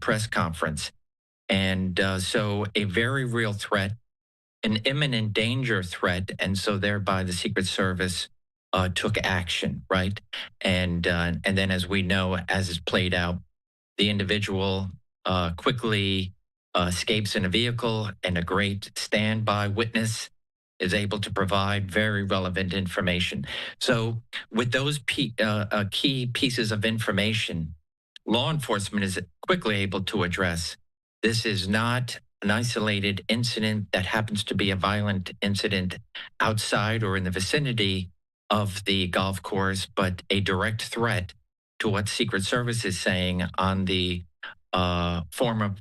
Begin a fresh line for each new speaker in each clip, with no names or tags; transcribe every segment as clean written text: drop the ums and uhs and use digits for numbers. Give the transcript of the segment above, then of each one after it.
press conference. And so a very real threat, an imminent danger threat. And so thereby the Secret Service took action, right? And then, as we know, as it's played out, the individual quickly escapes in a vehicle, and a great standby witness is able to provide very relevant information. So with those key pieces of information, law enforcement is quickly able to address this is not an isolated incident that happens to be a violent incident outside or in the vicinity of the golf course, but a direct threat to what Secret Service is saying on the form of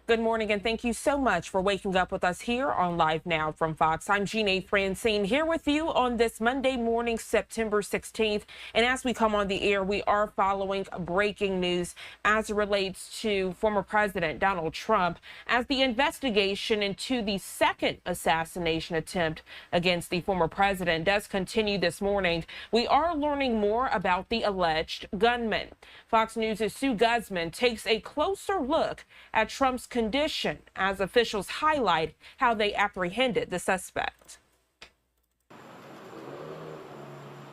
Good morning, and thank you so much for waking up with us here on Live Now from Fox. I'm Jeanne Francine here with you on this Monday morning, September 16th. And as we come on the air, we are following breaking news as it relates to former President Donald Trump as the investigation into the second assassination attempt against the former president does continue this morning. We are learning more about the alleged gunman. Fox News' Sue Guzman takes a closer look at Trump's condition as officials highlight how they apprehended the suspect.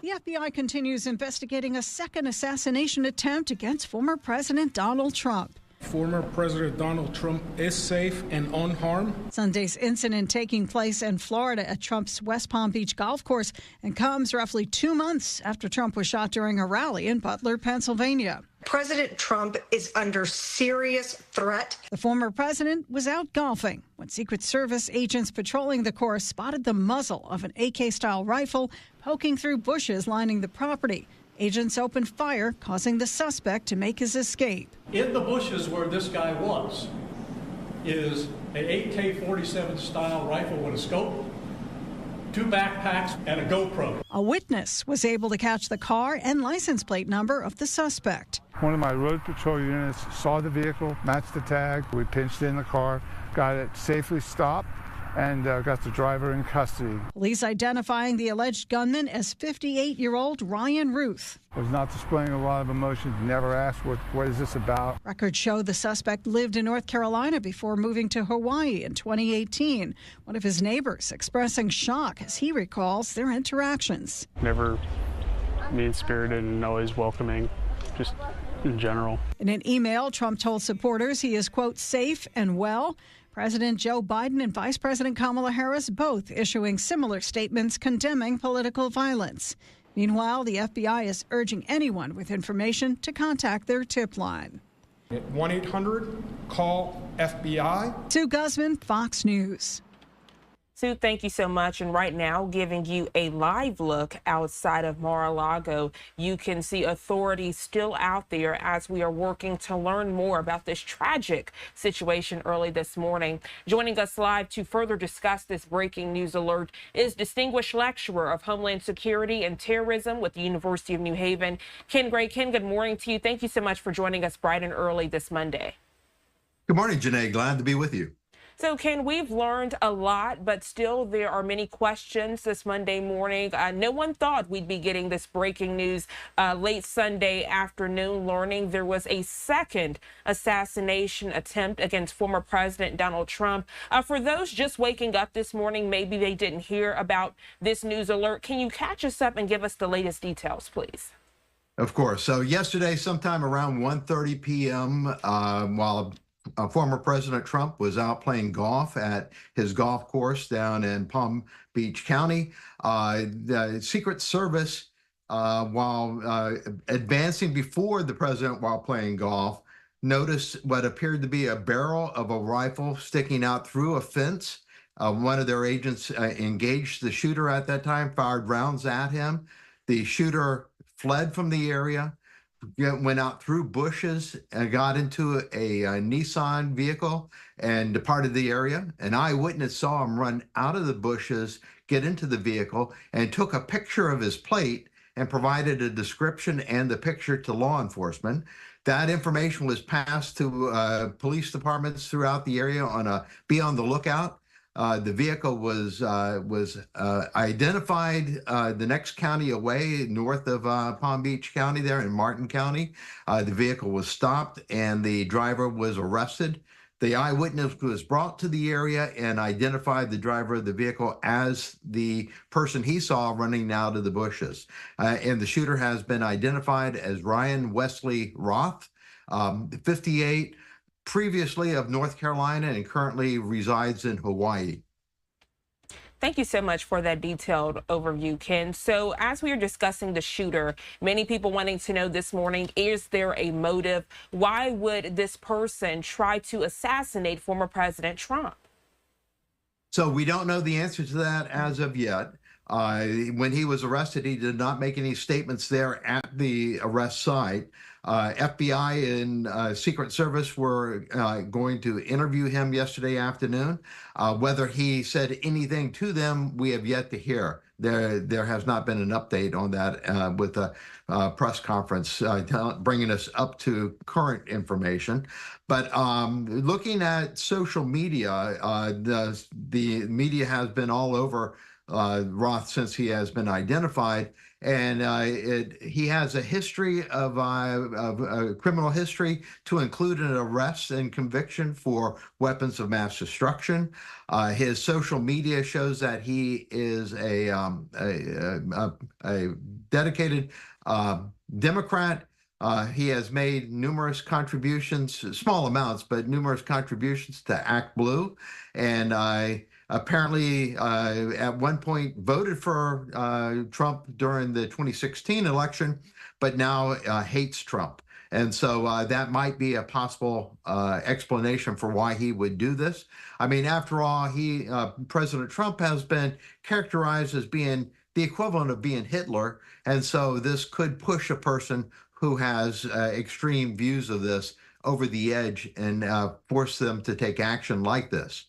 The FBI continues investigating a second assassination attempt against former President Donald Trump.
Former President Donald Trump is safe and unharmed.
Sunday's incident taking place in Florida at Trump's West Palm Beach golf course and comes roughly 2 months after Trump was shot during a rally in Butler, Pennsylvania.
President Trump is under serious threat.
The former president was out golfing when Secret Service agents patrolling the course spotted the muzzle of an AK-style rifle poking through bushes lining the property. Agents opened fire, causing the suspect to make his escape.
In the bushes where this guy was is an AK-47 style rifle with a scope, 2 backpacks, and a GoPro.
A witness was able to catch the car and license plate number of the suspect.
One of my road patrol units saw the vehicle, matched the tag. We pinched in the car, got it safely stopped, and got the driver in custody.
Police identifying the alleged gunman as 58-year-old Ryan Ruth.
Was not displaying a lot of emotion, never asked what is this about.
Records show the suspect lived in North Carolina before moving to Hawaii in 2018. One of his neighbors expressing shock as he recalls their interactions.
Never mean-spirited and always welcoming, just in general.
In an email, Trump told supporters he is, quote, safe and well. President Joe Biden and Vice President Kamala Harris both issuing similar statements condemning political violence. Meanwhile, the FBI is urging anyone with information to contact their tip line.
At 1-800-CALL-FBI.
Sue Guzman, Fox News.
Sue, thank you so much. And right now, giving you a live look outside of Mar-a-Lago. You can see authorities still out there as we are working to learn more about this tragic situation early this morning. Joining us live to further discuss this breaking news alert is Distinguished Lecturer of Homeland Security and Terrorism with the University of New Haven, Ken Gray. Ken, good morning to you. Thank you so much for joining us bright and early this Monday.
Good morning, Janae. Glad to be with you.
So, Ken, we've learned a lot, but still there are many questions this Monday morning. No one thought we'd be getting this breaking news late Sunday afternoon, learning there was a second assassination attempt against former President Donald Trump. For those just waking up this morning, maybe they didn't hear about this news alert. Can you catch us up and give us the latest details, please?
Of course. So yesterday, sometime around 1:30 p.m., while former President Trump was out playing golf at his golf course down in Palm Beach County, the Secret Service, while advancing before the president while playing golf, noticed what appeared to be a barrel of a rifle sticking out through a fence. One of their agents engaged the shooter at that time, fired rounds at him. The shooter fled from the area, went out through bushes and got into a Nissan vehicle and departed the area. An eyewitness saw him run out of the bushes, get into the vehicle, and took a picture of his plate and provided a description and the picture to law enforcement. That information was passed to police departments throughout the area on a be on the lookout. The vehicle was identified the next county away, north of Palm Beach County there in Martin County. The vehicle was stopped and the driver was arrested. The eyewitness was brought to the area and identified the driver of the vehicle as the person he saw running out of the bushes. And the shooter has been identified as Ryan Wesley Roth, 58, previously of North Carolina and currently resides in Hawaii.
Thank you so much for that detailed overview, Ken. So as we are discussing the shooter, many people wanting to know this morning, is there a motive? Why would this person try to assassinate former President Trump?
So we don't know the answer to that as of yet. When he was arrested, he did not make any statements there at the arrest site. FBI and Secret Service were going to interview him yesterday afternoon. Whether he said anything to them, we have yet to hear. There has not been an update on that with a press conference bringing us up to current information. But looking at social media, the media has been all over Roth since he has been identified, and he has a history of criminal history to include an arrest and conviction for weapons of mass destruction. His social media shows that he is a dedicated Democrat. He has made numerous contributions, small amounts, but numerous contributions to Act Blue, and apparently at one point voted for Trump during the 2016 election, but now hates Trump. And so that might be a possible explanation for why he would do this. I mean, after all, President Trump has been characterized as being the equivalent of being Hitler. And so this could push a person who has extreme views of this over the edge and force them to take action like this.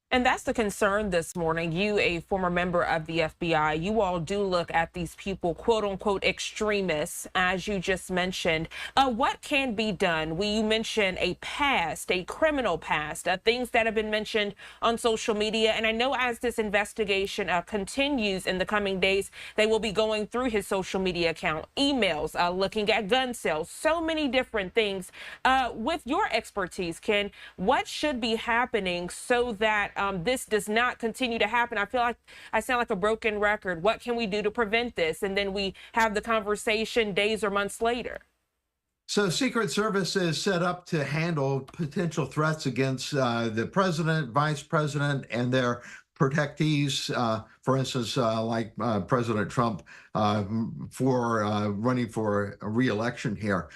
And that's the concern this morning. You, a former member of the FBI, you all do look at these people, quote unquote, extremists, as you just mentioned. What can be done? You mentioned a past, a criminal past, things that have been mentioned on social media. And I know as this investigation continues in the coming days, they will be going through his social media account, emails, looking at gun sales, so many different things. With your expertise, Ken, what should be happening so that this does not continue to happen? I feel like I sound like a broken record. What can we do to prevent this? And then we have the conversation days or months later.
So Secret Service is set up to handle potential threats against the president, vice president, and their protectees, for instance, like President Trump for running for a re-election here.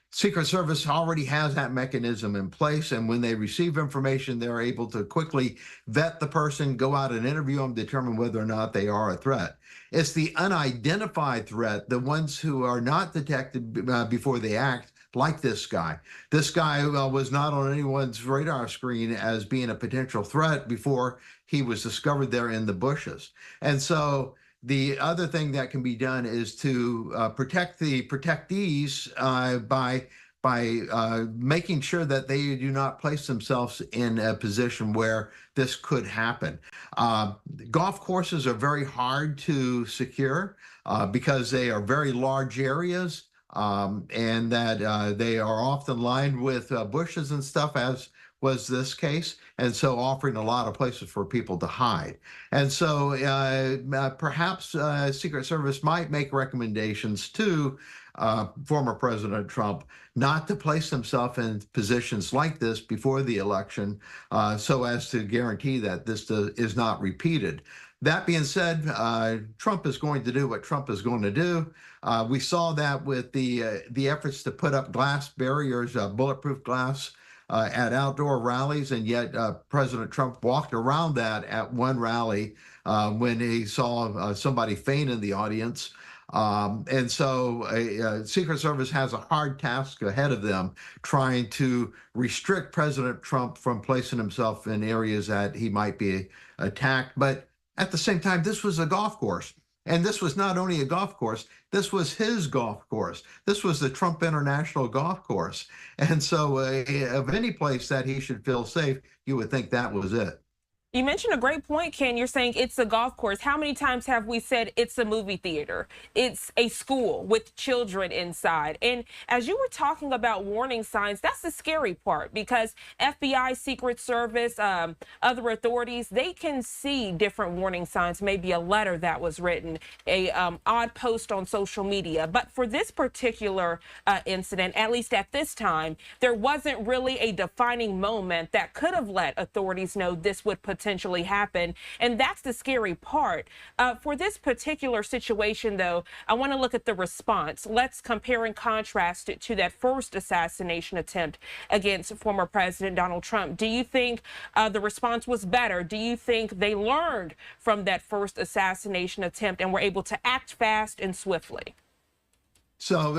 Secret Service already has that mechanism in place, and when they receive information, they're able to quickly vet the person, go out and interview them, determine whether or not they are a threat. It's the unidentified threat, the ones who are not detected before they act, like this guy. This guy was not on anyone's radar screen as being a potential threat before he was discovered there in the bushes. And so the other thing that can be done is to protect the protectees by making sure that they do not place themselves in a position where this could happen. Golf courses are very hard to secure because they are very large areas. And that they are often lined with bushes and stuff, as was this case, and so offering a lot of places for people to hide. And so perhaps Secret Service might make recommendations to former President Trump not to place himself in positions like this before the election so as to guarantee that this is not repeated. That being said, Trump is going to do what Trump is going to do. We saw that with the efforts to put up glass barriers, bulletproof glass, at outdoor rallies, and yet President Trump walked around that at one rally when he saw somebody faint in the audience. And so Secret Service has a hard task ahead of them trying to restrict President Trump from placing himself in areas that he might be attacked. But at the same time, this was a golf course. And this was not only a golf course, this was his golf course. This was the Trump International Golf Course. And so of any place that he should feel safe, you would think that was it.
You mentioned a great point, Ken. You're saying it's a golf course. How many times have we said it's a movie theater? It's a school with children inside. And as you were talking about warning signs, that's the scary part, because FBI, Secret Service, other authorities, they can see different warning signs, maybe a letter that was written, a odd post on social media. But for this particular incident, at least at this time, there wasn't really a defining moment that could have let authorities know this would potentially happen. And that's the scary part. For this particular situation, though, I want to look at the response. Let's compare and contrast it to that first assassination attempt against former President Donald Trump. Do you think the response was better? Do you think they learned from that first assassination attempt and were able to act fast and swiftly?
So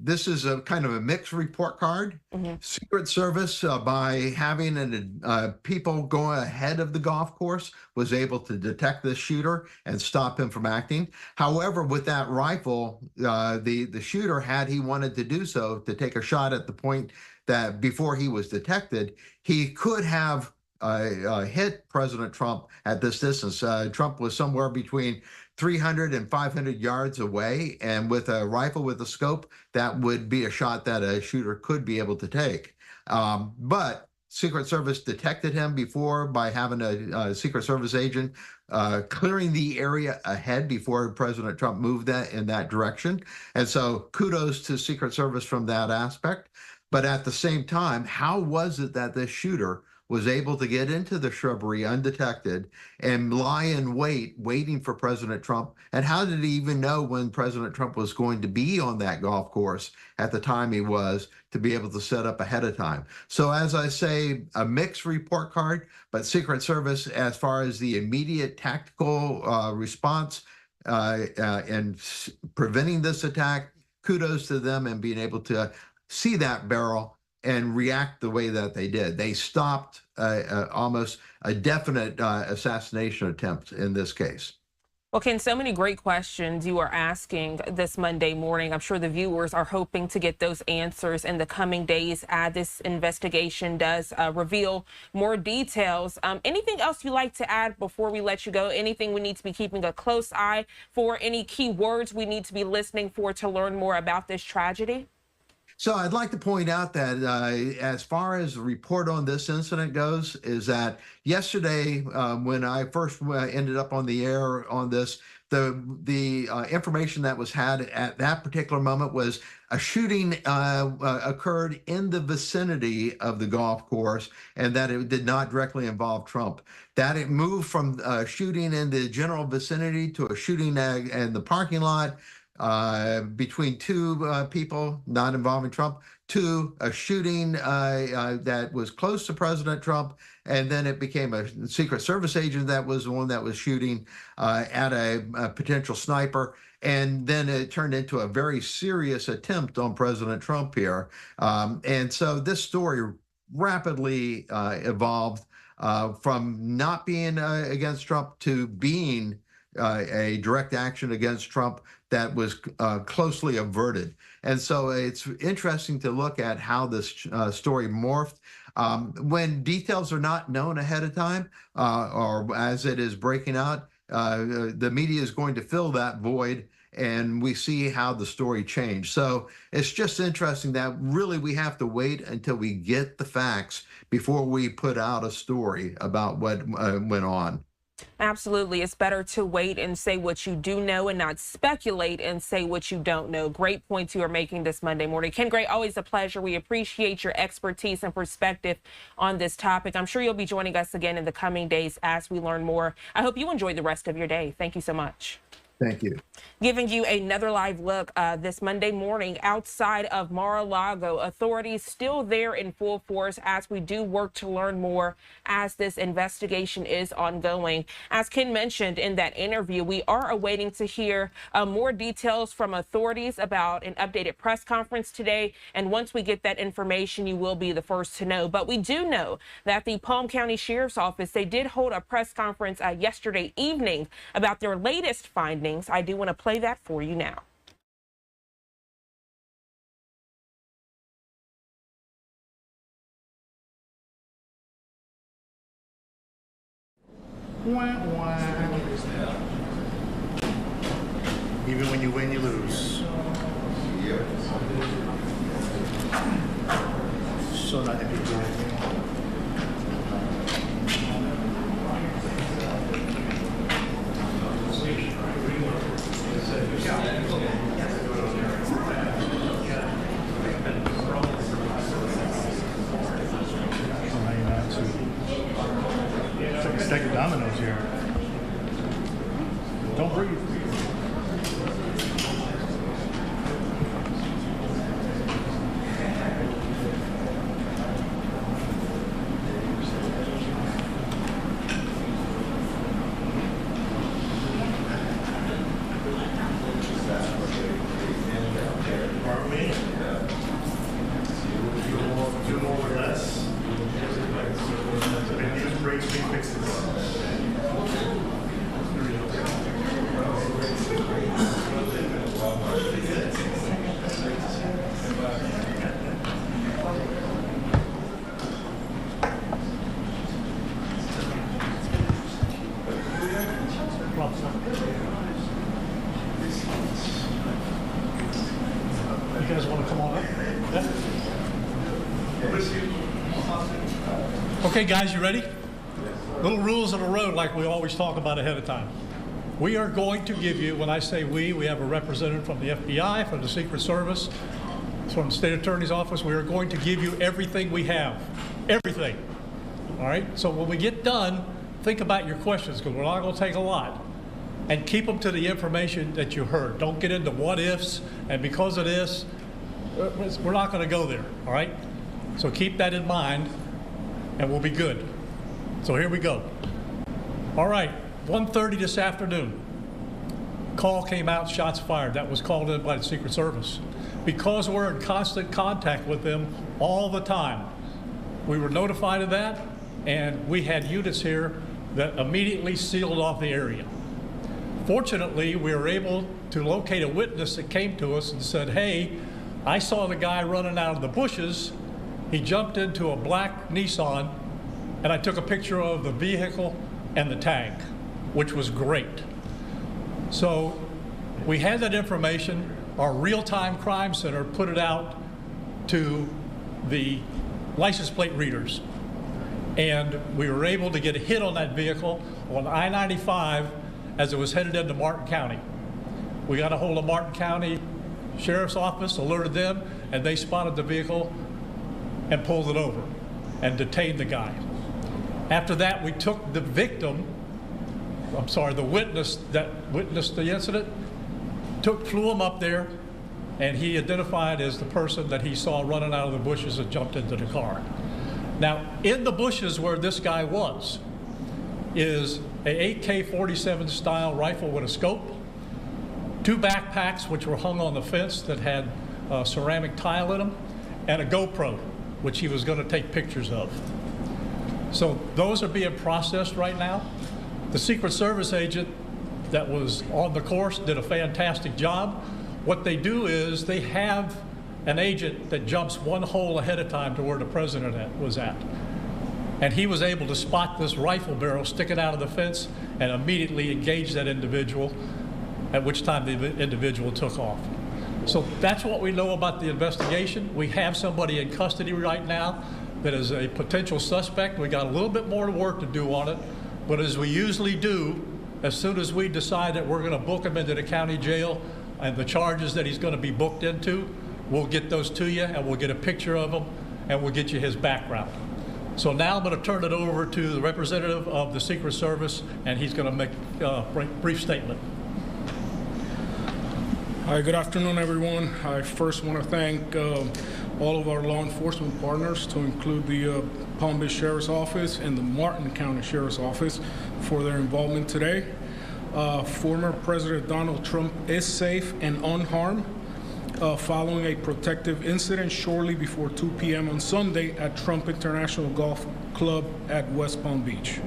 this is a kind of a mixed report card. Secret Service, by having people go ahead of the golf course, was able to detect this shooter and stop him from acting. However, with that rifle, the shooter, had he wanted to do so, to take a shot at the point that before he was detected, he could have hit President Trump at this distance. Trump was somewhere between 300 and 500 yards away, and with a rifle with a scope, that would be a shot that a shooter could be able to take. But Secret Service detected him before by having a Secret Service agent clearing the area ahead before President Trump moved in that direction. And so kudos to Secret Service from that aspect. But at the same time, how was it that this shooter was able to get into the shrubbery undetected and lie in wait, waiting for President Trump? And how did he even know when President Trump was going to be on that golf course at the time he was, to be able to set up ahead of time? So as I say, a mixed report card, but Secret Service, as far as the immediate tactical response and preventing this attack, kudos to them and being able to see that barrel and react the way that they did. They stopped almost a definite assassination attempt in this case.
Well, Ken, so many great questions you are asking this Monday morning. I'm sure the viewers are hoping to get those answers in the coming days as this investigation does reveal more details. Anything else you'd like to add before we let you go? Anything we need to be keeping a close eye for? Any key words we need to be listening for to learn more about this tragedy?
So I'd like to point out that as far as the report on this incident goes, is that yesterday when I first ended up on the air on this, the information that was had at that particular moment was a shooting occurred in the vicinity of the golf course, and that it did not directly involve Trump. That it moved from shooting in the general vicinity to a shooting in the parking lot between two people not involving Trump, to a shooting that was close to President Trump, and then it became a Secret Service agent that was the one that was shooting at a potential sniper. And then it turned into a very serious attempt on President Trump here. And so this story rapidly evolved from not being against Trump to being a direct action against Trump that was closely averted. And so it's interesting to look at how this story morphed. When details are not known ahead of time, or as it is breaking out, the media is going to fill that void, and we see how the story changed. So it's just interesting that really we have to wait until we get the facts before we put out a story about what went on.
Absolutely. It's better to wait and say what you do know and not speculate and say what you don't know. Great points you are making this Monday morning. Ken Gray, always a pleasure. We appreciate your expertise and perspective on this topic. I'm sure you'll be joining us again in the coming days as we learn more. I hope you enjoy the rest of your day. Thank you so much.
Thank you.
Giving you another live look this Monday morning outside of Mar-a-Lago. Authorities still there in full force as we do work to learn more as this investigation is ongoing. As Ken mentioned in that interview, we are awaiting to hear more details from authorities about an updated press conference today. And once we get that information, you will be the first to know. But we do know that the Palm County Sheriff's Office, they did hold a press conference yesterday evening about their latest findings. I do want to play that for you now.
Even when you win, you lose. So not happy. It's like a stack of dominoes here. Don't breathe. Aren't we? Do more with less. Big news breaks, big fixes. You guys want to come on up? Yeah. Okay, guys, you ready? Little rules of the road like we always talk about ahead of time. We are going to give you, when I say we have a representative from the FBI, from the Secret Service, from the State Attorney's Office. We are going to give you everything we have. Everything. All right? So when we get done, think about your questions, because we're not going to take a lot. And keep them to the information that you heard. Don't get into what ifs, and because of this, we're not going to go there, all right? So keep that in mind, and we'll be good. So here we go. All right, 1:30 this afternoon. Call came out, shots fired. That was called in by the Secret Service. Because we're in constant contact with them all the time, we were notified of that, and we had units here that immediately sealed off the area. Fortunately, we were able to locate a witness that came to us and said, hey, I saw the guy running out of the bushes. He jumped into a black Nissan, and I took a picture of the vehicle and the tag, which was great. So we had that information. Our real-time crime center put it out to the license plate readers. And we were able to get a hit on that vehicle on I-95 as it was headed into Martin County. We got a hold of Martin County Sheriff's Office, alerted them, and they spotted the vehicle and pulled it over and detained the guy. After that, we took the victim, the witness that witnessed the incident, flew him up there, and he identified as the person that he saw running out of the bushes and jumped into the car. Now, in the bushes where this guy was is a AK-47 style rifle with a scope, 2 backpacks which were hung on the fence that had ceramic tile in them, and a GoPro, which he was going to take pictures of. So those are being processed right now. The Secret Service agent that was on the course did a fantastic job. What they do is they have an agent that jumps one hole ahead of time to where the president was at. And he was able to spot this rifle barrel sticking out of the fence and immediately engage that individual, at which time the individual took off. So that's what we know about the investigation. We have somebody in custody right now that is a potential suspect. We got a little bit more work to do on it, but as we usually do, as soon as we decide that we're going to book him into the county jail and the charges that he's going to be booked into, we'll get those to you and we'll get a picture of him and we'll get you his background. So now I'm going to turn it over to the representative of the Secret Service, and he's going to make a brief statement.
Hi, good afternoon, everyone. I first want to thank all of our law enforcement partners, to include the Palm Beach Sheriff's Office and the Martin County Sheriff's Office, for their involvement today. Former President Donald Trump is safe and unharmed following a protective incident shortly before 2 p.m. on Sunday at Trump International Golf Club at West Palm Beach.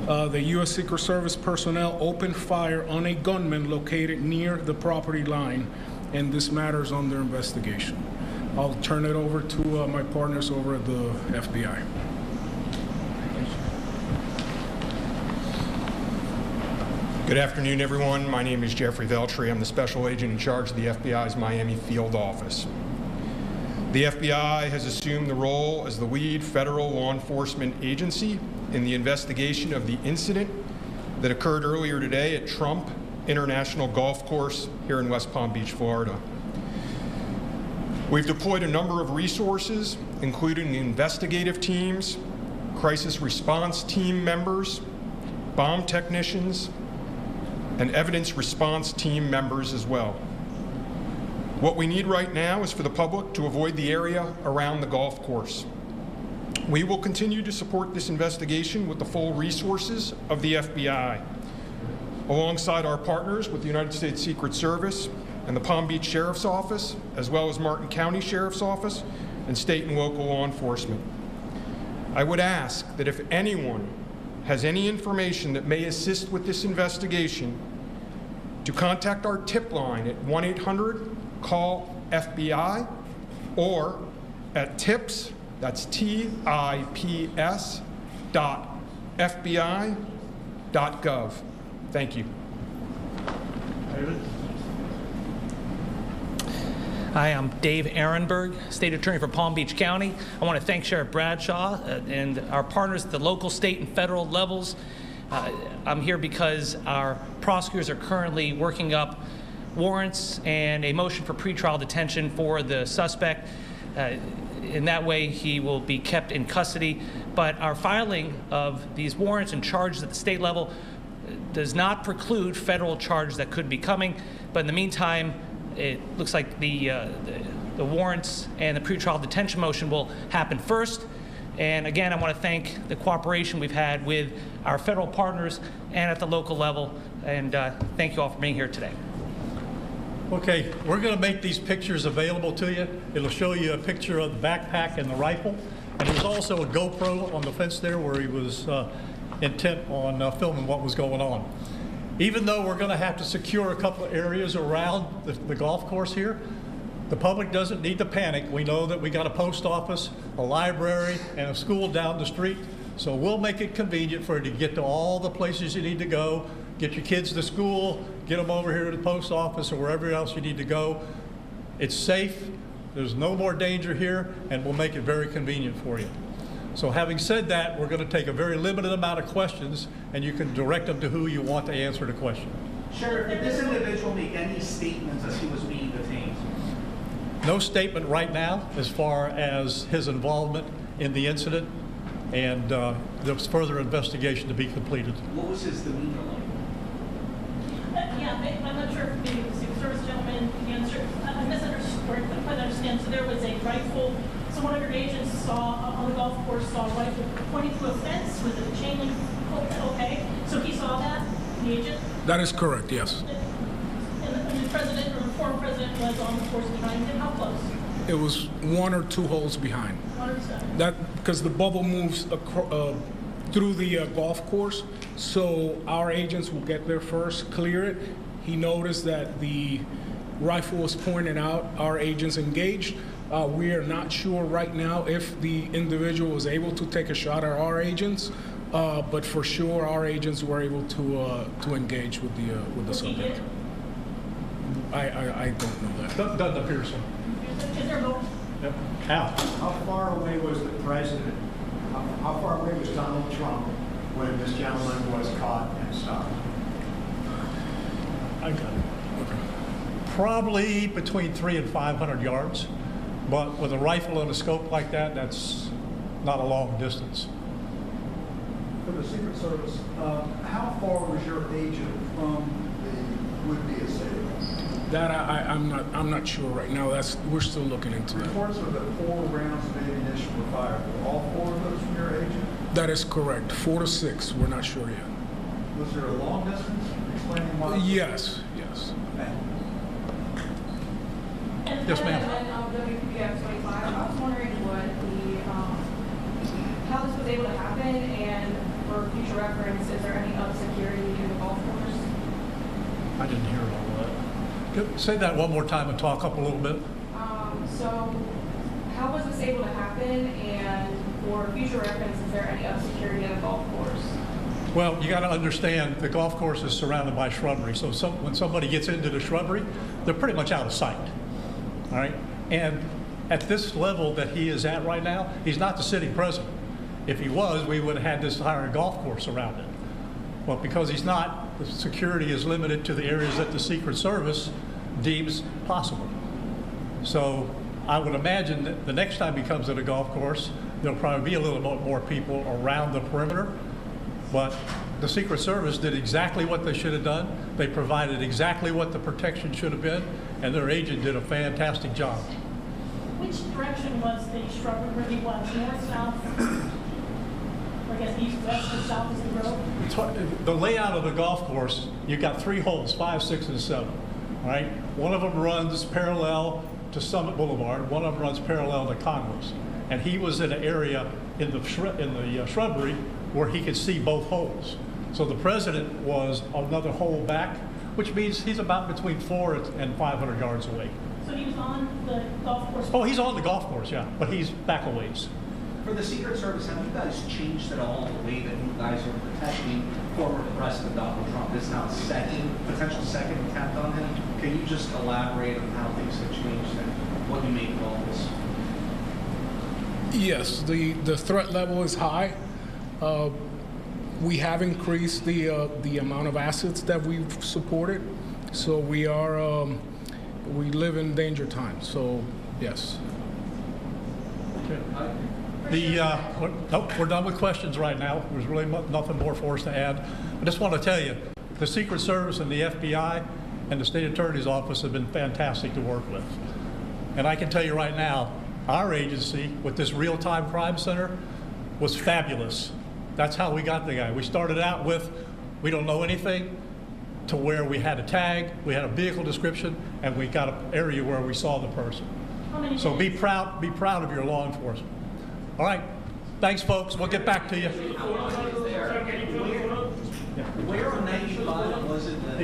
The U.S. Secret Service personnel opened fire on a gunman located near the property line, and this matter is under investigation. I'll turn it over to my partners over at the FBI.
Good afternoon, everyone. My name is Jeffrey Veltri. I'm the special agent in charge of the FBI's Miami field office. The FBI has assumed the role as the lead federal law enforcement agency in the investigation of the incident that occurred earlier today at Trump International Golf Course here in West Palm Beach, Florida. We've deployed a number of resources, including investigative teams, crisis response team members, bomb technicians, and evidence response team members as well. What we need right now is for the public to avoid the area around the golf course. We will continue to support this investigation with the full resources of the FBI, alongside our partners with the United States Secret Service and the Palm Beach Sheriff's Office, as well as Martin County Sheriff's Office and state and local law enforcement. I would ask that if anyone has any information that may assist with this investigation, to contact our tip line at 1-800-CALL-FBI or at tips, that's TIPS, .fbi.gov. Thank you.
David?
Hi, I'm Dave Ehrenberg, State Attorney for Palm Beach County. I want to thank Sheriff Bradshaw and our partners at the local, state, and federal levels. I'm here because our prosecutors are currently working up warrants and a motion for pretrial detention for the suspect. In that way, he will be kept in custody. But our filing of these warrants and charges at the state level does not preclude federal charges that could be coming. But in the meantime, it looks like the warrants and the pretrial detention motion will happen first. And again, I want to thank the cooperation we've had with our federal partners and at the local level. And thank you all for being here today.
Okay, we're going to make these pictures available to you. It'll show you a picture of the backpack and the rifle. And there's also a GoPro on the fence there where he was intent on filming what was going on. Even though we're going to have to secure a couple of areas around the golf course here, the public doesn't need to panic. We know that we got a post office, a library, and a school down the street. So we'll make it convenient for you to get to all the places you need to go, get your kids to school, get them over here to the post office or wherever else you need to go. It's safe.
There's no more danger here, and we'll make it very convenient for you. So having said that, we're going to take a very limited amount of questions, and you can direct them to who you want to answer the question.
Sheriff, did this individual make any statements as he was being detained?
No statement right now as far as his involvement in the incident, and there's further investigation to be completed.
What was his demeanor like?
Yeah, I'm not sure if maybe the Secret Service gentleman answered. I misunderstood, or couldn't quite understand. So there was a rifle. So one of your agents saw on the golf course saw a rifle pointing to a fence with a chain link. Okay, so he saw that, the agent.
That is correct. Yes.
And the president or the former president was on the course behind him. How close?
It was 1 or 2 holes behind.
1 or 2.
That because the bubble moves through the golf course, so our agents will get there first, clear it. He noticed that the rifle was pointed out. Our agents engaged. We are not sure right now if the individual was able to take a shot at our agents, but for sure our agents were able to engage with the subject. I don't know that.
Doesn't appear so.
Is there a vote?
Yep. Al.
How far away was the president? How far away was Donald Trump when this gentleman was caught and stopped?
I got it. Okay. Probably between 300 and 500 yards, but with a rifle and a scope like that, that's not a long distance.
For the Secret Service, how far was your agent from the would-be assailant?
That I'm not sure right now. We're still looking into that.
Reports are that 4 rounds of ammunition were fired. Were all 4 of those from your agent?
That is correct. 4 to 6. We're not sure yet.
Was there a long distance? Explaining why?
Yes.
Yes, ma'am.
WPBF 25. I was wondering how this was able to happen, and for future reference, is there any up security in the golf course?
I didn't hear all that. Say that one more time and talk up a little bit.
So how was this able to happen, and for future reference, is there any up security in the golf course?
Well, you got to understand the golf course is surrounded by shrubbery, so when somebody gets into the shrubbery, they're pretty much out of sight. All right, and at this level that he is at right now, he's not the sitting president. If he was, we would have had this entire golf course around it. Well, because he's not, the security is limited to the areas that the Secret Service deems possible. So I would imagine that the next time he comes to the golf course, there'll probably be a little bit more people around the perimeter. But the Secret Service did exactly what they should have done. They provided exactly what the protection should have been, and their agent did a fantastic job.
Which direction was the shrubbery where he was? North, south? I guess east, west, or south is the road?
The layout of the golf course, you've got 3 holes, 5, 6, and 7. All right? One of them runs parallel to Summit Boulevard. One of them runs parallel to Congress. And he was in an area in the shrubbery where he could see both holes. So the president was another hole back, which means he's about between 400 and 500 yards away.
So he was on the golf course?
Oh, he's on the golf course, yeah, but he's back a ways.
For the Secret Service, have you guys changed at all the way that you guys are protecting former President Donald Trump? This is now potential second attempt on him. Can you just elaborate on how things have changed and what you make of all this?
Yes, the threat level is high. We have increased the amount of assets that we've supported, so we live in danger times. So yes.
We're done with questions right now. There's really nothing more for us to add. I just want to tell you, the Secret Service and the FBI and the State Attorney's Office have been fantastic to work with. And I can tell you right now, our agency with this real-time crime center was fabulous. That's how we got the guy. We started out with, we don't know anything, to where we had a tag, we had a vehicle description, and we got an area where we saw the person. So be proud of your law enforcement. All right, thanks, folks. We'll get back to you.
Where on 95 was it that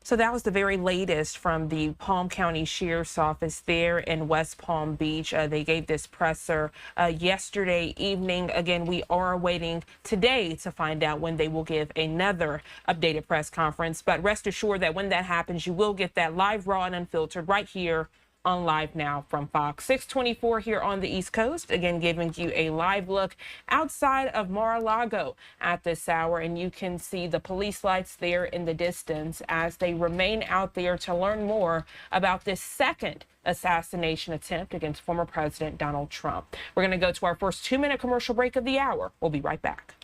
So that was the very latest from the Palm County Sheriff's Office there in West Palm Beach. They gave this presser yesterday evening. Again, we are waiting today to find out when they will give another updated press conference. But rest assured that when that happens, you will get that live, raw, and unfiltered right here on Live Now from Fox. 624 here on the East Coast, again giving you a live look outside of Mar-a-Lago at this hour, and you can see the police lights there in the distance as they remain out there to learn more about this second assassination attempt against former President Donald Trump. We're going to go to our first 2-minute commercial break of the hour. We'll be right back.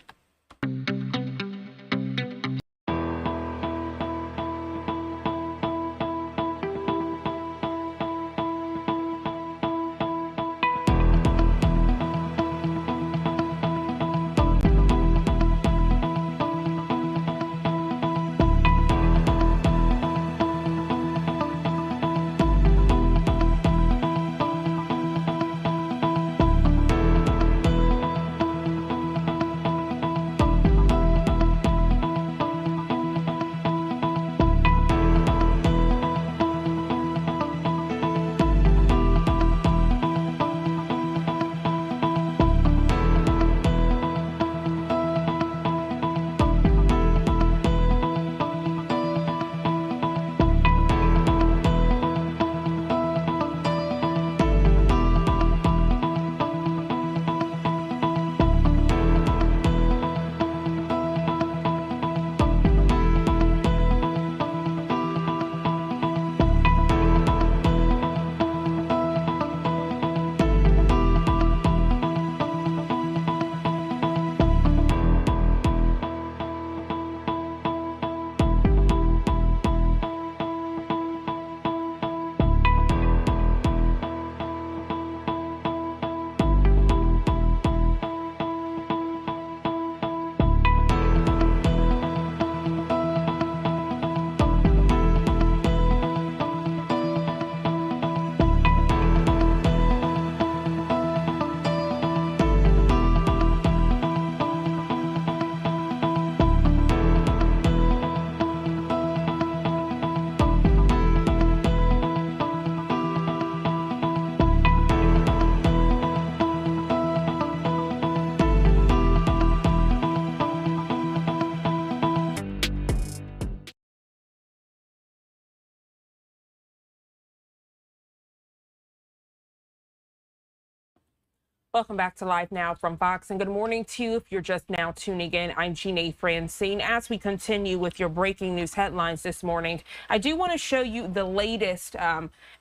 Welcome back to Live Now from Fox, and good morning to you. If you're just now tuning in, I'm Jeanne Francine. As we continue with your breaking news headlines this morning, I do want to show you the latest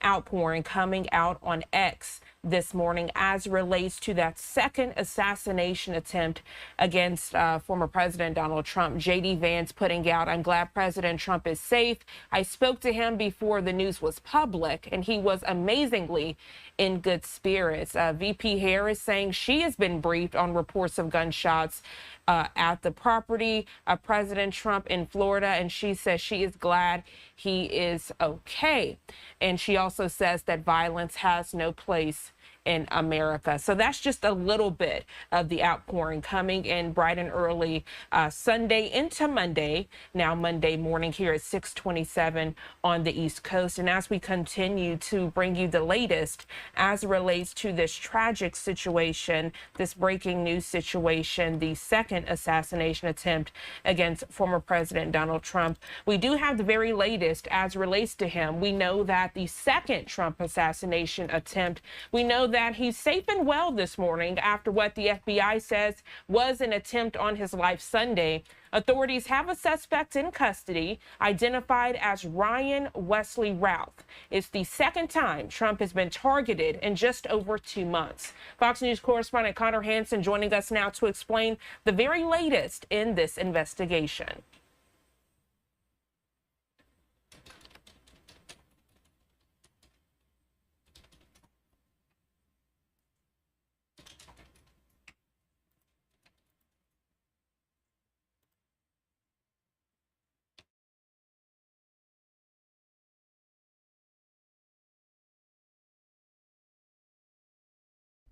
outpouring coming out on X this morning as relates to that second assassination attempt against former President Donald Trump. J.D. Vance putting out, "I'm glad President Trump is safe. I spoke to him before the news was public, and he was amazingly in good spirits." VP Harris saying she has been briefed on reports of gunshots at the property of President Trump in Florida, and she says she is glad he is okay. And she also says that violence has no place in America. So that's just a little bit of the outpouring coming in bright and early Sunday into Monday, now Monday morning here at 6:27 on the East Coast. And as we continue to bring you the latest as it relates to this tragic situation, this breaking news situation, the second assassination attempt against former President Donald Trump, we do have the very latest as it relates to him. We know that the second Trump assassination attempt, we know that he's safe and well this morning after what the FBI says was an attempt on his life Sunday. Authorities have a suspect in custody identified as Ryan Wesley Routh. It's the second time Trump has been targeted in just over 2 months. Fox News correspondent Connor Hansen joining us now to explain the very latest in this investigation.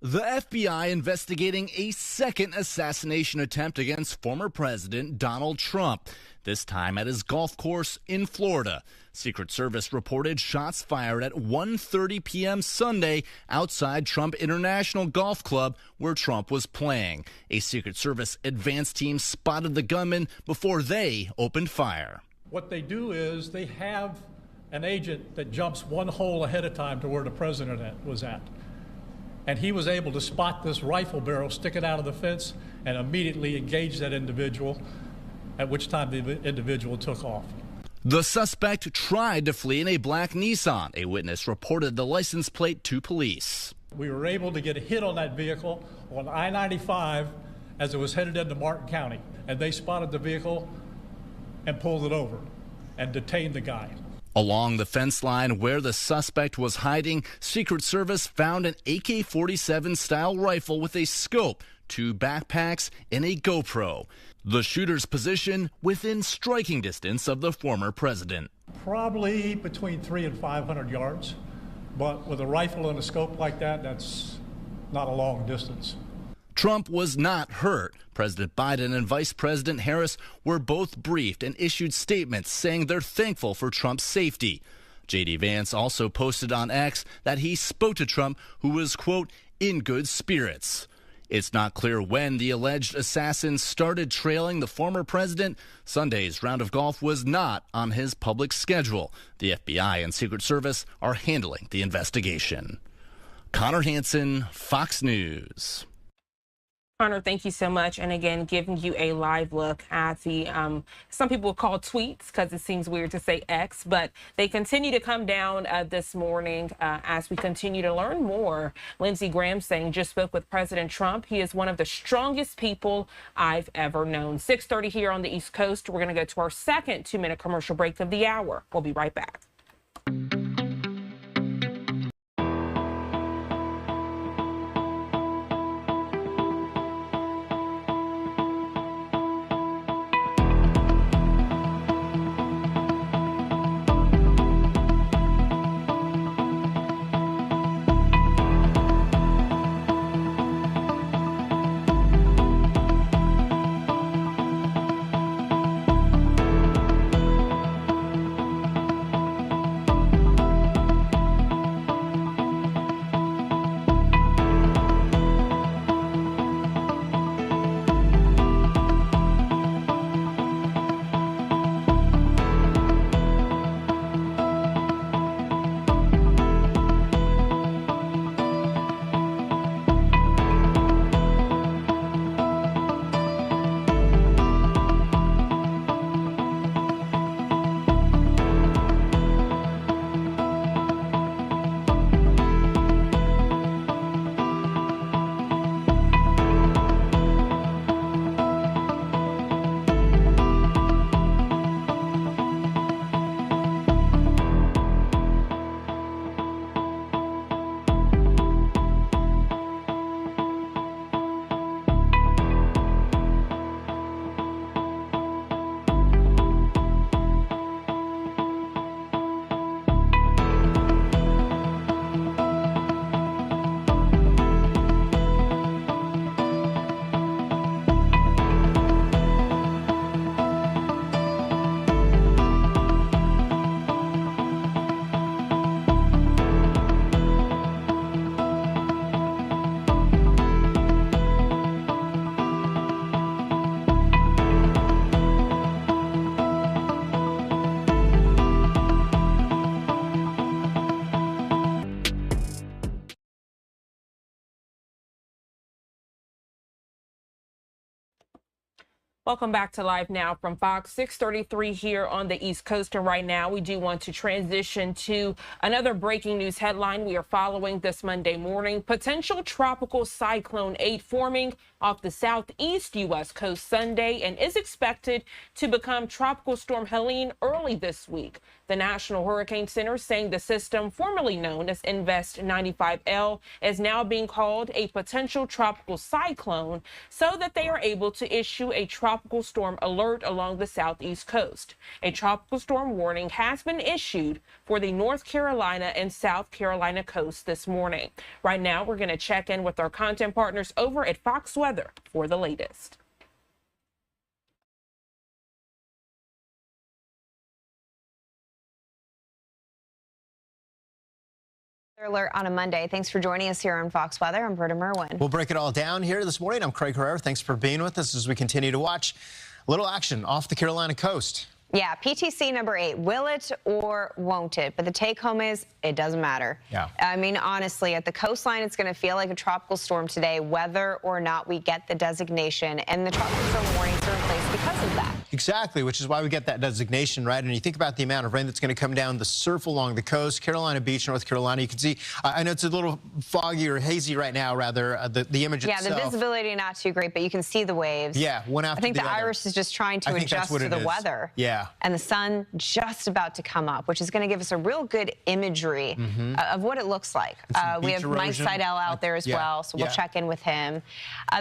The FBI investigating a second assassination attempt against former President Donald Trump, this time at his golf course in Florida. Secret Service reported shots fired at 1:30 p.m. Sunday outside Trump International Golf Club where Trump was playing. A Secret Service advance team spotted the gunman before they opened fire.
What they do is they have an agent that jumps one hole ahead of time to where the president was at. And he was able to spot this rifle barrel sticking out of the fence and immediately engage that individual, at which time the individual took off.
The suspect tried to flee in a black Nissan. A witness reported the license plate to police.
We were able to get a hit on that vehicle on I-95 as it was headed into Martin County. And they spotted the vehicle and pulled it over and detained the guy.
Along the fence line where the suspect was hiding, Secret Service found an AK-47 style rifle with a scope, 2 backpacks, and a GoPro. The shooter's position within striking distance of the former president.
Probably between 300 and 500 yards, but with a rifle and a scope like that, that's not a long distance.
Trump was not hurt. President Biden and Vice President Harris were both briefed and issued statements saying they're thankful for Trump's safety. J.D. Vance also posted on X that he spoke to Trump, who was, quote, in good spirits. It's not clear when the alleged assassin started trailing the former president. Sunday's round of golf was not on his public schedule. The FBI and Secret Service are handling the investigation. Connor Hansen, Fox News.
Connor, thank you so much. And again, giving you a live look at the, some people call tweets because it seems weird to say X, but they continue to come down this morning as we continue to learn more. Lindsey Graham saying, just spoke with President Trump. He is one of the strongest people I've ever known. 6:30 here on the East Coast. We're going to go to our second 2-minute commercial break of the hour. We'll be right back. Welcome back to Live Now from Fox. 6:33 here on the East Coast. And right now, we do want to transition to another breaking news headline we are following this Monday morning. Potential tropical cyclone 8 forming off the southeast U.S. coast Sunday and is expected to become Tropical Storm Helene early this week. The National Hurricane Center saying the system, formerly known as Invest 95L, is now being called a potential tropical cyclone so that they are able to issue a tropical storm alert along the southeast coast. A tropical storm warning has been issued for the North Carolina and South Carolina coast this morning. Right now, we're going to check in with our content partners over at Fox Weather for the latest.
Alert on a Monday. Thanks for joining us here on Fox Weather. I'm Britta Merwin.
We'll break it all down here this morning. I'm Craig Herrera. Thanks for being with us as we continue to watch a little action off the Carolina coast.
Yeah, PTC number 8. Will it or won't it? But the take home is it doesn't matter.
Yeah.
I mean, honestly, at the coastline, it's going to feel like a tropical storm today, whether or not we get the designation. And the tropical storm warnings are in place because of that.
Exactly, which is why we get that designation, right? And you think about the amount of rain that's going to come down, the surf along the coast, Carolina Beach, North Carolina. You can see, I know it's a little foggy or hazy right now, rather, the image itself.
Yeah, the visibility not too great, but you can see the waves.
Yeah, one after the other.
I think the iris is just trying to adjust to the weather.
Yeah.
And the sun just about to come up, which is going to give us a real good imagery of what it looks like. We have Mike Seidel out there as well, so we'll check in with him.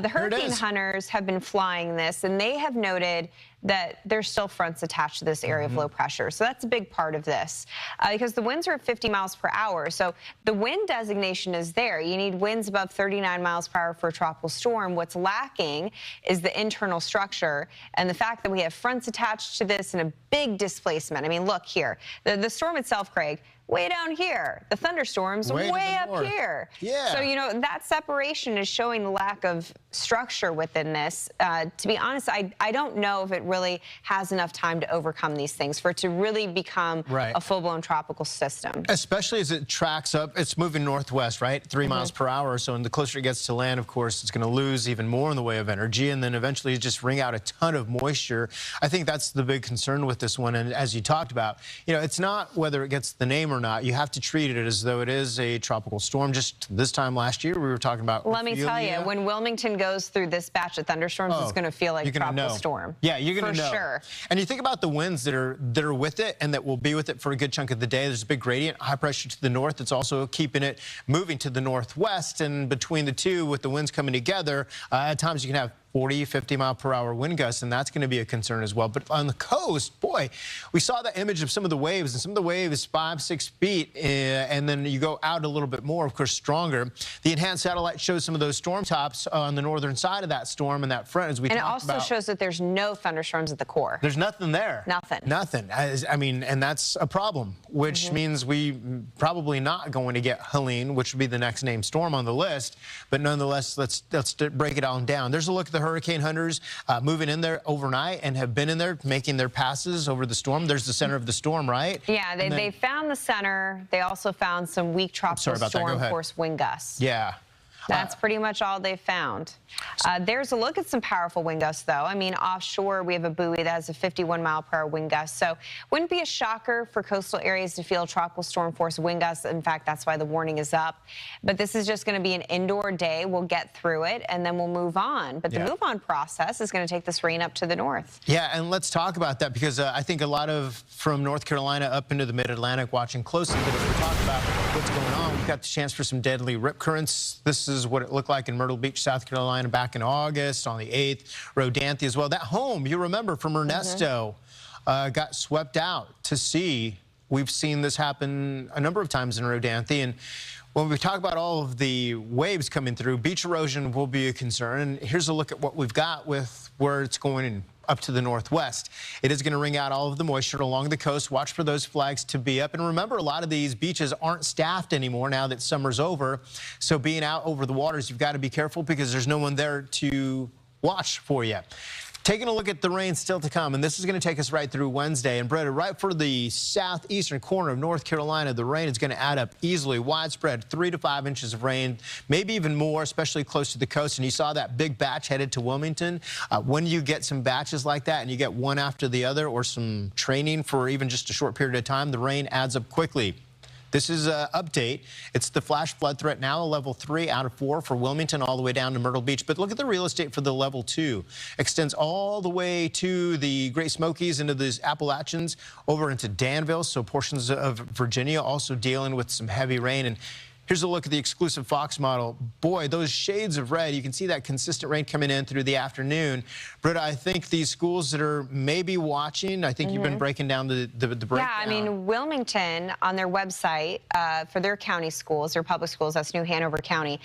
The hurricane hunters have been flying this, and they have noted that there's still fronts attached to this area of low pressure. So that's a big part of this because the winds are at 50 miles per hour. So the wind designation is there. You need winds above 39 miles per hour for a tropical storm. What's lacking is the internal structure and the fact that we have fronts attached to this and a big displacement. I mean, look here. The storm itself, Craig, way down here. The thunderstorms way up here.
Yeah.
So, you know, that separation is showing the lack of structure within this. To be honest, I don't know if it really has enough time to overcome these things for it to really become a full-blown tropical system.
Especially as it tracks up, it's moving northwest, right? 3 miles per hour or so, and the closer it gets to land, of course, it's going to lose even more in the way of energy, and then eventually just wring out a ton of moisture. I think that's the big concern with this one, and as you talked about, you know, it's not whether it gets the name or not. You have to treat it as though it is a tropical storm. Just this time last year, we were talking about
Let me tell you, when Wilmington goes through this batch of thunderstorms, it's going to feel like a tropical storm.
Yeah, you're going to know.
For sure.
And you think about the winds that are with it and that will be with it for a good chunk of the day. There's a big gradient, high pressure to the north. It's also keeping it moving to the northwest. And between the two, with the winds coming together, at times you can have 40, 50 mile per hour wind gusts, and that's going to be a concern as well. But on the coast, boy, we saw the image of some of the waves, and some of the waves 5, 6 feet, and then you go out a little bit more, of course, stronger. The enhanced satellite shows some of those storm tops on the northern side of that storm and that front, as we talked about.
And it also shows that there's no thunderstorms at the core.
There's nothing there.
Nothing.
Nothing. I mean, and that's a problem, which means we probably not going to get Helene, which would be the next named storm on the list. But nonetheless, let's break it on down. There's a look at the hurricane hunters moving in there overnight and have been in there making their passes over the storm. There's the center of the storm, right?
Yeah, they found the center. They also found some weak tropical storm force wind gusts.
Yeah.
That's pretty much all they found. There's a look at some powerful wind gusts, though. I mean, offshore, we have a buoy that has a 51 mile per hour wind gust. So wouldn't be a shocker for coastal areas to feel tropical storm force wind gusts. In fact, that's why the warning is up. But this is just going to be an indoor day. We'll get through it, and then we'll move on. But the move on process is going to take this rain up to the north.
Yeah, and let's talk about that because I think a lot of from North Carolina up into the mid-Atlantic watching closely. But as we talk about what's going on, we've got the chance for some deadly rip currents. This is what it looked like in Myrtle Beach, South Carolina back in August on the 8th. Rodanthe as well. That home, you remember, from Ernesto got swept out to sea. We've seen this happen a number of times in Rodanthe. And when we talk about all of the waves coming through, beach erosion will be a concern. And here's a look at what we've got with where it's going up to the northwest. It is going to wring out all of the moisture along the coast. Watch for those flags to be up. And remember, a lot of these beaches aren't staffed anymore now that summer's over. So being out over the waters, you've got to be careful because there's no one there to watch for you. Taking a look at the rain still to come, and this is going to take us right through Wednesday. And Brett, right for the southeastern corner of North Carolina, the rain is going to add up easily, widespread, 3 to 5 inches of rain, maybe even more, especially close to the coast. And you saw that big batch headed to Wilmington. When you get some batches like that and you get one after the other or some training for even just a short period of time, the rain adds up quickly. This is an update. It's the flash flood threat now, a level 3 out of 4 for Wilmington all the way down to Myrtle Beach. But look at the real estate for the level 2. Extends all the way to the Great Smokies, into the Appalachians, over into Danville. So portions of Virginia also dealing with some heavy rain. And here's a look at the exclusive Fox model. Boy, those shades of red, you can see that consistent rain coming in through the afternoon. Britta, I think these schools that are maybe watching, I think you've been breaking down the breakdown.
Yeah, I mean, Wilmington, on their website, for their county schools, their public schools, that's New Hanover County,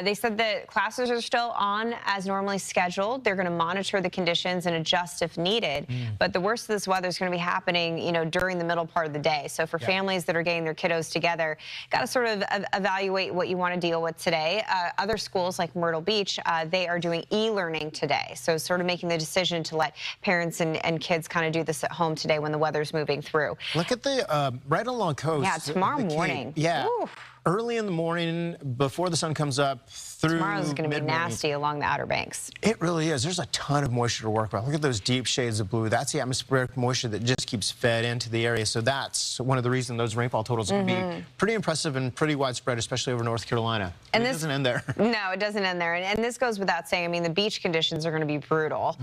they said that classes are still on as normally scheduled. They're going to monitor the conditions and adjust if needed. But the worst of this weather is going to be happening, you know, during the middle part of the day. So for families that are getting their kiddos together, got to sort of evaluate what you want to deal with today. Other schools like Myrtle Beach, they are doing e-learning today. So sort of making the decision to let parents and kids kind of do this at home today when the weather's moving through.
Look at the right along coast.
Yeah, tomorrow morning.
Yeah.
Ooh.
Early in the morning, before the sun comes up, through
tomorrow's going to be nasty along the Outer Banks.
It really is. There's a ton of moisture to work with. Look at those deep shades of blue. That's the atmospheric moisture that just keeps fed into the area. So that's one of the reasons those rainfall totals are going to be pretty impressive and pretty widespread, especially over North Carolina. And this doesn't end there.
No, it doesn't end there. And this goes without saying. I mean, the beach conditions are going to be brutal.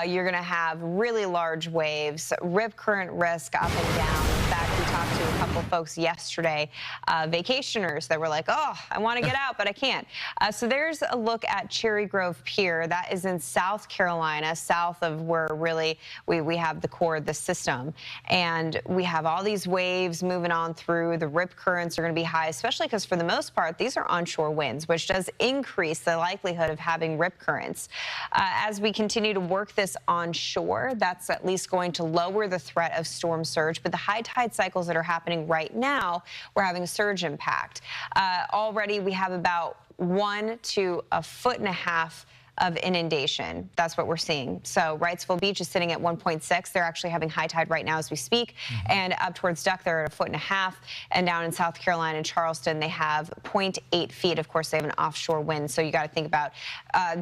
You're going to have really large waves, rip current risk up and down. In fact, we talked to a couple folks yesterday, vacationers that were like, oh, I want to get out, but I can't. So there's a look at Cherry Grove Pier. That is in South Carolina, south of where really we have the core of the system. And we have all these waves moving on through. The rip currents are going to be high, especially because for the most part, these are onshore winds, which does increase the likelihood of having rip currents. As we continue to work this onshore, that's at least going to lower the threat of storm surge. But the high tide cycles that are happening right now, we're having a surge impact. Already we have about 1 to 1.5 feet of inundation. That's what we're seeing. So Wrightsville Beach is sitting at 1.6. They're actually having high tide right now as we speak. And up towards Duck, they're at 1.5 feet. And down in South Carolina and Charleston, they have 0.8 feet. Of course, they have an offshore wind. So you got to think about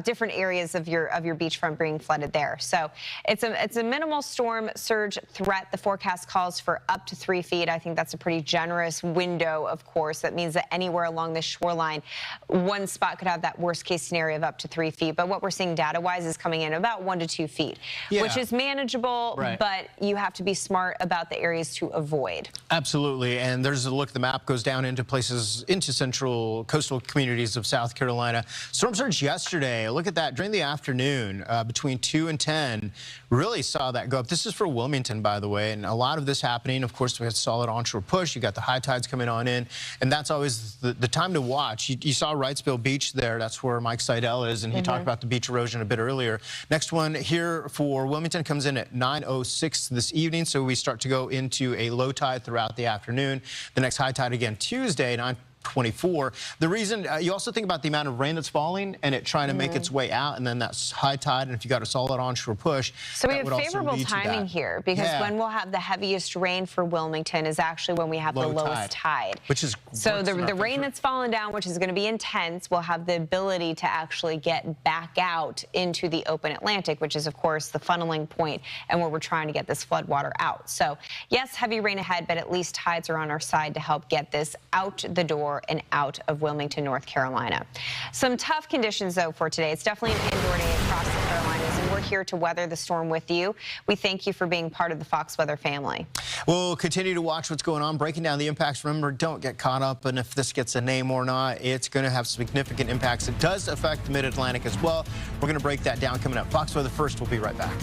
different areas of your beachfront being flooded there. So it's a minimal storm surge threat. The forecast calls for up to 3 feet. I think that's a pretty generous window, of course. That means that anywhere along the shoreline, one spot could have that worst case scenario of up to 3 feet. But what we're seeing data-wise is coming in about 1 to 2 feet, which is manageable, but you have to be smart about the areas to avoid.
Absolutely, and there's a look. The map goes down into places, into central coastal communities of South Carolina. Storm surge yesterday, look at that, during the afternoon, between 2 and 10, really saw that go up. This is for Wilmington, by the way, and a lot of this happening, of course, we had solid onshore push. You got the high tides coming on in, and that's always the time to watch. You saw Wrightsville Beach there. That's where Mike Seidel is, and he talked about the beach erosion a bit earlier. Next one here for Wilmington comes in at 9:06 this evening, so we start to go into a low tide throughout the afternoon. The next high tide again Tuesday, 9:24. The reason, you also think about the amount of rain that's falling and it trying to make its way out, and then that's high tide, and if you got a solid onshore push,
so we have favorable timing here, because when we'll have the heaviest rain for Wilmington is actually when we have the lowest tide.
Which is
so the rain that's fallen down, which is going to be intense, will have the ability to actually get back out into the open Atlantic, which is of course the funneling point and where we're trying to get this flood water out. So yes, heavy rain ahead, but at least tides are on our side to help get this out the door and out of Wilmington, North Carolina. Some tough conditions, though, for today. It's definitely an indoor day across the Carolinas, and we're here to weather the storm with you. We thank you for being part of the Fox Weather family.
We'll continue to watch what's going on, breaking down the impacts. Remember, don't get caught up in if this gets a name or not. It's going to have significant impacts. It does affect the Mid-Atlantic as well. We're going to break that down coming up. Fox Weather first. We'll be right back.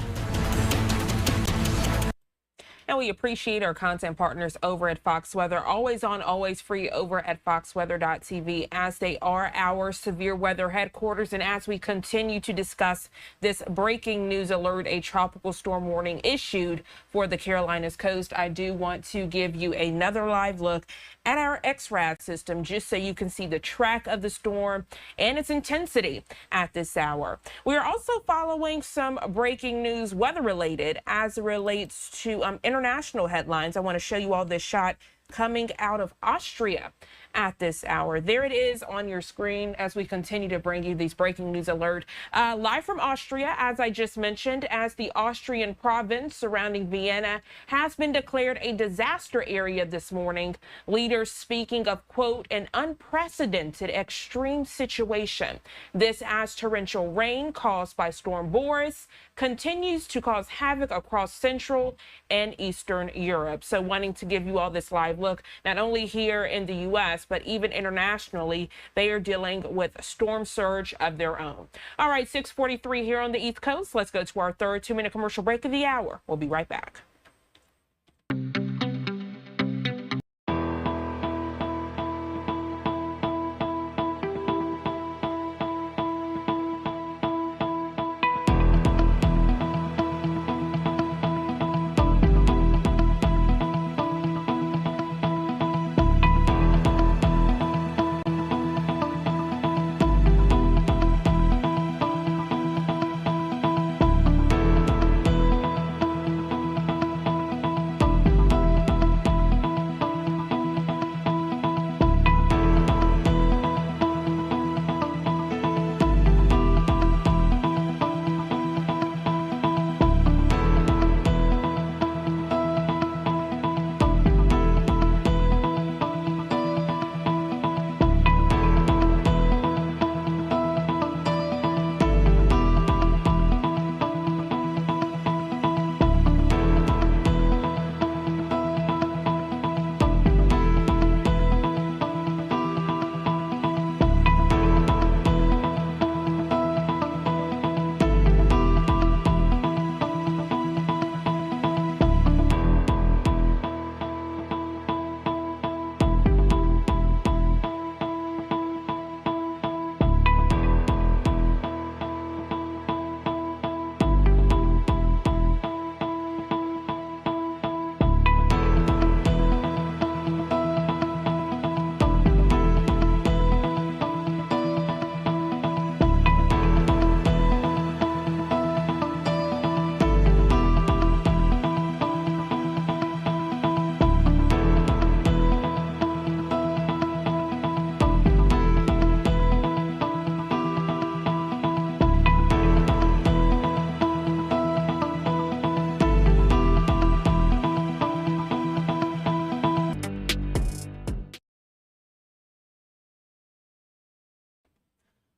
And we appreciate our content partners over at Fox Weather, always on, always free over at foxweather.tv, as they are our severe weather headquarters. And as we continue to discuss this breaking news alert, a tropical storm warning issued for the Carolinas coast, I do want to give you another live look at our XRAD system, just so you can see the track of the storm and its intensity at this hour. We are also following some breaking news weather related as it relates to international headlines. I want to show you all this shot coming out of Austria at this hour. There it is on your screen as we continue to bring you these breaking news alert. Live from Austria, as I just mentioned, as the Austrian province surrounding Vienna has been declared a disaster area this morning. Leaders speaking of, quote, an unprecedented extreme situation. This as torrential rain caused by Storm Boris continues to cause havoc across Central and Eastern Europe. So wanting to give you all this live look, not only here in the U.S., but even internationally, they are dealing with storm surge of their own. All right, 6:43 here on the East Coast. Let's go to our third 2-minute commercial break of the hour. We'll be right back.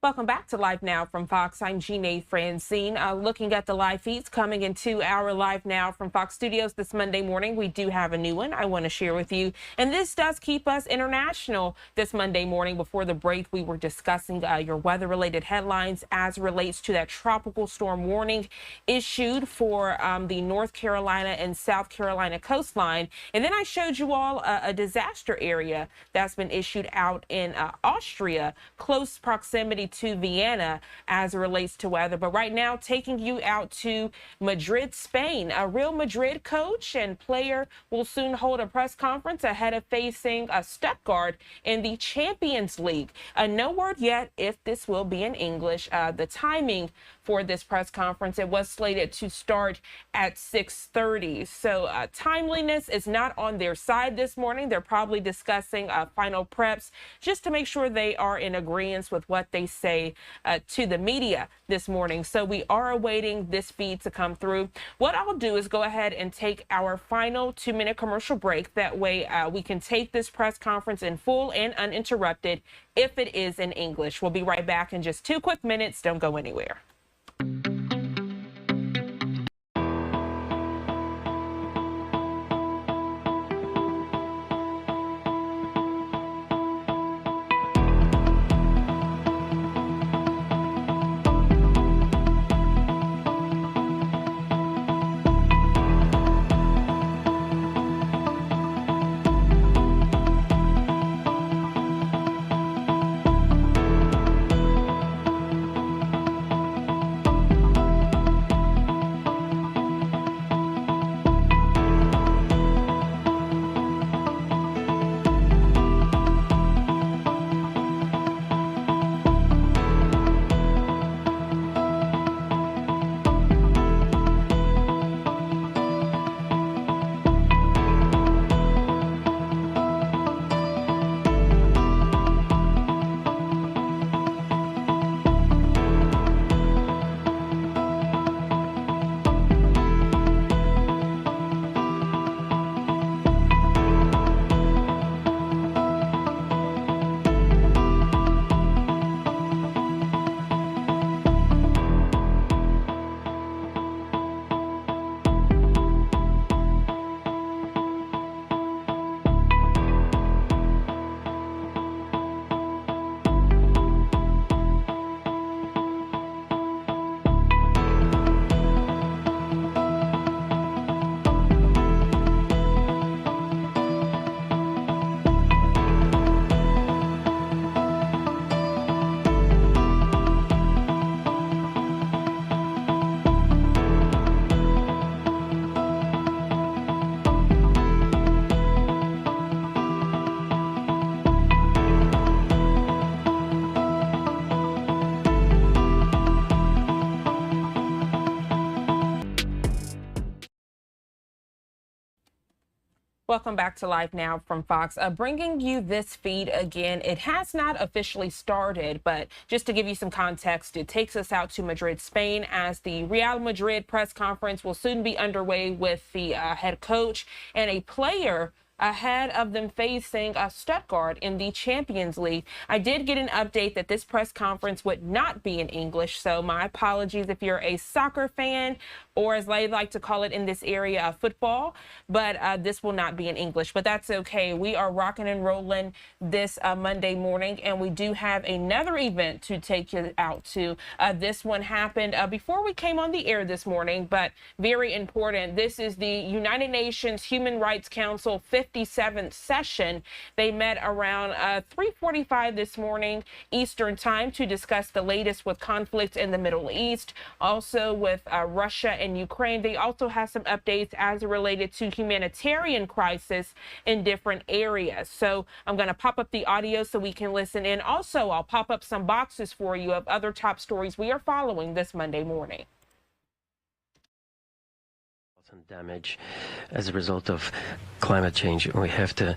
Welcome back to Live Now from Fox. I'm Jeanne Francine. Looking at the live feeds coming into our Live Now from Fox studios this Monday morning, we do have a new one I want to share with you. And this does keep us international this Monday morning. Before the break, we were discussing your weather-related headlines as relates to that tropical storm warning issued for the North Carolina and South Carolina coastline. And then I showed you all a disaster area that's been issued out in Austria, close proximity to Vienna as it relates to weather. But right now, taking you out to Madrid, Spain. A Real Madrid coach and player will soon hold a press conference ahead of facing Stuttgart in the Champions League. No word yet if this will be in English. The timing for this press conference, it was slated to start at 6:30. So timeliness is not on their side this morning. They're probably discussing final preps just to make sure they are in agreement with what they say to the media this morning. So we are awaiting this feed to come through. What I'll do is go ahead and take our final 2-minute commercial break. That way we can take this press conference in full and uninterrupted if it is in English. We'll be right back in just 2 quick minutes. Don't go anywhere. Welcome back to Live Now from Fox. Bringing you this feed again. It has not officially started, but just to give you some context, it takes us out to Madrid, Spain, as the Real Madrid press conference will soon be underway with the head coach and a player ahead of them facing Stuttgart in the Champions League. I did get an update that this press conference would not be in English, so my apologies if you're a soccer fan, or as they like to call it in this area, football, but this will not be in English, but that's okay. We are rocking and rolling this Monday morning, and we do have another event to take you out to. This one happened before we came on the air this morning, but very important. This is the United Nations Human Rights Council 57th session. They met around 3:45 this morning Eastern time to discuss the latest with conflicts in the Middle East, also with Russia and Ukraine. They also have some updates as related to humanitarian crisis in different areas. So I'm going to pop up the audio so we can listen in. Also, I'll pop up some boxes for you of other top stories we are following this Monday morning.
and damage as a result of climate change. We have to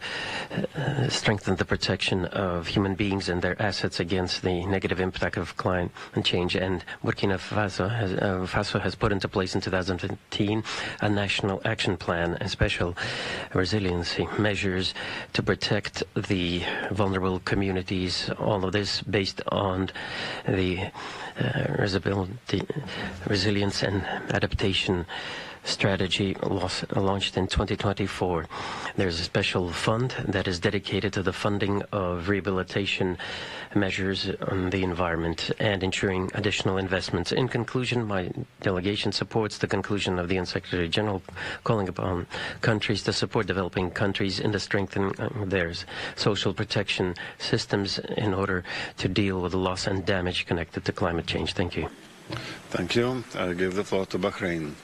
strengthen the protection of human beings and their assets against the negative impact of climate change. And Burkina Faso has put into place in 2015 a national action plan and special resiliency measures to protect the vulnerable communities. All of this based on the resilience and adaptation strategy launched in 2024. There's a special fund that is dedicated to the funding of rehabilitation measures on the environment and ensuring additional investments. In conclusion, my delegation supports the conclusion of the UN-Secretary General calling upon countries to support developing countries in the strengthening of their social protection systems in order to deal with the loss and damage connected to climate change. Thank you.
Thank you. I give the floor to Bahrain.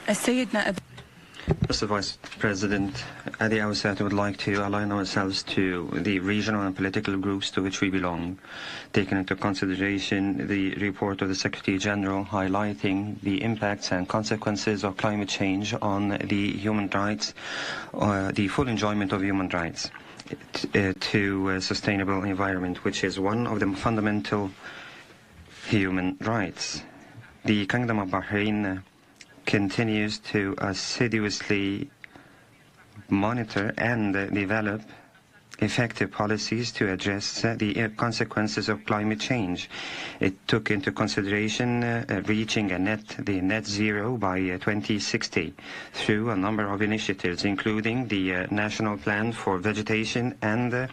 Mr. Vice President, at the outset, I would like to align ourselves to the regional and political groups to which we belong, taking into consideration the report of the Secretary General highlighting the impacts and consequences of climate change on the human rights, the full enjoyment of human rights to a sustainable environment, which is one of the fundamental human rights. The Kingdom of Bahrain continues to assiduously monitor and develop effective policies to address the consequences of climate change. It took into consideration reaching the net zero by 2060 through a number of initiatives, including the National Plan for Vegetation and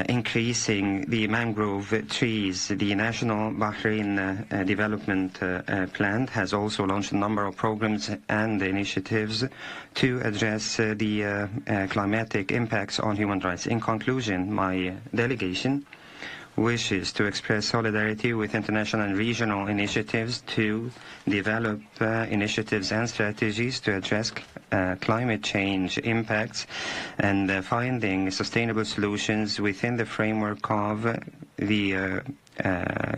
increasing the mangrove trees. The National Bahrain Development Plan has also launched a number of programs and initiatives to address the climatic impacts on human rights. In conclusion, my delegation wishes to express solidarity with international and regional initiatives to develop initiatives and strategies to address climate change impacts and finding sustainable solutions within the framework of the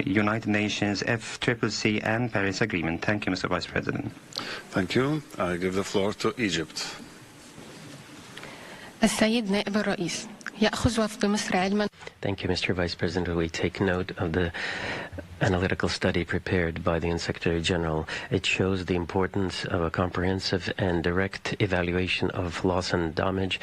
United Nations FCCC and Paris Agreement. Thank you, Mr. Vice President.
Thank you. I give the floor to Egypt.
السيد نائب الرئيس يأخذ وفد مصر علما.
Thank you, Mr. Vice President. We take note of the analytical study prepared by the UN-Secretary General. It shows the importance of a comprehensive and direct evaluation of loss and damage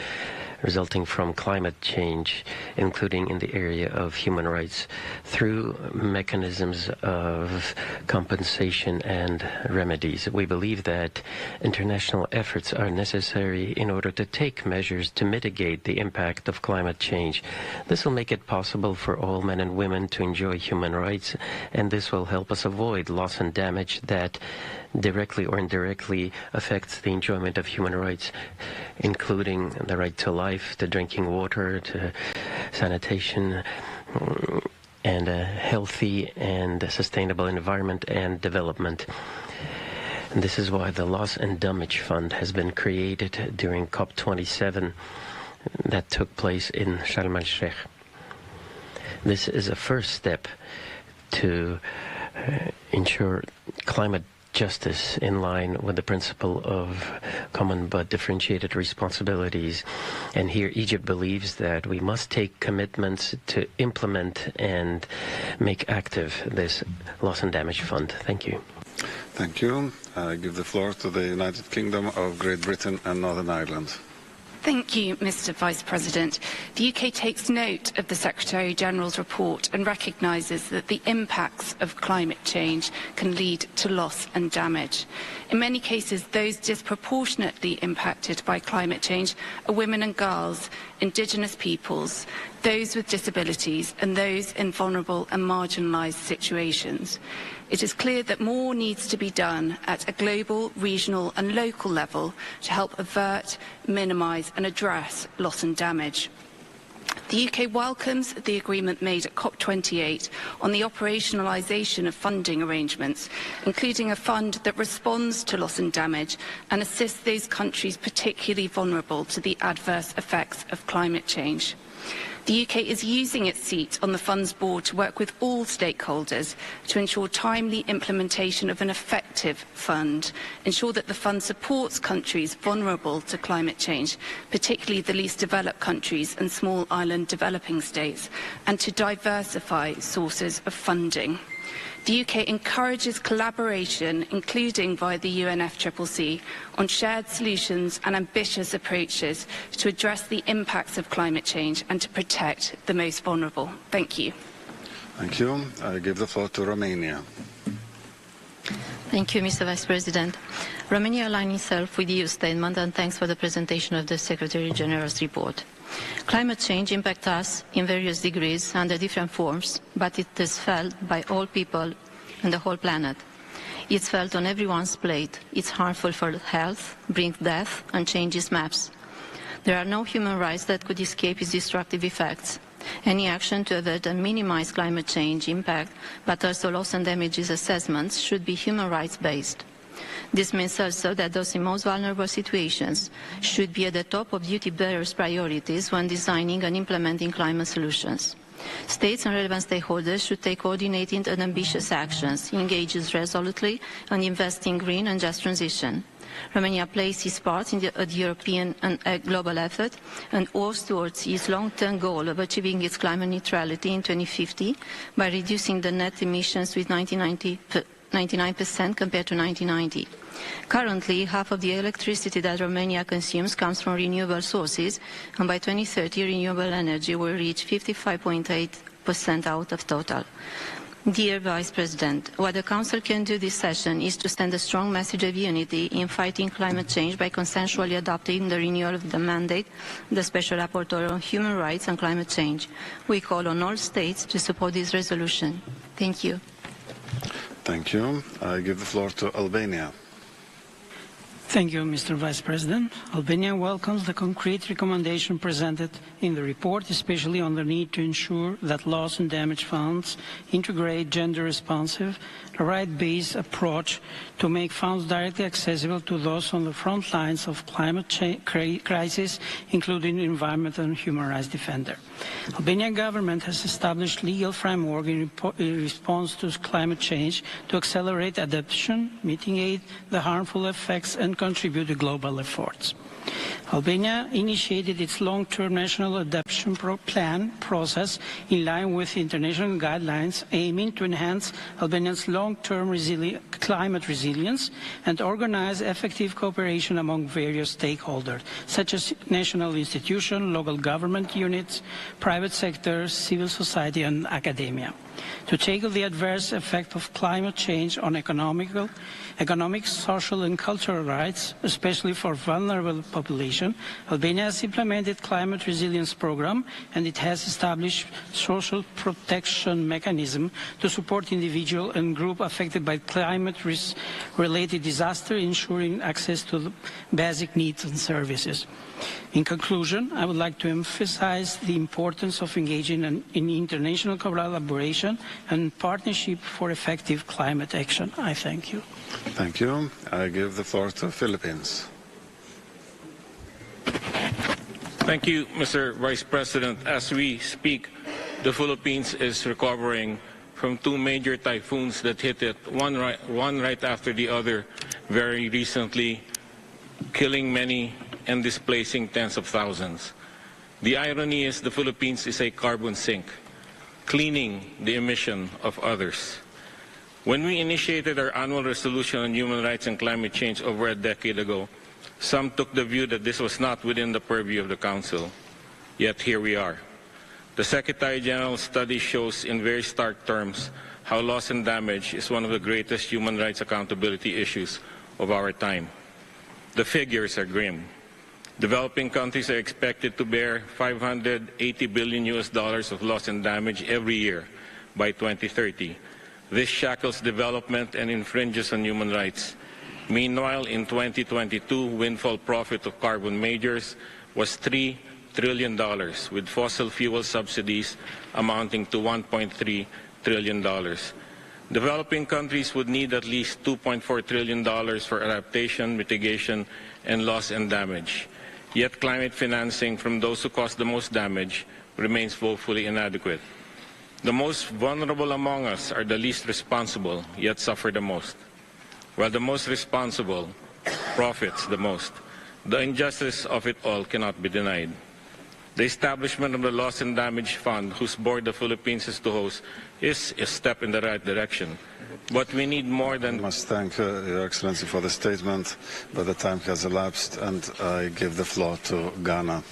resulting from climate change, including in the area of human rights, through mechanisms of compensation and remedies. We believe that international efforts are necessary in order to take measures to mitigate the impact of climate change. This will make it possible for all men and women to enjoy human rights, and this will help us avoid loss and damage that directly or indirectly affects the enjoyment of human rights, including the right to life, to drinking water, to sanitation, and a healthy and sustainable environment and development. And this is why the Loss and Damage Fund has been created during COP27 that took place in Sharm el-Sheikh. This is a first step to ensure climate justice in line with the principle of common but differentiated responsibilities. And here Egypt believes that we must take commitments to implement and make active this Loss and Damage Fund. Thank you.
Thank you. I give the floor to the United Kingdom of Great Britain and Northern Ireland.
Thank you, Mr. Vice President. The UK takes note of the Secretary-General's report and recognises that the impacts of climate change can lead to loss and damage. In many cases, those disproportionately impacted by climate change are women and girls, Indigenous peoples, those with disabilities, and those in vulnerable and marginalised situations. It is clear that more needs to be done at a global, regional and local level to help avert, minimise and address loss and damage. The UK welcomes the agreement made at COP28 on the operationalisation of funding arrangements, including a fund that responds to loss and damage and assists those countries particularly vulnerable to the adverse effects of climate change. The UK is using its seat on the Fund's board to work with all stakeholders to ensure timely implementation of an effective fund, ensure that the fund supports countries vulnerable to climate change, particularly the least developed countries and small island developing states, and to diversify sources of funding. The UK encourages collaboration, including via the UNFCCC, on shared solutions and ambitious approaches to address the impacts of climate change and to protect the most vulnerable. Thank you.
Thank you. I give the floor to Romania.
Thank you, Mr. Vice President. Romania aligns itself with the EU statement and thanks for the presentation of the Secretary General's report. Climate change impacts us in various degrees under different forms, but it is felt by all people and the whole planet. It's felt on everyone's plate. It's harmful for health, brings death, and changes maps. There are no human rights that could escape its destructive effects. Any action to avert and minimize climate change impact, but also loss and damages assessments, should be human rights based. This means also that those in most vulnerable situations should be at the top of duty bearers' priorities when designing and implementing climate solutions. States and relevant stakeholders should take coordinated and ambitious actions, engage resolutely, and invest in green and just transition. Romania plays its part in the European and global effort and works towards its long-term goal of achieving its climate neutrality in 2050 by reducing the net emissions with 99% compared to 1990. Currently, half of the electricity that Romania consumes comes from renewable sources, and by 2030, renewable energy will reach 55.8% out of total. Dear Vice President, what the Council can do this session is to send a strong message of unity in fighting climate change by consensually adopting the renewal of the mandate of the Special Rapporteur on Human Rights and Climate Change. We call on all states to support this resolution. Thank you.
Thank you. I give the floor to Albania.
Thank you, Mr. Vice President. Albania welcomes the concrete recommendation presented in the report, especially on the need to ensure that loss and damage funds integrate gender-responsive, right-based approach to make funds directly accessible to those on the front lines of climate crisis, including environmental and human rights defenders. Albanian government has established legal framework in response to climate change to accelerate adaptation, mitigate the harmful effects, and contribute to global efforts. Albania initiated its long-term national adaptation plan process in line with international guidelines aiming to enhance Albania's long-term climate resilience and organize effective cooperation among various stakeholders, such as national institutions, local government units, private sector, civil society, and academia. To tackle the adverse effect of climate change on economic, social, and cultural rights, especially for vulnerable population, Albania has implemented climate resilience program, and it has established social protection mechanism to support individual and group affected by climate-related disaster, ensuring access to the basic needs and services. In conclusion, I would like to emphasize the importance of engaging in international collaboration and partnership for effective climate action. I thank you.
Thank you. I give the floor to Philippines.
Thank you, Mr. Vice President. As we speak, the Philippines is recovering from two major typhoons that hit it, one right after the other very recently, killing many and displacing tens of thousands. The irony is the Philippines is a carbon sink, cleaning the emission of others. When we initiated our annual resolution on human rights and climate change over a decade ago, some took the view that this was not within the purview of the Council. Yet here we are. The Secretary General's study shows in very stark terms how loss and damage is one of the greatest human rights accountability issues of our time. The figures are grim. Developing countries are expected to bear $580 billion of loss and damage every year by 2030. This shackles development and infringes on human rights. Meanwhile, in 2022, windfall profit of carbon majors was $3 trillion, with fossil fuel subsidies amounting to $1.3 trillion. Developing countries would need at least $2.4 trillion for adaptation, mitigation, and loss and damage. Yet climate financing from those who cause the most damage remains woefully inadequate. The most vulnerable among us are the least responsible, yet suffer the most, while the most responsible profits the most. The injustice of it all cannot be denied. The establishment of the Loss and Damage Fund, whose board the Philippines is to host, is a step in the right direction. But we need more than...
I must thank Your Excellency for the statement, but the time has elapsed, and I give the floor to Ghana.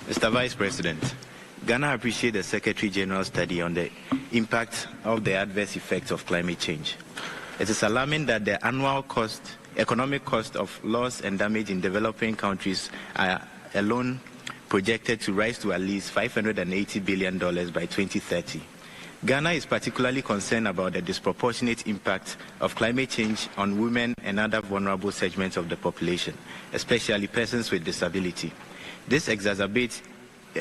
Mr. Vice President, Ghana appreciates the Secretary General's study on the impact of the adverse effects of climate change. It is alarming that the annual economic cost of loss and damage in developing countries are alone projected to rise to at least $580 billion by 2030. Ghana is particularly concerned about the disproportionate impact of climate change on women and other vulnerable segments of the population, especially persons with disability. This exacerbates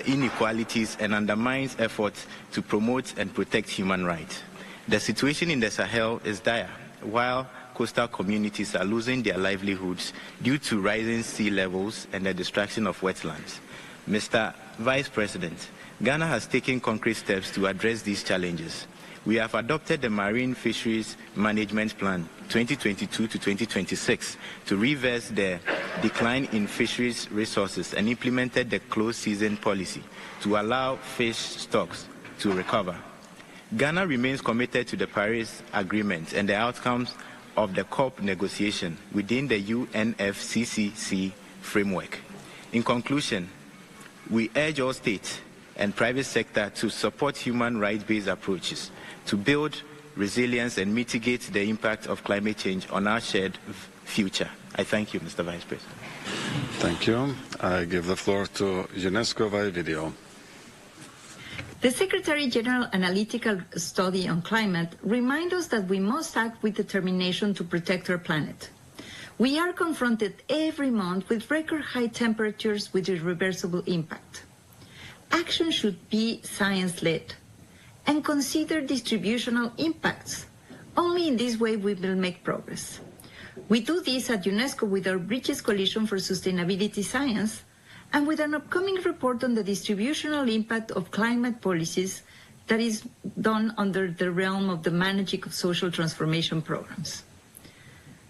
inequalities and undermines efforts to promote and protect human rights. The situation in the Sahel is dire, while coastal communities are losing their livelihoods due to rising sea levels and the destruction of wetlands. Mr. Vice President, Ghana has taken concrete steps to address these challenges. We have adopted the Marine Fisheries Management Plan 2022 to 2026 to reverse the decline in fisheries resources and implemented the closed season policy to allow fish stocks to recover. Ghana remains committed to the Paris Agreement and the outcomes of the COP negotiation within the UNFCCC framework. In conclusion, we urge all states and private sector to support human rights-based approaches to build resilience and mitigate the impact of climate change on our shared future. I thank you, Mr. Vice President.
Thank you. I give the floor to UNESCO via video.
The Secretary General Analytical Study on Climate reminds us that we must act with determination to protect our planet. We are confronted every month with record high temperatures with irreversible impact. Action should be science-led and consider distributional impacts. Only in this way we will make progress. We do this at UNESCO with our Bridges Coalition for Sustainability Science and with an upcoming report on the distributional impact of climate policies that is done under the realm of the managing of social transformation programs.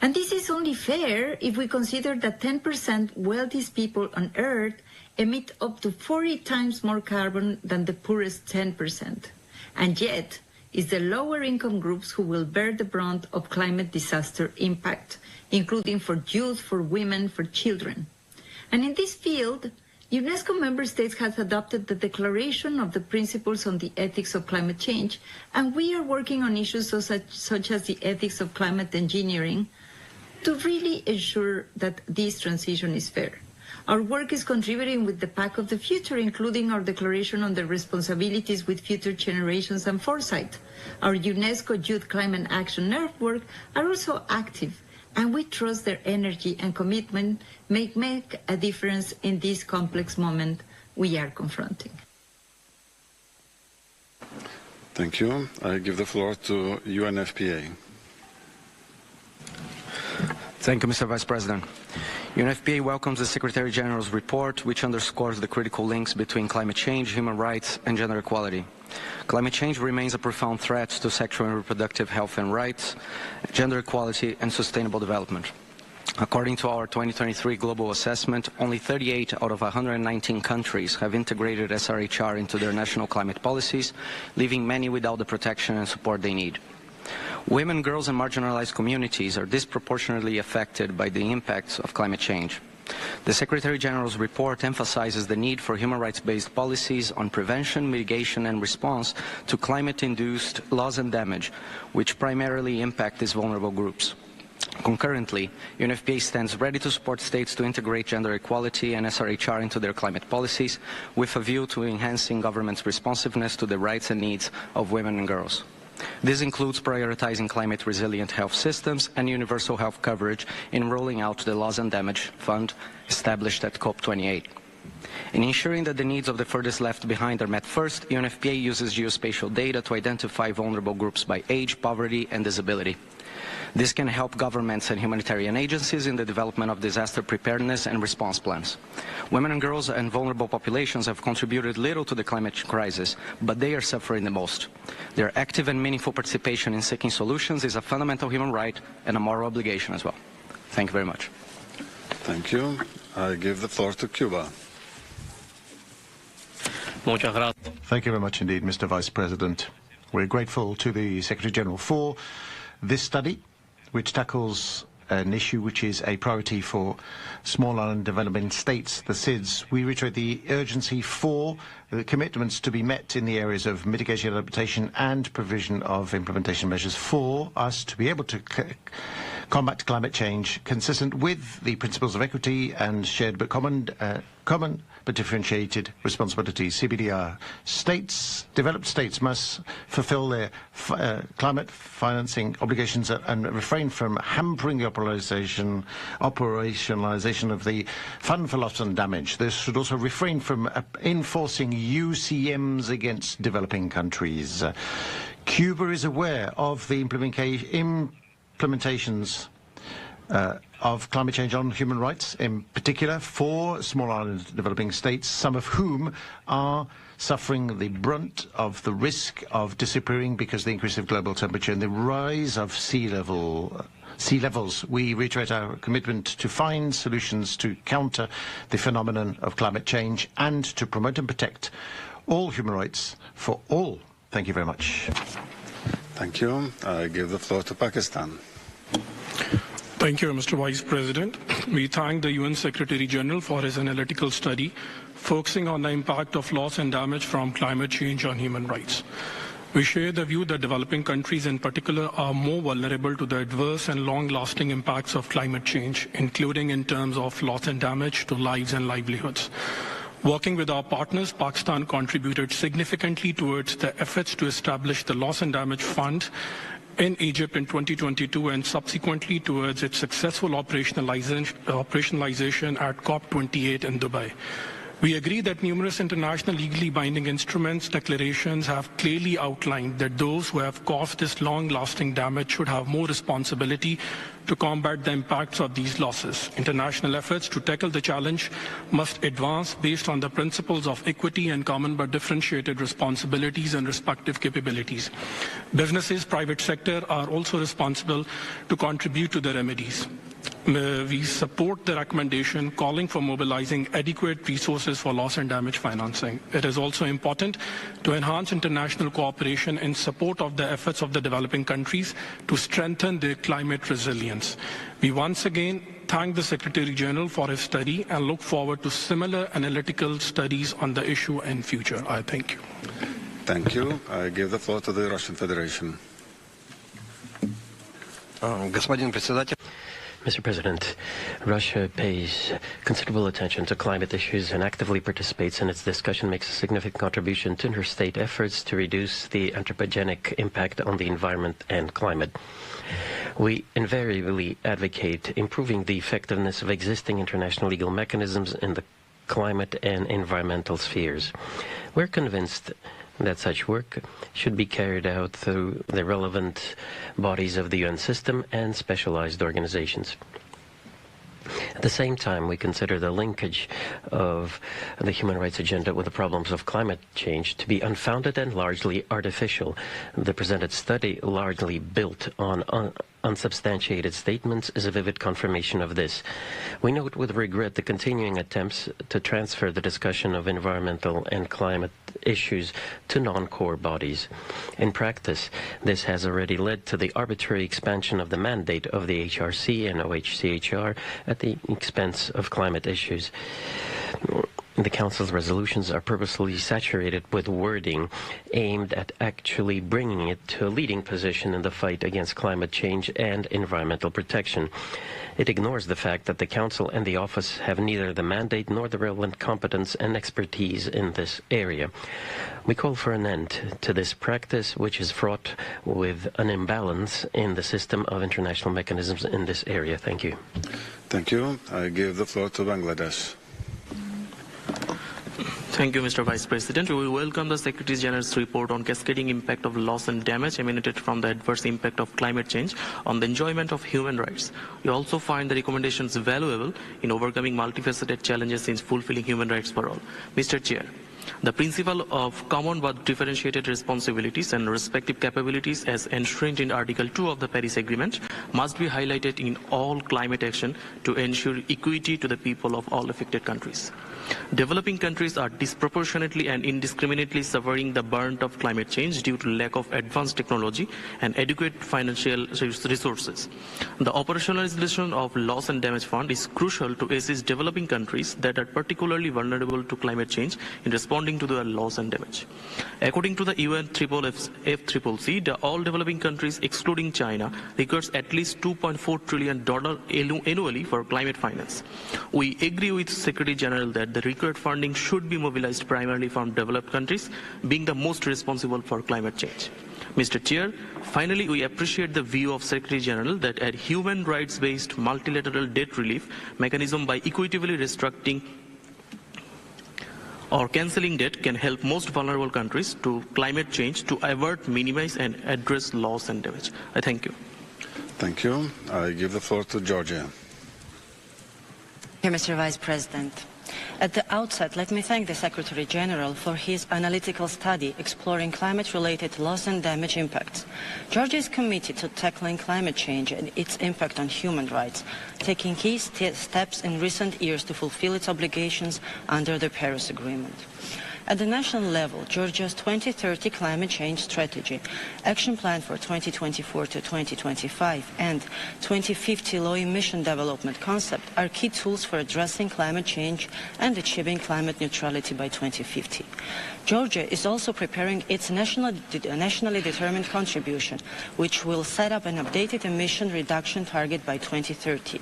And this is only fair if we consider that 10% wealthiest people on Earth emit up to 40 times more carbon than the poorest 10%. And yet, it's the lower income groups who will bear the brunt of climate disaster impact, including for youth, for women, for children. And in this field, UNESCO member states have adopted the Declaration of the Principles on the Ethics of Climate Change, and we are working on issues such as the ethics of climate engineering to really ensure that this transition is fair. Our work is contributing with the Pact of the Future, including our Declaration on the Responsibilities with Future Generations and Foresight. Our UNESCO Youth Climate Action Network are also active, and we trust their energy and commitment may make a difference in this complex moment we are confronting.
Thank you. I give the floor to UNFPA.
Thank you, Mr. Vice President. UNFPA welcomes the Secretary General's report, which underscores the critical links between climate change, human rights, and gender equality. Climate change remains a profound threat to sexual and reproductive health and rights, gender equality, and sustainable development. According to our 2023 global assessment, only 38 out of 119 countries have integrated SRHR into their national climate policies, leaving many without the protection and support they need. Women, girls, and marginalized communities are disproportionately affected by the impacts of climate change. The Secretary General's report emphasizes the need for human rights-based policies on prevention, mitigation, and response to climate-induced loss and damage, which primarily impact these vulnerable groups. Concurrently, UNFPA stands ready to support states to integrate gender equality and SRHR into their climate policies, with a view to enhancing government's responsiveness to the rights and needs of women and girls. This includes prioritizing climate-resilient health systems and universal health coverage in rolling out the Loss and Damage Fund established at COP28. In ensuring that the needs of the furthest left behind are met first, UNFPA uses geospatial data to identify vulnerable groups by age, poverty, and disability. This can help governments and humanitarian agencies in the development of disaster preparedness and response plans. Women and girls and vulnerable populations have contributed little to the climate crisis, but they are suffering the most. Their active and meaningful participation in seeking solutions is a fundamental human right and a moral obligation as well. Thank you very much.
Thank you. I give the floor to Cuba.
Thank you very much indeed, Mr. Vice President. We're grateful to the Secretary General for this study, which tackles an issue which is a priority for small island developing states, the SIDS. We reiterate the urgency for the commitments to be met in the areas of mitigation, adaptation and provision of implementation measures for us to be able to combat climate change consistent with the principles of equity and shared but common but differentiated responsibilities. CBDR states, developed states must fulfill their climate financing obligations and refrain from hampering the operationalization of the Fund for Loss and Damage. This should also refrain from enforcing UCMs against developing countries. Cuba is aware of the implementations of climate change on human rights, in particular for small island developing states, some of whom are suffering the brunt of the risk of disappearing because of the increase of global temperature and the rise of sea levels. We reiterate our commitment to find solutions to counter the phenomenon of climate change and to promote and protect all human rights for all. Thank you very much.
Thank you. I give the floor to Pakistan.
Thank you, Mr. Vice President. We thank the UN Secretary General for his analytical study focusing on the impact of loss and damage from climate change on human rights. We share the view that developing countries in particular are more vulnerable to the adverse and long-lasting impacts of climate change, including in terms of loss and damage to lives and livelihoods. Working with our partners, Pakistan contributed significantly towards the efforts to establish the Loss and Damage Fund in Egypt in 2022 and subsequently towards its successful operationalization at COP28 in Dubai. We agree that numerous international legally binding instruments, declarations have clearly outlined that those who have caused this long-lasting damage should have more responsibility to combat the impacts of these losses. International efforts to tackle the challenge must advance based on the principles of equity and common but differentiated responsibilities and respective capabilities. Businesses, private sector are also responsible to contribute to the remedies. We support the recommendation calling for mobilizing adequate resources for loss and damage financing. It is also important to enhance international cooperation in support of the efforts of the developing countries to strengthen their climate resilience. We once again thank the Secretary General for his study and look forward to similar analytical studies on the issue in future. I thank you.
Thank you. I give the floor to the Russian Federation.
Mr. President, Russia pays considerable attention to climate issues and actively participates in its discussion, makes a significant contribution to interstate efforts to reduce the anthropogenic impact on the environment and climate. We invariably advocate improving the effectiveness of existing international legal mechanisms in the climate and environmental spheres. We're convinced that such work should be carried out through the relevant bodies of the UN system and specialized organizations. At the same time, we consider the linkage of the human rights agenda with the problems of climate change to be unfounded and largely artificial. The presented study, largely built on unsubstantiated statements, is a vivid confirmation of this. We note with regret the continuing attempts to transfer the discussion of environmental and climate issues to non-core bodies. In practice, this has already led to the arbitrary expansion of the mandate of the HRC and OHCHR at the expense of climate issues. The Council's resolutions are purposely saturated with wording aimed at actually bringing it to a leading position in the fight against climate change and environmental protection. It ignores the fact that the Council and the Office have neither the mandate nor the relevant competence and expertise in this area. We call for an end to this practice, which is fraught with an imbalance in the system of international mechanisms in this area. Thank you.
Thank you. I give the floor to Bangladesh.
Thank you, Mr. Vice President. We welcome the Secretary General's report on cascading impact of loss and damage emanated from the adverse impact of climate change on the enjoyment of human rights. We also find the recommendations valuable in overcoming multifaceted challenges in fulfilling human rights for all. Mr. Chair, the principle of common but differentiated responsibilities and respective capabilities as enshrined in Article 2 of the Paris Agreement must be highlighted in all climate action to ensure equity to the people of all affected countries. Developing countries are disproportionately and indiscriminately suffering the brunt of climate change due to lack of advanced technology and adequate financial resources. The operationalization of loss and damage fund is crucial to assist developing countries that are particularly vulnerable to climate change in responding to the loss and damage. According to the UN FCCC, all developing countries, excluding China, requires at least $2.4 trillion annually for climate finance. We agree with Secretary General that the required funding should be mobilized primarily from developed countries, being the most responsible for climate change. Mr. Chair, finally, we appreciate the view of Secretary General that a human rights-based multilateral debt relief mechanism by equitably restructuring or cancelling debt can help most vulnerable countries to climate change to avert, minimize, and address loss and damage. I thank you.
Thank you. I give the floor to Georgia.
Mr. Vice President. At the outset, let me thank the Secretary General for his analytical study exploring climate-related loss and damage impacts. Georgia is committed to tackling climate change and its impact on human rights, taking key steps in recent years to fulfill its obligations under the Paris Agreement. At the national level, Georgia's 2030 climate change strategy, action plan for 2024 to 2025, and 2050 low emission development concept are key tools for addressing climate change and achieving climate neutrality by 2050. Georgia is also preparing its nationally determined contribution, which will set up an updated emission reduction target by 2030.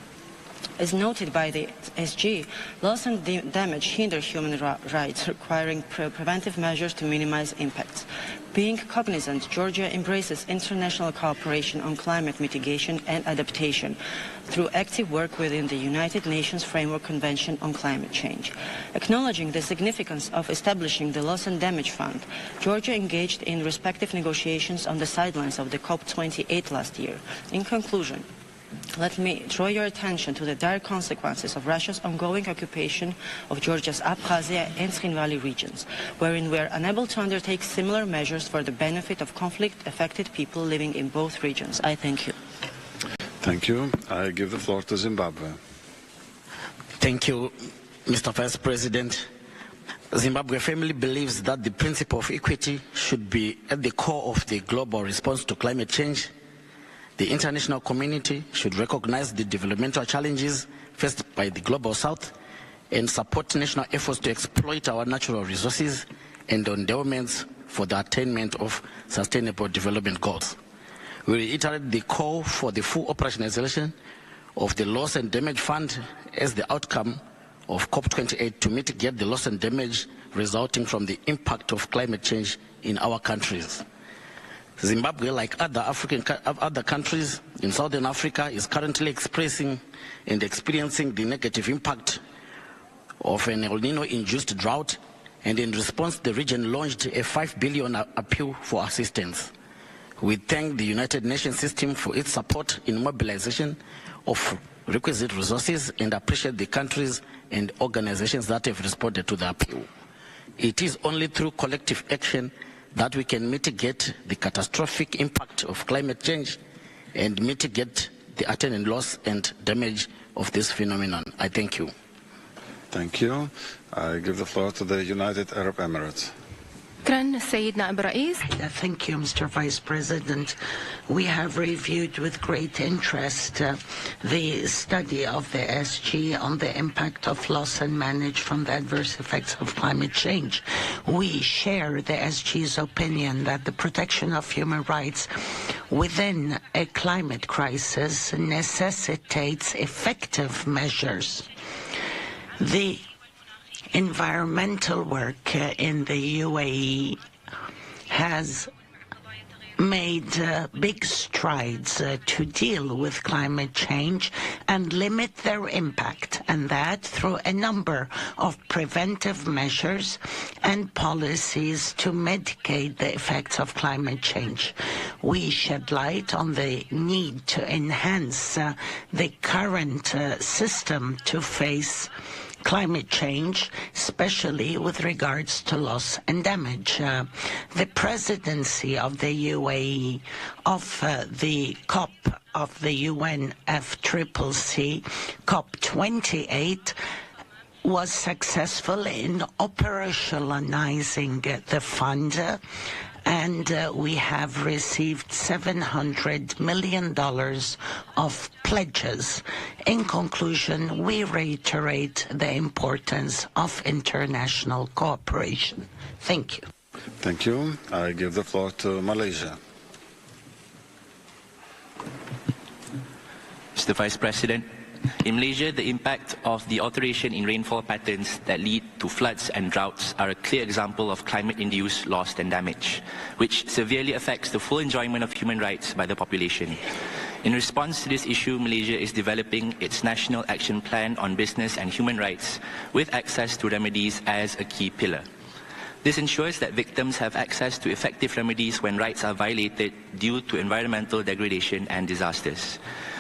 As noted by the SG, loss and damage hinder human rights, requiring preventive measures to minimize impacts. Being cognizant, Georgia embraces international cooperation on climate mitigation and adaptation through active work within the United Nations Framework Convention on Climate Change. Acknowledging the significance of establishing the Loss and Damage Fund, Georgia engaged in respective negotiations on the sidelines of the COP28 last year. In conclusion, let me draw your attention to the dire consequences of Russia's ongoing occupation of Georgia's Abkhazia and Khin Valley regions, wherein we are unable to undertake similar measures for the benefit of conflict-affected people living in both regions. I thank you.
Thank you. I give the floor to Zimbabwe.
Thank you, Mr. Vice President. Zimbabwe firmly believes that the principle of equity should be at the core of the global response to climate change. The international community should recognize the developmental challenges faced by the Global South and support national efforts to exploit our natural resources and endowments for the attainment of sustainable development goals. We reiterate the call for the full operationalization of the Loss and Damage Fund as the outcome of COP28 to mitigate the loss and damage resulting from the impact of climate change in our countries. Zimbabwe, like other countries in Southern Africa, is currently expressing and experiencing the negative impact of an El Nino-induced drought, and in response, the region launched a $5 billion appeal for assistance. We thank the United Nations system for its support in mobilization of requisite resources and appreciate the countries and organizations that have responded to the appeal. It is only through collective action that we can mitigate the catastrophic impact of climate change and mitigate the attendant loss and damage of this phenomenon. I thank you.
Thank you. I give the floor to the United Arab Emirates.
Thank
you, Mr. Vice President. We have reviewed with great interest the study of the SG on the impact of loss and damage from the adverse effects of climate change. We share the SG's opinion that the protection of human rights within a climate crisis necessitates effective measures. The environmental work in the UAE has made big strides to deal with climate change and limit their impact, and that through a number of preventive measures and policies to mitigate the effects of climate change. We shed light on the need to enhance the current system to face climate change, especially with regards to loss and damage. The presidency of the UAE of the COP of the UNFCCC, COP28, was successful in operationalizing the fund, and we have received $700 million of pledges. In conclusion, we reiterate the importance of international cooperation. Thank you.
Thank you. I give the floor to Malaysia.
Mr. Vice President, in Malaysia, the impact of the alteration in rainfall patterns that lead to floods and droughts are a clear example of climate-induced loss and damage, which severely affects the full enjoyment of human rights by the population. In response to this issue, Malaysia is developing its National Action Plan on Business and Human Rights with access to remedies as a key pillar. This ensures that victims have access to effective remedies when rights are violated due to environmental degradation and disasters.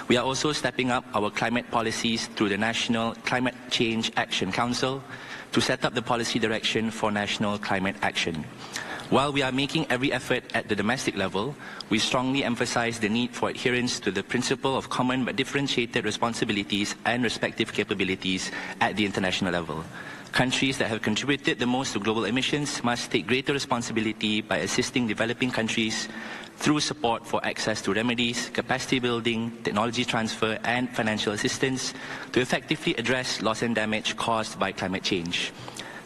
We are also stepping up our climate policies through the National Climate Change Action Council to set up the policy direction for national climate action. While we are making every effort at the domestic level, we strongly emphasize the need for adherence to the principle of common but differentiated responsibilities and respective capabilities at the international level. Countries that have contributed the most to global emissions must take greater responsibility by assisting developing countries through support for access to remedies, capacity building, technology transfer, and financial assistance to effectively address loss and damage caused by climate change.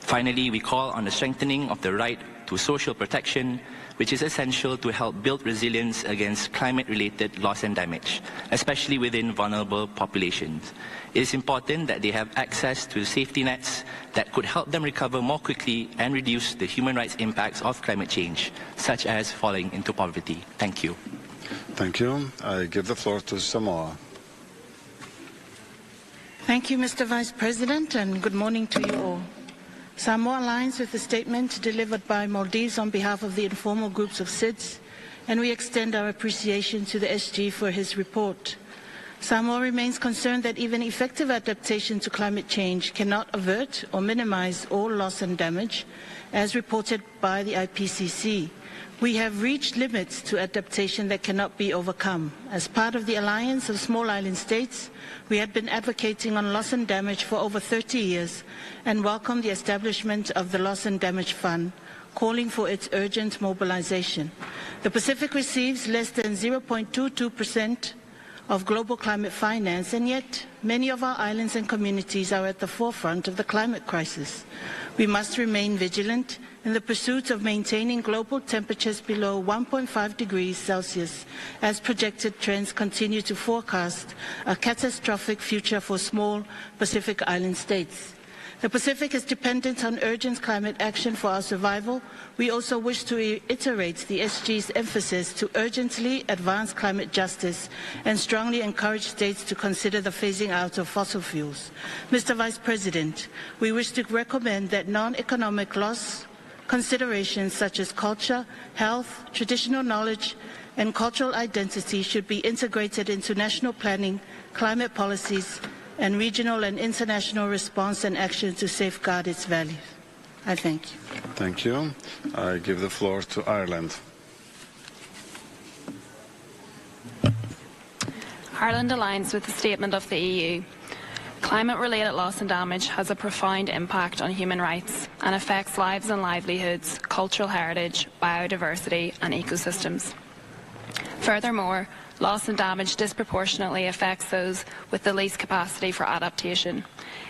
Finally, we call on the strengthening of the right to social protection, which is essential to help build resilience against climate-related loss and damage, especially within vulnerable populations. It is important that they have access to safety nets that could help them recover more quickly and reduce the human rights impacts of climate change, such as falling into poverty. Thank you.
Thank you. I give the floor to Samoa.
Thank you, Mr. Vice President, and good morning to you all. Samoa aligns with the statement delivered by Maldives on behalf of the informal groups of SIDS, and we extend our appreciation to the SG for his report. Samoa remains concerned that even effective adaptation to climate change cannot avert or minimize all loss and damage, as reported by the IPCC. We have reached limits to adaptation that cannot be overcome. As part of the Alliance of Small Island States, we had been advocating on loss and damage for over 30 years and welcome the establishment of the Loss and Damage Fund, calling for its urgent mobilization. The Pacific receives less than 0.22% of global climate finance, and yet many of our islands and communities are at the forefront of the climate crisis. We must remain vigilant in the pursuit of maintaining global temperatures below 1.5 degrees Celsius, as projected trends continue to forecast a catastrophic future for small Pacific Island states. The Pacific is dependent on urgent climate action for our survival. We also wish to reiterate the SG's emphasis to urgently advance climate justice and strongly encourage states to consider the phasing out of fossil fuels. Mr. Vice President, we wish to recommend that non-economic loss considerations such as culture, health, traditional knowledge, and cultural identity should be integrated into national planning, climate policies, and regional and international response and action to safeguard its values. I thank you.
Thank you. I give the floor to Ireland.
Ireland aligns with the statement of the EU. Climate-related loss and damage has a profound impact on human rights and affects lives and livelihoods, cultural heritage, biodiversity and ecosystems. Furthermore, loss and damage disproportionately affects those with the least capacity for adaptation,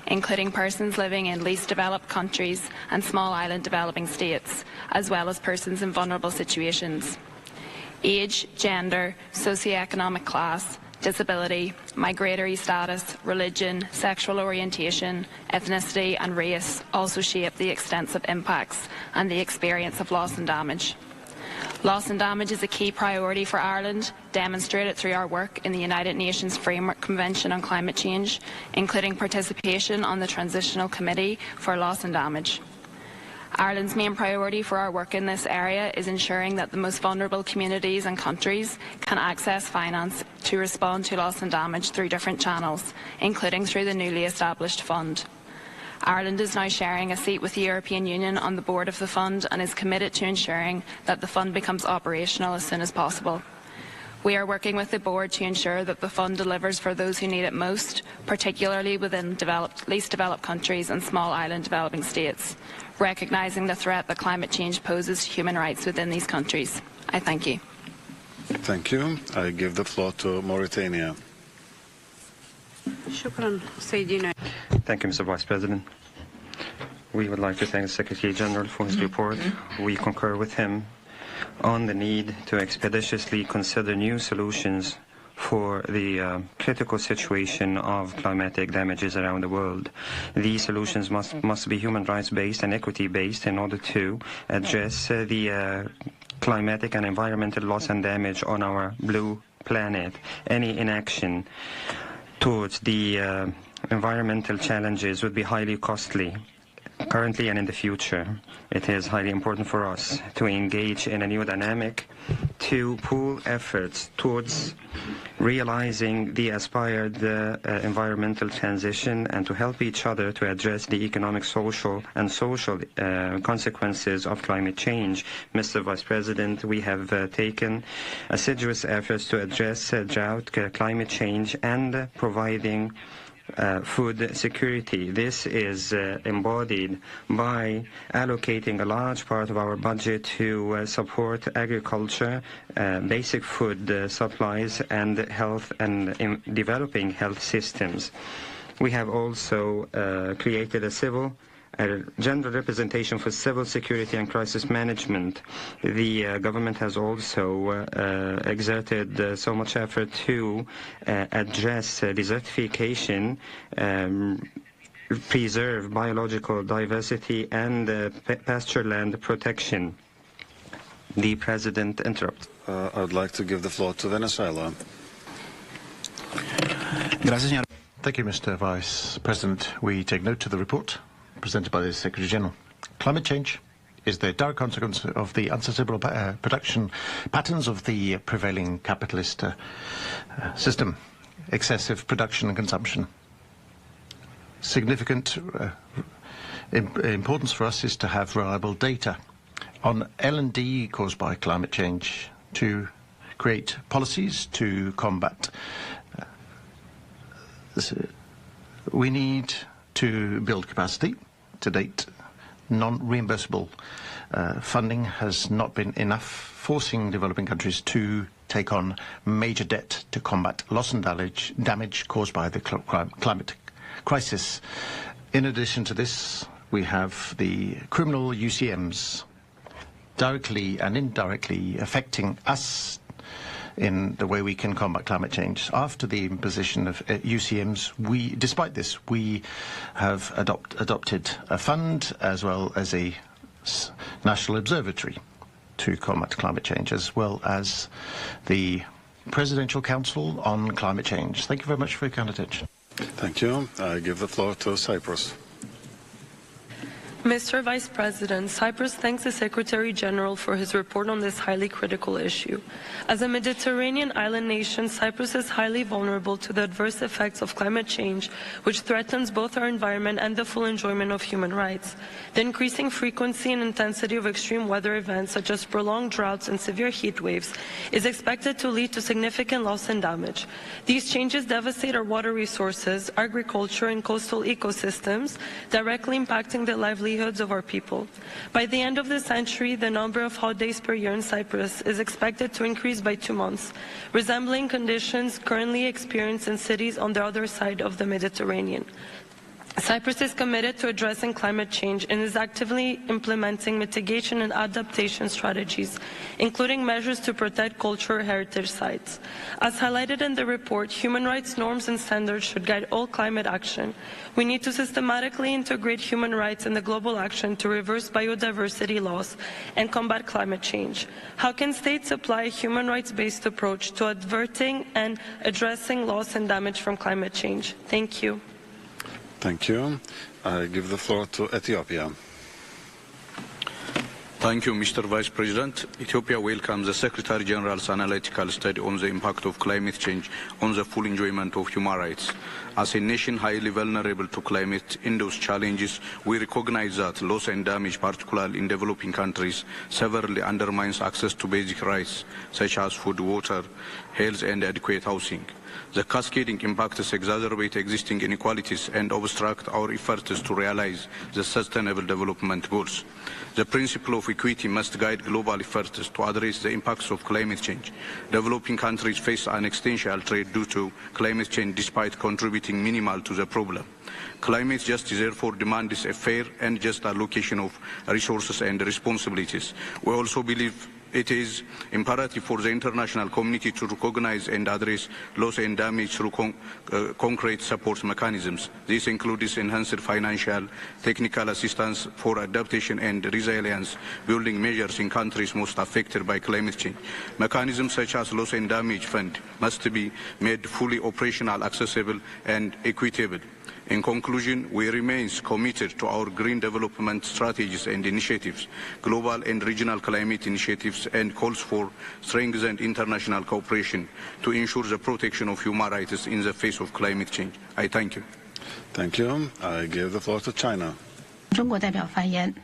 including persons living in least developed countries and small island developing states, as well as persons in vulnerable situations. Age, gender, socioeconomic class, disability, migratory status, religion, sexual orientation, ethnicity and race also shape the extensive impacts and the experience of loss and damage. Loss and damage is a key priority for Ireland, demonstrated through our work in the United Nations Framework Convention on Climate Change, including participation on the Transitional Committee for Loss and Damage. Ireland's main priority for our work in this area is ensuring that the most vulnerable communities and countries can access finance to respond to loss and damage through different channels, including through the newly established fund. Ireland is now sharing a seat with the European Union on the board of the fund and is committed to ensuring that the fund becomes operational as soon as possible. We are working with the board to ensure that the fund delivers for those who need it most, particularly within least developed countries and small island developing states, recognising the threat that climate change poses to human rights within these countries. I thank you.
Thank you. I give the floor to Mauritania.
Thank you, Mr. Vice President. We would like to thank the Secretary General for his report. We concur with him on the need to expeditiously consider new solutions for the critical situation of climatic damages around the world. These solutions must be human rights based and equity based in order to address the climatic and environmental loss and damage on our blue planet. Any inaction towards the environmental challenges would be highly costly. Currently and in the future, it is highly important for us to engage in a new dynamic to pool efforts towards realizing the aspired environmental transition and to help each other to address the economic, social consequences of climate change. Mr. Vice President, we have taken assiduous efforts to address drought, climate change, and providing food security. This is embodied by allocating a large part of our budget to support agriculture, basic food supplies, and health and developing health systems. We have also created a gender representation for civil security and crisis management. The government has also exerted so much effort to address desertification, preserve biological diversity, and pasture land protection. The President interrupts.
I would like to give the floor to Venezuela.
Thank you, Mr. Vice President. We take note of the report presented by the Secretary General. Climate change is the direct consequence of the unsustainable production patterns of the prevailing capitalist system, excessive production and consumption. Significant importance for us is to have reliable data on L&D caused by climate change to create policies to combat this. We need to build capacity. To date, non-reimbursable funding has not been enough, forcing developing countries to take on major debt to combat loss and damage caused by the climate crisis. In addition to this, we have the criminal UCMs directly and indirectly affecting us in the way we can combat climate change. After the imposition of UCMs, despite this, we have adopted a fund as well as a national observatory to combat climate change, as well as the Presidential Council on Climate Change. Thank you very much for your kind attention.
Thank you. I give the floor to Cyprus.
Mr. Vice President, Cyprus thanks the Secretary General for his report on this highly critical issue. As a Mediterranean island nation, Cyprus is highly vulnerable to the adverse effects of climate change, which threatens both our environment and the full enjoyment of human rights. The increasing frequency and intensity of extreme weather events, such as prolonged droughts and severe heat waves, is expected to lead to significant loss and damage. These changes devastate our water resources, agriculture, and coastal ecosystems, directly impacting the livelihoods of our people. By the end of the century, the number of hot days per year in Cyprus is expected to increase by 2 months, resembling conditions currently experienced in cities on the other side of the Mediterranean. Cyprus is committed to addressing climate change and is actively implementing mitigation and adaptation strategies, including measures to protect cultural heritage sites. As highlighted in the report, human rights norms and standards should guide all climate action. We need to systematically integrate human rights in the global action to reverse biodiversity loss and combat climate change. How can states apply a human rights-based approach to averting and addressing loss and damage from climate change? Thank you.
Thank you. I give the floor to Ethiopia.
Thank you, Mr. Vice President. Ethiopia welcomes the Secretary General's analytical study on the impact of climate change on the full enjoyment of human rights. As a nation highly vulnerable to climate-induced challenges, we recognize that loss and damage, particularly in developing countries, severely undermines access to basic rights such as food, water, health, and adequate housing. The cascading impacts exacerbate existing inequalities and obstruct our efforts to realize the Sustainable Development Goals. The principle of equity must guide global efforts to address the impacts of climate change. Developing countries face an existential threat due to climate change despite contributing minimal to the problem. Climate justice therefore demands a fair and just allocation of resources and responsibilities. We also believe it is imperative for the international community to recognize and address loss and damage through concrete support mechanisms. This includes enhanced financial, technical assistance for adaptation and resilience building measures in countries most affected by climate change. Mechanisms such as loss and damage fund must be made fully operational, accessible and equitable. In conclusion, we remain committed to our green development strategies and initiatives, global and regional climate initiatives, and calls for strengthened international cooperation to ensure the protection of human rights in the face of climate change. I thank you.
Thank you. I give the floor to China.
中国代表发言。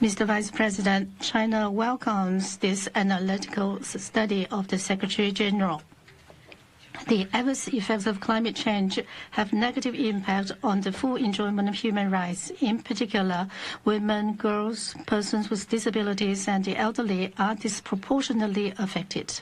Mr. Vice President, China welcomes this analytical study of the Secretary General. The adverse effects of climate change have negative impact on the full enjoyment of human rights. In particular, women, girls, persons with disabilities, and the elderly are disproportionately affected.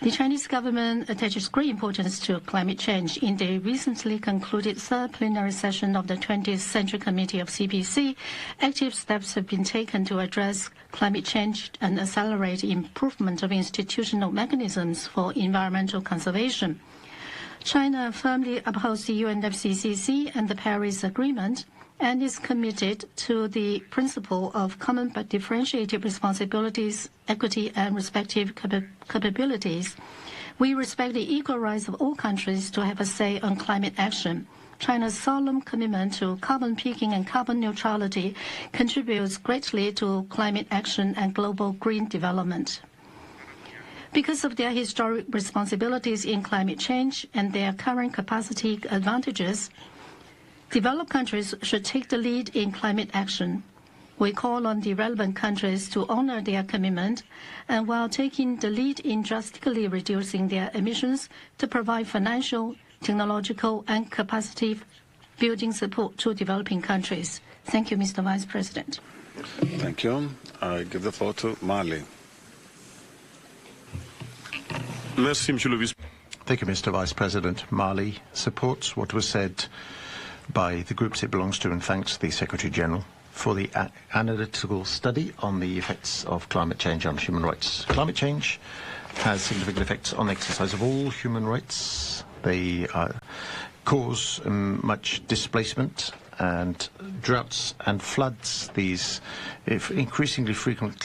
The Chinese government attaches great importance to climate change. In the recently concluded third plenary session of the 20th Central Committee of CPC, active steps have been taken to address climate change and accelerate improvement of institutional mechanisms for environmental conservation. China firmly upholds the UNFCCC and the Paris Agreement and is committed to the principle of common but differentiated responsibilities, equity, and respective capabilities. We respect the equal rights of all countries to have a say on climate action. China's solemn commitment to carbon peaking and carbon neutrality contributes greatly to climate action and global green development. Because of their historic responsibilities in climate change and their current capacity advantages, developed countries should take the lead in climate action. We call on the relevant countries to honor their commitment and, while taking the lead in drastically reducing their emissions, to provide financial, technological, and capacity building support to developing countries. Thank you, Mr. Vice President.
Thank you. I give the floor to Mali.
Thank you, Mr. Vice President. Mali supports what was said by the groups it belongs to and thanks the Secretary General for the analytical study on the effects of climate change on human rights. Climate change has significant effects on the exercise of all human rights. They cause much displacement and droughts and floods. These increasingly frequent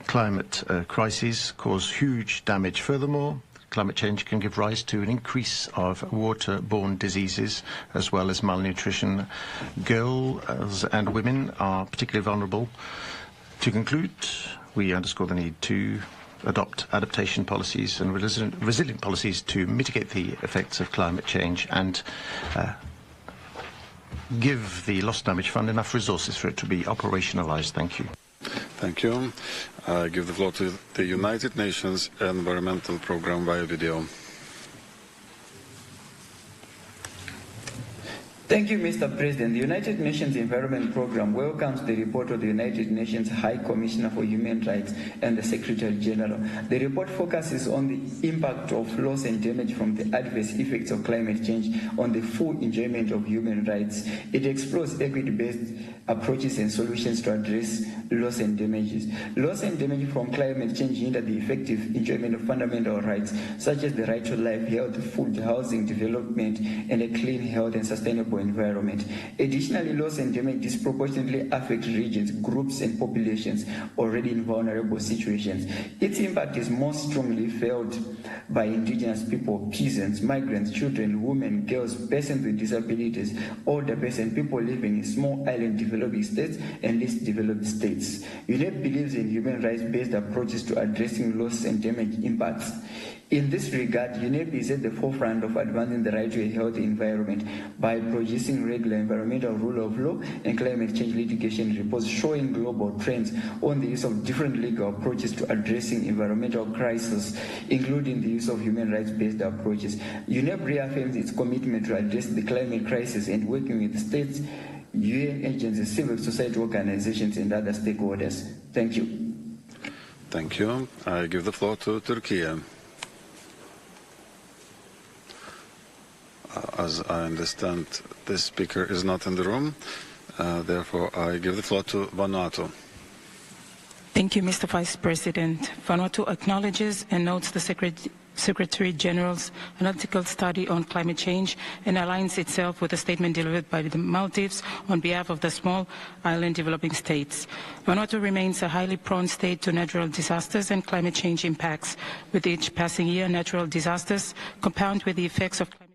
climate crises cause huge damage. Furthermore, climate change can give rise to an increase of waterborne diseases as well as malnutrition. Girls and women are particularly vulnerable. To conclude, we underscore the need to adopt adaptation policies and resilient policies to mitigate the effects of climate change and give the Loss Damage Fund enough resources for it to be operationalized. Thank you.
Thank you. I give the floor to the United Nations Environmental Programme via video.
Thank you, Mr. President. The United Nations Environment Programme welcomes the report of the United Nations High Commissioner for Human Rights and the Secretary General. The report focuses on the impact of loss and damage from the adverse effects of climate change on the full enjoyment of human rights. It explores equity-based approaches and solutions to address loss and damages. Loss and damage from climate change hinder the effective enjoyment of fundamental rights, such as the right to life, health, food, housing, development, and a clean, health, and sustainable environment. Additionally, loss and damage disproportionately affect regions, groups, and populations already in vulnerable situations. Its impact is most strongly felt by indigenous people, peasants, migrants, children, women, girls, persons with disabilities, older persons, people living in small island developing states and least developed states. UNEP believes in human rights-based approaches to addressing loss and damage impacts. In this regard, UNEP is at the forefront of advancing the right to a healthy environment by producing regular environmental rule of law and climate change litigation reports showing global trends on the use of different legal approaches to addressing environmental crises, including the use of human rights-based approaches. UNEP reaffirms its commitment to address the climate crisis and working with states, UN agencies, civil society organizations, and other stakeholders. Thank you.
Thank you. I give the floor to Turkey. As I understand, this speaker is not in the room. Therefore, I give the floor to Vanuatu.
Thank you, Mr. Vice President. Vanuatu acknowledges and notes the Secretary General's analytical study on climate change and aligns itself with a statement delivered by the Maldives on behalf of the small island developing states. Vanuatu remains a highly prone state to natural disasters and climate change impacts. With each passing year, natural disasters compound with the effects of climate.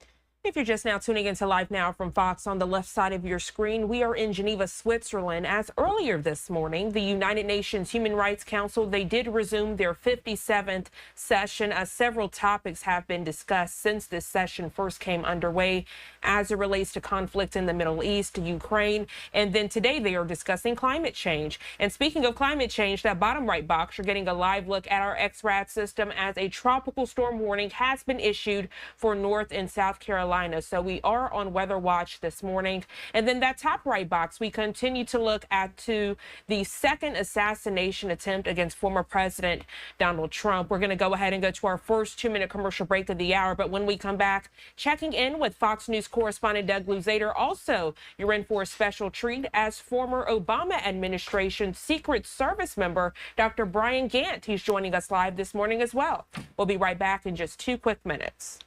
If you're just now tuning into Live Now from Fox, on the left side of your screen, we are in Geneva, Switzerland, as earlier this morning, the United Nations Human Rights Council, they did resume their 57th session, as several topics have been discussed since this session first came underway as it relates to conflict in the Middle East, Ukraine, and then today they are discussing climate change. And speaking of climate change, that bottom right box, you're getting a live look at our XRAD system as a tropical storm warning has been issued for North and South Carolina. So we are on weather watch this morning. And then that top right box, we continue to look at the second assassination attempt against former President Donald Trump. We're going to go ahead and go to our first 2-minute commercial break of the hour. But when we come back, checking in with Fox News correspondent Doug Luzader. Also, you're in for a special treat as former Obama administration Secret Service member Dr. Brian Gant. He's joining us live this morning as well. We'll be right back in just 2 quick minutes.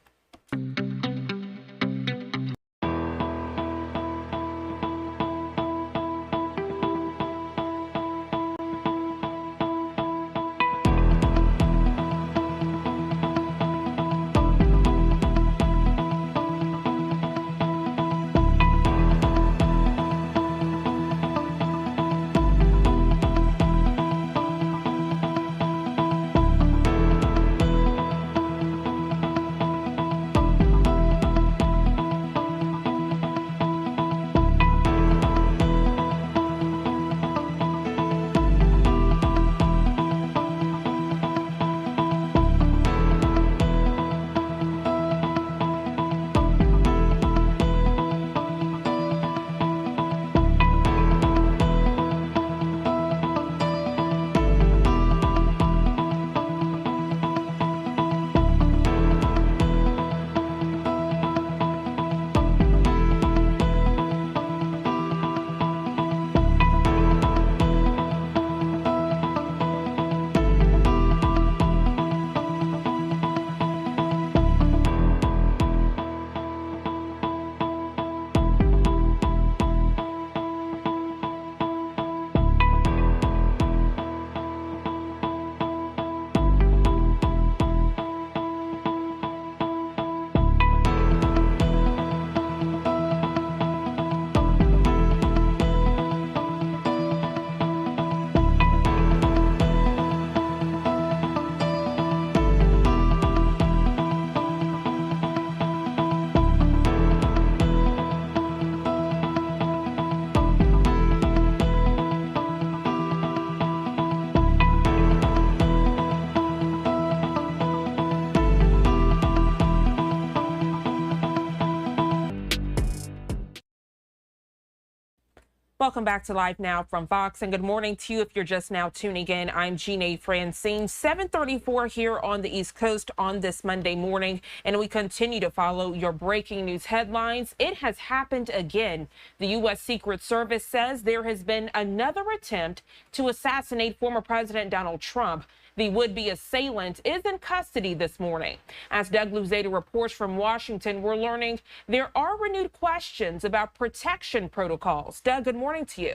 Welcome back to Live Now from Fox, and good morning to you if you're just now tuning in. I'm Jeanne Francine, 7:34 here on the East Coast on this Monday morning, and we continue to follow your breaking news headlines. It has happened again. The U.S. Secret Service says there has been another attempt to assassinate former President Donald Trump. The would-be assailant is in custody this morning. As Doug Luzada reports from Washington, we're learning there are renewed questions about protection protocols. Doug, good morning to you.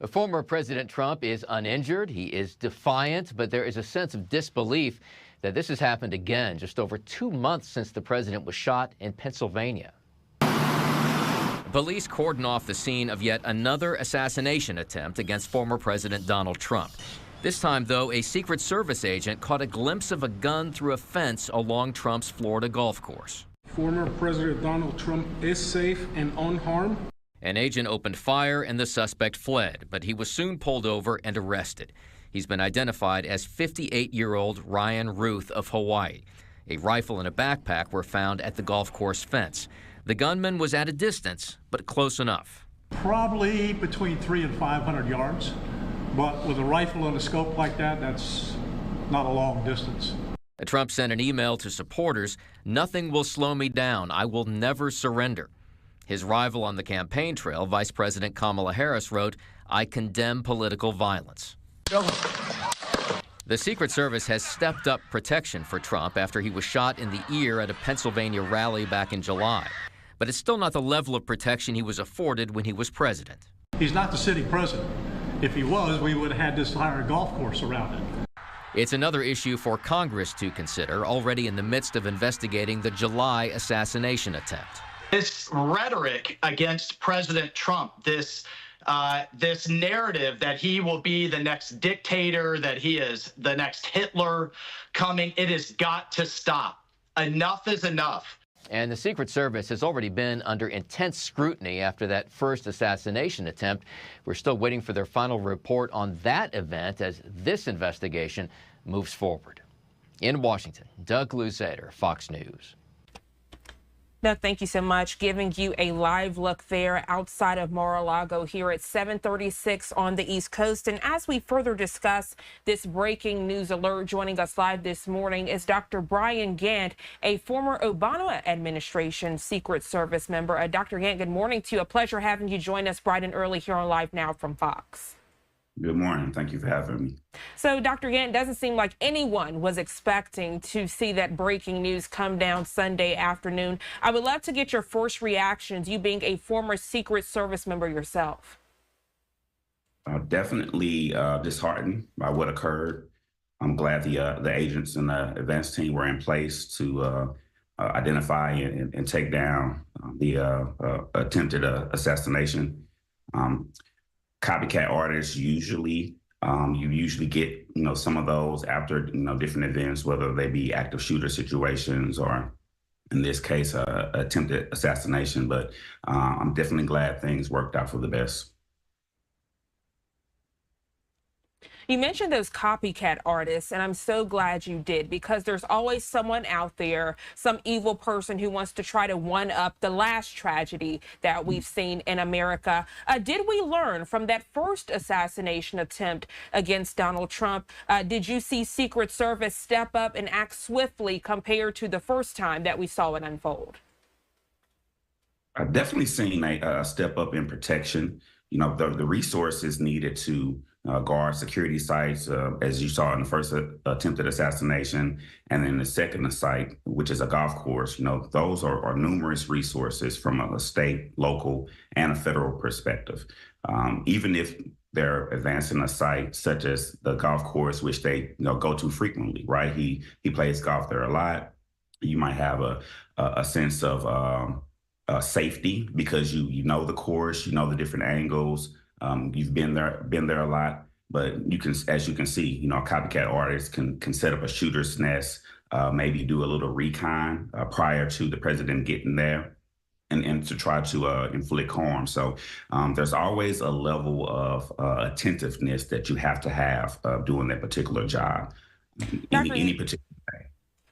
Former President Trump is uninjured. He is defiant, but there is a sense of disbelief that this has happened again, just over 2 months since the president was shot in Pennsylvania. Police cordon off the scene of yet another assassination attempt against former President Donald Trump. This time, though, a Secret Service agent caught a glimpse of a gun through a fence along Trump's Florida golf course.
Former President Donald Trump is safe and unharmed.
An agent opened fire and the suspect fled, but he was soon pulled over and arrested. He's been identified as 58-year-old Ryan Ruth of Hawaii. A rifle and a backpack were found at the golf course fence. The gunman was at a distance, but close enough.
Probably between 300 and 500 yards, but with a rifle and a scope like that, that's not a long distance.
Trump sent an email to supporters, "Nothing will slow me down. I will never surrender." His rival on the campaign trail, Vice President Kamala Harris, wrote, "I condemn political violence." The Secret Service has stepped up protection for Trump after he was shot in the ear at a Pennsylvania rally back in July. But it's still not the level of protection he was afforded when he was president.
He's not the sitting president. If he was, we would have had this entire golf course around it.
It's another issue for Congress to consider, already in the midst of investigating the July assassination attempt.
This rhetoric against President Trump, this narrative that he will be the next dictator, that he is the next Hitler coming, it has got to stop. Enough is enough.
And the Secret Service has already been under intense scrutiny after that first assassination attempt. We're still waiting for their final report on that event as this investigation moves forward. In Washington, Doug Luzada, Fox News.
Doug, thank you so much. Giving you a live look there outside of Mar-a-Lago here at 7:36 on the East Coast. And as we further discuss this breaking news alert, joining us live this morning is Dr. Brian Gant, a former Obama administration Secret Service member. Dr. Gant, good morning to you. A pleasure having you join us bright and early here on Live Now from Fox.
Good morning. Thank you for having me.
So, Dr. Gant, it doesn't seem like anyone was expecting to see that breaking news come down Sunday afternoon. I would love to get your first reactions, you being a former Secret Service member yourself.
Definitely disheartened by what occurred. I'm glad the agents and the advance team were in place to identify and take down the attempted assassination. Copycat artists usually, you usually get, some of those after, different events, whether they be active shooter situations or in this case, attempted assassination. But I'm definitely glad things worked out for the best.
You mentioned those copycat artists, and I'm so glad you did, because there's always someone out there, some evil person who wants to try to one-up the last tragedy that we've seen in America. Did we learn from that first assassination attempt against Donald Trump? Did you see Secret Service step up and act swiftly compared to the first time that we saw it unfold?
I've definitely seen a step up in protection. The resources needed to guard security sites, as you saw in the first attempted assassination, and then the second site, which is a golf course. Those are numerous resources from a state, local, and a federal perspective. Even if they're advancing a site such as the golf course, which they go to frequently, right? He plays golf there a lot. You might have a sense of safety because you know the course, you know the different angles. You've been there a lot, but as you can see, a copycat artist can set up a shooter's nest, maybe do a little recon prior to the president getting there, and to try to inflict harm. So there's always a level of attentiveness that you have to have doing that particular job, any particular day.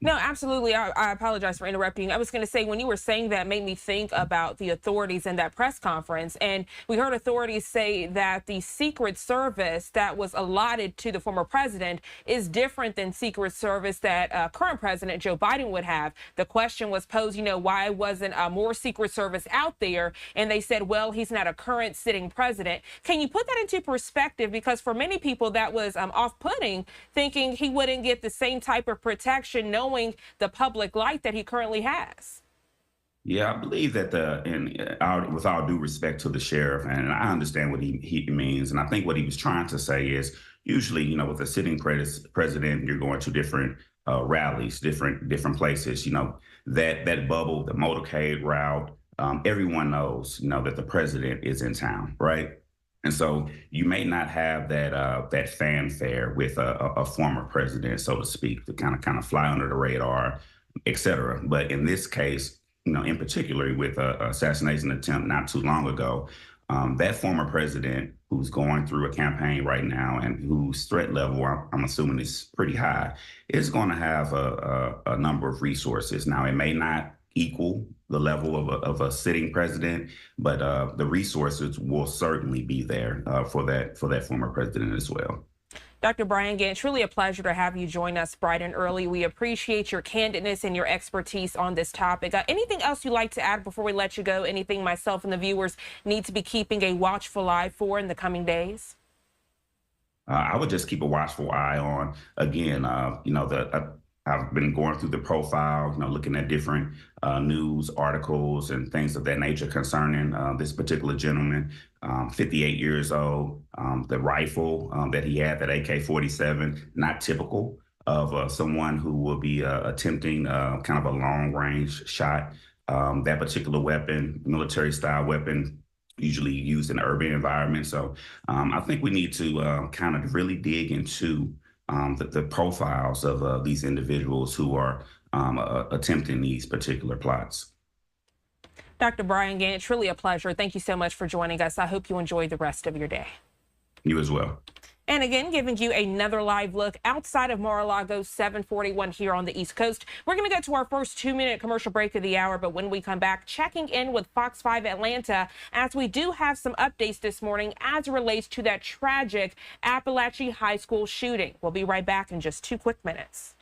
No, absolutely. I apologize for interrupting. I was going to say, when you were saying that, made me think about the authorities in that press conference. And we heard authorities say that the Secret Service that was allotted to the former president is different than Secret Service that current President Joe Biden would have. The question was posed, why wasn't more Secret Service out there? And they said, well, he's not a current sitting president. Can you put that into perspective? Because for many people, that was off-putting, thinking he wouldn't get the same type of protection, knowing the public light that he currently has.
Yeah, I believe that with all due respect to the sheriff, and I understand what he means, and I think what he was trying to say is usually, with a sitting president, you're going to different rallies, different places. That bubble, the motorcade route, everyone knows, that the president is in town, right? And so you may not have that fanfare with a former president, so to speak, to kind of fly under the radar, et cetera. But in this case, in particular with an assassination attempt not too long ago, that former president who's going through a campaign right now and whose threat level, I'm assuming, is pretty high, is going to have a number of resources. Now, it may not equal the level of a sitting president, but the resources will certainly be there for that former president as well.
Dr. Brian Gant, truly a pleasure to have you join us bright and early. We appreciate your candidness and your expertise on this topic. Anything else you'd like to add before we let you go? Anything myself and the viewers need to be keeping a watchful eye for in the coming days?
I would just keep a watchful eye on, again, I've been going through the profile, looking at different news articles and things of that nature concerning this particular gentleman, 58 years old. The rifle that he had, that AK-47, not typical of someone who will be attempting kind of a long-range shot. That particular weapon, military-style weapon, usually used in urban environments. So I think we need to kind of really dig into the profiles of these individuals who are attempting these particular plots.
Dr. Brian Gant, truly a pleasure. Thank you so much for joining us. I hope you enjoy the rest of your day.
You as well.
And again, giving you another live look outside of Mar-a-Lago, 741 here on the East Coast. We're going to get to our first 2-minute commercial break of the hour, but when we come back, checking in with Fox 5 Atlanta, as we do have some updates this morning as it relates to that tragic Appalachia High School shooting. We'll be right back in just 2 quick minutes.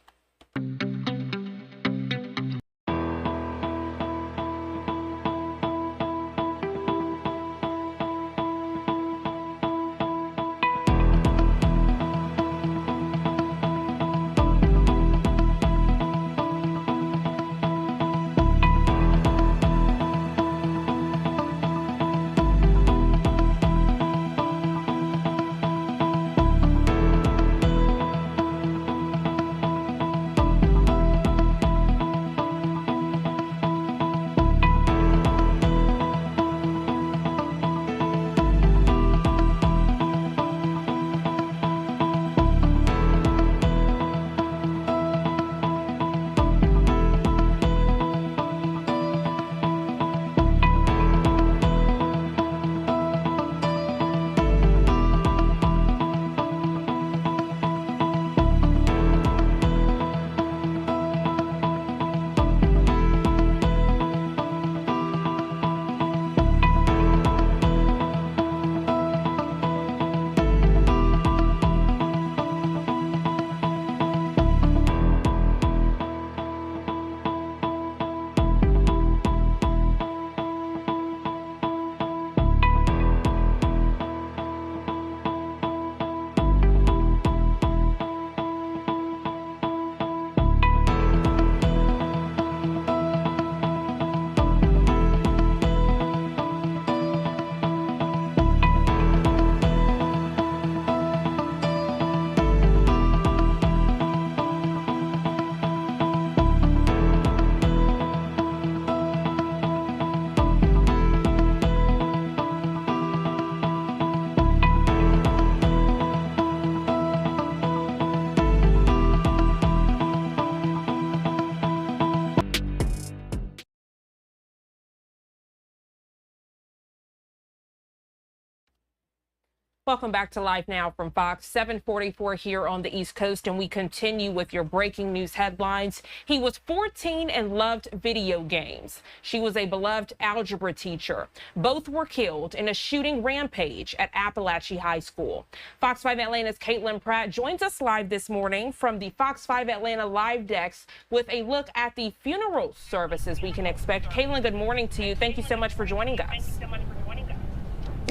Welcome back to Live Now from Fox. 7:44 here on the East Coast, and we continue with your breaking news headlines. He was 14 and loved video games. She was a beloved algebra teacher. Both were killed in a shooting rampage at Appalachia High School. Fox 5 Atlanta's Caitlin Pratt joins us live this morning from the Fox 5 Atlanta live desk with a look at the funeral services we can expect. Caitlin, good morning to you. Thank you so much for joining us.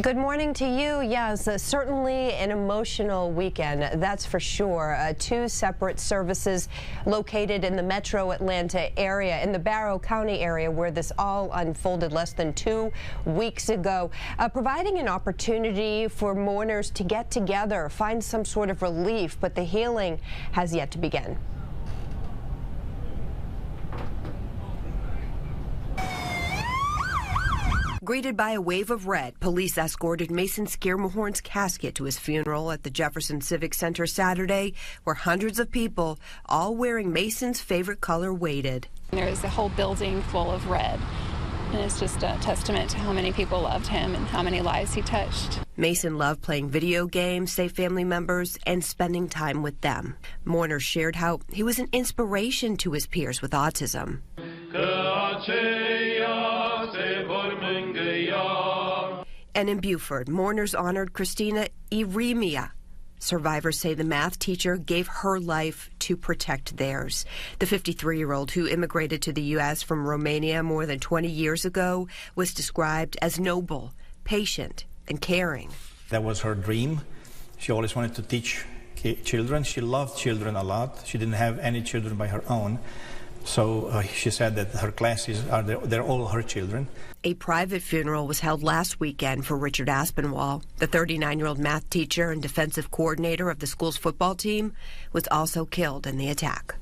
Good morning to you. Yes, certainly an emotional weekend, that's for sure. Two separate services located in the metro Atlanta area, in the Barrow County area, where this all unfolded less than 2 weeks ago, providing an opportunity for mourners to get together, find some sort of relief, but the healing has yet to begin. Greeted by a wave of red, police escorted Mason Skiermahorn's casket to his funeral at the Jefferson Civic Center Saturday, where hundreds of people, all wearing Mason's favorite color, waited.
There's a whole building full of red, and it's just a testament to how many people loved him and how many lives he touched.
Mason loved playing video games, saved family members, and spending time with them. Mourners shared how he was an inspiration to his peers with autism. And in Beaufort, mourners honored Christina Iremia. Survivors say the math teacher gave her life to protect theirs. The 53-year-old who immigrated to the U.S. from Romania more than 20 years ago was described as noble, patient, and caring.
That was her dream. She always wanted to teach children. She loved children a lot. She didn't have any children by her own. So she said that her classes they're all her children.
A private funeral was held last weekend for Richard Aspinwall. The 39-year-old math teacher and defensive coordinator of the school's football team was also killed in the attack.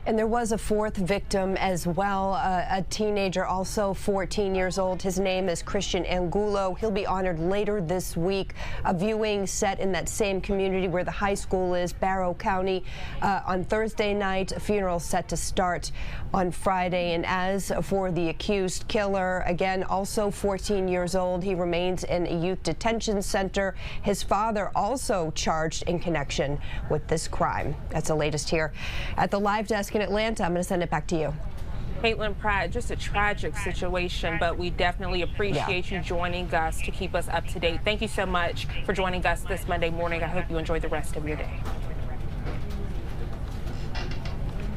And there was a fourth victim as well, a teenager, also 14 years old. His name is Christian Angulo. He'll be honored later this week. A viewing set in that same community where the high school is, Barrow County, on Thursday night. A funeral set to start on Friday. And as for the accused killer, again, also 14 years old, he remains in a youth detention center. His father also charged in connection with this crime. That's the latest here at the live desk in Atlanta. I'm going to send it back to you.
Caitlin Pratt, just a tragic situation, but we definitely appreciate you joining us to keep us up to date. Thank you so much for joining us this Monday morning. I hope you enjoy the rest of your day.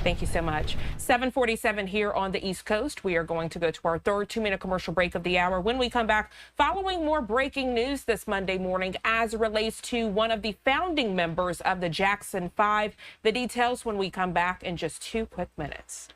Thank you so much. 7:47 here on the East Coast. We are going to go to our third 2-minute commercial break of the hour. When we come back, following more breaking news this Monday morning as it relates to one of the founding members of the Jackson 5. The details when we come back in just 2 quick minutes.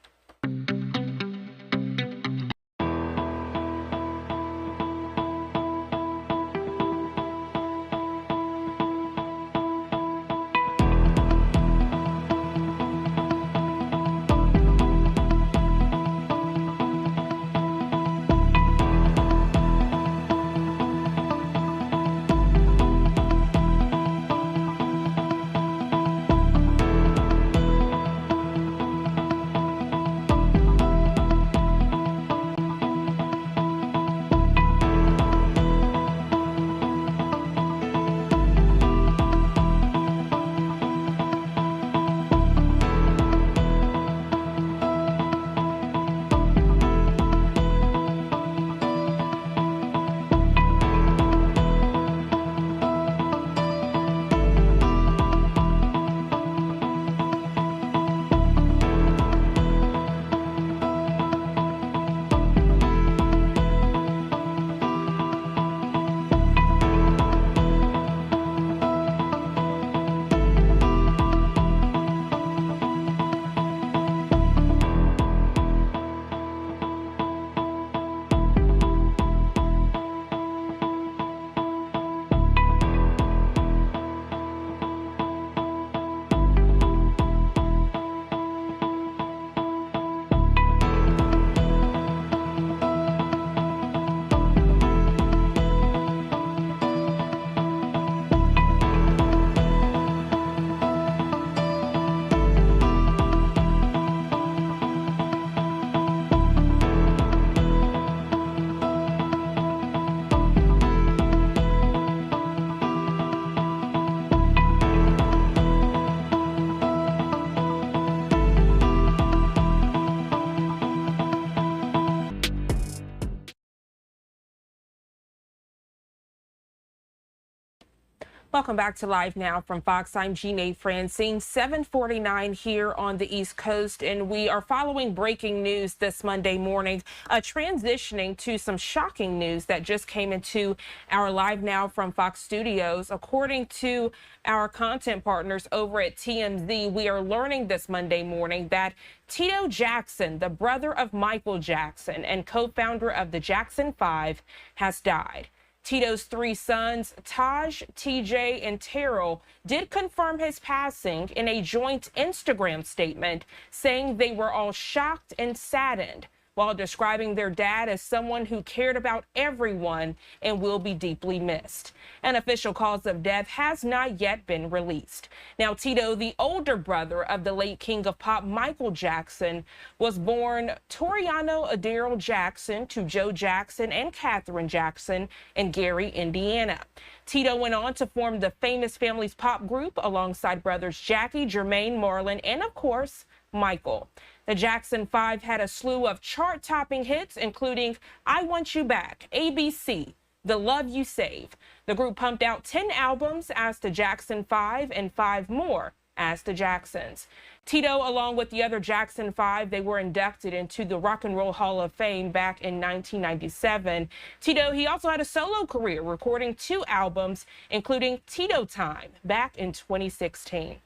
Welcome back to Live Now from Fox. I'm Jeanne Francine, 7:49 here on the East Coast, and we are following breaking news this Monday morning, transitioning to some shocking news that just came into our Live Now from Fox studios. According to our content partners over at TMZ, we are learning this Monday morning that Tito Jackson, the brother of Michael Jackson and co-founder of the Jackson 5, has died. Tito's three sons, Taj, TJ, and Terrell, did confirm his passing in a joint Instagram statement, saying they were all shocked and saddened, while describing their dad as someone who cared about everyone and will be deeply missed. An official cause of death has not yet been released. Now, Tito, the older brother of the late king of pop Michael Jackson, was born Toriano Adderall Jackson to Joe Jackson and Catherine Jackson in Gary, Indiana. Tito went on to form the famous family's pop group alongside brothers Jackie, Jermaine, Marlon, and of course, Michael. The Jackson 5 had a slew of chart-topping hits, including I Want You Back, ABC, The Love You Save. The group pumped out 10 albums as the Jackson 5 and 5 more as the Jacksons. Tito, along with the other Jackson 5, they were inducted into the Rock and Roll Hall of Fame back in 1997. Tito, he also had a solo career, recording 2 albums, including Tito Time, back in 2016.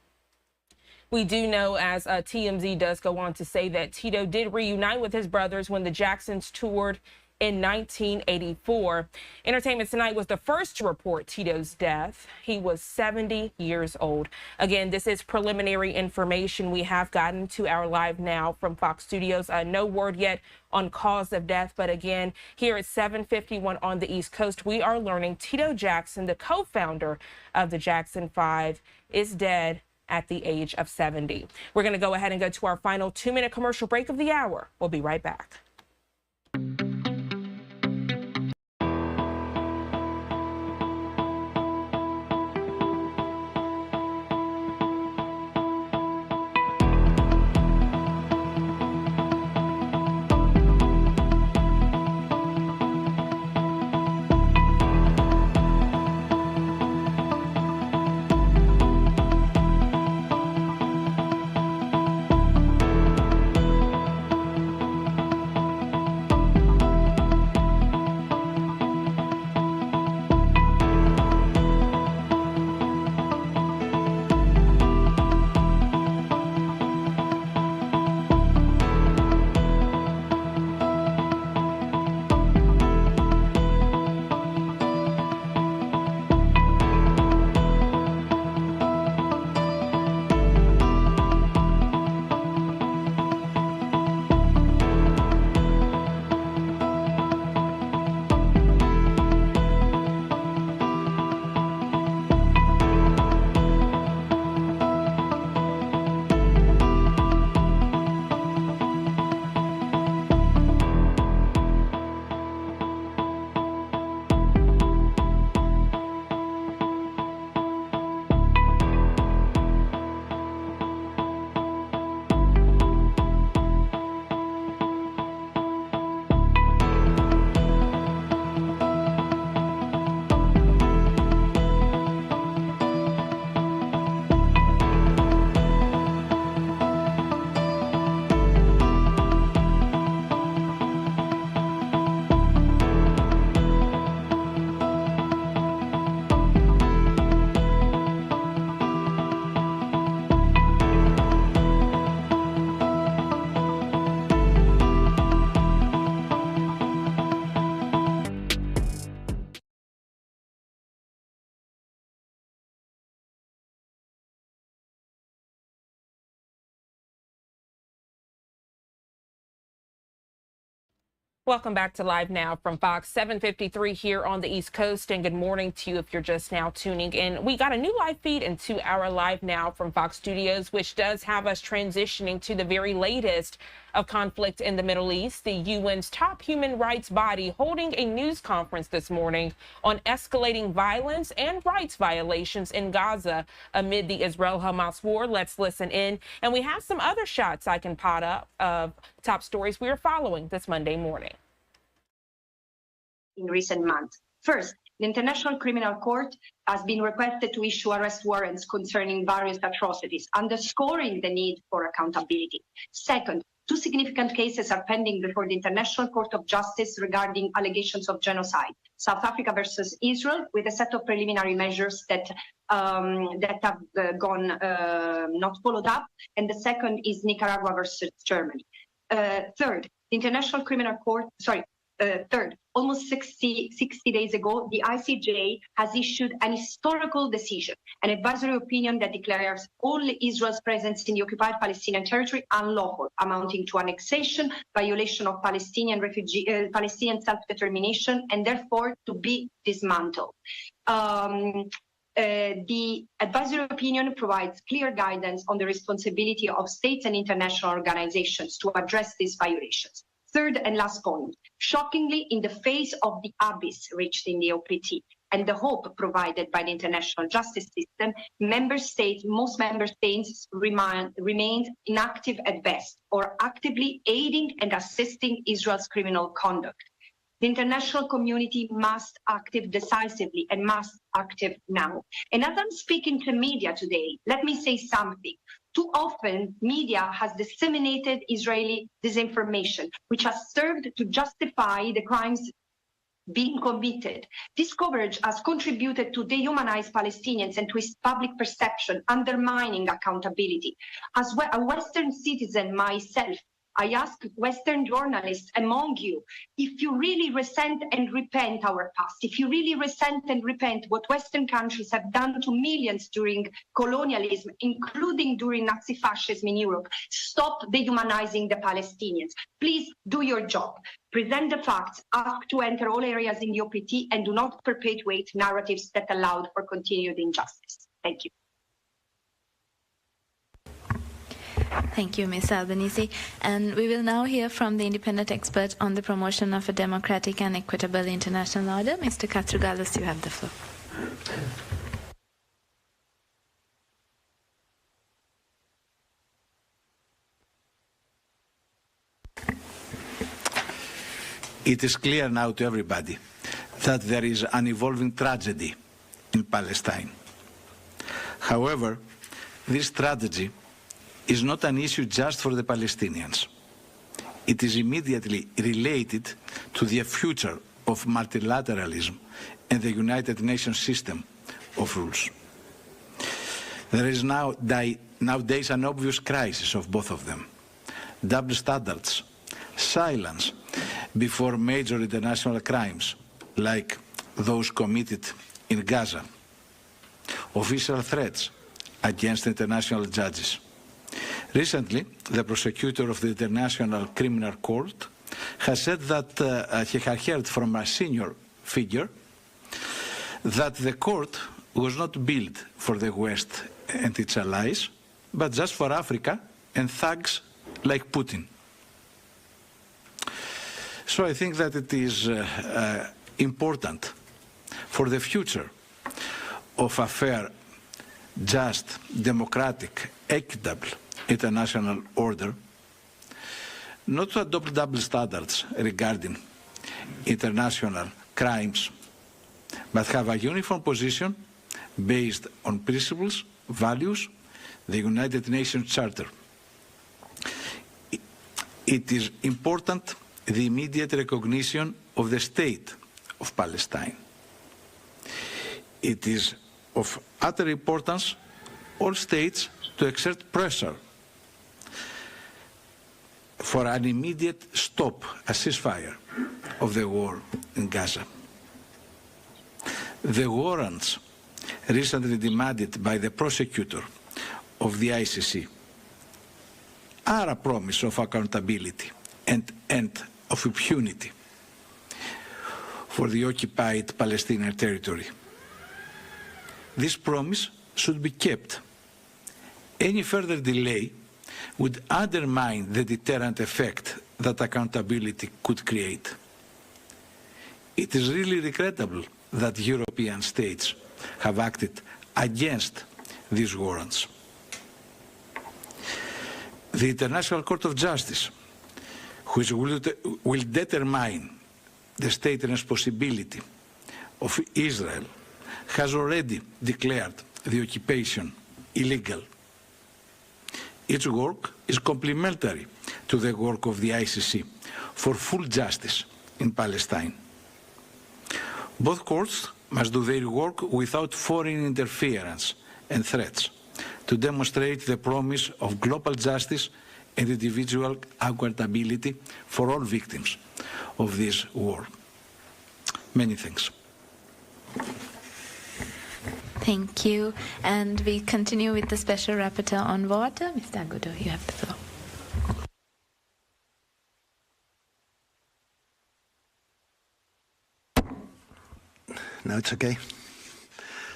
We do know, as TMZ does go on to say, that Tito did reunite with his brothers when the Jacksons toured in 1984. Entertainment Tonight was the first to report Tito's death. He was 70 years old. Again, this is preliminary information we have gotten to our Live Now from Fox Studios. No word yet on cause of death, but again, here at 7:51 on the East Coast, we are learning Tito Jackson, the co-founder of the Jackson 5, is dead at the age of 70. We're going to go ahead and go to our final 2-minute commercial break of the hour. We'll be right back. Welcome back to Live Now from Fox. 7:53 here on the East Coast, and good morning to you if you're just now tuning in. We got a new live feed into our Live Now from Fox Studios, which does have us transitioning to the very latest of conflict in the Middle East. The UN's top human rights body holding a news conference this morning on escalating violence and rights violations in Gaza amid the Israel-Hamas war. Let's listen in. And we have some other shots I can pot up of top stories we are following this Monday morning.
In recent months. First, the International Criminal Court has been requested to issue arrest warrants concerning various atrocities, underscoring the need for accountability. Second, 2 significant cases are pending before the International Court of Justice regarding allegations of genocide. South Africa versus Israel, with a set of preliminary measures that have gone not followed up, and the second is Nicaragua versus Germany. Third, the International Criminal Court, third, almost 60 days ago, the ICJ has issued an historical decision, an advisory opinion that declares all Israel's presence in the occupied Palestinian territory unlawful, amounting to annexation, violation of Palestinian self-determination, and therefore to be dismantled. The advisory opinion provides clear guidance on the responsibility of states and international organizations to address these violations. Third and last point, shockingly, in the face of the abyss reached in the OPT and the hope provided by the international justice system, most member states remained inactive at best, or actively aiding and assisting Israel's criminal conduct. The international community must act decisively and must act now. And as I'm speaking to media today, let me say something. Too often, media has disseminated Israeli disinformation, which has served to justify the crimes being committed. This coverage has contributed to dehumanize Palestinians and to its public perception, undermining accountability. As a Western citizen myself, I ask Western journalists among you, if you really resent and repent our past, if you really resent and repent what Western countries have done to millions during colonialism, including during Nazi fascism in Europe, stop dehumanizing the Palestinians. Please do your job. Present the facts, ask to enter all areas in the OPT, and do not perpetuate narratives that allowed for continued injustice. Thank you.
Thank you, Ms. Albanese. And we will now hear from the independent expert on the promotion of a democratic and equitable international order. Mr. Katrougalis, you have the floor.
It is clear now to everybody that there is an evolving tragedy in Palestine. However, this tragedy is not an issue just for the Palestinians. It is immediately related to the future of multilateralism and the United Nations system of rules. There is nowadays an obvious crisis of both of them. Double standards, silence before major international crimes like those committed in Gaza, official threats against international judges. Recently, the prosecutor of the International Criminal Court has said that he had heard from a senior figure that the court was not built for the West and its allies, but just for Africa and thugs like Putin. So I think that it is important for the future of a fair, just, democratic, equitable international order, not to adopt double standards regarding international crimes, but have a uniform position based on principles, values, the United Nations Charter. It is important the immediate recognition of the state of Palestine. It is of utter importance all states to exert pressure for an immediate stop, a ceasefire of the war in Gaza. The warrants recently demanded by the prosecutor of the ICC are a promise of accountability and of impunity for the occupied Palestinian territory. This promise should be kept. Any further delay would undermine the deterrent effect that accountability could create. It is really regrettable that European states have acted against these warrants. The International Court of Justice, which will determine the state responsibility of Israel has already declared the occupation illegal. Its work is complementary to the work of the ICC for full justice in Palestine. Both courts must do their work without foreign interference and threats to demonstrate the promise of global justice and individual accountability for all victims of this war. Many thanks.
Thank you. And we continue with the Special Rapporteur on Water. Mr. Agudo, you have the floor.
No, it's okay.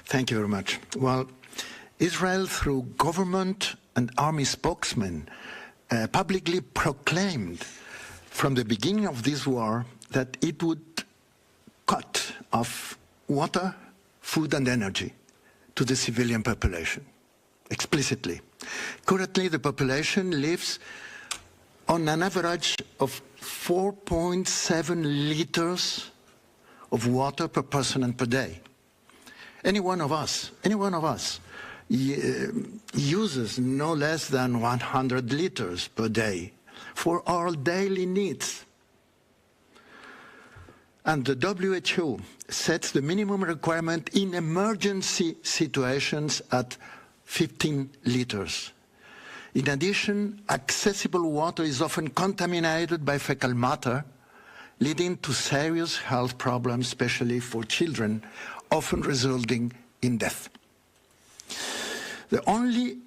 Thank you very much. Well, Israel, through government and army spokesmen, publicly proclaimed from the beginning of this war that it would cut off water, food and energy to the civilian population, explicitly. Currently, the population lives on an average of 4.7 liters of water per person and per day. Any one of us uses no less than 100 liters per day for our daily needs. And the WHO sets the minimum requirement in emergency situations at 15 liters. In addition, accessible water is often contaminated by fecal matter, leading to serious health problems, especially for children, often resulting in death. The only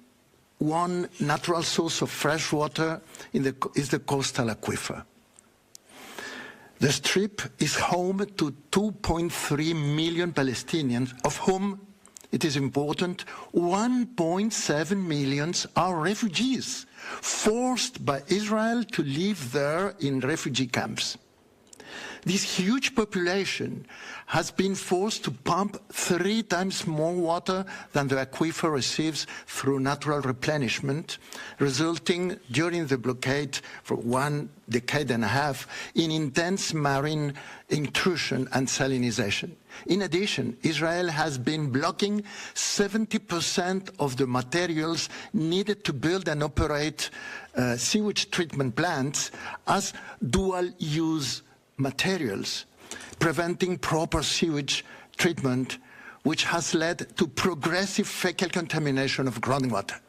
one natural source of fresh water is the coastal aquifer. The Strip is home to 2.3 million Palestinians, of whom, it is important, 1.7 million are refugees, forced by Israel to live there in refugee camps. This huge population has been forced to pump 3 times more water than the aquifer receives through natural replenishment, resulting during the blockade for 1.5 decades in intense marine intrusion and salinization. In addition, Israel has been blocking 70% of the materials needed to build and operate sewage treatment plants as dual-use materials, preventing proper sewage treatment, which has led to progressive fecal contamination of groundwater.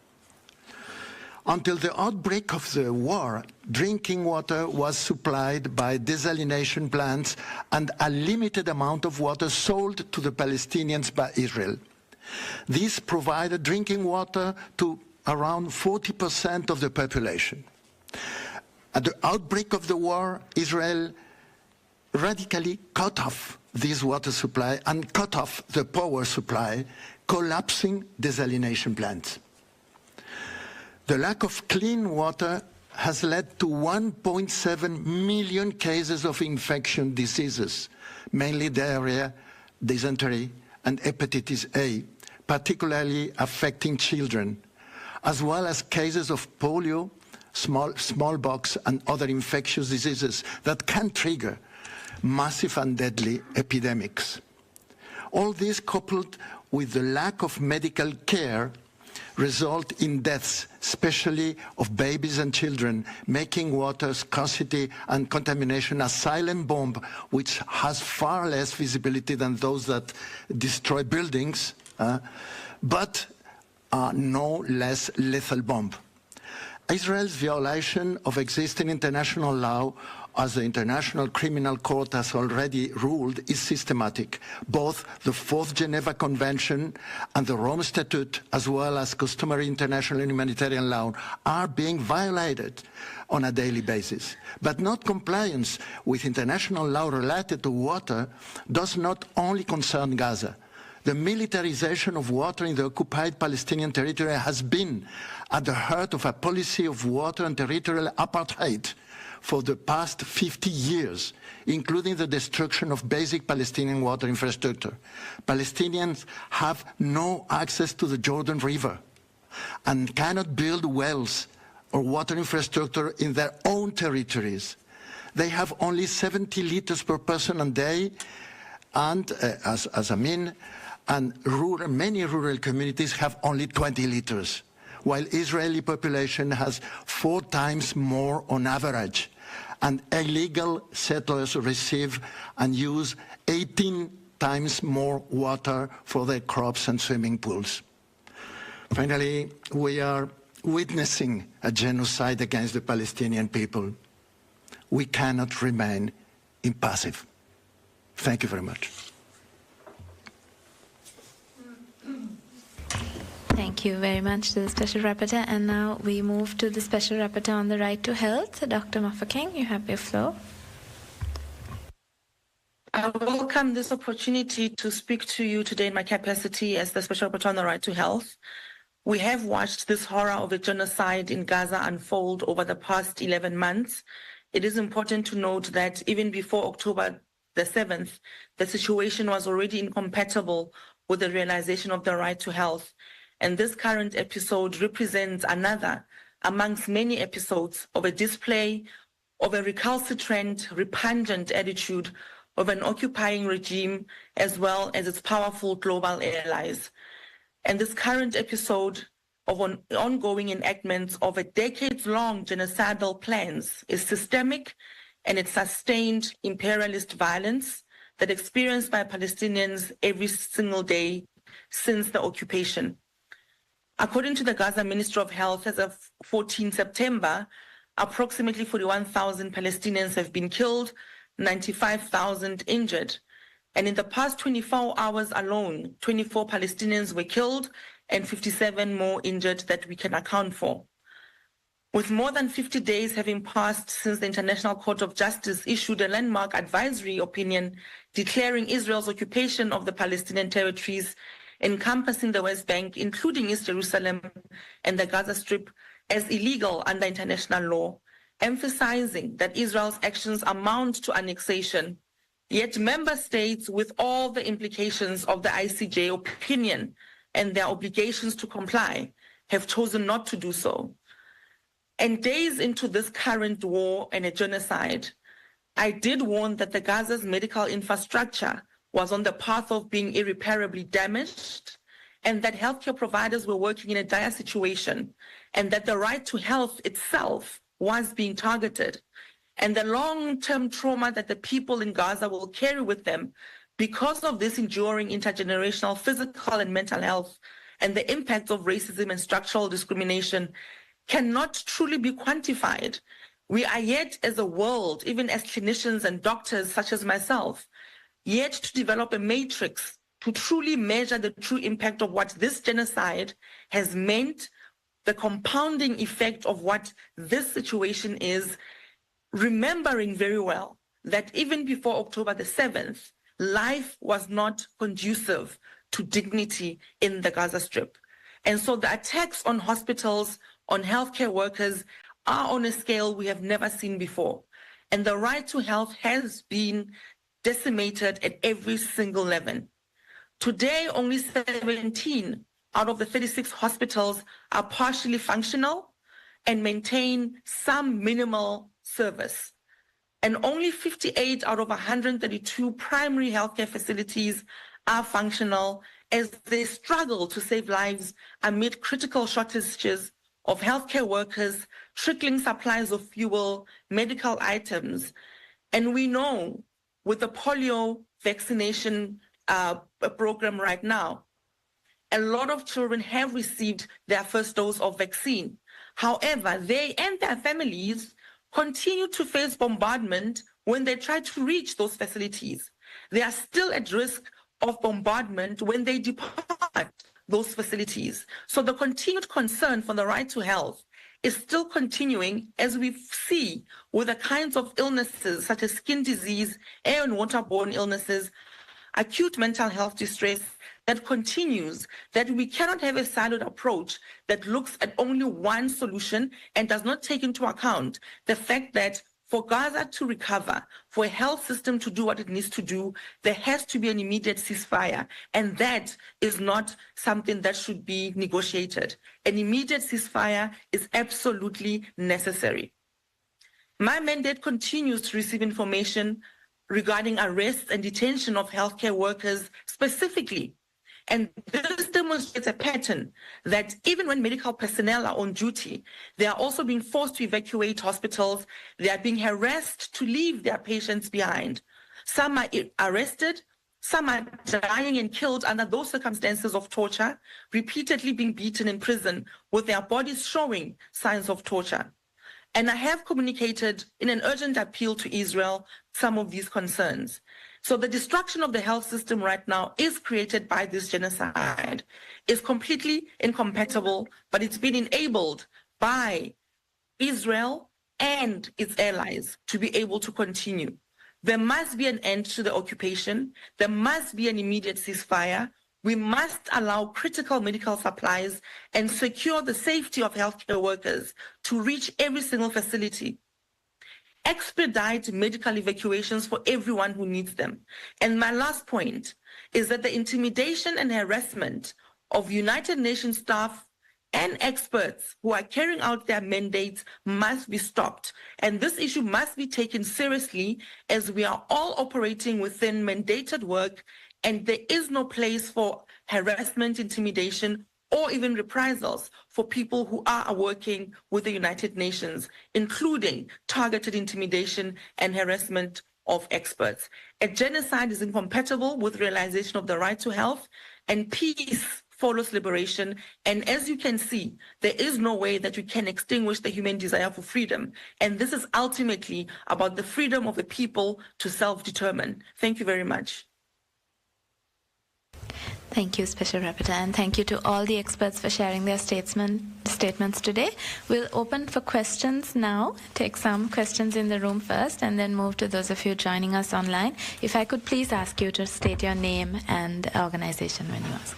Until the outbreak of the war, drinking water was supplied by desalination plants and a limited amount of water sold to the Palestinians by Israel. This provided drinking water to around 40% of the population. At the outbreak of the war, Israel radically cut off this water supply and cut off the power supply, collapsing desalination plants. The lack of clean water has led to 1.7 million cases of infection diseases, mainly diarrhea, dysentery, and hepatitis A, particularly affecting children, as well as cases of polio, smallpox, and other infectious diseases that can trigger massive and deadly epidemics. All this, coupled with the lack of medical care, result in deaths, especially of babies and children, making water scarcity and contamination a silent bomb which has far less visibility than those that destroy buildings, but are no less lethal bomb. Israel's violation of existing international law, as the International Criminal Court has already ruled, is systematic. Both the Fourth Geneva Convention and the Rome Statute, as well as customary international humanitarian law, are being violated on a daily basis. But non-compliance with international law related to water does not only concern Gaza. The militarization of water in the occupied Palestinian territory has been at the heart of a policy of water and territorial apartheid for the past 50 years, including the destruction of basic Palestinian water infrastructure. Palestinians have no access to the Jordan River and cannot build wells or water infrastructure in their own territories. They have only 70 liters per person a day and as a mean, and many rural communities have only 20 liters, while Israeli population has 4 times more on average, and illegal settlers receive and use 18 times more water for their crops and swimming pools. Finally, we are witnessing a genocide against the Palestinian people. We cannot remain impassive. Thank you very much.
Thank you very much to the Special Rapporteur. And now we move to the Special Rapporteur on the right to health. Dr. Moffaking, you have your floor.
I welcome this opportunity to speak to you today in my capacity as the Special Rapporteur on the right to health. We have watched this horror of a genocide in Gaza unfold over the past 11 months. It is important to note that even before October the 7th, the situation was already incompatible with the realization of the right to health. And this current episode represents another amongst many episodes of a display of a recalcitrant, repugnant attitude of an occupying regime as well as its powerful global allies. And this current episode of an ongoing enactment of a decades-long genocidal plans is systemic, and it's sustained imperialist violence that experienced by Palestinians every single day since the occupation. According to the Gaza Ministry of Health, as of 14 September, approximately 41,000 Palestinians have been killed, 95,000 injured. And in the past 24 hours alone, 24 Palestinians were killed and 57 more injured that we can account for. With more than 50 days having passed since the International Court of Justice issued a landmark advisory opinion declaring Israel's occupation of the Palestinian territories encompassing the West Bank, including East Jerusalem and the Gaza Strip, as illegal under international law, emphasizing that Israel's actions amount to annexation. Yet member states, with all the implications of the ICJ opinion and their obligations to comply, have chosen not to do so. And days into this current war and a genocide, I did warn that the Gaza's medical infrastructure was on the path of being irreparably damaged, and that healthcare providers were working in a dire situation, and that the right to health itself was being targeted, and the long-term trauma that the people in Gaza will carry with them because of this enduring intergenerational physical and mental health, and the impact of racism and structural discrimination cannot truly be quantified. We are yet, as a world, even as clinicians and doctors such as myself, yet to develop a matrix to truly measure the true impact of what this genocide has meant, the compounding effect of what this situation is, remembering very well that even before October the 7th, life was not conducive to dignity in the Gaza Strip. And so the attacks on hospitals, on healthcare workers, are on a scale we have never seen before. And the right to health has been decimated at every single level. Today, only 17 out of the 36 hospitals are partially functional and maintain some minimal service. And only 58 out of 132 primary healthcare facilities are functional as they struggle to save lives amid critical shortages of healthcare workers, trickling supplies of fuel, medical items. And we know with the polio vaccination program right now, a lot of children have received their first dose of vaccine. However, they and their families continue to face bombardment when they try to reach those facilities. They are still at risk of bombardment when they depart those facilities. So the continued concern for the right to health is still continuing, as we see with the kinds of illnesses such as skin disease, air and waterborne illnesses, acute mental health distress that continues, that we cannot have a siloed approach that looks at only one solution and does not take into account the fact that for Gaza to recover, for a health system to do what it needs to do, there has to be an immediate ceasefire. And that is not something that should be negotiated. An immediate ceasefire is absolutely necessary. My mandate continues to receive information regarding arrests and detention of healthcare workers specifically. And this demonstrates a pattern that even when medical personnel are on duty, they are also being forced to evacuate hospitals. They are being harassed to leave their patients behind. Some are arrested, some are dying and killed under those circumstances of torture, repeatedly being beaten in prison with their bodies showing signs of torture. And I have communicated in an urgent appeal to Israel some of these concerns. So the destruction of the health system right now is created by this genocide. It's completely incompatible, but it's been enabled by Israel and its allies to be able to continue. There must be an end to the occupation. There must be an immediate ceasefire. We must allow critical medical supplies and secure the safety of healthcare workers to reach every single facility. Expedite medical evacuations for everyone who needs them. And my last point is that the intimidation and harassment of United Nations staff and experts who are carrying out their mandates must be stopped. And this issue must be taken seriously, as we are all operating within mandated work, and there is no place for harassment, intimidation, or even reprisals for people who are working with the United Nations, including targeted intimidation and harassment of experts. A genocide is incompatible with realization of the right to health, and peace follows liberation. And as you can see, there is no way that you can extinguish the human desire for freedom. And this is ultimately about the freedom of the people to self-determine. Thank you very much.
Thank you, Special Rapporteur, and thank you to all the experts for sharing their statements today. We'll open for questions now, take some questions in the room first, and then move to those of you joining us online. If I could please ask you to state your name and organization when you ask.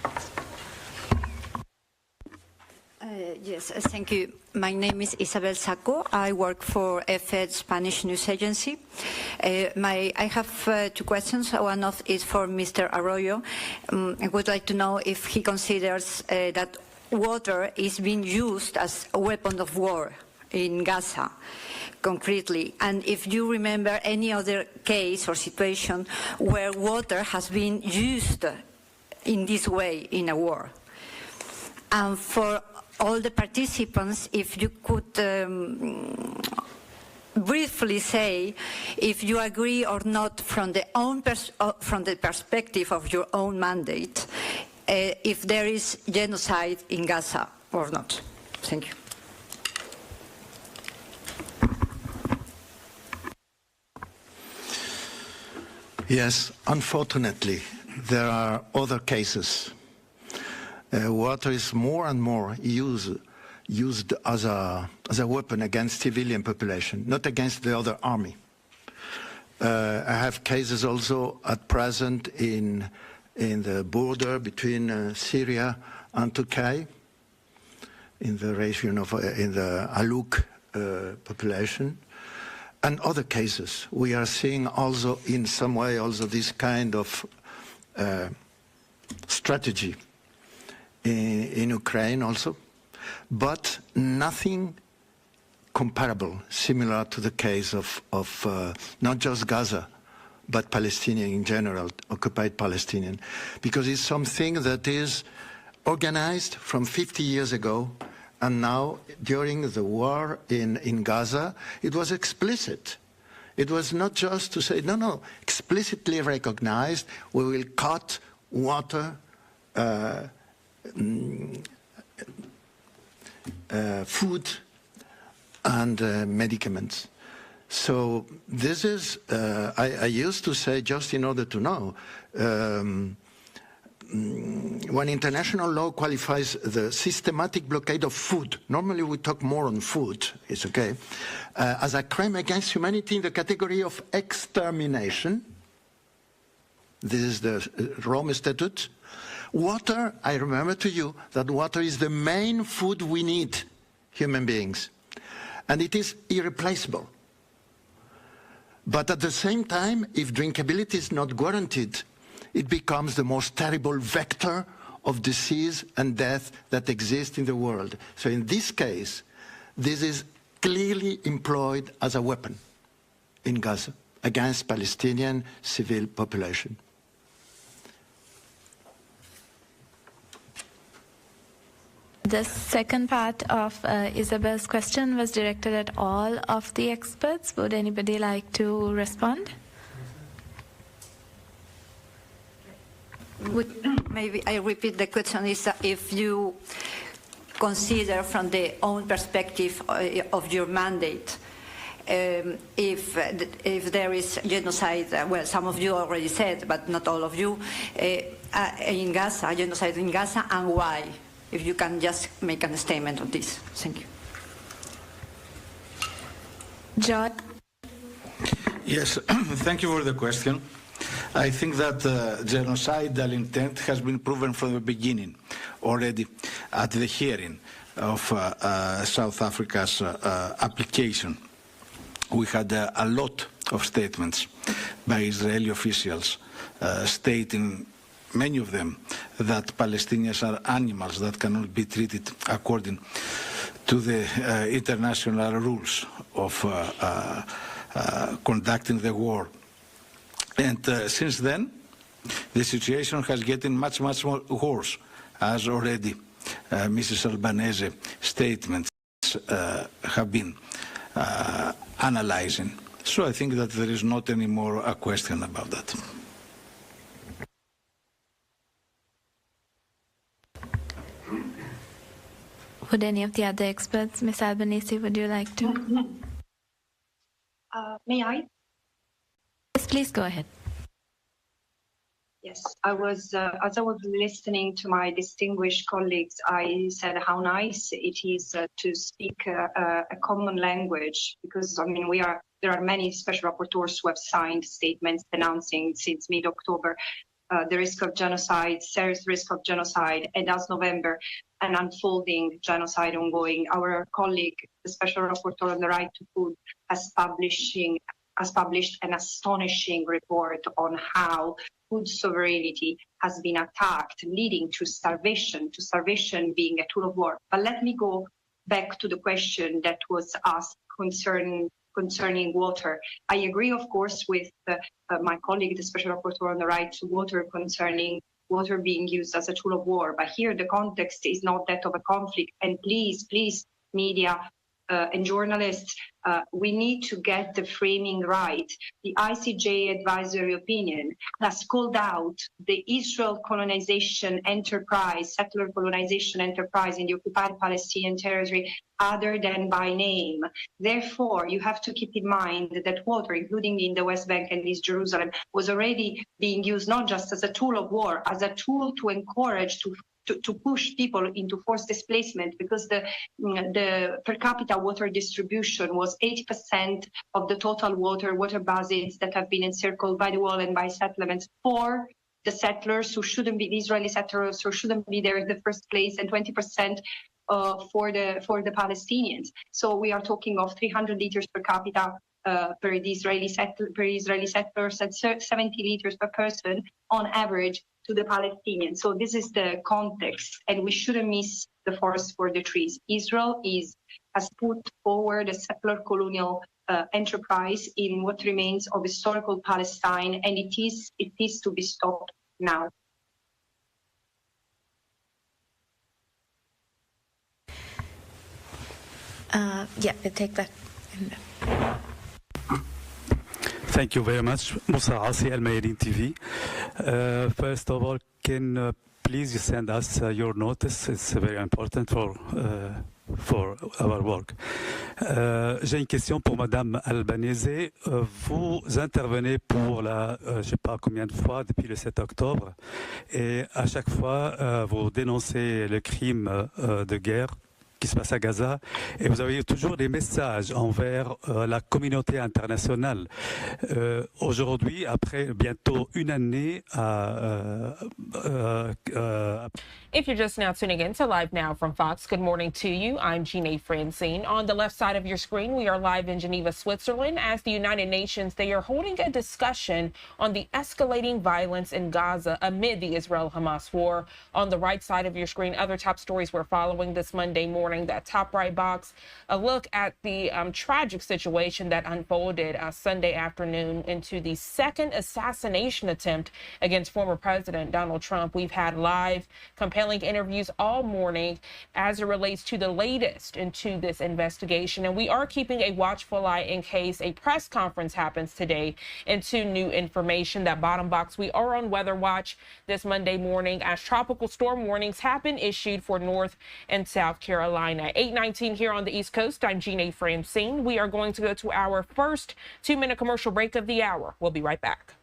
Yes, thank you. My name is Isabel Saco. I work for EFED Spanish News Agency. I have two questions. One of is for Mr. Arroyo. I would like to know if he considers that water is being used as a weapon of war in Gaza, concretely, and if you remember any other case or situation where water has been used in this way in a war. And for all the participants, if you could briefly say if you agree or not from the perspective of your own mandate, if there is genocide in Gaza or not. Thank you.
Yes, unfortunately, there are other cases. Water is more and more used as a weapon against civilian population, not against the other army. I have cases also at present in the border between Syria and Turkey, in the region of in the Aluk population, and other cases. We are seeing also in some way also this kind of strategy in Ukraine also, but nothing comparable, similar to the case of not just Gaza, but Palestinian in general, occupied Palestinian, because it's something that is organized from 50 years ago, and now during the war in Gaza, it was explicit. It was not just to say, no, explicitly recognized, we will cut water, food and medicaments. So this is, I used to say, just in order to know, when international law qualifies the systematic blockade of food, normally we talk more on food, it's okay, as a crime against humanity in the category of extermination. This is the Rome Statute. Water, I remember to you that water is the main food we need, human beings, and it is irreplaceable. But at the same time, if drinkability is not guaranteed, it becomes the most terrible vector of disease and death that exists in the world. So in this case, this is clearly employed as a weapon in Gaza. against Palestinian civil population.
The second part of Isabel's question was directed at all of the experts. Would anybody like to respond?
Maybe I repeat the question is if you consider from the own perspective of your mandate, if there is genocide, well, some of you already said, but not all of you, in Gaza, genocide in Gaza, and why? If you can just make a statement on this. Thank you.
John?
Yes, thank you for the question. I think that genocidal intent has been proven from the beginning, already at the hearing of South Africa's application. We had a lot of statements by Israeli officials stating, many of them, that Palestinians are animals that cannot be treated according to the international rules of conducting the war. And since then, the situation has gotten much more worse, as already Mrs. Albanese's statements have been analyzing. So I think that there is not any more a question about that.
Would any of the other experts, Ms. Albanese, would you like to?
May I?
Yes, please go ahead.
Yes, I was, as I was listening to my distinguished colleagues, I said how nice it is to speak a common language, because, I mean, there are many special rapporteurs who have signed statements denouncing since mid-October the risk of genocide, serious risk of genocide, and as November, an unfolding genocide ongoing. Our colleague, the Special Rapporteur on the Right to Food, has published an astonishing report on how food sovereignty has been attacked, leading to starvation being a tool of war. But let me go back to the question that was asked concerning water. I agree, of course, with my colleague, the Special Rapporteur on the Right to Water, concerning water being used as a tool of war. But here the context is not that of a conflict. And please, media and journalists, we need to get the framing right. The ICJ advisory opinion has called out the Israel colonization enterprise, settler colonization enterprise in the occupied Palestinian territory, other than by name. Therefore, you have to keep in mind that water, including in the West Bank and East Jerusalem, was already being used not just as a tool of war, as a tool to encourage, to push people into forced displacement, because the per capita water distribution was 80% of the total water basins that have been encircled by the wall and by settlements for the settlers who shouldn't be, the Israeli settlers who shouldn't be there in the first place, and 20% for the Palestinians. So we are talking of 300 liters per capita per Israeli settlers, and 70 liters per person on average to the Palestinians. So this is the context, and we shouldn't miss the forest for the trees. Israel has put forward a settler colonial enterprise in what remains of historical Palestine, and it is to be stopped now.
Yeah, we'll take that.
Thank you very much. Musa Asi, Al Mayadeen TV. First of all, can please you send us your notice? It's very important for our work. J'ai une question pour Madame Albanese. Vous intervenez pour je ne sais pas combien de fois depuis le 7 octobre, et à chaque fois vous dénoncez le crime de guerre qui se passe à Gaza, et vous avez toujours des messages envers la communauté internationale. Aujourd'hui, après bientôt une année
If you're just now tuning in to Live Now from Fox, good morning to you. I'm Jeanne Francine. On the left side of your screen, we are live in Geneva, Switzerland. As the United Nations, they are holding a discussion on the escalating violence in Gaza amid the Israel-Hamas war. On the right side of your screen, other top stories we're following this Monday morning. morning. That top right box, a look at the tragic situation that unfolded Sunday afternoon into the second assassination attempt against former President Donald Trump. We've had live, compelling interviews all morning as it relates to the latest into this investigation. And we are keeping a watchful eye in case a press conference happens today into new information. That bottom box, we are on weather watch this Monday morning as tropical storm warnings have been issued for North and South Carolina. 8:19 here on the East Coast. I'm Gina Francine. We are going to go to our first 2-minute commercial break of the hour. We'll be right back.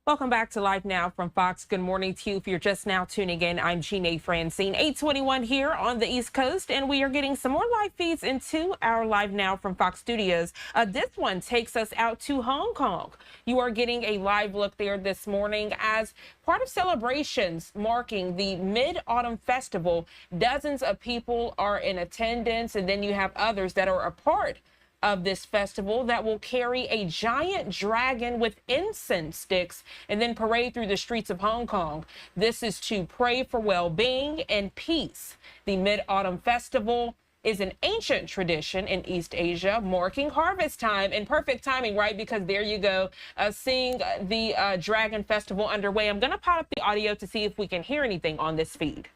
Welcome back to Live Now from Fox. Good morning to you. If you're just now tuning in, I'm Gina Francine. 8:21 here on the East Coast, and we are getting some more live feeds into our Live Now from Fox studios. This one takes us out to Hong Kong. You are getting a live look there this morning as part of celebrations marking the Mid-Autumn Festival. Dozens of people are in attendance, and then you have others that are a part of this festival that will carry a giant dragon with incense sticks and then parade through the streets of Hong Kong. This is to pray for well-being and peace. The Mid-Autumn Festival is an ancient tradition in East Asia, marking harvest time, and perfect timing, right? Because there you go, seeing the Dragon Festival underway. I'm going to pop up the audio to see if we can hear anything on this feed.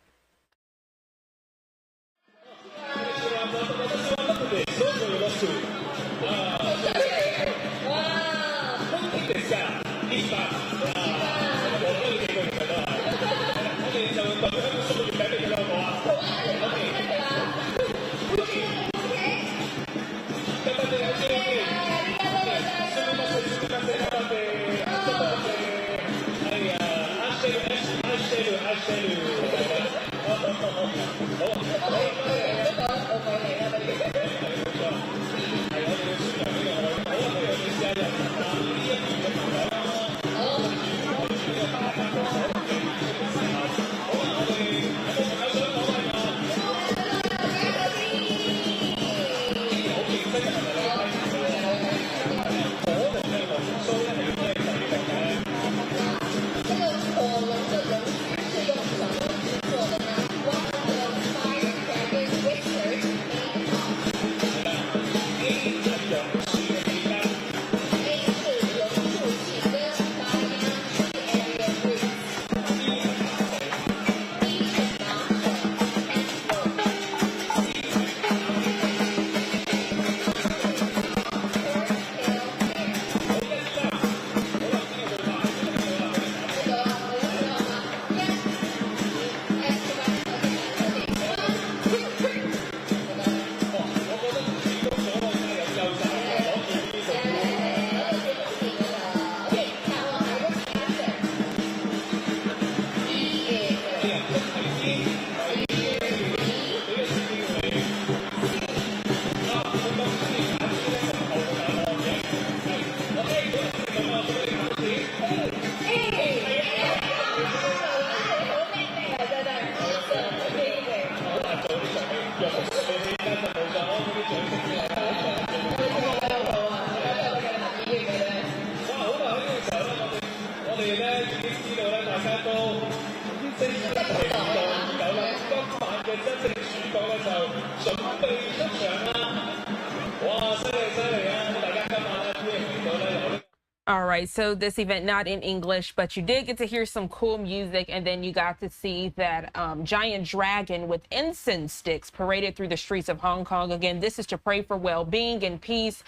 All right, so this event not in English, but you did get to hear some cool music, and then you got to see that giant dragon with incense sticks paraded through the streets of Hong Kong. Again, this is to pray for well-being and peace.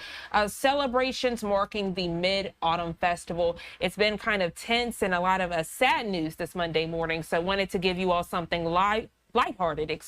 Celebrations marking the Mid-Autumn Festival. It's been kind of tense and a lot of sad news this Monday morning, so I wanted to give you all something lighthearted,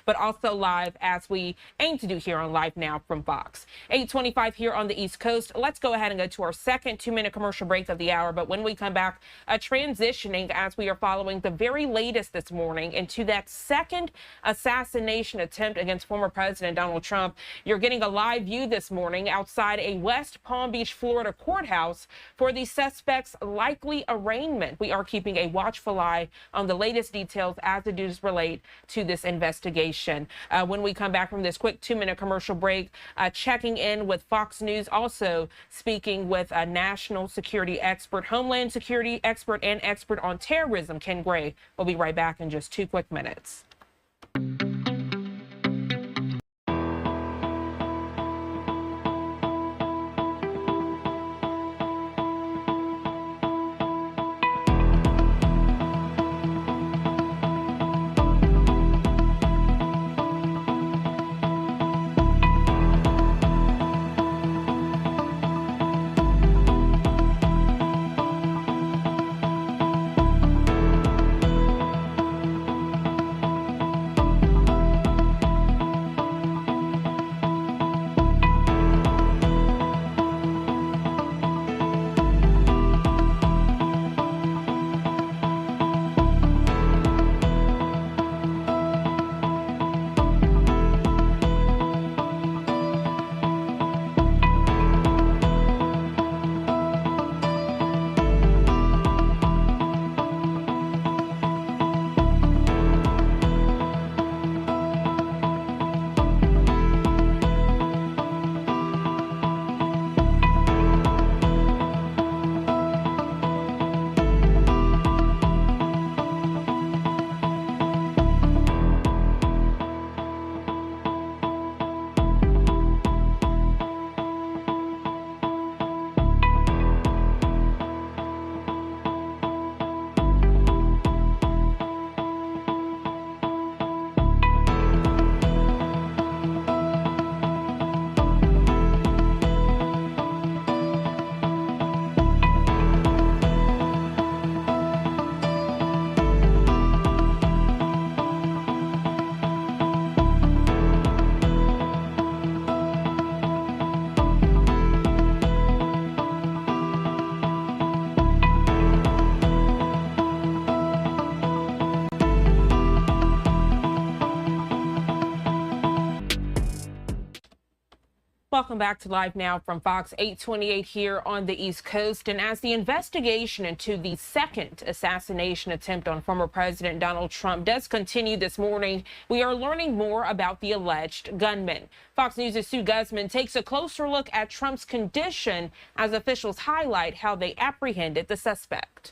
but also live, as we aim to do here on Live Now from Fox. 8:25 here on the East Coast. Let's go ahead and go to our second 2-minute commercial break of the hour. But when we come back, transitioning as we are following the very latest this morning into that second assassination attempt against former President Donald Trump. You're getting a live view this morning outside a West Palm Beach, Florida courthouse for the suspect's likely arraignment. We are keeping a watchful eye on the latest details as it is related to this investigation. When we come back from this quick 2-minute commercial break, checking in with Fox News, also speaking with a national security expert, Homeland Security expert, and expert on terrorism, Ken Gray. We'll be right back in just 2 quick minutes. Welcome back to Live Now from Fox. 8:28 here on the East Coast. And as the investigation into the second assassination attempt on former President Donald Trump does continue this morning, we are learning more about the alleged gunman. Fox News' Sue Guzman takes a closer look at Trump's condition as officials highlight how they apprehended the suspect.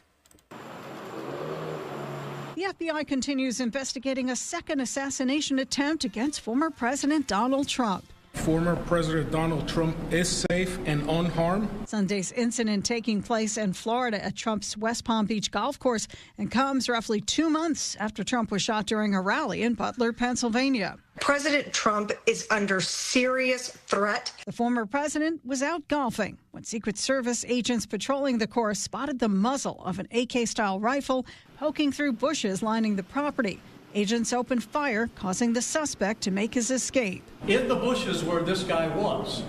The FBI continues investigating a second assassination attempt against former President Donald Trump.
Former President Donald Trump is safe and unharmed.
Sunday's incident taking place in Florida at Trump's West Palm Beach golf course and comes roughly 2 months after Trump was shot during a rally in Butler, Pennsylvania.
President Trump is under serious threat.
The former president was out golfing when Secret Service agents patrolling the course spotted the muzzle of an AK-style rifle poking through bushes lining the property. Agents opened fire, causing the suspect to make his escape.
In the bushes where this guy was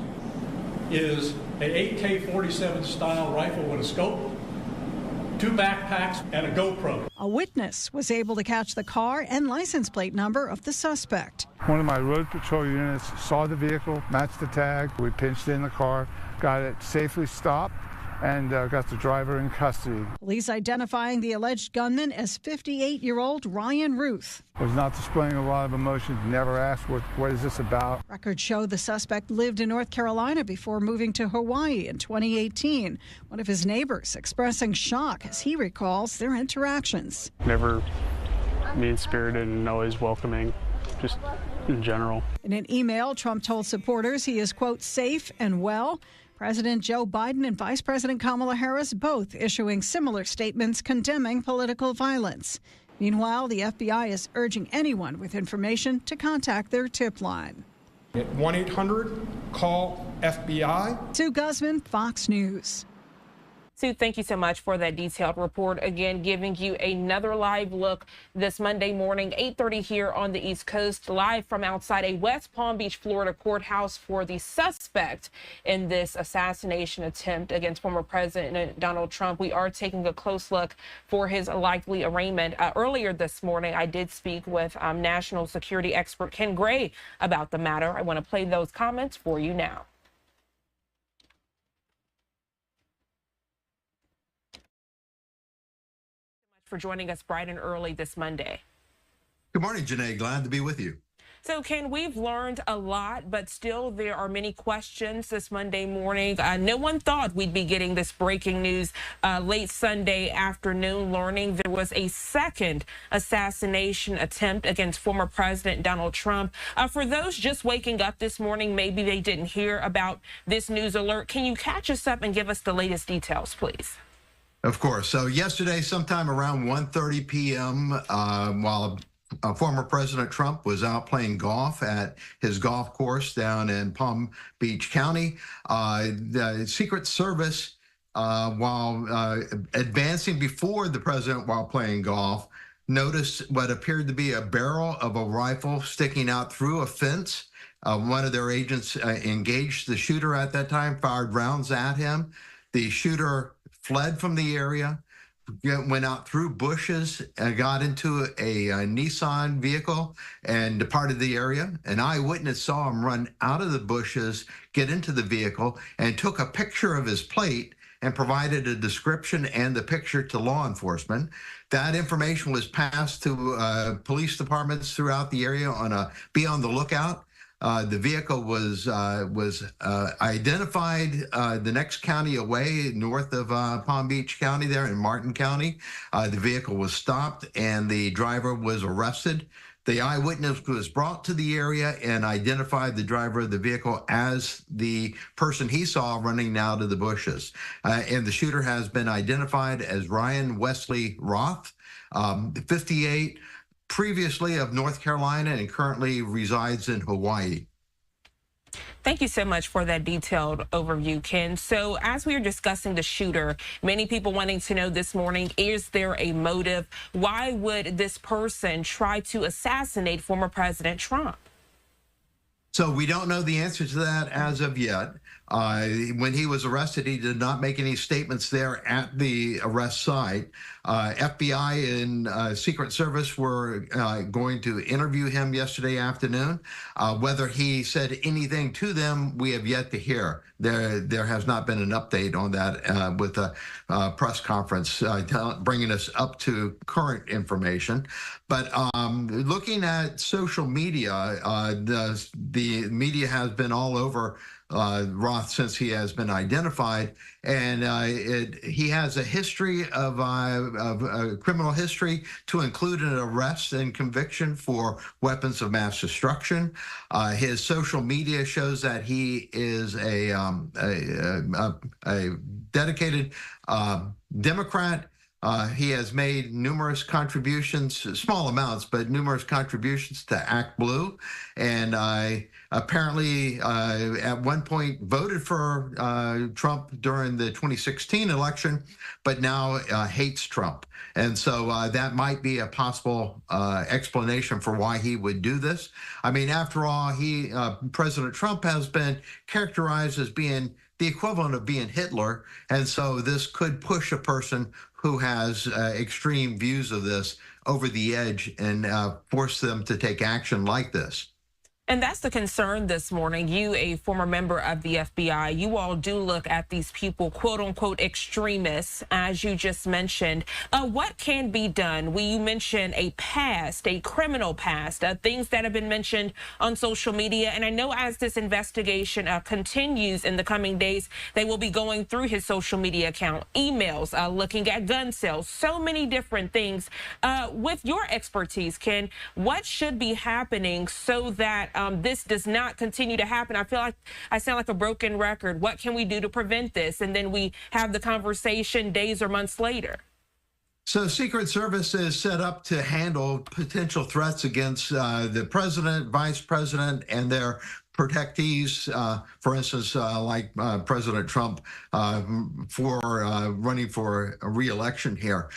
is an AK-47 style rifle with a scope, 2 2 backpacks, and a GoPro.
A witness was able to catch the car and license plate number of the suspect.
One of my road patrol units saw the vehicle, matched the tag. We pinched in the car, got it safely stopped, and got the driver in custody.
Police identifying the alleged gunman as 58-year-old Ryan Ruth.
Was not displaying a lot of emotion, never asked what is this about.
Records show the suspect lived in North Carolina before moving to Hawaii in 2018. One of his neighbors expressing shock as he recalls their interactions.
Never mean-spirited and always welcoming, just in general.
In an email, Trump told supporters he is, quote, safe and well. President Joe Biden and Vice President Kamala Harris both issuing similar statements condemning political violence. Meanwhile, the FBI is urging anyone with information to contact their tip line.
At 1-800-CALL-FBI.
Sue Guzman, Fox News.
Sue, thank you so much for that detailed report. Again, giving you another live look this Monday morning, 8:30 here on the East Coast, live from outside a West Palm Beach, Florida courthouse for the suspect in this assassination attempt against former President Donald Trump. We are taking a close look for his likely arraignment. Earlier this morning, I did speak with national security expert Ken Gray about the matter. I want to play those comments for you now. For joining us bright and early this Monday.
Good morning, Janae. Glad to be with you.
So, Ken, we've learned a lot, but still there are many questions this Monday morning. No one thought we'd be getting this breaking news late Sunday afternoon, learning there was a second assassination attempt against former President Donald Trump. For those just waking up this morning, maybe they didn't hear about this news alert. Can you catch us up and give us the latest details, please?
Of course. So yesterday, sometime around 1:30 p.m., while former President Trump was out playing golf at his golf course down in Palm Beach County, the Secret Service, while advancing before the president while playing golf, noticed what appeared to be a barrel of a rifle sticking out through a fence. One of their agents engaged the shooter at that time, fired rounds at him. The shooter fled from the area, went out through bushes, got into a Nissan vehicle and departed the area. An eyewitness saw him run out of the bushes, get into the vehicle, and took a picture of his plate and provided a description and the picture to law enforcement. That information was passed to police departments throughout the area on a be on the lookout. The vehicle was identified the next county away, north of Palm Beach County there in Martin County. The vehicle was stopped and the driver was arrested. The eyewitness was brought to the area and identified the driver of the vehicle as the person he saw running out of the bushes. And the shooter has been identified as Ryan Wesley Roth, 58, previously of North Carolina and currently resides in Hawaii.
Thank you so much for that detailed overview, Ken. So as we are discussing the shooter, many people wanting to know this morning, is there a motive? Why would this person try to assassinate former President Trump?
So we don't know the answer to that as of yet. When he was arrested, he did not make any statements there at the arrest site. FBI and Secret Service were going to interview him yesterday afternoon. Whether he said anything to them, we have yet to hear. There has not been an update on that with a press conference bringing us up to current information. But looking at social media, the media has been all over Roth since he has been identified, and he has a history of criminal history to include an arrest and conviction for weapons of mass destruction. His social media shows that he is a dedicated Democrat. He has made numerous contributions, small amounts, but numerous contributions to Act Blue, and apparently at one point voted for Trump during the 2016 election, but now hates Trump. And so that might be a possible explanation for why he would do this. I mean, after all, President Trump has been characterized as being the equivalent of being Hitler. And so this could push a person who has extreme views of this over the edge and force them to take action like this.
And that's the concern this morning. You, a former member of the FBI, you all do look at these people, quote unquote, extremists, as you just mentioned. What can be done? You mentioned a past, a criminal past, things that have been mentioned on social media. And I know as this investigation continues in the coming days, they will be going through his social media account, emails, looking at gun sales, so many different things. With your expertise, Ken, what should be happening so that this does not continue to happen? I feel like I sound like a broken record. What can we do to prevent this? And then we have the conversation days or months later.
So Secret Service is set up to handle potential threats against the president, vice president, and their protectees, for instance, like President Trump for running for a re-election here.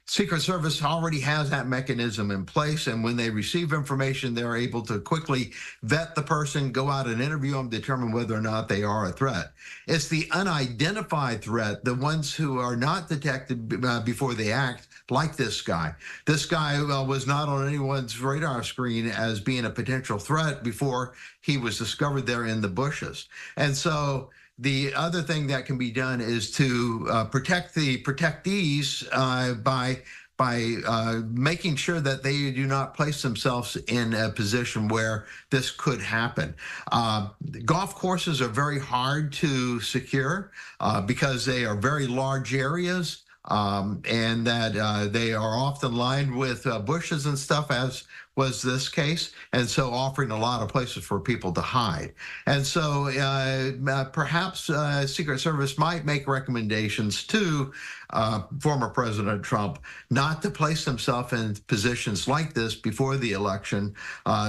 Secret Service already has that mechanism in place, and when they receive information, they're able to quickly vet the person, go out and interview them, determine whether or not they are a threat. It's the unidentified threat, the ones who are not detected before they act, like this guy. This guy was not on anyone's radar screen as being a potential threat before he was discovered there in the bushes. And so the other thing that can be done is to protect the protectees by making sure that they do not place themselves in a position where this could happen. Golf courses are very hard to secure because they are very large areas. And that they are often lined with bushes and stuff, as was this case, and so offering a lot of places for people to hide. And so perhaps Secret Service might make recommendations to former President Trump not to place himself in positions like this before the election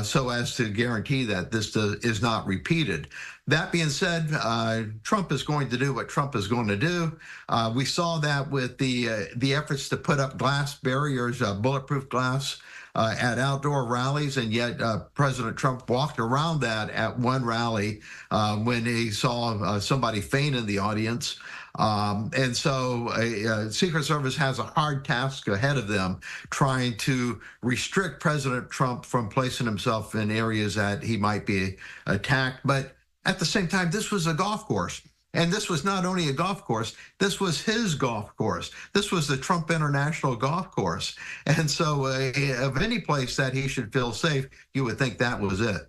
so as to guarantee that this is not repeated. That being said, Trump is going to do what Trump is going to do. We saw that with the efforts to put up glass barriers, bulletproof glass, at outdoor rallies, and yet President Trump walked around that at one rally when he saw somebody faint in the audience. And so Secret Service has a hard task ahead of them trying to restrict President Trump from placing himself in areas that he might be attacked. But at the same time, this was a golf course. And this was not only a golf course, this was his golf course. This was the Trump International Golf Course. And so of any place that he should feel safe, you would think that was it.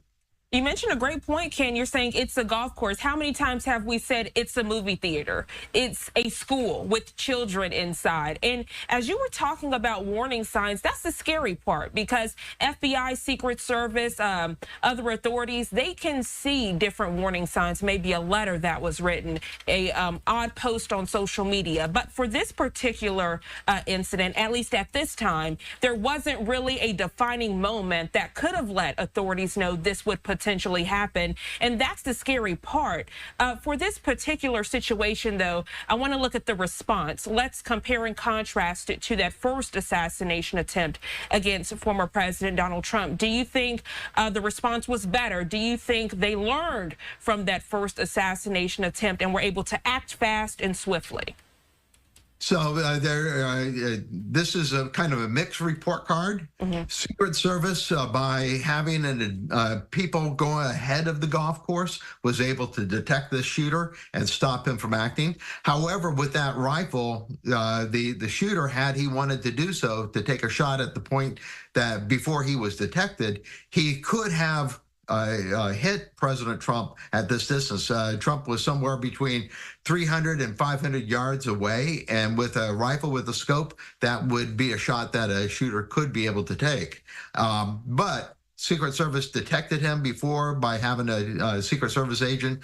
You mentioned a great point, Ken. You're saying it's a golf course. How many times have we said it's a movie theater? It's a school with children inside. And as you were talking about warning signs, that's the scary part, because FBI, Secret Service, other authorities, they can see different warning signs, maybe a letter that was written, a odd post on social media. But for this particular incident, at least at this time, there wasn't really a defining moment that could have let authorities know this would potentially happen. And that's the scary part. For this particular situation, though, I want to look at the response. Let's compare and contrast it to that first assassination attempt against former President Donald Trump. Do you think the response was better? Do you think they learned from that first assassination attempt and were able to act fast and swiftly?
So this is a kind of a mixed report card. Mm-hmm. Secret Service, by having people go ahead of the golf course, was able to detect this shooter and stop him from acting. However, with that rifle, the shooter, had he wanted to do so, to take a shot at the point that before he was detected, he could have hit President Trump at this distance. Trump was somewhere between 300 and 500 yards away, and with a rifle with a scope, that would be a shot that a shooter could be able to take. But Secret Service detected him before by having a Secret Service agent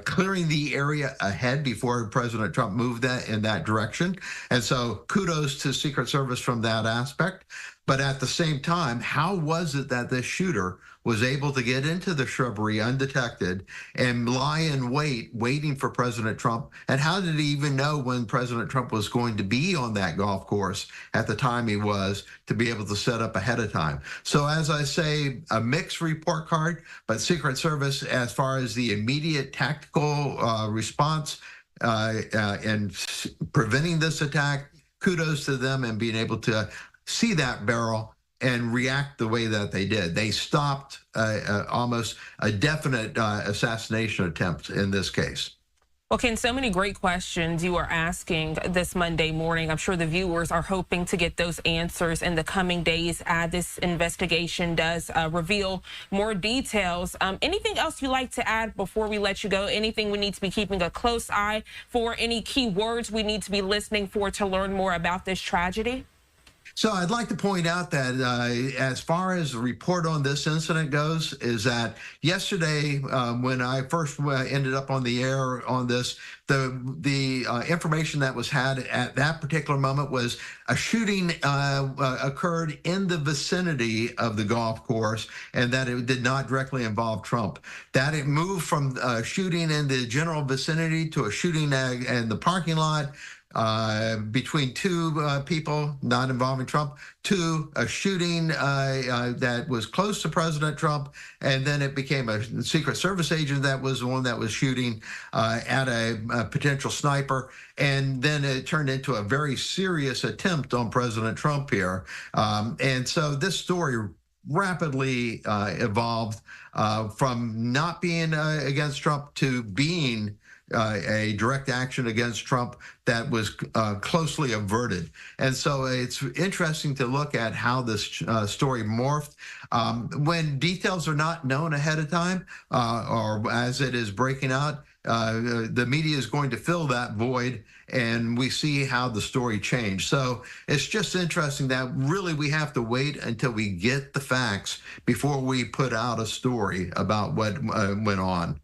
clearing the area ahead before President Trump moved in that direction. And so kudos to Secret Service from that aspect. But at the same time, how was it that this shooter was able to get into the shrubbery undetected and lie in wait, waiting for President Trump. And how did he even know when President Trump was going to be on that golf course at the time he was, to be able to set up ahead of time? So as I say, a mixed report card, but Secret Service, as far as the immediate tactical response and preventing this attack, kudos to them and being able to see that barrel and react the way that they did. They stopped almost a definite assassination attempt in this case.
Well, Ken, so many great questions you are asking this Monday morning. I'm sure the viewers are hoping to get those answers in the coming days as this investigation does reveal more details. Anything else you'd like to add before we let you go? Anything we need to be keeping a close eye for? Any key words we need to be listening for to learn more about this tragedy?
So I'd like to point out that as far as the report on this incident goes, is that yesterday when I first ended up on the air on this, the information that was had at that particular moment was a shooting occurred in the vicinity of the golf course, and that it did not directly involve Trump. That it moved from shooting in the general vicinity to a shooting in the parking lot, between two people not involving Trump, to a shooting that was close to President Trump, and then it became a Secret Service agent that was the one that was shooting at a potential sniper, and then it turned into a very serious attempt on President Trump here. And so this story rapidly evolved from not being against Trump to being a direct action against Trump that was closely averted. And so it's interesting to look at how this story morphed. When details are not known ahead of time, or as it is breaking out, the media is going to fill that void, and we see how the story changed. So it's just interesting that really we have to wait until we get the facts before we put out a story about what went on.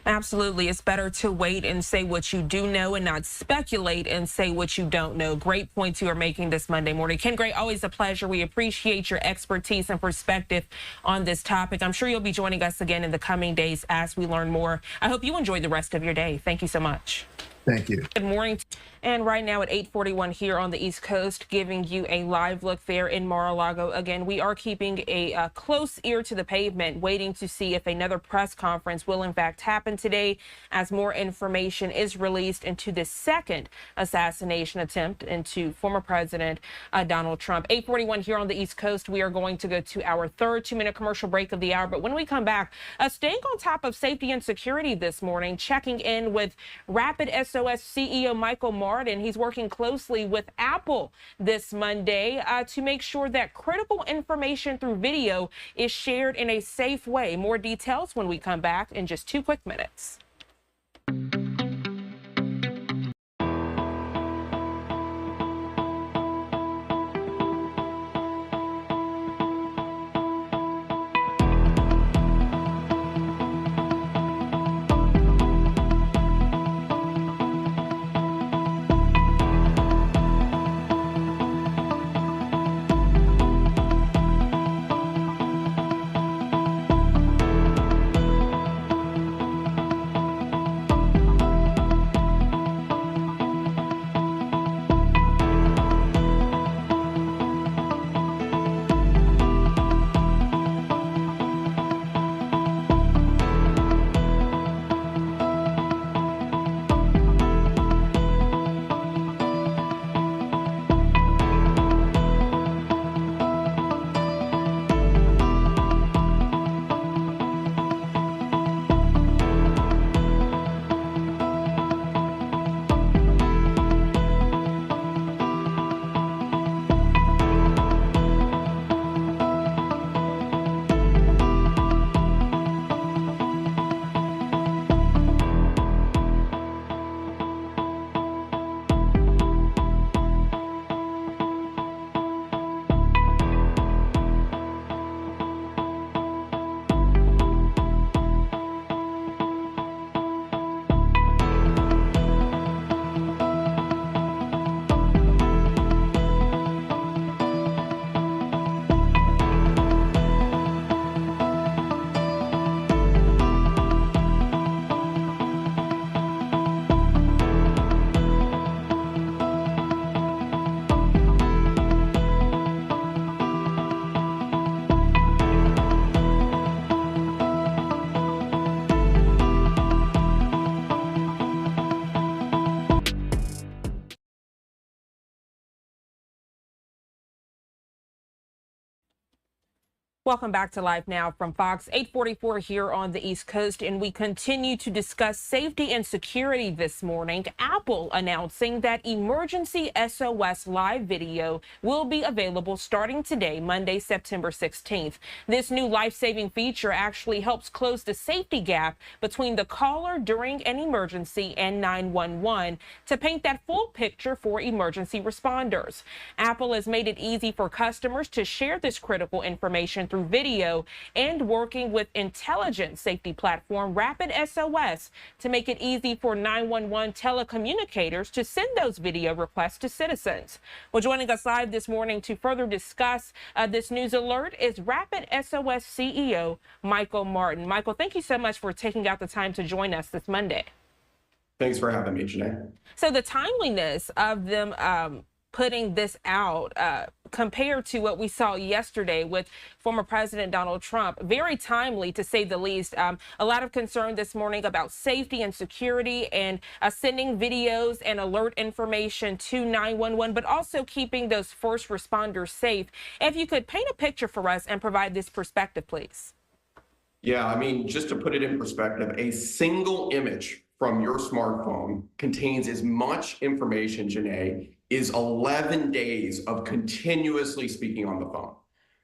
Absolutely. It's better to wait and say what you do know and not speculate and say what you don't know. Great points you are making this Monday morning. Ken Gray, always a pleasure. We appreciate your expertise and perspective on this topic. I'm sure you'll be joining us again in the coming days as we learn more. I hope you enjoy the rest of your day. Thank you so much.
Thank you.
Good morning. And right now at 8:41 here on the East Coast, giving you a live look there in Mar-a-Lago. Again, we are keeping a close ear to the pavement, waiting to see if another press conference will in fact happen today as more information is released into the second assassination attempt into former President Donald Trump. 8:41 here on the East Coast. We are going to go to our third 2-minute commercial break of the hour. But when we come back, staying on top of safety and security this morning, checking in with Rapid SOS CEO Michael Martin. He's working closely with Apple this Monday to make sure that critical information through video is shared in a safe way. More details when we come back in just 2 quick minutes. Welcome back to Live Now from Fox, 8:44 here on the East Coast, and we continue to discuss safety and security this morning. Apple announcing that emergency SOS live video will be available starting today, Monday, September 16th. This new life-saving feature actually helps close the safety gap between the caller during an emergency and 911 to paint that full picture for emergency responders. Apple has made it easy for customers to share this critical information through video and working with intelligence safety platform Rapid SOS to make it easy for 911 telecommunicators to send those video requests to citizens. Well, joining us live this morning to further discuss this news alert is Rapid SOS CEO Michael Martin. Michael, thank you so much for taking out the time to join us this Monday.
Thanks for having me, Janae.
So the timeliness of them putting this out compared to what we saw yesterday with former President Donald Trump, very timely to say the least. A lot of concern this morning about safety and security and sending videos and alert information to 911, but also keeping those first responders safe. If you could paint a picture for us and provide this perspective, please.
Yeah, I mean, just to put it in perspective, a single image from your smartphone contains as much information, Janae, is 11 days of continuously speaking on the phone.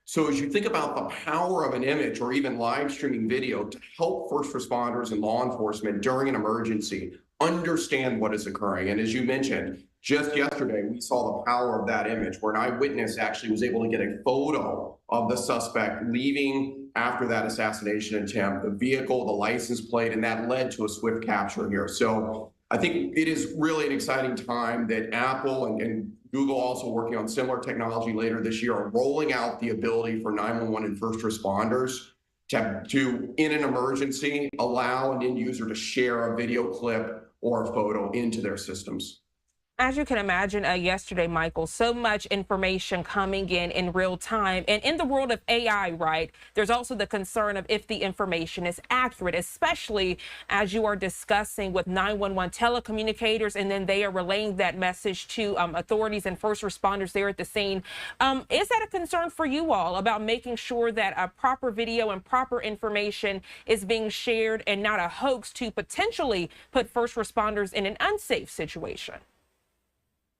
So as you think about the power of an image or even live streaming video to help first responders and law enforcement during an emergency understand what is occurring. And as you mentioned, just yesterday, we saw the power of that image where an eyewitness actually was able to get a photo of the suspect leaving after that assassination attempt, the vehicle, the license plate, and that led to a swift capture here. So I think it is really an exciting time that Apple and Google, also working on similar technology later this year, are rolling out the ability for 911 and first responders to, in an emergency, allow an end user to share a video clip or a photo into their systems.
As you can imagine, yesterday, Michael, so much information coming in real time. And in the world of AI, right, there's also the concern of if the information is accurate, especially as you are discussing with 911 telecommunicators, and then they are relaying that message to authorities and first responders there at the scene. Is that a concern for you all about making sure that a proper video and proper information is being shared and not a hoax to potentially put first responders in an unsafe situation?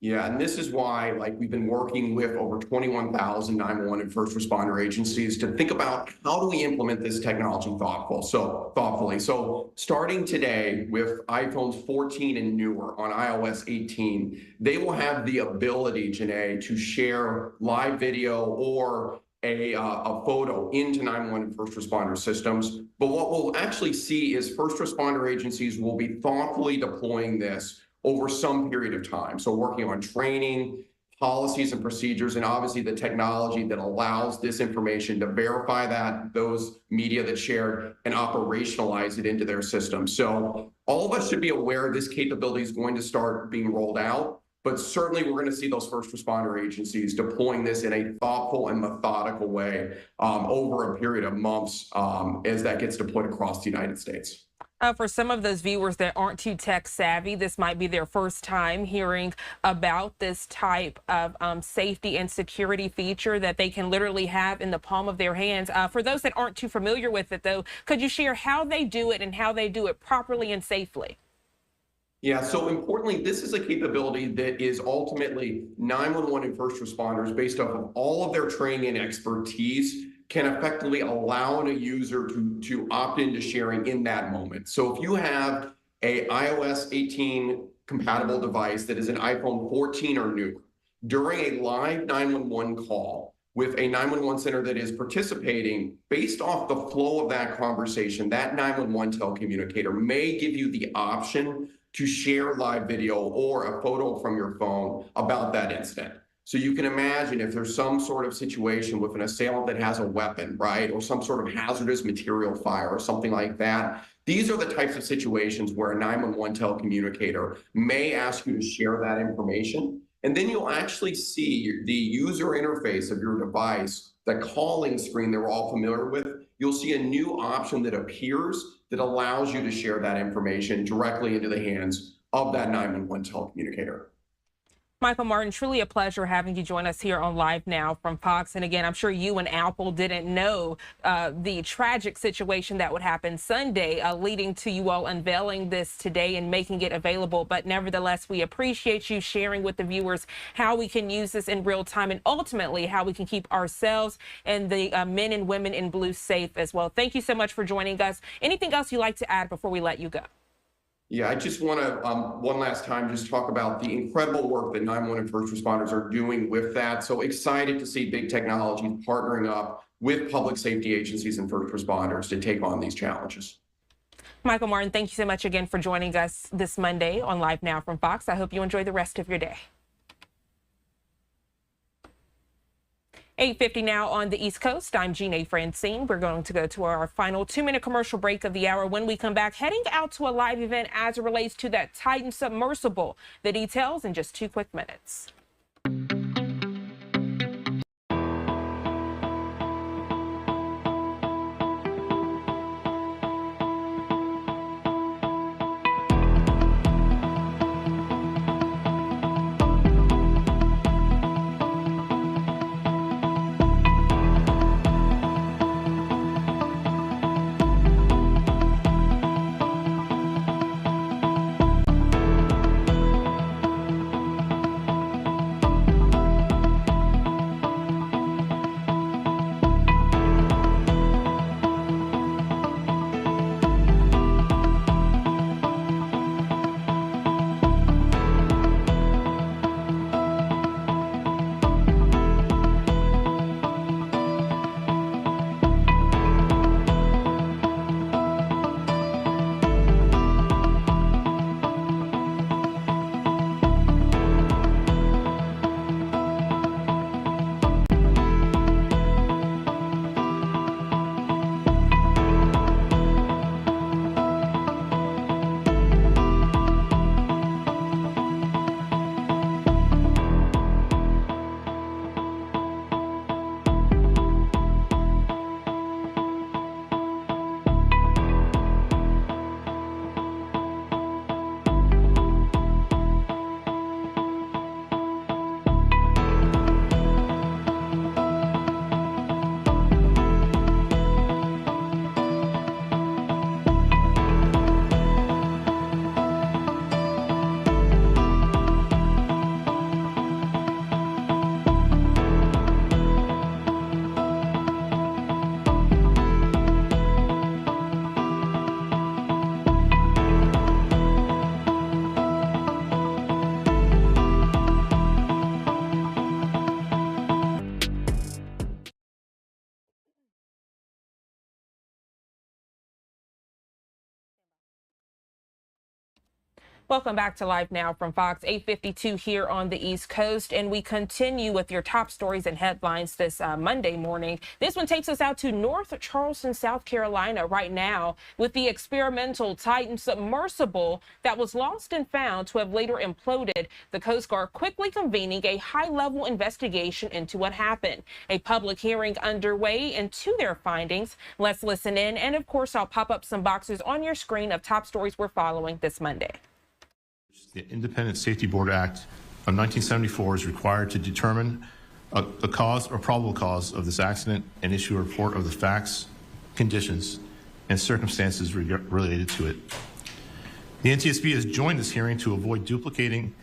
Yeah, and this is why, like, we've been working with over 21,000 911 and first responder agencies to think about how do we implement this technology thoughtfully. So starting today with iPhones 14 and newer on iOS 18, they will have the ability, Janae, to share live video or a photo into 911 and first responder systems. But what we'll actually see is first responder agencies will be thoughtfully deploying this over some period of time. So working on training, policies and procedures, and obviously the technology that allows this information to verify that those media that's shared and operationalize it into their system. So all of us should be aware this capability is going to start being rolled out, but certainly we're going to see those first responder agencies deploying this in a thoughtful and methodical way over a period of months as that gets deployed across the United States.
For some of those viewers that aren't too tech savvy, this might be their first time hearing about this type of safety and security feature that they can literally have in the palm of their hands. For those that aren't too familiar with it, though, could you share how they do it and how they do it properly and safely?
Yeah, so importantly, this is a capability that is ultimately 911 and first responders, based off of all of their training and expertise, can effectively allow a user to opt into sharing in that moment. So if you have a iOS 18 compatible device that is an iPhone 14 or newer, during a live 911 call with a 911 center that is participating, based off the flow of that conversation, that 911 telecommunicator may give you the option to share live video or a photo from your phone about that incident. So you can imagine if there's some sort of situation with an assailant that has a weapon, right, or some sort of hazardous material fire or something like that. These are the types of situations where a 911 telecommunicator may ask you to share that information. And then you'll actually see the user interface of your device, the calling screen that we're all familiar with. You'll see a new option that appears that allows you to share that information directly into the hands of that 911 telecommunicator.
Michael Martin, truly a pleasure having you join us here on Live Now from Fox. And again, I'm sure you and Apple didn't know the tragic situation that would happen Sunday, leading to you all unveiling this today and making it available. But nevertheless, we appreciate you sharing with the viewers how we can use this in real time and ultimately how we can keep ourselves and the men and women in blue safe as well. Thank you so much for joining us. Anything else you'd like to add before we let you go?
Yeah, I just want to one last time just talk about the incredible work that 911 and first responders are doing with that. So excited to see big technology partnering up with public safety agencies and first responders to take on these challenges.
Michael Martin, thank you so much again for joining us this Monday on Live Now from Fox. I hope you enjoy the rest of your day. 8:50 now on the East Coast. I'm Jeanne Francine. We're going to go to our final 2-minute commercial break of the hour. When we come back, heading out to a live event as it relates to that Titan submersible. The details in just 2 quick minutes. Welcome back to Live Now from Fox. 8:52 here on the East Coast, and we continue with your top stories and headlines this Monday morning. This one takes us out to North Charleston, South Carolina right now with the experimental Titan submersible that was lost and found to have later imploded. The Coast Guard quickly convening a high-level investigation into what happened. A public hearing underway into their findings. Let's listen in, and of course, I'll pop up some boxes on your screen of top stories we're following this Monday.
The Independent Safety Board Act of 1974 is required to determine the cause or probable cause of this accident and issue a report of the facts, conditions, and circumstances related to it. The NTSB has joined this hearing to avoid duplicating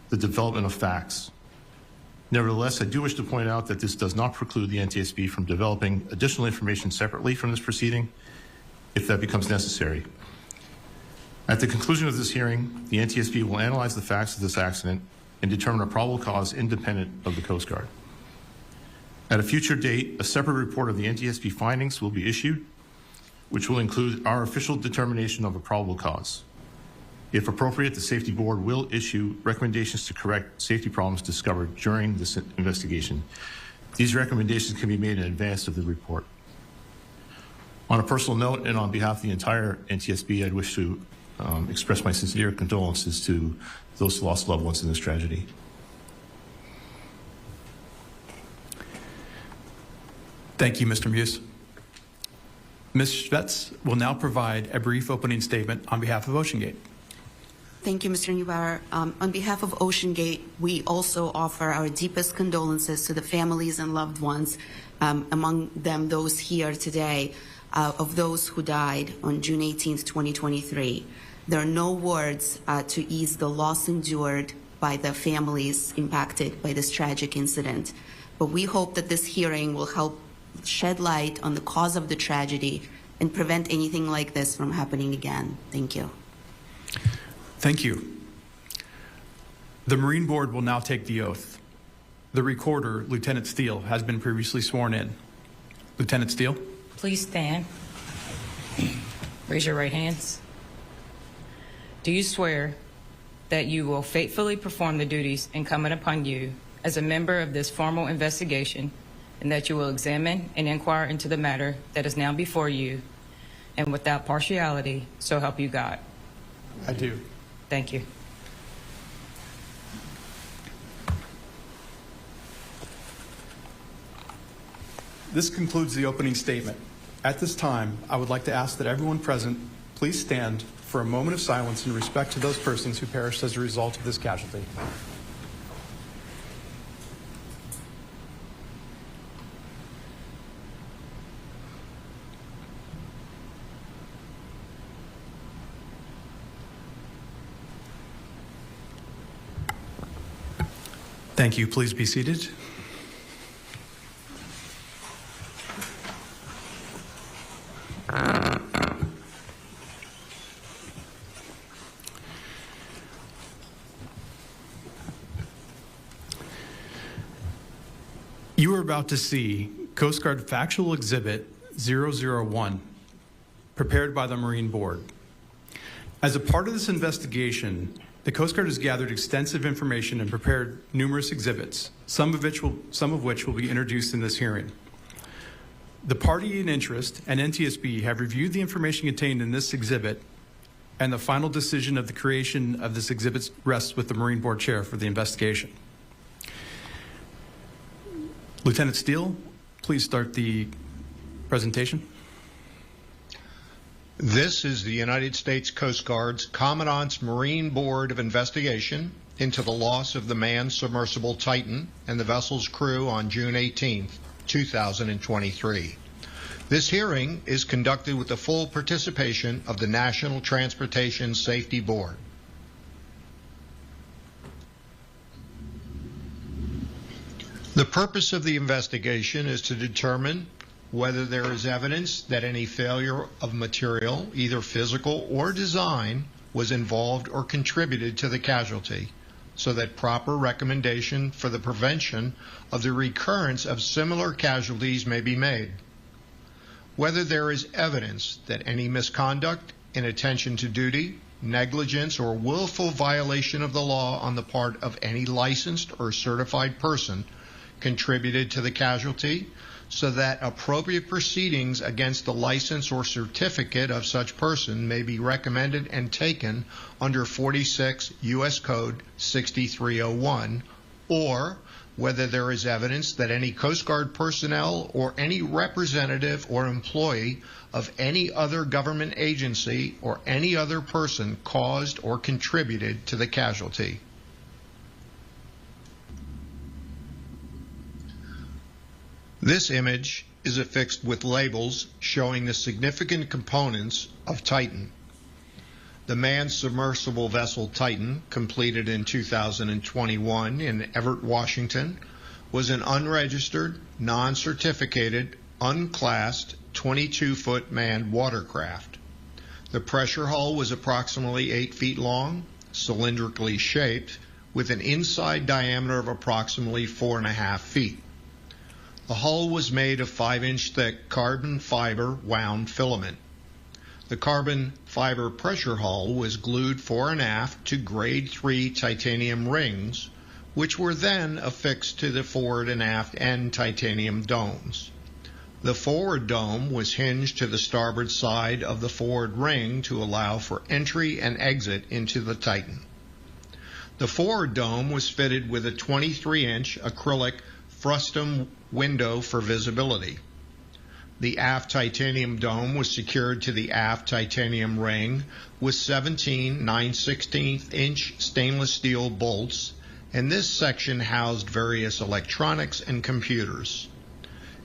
the development of facts. Nevertheless, I do wish to point out that this does not preclude the NTSB from developing additional information separately from this proceeding if that becomes necessary. At the conclusion of this hearing, the NTSB will analyze the facts of this accident and determine a probable cause independent of the Coast Guard. At a future date, a separate report of the NTSB findings will be issued, which will include our official determination of a probable cause. If appropriate, the Safety Board will issue recommendations to correct safety problems discovered during this investigation. These recommendations can be made in advance of the report. On a personal note, and on behalf of the entire NTSB, I'd wish to express my sincere condolences to those lost loved ones in this tragedy.
Thank you, Mr. Muse. Ms. Schvetz will now provide a brief opening statement on behalf of OceanGate.
Thank you, Mr. Neubauer. On behalf of OceanGate, we also offer our deepest condolences to the families and loved ones, among them those here today, of those who died on June 18th, 2023. There are no words to ease the loss endured by the families impacted by this tragic incident. But we hope that this hearing will help shed light on the cause of the tragedy and prevent anything like this from happening again. Thank you.
Thank you. The Marine Board will now take the oath. The recorder, Lieutenant Steele, has been previously sworn in. Lieutenant Steele?
Please stand. Raise your right hands. Do you swear that you will faithfully perform the duties incumbent upon you as a member of this formal investigation, and that you will examine and inquire into the matter that is now before you, and without partiality, so help you God?
I do.
Thank you.
This concludes the opening statement. At this time, I would like to ask that everyone present please stand for a moment of silence in respect to those persons who perished as a result of this casualty. Thank you. Please be seated. You are about to see Coast Guard Factual Exhibit 001, prepared by the Marine Board. As a part of this investigation, the Coast Guard has gathered extensive information and prepared numerous exhibits, some of which will be introduced in this hearing. The party in interest and NTSB have reviewed the information contained in this exhibit, and the final decision of the creation of this exhibit rests with the Marine Board Chair for the investigation. Lieutenant Steele, please start the presentation.
This is the United States Coast Guard's Commandant's Marine Board of Investigation into the loss of the manned submersible Titan and the vessel's crew on June 18, 2023. This hearing is conducted with the full participation of the National Transportation Safety Board. The purpose of the investigation is to determine whether there is evidence that any failure of material, either physical or design, was involved or contributed to the casualty, so that proper recommendation for the prevention of the recurrence of similar casualties may be made. Whether there is evidence that any misconduct, inattention to duty, negligence, or willful violation of the law on the part of any licensed or certified person contributed to the casualty, so that appropriate proceedings against the license or certificate of such person may be recommended and taken under 46 U.S. Code 6301, or whether there is evidence that any Coast Guard personnel or any representative or employee of any other government agency or any other person caused or contributed to the casualty. This image is affixed with labels showing the significant components of Titan. The manned submersible vessel Titan, completed in 2021 in Everett, Washington, was an unregistered, non-certificated, unclassed 22-foot manned watercraft. The pressure hull was approximately 8 feet long, cylindrically shaped, with an inside diameter of approximately 4.5 feet. The hull was made of 5-inch thick carbon fiber wound filament. The carbon fiber pressure hull was glued fore and aft to grade 3 titanium rings, which were then affixed to the forward and aft end titanium domes. The forward dome was hinged to the starboard side of the forward ring to allow for entry and exit into the Titan. The forward dome was fitted with a 23-inch acrylic frustum window for visibility. The aft titanium dome was secured to the aft titanium ring with 17 9/16-inch stainless steel bolts, and this section housed various electronics and computers.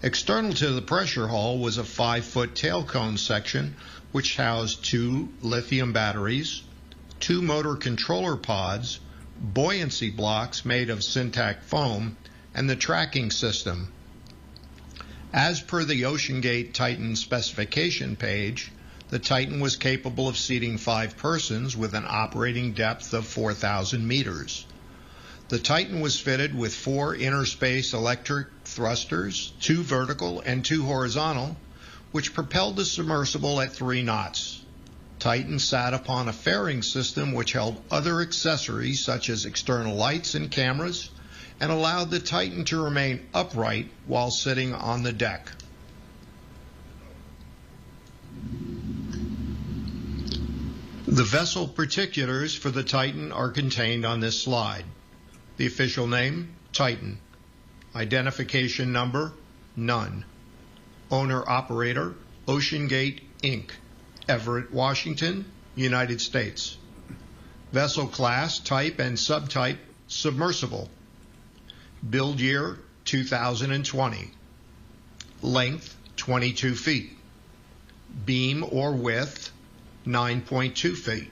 External to the pressure hull was a 5-foot tail cone section which housed 2 lithium batteries, 2 motor controller pods, buoyancy blocks made of Syntac foam, and the tracking system. As per the OceanGate Titan specification page, the Titan was capable of seating 5 persons with an operating depth of 4,000 meters. The Titan was fitted with 4 inner space electric thrusters, 2 vertical and 2 horizontal, which propelled the submersible at 3 knots. Titan sat upon a fairing system which held other accessories such as external lights and cameras, and allowed the Titan to remain upright while sitting on the deck. The vessel particulars for the Titan are contained on this slide. The official name, Titan. Identification number, none. Owner-operator, OceanGate, Inc., Everett, Washington, United States. Vessel class, type, and subtype, submersible. Build year, 2020. Length, 22 feet. Beam or width, 9.2 feet.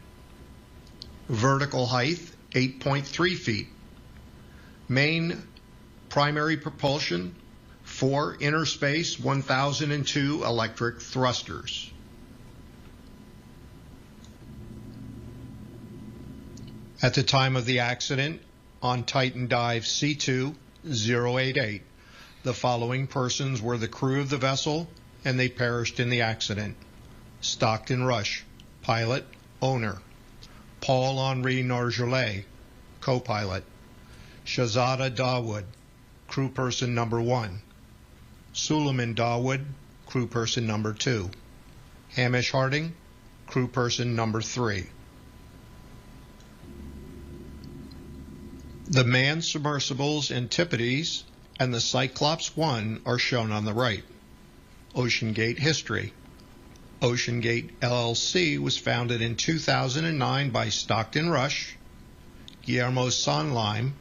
Vertical height, 8.3 feet. Main primary propulsion, 4 inner space 1002 electric thrusters. At the time of the accident, on Titan Dive C2-088, the following persons were the crew of the vessel, and they perished in the accident. Stockton Rush, pilot, owner. Paul-Henri Nargeolet, co-pilot. Shahzada Dawood, crew person number 1. Suleiman Dawood, crew person number 2. Hamish Harding, crew person number 3. The manned submersibles Antipodes and the Cyclops 1 are shown on the right. OceanGate history. OceanGate LLC was founded in 2009 by Stockton Rush, Guillermo Sonleim,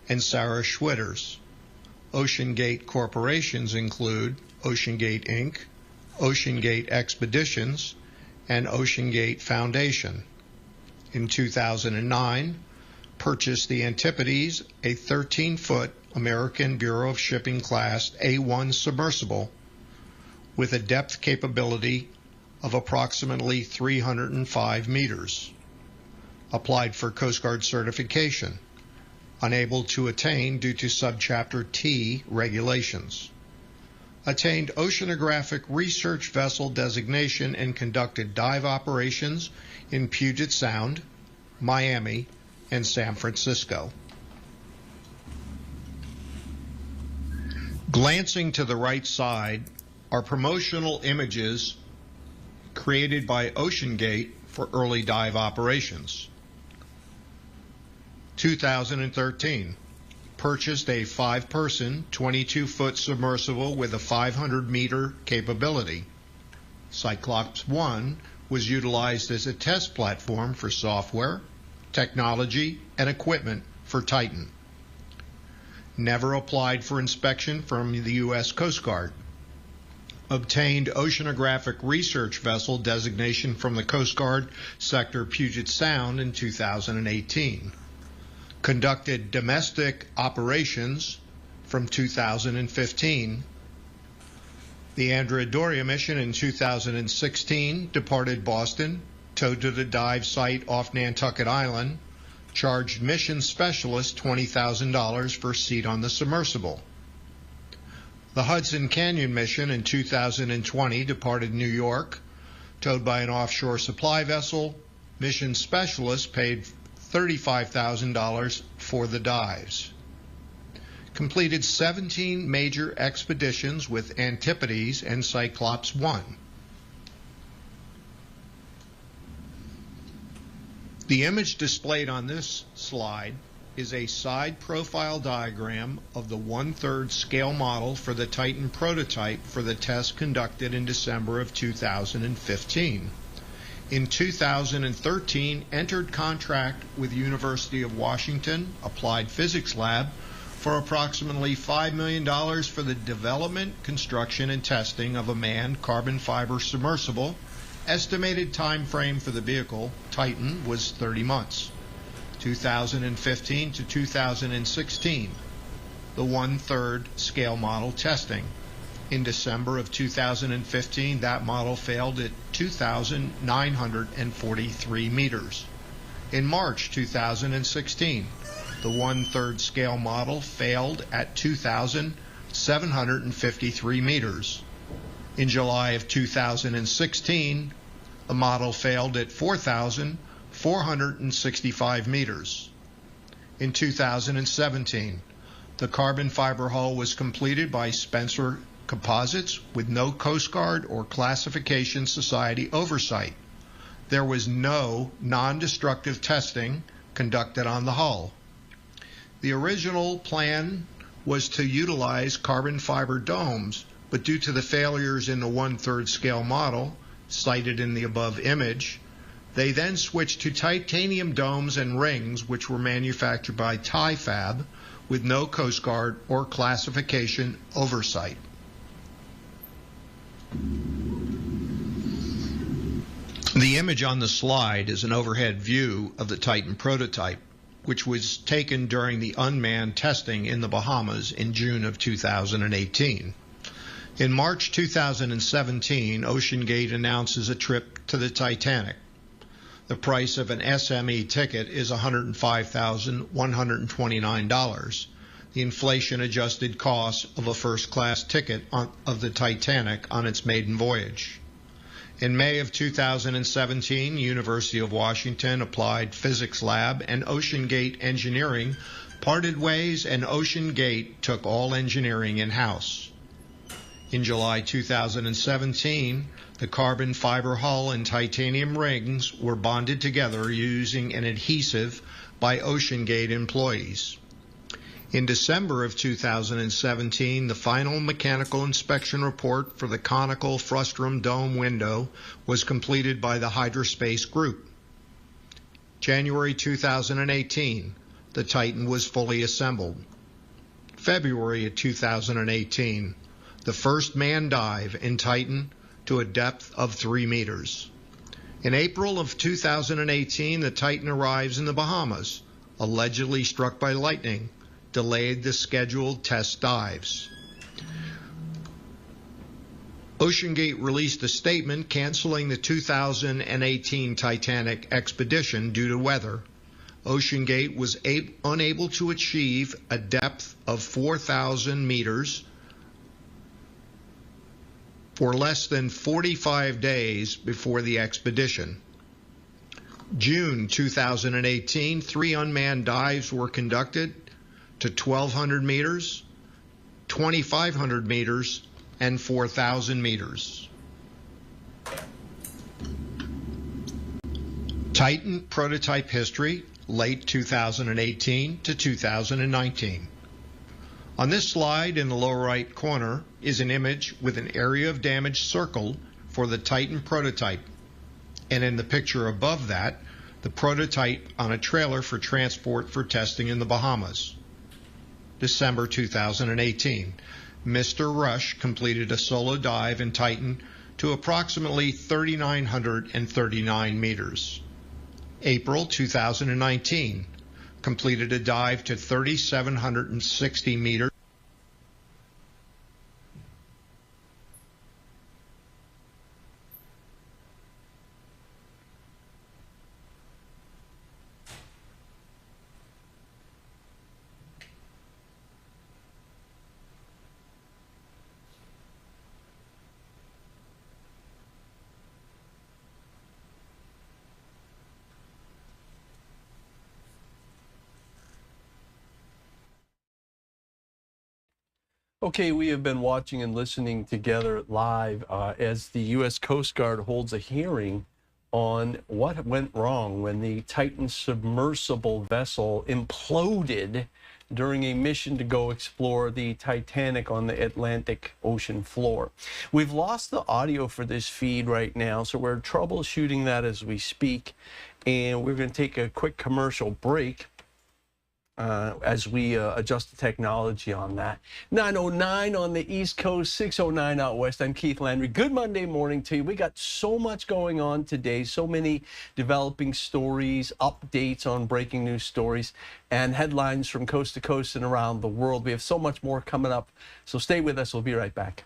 and Sarah Schwitters. OceanGate corporations include OceanGate Inc., OceanGate Expeditions, and OceanGate Foundation. In 2009, purchased the Antipodes, a 13-foot American Bureau of Shipping Class A1 submersible with a depth capability of approximately 305 meters. Applied for Coast Guard certification, unable to attain due to Subchapter T regulations. Attained Oceanographic Research Vessel designation and conducted dive operations in Puget Sound, Miami, and San Francisco. Glancing to the right side are promotional images created by OceanGate for early dive operations. 2013, purchased a 5-person, 22-foot submersible with a 500-meter capability. Cyclops 1 was utilized as a test platform for software, technology, and equipment for Titan. Never applied for inspection from the U.S. Coast Guard. Obtained Oceanographic Research Vessel designation from the Coast Guard Sector Puget Sound in 2018. Conducted domestic operations from 2015. The Andrea Doria mission in 2016 departed Boston, towed to the dive site off Nantucket Island, charged mission specialist $20,000 for seat on the submersible. The Hudson Canyon mission in 2020 departed New York, towed by an offshore supply vessel. Mission specialist paid $35,000 for the dives. Completed 17 major expeditions with Antipodes and Cyclops 1. The image displayed on this slide is a side profile diagram of the 1/3 scale model for the Titan prototype for the test conducted in December of 2015. In 2013, entered contract with University of Washington Applied Physics Lab for approximately $5 million for the development, construction, and testing of a manned carbon fiber submersible. Estimated time frame for the vehicle, Titan, was 30 months. 2015 to 2016, the 1/3 scale model testing. In December of 2015, that model failed at 2,943 meters. In March 2016, the 1/3 scale model failed at 2,753 meters. In July of 2016, the model failed at 4,465 meters. In 2017, the carbon fiber hull was completed by Spencer Composites with no Coast Guard or Classification Society oversight. There was no non-destructive testing conducted on the hull. The original plan was to utilize carbon fiber domes, but due to the failures in the 1/3 scale model, cited in the above image, they then switched to titanium domes and rings, which were manufactured by TIFAB with no Coast Guard or classification oversight. The image on the slide is an overhead view of the Titan prototype, which was taken during the unmanned testing in the Bahamas in June of 2018. In March 2017, OceanGate announces a trip to the Titanic. The price of an SME ticket is $105,129, the inflation-adjusted cost of a first-class ticket of the Titanic on its maiden voyage. In May of 2017, University of Washington Applied Physics Lab and OceanGate Engineering parted ways, and OceanGate took all engineering in-house. In July 2017, the carbon fiber hull and titanium rings were bonded together using an adhesive by OceanGate employees. In December of 2017, the final mechanical inspection report for the conical frustum dome window was completed by the Hydrospace Group. January 2018, the Titan was fully assembled. February of 2018, the first manned dive in Titan to a depth of 3 meters. In April of 2018, the Titan arrives in the Bahamas, allegedly struck by lightning, delayed the scheduled test dives. OceanGate released a statement canceling the 2018 Titanic expedition due to weather. OceanGate was unable to achieve a depth of 4,000 meters for less than 45 days before the expedition. June 2018, 3 unmanned dives were conducted to 1,200 meters, 2,500 meters, and 4,000 meters. Titan prototype history, late 2018 to 2019. On this slide in the lower right corner is an image with an area of damage circled for the Titan prototype, and in the picture above that, the prototype on a trailer for transport for testing in the Bahamas. December 2018, Mr. Rush completed a solo dive in Titan to approximately 3,939 meters. April 2019, completed a dive to 3,760 meters.
Okay, we have been watching and listening together live as the U.S. Coast Guard holds a hearing on what went wrong when the Titan submersible vessel imploded during a mission to go explore the Titanic on the Atlantic Ocean floor. We've lost the audio for this feed right now, so we're troubleshooting that as we speak, and we're going to take a quick commercial break as we adjust the technology on that. 9:09 on the East Coast, 6:09 out west. I'm Keith Landry. Good Monday morning to you. We got so much going on today, so many developing stories, updates on breaking news stories, and headlines from coast to coast and around the world. We have so much more coming up, so stay with us. We'll be right back.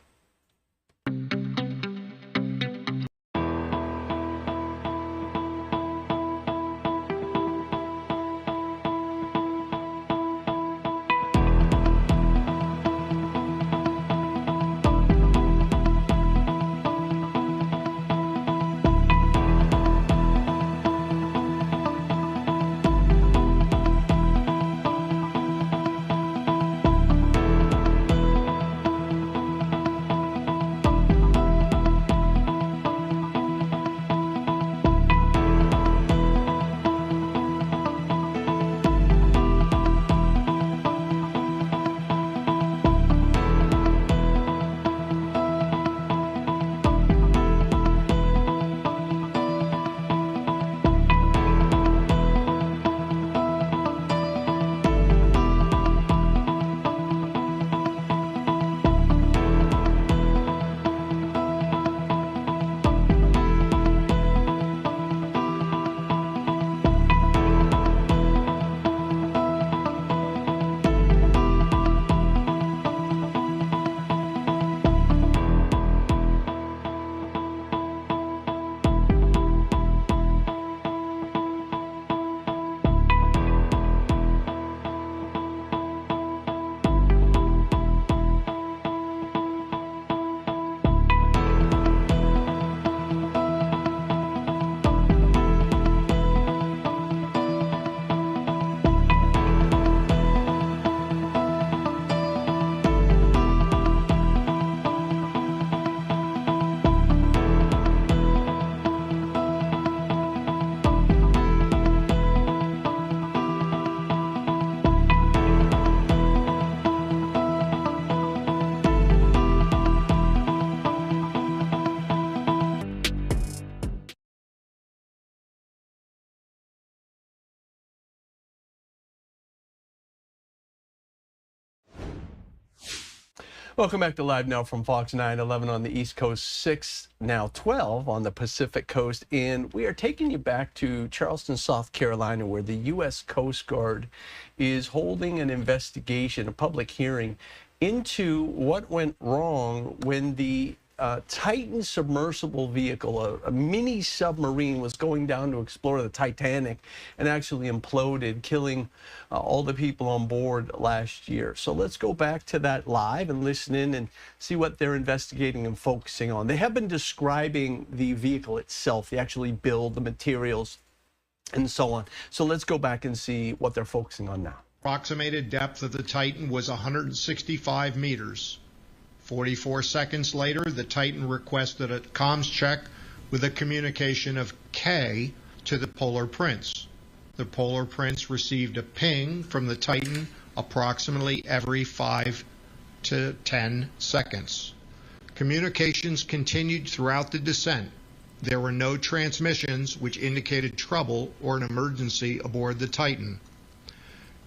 Welcome back to Live Now from Fox 9/11 on the East Coast, 6, now 12 on the Pacific Coast. And we are taking you back to Charleston, South Carolina, where the U.S. Coast Guard is holding an investigation, a public hearing, into what went wrong when the Titan submersible vehicle, a mini submarine, was going down to explore the Titanic and actually imploded, killing all the people on board last year. So let's go back to that live and listen in and see what they're investigating and focusing on. They have been describing the vehicle itself, the actually build, the materials, and so on. So let's go back and see what they're focusing on now.
Approximated depth of the Titan was 165 meters. 44 seconds later, the Titan requested a comms check with a communication of K to the Polar Prince. The Polar Prince received a ping from the Titan approximately every 5 to 10 seconds. Communications continued throughout the descent. There were no transmissions which indicated trouble or an emergency aboard the Titan.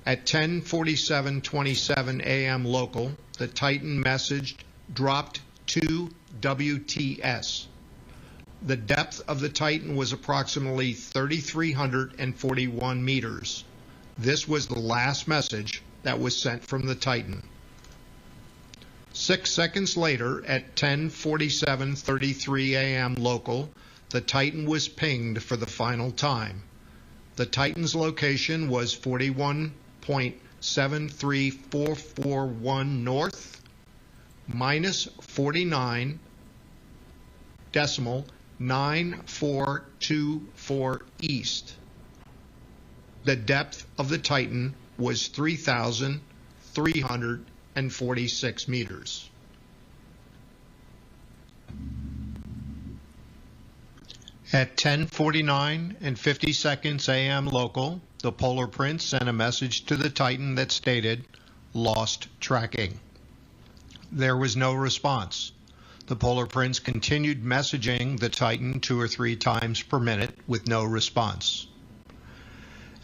At 10:47:27 a.m. local, the Titan messaged dropped to WTS. The depth of the Titan was approximately 3,341 meters. This was the last message that was sent from the Titan. 6 seconds later, at 10:47:33 a.m. local, the Titan was pinged for the final time. The Titan's location was 41.73441 north, minus 49.9424 east. The depth of the Titan was 3,346 meters. At 10:49 and 50 seconds a.m. local, the Polar Prince sent a message to the Titan that stated, "Lost tracking." There was no response. The Polar Prince continued messaging the Titan 2 or 3 times per minute with no response.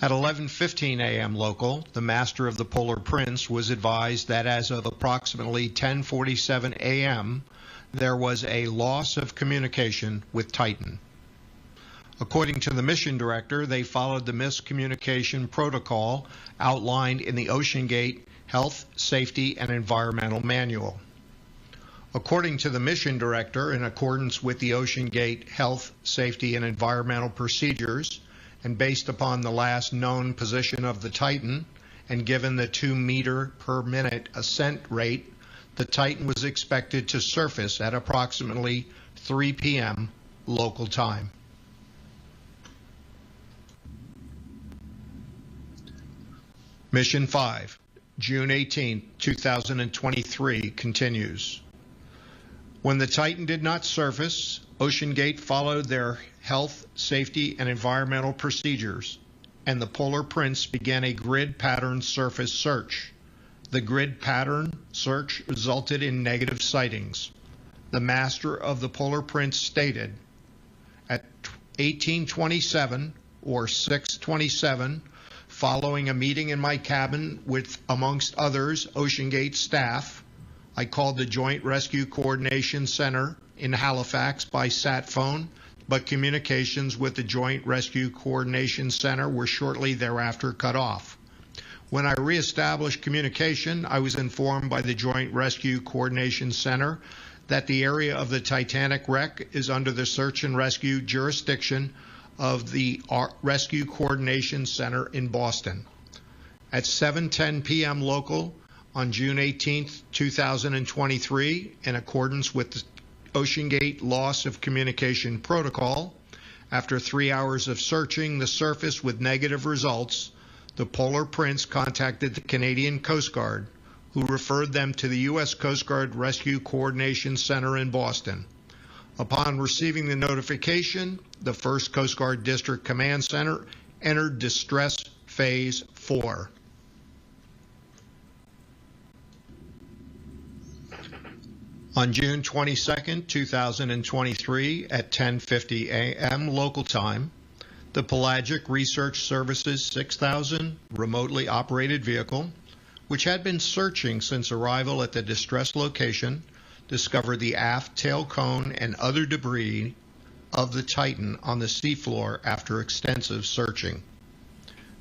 At 11:15 a.m. local, the master of the Polar Prince was advised that as of approximately 10:47 a.m., there was a loss of communication with Titan. According to the mission director, they followed the miscommunication protocol outlined in the OceanGate Health, Safety, and Environmental Manual. According to the mission director, in accordance with the OceanGate Health, Safety, and Environmental Procedures, and based upon the last known position of the Titan, and given the 2 meter per minute ascent rate, the Titan was expected to surface at approximately 3 p.m. local time. Mission 5, June 18, 2023 continues. When the Titan did not surface, OceanGate followed their health, safety, and environmental procedures, and the Polar Prince began a grid pattern surface search. The grid pattern search resulted in negative sightings. The master of the Polar Prince stated, at 18:27 or 6:27, following a meeting in my cabin with, amongst others, OceanGate staff, I called the Joint Rescue Coordination Center in Halifax by sat phone, but communications with the Joint Rescue Coordination Center were shortly thereafter cut off. When I reestablished communication, I was informed by the Joint Rescue Coordination Center that the area of the Titanic wreck is under the search and rescue jurisdiction of the Rescue Coordination Center in Boston. At 7:10 p.m. local on June 18, 2023, in accordance with the OceanGate loss of communication protocol, after 3 hours of searching the surface with negative results, the Polar Prince contacted the Canadian Coast Guard, who referred them to the U.S. Coast Guard Rescue Coordination Center in Boston. Upon receiving the notification, the 1st Coast Guard District Command Center entered Distress Phase 4. On June 22, 2023, at 10:50 a.m. local time, the Pelagic Research Services 6000 remotely operated vehicle, which had been searching since arrival at the distress location, discovered the aft tail cone and other debris of the Titan on the seafloor after extensive searching.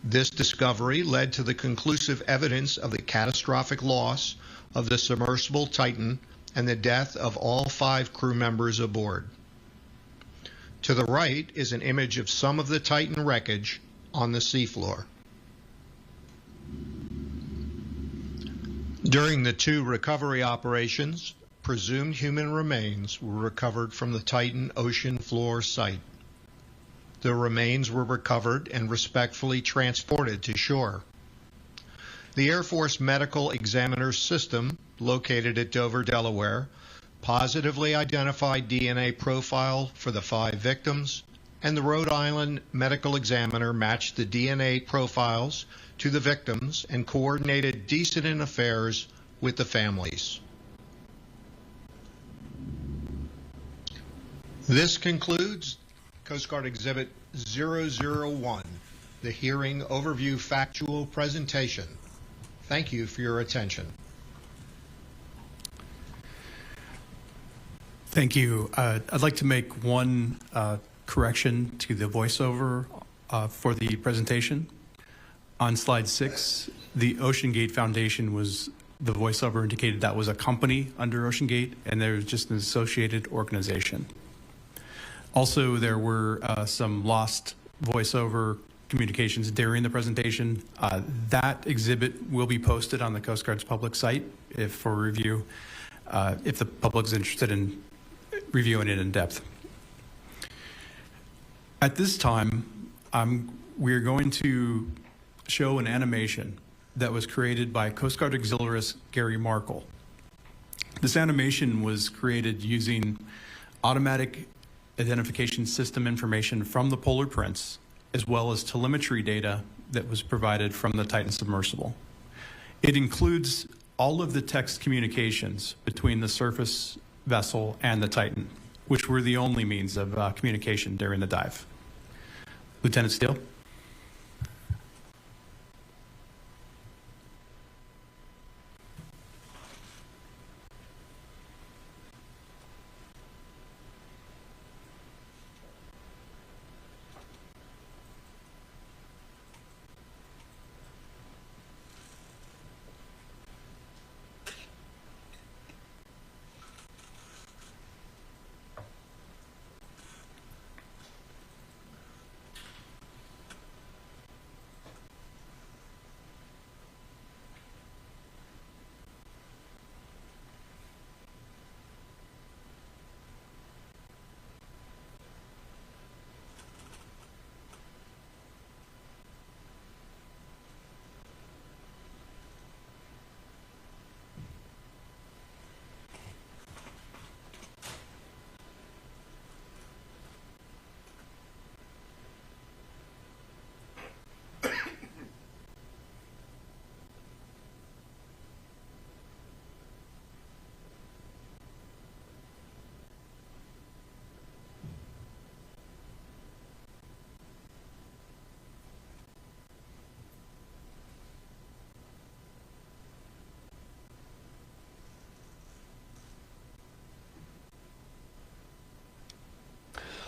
This discovery led to the conclusive evidence of the catastrophic loss of the submersible Titan and the death of all 5 crew members aboard. To the right is an image of some of the Titan wreckage on the seafloor. During the 2 recovery operations, presumed human remains were recovered from the Titan ocean floor site. The remains were recovered and respectfully transported to shore. The Air Force Medical Examiner System, located at Dover, Delaware, positively identified DNA profile for the 5 victims, and the Rhode Island Medical Examiner matched the DNA profiles to the victims and coordinated decedent affairs with the families. This concludes Coast Guard Exhibit 001, the hearing overview factual presentation. Thank you for your attention.
Thank you. I'd like to make one correction to the voiceover for the presentation. On slide 6, the OceanGate Foundation was, the voiceover indicated that was a company under OceanGate, and there was just an associated organization. Also, there were some lost voiceover communications during the presentation. That exhibit will be posted on the Coast Guard's public site for review, if the public is interested in reviewing it in depth. At this time, we're going to show an animation that was created by Coast Guard auxiliarist Gary Markle. This animation was created using automatic identification system information from the polar prints, as well as telemetry data that was provided from the Titan submersible. It includes all of the text communications between the surface vessel and the Titan, which were the only means of communication during the dive. Lieutenant Steele?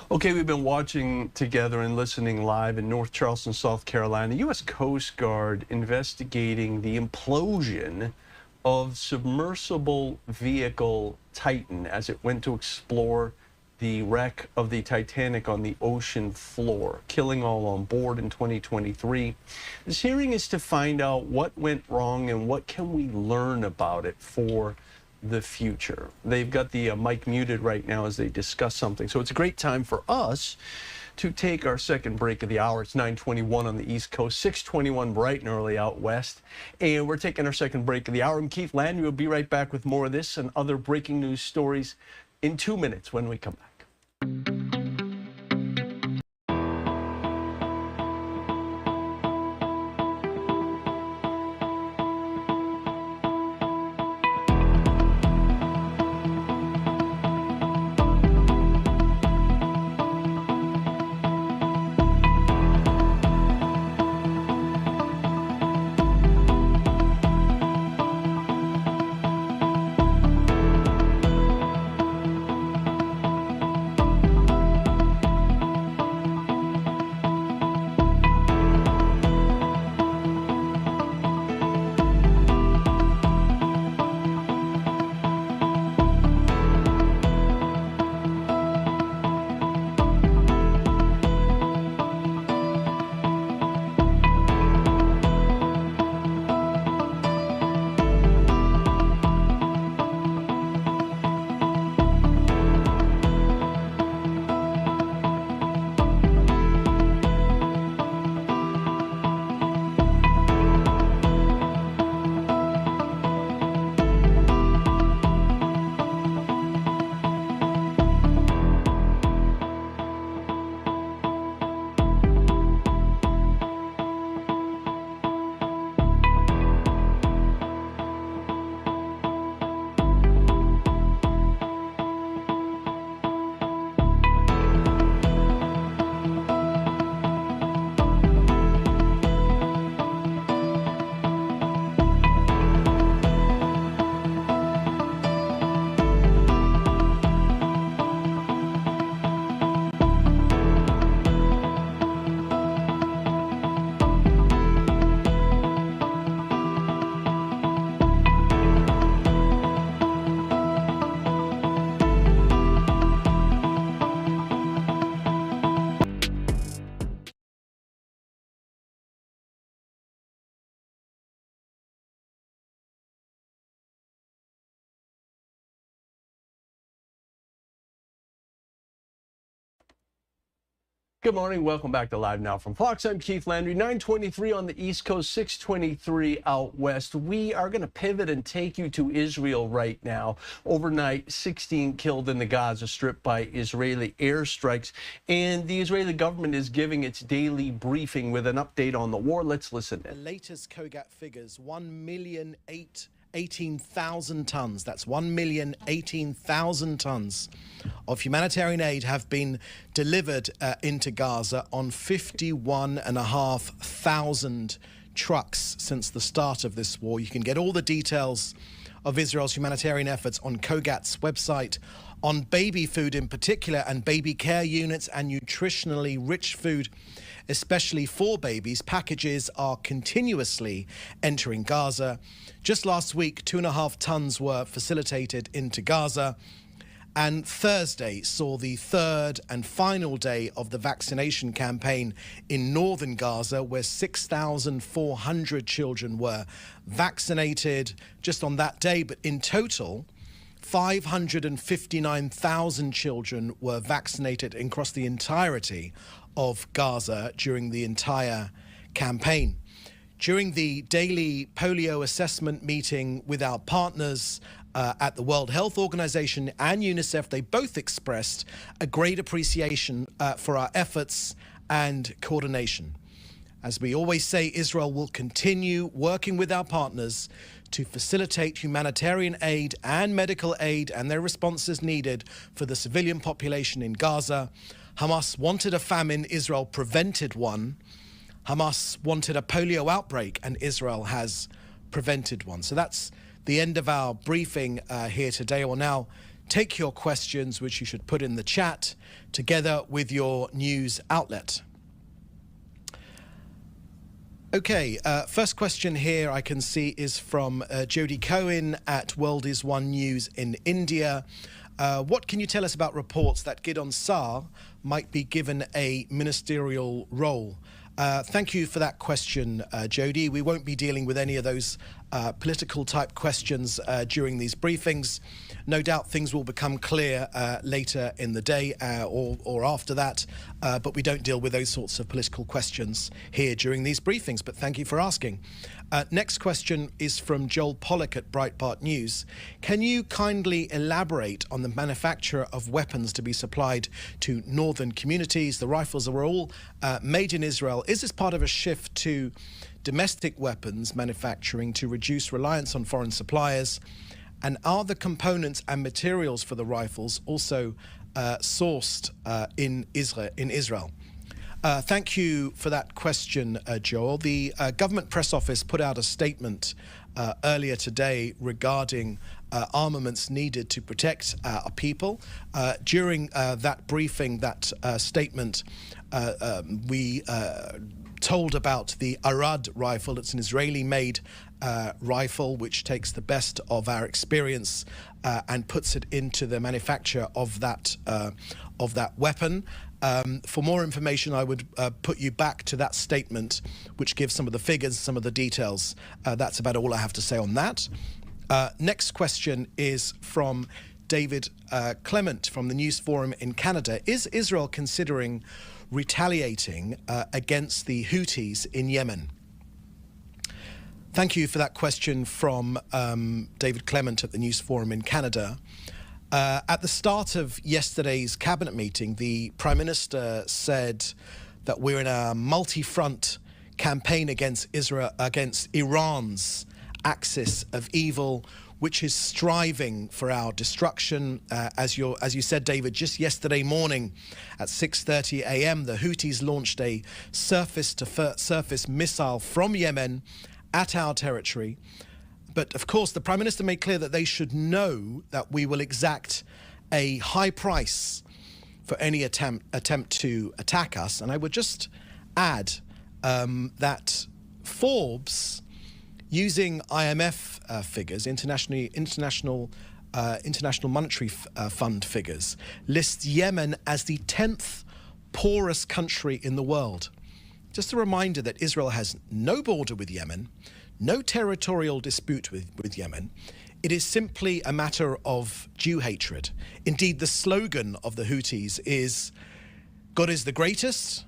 Okay, we've been watching together and listening live in North Charleston, South Carolina. The U.S. Coast Guard investigating the implosion of submersible vehicle Titan as it went to explore the wreck of the Titanic on the ocean floor, killing all on board in 2023. This hearing is to find out what went wrong and what can we learn about it for the future. They've got the mic muted right now as they discuss something. So it's a great time for us to take our second break of the hour. It's 9:21 on the East Coast, 6:21 bright and early out west. And we're taking our second break of the hour. I'm Keith Landry. We'll be right back with more of this and other breaking news stories in 2 minutes when we come back. Good morning. Welcome back to Live Now from Fox. I'm Keith Landry. 9:23 on the East Coast, 6:23 out west. We are going to pivot and take you to Israel right now. Overnight, 16 killed in the Gaza Strip by Israeli airstrikes. And the Israeli government is giving its daily briefing with an update on the war. Let's listen.
The latest COGAT figures, 1,018,000 tons. That's 1,018,000 tons of humanitarian aid have been delivered into Gaza on 51,500 trucks since the start of this war. You can get all the details of Israel's humanitarian efforts on COGAT's website. On baby food in particular, and baby care units and nutritionally rich food, especially for babies, packages are continuously entering Gaza. Just last week, 2.5 tons were facilitated into Gaza. And Thursday saw the third and final day of the vaccination campaign in northern Gaza, where 6,400 children were vaccinated just on that day. But in total, 559,000 children were vaccinated across the entirety of Gaza during the entire campaign. During the daily polio assessment meeting with our partners at the World Health Organization and UNICEF, they both expressed a great appreciation for our efforts and coordination. As we always say, Israel will continue working with our partners to facilitate humanitarian aid and medical aid and their responses needed for the civilian population in Gaza. Hamas wanted a famine, Israel prevented one. Hamas wanted a polio outbreak, and Israel has prevented one. So that's the end of our briefing here today. I will now take your questions, which you should put in the chat, together with your news outlet. Okay, first question here I can see is from Jody Cohen at World is One News in India. What can you tell us about reports that Gideon Saar might be given a ministerial role? Thank you for that question, Jody. We won't be dealing with any of those political type questions during these briefings. No doubt things will become clear later in the day or after that, but we don't deal with those sorts of political questions here during these briefings, but thank you for asking. Next question is from Joel Pollack at Breitbart News. Can you kindly elaborate on the manufacture of weapons to be supplied to northern communities? The rifles are all made in Israel. Is this part of a shift to domestic weapons manufacturing to reduce reliance on foreign suppliers? And are the components and materials for the rifles also sourced in Israel? Thank you for that question, Joel. The government press office put out a statement earlier today regarding armaments needed to protect our people. During that briefing, that statement, we told about the Arad rifle. It's an Israeli-made rifle which takes the best of our experience and puts it into the manufacture of that weapon. For more information, I would put you back to that statement, which gives some of the figures, some of the details. That's about all I have to say on that. Next question is from David Clement from the News Forum in Canada. Is Israel considering retaliating against the Houthis in Yemen? Thank you for that question from David Clement at the News Forum in Canada. At the start of yesterday's cabinet meeting, the Prime Minister said that we're in a multi-front campaign against Israel, against Iran's axis of evil, which is striving for our destruction. As you said, David, just yesterday morning at 6:30 a.m., the Houthis launched a surface-to-surface missile from Yemen at our territory. But of course, the Prime Minister made clear that they should know that we will exact a high price for any attempt to attack us. And I would just add that Forbes, using IMF figures, International Monetary Fund figures, lists Yemen as the 10th poorest country in the world. Just a reminder that Israel has no border with Yemen, no territorial dispute with Yemen. It is simply a matter of Jew hatred. Indeed, the slogan of the Houthis is God is the greatest,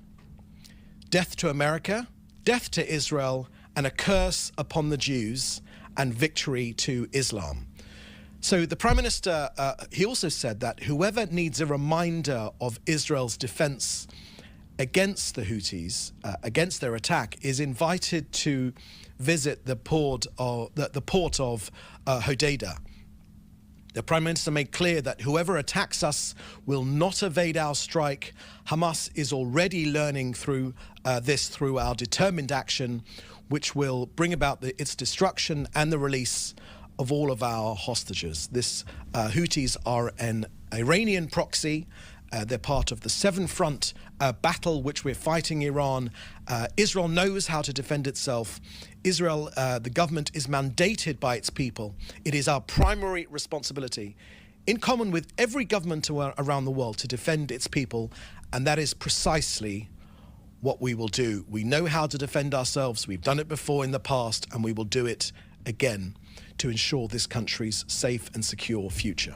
death to America, death to Israel, and a curse upon the Jews, and victory to Islam. So the Prime Minister, he also said that whoever needs a reminder of Israel's defense against the Houthis, against their attack, is invited to visit the port of Hodeidah. The Prime Minister made clear that whoever attacks us will not evade our strike. Hamas is already learning through through our determined action, which will bring about its destruction and the release of all of our hostages. This Houthis are an Iranian proxy. They're part of the seven-front battle which we're fighting Iran. Israel knows how to defend itself. Israel, the government, is mandated by its people. It is our primary responsibility, in common with every government around the world, to defend its people, and that is precisely what we will do. We know how to defend ourselves. We've done it before in the past, and we will do it again to ensure this country's safe and secure future.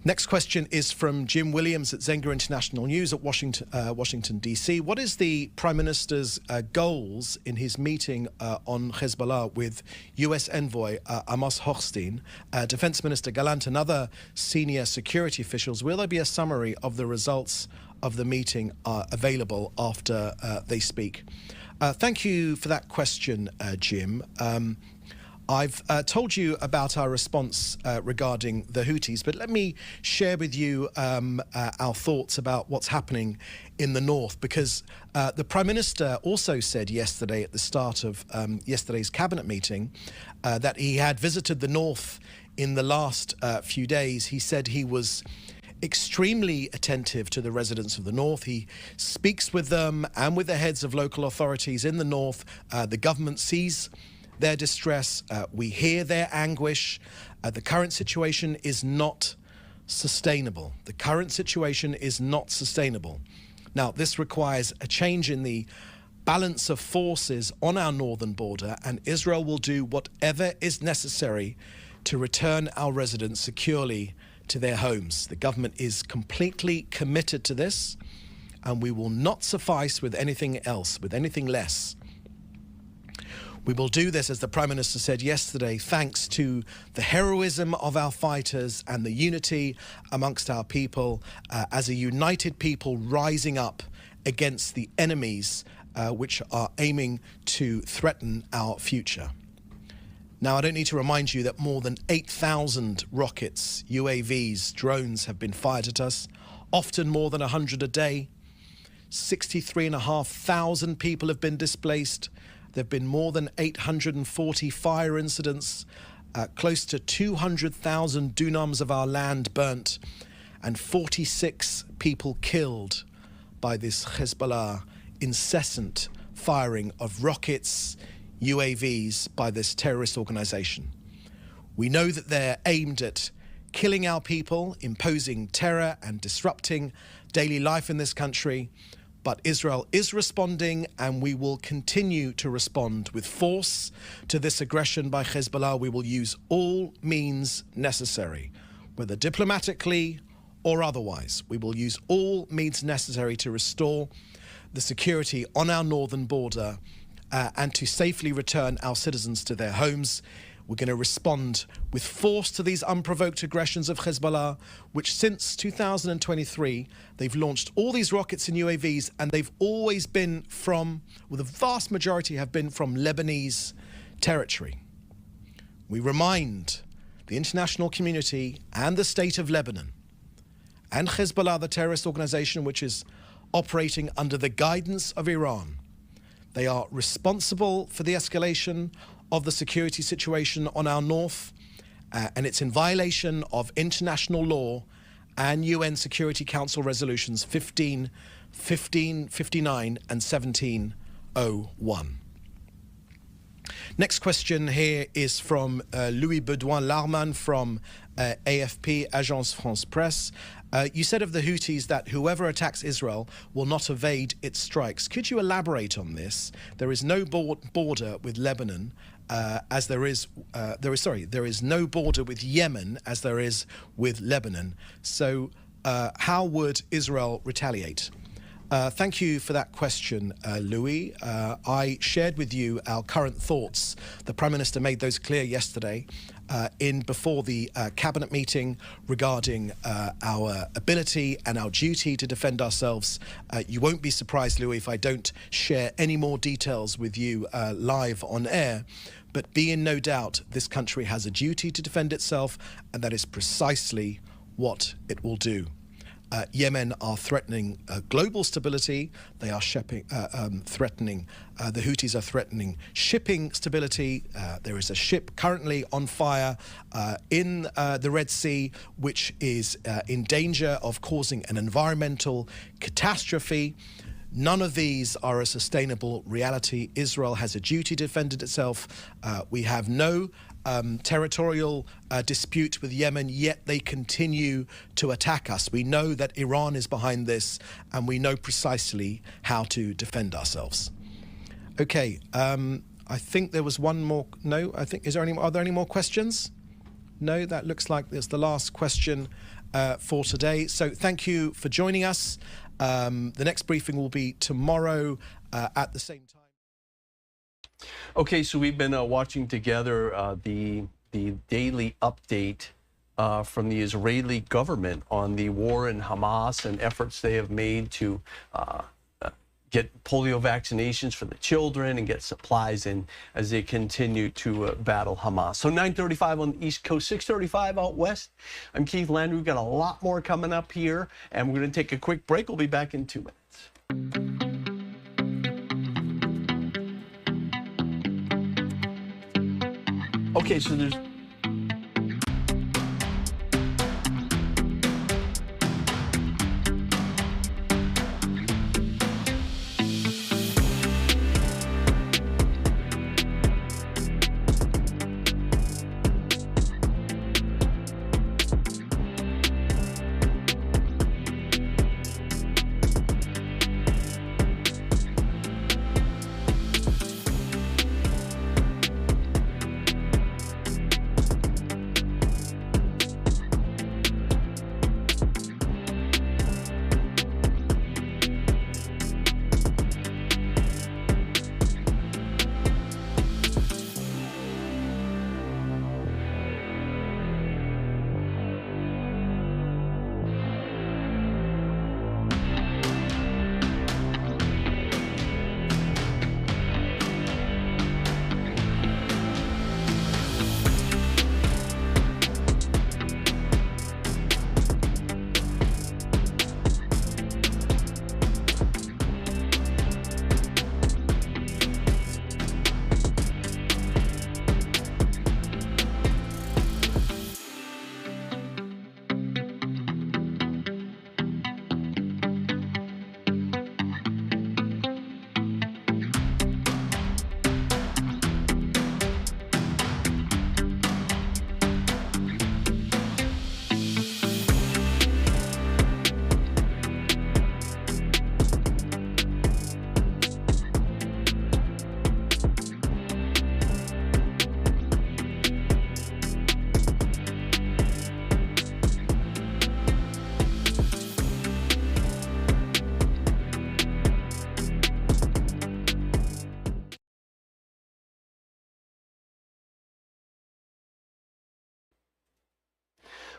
Next question is from Jim Williams at Zenga International News at Washington, D.C. What is the Prime Minister's goals in his meeting on Hezbollah with U.S. envoy Amos Hochstein, Defense Minister Gallant, and other senior security officials? Will there be a summary of the results of the meeting available after they speak? Thank you for that question, Jim. I've told you about our response regarding the Houthis, but let me share with you our thoughts about what's happening in the north, because the Prime Minister also said yesterday at the start of yesterday's cabinet meeting that he had visited the north in the last few days. He said he was extremely attentive to the residents of the north. He speaks with them and with the heads of local authorities in the north. The government sees their distress. We hear their anguish. The current situation is not sustainable. The current situation is not sustainable. Now, this requires a change in the balance of forces on our northern border, and Israel will do whatever is necessary to return our residents securely to their homes. The government is completely committed to this, and we will not suffice with anything else, with anything less. We will do this, as the Prime Minister said yesterday, thanks to the heroism of our fighters and the unity amongst our people, as a united people rising up against the enemies which are aiming to threaten our future. Now, I don't need to remind you that more than 8,000 rockets, UAVs, drones have been fired at us, often more than 100 a day. 63,500 people have been displaced. There have been more than 840 fire incidents, close to 200,000 dunams of our land burnt, and 46 people killed by this Hezbollah incessant firing of rockets, UAVs by this terrorist organization. We know that they're aimed at killing our people, imposing terror and disrupting daily life in this country. But Israel is responding, and we will continue to respond with force to this aggression by Hezbollah. We will use all means necessary, whether diplomatically or otherwise. We will use all means necessary to restore the security on our northern border and to safely return our citizens to their homes. We're going to respond with force to these unprovoked aggressions of Hezbollah, which since 2023, they've launched all these rockets and UAVs, and they've always been from, well, the vast majority have been from Lebanese territory. We remind the international community and the state of Lebanon and Hezbollah, the terrorist organization which is operating under the guidance of Iran. They are responsible for the escalation of the security situation on our north, and it's in violation of international law and UN Security Council resolutions 1559 and 1701. Next question here is from Louis Bedouin-Larman from AFP, Agence France Presse. You said of the Houthis that whoever attacks Israel will not evade its strikes. Could you elaborate on this? There is no border with Lebanon, as there is no border with Yemen as there is with Lebanon. So How would Israel retaliate? Thank you for that question, Louis. I shared with you our current thoughts. The Prime Minister made those clear yesterday before the cabinet meeting regarding our ability and our duty to defend ourselves. You won't be surprised, Louis, if I don't share any more details with you live on air. But be in no doubt, this country has a duty to defend itself, and that is precisely what it will do. Yemen are threatening global stability. They are threatening, the Houthis are threatening shipping stability. There is a ship currently on fire in the Red Sea, which is in danger of causing an environmental catastrophe. None of these are a sustainable reality. Israel has a duty to defend itself. We have no territorial dispute with Yemen, yet they continue to attack us. We know that Iran is behind this, and we know precisely how to defend ourselves. Okay, I think there was one more. No, I think, are there any more questions? No, that looks like it's the last question for today. So thank you for joining us. The next briefing will be tomorrow at the same time.
Okay, so we've been watching together the daily update from the Israeli government on the war in Hamas and efforts they have made to get polio vaccinations for the children and get supplies in as they continue to battle Hamas. So 9:35 on the East Coast, 6:35 out west. I'm Keith Landry. We've got a lot more coming up here, and we're going to take a quick break. We'll be back in 2 minutes. Okay, so there's...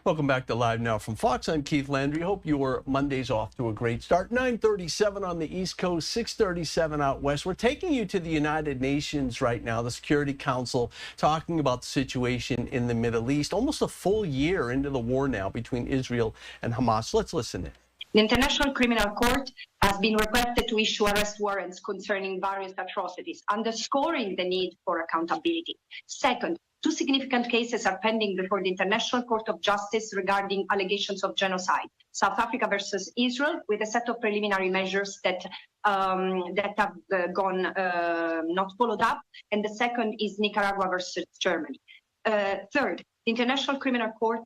Welcome back to Live Now from Fox. I'm Keith Landry. Hope your Monday's off to a great start. 9:37 on the East Coast, 6:37 out west. We're taking you to the United Nations right now, the Security Council, talking about the situation in the Middle East, almost a full year into the war now between Israel and Hamas. Let's listen in.
The International Criminal Court has been requested to issue arrest warrants concerning various atrocities, underscoring the need for accountability. Second, 2 significant cases are pending before the International Court of Justice regarding allegations of genocide. South Africa versus Israel, with a set of preliminary measures that have gone not followed up, and the second is Nicaragua versus Germany. Third, the International Criminal Court,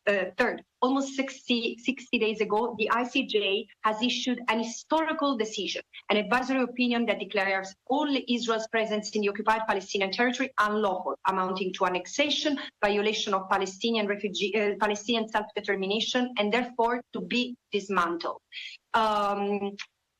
Third, almost 60 days ago, the ICJ has issued an historical decision, an advisory opinion that declares all Israel's presence in the occupied Palestinian territory unlawful, amounting to annexation, violation of Palestinian self-determination, and therefore to be dismantled.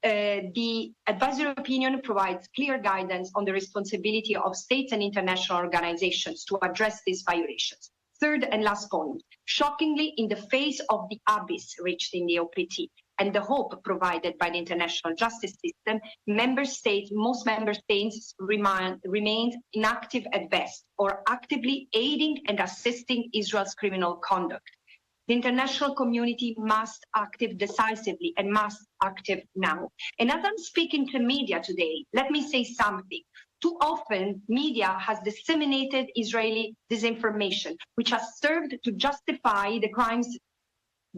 The advisory opinion provides clear guidance on the responsibility of states and international organizations to address these violations. Third and last point, shockingly, in the face of the abyss reached in the OPT and the hope provided by the international justice system, most member states remain inactive at best or actively aiding and assisting Israel's criminal conduct. The international community must act decisively and must act now. And as I'm speaking to media today, let me say something. Too often, media has disseminated Israeli disinformation, which has served to justify the crimes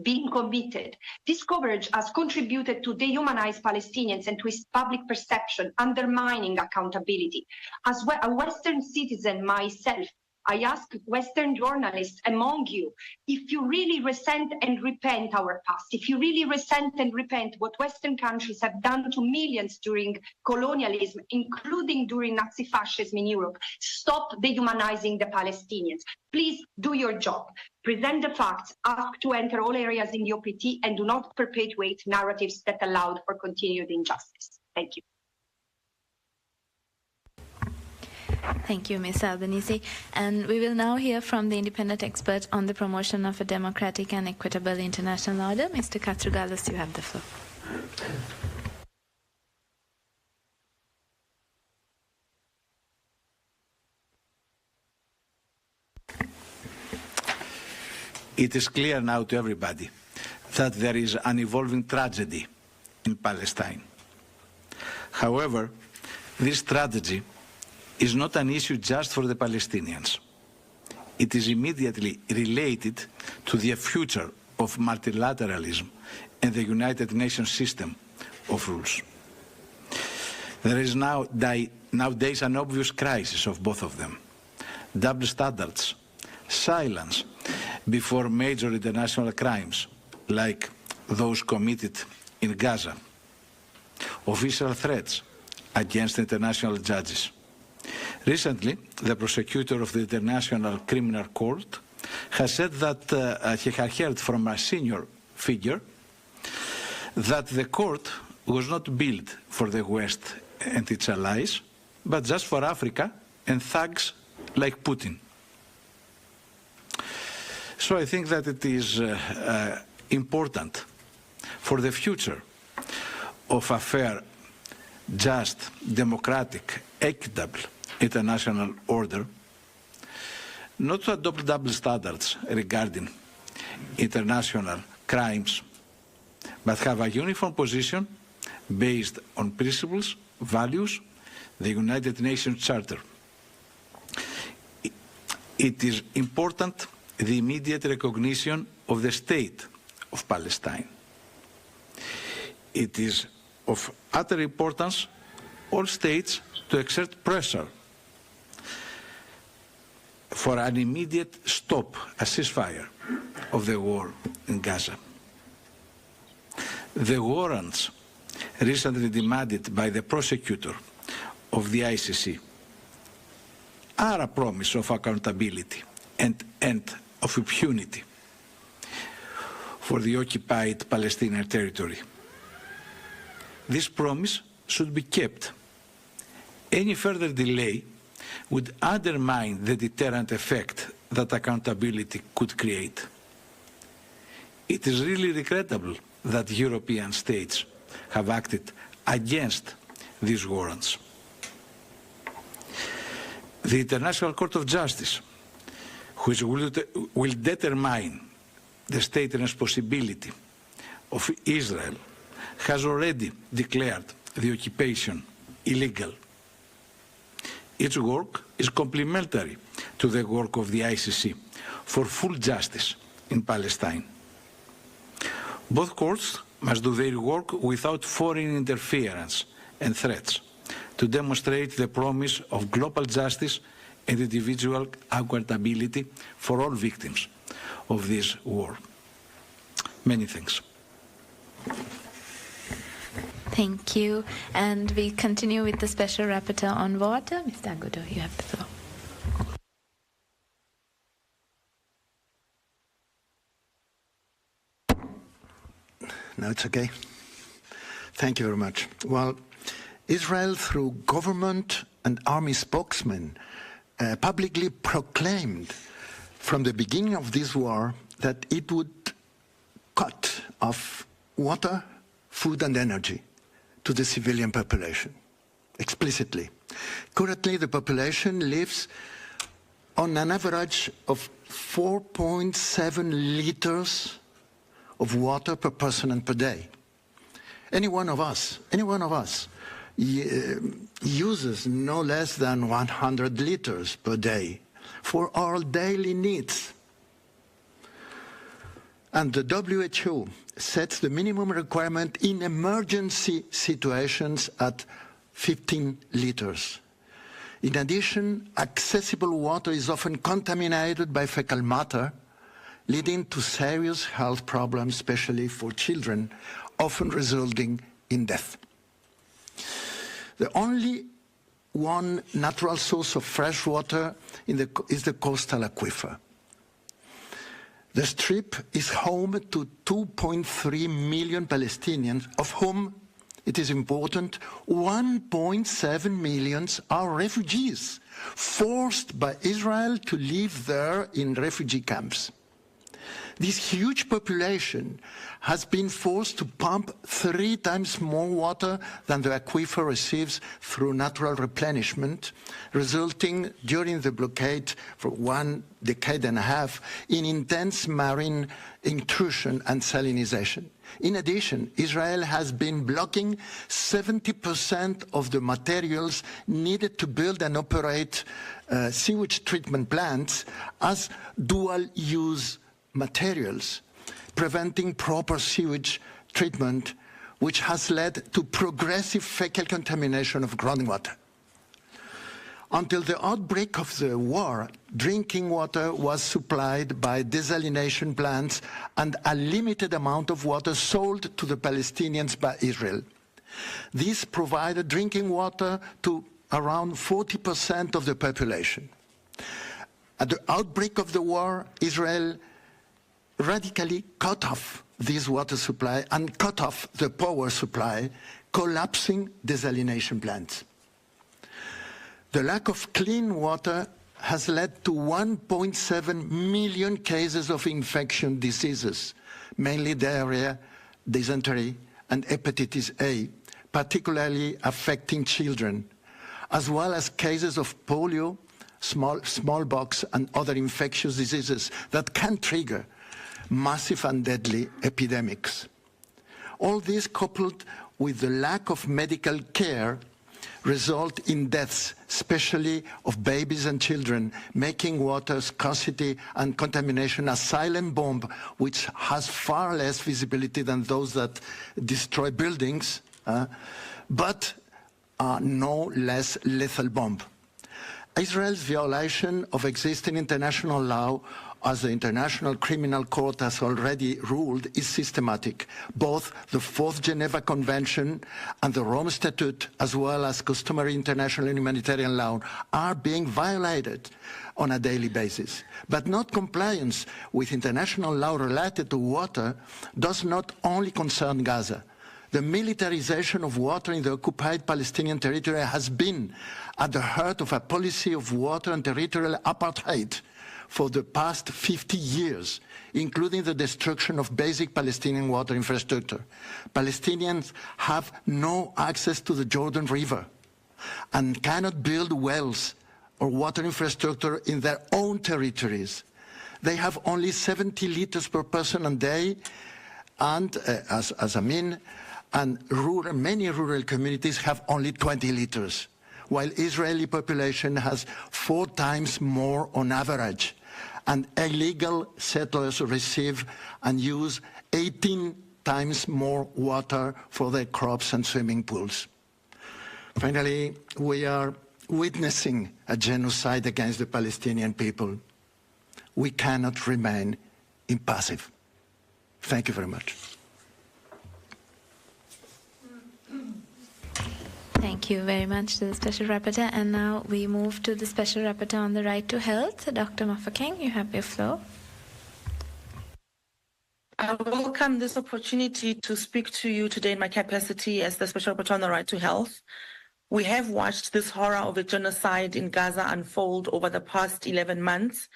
being committed. This coverage has contributed to dehumanize Palestinians and to its public perception, undermining accountability. As well, a Western citizen myself, I ask Western journalists among you, if you really resent and repent our past, if you really resent and repent what Western countries have done to millions during colonialism, including during Nazi fascism in Europe, stop dehumanizing the Palestinians. Please do your job. Present the facts, ask to enter all areas in the OPT, and do not perpetuate narratives that allowed for continued injustice. Thank you.
Thank you, Ms. Albanese. And we will now hear from the independent expert on the promotion of a democratic and equitable international order. Mr. Katrougalis, you have the floor.
It is clear now to everybody that there is an evolving tragedy in Palestine. However, this tragedy is not an issue just for the Palestinians. It is immediately related to the future of multilateralism and the United Nations system of rules. There is nowadays an obvious crisis of both of them. Double standards, silence before major international crimes like those committed in Gaza, official threats against international judges. Recently, the prosecutor of the International Criminal Court has said that he had heard from a senior figure that the court was not built for the West and its allies, but just for Africa and thugs like Putin. So I think that it is important for the future of a fair, just, democratic, equitable international order, not to adopt double standards regarding international crimes, but have a uniform position based on principles, values, the United Nations Charter. It is important the immediate recognition of the state of Palestine. It is of utter importance all states to exert pressure for an immediate stop, a ceasefire of the war in Gaza. The warrants recently demanded by the prosecutor of the ICC are a promise of accountability and end of impunity for the occupied Palestinian territory. This promise should be kept. Any further delay would undermine the deterrent effect that accountability could create. It is really regrettable that European states have acted against these warrants. The International Court of Justice, which will determine the state responsibility of Israel, has already declared the occupation illegal. Its work is complementary to the work of the ICC for full justice in Palestine. Both courts must do their work without foreign interference and threats to demonstrate the promise of global justice and individual accountability for all victims of this war. Many thanks.
Thank you. And we continue with the Special Rapporteur on Water. Mr. Agudo, you have the floor.
Now it's okay. Thank you very much. Well, Israel, through government and army spokesmen, publicly proclaimed from the beginning of this war that it would cut off water, food and energy to the civilian population, explicitly. Currently, the population lives on an average of 4.7 liters of water per person and per day. Any one of us uses no less than 100 liters per day for our daily needs. And the WHO sets the minimum requirement in emergency situations at 15 liters. In addition, accessible water is often contaminated by fecal matter, leading to serious health problems, especially for children, often resulting in death. The only one natural source of fresh water is the coastal aquifer. The Strip is home to 2.3 million Palestinians, of whom, it is important, 1.7 million are refugees, forced by Israel to live there in refugee camps. This huge population has been forced to pump 3 times more water than the aquifer receives through natural replenishment, resulting during the blockade for 1.5 decades in intense marine intrusion and salinization. In addition, Israel has been blocking 70% of the materials needed to build and operate sewage treatment plants as dual-use materials, preventing proper sewage treatment, which has led to progressive fecal contamination of groundwater. Until the outbreak of the war, drinking water was supplied by desalination plants and a limited amount of water sold to the Palestinians by Israel. This provided drinking water to around 40% of the population. At the outbreak of the war, Israel radically cut off this water supply and cut off the power supply, collapsing desalination plants. The lack of clean water has led to 1.7 million cases of infection diseases, mainly diarrhea, dysentery, and hepatitis A, particularly affecting children, as well as cases of polio, smallpox, and other infectious diseases that can trigger massive and deadly epidemics. All this, coupled with the lack of medical care, result in deaths, especially of babies and children, making water scarcity and contamination a silent bomb which has far less visibility than those that destroy buildings, but are no less lethal bomb. Israel's violation of existing international law, as the International Criminal Court has already ruled, is systematic. Both the Fourth Geneva Convention and the Rome Statute, as well as customary international and humanitarian law, are being violated on a daily basis. But not compliance with international law related to water does not only concern Gaza. The militarization of water in the occupied Palestinian territory has been at the heart of a policy of water and territorial apartheid for the past 50 years, including the destruction of basic Palestinian water infrastructure. Palestinians have no access to the Jordan River and cannot build wells or water infrastructure in their own territories. They have only 70 liters per person a day, and as a mean, and many rural communities have only 20 liters, while Israeli population has 4 times more on average, and illegal settlers receive and use 18 times more water for their crops and swimming pools. Finally, we are witnessing a genocide against the Palestinian people. We cannot remain impassive. Thank you very much.
Thank you very much to the Special Rapporteur. And now we move to the Special Rapporteur on the right to health. Dr. Mafeking, you have your floor.
I welcome this opportunity to speak to you today in my capacity as the Special Rapporteur on the right to health. We have watched this horror of a genocide in Gaza unfold over the past 11 months.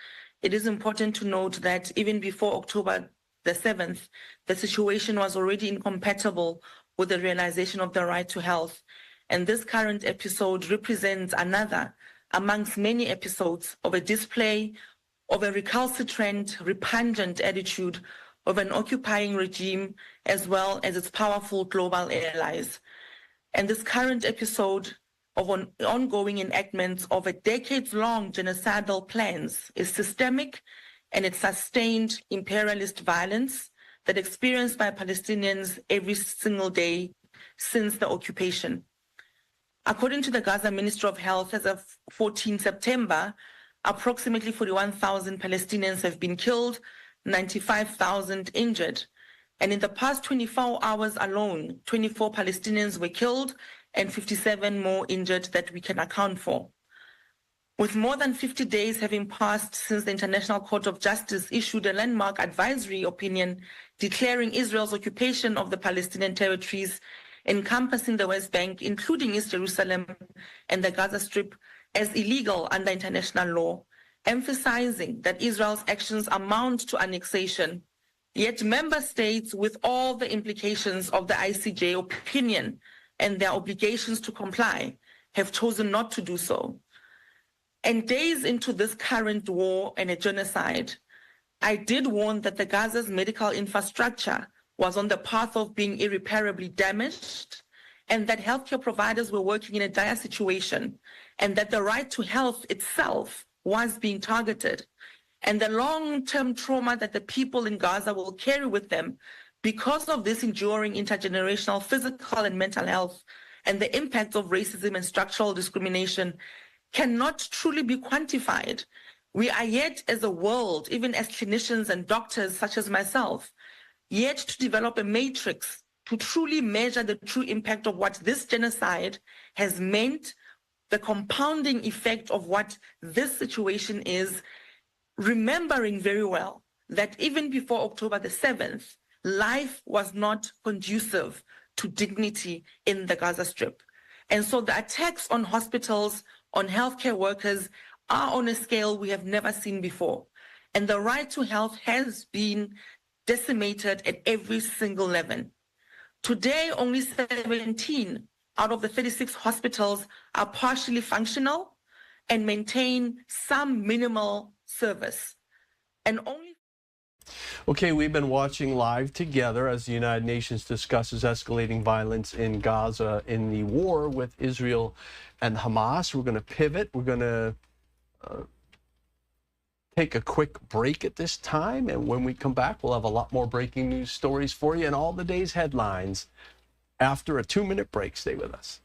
It is important to note that even before October the 7th, the situation was already incompatible with the realization of the right to health. And this current episode represents another amongst many episodes of a display of a recalcitrant, repugnant attitude of an occupying regime as well as its powerful global allies. And this current episode of ongoing enactments of a decades-long genocidal plans is systemic, and it's sustained imperialist violence that experienced by Palestinians every single day since the occupation. According to the Gaza Ministry of Health, as of 14 September, approximately 41,000 Palestinians have been killed, 95,000 injured. And in the past 24 hours alone, 24 Palestinians were killed and 57 more injured that we can account for. With more than 50 days having passed since the International Court of Justice issued a landmark advisory opinion declaring Israel's occupation of the Palestinian territories encompassing the West Bank, including East Jerusalem and the Gaza Strip, as illegal under international law, emphasizing that Israel's actions amount to annexation. Yet member states, with all the implications of the ICJ opinion and their obligations to comply, have chosen not to do so. And days into this current war and a genocide, I did warn that the Gaza's medical infrastructure was on the path of being irreparably damaged, and that healthcare providers were working in a dire situation, and that the right to health itself was being targeted, and the long-term trauma that the people in Gaza will carry with them because of this enduring intergenerational physical and mental health, and the impact of racism and structural discrimination cannot truly be quantified. We are yet, as a world, even as clinicians and doctors such as myself, yet to develop a matrix to truly measure the true impact of what this genocide has meant, the compounding effect of what this situation is, remembering very well that even before October the 7th, life was not conducive to dignity in the Gaza Strip. And so the attacks on hospitals, on healthcare workers, are on a scale we have never seen before. And the right to health has been decimated at every single level. Today, only 17 out of the 36 hospitals are partially functional and maintain some minimal service. And only...
Okay, we've been watching live together as the United Nations discusses escalating violence in Gaza in the war with Israel and Hamas. We're going to pivot. We're going to take a quick break at this time, and when we come back, we'll have a lot more breaking news stories for you and all the day's headlines after a 2-minute break. Stay with us.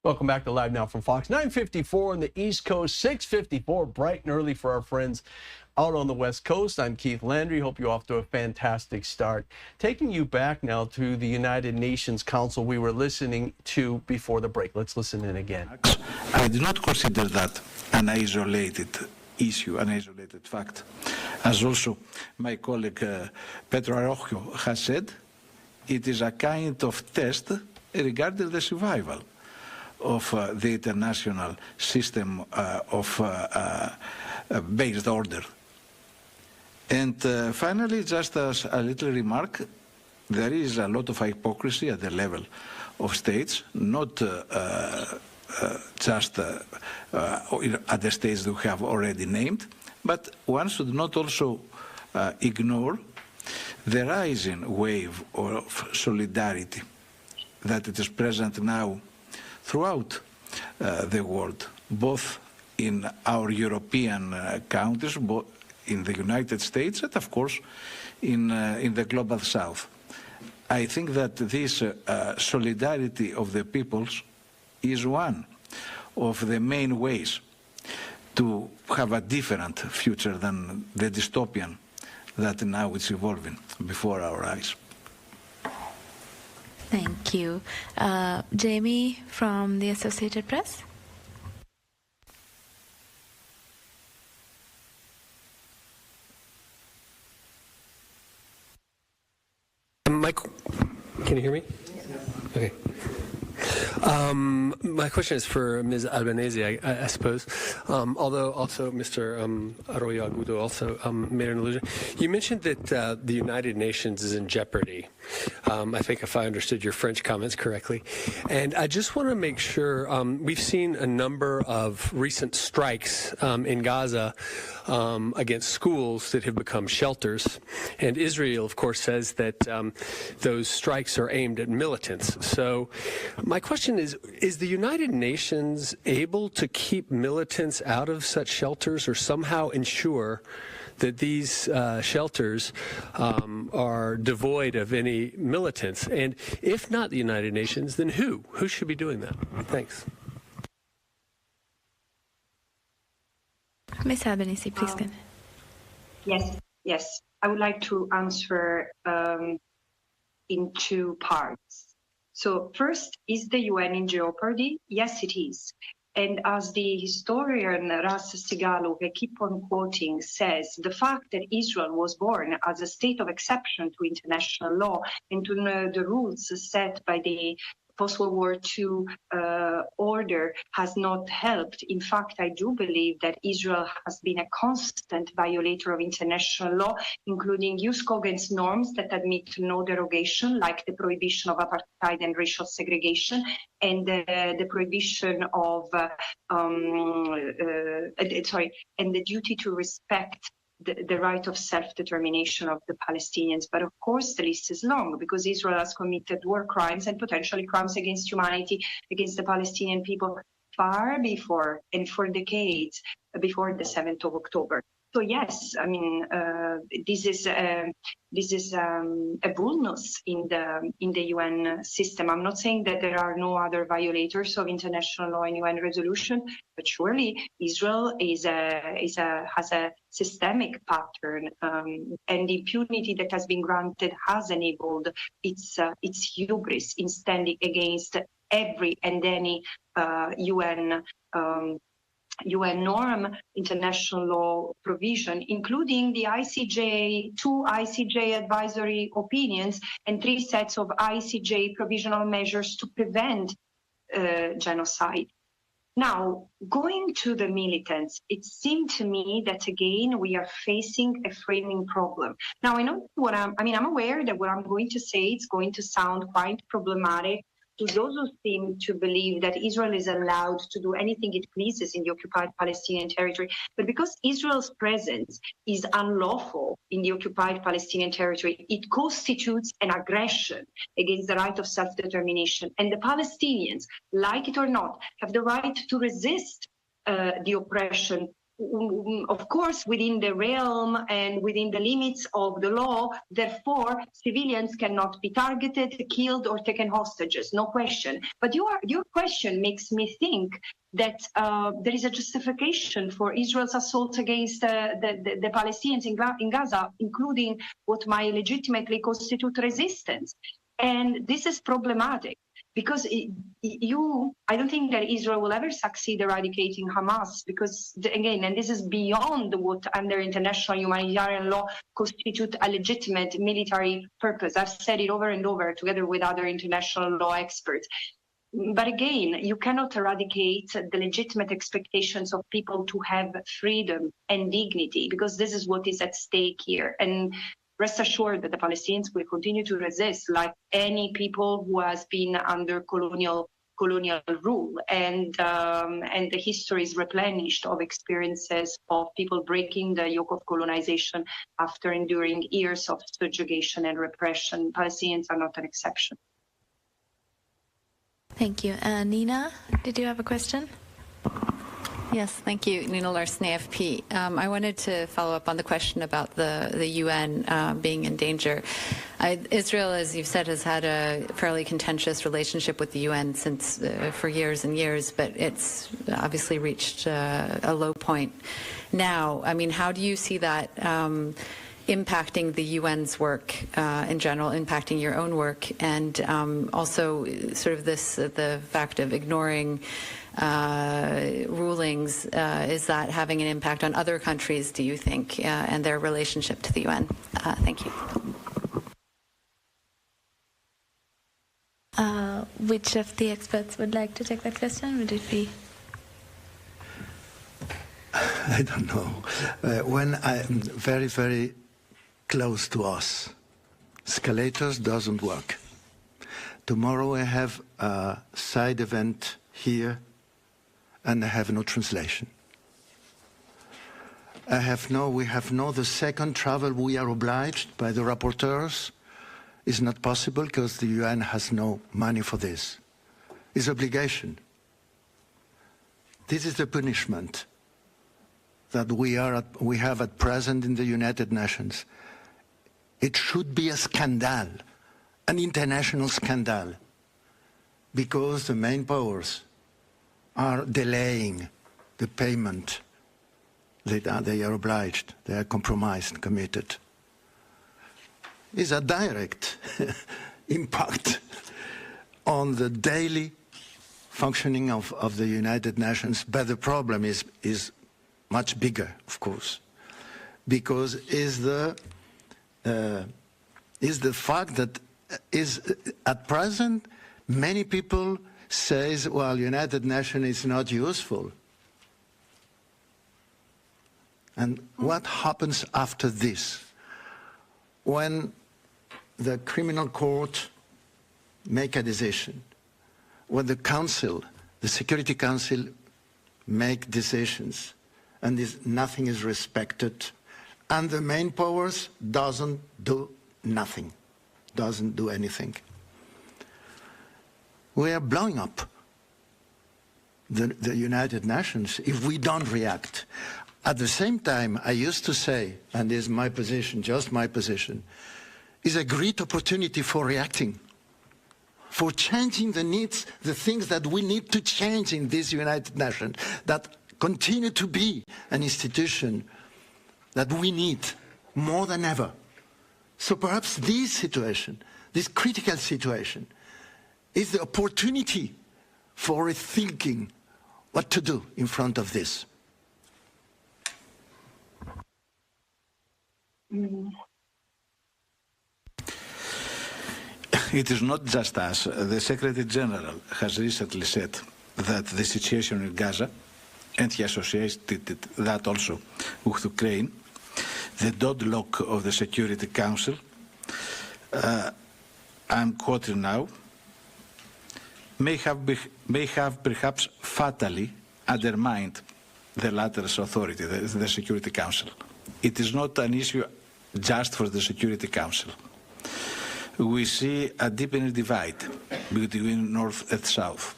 Welcome back to Live Now from Fox. 9:54 on the East Coast, 6:54 bright and early for our friends out on the West Coast. I'm Keith Landry. Hope you're off to a fantastic start. Taking you back now to the United Nations Council we were listening to before the break. Let's listen in again.
I do not consider that an isolated issue, an isolated fact. As also my colleague Petro Arroyo has said, it is a kind of test regarding the survival of the international system of based order. And finally, just as a little remark, there is a lot of hypocrisy at the level of states, not just at the states that we have already named, but one should not also ignore the rising wave of solidarity that it is present now throughout the world, both in our European countries, both in the United States, and of course in the global South. I think that this solidarity of the peoples is one of the main ways to have a different future than the dystopian that now is evolving before our eyes.
Thank you. Jamie from the Associated Press.
Can you hear me? Okay. My question is for Ms. Albanese, I suppose, although also Mr. Arroyo Agudo also made an allusion. You mentioned that the United Nations is in jeopardy. I think if I understood your French comments correctly. And I just want to make sure, we've seen a number of recent strikes in Gaza against schools that have become shelters. And Israel, of course, says that those strikes are aimed at militants. So my question is the United Nations able to keep militants out of such shelters or somehow ensure that these shelters are devoid of any militants? And if not the United Nations, then who? Who should be doing that? Thanks.
Ms. Albanese, please go ahead.
Yes. I would like to answer in two parts. So first, is the UN in jeopardy? Yes, it is. And as the historian Ras Sigal, who I keep on quoting, says, the fact that Israel was born as a state of exception to international law and to the rules set by the post-World War II order has not helped. In fact, I do believe that Israel has been a constant violator of international law, including jus cogens norms that admit no derogation, like the prohibition of apartheid and racial segregation, and the prohibition of, and the duty to respect the right of self-determination of the Palestinians. But of course, the list is long because Israel has committed war crimes and potentially crimes against humanity against the Palestinian people far before and for decades before the 7th of October. So yes, I mean, this is a vulnerance in the UN system. I'm not saying that there are no other violators of international law and UN resolution, but surely Israel has a systemic pattern, and the impunity that has been granted has enabled its hubris in standing against every and any UN norm, international law provision, including the ICJ, 2 ICJ advisory opinions and 3 sets of ICJ provisional measures to prevent genocide. Now, going to the militants, it seemed to me that again we are facing a framing problem. Now, I know I'm aware that what I'm going to say is going to sound quite problematic to those who seem to believe that Israel is allowed to do anything it pleases in the occupied Palestinian territory. But because Israel's presence is unlawful in the occupied Palestinian territory, it constitutes an aggression against the right of self-determination. And the Palestinians, like it or not, have the right to resist the oppression of course, within the realm and within the limits of the law. Therefore, civilians cannot be targeted, killed, or taken hostages, no question. But your question makes me think that there is a justification for Israel's assault against the Palestinians in Gaza, including what might legitimately constitute resistance. And this is problematic. Because I don't think that Israel will ever succeed eradicating Hamas, because, again, and this is beyond what under international humanitarian law constitute a legitimate military purpose. I've said it over and over, together with other international law experts. But again, you cannot eradicate the legitimate expectations of people to have freedom and dignity, because this is what is at stake here. And rest assured that the Palestinians will continue to resist, like any people who has been under colonial rule, and the history is replenished of experiences of people breaking the yoke of colonization after enduring years of subjugation and repression. Palestinians are not an exception.
Thank you. Nina, did you have a question?
Yes, thank you. Nina Larson, AFP. I wanted to follow up on the question about the UN being in danger. Israel, as you've said, has had a fairly contentious relationship with the UN since for years and years, but it's obviously reached a low point now. I mean, how do you see that impacting the UN's work in general, impacting your own work, and also sort of the fact of ignoring rulings, is that having an impact on other countries, do you think, and their relationship to the UN? Thank you.
Which of the experts would like to take that question? Would it be?
I don't know. When I'm very, very close to us, escalators doesn't work. Tomorrow I have a side event here, and I have no translation. We have no the second travel we are obliged by the rapporteurs is not possible because the UN has no money for this. It's obligation. This is the punishment that we have at present in the United Nations. It should be a scandal, an international scandal, because the main powers are delaying the payment. They are obliged, they are compromised, committed. It's a direct impact on the daily functioning of the United Nations, but the problem is much bigger, of course, because is the fact that at present many people says, well, United Nations is not useful. And what happens after this? When the criminal court make a decision, when the council, the Security Council make decisions, and nothing is respected, and the main powers doesn't do nothing, doesn't do anything. We are blowing up the United Nations if we don't react. At the same time, I used to say, and this is my position, just my position, is a great opportunity for reacting, for changing the needs, the things that we need to change in this United Nations, that continue to be an institution that we need more than ever. So perhaps this situation, this critical situation, is the opportunity for rethinking what to do in front of this.
It is not just us. The Secretary General has recently said that the situation in Gaza, and he associated that also with Ukraine, the deadlock of the Security Council, I'm quoting now, may have perhaps fatally undermined the latter's authority, the Security Council. It is not an issue just for the Security Council. We see a deepening divide between North and South.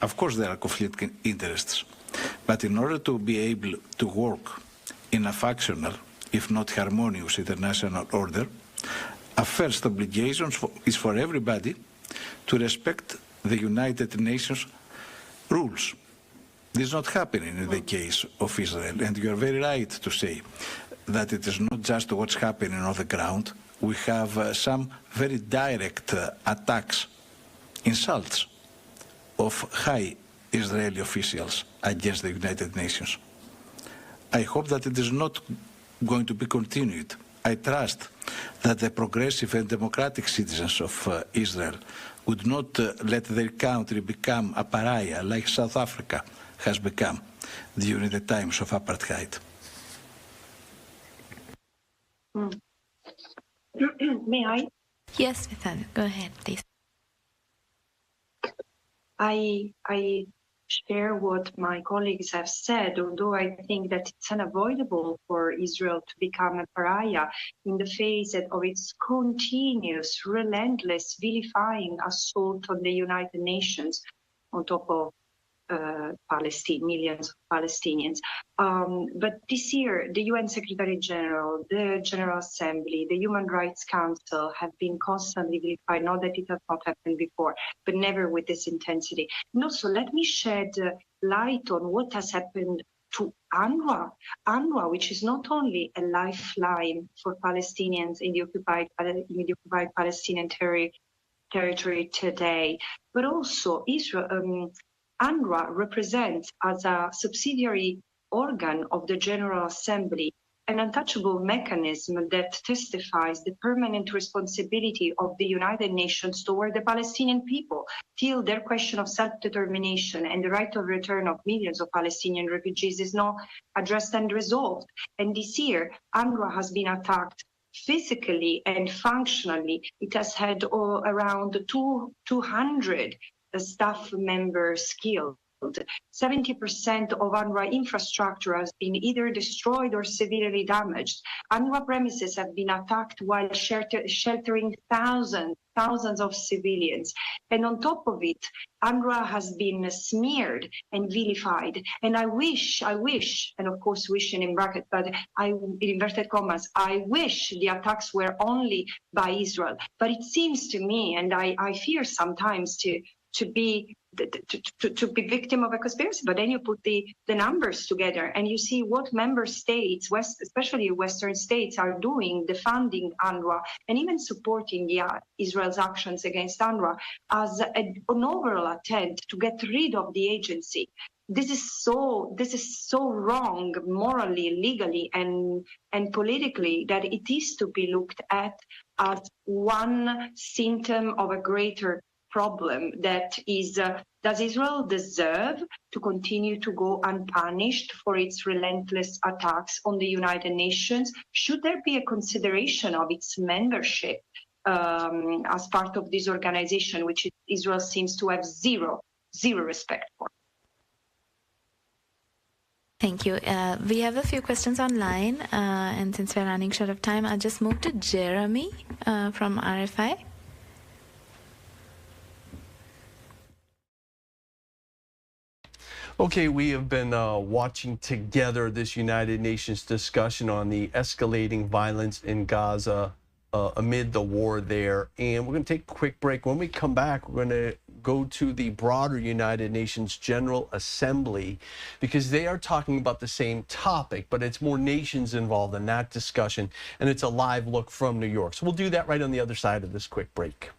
Of course there are conflicting interests, But in order to be able to work in a functional, if not harmonious, international order, a first obligation is for everybody to respect the United Nations rules. This is not happening in the case of Israel, and you are very right to say that it is not just what's happening on the ground. We have some very direct attacks, insults of high Israeli officials against the United Nations. I hope that it is not going to be continued. I trust that the progressive and democratic citizens of Israel would not let their country become a pariah like South Africa has become during the times of apartheid.
May I?
Yes, Vitali, go ahead, please.
I share what my colleagues have said, although I think that it's unavoidable for Israel to become a pariah in the face of its continuous, relentless, vilifying assault on the United Nations on top of millions of Palestinians. But this year, the UN Secretary General, the General Assembly, the Human Rights Council have been constantly vilified. Not that it has not happened before, but never with this intensity. And also, let me shed light on what has happened to UNRWA. UNRWA, which is not only a lifeline for Palestinians in the occupied Palestinian territory today, but also Israel. UNRWA represents, as a subsidiary organ of the General Assembly, an untouchable mechanism that testifies the permanent responsibility of the United Nations toward the Palestinian people till their question of self-determination and the right of return of millions of Palestinian refugees is not addressed and resolved. And this year, UNRWA has been attacked physically and functionally. It has had around 200 staff members killed. 70% of UNRWA infrastructure has been either destroyed or severely damaged. UNRWA premises have been attacked while sheltering thousands of civilians. And on top of it, UNRWA has been smeared and vilified. And I wish, and of course wishing in bracket, but in inverted commas, I wish the attacks were only by Israel. But it seems to me, and I fear sometimes to be victim of a conspiracy, but then you put the numbers together and you see what member states, especially Western states, are doing, defunding UNRWA and even supporting Israel's actions against UNRWA as an overall attempt to get rid of the agency. This is so wrong morally, legally, and politically that it is to be looked at as one symptom of a greater problem, that is, does Israel deserve to continue to go unpunished for its relentless attacks on the United Nations? Should there be a consideration of its membership as part of this organization, which Israel seems to have zero respect for?
Thank you. We have a few questions online, and since we're running short of time, I'll just move to Jeremy from RFI.
Okay, we have been watching together this United Nations discussion on the escalating violence in Gaza amid the war there. And we're going to take a quick break. When we come back, we're going to go to the broader United Nations General Assembly because they are talking about the same topic, but it's more nations involved in that discussion. And it's a live look from New York. So we'll do that right on the other side of this quick break.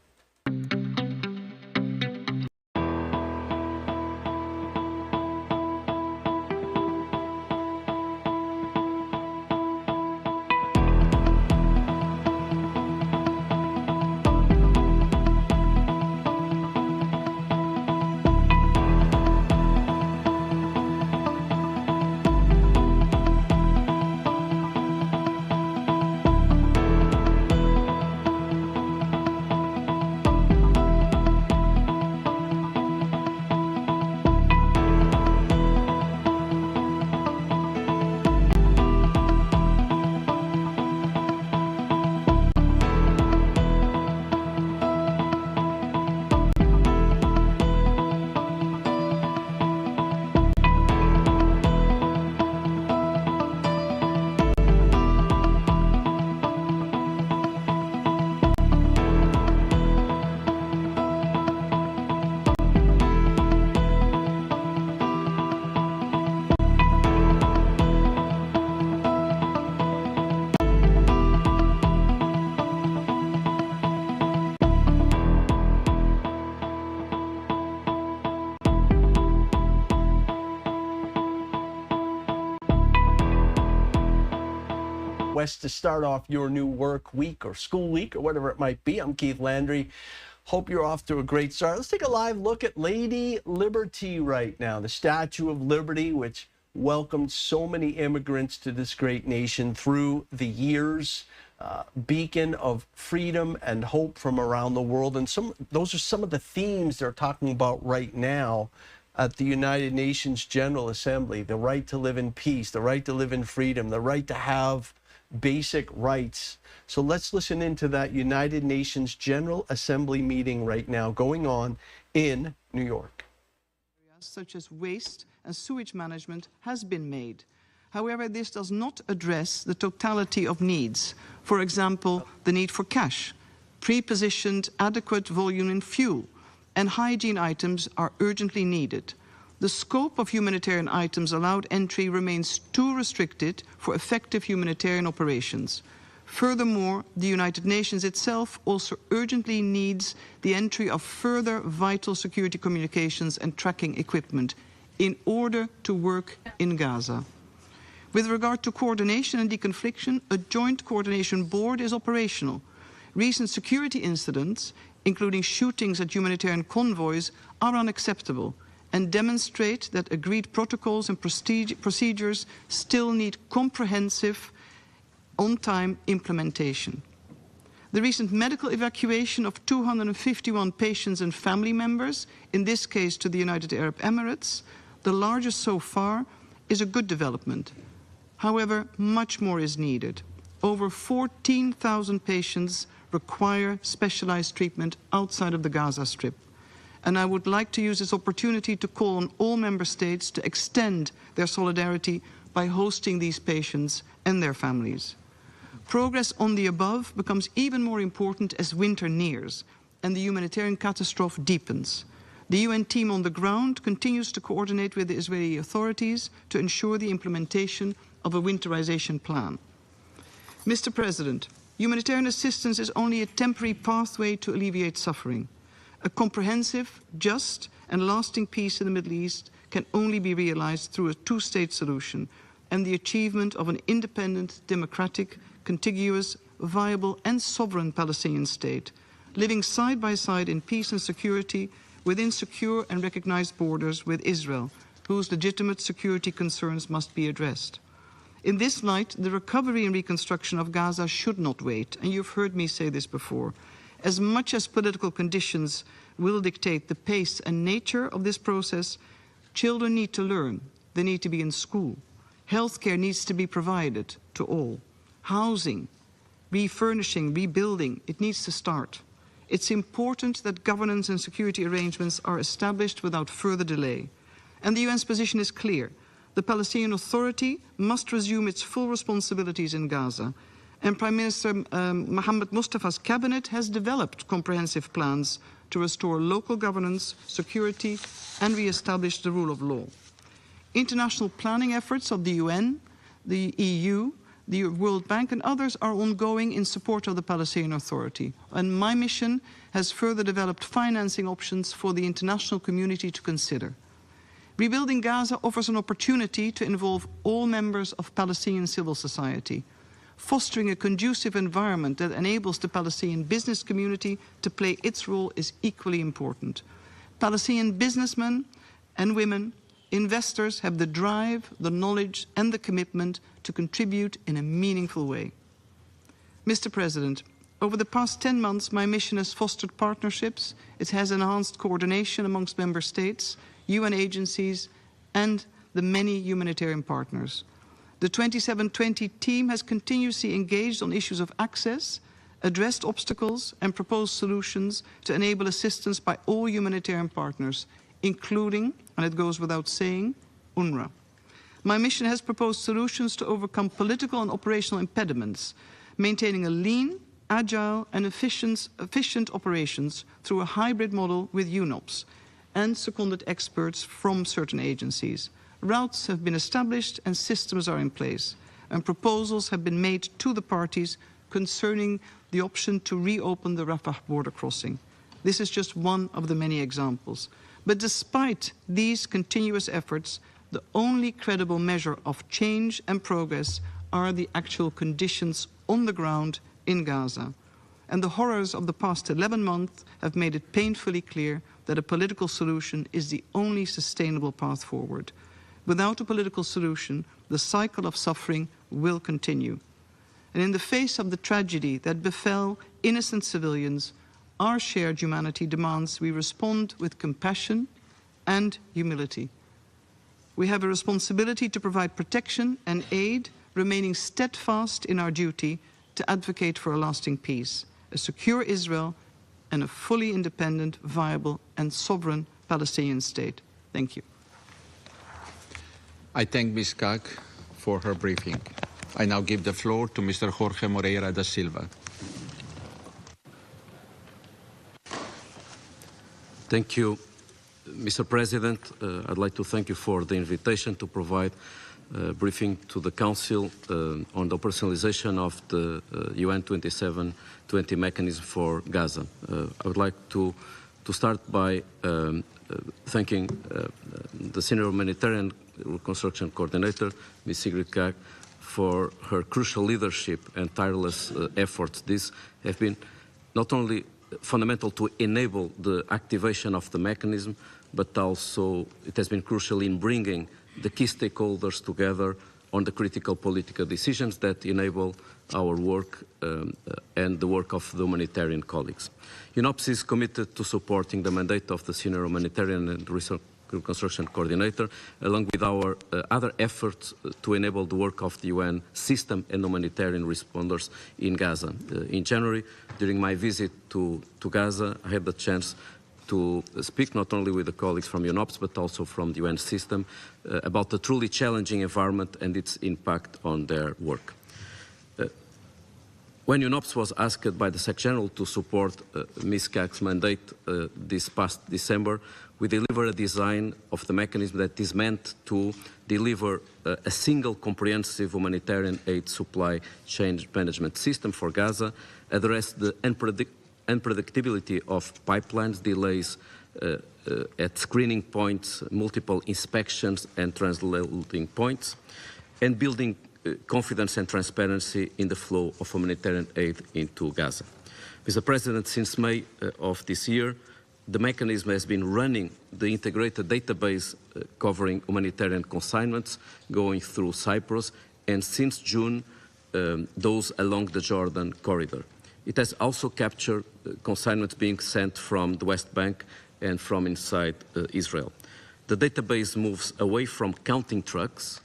West to start off your new work week or school week or whatever it might be. I'm Keith Landry. Hope you're off to a great start. Let's take a live look at Lady Liberty right now, the Statue of Liberty, which welcomed so many immigrants to this great nation through the years. Beacon of freedom and hope from around the world. And those are some of the themes they're talking about right now at the United Nations General Assembly. The right to live in peace, the right to live in freedom, the right to have basic rights. So let's listen into that United Nations General Assembly meeting right now going on in New York.
Such as waste and sewage management has been made. However, this does not address the totality of needs. For example, the need for cash, pre-positioned adequate volume in fuel, and hygiene items are urgently needed. The scope of humanitarian items allowed entry remains too restricted for effective humanitarian operations. Furthermore, the United Nations itself also urgently needs the entry of further vital security communications and tracking equipment in order to work in Gaza. With regard to coordination and deconfliction, a joint coordination board is operational. Recent security incidents, including shootings at humanitarian convoys, are unacceptable and demonstrate that agreed protocols and procedures still need comprehensive, on-time implementation. The recent medical evacuation of 251 patients and family members, in this case to the United Arab Emirates, the largest so far, is a good development. However, much more is needed. Over 14,000 patients require specialized treatment outside of the Gaza Strip. And I would like to use this opportunity to call on all member states to extend their solidarity by hosting these patients and their families. Progress on the above becomes even more important as winter nears and the humanitarian catastrophe deepens. The UN team on the ground continues to coordinate with the Israeli authorities to ensure the implementation of a winterization plan. Mr. President, humanitarian assistance is only a temporary pathway to alleviate suffering. A comprehensive, just, and lasting peace in the Middle East can only be realized through a two-state solution and the achievement of an independent, democratic, contiguous, viable, and sovereign Palestinian state, living side by side in peace and security within secure and recognized borders with Israel, whose legitimate security concerns must be addressed. In this light, the recovery and reconstruction of Gaza should not wait, and you've heard me say this before. As much as political conditions will dictate the pace and nature of this process, children need to learn, they need to be in school. Healthcare needs to be provided to all. Housing, refurnishing, rebuilding, it needs to start. It's important that governance and security arrangements are established without further delay. And the UN's position is clear. The Palestinian Authority must resume its full responsibilities in Gaza. And Prime Minister Mohammed Mustafa's cabinet has developed comprehensive plans to restore local governance, security, and re-establish the rule of law. International planning efforts of the UN, the EU, the World Bank, and others are ongoing in support of the Palestinian Authority. And my mission has further developed financing options for the international community to consider. Rebuilding Gaza offers an opportunity to involve all members of Palestinian civil society. Fostering a conducive environment that enables the Palestinian business community to play its role is equally important. Palestinian businessmen and women, investors have the drive, the knowledge, and the commitment to contribute in a meaningful way. Mr. President, over the past 10 months, my mission has fostered partnerships. It has enhanced coordination amongst member states, UN agencies, and the many humanitarian partners. The 2720 team has continuously engaged on issues of access, addressed obstacles, and proposed solutions to enable assistance by all humanitarian partners, including, and it goes without saying, UNRWA. My mission has proposed solutions to overcome political and operational impediments, maintaining a lean, agile, and efficient operations through a hybrid model with UNOPS, and seconded experts from certain agencies. Routes have been established and systems are in place, and proposals have been made to the parties concerning the option to reopen the Rafah border crossing. This is just one of the many examples. But despite these continuous efforts, the only credible measure of change and progress are the actual conditions on the ground in Gaza. And the horrors of the past 11 months have made it painfully clear that a political solution is the only sustainable path forward. Without a political solution, the cycle of suffering will continue. And in the face of the tragedy that befell innocent civilians, our shared humanity demands we respond with compassion and humility. We have a responsibility to provide protection and aid, remaining steadfast in our duty to advocate for a lasting peace, a secure Israel, and a fully independent, viable, and sovereign Palestinian state. Thank you.
I thank Ms. Kak for her briefing. I now give the floor to Mr. Jorge Moreira da Silva.
Thank you, Mr. President. I'd like to thank you for the invitation to provide a briefing to the Council on the operationalization of the UN 2720 mechanism for Gaza. I would like to start by thanking the Senior Humanitarian Reconstruction Coordinator, Ms. Sigrid Kaag, for her crucial leadership and tireless efforts. These have been not only fundamental to enable the activation of the mechanism, but also it has been crucial in bringing the key stakeholders together on the critical political decisions that enable our work and the work of the humanitarian colleagues. UNOPS is committed to supporting the mandate of the Senior Humanitarian and Reconstruction Coordinator, along with our other efforts to enable the work of the UN system and humanitarian responders in Gaza. In January, during my visit to Gaza, I had the chance to speak not only with the colleagues from UNOPS, but also from the UN system about the truly challenging environment and its impact on their work. When UNOPS was asked by the Secretary General to support Ms. Kaag's mandate this past December, we delivered a design of the mechanism that is meant to deliver a single comprehensive humanitarian aid supply chain management system for Gaza, address the unpredictability of pipelines, delays at screening points, multiple inspections and transloading points, and building confidence and transparency in the flow of humanitarian aid into Gaza. Mr. President, since May of this year, the mechanism has been running the integrated database covering humanitarian consignments going through Cyprus, and since June, those along the Jordan corridor. It has also captured consignments being sent from the West Bank and from inside Israel. The database moves away from counting trucks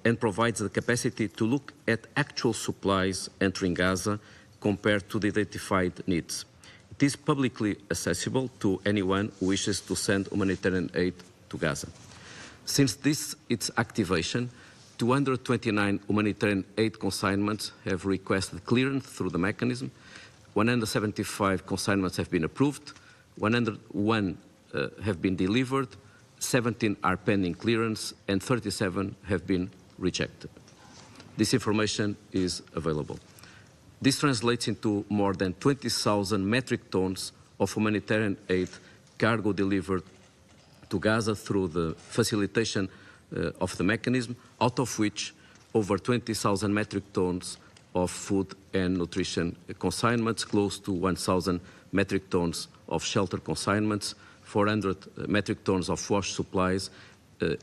and provides the capacity to look at actual supplies entering Gaza compared to the identified needs. It is publicly accessible to anyone who wishes to send humanitarian aid to Gaza. Since its activation, 229 humanitarian aid consignments have requested clearance through the mechanism, 175 consignments have been approved, 101 have been delivered, 17 are pending clearance, and 37 have been rejected. This information is available. This translates into more than 20,000 metric tons of humanitarian aid cargo delivered to Gaza through the facilitation of the mechanism, out of which over 20,000 metric tons of food and nutrition consignments, close to 1,000 metric tons of shelter consignments, 400 metric tons of wash supplies,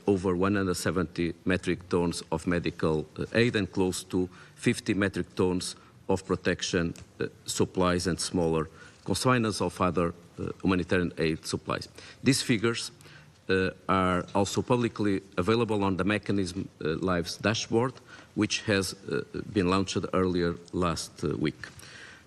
over 170 metric tons of medical aid, and close to 50 metric tons of protection supplies and smaller consignments of other humanitarian aid supplies. These figures are also publicly available on the mechanism Live's dashboard, which has been launched earlier last week.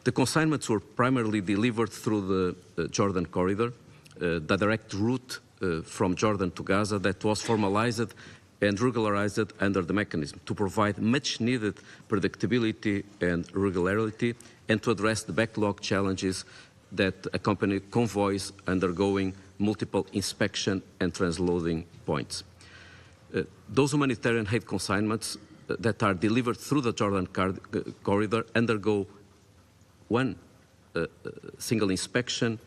The consignments were primarily delivered through the Jordan corridor, the direct route from Jordan to Gaza that was formalized and regularized under the mechanism to provide much needed predictability and regularity and to address the backlog challenges that accompany convoys undergoing multiple inspection and transloading points. Those humanitarian aid consignments that are delivered through the Jordan corridor undergo one single inspection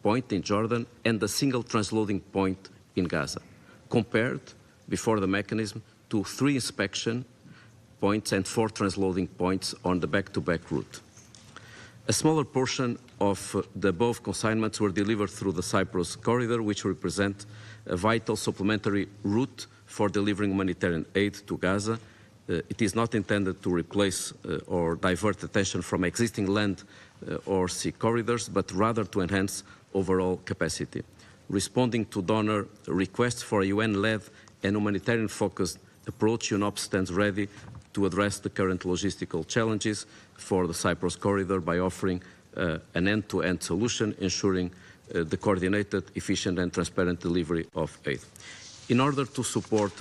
point in Jordan and a single transloading point in Gaza, compared before the mechanism to 3 inspections points and 4 transloading points on the back-to-back route. A smaller portion of the above consignments were delivered through the Cyprus corridor, which represent a vital supplementary route for delivering humanitarian aid to Gaza. It is not intended to replace or divert attention from existing land or sea corridors, but rather to enhance overall capacity. Responding to donor requests for a UN-led and humanitarian-focused approach, UNOPS stands ready to address the current logistical challenges for the Cyprus corridor by offering an end-to-end solution, ensuring the coordinated, efficient and transparent delivery of aid. In order to support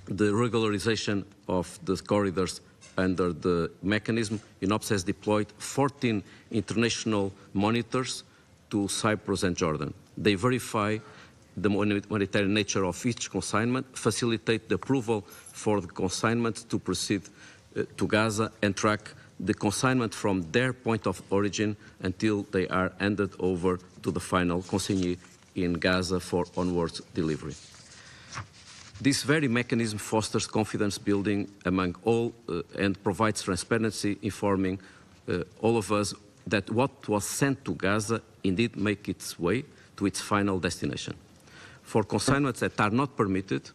the regularization of the corridors under the mechanism, UNOPS has deployed 14 international monitors to Cyprus and Jordan. They verify the humanitarian nature of each consignment, facilitate the approval for the consignment to proceed to Gaza, and track the consignment from their point of origin until they are handed over to the final consignee in Gaza for onwards delivery. This very mechanism fosters confidence building among all and provides transparency, informing all of us that what was sent to Gaza indeed make its way to its final destination. For consignments that are not permitted,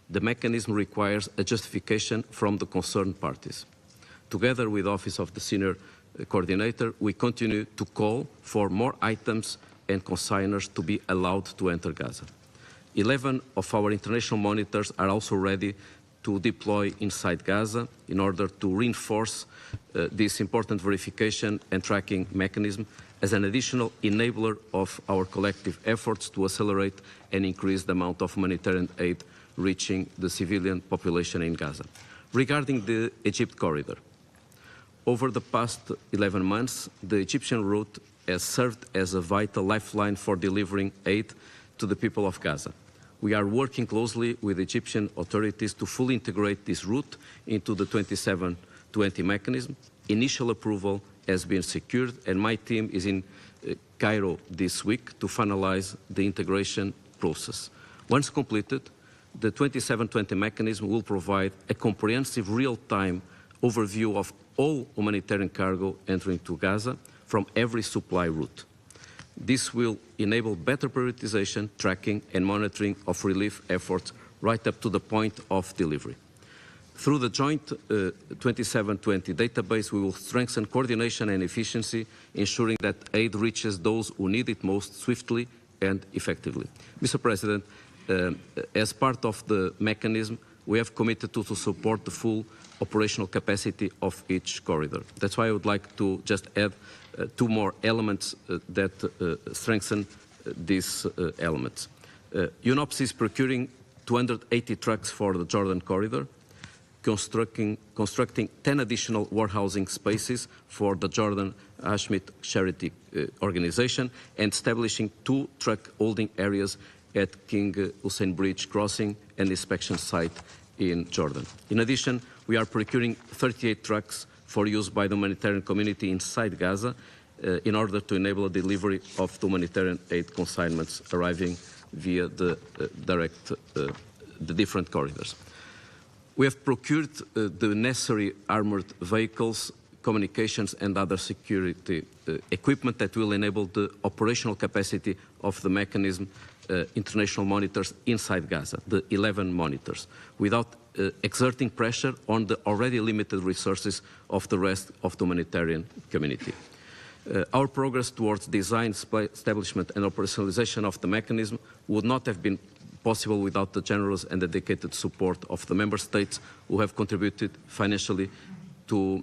the mechanism requires a justification from the concerned parties. Together with the Office of the Senior Coordinator, we continue to call for more items and consigners to be allowed to enter Gaza. 11 of our international monitors are also ready to deploy inside Gaza in order to reinforce this important verification and tracking mechanism as an additional enabler of our collective efforts to accelerate and increase the amount of humanitarian aid reaching the civilian population in Gaza. Regarding the Egypt corridor, over the past 11 months, the Egyptian route has served as a vital lifeline for delivering aid to the people of Gaza. We are working closely with Egyptian authorities to fully integrate this route into the 2720 mechanism. Initial approval has been secured, and my team is in Cairo this week to finalize the integration process. Once completed, the 2720 mechanism will provide a comprehensive real-time overview of all humanitarian cargo entering to Gaza from every supply route. This will enable better prioritization, tracking and monitoring of relief efforts right up to the point of delivery. Through the joint 2720 database, we will strengthen coordination and efficiency, ensuring that aid reaches those who need it most swiftly and effectively. Mr. President, as part of the mechanism, we have committed to support the full operational capacity of each corridor. That's why I would like to just add two more elements that strengthen these elements. UNOPS is procuring 280 trucks for the Jordan corridor, constructing 10 additional warehousing spaces for the Jordan Hashemite Charity Organization, and establishing 2 truck holding areas at King Hussein Bridge crossing and inspection site in Jordan. In addition, we are procuring 38 trucks for use by the humanitarian community inside Gaza in order to enable the delivery of the humanitarian aid consignments arriving via the different corridors. We have procured the necessary armored vehicles, communications and other security equipment that will enable the operational capacity of the mechanism international monitors inside Gaza, the 11 monitors, without exerting pressure on the already limited resources of the rest of the humanitarian community. Our progress towards design, establishment and operationalization of the mechanism would not have been possible without the generous and dedicated support of the member states who have contributed financially to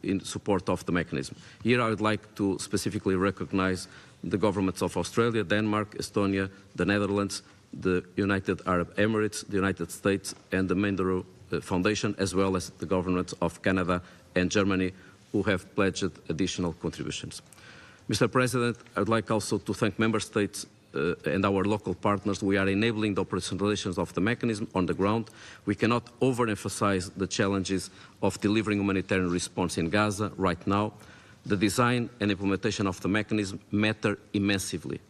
in support of the mechanism. Here I would like to specifically recognize the governments of Australia, Denmark, Estonia, the Netherlands, the United Arab Emirates, the United States and the Mendero Foundation, as well as the governments of Canada and Germany, who have pledged additional contributions. Mr. President, I would like also to thank member states and our local partners. We are enabling the operationalization of the mechanism on the ground. We cannot overemphasize the challenges of delivering humanitarian response in Gaza right now. The design and implementation of the mechanism matter immensely,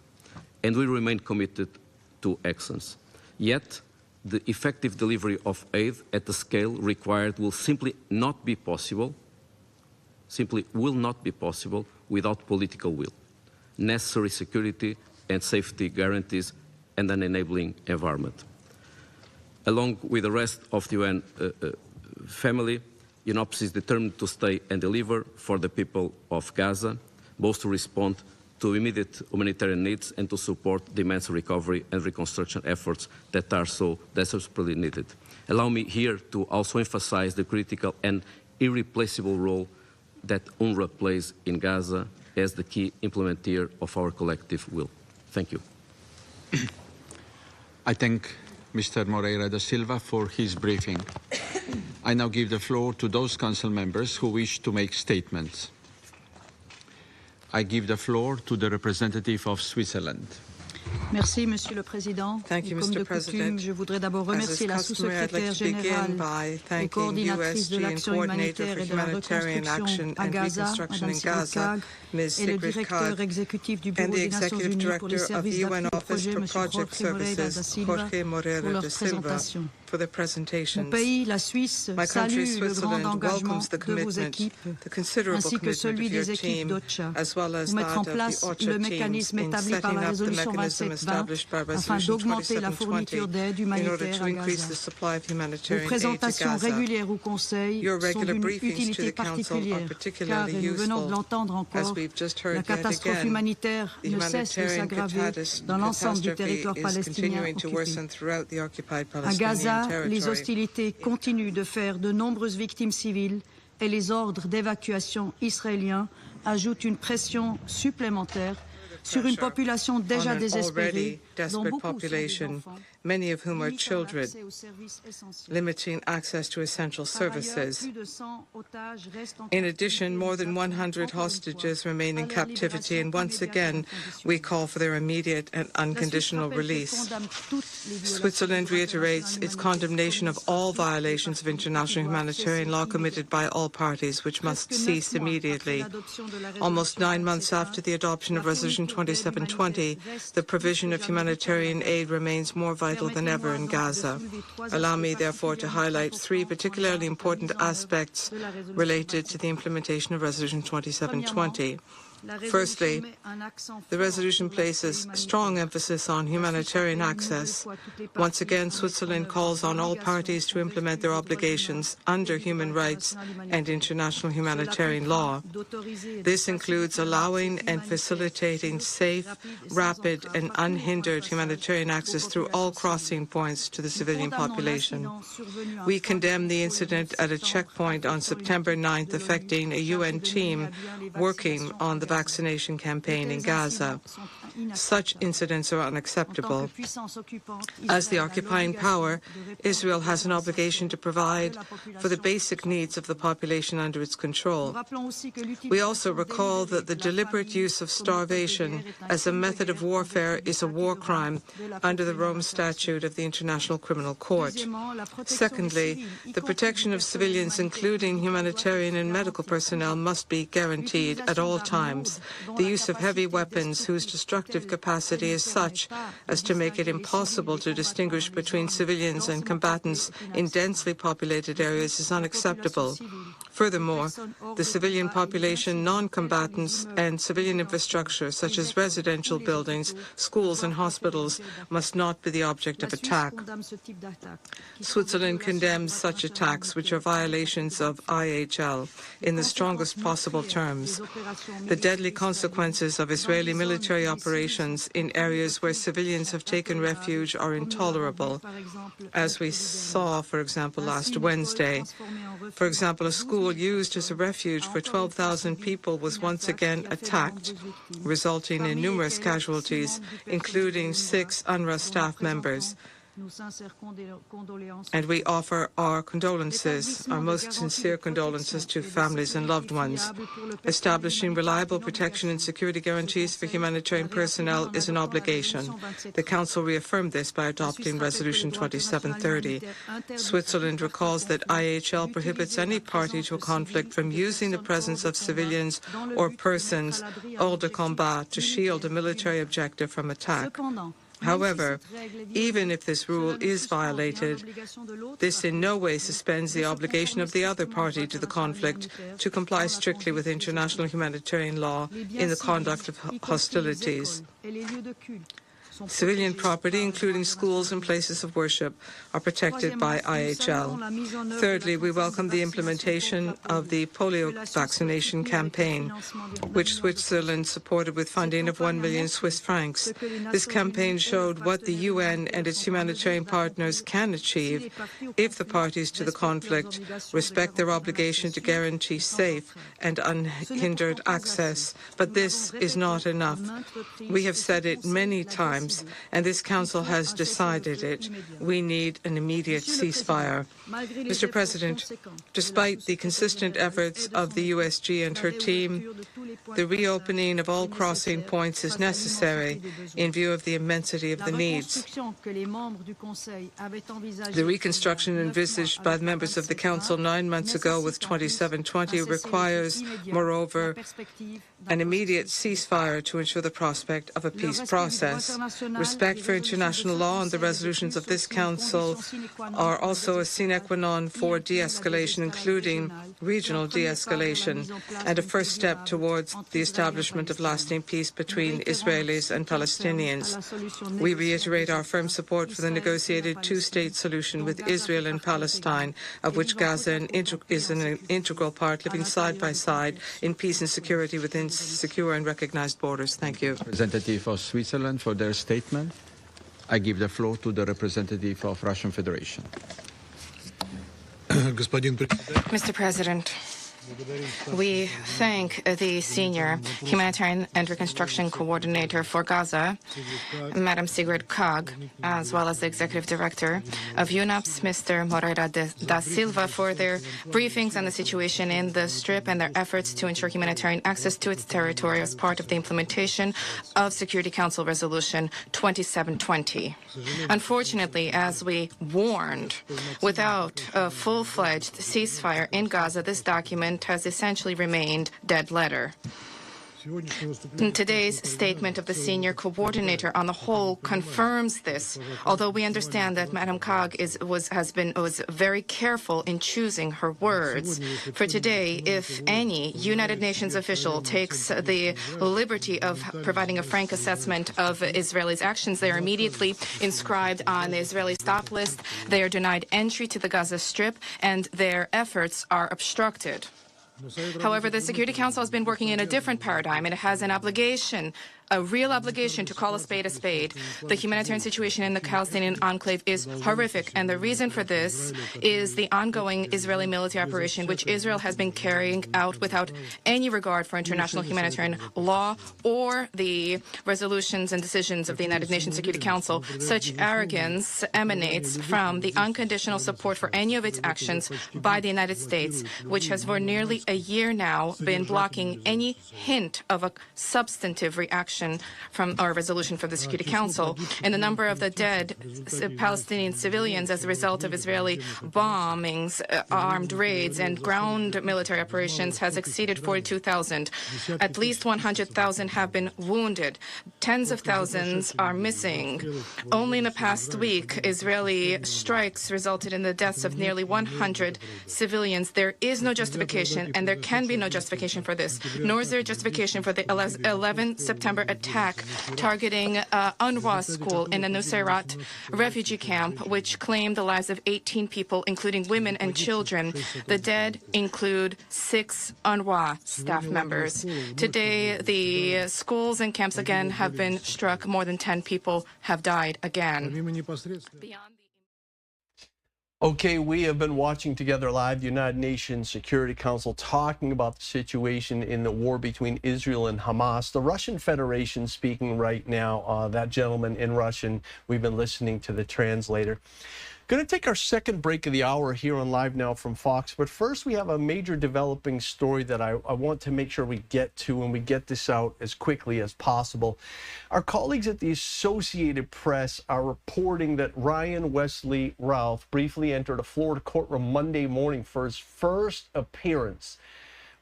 and we remain committed to excellence. Yet, the effective delivery of aid at the scale required will simply not be possible, without political will, necessary security and safety guarantees, and an enabling environment. Along with the rest of the UN family, UNOPS is determined to stay and deliver for the people of Gaza, both to respond to immediate humanitarian needs and to support the immense recovery and reconstruction efforts that are so desperately needed. Allow me here to also emphasize the critical and irreplaceable role that UNRWA plays in Gaza as the key implementer of our collective will. Thank you.
I thank Mr. Moreira da Silva for his briefing. I now give the floor to those council members who wish to make statements. I give the floor to the representative of Switzerland.
Merci, Monsieur le Président.
Thank you,
Comme
Mr.
de
President.
coutume, je voudrais d'abord remercier la sous-secrétaire
I'd like to begin
générale
by
et
thanking
coordinatrice de
USG and
l'action
coordinator
humanitaire
for
et de la
humanitarian action
reconstruction à
and
Gaza,
reconstruction
Madame
in Gaza,
Sigrid
Ms.
et le
Sigrid
directeur
Kaag,
exécutif du
and
Bureau
the
des Nations
executive
Unies pour les
director of the
services
UN
d'appui au
Office
projet,
for
M.
Project
Jorge Moreira da
Services,
Silva,
Jorge Moreira
pour leur
da Silva,
présentation.
for the presentations.
Mon pays, la Suisse,
My country,
salue le grand
Switzerland,
engagement
welcomes the
de vos
commitment,
équipes
the considerable
ainsi que
commitment
celui
of your
des équipes
team,
d'OCHA
as well as
pour mettre
that
en
of the
place
OCHA
le
teams
mécanisme
in
établi par
setting
la
up the
résolution
mechanism
2720
established by
afin
Resolution
d'augmenter la
2720
fourniture d'aide
in order
humanitaire
to
à
increase
Gaza.
the supply of
Vos
humanitarian aid to
présentations
Gaza.
régulières au Conseil
Your
sont
regular
d'une
briefings to
utilité
the Council are
particulière car,
particularly
et nous venons de
useful,
l'entendre
as
encore,
we've just
la
heard yet
catastrophe
again.
humanitaire
The
ne cesse de
humanitarian
s'aggraver dans l'ensemble du
catastrophe
territoire
is
palestinien
continuing to
occupé.
worsen throughout the occupied
À
Palestinian
Gaza, les
territory.
hostilités continuent de faire de nombreuses victimes civiles et les ordres d'évacuation israéliens ajoutent une pression supplémentaire sur une population déjà
on an
désespérée,
already
dont
desperate
beaucoup sont des
population,
enfants,
many of whom are
limitant
children,
l'accès aux services essentiels.
limiting access to essential
Par ailleurs,
services.
plus de 100 otages restent en
In
captivité
addition, more than 100 hostages remain in captivity, and once again, we call for their immediate and unconditional release. Switzerland reiterates its condemnation of all violations of international humanitarian law committed by all parties, which must cease immediately. Almost 9 months after the adoption of Resolution 2720, the provision of humanitarian aid remains more vital than ever in Gaza. Allow me, therefore, to highlight 3 particularly important aspects related to the implementation of Resolution 2720. Firstly, the resolution places strong emphasis on humanitarian access. Once again, Switzerland calls on all parties to implement their obligations under human rights and international humanitarian law. This includes allowing and facilitating safe, rapid, and unhindered humanitarian access through all crossing points to the civilian population. We condemn the incident at a checkpoint on September 9th affecting a UN team working on the vaccination campaign in Gaza. Such incidents are unacceptable. As the occupying power, Israel has an obligation to provide for the basic needs of the population under its control. We also recall that the deliberate use of starvation as a method of warfare is a war crime under the Rome Statute of the International Criminal Court. Secondly, the protection of civilians, including humanitarian and medical personnel, must be guaranteed at all times. The use of heavy weapons whose destructive capacity is such as to make it impossible to distinguish between civilians and combatants in densely populated areas is unacceptable. Furthermore, the civilian population, non-combatants, and civilian infrastructure, such as residential buildings, schools, and hospitals, must not be the object of attack. Switzerland condemns such attacks, which are violations of IHL, in the strongest possible terms. The deadly consequences of Israeli military operations in areas where civilians have taken refuge are intolerable, as we saw, for example, last Wednesday. For example, a school used as a refuge for 12,000 people was once again attacked, resulting in numerous casualties, including 6 UNRWA staff members. And we offer our condolences, our most sincere condolences to families and loved ones. Establishing reliable protection and security guarantees for humanitarian personnel is an obligation. The Council reaffirmed this by adopting Resolution 2730. Switzerland recalls that IHL prohibits any party to a conflict from using the presence of civilians or persons hors de combat to shield a military objective from attack. However, even if this rule is violated, this in no way suspends the obligation of the other party to the conflict to comply strictly with international humanitarian law in the conduct of hostilities. Civilian property, including schools and places of worship, are protected by IHL. Thirdly, we welcome the implementation of the polio vaccination campaign, which Switzerland supported with funding of 1 million Swiss francs. This campaign showed what the UN and its humanitarian partners can achieve if the parties to the conflict respect their obligation to guarantee safe and unhindered access. But this is not enough. We have said it many times, and this Council has decided it. We need an immediate ceasefire. Mr. President, despite the consistent efforts of the USG and her team, the reopening of all crossing points is necessary in view of the immensity of the needs. The reconstruction envisaged by the members of the Council 9 months ago with 2720 requires, moreover, an immediate ceasefire to ensure the prospect of a peace process. Respect for international law and the resolutions of this Council are also a sine qua non for de-escalation, including regional de-escalation, and a first step towards the establishment of lasting peace between Israelis and Palestinians. We reiterate our firm support for the negotiated two-state solution with Israel and Palestine, of which Gaza is an integral part, living side by side in peace and security within secure and recognized borders. Thank you.
Representative of Switzerland for their statement. I give the floor to the representative of Russian Federation.
Mr. President, we thank the Senior Humanitarian and Reconstruction Coordinator for Gaza, Madam Sigrid Kaag, as well as the Executive Director of UNAPS, Mr. Moreira da Silva, for their briefings on the situation in the Strip and their efforts to ensure humanitarian access to its territory as part of the implementation of Security Council Resolution 2720. Unfortunately, as we warned, without a full-fledged ceasefire in Gaza, this document has essentially remained dead letter. Today's statement of the senior coordinator on the whole confirms this, although we understand that Madam Kaag was very careful in choosing her words. For today, if any United Nations official takes the liberty of providing a frank assessment of Israelis' actions, they are immediately inscribed on the Israeli stop list, they are denied entry to the Gaza Strip, and their efforts are obstructed. However, the Security Council has been working in a different paradigm, and it has an obligation, a real obligation, to call a spade a spade. The humanitarian situation in the Palestinian enclave is horrific, and the reason for this is the ongoing Israeli military operation, which Israel has been carrying out without any regard for international humanitarian law or the resolutions and decisions of the United Nations Security Council. Such arrogance emanates from the unconditional support for any of its actions by the United States, which has for nearly a year now been blocking any hint of a substantive reaction from our resolution from the Security Council. And the number of the dead Palestinian civilians as a result of Israeli bombings, armed raids, and ground military operations has exceeded 42,000. At least 100,000 have been wounded. Tens of thousands are missing. Only in the past week, Israeli strikes resulted in the deaths of nearly 100 civilians. There is no justification, and there can be no justification for this, nor is there justification for the 11 September attack targeting UNRWA school in the Nusayrat refugee camp, which claimed the lives of 18 people, including women and children. The dead include 6 UNRWA staff members. Today, the schools and camps again have been struck. More than 10 people have died again.
Okay, we have been watching together live the United Nations Security Council talking about the situation in the war between Israel and Hamas. The Russian Federation speaking right now, that gentleman in Russian. We've been listening to the translator. Going to take our second break of the hour here on Live Now from Fox. But first, we have a major developing story that I want to make sure we get to, and we get this out as quickly as possible. Our colleagues at the Associated Press are reporting that Ryan Wesley Ralph briefly entered a Florida courtroom Monday morning for his first appearance,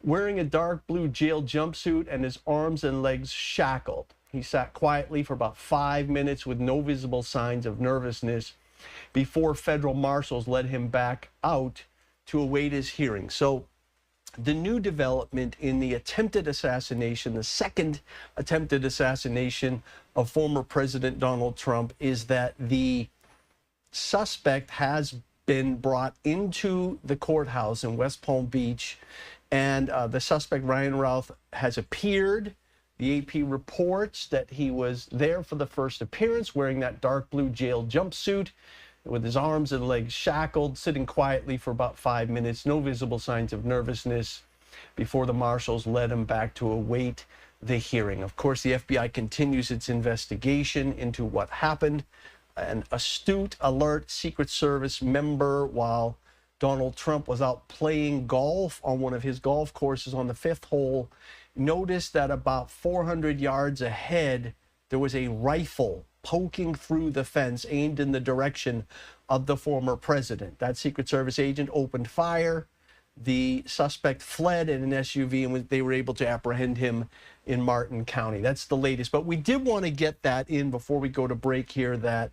wearing a dark blue jail jumpsuit and his arms and legs shackled. He sat quietly for about 5 minutes with no visible signs of nervousness before federal marshals led him back out to await his hearing. So the new development in the attempted assassination, the second attempted assassination of former President Donald Trump, is that the suspect has been brought into the courthouse in West Palm Beach, and the suspect, Ryan Routh, has appeared. The AP reports that he was there for the first appearance, wearing that dark blue jail jumpsuit, with his arms and legs shackled, sitting quietly for about 5 minutes, no visible signs of nervousness, before the marshals led him back to await the hearing. Of course, the FBI continues its investigation into what happened. An astute, alert Secret Service member, while Donald Trump was out playing golf on one of his golf courses on the 5th hole, noticed that about 400 yards ahead, there was a rifle poking through the fence aimed in the direction of the former president. That Secret Service agent opened fire. The suspect fled in an SUV, and they were able to apprehend him in Martin County. That's the latest. But we did want to get that in before we go to break here, that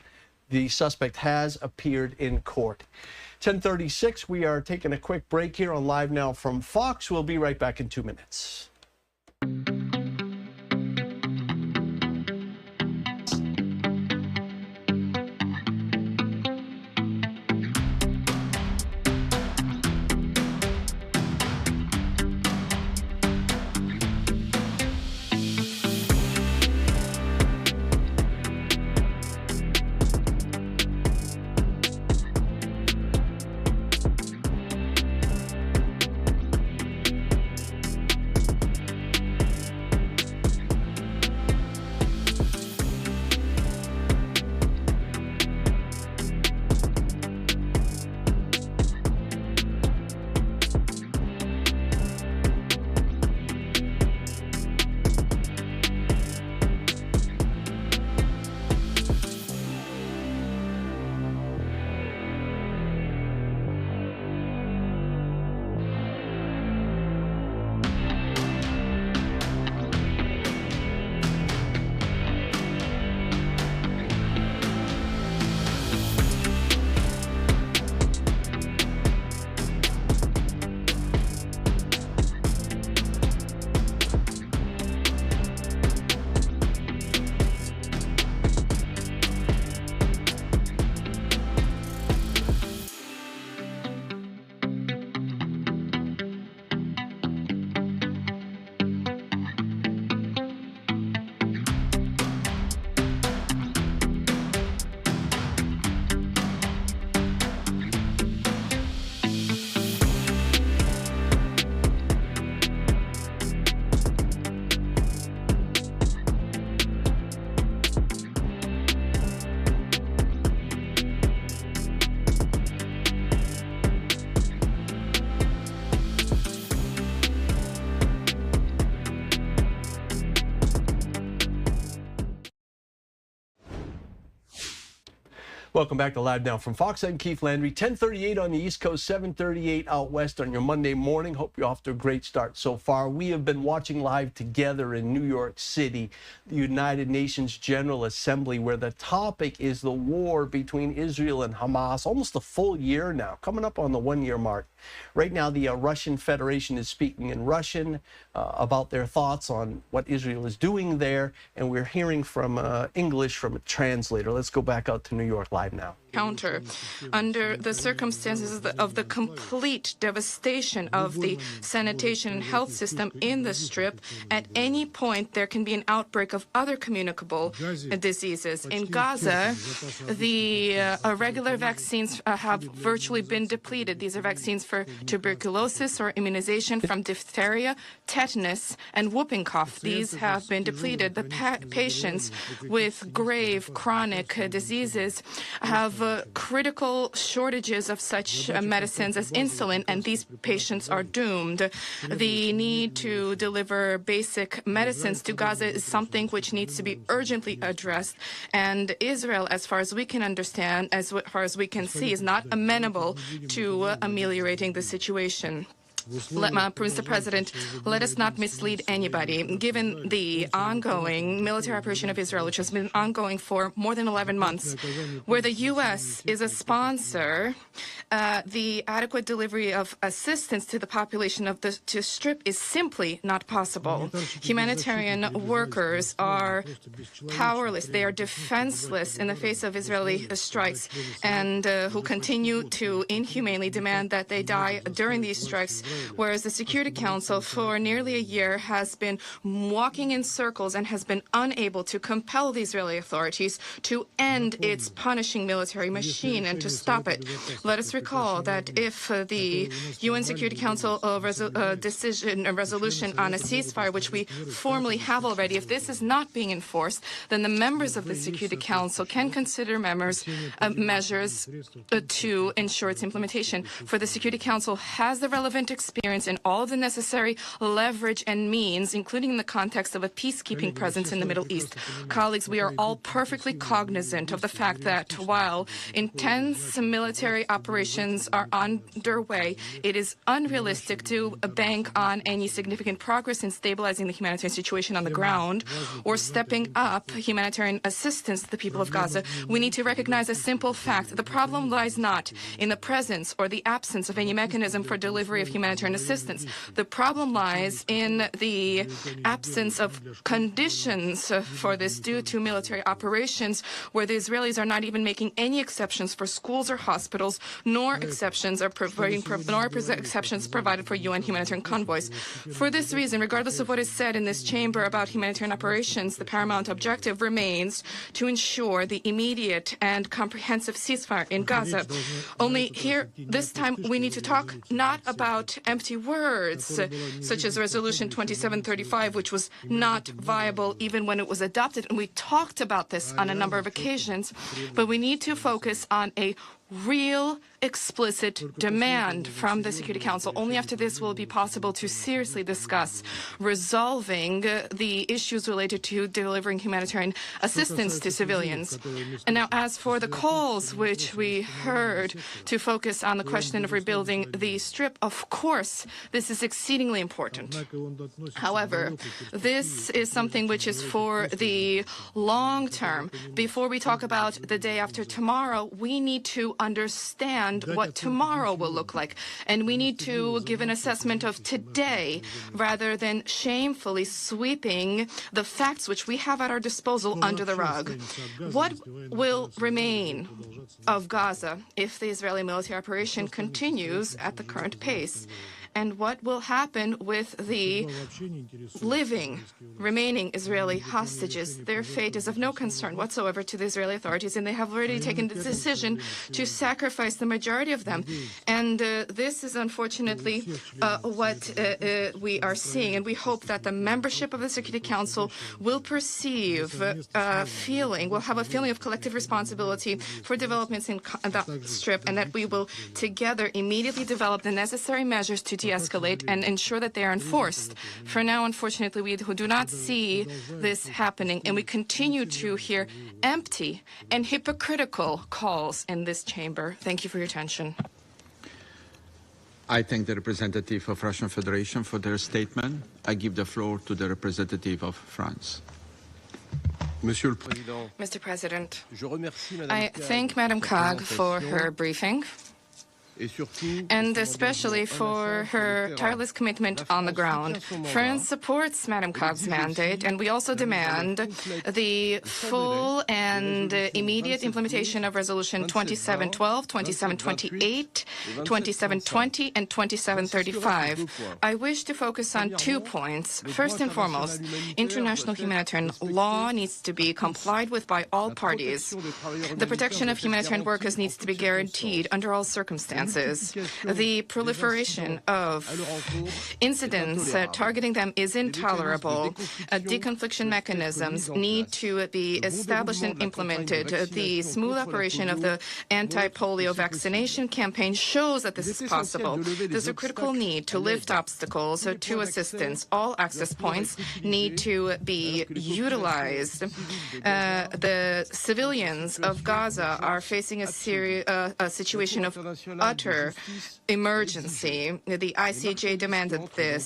the suspect has appeared in court. 10:36, we are taking a quick break here on Live Now from Fox. We'll be right back in 2 minutes. Welcome back to Live Now from Fox. I'm Keith Landry. 10:38 on the East Coast, 7:38 out west on your Monday morning. Hope you're off to a great start so far. We have been watching live together in New York City, the United Nations General Assembly, where the topic is the war between Israel and Hamas. Almost a full year now, coming up on the 1-year mark. Right now, the Russian Federation is speaking in Russian about their thoughts on what Israel is doing there, and we're hearing from English from a translator. Let's go back out to New York live now.
Counter under the circumstances of the complete devastation of the sanitation and health system in the Strip. At any point, there can be an outbreak of other communicable diseases. In Gaza, the regular vaccines have virtually been depleted. These are vaccines for tuberculosis or immunization from diphtheria, tetanus, and whooping cough. These have been depleted. The patients with grave chronic diseases have critical shortages of such medicines as insulin, and these patients are doomed. The need to deliver basic medicines to Gaza is something which needs to be urgently addressed, and Israel, as far as we can understand, as far as we can see, is not amenable to ameliorating the situation. Mr. President, let us not mislead anybody. Given the ongoing military operation of Israel, which has been ongoing for more than 11 months, where the U.S. is a sponsor, the adequate delivery of assistance to the population of the Strip is simply not possible. Humanitarian workers are powerless. They are defenseless in the face of Israeli strikes, and who continue to inhumanely demand that they die during these strikes, whereas the Security Council for nearly a year has been walking in circles and has been unable to compel the Israeli authorities to end its punishing military machine and to stop it. Let us recall that if the UN Security Council resolution on a ceasefire, which we formally have already, if this is not being enforced, then the members of the Security Council can consider measures to ensure its implementation. For the Security Council has the relevant experience and all of the necessary leverage and means, including in the context of a peacekeeping presence in the Middle East. Colleagues, we are all perfectly cognizant of the fact that while intense military operations are underway, it is unrealistic to bank on any significant progress in stabilizing the humanitarian situation on the ground or stepping up humanitarian assistance to the people of Gaza. We need to recognize a simple fact. The problem lies not in the presence or the absence of any mechanism for delivery of humanitarian assistance. The problem lies in the absence of conditions for this due to military operations, where the Israelis are not even making any exceptions for schools or hospitals, nor exceptions provided for UN humanitarian convoys. For this reason, regardless of what is said in this chamber about humanitarian operations, the paramount objective remains to ensure the immediate and comprehensive ceasefire in Gaza. Only here, this time, we need to talk not about empty words, such as Resolution 2735, which was not viable even when it was adopted, and we talked about this on a number of occasions, but we need to focus on a real, explicit demand from the Security Council. Only after this will it be possible to seriously discuss resolving the issues related to delivering humanitarian assistance to civilians. And now, as for the calls which we heard to focus on the question of rebuilding the Strip, of course, this is exceedingly important. However, this is something which is for the long term. Before we talk about the day after tomorrow, we need to understand what tomorrow will look like. And we need to give an assessment of today rather than shamefully sweeping the facts which we have at our disposal under the rug. What will remain of Gaza if the Israeli military operation continues at the current pace? And what will happen with the remaining Israeli hostages? Their fate is of no concern whatsoever to the Israeli authorities, and they have already taken the decision to sacrifice the majority of them. And this is unfortunately what we are seeing, and we hope that the membership of the Security Council will perceive will have a feeling of collective responsibility for developments in the Strip, and that we will together immediately develop the necessary measures to de-escalate and ensure that they are enforced. For now, unfortunately, we do not see this happening, and we continue to hear empty and hypocritical calls in this chamber. Thank you for your attention.
I thank the representative of Russian Federation for their statement. I give the floor to the representative of France.
Mr. President, I thank Madam Kag for her briefing, and especially for her tireless commitment on the ground. France supports Madam Kag's mandate, and we also demand the full and immediate implementation of Resolution 2712, 2728, 2720, and 2735. I wish to focus on 2 points. First and foremost, international humanitarian law needs to be complied with by all parties. The protection of humanitarian workers needs to be guaranteed under all circumstances. The proliferation of incidents targeting them is intolerable. Deconfliction mechanisms need to be established and implemented. The smooth operation of the anti-polio vaccination campaign shows that this is possible. There's a critical need to lift obstacles to assistance. All access points need to be utilized. The civilians of Gaza are facing a situation of utter emergency. The ICJ demanded this.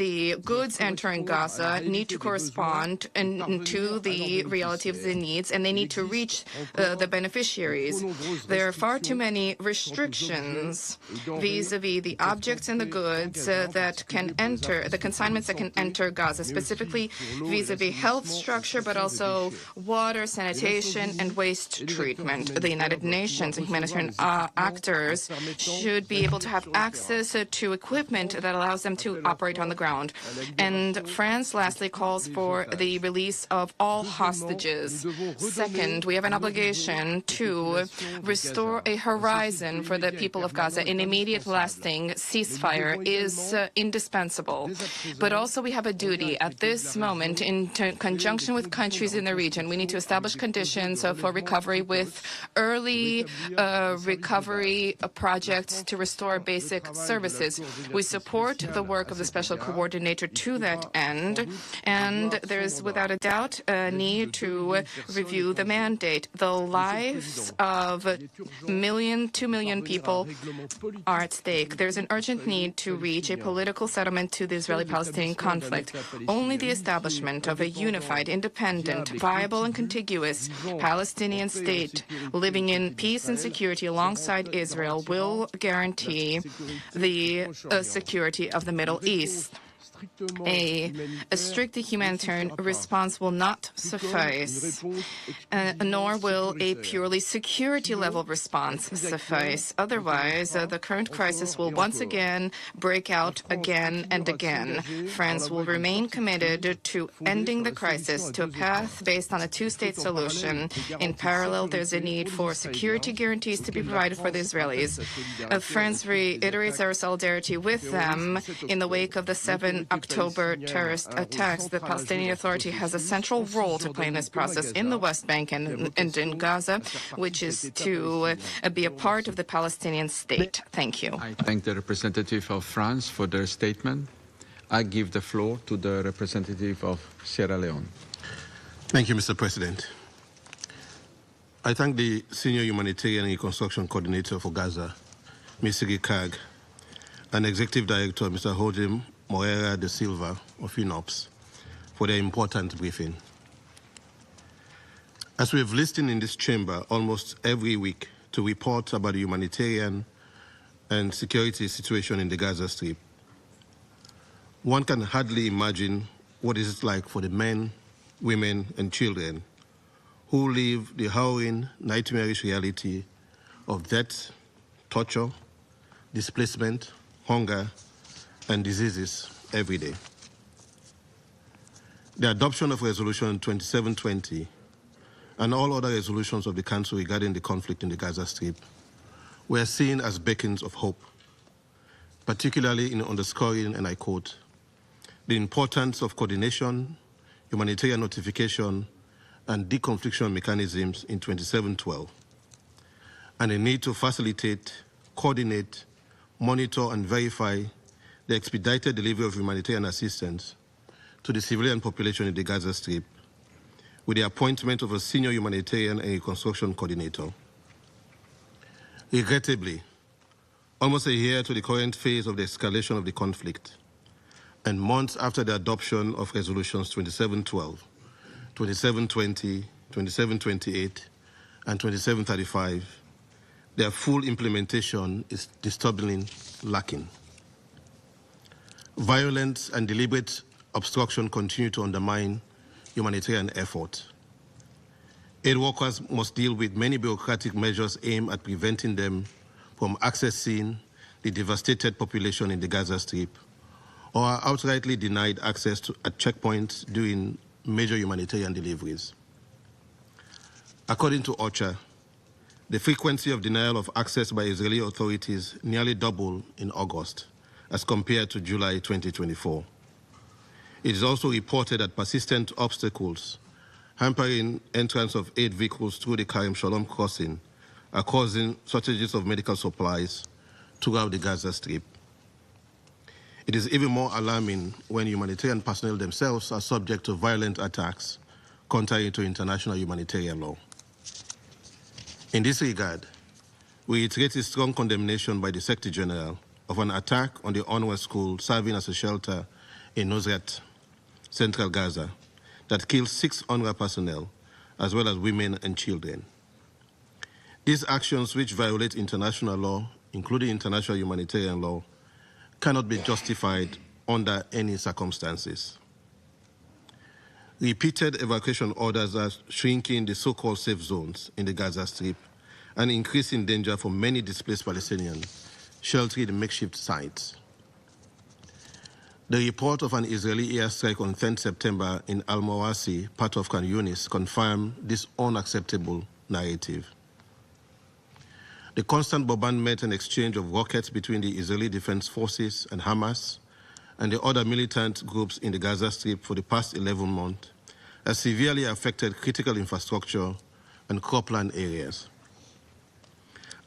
The goods entering Gaza need to correspond to the reality of the needs, and they need to reach the beneficiaries. There are far too many restrictions vis-a-vis the objects and the goods that can enter, the consignments that can enter Gaza, specifically vis-a-vis health structure, but also water, sanitation, and waste treatment. The United Nations and humanitarian actors should be able to have access to equipment that allows them to operate on the ground. And France, lastly, calls for the release of all hostages. Second, we have an obligation to restore a horizon for the people of Gaza. An immediate, lasting ceasefire is indispensable. But also we have a duty at this moment, in conjunction with countries in the region. We need to establish conditions for recovery with early recovery projects to restore basic services. We support the work of the Special Coordinator to that end, and there is without a doubt a need to review the mandate. The lives of 2 million people are at stake. There's an urgent need to reach a political settlement to the Israeli-Palestinian conflict. Only the establishment of a unified, independent, viable and contiguous Palestinian state living in peace and security alongside Israel will guarantee the security of the Middle East. A strict humanitarian response will not suffice, nor will a purely security-level response suffice. Otherwise, the current crisis will once again break out again and again. France will remain committed to ending the crisis, to a path based on a two-state solution. In parallel, there's a need for security guarantees to be provided for the Israelis. France reiterates our solidarity with them in the wake of the 7 October terrorist attacks. The Palestinian Authority has a central role to play in this process in the West Bank and in Gaza, which is to be a part of the Palestinian state. Thank you.
I thank the representative of France for their statement. I give the floor to the representative of Sierra Leone.
Thank you, Mr. President. I thank the Senior Humanitarian Reconstruction Coordinator for Gaza, Ms. Sigrid Kaag, and Executive Director, Mr. Jose Moreira da Silva of UNOPS, for their important briefing. As we have listened in this chamber almost every week to report about the humanitarian and security situation in the Gaza Strip, one can hardly imagine what it is like for the men, women, and children who live the harrowing, nightmarish reality of death, torture, displacement, hunger, and diseases every day. The adoption of Resolution 2720 and all other resolutions of the Council regarding the conflict in the Gaza Strip were seen as beacons of hope, particularly in underscoring, and I quote, the importance of coordination, humanitarian notification, and deconfliction mechanisms in 2712, and the need to facilitate, coordinate, monitor, and verify the expedited delivery of humanitarian assistance to the civilian population in the Gaza Strip with the appointment of a senior humanitarian and reconstruction coordinator. Regrettably, almost a year to the current phase of the escalation of the conflict, and months after the adoption of resolutions 2712, 2720, 2728, and 2735, their full implementation is disturbingly lacking. Violence and deliberate obstruction continue to undermine humanitarian effort. Aid workers must deal with many bureaucratic measures aimed at preventing them from accessing the devastated population in the Gaza Strip, or are outrightly denied access at checkpoints during major humanitarian deliveries. According to OCHA, the frequency of denial of access by Israeli authorities nearly doubled in August as compared to July 2024. It is also reported that persistent obstacles hampering entrance of aid vehicles through the Karem Shalom crossing are causing shortages of medical supplies, throughout the Gaza Strip. It is even more alarming when humanitarian personnel themselves are subject to violent attacks contrary to international humanitarian law. In this regard, we reiterate a strong condemnation by the Secretary General of an attack on the UNRWA school serving as a shelter in Nusrat, central Gaza, that killed 6 UNRWA personnel, as well as women and children. These actions, which violate international law, including international humanitarian law, cannot be justified under any circumstances. Repeated evacuation orders are shrinking the so-called safe zones in the Gaza Strip and increasing danger for many displaced Palestinians sheltering in makeshift sites. The report of an Israeli airstrike on 10 September in Al-Mawasi, part of Khan Yunis, confirmed this unacceptable narrative. The constant bombardment and exchange of rockets between the Israeli Defense Forces and Hamas and the other militant groups in the Gaza Strip for the past 11 months has severely affected critical infrastructure and cropland areas.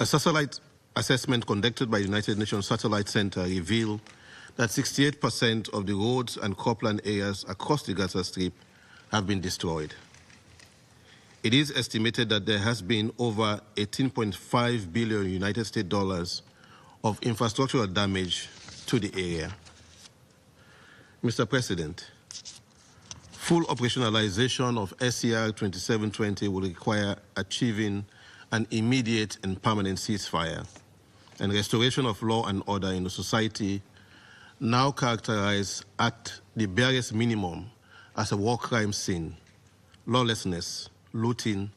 A satellite assessment conducted by the United Nations Satellite Center revealed that 68% of the roads and cropland areas across the Gaza Strip have been destroyed. It is estimated that there has been over $18.5 billion United States dollars of infrastructural damage to the area. Mr. President, full operationalization of SCR 2720 will require achieving an immediate and permanent ceasefire and restoration of law and order in a society now characterized at the barest minimum as a war crime scene, lawlessness, looting,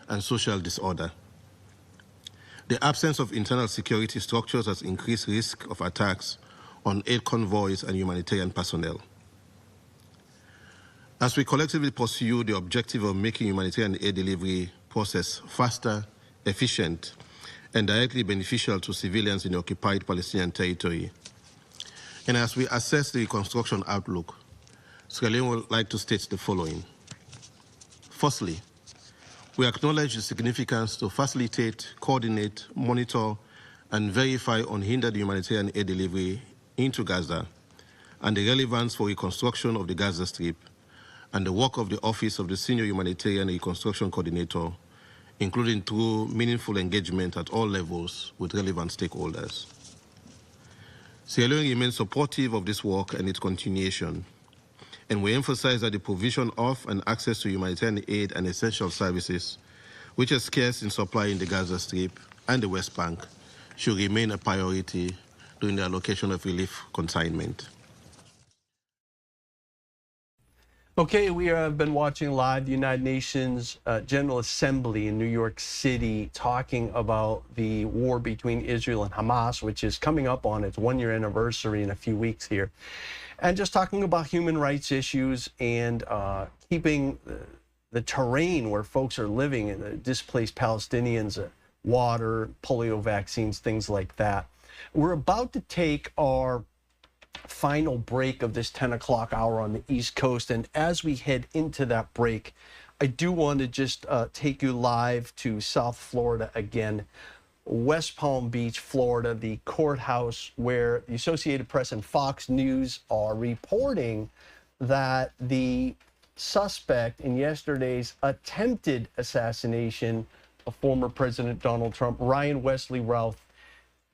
and social disorder. The absence of internal security structures has increased risk of attacks on aid convoys and humanitarian personnel. As we collectively pursue the objective of making humanitarian aid delivery process faster, efficient, and directly beneficial to civilians in the occupied Palestinian territory, and as we assess the reconstruction outlook, Sierra Leone would like to state the following. Firstly, we acknowledge the significance to facilitate, coordinate, monitor, and verify unhindered humanitarian aid delivery into Gaza, and the relevance for reconstruction of the Gaza Strip, and the work of the Office of the Senior Humanitarian Reconstruction Coordinator, including through meaningful engagement at all levels with relevant stakeholders. Sierra Leone remains supportive of this work and its continuation, and we emphasize that the provision of and access to humanitarian aid and essential services, which are scarce in supply in the Gaza Strip and the West Bank, should remain a priority during the allocation of relief consignment.
Okay, we have been watching live the United Nations General Assembly in New York City talking about the war between Israel and Hamas, which is coming up on its one-year anniversary in a few weeks here. And just talking about human rights issues and keeping the terrain where folks are living, and the displaced Palestinians, water, polio vaccines, things like that. We're about to take our final break of this 10 o'clock hour on the East Coast. And as we head into that break, I do want to just take you live to South Florida again, West Palm Beach, Florida, the courthouse where the Associated Press and Fox News are reporting that the suspect in yesterday's attempted assassination of former President Donald Trump, Ryan Wesley Routh,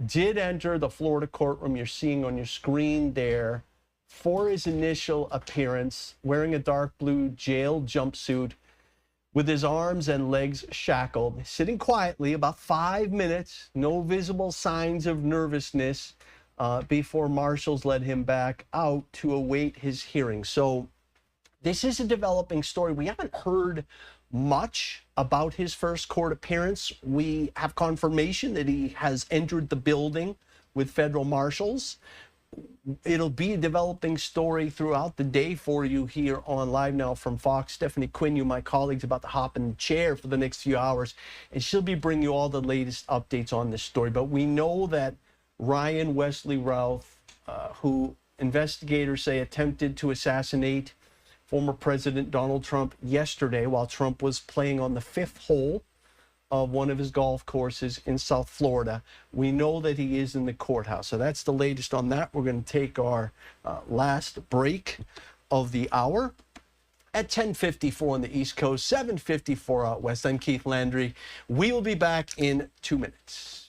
did enter the Florida courtroom you're seeing on your screen there for his initial appearance, wearing a dark blue jail jumpsuit with his arms and legs shackled, sitting quietly about 5 minutes, no visible signs of nervousness, before marshals led him back out to await his hearing. So this is a developing story. We haven't heard much about his first court appearance. We have confirmation that he has entered the building with federal marshals. It'll be a developing story throughout the day for you here on Live Now from Fox. Stephanie Quinn, you, my colleagues, about to hop in the chair for the next few hours, and she'll be bringing you all the latest updates on this story. But we know that Ryan Wesley Routh, who investigators say attempted to assassinate former President Donald Trump yesterday while Trump was playing on the 5th hole of one of his golf courses in South Florida. We know that he is in the courthouse. So that's the latest on that. We're going to take our last break of the hour at 10:54 on the East Coast, 7:54 out west. I'm Keith Landry. We will be back in 2 minutes.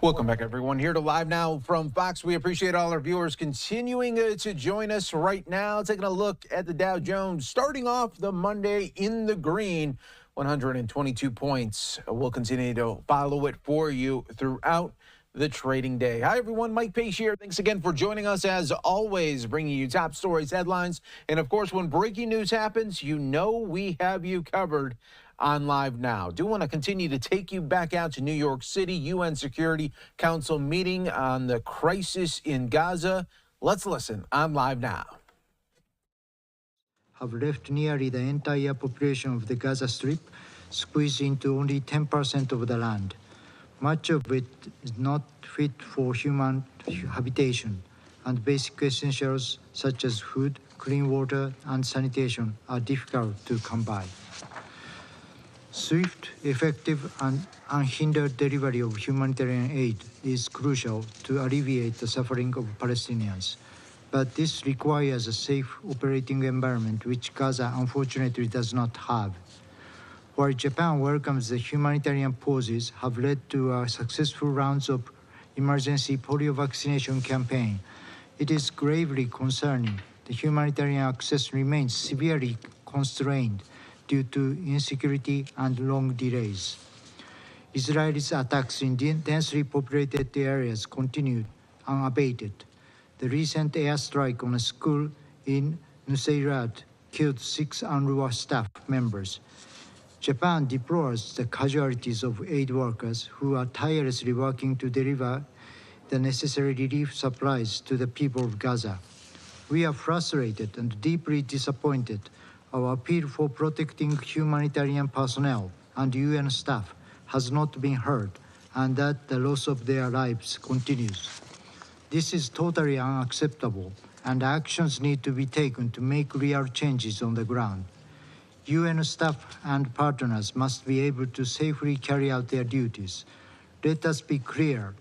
Welcome back, everyone. Here to Live Now from Fox. We appreciate all our viewers continuing to join us right now. Taking a look at the Dow Jones, starting off the Monday in the green, 122 points. We'll continue to follow it for you throughout the trading day. Hi, everyone. Mike Pace here. Thanks again for joining us, as always, bringing you top stories, headlines, and, of course, when breaking news happens, you know we have you covered on Live Now. Do want to continue to take you back out to New York City, UN Security Council meeting on the crisis in Gaza. Let's listen on Live Now.
Have left nearly the entire population of the Gaza Strip squeezed into only 10% of the land. Much of it is not fit for human habitation, and basic essentials such as food, clean water, and sanitation are difficult to come by. Swift, effective, and unhindered delivery of humanitarian aid is crucial to alleviate the suffering of Palestinians. But this requires a safe operating environment, which Gaza unfortunately does not have. While Japan welcomes the humanitarian pauses have led to a successful rounds of emergency polio vaccination campaign, it is gravely concerning the humanitarian access remains severely constrained due to insecurity and long delays. Israel's attacks in densely populated areas continued unabated. The recent airstrike on a school in Nuseirat killed 6 UNRWA staff members. Japan deplores the casualties of aid workers who are tirelessly working to deliver the necessary relief supplies to the people of Gaza. We are frustrated and deeply disappointed. Our appeal for protecting humanitarian personnel and UN staff has not been heard, and that the loss of their lives continues. This is totally unacceptable, and actions need to be taken to make real changes on the ground. UN staff and partners must be able to safely carry out their duties. Let us be clear.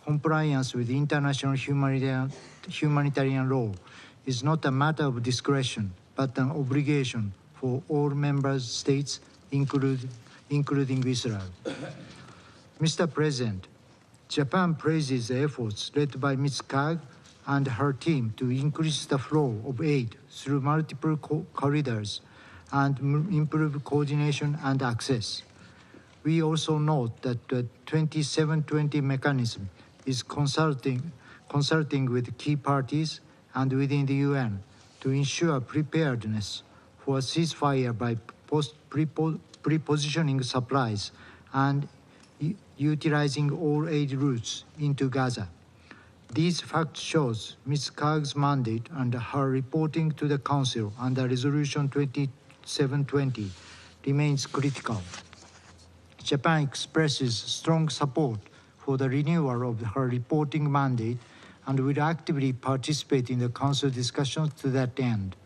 Compliance with international humanitarian law is not a matter of discretion, but an obligation for all member states, including Israel. Mr. President, Japan praises the efforts led by Ms. Kag and her team to increase the flow of aid through multiple corridors and improve coordination and access. We also note that the 2720 mechanism is consulting with key parties and within the UN to ensure preparedness for a ceasefire by pre-positioning supplies and utilizing all aid routes into Gaza. These facts shows Ms. Kag's mandate and her reporting to the Council under Resolution 2720 remains critical. Japan expresses strong support for the renewal of her reporting mandate and will actively participate in the Council discussions to that end.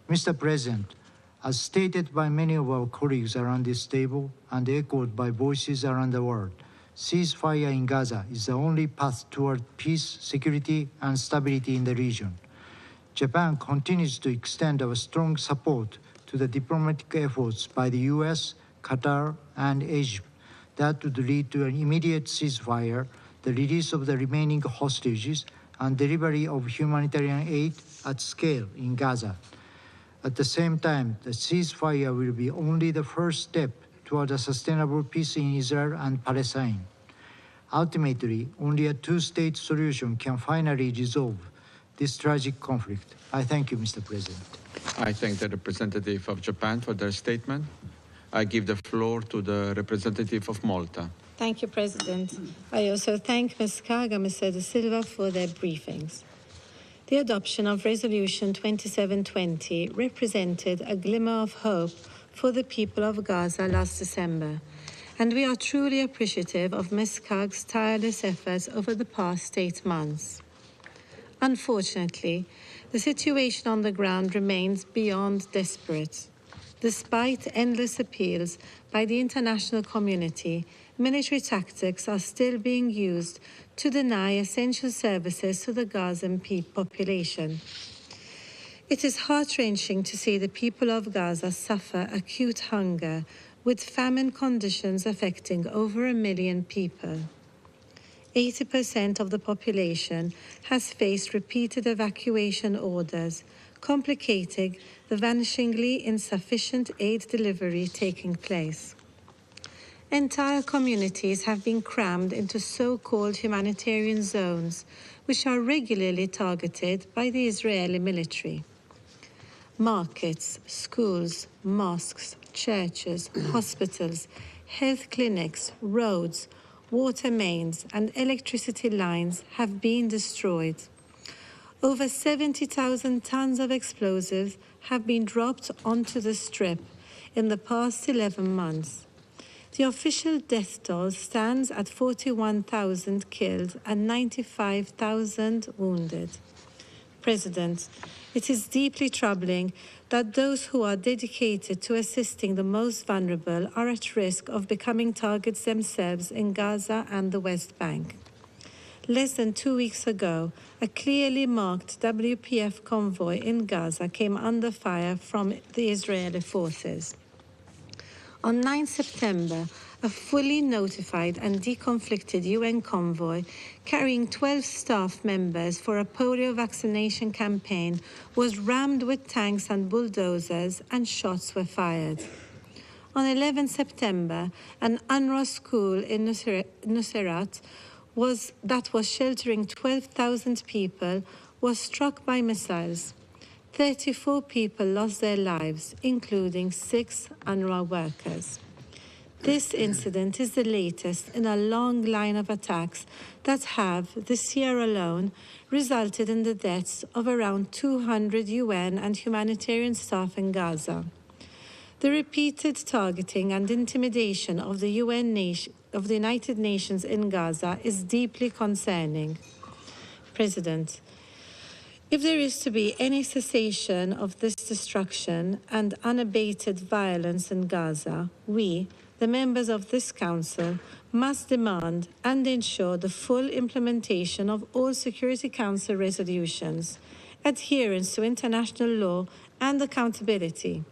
Mr. President, as stated by many of our colleagues around this table and echoed by voices around the world, ceasefire in Gaza is the only path toward peace, security, and stability in the region. Japan continues to extend our strong support to the diplomatic efforts by the US, Qatar, and Egypt that would lead to an immediate ceasefire, the release of the remaining hostages, and delivery of humanitarian aid at scale in Gaza. At the same time, the ceasefire will be only the first step toward a sustainable peace in Israel and Palestine. Ultimately, only a two-state solution can finally resolve this tragic conflict. I thank you, Mr. President.
I thank the representative of Japan for their statement. I give the floor to the representative of Malta.
Thank you, President. I also thank Ms. Kag and Mr. De Silva for their briefings. The adoption of Resolution 2720 represented a glimmer of hope for the people of Gaza last December, and we are truly appreciative of Ms. Kag's tireless efforts over the past 8 months. Unfortunately, the situation on the ground remains beyond desperate. Despite endless appeals by the international community, military tactics are still being used to deny essential services to the Gazan population. It is heart-wrenching to see the people of Gaza suffer acute hunger, with famine conditions affecting over 1 million people. 80% of the population has faced repeated evacuation orders, complicating the vanishingly insufficient aid delivery taking place. Entire communities have been crammed into so-called humanitarian zones, which are regularly targeted by the Israeli military. Markets, schools, mosques, churches, hospitals, health clinics, roads, water mains, and electricity lines have been destroyed. Over 70,000 tons of explosives have been dropped onto the strip in the past 11 months. The official death toll stands at 41,000 killed and 95,000 wounded. President, it is deeply troubling that those who are dedicated to assisting the most vulnerable are at risk of becoming targets themselves in Gaza and the West Bank. Less than 2 weeks ago, a clearly marked WPF convoy in Gaza came under fire from the Israeli forces. On 9 September, a fully notified and deconflicted UN convoy carrying 12 staff members for a polio vaccination campaign was rammed with tanks and bulldozers, and shots were fired. On 11 September, an UNRWA school in Nuseirat that was sheltering 12,000 people was struck by missiles. 34 people lost their lives, including 6 UNRWA workers. This incident is the latest in a long line of attacks that have, this year alone, resulted in the deaths of around 200 UN and humanitarian staff in Gaza. The repeated targeting and intimidation of the United Nations in Gaza is deeply concerning. President, if there is to be any cessation of this destruction and unabated violence in Gaza, we, the members of this Council, must demand and ensure the full implementation of all Security Council resolutions, adherence to international law, and accountability.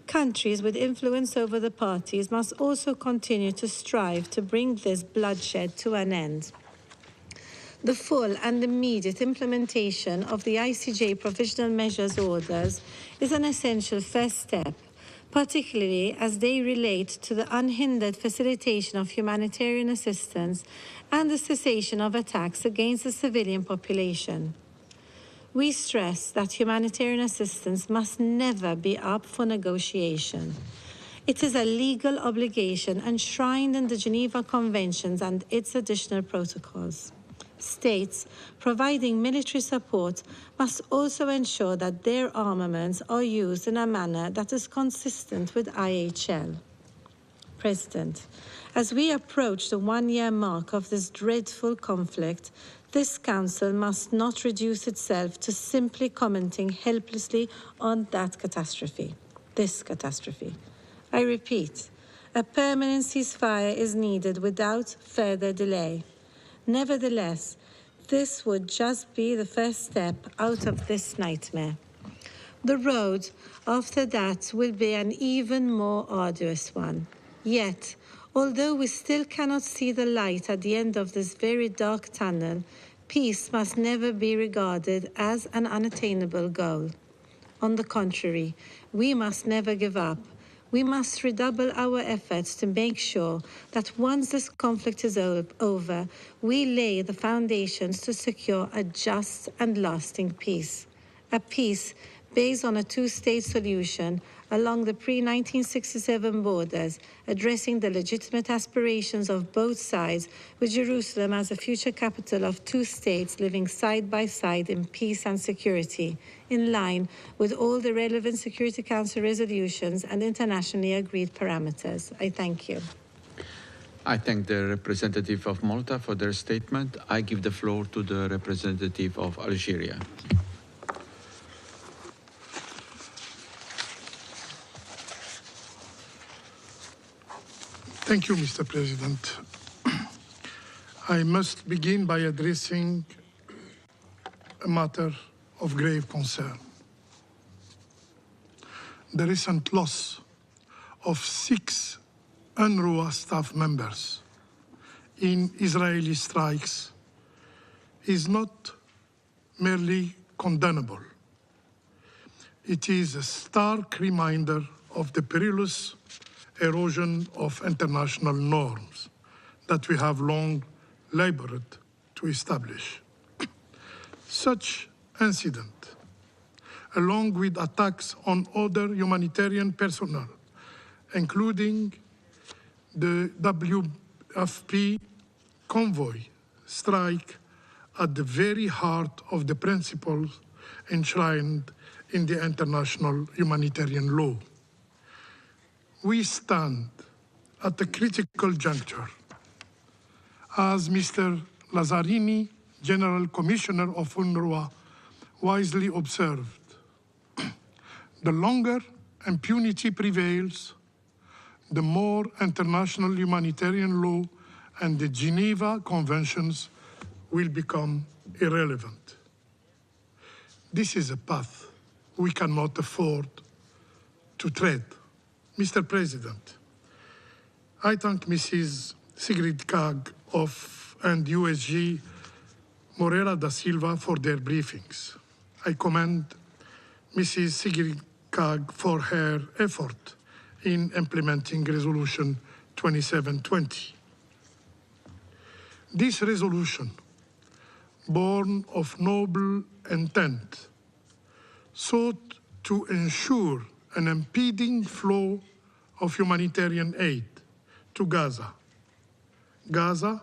Countries with influence over the parties must also continue to strive to bring this bloodshed to an end. The full and immediate implementation of the ICJ Provisional Measures Orders is an essential first step, particularly as they relate to the unhindered facilitation of humanitarian assistance and the cessation of attacks against the civilian population. We stress that humanitarian assistance must never be up for negotiation. It is a legal obligation enshrined in the Geneva Conventions and its additional protocols. States providing military support must also ensure that their armaments are used in a manner that is consistent with IHL. President, as we approach the one-year mark of this dreadful conflict, this Council must not reduce itself to simply commenting helplessly on that catastrophe, this catastrophe. I repeat, a permanent ceasefire is needed without further delay. Nevertheless, this would just be the first step out of this nightmare. The road after that will be an even more arduous one. Yet, although we still cannot see the light at the end of this very dark tunnel, peace must never be regarded as an unattainable goal. On the contrary, we must never give up. We must redouble our efforts to make sure that once this conflict is over, we lay the foundations to secure a just and lasting peace. A peace based on a two-state solution along the pre-1967 borders, addressing the legitimate aspirations of both sides, with Jerusalem as a future capital of two states living side by side in peace and security, in line with all the relevant Security Council resolutions and internationally agreed parameters. I thank you.
I thank the representative of Malta for their statement. I give the floor to the representative of Algeria.
Thank you, Mr. President. I must begin by addressing a matter of grave concern. The recent loss of 6 UNRWA staff members in Israeli strikes is not merely condemnable. It is a stark reminder of the perilous erosion of international norms that we have long labored to establish. Such incident, along with attacks on other humanitarian personnel, including the WFP convoy strike, at the very heart of the principles enshrined in the international humanitarian law. We stand at a critical juncture. As Mr. Lazzarini, General Commissioner of UNRWA, wisely observed, the longer impunity prevails, the more international humanitarian law and the Geneva Conventions will become irrelevant. This is a path we cannot afford to tread. Mr. President, I thank Mrs. Sigrid Kaag and USG Moreira da Silva for their briefings. I commend Mrs. Sigrid Kaag for her effort in implementing Resolution 2720. This resolution, born of noble intent, sought to ensure an impeding flow of humanitarian aid to Gaza. Gaza,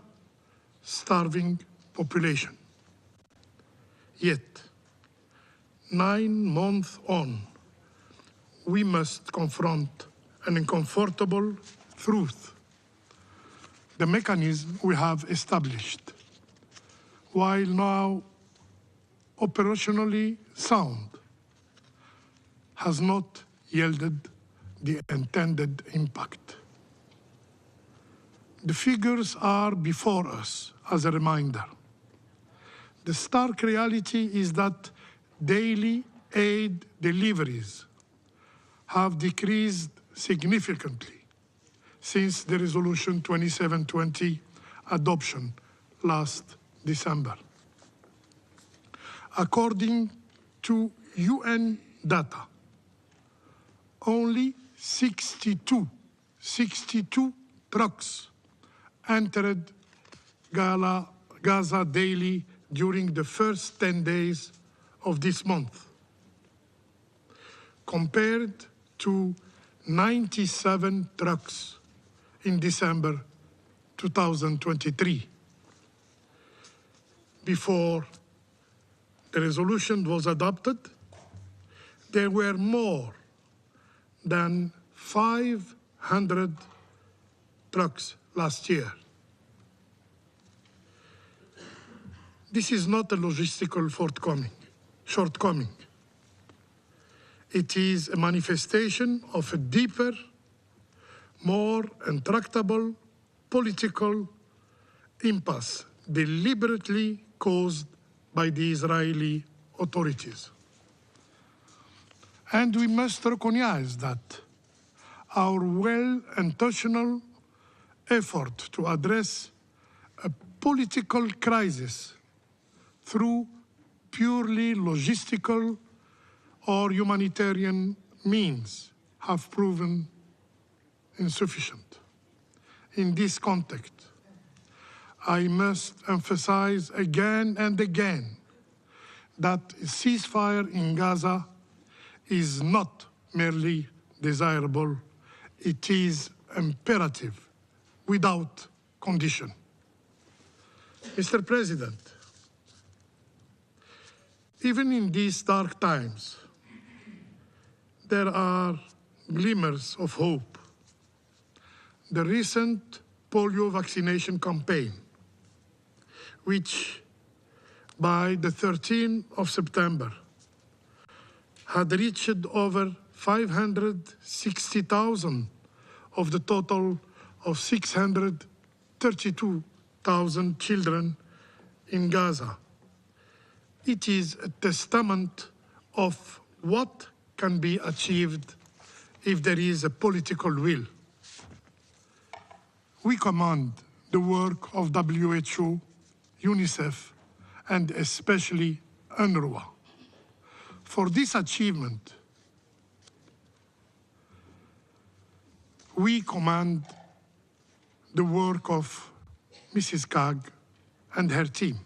starving population. Yet, 9 months on, we must confront an uncomfortable truth. The mechanism we have established, while now operationally sound, has not yielded the intended impact. The figures are before us as a reminder. The stark reality is that daily aid deliveries have decreased significantly since the Resolution 2720 adoption last December. According to UN data, only 62 trucks entered Gaza daily during the first 10 days of this month, compared to 97 trucks in December 2023. Before the resolution was adopted, there were more than 500 trucks last year. This is not a logistical shortcoming. It is a manifestation of a deeper, more intractable political impasse deliberately caused by the Israeli authorities. And we must recognize that our well-intentioned effort to address a political crisis through purely logistical or humanitarian means have proven insufficient. In this context, I must emphasize again and again that a ceasefire in Gaza is not merely desirable, it is imperative, without condition. Mr. President, even in these dark times, there are glimmers of hope. The recent polio vaccination campaign, which by the 13th of September had reached over 560,000 of the total of 632,000 children in Gaza. It is a testament of what can be achieved if there is a political will. We commend the work of WHO, UNICEF, and especially UNRWA. For this achievement, we commend the work of Mrs. Kag and her team.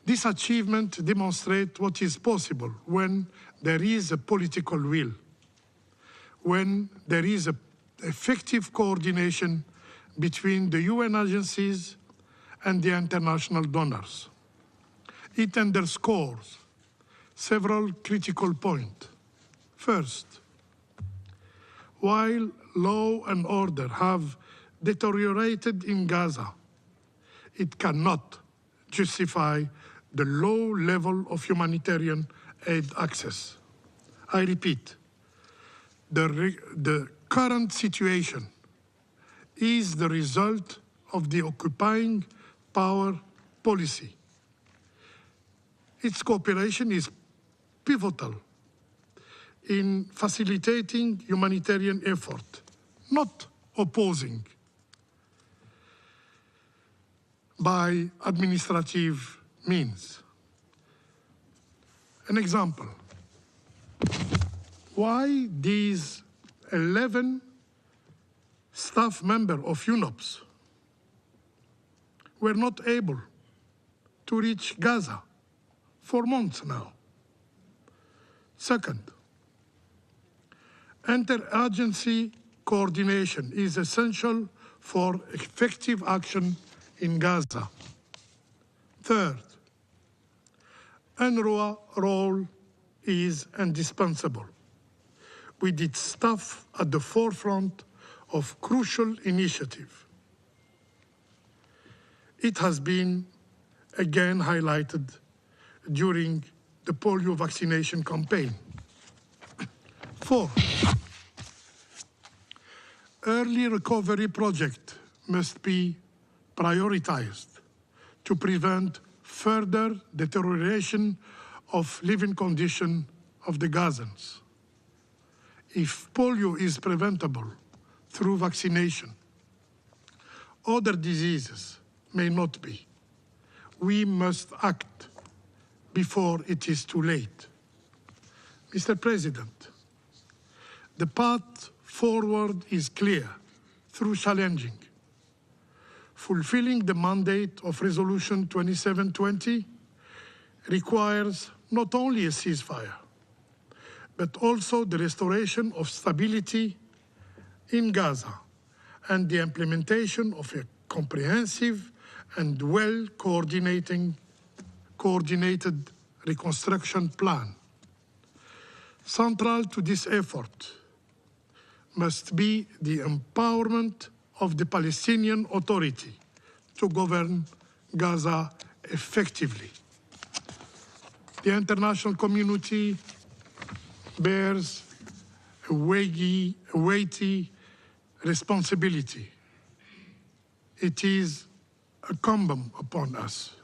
This achievement demonstrates what is possible when there is a political will, when there is effective coordination between the UN agencies and the international donors. It underscores several critical points. First, while law and order have deteriorated in Gaza, it cannot justify the low level of humanitarian aid access. I repeat, the current situation is the result of the occupying power policy. Its cooperation is pivotal in facilitating humanitarian effort, not opposing by administrative means. An example, why these 11 staff members of UNOPS were not able to reach Gaza for months now. Second, interagency coordination is essential for effective action in Gaza. Third, UNRWA role is indispensable, with its staff at the forefront of crucial initiative. It has been again highlighted during the polio vaccination campaign. 4, early recovery project must be prioritized to prevent further deterioration of living conditions of the Gazans. If polio is preventable through vaccination, other diseases may not be. We must act before it is too late. Mr. President, the path forward is clear through challenging. Fulfilling the mandate of Resolution 2720 requires not only a ceasefire, but also the restoration of stability in Gaza and the implementation of a comprehensive and well-coordinated reconstruction plan. Central to this effort must be the empowerment of the Palestinian Authority to govern Gaza effectively. The international community bears a weighty responsibility. It is incumbent upon us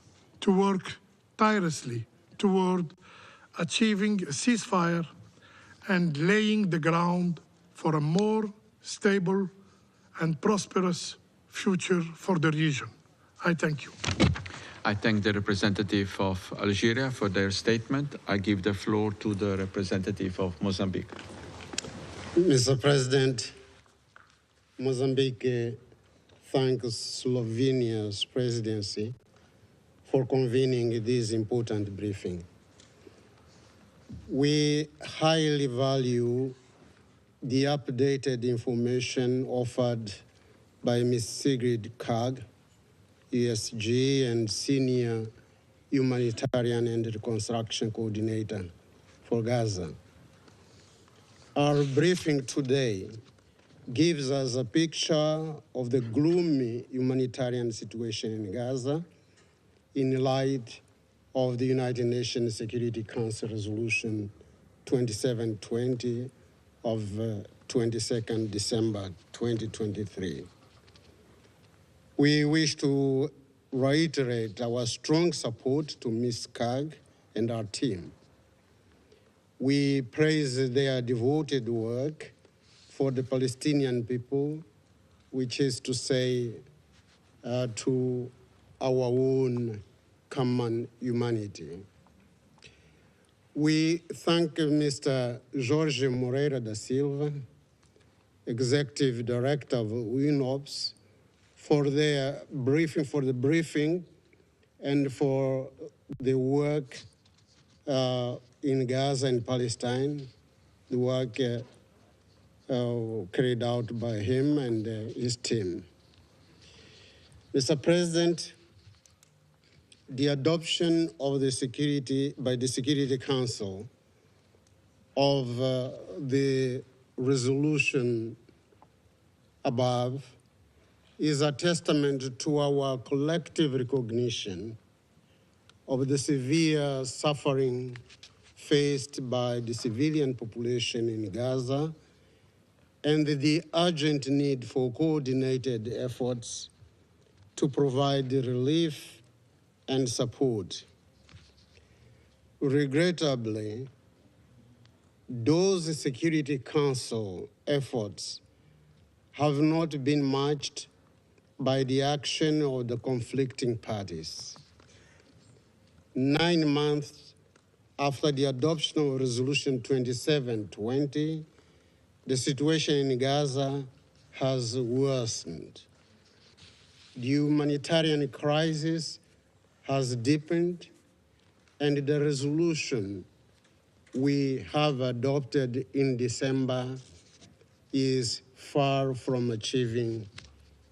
to work tirelessly toward achieving a ceasefire and laying the ground for a more stable and prosperous future for the region. I thank you.
I thank the representative of Algeria for their statement. I give the floor to the representative of Mozambique.
Mr. President, Mozambique thanks Slovenia's presidency for convening this important briefing. We highly value the updated information offered by Ms. Sigrid Kaag, ESG and Senior Humanitarian and Reconstruction Coordinator for Gaza. Our briefing today gives us a picture of the gloomy humanitarian situation in Gaza in light of the United Nations Security Council Resolution 2720 of 22nd December 2023. We wish to reiterate our strong support to Ms. Kaag and our team. We praise their devoted work for the Palestinian people, which is to say, to our own common humanity. We thank Mr. Jorge Moreira da Silva, Executive Director of UNOPS, for their briefing, and for the work in Gaza and Palestine, the work carried out by him and his team. Mr. President, the adoption of by the Security Council of the resolution above is a testament to our collective recognition of the severe suffering faced by the civilian population in Gaza and the urgent need for coordinated efforts to provide relief and support. Regrettably, those Security Council efforts have not been matched by the action of the conflicting parties. 9 months after the adoption of Resolution 2720, the situation in Gaza has worsened. The humanitarian crisis has deepened, and the resolution we have adopted in December is far from achieving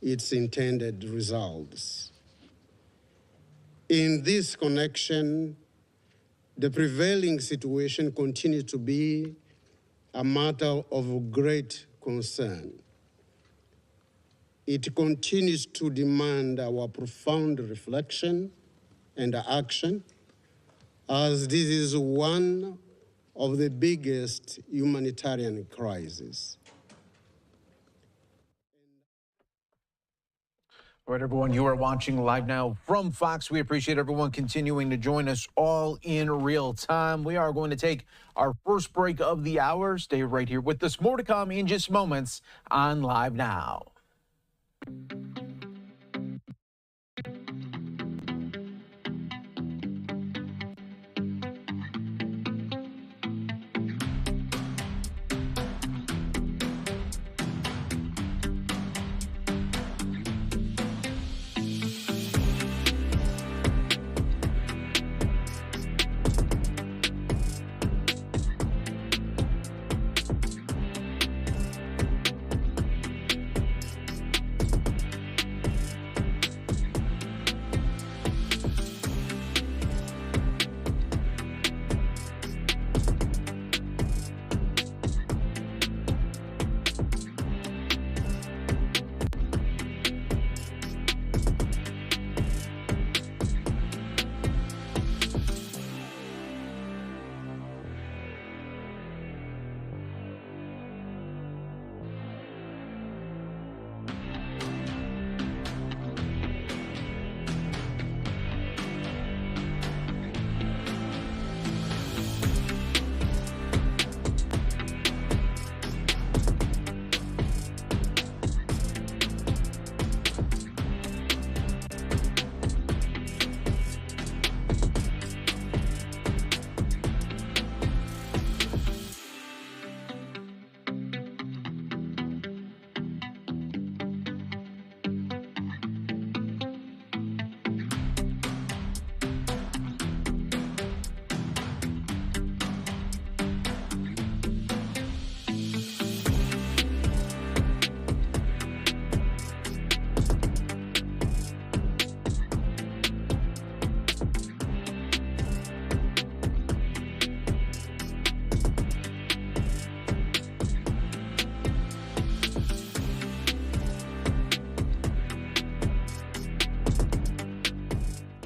its intended results. In this connection, the prevailing situation continues to be a matter of great concern. It continues to demand our profound reflection and action as this is one of the biggest humanitarian crises.
All right, everyone, you are watching Live Now from Fox. We appreciate everyone continuing to join us all in real time. We are going to take our first break of the hour. Stay right here with us. More to come in just moments on Live Now.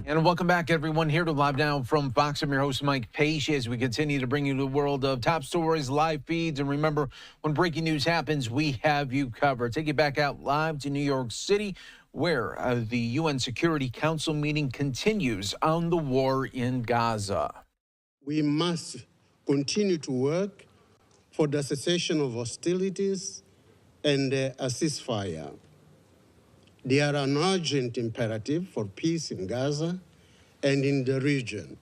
And welcome back, everyone, here to Live Now from Fox. I'm your host, Mike Page, as we continue to bring you the world of top stories, live feeds. And remember, when breaking news happens, we have you covered. Take you back out live to New York City, where the UN Security Council meeting continues on the war in Gaza.
We must continue to work for the cessation of hostilities and a ceasefire. They are an urgent imperative for peace in Gaza and in the region.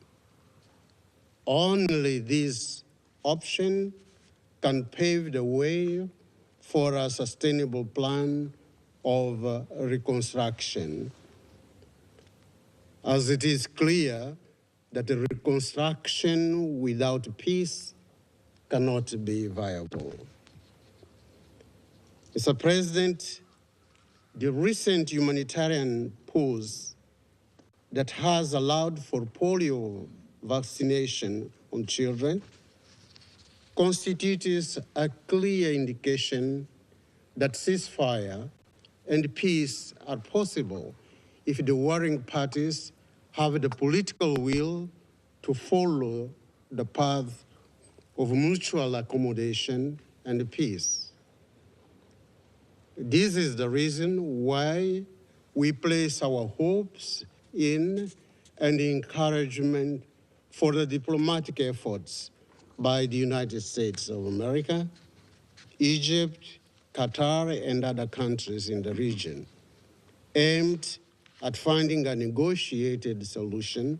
Only this option can pave the way for a sustainable plan of reconstruction, as it is clear that a reconstruction without peace cannot be viable. Mr. President, the recent humanitarian pause that has allowed for polio vaccination on children constitutes a clear indication that ceasefire and peace are possible if the warring parties have the political will to follow the path of mutual accommodation and peace. This is the reason why we place our hopes in and encouragement for the diplomatic efforts by the United States of America, Egypt, Qatar, and other countries in the region, aimed at finding a negotiated solution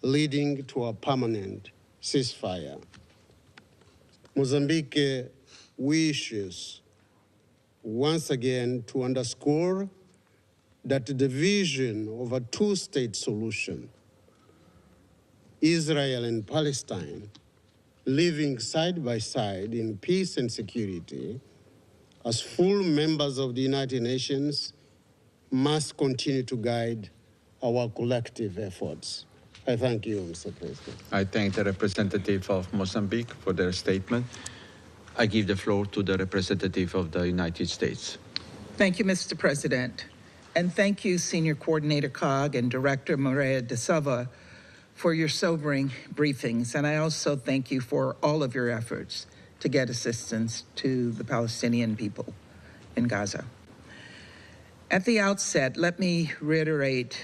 leading to a permanent ceasefire. Mozambique wishes once again to underscore that the vision of a two-state solution, Israel and Palestine living side by side in peace and security, as full members of the United Nations, must continue to guide our collective efforts. I thank you, Mr. President.
I thank the representative of Mozambique for their statement. I give the floor to the representative of the United States.
Thank you, Mr. President. And thank you, Senior Coordinator COG and Director Moreira da Silva, for your sobering briefings, and I also thank you for all of your efforts to get assistance to the Palestinian people in Gaza. At the outset, let me reiterate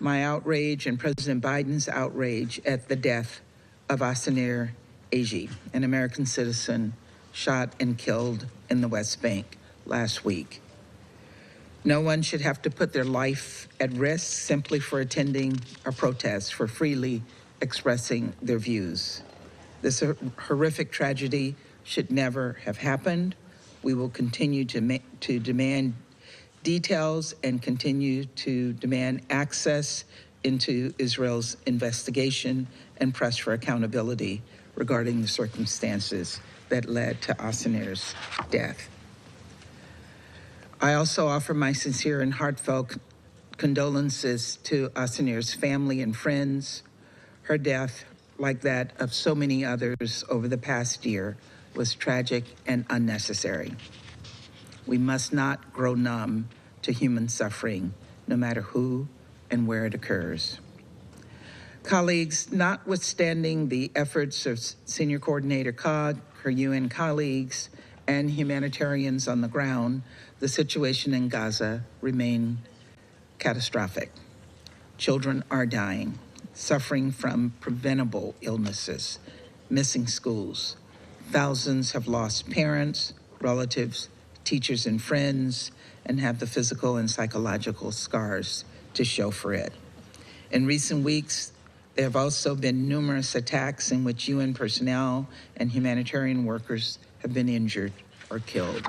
my outrage and President Biden's outrage at the death of Assanir Agi, an American citizen shot and killed in the West Bank last week. No one should have to put their life at risk simply for attending a protest, for freely expressing their views. This horrific tragedy should never have happened. We will continue to demand details and continue to demand access into Israel's investigation and press for accountability regarding the circumstances that led to Assanir's death. I also offer my sincere and heartfelt condolences to Assanir's family and friends. Her death, like that of so many others over the past year, was tragic and unnecessary. We must not grow numb to human suffering, no matter who and where it occurs. Colleagues, notwithstanding the efforts of Senior Coordinator Cog, her UN colleagues, and humanitarians on the ground, the situation in Gaza remains catastrophic. Children are dying, suffering from preventable illnesses, missing schools. Thousands have lost parents, relatives, teachers, and friends, and have the physical and psychological scars to show for it. In recent weeks, there have also been numerous attacks in which UN personnel and humanitarian workers have been injured or killed.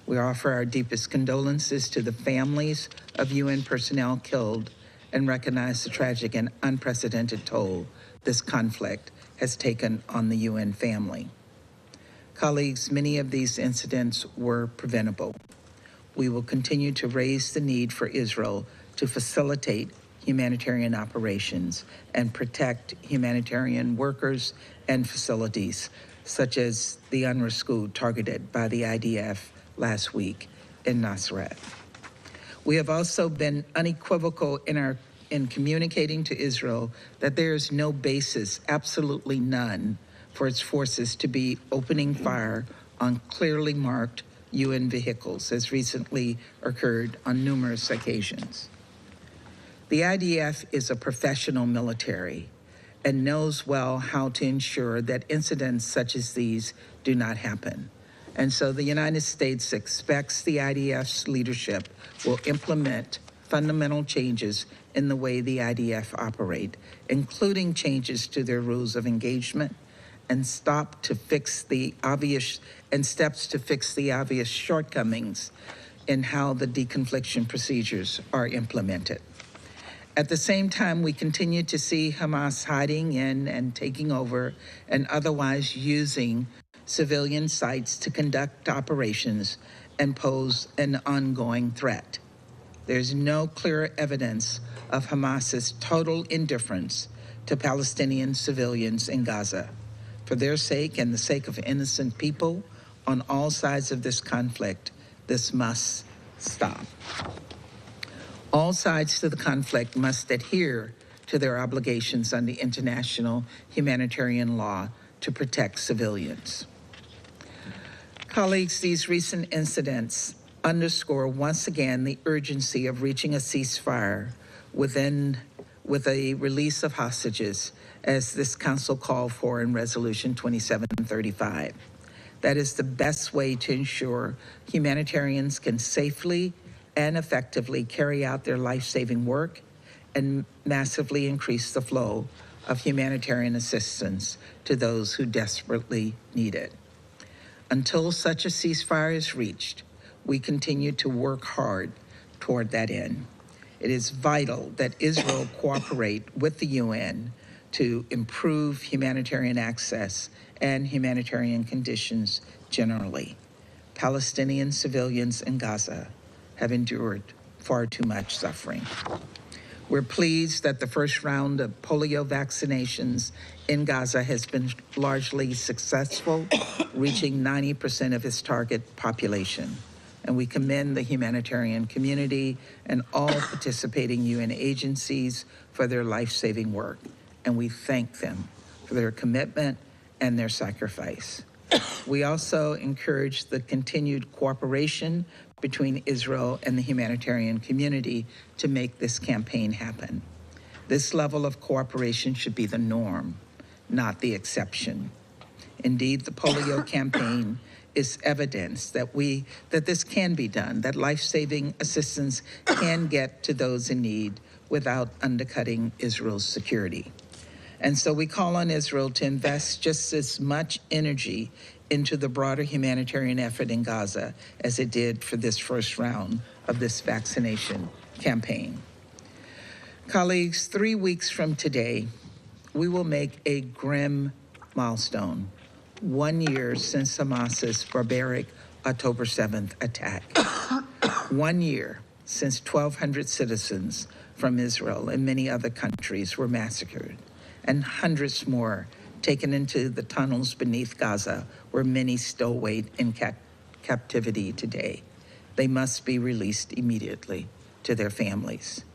We offer our deepest condolences to the families of UN personnel killed and recognize the tragic and unprecedented toll this conflict has taken on the UN family. Colleagues, many of these incidents were preventable. We will continue to raise the need for Israel to facilitate humanitarian operations and protect humanitarian workers and facilities, such as the UNRWA school targeted by the IDF last week in Nasrat. We have also been unequivocal in communicating to Israel that there is no basis, absolutely none, for its forces to be opening fire on clearly marked UN vehicles, as recently occurred on numerous occasions. The IDF is a professional military and knows well how to ensure that incidents such as these do not happen. And so the United States expects the IDF's leadership will implement fundamental changes in the way the IDF operate, including changes to their rules of engagement and steps to fix the obvious shortcomings in how the deconfliction procedures are implemented. At the same time, we continue to see Hamas hiding in and taking over and otherwise using civilian sites to conduct operations and pose an ongoing threat. There's no clear evidence of Hamas's total indifference to Palestinian civilians in Gaza. For their sake and the sake of innocent people on all sides of this conflict, this must stop. All sides to the conflict must adhere to their obligations under international humanitarian law to protect civilians. Colleagues, these recent incidents underscore once again the urgency of reaching a ceasefire with a release of hostages, as this Council called for in Resolution 2735. That is the best way to ensure humanitarians can safely and effectively carry out their life-saving work and massively increase the flow of humanitarian assistance to those who desperately need it. Until such a ceasefire is reached, we continue to work hard toward that end. It is vital that Israel cooperate with the UN to improve humanitarian access and humanitarian conditions generally. Palestinian civilians in Gaza have endured far too much suffering. We're pleased that the first round of polio vaccinations in Gaza has been largely successful, reaching 90% of its target population. And we commend the humanitarian community and all participating UN agencies for their life-saving work. and we thank them for their commitment and their sacrifice. We also encourage the continued cooperation between Israel and the humanitarian community to make this campaign happen. This level of cooperation should be the norm, not the exception. Indeed, the polio campaign is evidence that this can be done, that life-saving assistance can get to those in need without undercutting Israel's security. And so we call on Israel to invest just as much energy into the broader humanitarian effort in Gaza as it did for this first round of this vaccination campaign. Colleagues, 3 weeks from today, we will make a grim milestone, 1 year since Hamas's barbaric October 7th attack. 1 year since 1,200 citizens from Israel and many other countries were massacred, and hundreds more taken into the tunnels beneath Gaza, where many still wait in captivity today. They must be released immediately to their families.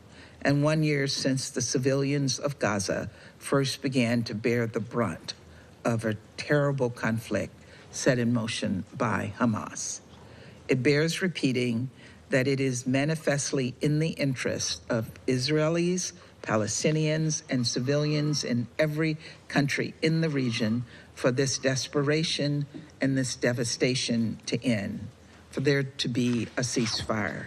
And 1 year since the civilians of Gaza first began to bear the brunt of a terrible conflict set in motion by Hamas. It bears repeating that it is manifestly in the interest of Israelis, Palestinians, and civilians in every country in the region for this desperation and this devastation to end, for there to be a ceasefire.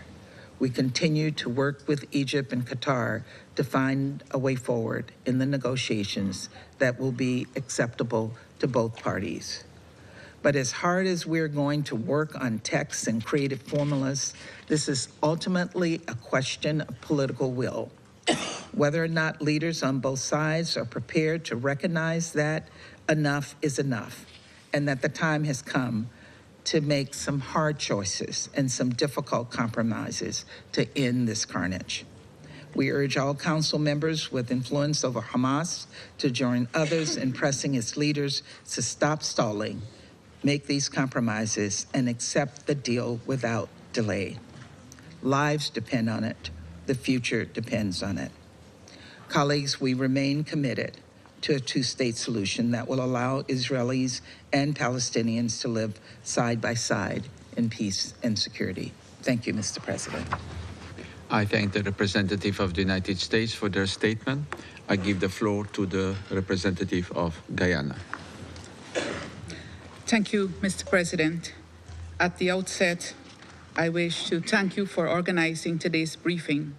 We continue to work with Egypt and Qatar to find a way forward in the negotiations that will be acceptable to both parties. But as hard as we're going to work on texts and creative formulas, this is ultimately a question of political will. Whether or not leaders on both sides are prepared to recognize that enough is enough, and that the time has come to make some hard choices and some difficult compromises to end this carnage. We urge all council members with influence over Hamas to join others in pressing its leaders to stop stalling, make these compromises, and accept the deal without delay. Lives depend on it. The future depends on it. Colleagues, we remain committed to a two-state solution that will allow Israelis and Palestinians to live side by side in peace and security. Thank you, Mr. President.
I thank the representative of the United States for their statement. I give the floor to the representative of Guyana.
Thank you, Mr. President. At the outset, I wish to thank you for organizing today's briefing,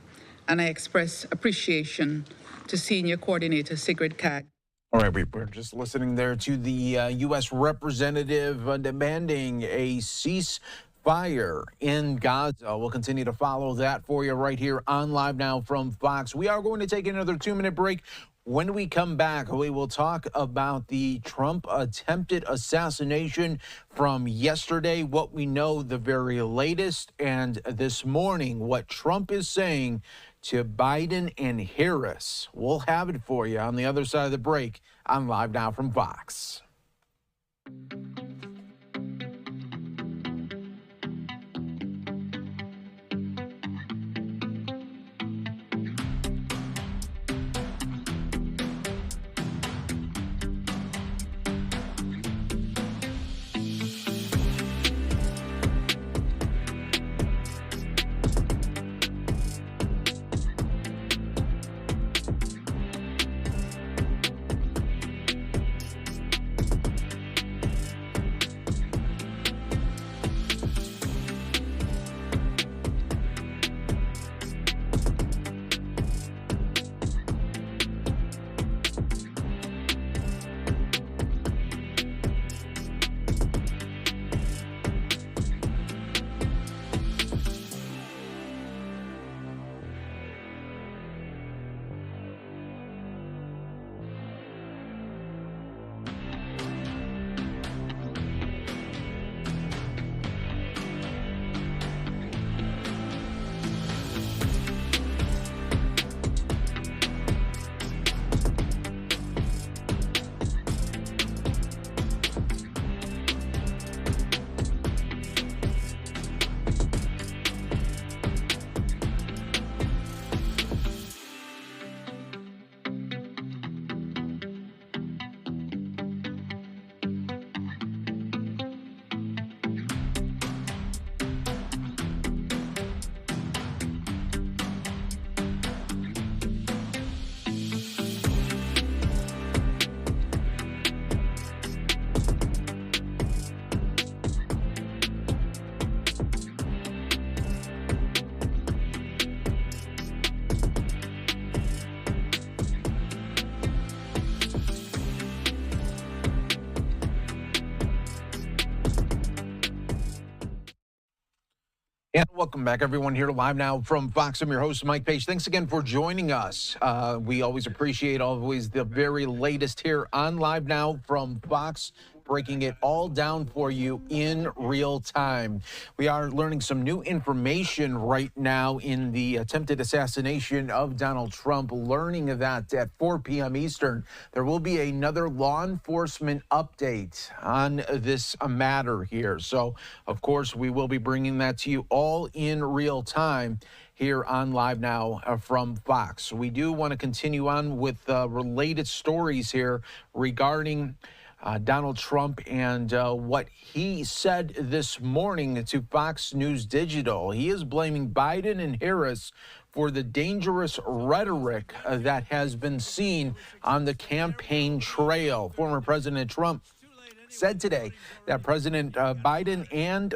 and I express appreciation to Senior Coordinator Sigrid Kaag.
All right, we're just listening there to the U.S. representative demanding a ceasefire in Gaza. We'll continue to follow that for you right here on Live Now from Fox. We are going to take another 2-minute break. When we come back, we will talk about the Trump attempted assassination from yesterday, what we know the very latest, and this morning, what Trump is saying to Biden and Harris. We'll have it for you on the other side of the break on Live Now from Fox. And welcome back, everyone, here live now from Fox. I'm your host, Mike Page. Thanks again for joining us. We always appreciate the very latest here on Live Now from Fox, breaking it all down for you in real time. We are learning some new information right now in the attempted assassination of Donald Trump. Learning of that at 4 p.m. Eastern. There will be another law enforcement update on this matter here. So, of course, we will be bringing that to you all in real time here on Live Now from Fox. We do want to continue on with related stories here regarding Donald Trump and what he said this morning to Fox News Digital. He is blaming Biden and Harris for the dangerous rhetoric that has been seen on the campaign trail. Former President Trump said today that President Biden and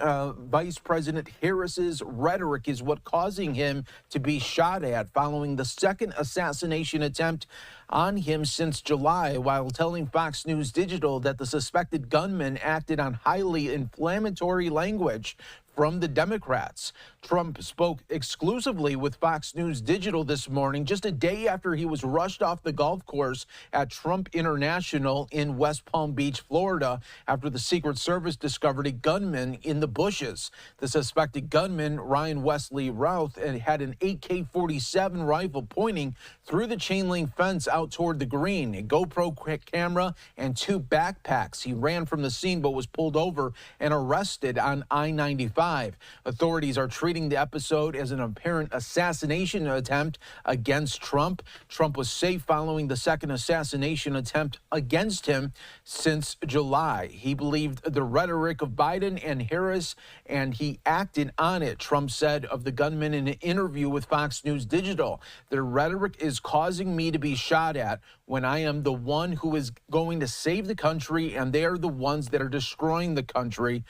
Vice President Harris's rhetoric is what causing him to be shot at following the second assassination attempt on him since July, while telling Fox News Digital that the suspected gunman acted on highly inflammatory language from the Democrats. Trump spoke exclusively with Fox News Digital this morning, just a day after he was rushed off the golf course at Trump International in West Palm Beach, Florida, after the Secret Service discovered a gunman in the bushes. The suspected gunman, Ryan Wesley Routh, had an AK-47 rifle pointing through the chain link fence out toward the green, a GoPro camera, and 2 backpacks. He ran from the scene but was pulled over and arrested on I-95. Authorities are treating the episode as an apparent assassination attempt against Trump. Trump was safe following the second assassination attempt against him since July. He believed the rhetoric of Biden and Harris, and he acted on it, Trump said of the gunman in an interview with Fox News Digital. Their rhetoric is causing me to be shot at when I am the one who is going to save the country, and they are the ones that are destroying the country,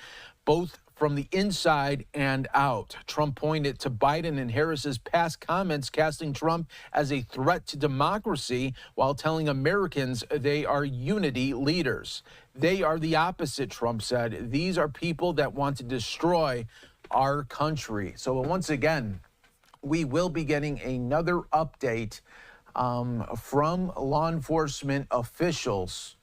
both from the inside and out. Trump pointed to Biden and Harris's past comments, casting Trump as a threat to democracy while telling Americans they are unity leaders. They are the opposite, Trump said. These are people that want to destroy our country. So once again, we will be getting another update from law enforcement officials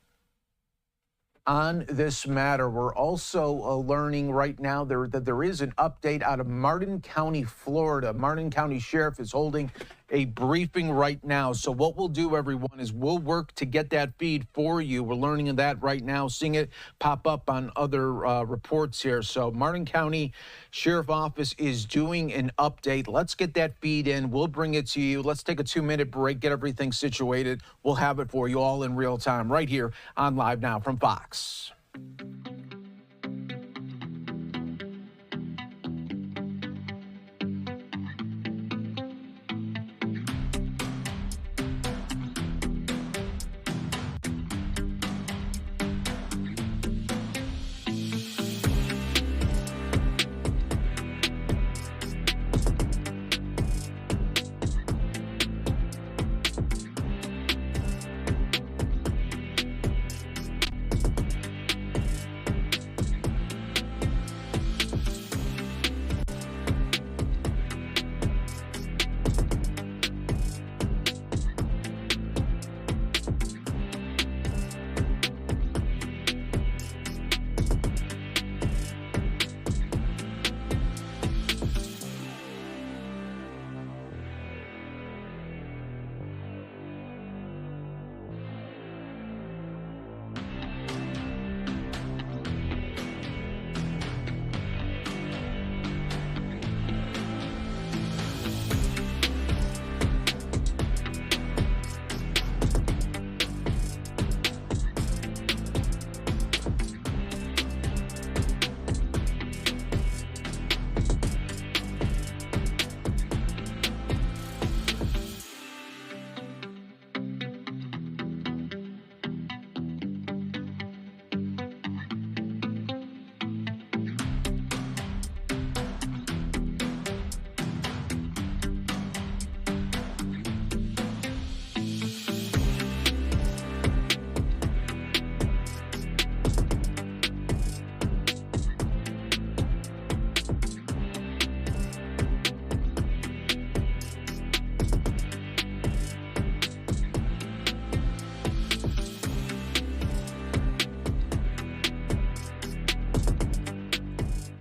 on this matter. We're also learning right now that there is an update out of Martin County, Florida. Martin County Sheriff is holding a briefing right now. So what we'll do, everyone, is we'll work to get that feed for you. We're learning of that right now, seeing it pop up on other reports here. So Martin County Sheriff Office is doing an update. Let's get that feed in. We'll bring it to you. Let's take a 2-minute break, get everything situated. We'll have it for you all in real time right here on Live Now from Fox.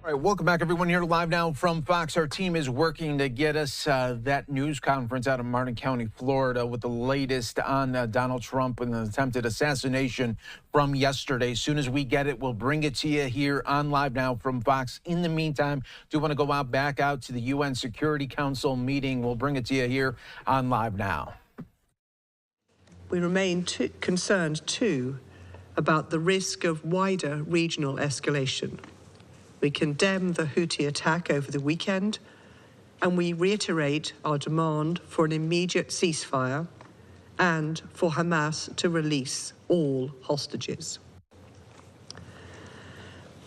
All right, welcome back, everyone, here live now from Fox. Our team is working to get us that news conference out of Martin County, Florida, with the latest on Donald Trump and the attempted assassination from yesterday. As soon as we get it, we'll bring it to you here on Live Now from Fox. In the meantime, do want to go back out to the UN Security Council meeting. We'll bring it to you here on Live Now.
We remain concerned, too, about the risk of wider regional escalation. We condemn the Houthi attack over the weekend, and we reiterate our demand for an immediate ceasefire and for Hamas to release all hostages.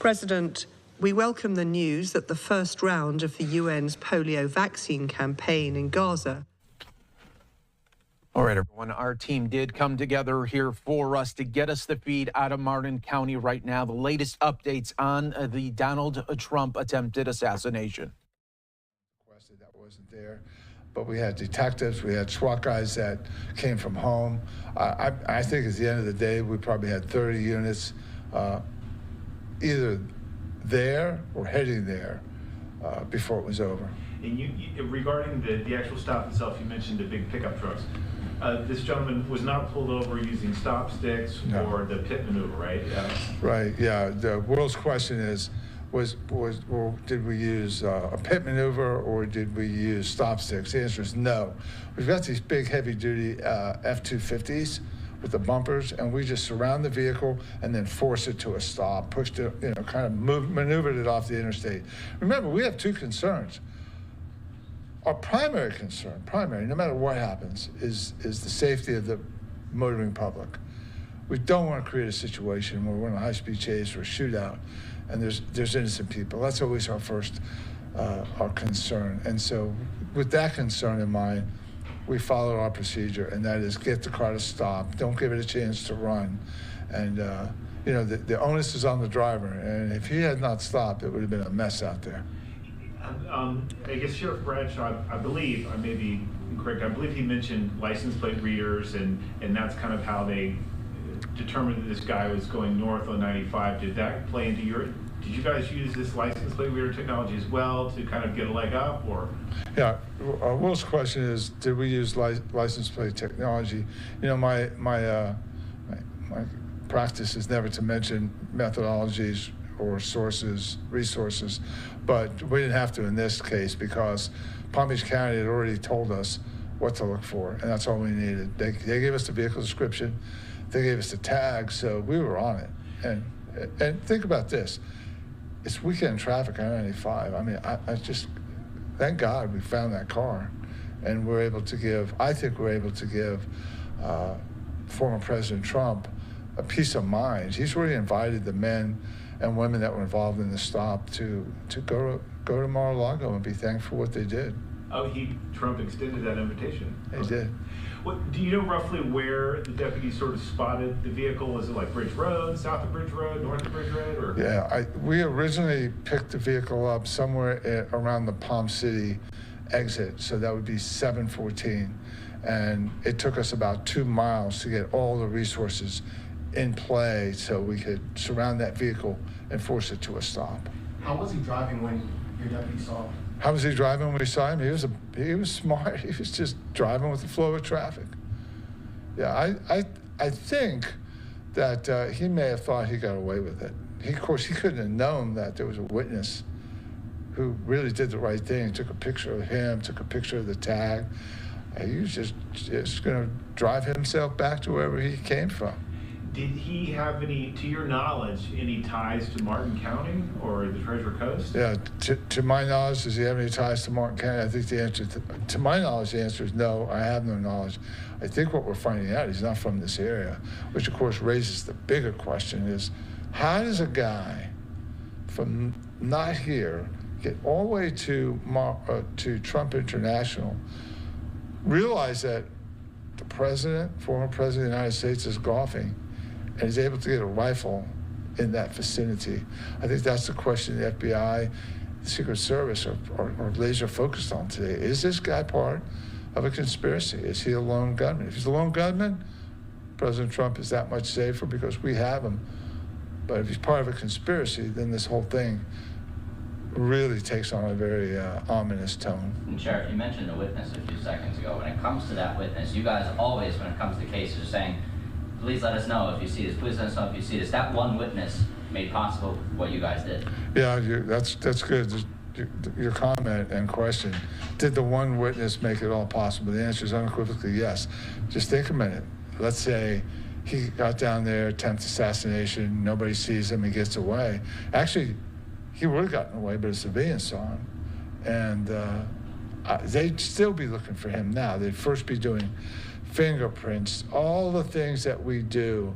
President, we welcome the news that the first round of the UN's polio vaccine campaign in Gaza.
All right, everyone, our team did come together here for us to get us the feed out of Martin County right now, the latest updates on the Donald Trump attempted assassination.
That wasn't there, but we had detectives, we had SWAT guys that came from home. I think at the end of the day, we probably had 30 units either there or heading there before it was over.
And you regarding the actual stop itself, you mentioned the big pickup trucks. This gentleman was not pulled over using stop sticks or the pit maneuver, right?
Right, yeah. The world's question is, did we use a pit maneuver or did we use stop sticks? The answer is no. We've got these big heavy-duty F-250s with the bumpers, and we just surround the vehicle and then force it to a stop, pushed it, kind of maneuvered it off the interstate. Remember, we have two concerns. Our primary concern, no matter what happens, is the safety of the motoring public. We don't want to create a situation where we're in a high-speed chase or a shootout and there's innocent people. That's always our first our concern. And so with that concern in mind, we followed our procedure, and that is get the car to stop, don't give it a chance to run. And the onus is on the driver, and if he had not stopped, it would have been a mess out there.
I guess Sheriff Bradshaw, I believe, I may be incorrect, I believe he mentioned license plate readers, and that's kind of how they determined that this guy was going north on 95. Did that play into did you guys use this license plate reader technology as well to kind of get a leg up, or? Yeah,
Will's question is, did we use license plate technology? My practice is never to mention methodologies or resources, but we didn't have to in this case because Palm Beach County had already told us what to look for, and that's all we needed. They gave us the vehicle description, they gave us the tag, so we were on it. And think about this, it's weekend traffic on 95. I mean, I just, thank God we found that car, and I think we're able to give former President Trump a peace of mind. He's already invited the men and women that were involved in the stop to go to Mar-a-Lago and be thankful for what they did.
Oh, Trump extended that invitation.
He did.
Do you know roughly where the deputies sort of spotted the vehicle? Was it like Bridge Road, south of Bridge Road, north of Bridge Road? Or?
Yeah, we originally picked the vehicle up somewhere around the Palm City exit, so that would be 714. And it took us about 2 miles to get all the resources in play so we could surround that vehicle and force it to a stop.
How was he driving when your deputy saw him?
How was he driving when we saw him? He was smart. He was just driving with the flow of traffic. Yeah, I think that he may have thought he got away with it. Of course, he couldn't have known that there was a witness who really did the right thing, took a picture of him, took a picture of the tag. He was just going to drive himself back to wherever he came from.
Did he have any, to your knowledge, any ties to Martin County or the Treasure Coast?
Yeah, to my knowledge, does he have any ties to Martin County? I think the answer, to my knowledge, the answer is no, I have no knowledge. I think what we're finding out, he's not from this area, which of course raises the bigger question is, how does a guy from not here get all the way to Trump International, realize that the president, former president of the United States, is golfing, and he's able to get a rifle in that vicinity? I think that's the question the FBI, the Secret Service are laser focused on today. Is this guy part of a conspiracy? Is he a lone gunman? If he's a lone gunman, President Trump is that much safer because we have him. But if he's part of a conspiracy, then this whole thing really takes on a very ominous tone.
And Sheriff, you mentioned a witness a few seconds ago. When it comes to that witness, you guys always, when it comes to cases, are saying, please let us know if you see this, please let us know if you see this. That one witness made possible what you guys did.
Yeah, that's good. Your comment and question, did the one witness make it all possible? The answer is unequivocally yes. Just think a minute. Let's say he got down there, attempted assassination, nobody sees him, he gets away. Actually, he would have gotten away, but a civilian saw him. And they'd still be looking for him now. They'd first be doing fingerprints, all the things that we do,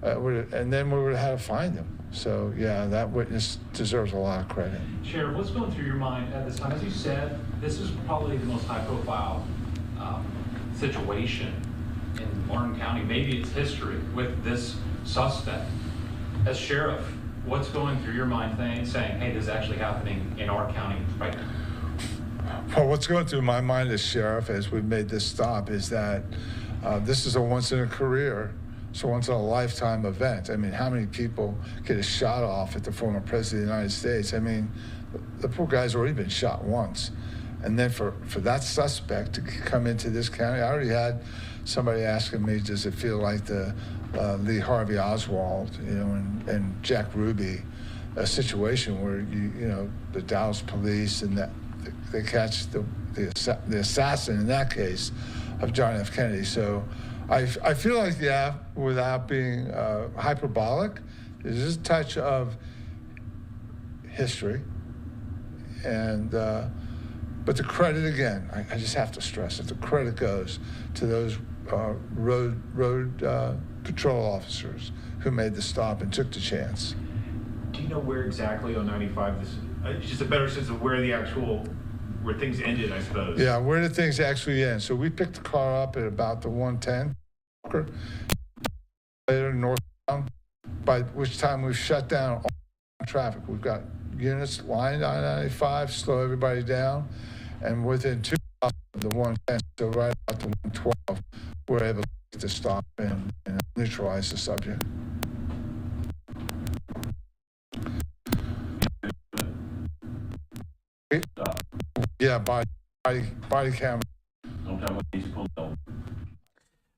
and then we would have had to find him. So, yeah, that witness deserves a lot of credit.
Sheriff, what's going through your mind at this time? As you said, this is probably the most high-profile situation in Martin County, maybe its history, with this suspect. As sheriff, what's going through your mind saying, hey, this is actually happening in our county right now?
Well, what's going through my mind as sheriff as we've made this stop is that this is a once-in-a-career, it's a once-in-a-lifetime event. I mean, how many people get a shot off at the former president of the United States? I mean, the poor guy's already been shot once. And then for that suspect to come into this county, I already had somebody asking me, does it feel like the Lee Harvey Oswald, and Jack Ruby, a situation where the Dallas police and they catch the assassin in that case of John F. Kennedy. So I feel like, yeah, without being hyperbolic, there's just a touch of history, and but the credit, again, I just have to stress that the credit goes to those road patrol officers who made the stop and took the chance.
Do you know where exactly on 95 this? Just a better sense of where things ended, I suppose.
Yeah, where did things actually end? So we picked the car up at about the 110, later northbound, by which time we've shut down all traffic. We've got units lined on 95, slow everybody down, and within 2 miles of the 110, so right out to 112, we're able to stop and neutralize the subject. Yeah, body camera.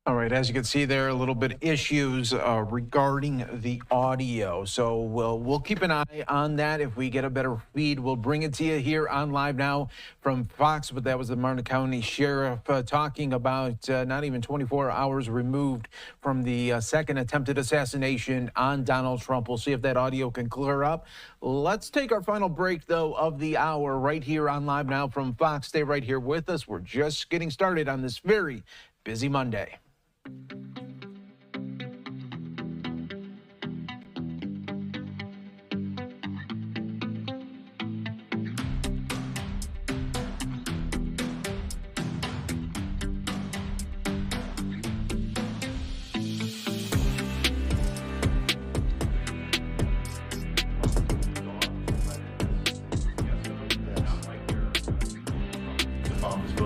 All right, as you can see there, a little bit issues regarding the audio. So we'll keep an eye on that. If we get a better feed, we'll bring it to you here on Live Now from Fox. But that was the Martin County Sheriff talking about not even 24 hours removed from the second attempted assassination on Donald Trump. We'll see if that audio can clear up. Let's take our final break, though, of the hour right here on Live Now from Fox. Stay right here with us. We're just getting started on this very busy Monday.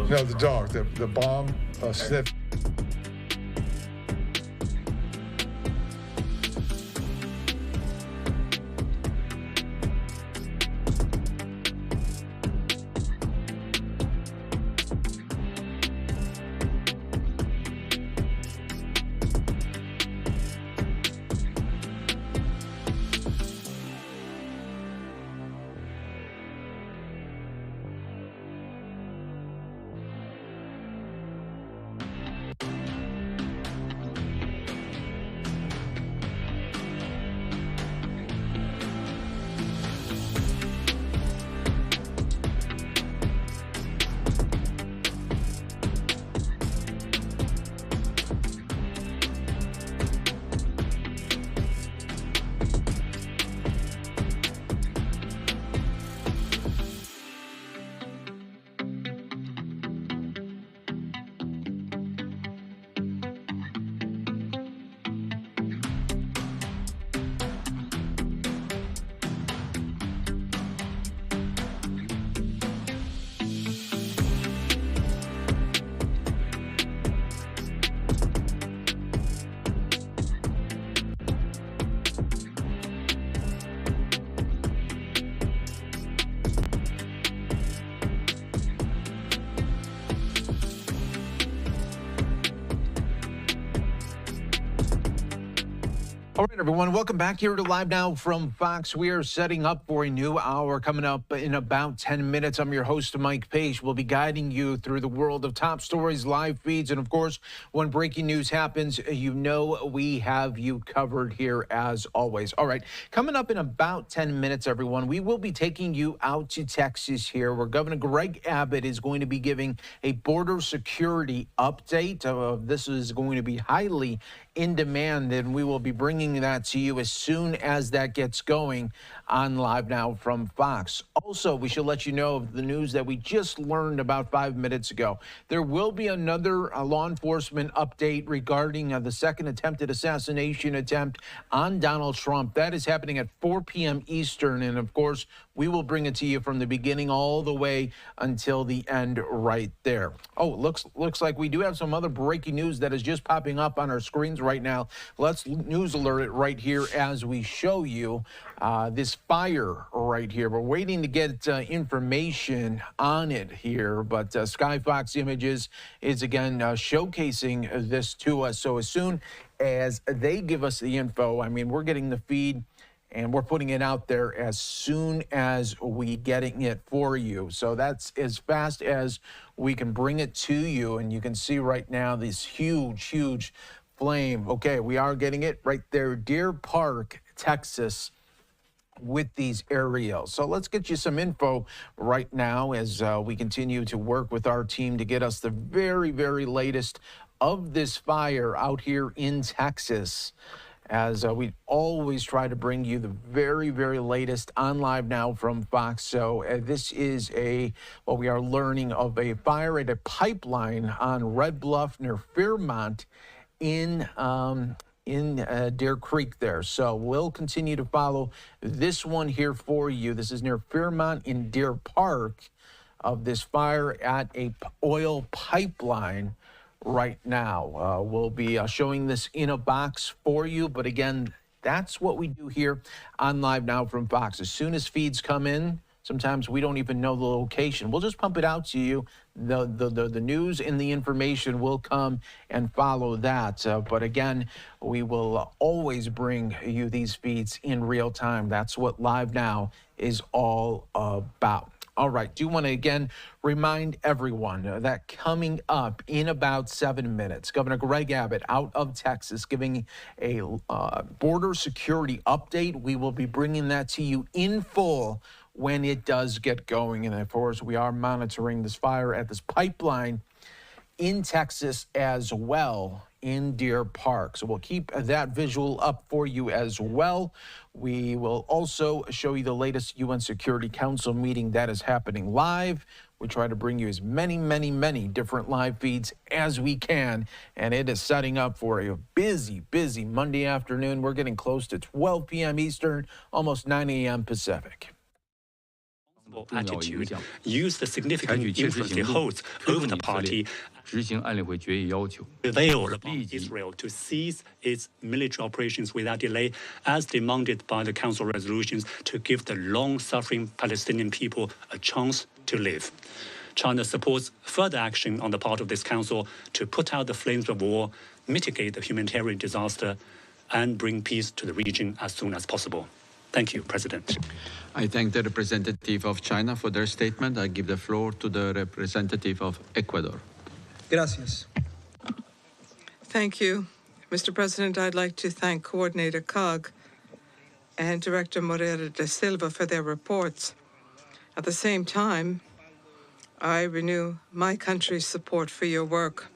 No, the dog, the bomb sniff.
All right, everyone, welcome back here to Live Now from Fox. We are setting up for a new hour coming up in about 10 minutes. I'm your host, Mike Page. We'll be guiding you through the world of top stories, live feeds, and, of course, when breaking news happens, you know we have you covered here as always. All right, coming up in about 10 minutes, everyone, we will be taking you out to Texas here, where Governor Greg Abbott is going to be giving a border security update. This is going to be highly in demand, and we will be bringing that to you as soon as that gets going on Live Now from Fox. Also, we should let you know of the news that we just learned about 5 minutes ago. There will be another law enforcement update regarding the second attempted assassination attempt on Donald Trump. That is happening at 4 p.m. Eastern, and of course, we will bring it to you from the beginning all the way until the end right there. Oh, looks like we do have some other breaking news that is just popping up on our screens right now. Let's news alert it right here as we show you this fire right here. We're waiting to get information on it here, but Sky Fox Images is again showcasing this to us. So as soon as they give us the info, I mean, we're getting the feed and we're putting it out there as soon as we getting it for you. So that's as fast as we can bring it to you. And you can see right now this huge flame. Okay, we are getting it right there, Deer Park, Texas, with these aerials. So let's get you some info right now as we continue to work with our team to get us the very latest of this fire out here in Texas, as we always try to bring you the very latest on Live Now from Fox. So this is what we are learning of a fire at a pipeline on Red Bluff near Fairmont in Deer Creek there. So we'll continue to follow this one here for you. This is near Fairmont in Deer Park, of this fire at a oil pipeline right now. We'll be showing this in a box for you, but again, that's what we do here on Live Now from Fox. As soon as feeds come in, sometimes we don't even know the location. We'll just pump it out to you. The news and the information will come and follow that. But again, we will always bring you these feeds in real time. That's what Live Now is all about. All right, do want to again remind everyone that coming up in about 7 minutes, Governor Greg Abbott out of Texas giving a border security update. We will be bringing that to you in full when it does get going. And of course, we are monitoring this fire at this pipeline in Texas as well, in Deer Park. So we'll keep that visual up for you as well. We will also show you the latest UN Security Council meeting that is happening live. We try to bring you as many different live feeds as we can, and it is setting up for a busy Monday afternoon. We're getting close to 12 p.m. Eastern, almost 9 a.m. Pacific.
Attitude, use the significant influence it holds over the party, prevail upon Israel to cease its military operations without delay, as demanded by the Council resolutions, to give the long-suffering Palestinian people a chance to live. China supports further action on the part of this Council to put out the flames of war, mitigate the humanitarian disaster, and bring peace to the region as soon as possible. Thank you, President.
I thank the representative of China for their statement. I give the floor to the representative of Ecuador.
Gracias.
Thank you. Mr. President, I'd like to thank Coordinator Cog and Director Moreira da Silva for their reports. At the same time, I renew my country's support for your work.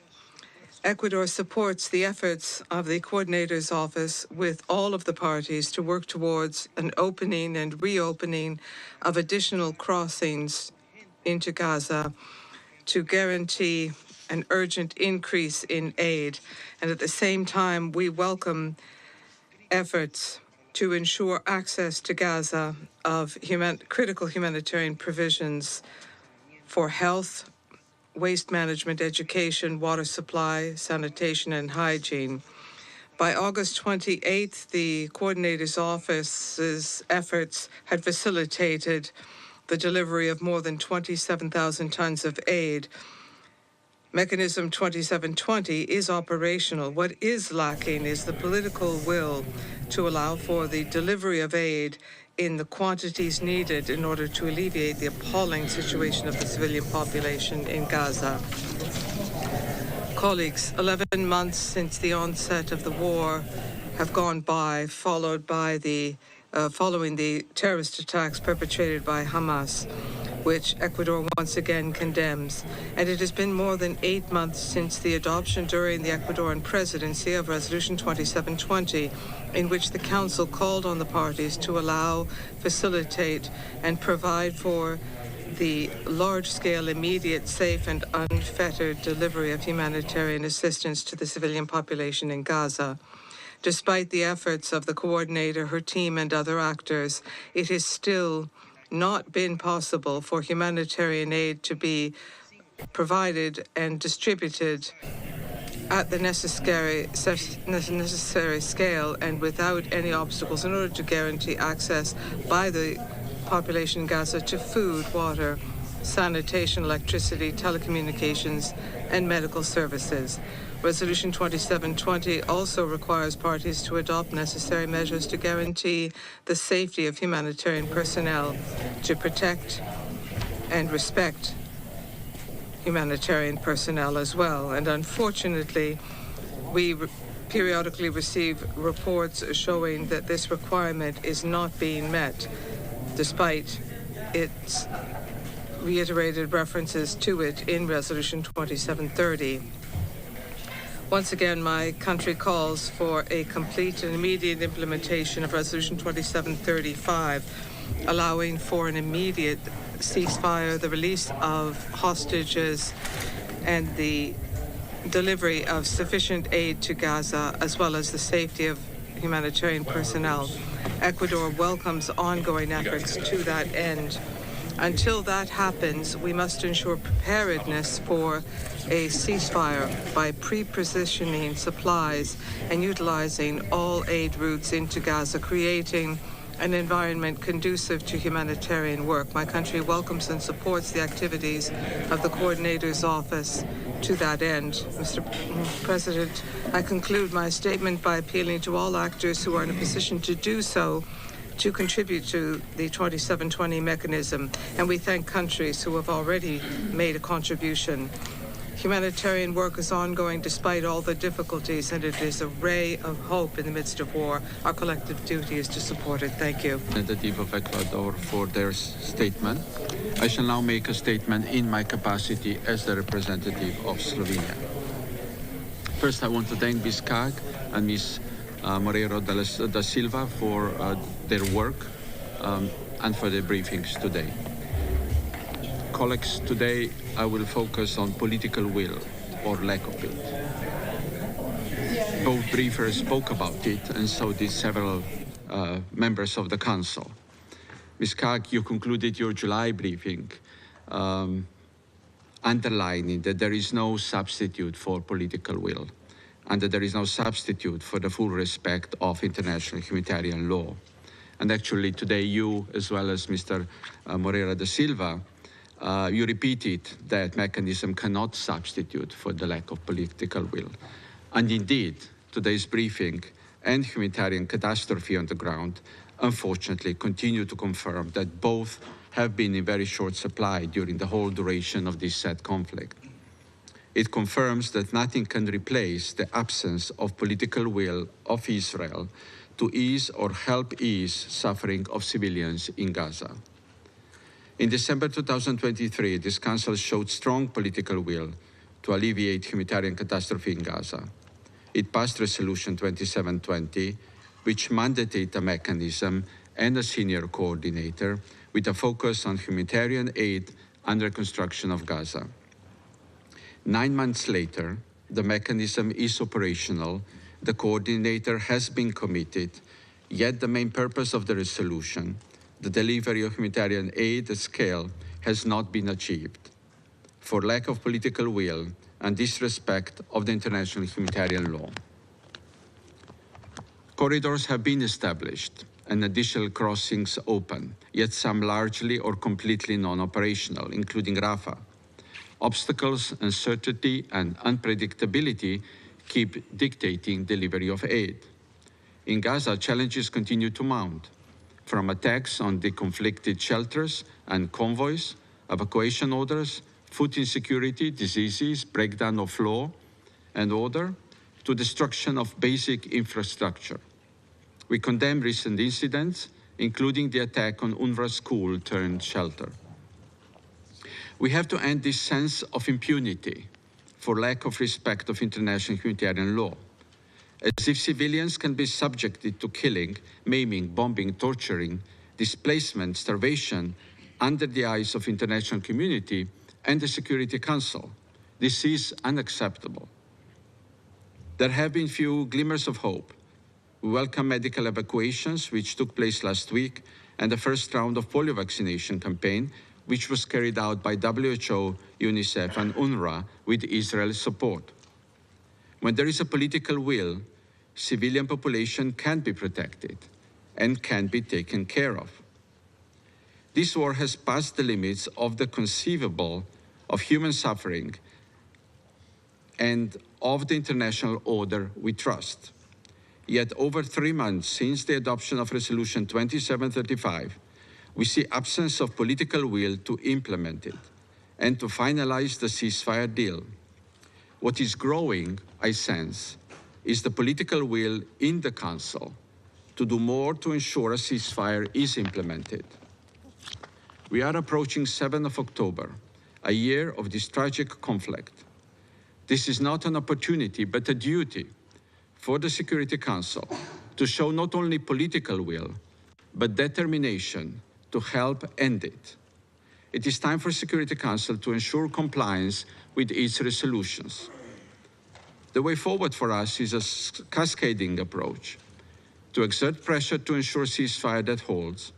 Ecuador supports the efforts of the Coordinator's Office with all of the parties to work towards an opening and reopening of additional crossings into Gaza to guarantee an urgent increase in aid. And at the same time, we welcome efforts to ensure access to Gaza of critical humanitarian provisions for health, waste management, education, water supply, sanitation, and hygiene. By August 28th, the Coordinator's Office's efforts had facilitated the delivery of more than 27,000 tons of aid. Mechanism 2720 is operational. What is lacking is the political will to allow for the delivery of aid in the quantities needed in order to alleviate the appalling situation of the civilian population in Gaza. Colleagues, 11 months since the onset of the war have gone by, following the terrorist attacks perpetrated by Hamas, which Ecuador once again condemns. And it has been more than 8 months since the adoption during the Ecuadorian presidency of Resolution 2720, in which the Council called on the parties to allow, facilitate, and provide for the large-scale, immediate, safe, and unfettered delivery of humanitarian assistance to the civilian population in Gaza. Despite the efforts of the coordinator, her team, and other actors, it has still not been possible for humanitarian aid to be provided and distributed at the necessary scale and without any obstacles in order to guarantee access by the population in Gaza to food, water, sanitation, electricity, telecommunications, and medical services. Resolution 2720 also requires parties to adopt necessary measures to guarantee the safety of humanitarian personnel, to protect and respect humanitarian personnel as well. And unfortunately, we periodically receive reports showing that this requirement is not being met, despite its reiterated references to it in Resolution 2730. Once again, my country calls for a complete and immediate implementation of Resolution 2735, allowing for an immediate ceasefire, the release of hostages, and the delivery of sufficient aid to Gaza, as well as the safety of humanitarian personnel. Ecuador welcomes ongoing efforts to that end. Until that happens, we must ensure preparedness for a ceasefire by pre-positioning supplies and utilizing all aid routes into Gaza, creating an environment conducive to humanitarian work. My country welcomes and supports the activities of the Coordinator's Office to that end. Mr. President, I conclude my statement by appealing to all actors who are in a position to do so to contribute to the 2720 mechanism, and we thank countries who have already made a contribution. Humanitarian work is ongoing despite all the difficulties, and it is a ray of hope in the midst of war. Our collective duty is to support it. Thank you.
Representative of Ecuador for their statement. I shall now make a statement in my capacity as the representative of Slovenia. First, I want to thank Ms. Kag and Ms. Moreira da Silva for their work and for their briefings today. Colleagues, today I will focus on political will or lack of it. Both briefers spoke about it, and so did several members of the Council. Ms. Kag, you concluded your July briefing underlining that there is no substitute for political will, and that there is no substitute for the full respect of international humanitarian law. And actually today you, as well as Mr. Moreira da Silva, you repeated that mechanism cannot substitute for the lack of political will. And indeed, today's briefing and humanitarian catastrophe on the ground unfortunately continue to confirm that both have been in very short supply during the whole duration of this sad conflict. It confirms that nothing can replace the absence of political will of Israel to ease or help ease suffering of civilians in Gaza. In December 2023, this Council showed strong political will to alleviate humanitarian catastrophe in Gaza. It passed Resolution 2720, which mandated a mechanism and a senior coordinator with a focus on humanitarian aid and reconstruction of Gaza. 9 months later, the mechanism is operational, the coordinator has been committed, yet the main purpose of the resolution, the delivery of humanitarian aid at scale, has not been achieved for lack of political will and disrespect of the international humanitarian law. Corridors have been established and additional crossings open, yet some largely or completely non-operational, including Rafah. Obstacles, uncertainty, and unpredictability keep dictating delivery of aid. In Gaza, challenges continue to mount, from attacks on the conflicted shelters and convoys, evacuation orders, food insecurity, diseases, breakdown of law and order, to destruction of basic infrastructure. We condemn recent incidents, including the attack on UNRWA school turned shelter. We have to end this sense of impunity for lack of respect of international humanitarian law, as if civilians can be subjected to killing, maiming, bombing, torturing, displacement, starvation under the eyes of international community and the Security Council. This is unacceptable. There have been few glimmers of hope. We welcome medical evacuations, which took place last week, and the first round of polio vaccination campaign, which was carried out by WHO, UNICEF, and UNRWA with Israel's support. When there is a political will, civilian population can be protected and can be taken care of. This war has passed the limits of the conceivable of human suffering and of the international order we trust. Yet over 3 months since the adoption of Resolution 2735, we see absence of political will to implement it and to finalize the ceasefire deal. What is growing, I sense, is the political will in the Council to do more to ensure a ceasefire is implemented. We are approaching 7th of October, a year of this tragic conflict. This is not an opportunity, but a duty for the Security Council to show not only political will, but determination to help end it. It is time for the Security Council to ensure compliance with its resolutions. The way forward for us is a cascading approach to exert pressure to ensure ceasefire that holds,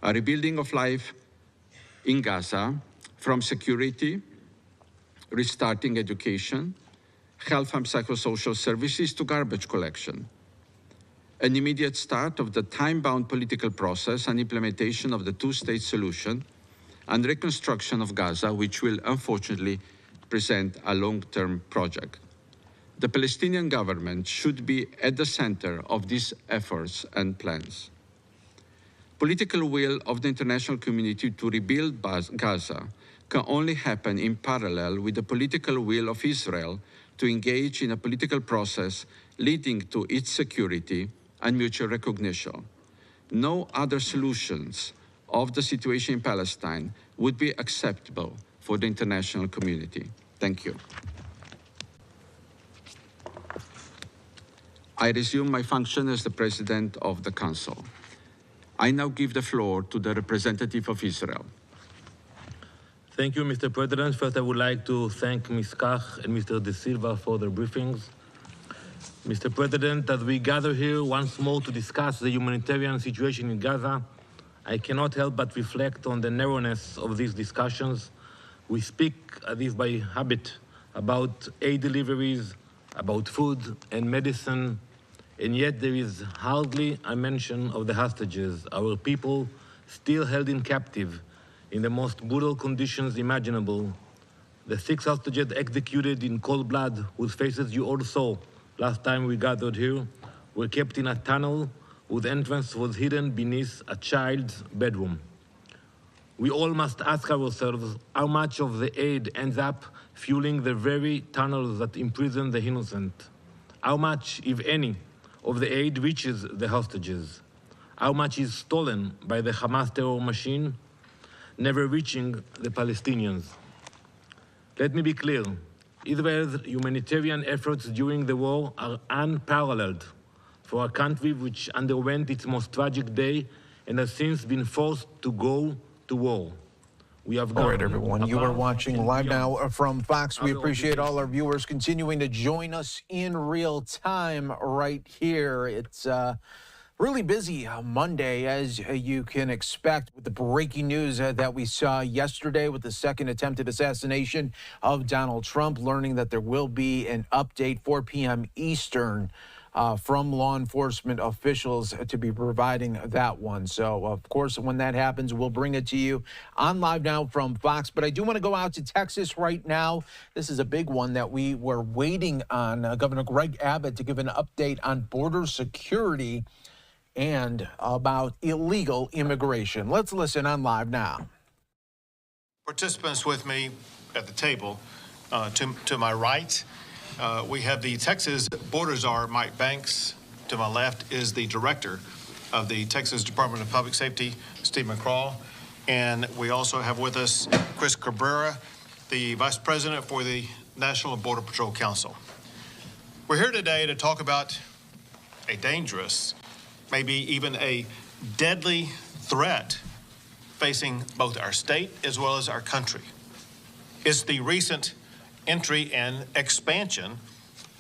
a rebuilding of life in Gaza from security, restarting education, health and psychosocial services to garbage collection, an immediate start of the time-bound political process and implementation of the two-state solution, and reconstruction of Gaza, which will unfortunately present a long-term project. The Palestinian government should be at the center of these efforts and plans. Political will of the international community to rebuild Gaza can only happen in parallel with the political will of Israel to engage in a political process leading to its security and mutual recognition. No other solutions of the situation in Palestine would be acceptable for the international community. Thank you. I resume my function as the President of the Council. I now give the floor to the representative of Israel.
Thank you, Mr. President. First, I would like to thank Ms. Kach and Mr. De Silva for their briefings. Mr. President, as we gather here once more to discuss the humanitarian situation in Gaza, I cannot help but reflect on the narrowness of these discussions. We speak, as if by habit, about aid deliveries, about food and medicine, and yet there is hardly a mention of the hostages, our people still held in captive in the most brutal conditions imaginable. The 6 hostages executed in cold blood, whose faces you all saw last time we gathered here, were kept in a tunnel whose entrance was hidden beneath a child's bedroom. We all must ask ourselves how much of the aid ends up fueling the very tunnels that imprison the innocent. How much, if any, of the aid reaches the hostages? How much is stolen by the Hamas terror machine, never reaching the Palestinians? Let me be clear. Israel's humanitarian efforts during the war are unparalleled for a country which underwent its most tragic day and has since been forced to go to war. We have
all right, everyone. You are watching Live Now from Fox. We appreciate all our viewers continuing to join us in real time right here. It's really busy Monday, as you can expect, with the breaking news that we saw yesterday with the second attempted assassination of Donald Trump, learning that there will be an update 4 p.m. Eastern from law enforcement officials to be providing that one. So, of course, when that happens, we'll bring it to you on Live Now from Fox. But I do want to go out to Texas right now. This is a big one that we were waiting on Governor Greg Abbott to give an update on border security and about illegal immigration. Let's listen on Live Now.
Participants with me at the table, to my right, we have the Texas Border Czar, Mike Banks. To my left is the director of the Texas Department of Public Safety, Steve McCraw. And we also have with us Chris Cabrera, the vice president for the National Border Patrol Council. We're here today to talk about a dangerous, maybe even a deadly threat facing both our state as well as our country. It's the recent entry and expansion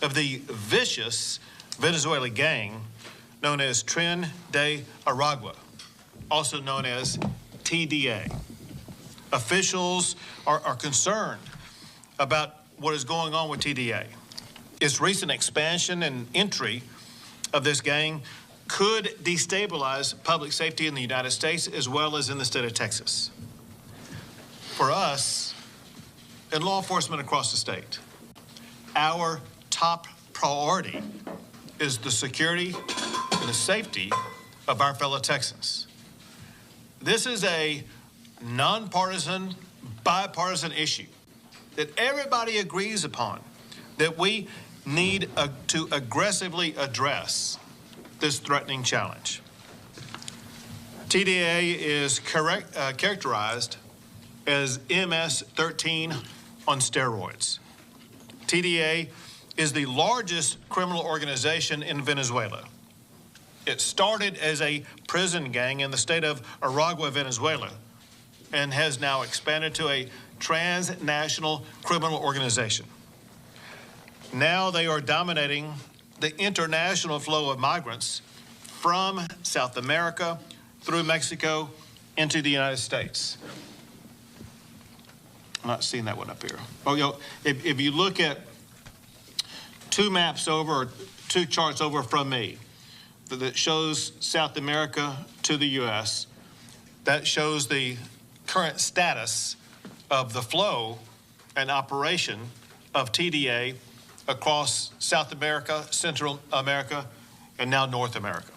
of the vicious Venezuelan gang known as Tren de Aragua, also known as TDA. Officials are concerned about what is going on with TDA. Its recent expansion and entry of this gang could destabilize public safety in the United States as well as in the state of Texas. For us, and law enforcement across the state, our top priority is the security and the safety of our fellow Texans. This is a nonpartisan, bipartisan issue that everybody agrees upon, that we need to aggressively address this threatening challenge. TDA is characterized as MS-13 on steroids. TDA is the largest criminal organization in Venezuela. It started as a prison gang in the state of Aragua, Venezuela, and has now expanded to a transnational criminal organization. Now they are dominating the international flow of migrants from South America through Mexico into the United States. I'm not seeing that one up here. Oh, you know, if you look at two maps over, or two charts over from me, that shows South America to the U.S., that shows the current status of the flow and operation of TDA across South America, Central America, and now North America.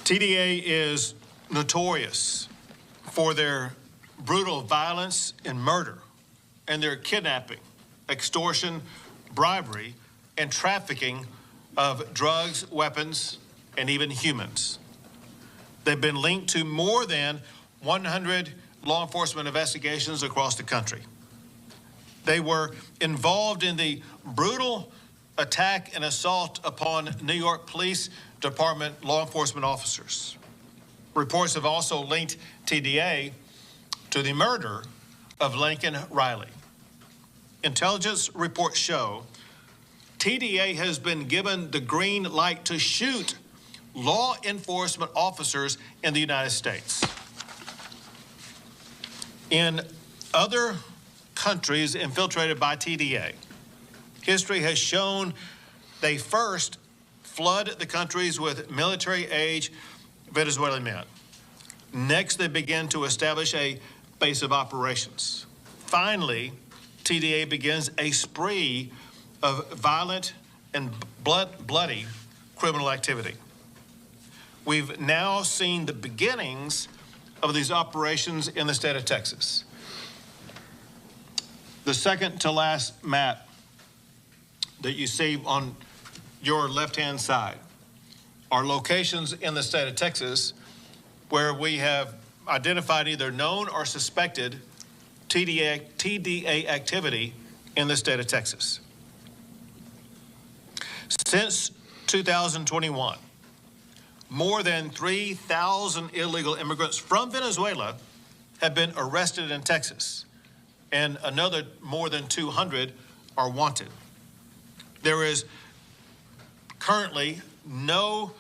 TDA is notorious for their brutal violence and murder, and their kidnapping, extortion, bribery, and trafficking of drugs, weapons, and even humans. They've been linked to more than 100 law enforcement investigations across the country. They were involved in the brutal attack and assault upon New York Police Department law enforcement officers. Reports have also linked TDA to the murder of Lincoln Riley. Intelligence reports show TDA has been given the green light to shoot law enforcement officers in the United States. In other countries infiltrated by TDA, history has shown they first flood the countries with military-age Venezuelan men. Next, they begin to establish a base of operations. Finally, TDA begins a spree of violent and bloody criminal activity. We've now seen the beginnings of these operations in the state of Texas. The second to last map that you see on your left-hand side are locations in the state of Texas where we have identified either known or suspected TDA activity in the state of Texas. Since 2021, more than 3,000 illegal immigrants from Venezuela have been arrested in Texas, and another more than 200 are wanted. There is currently no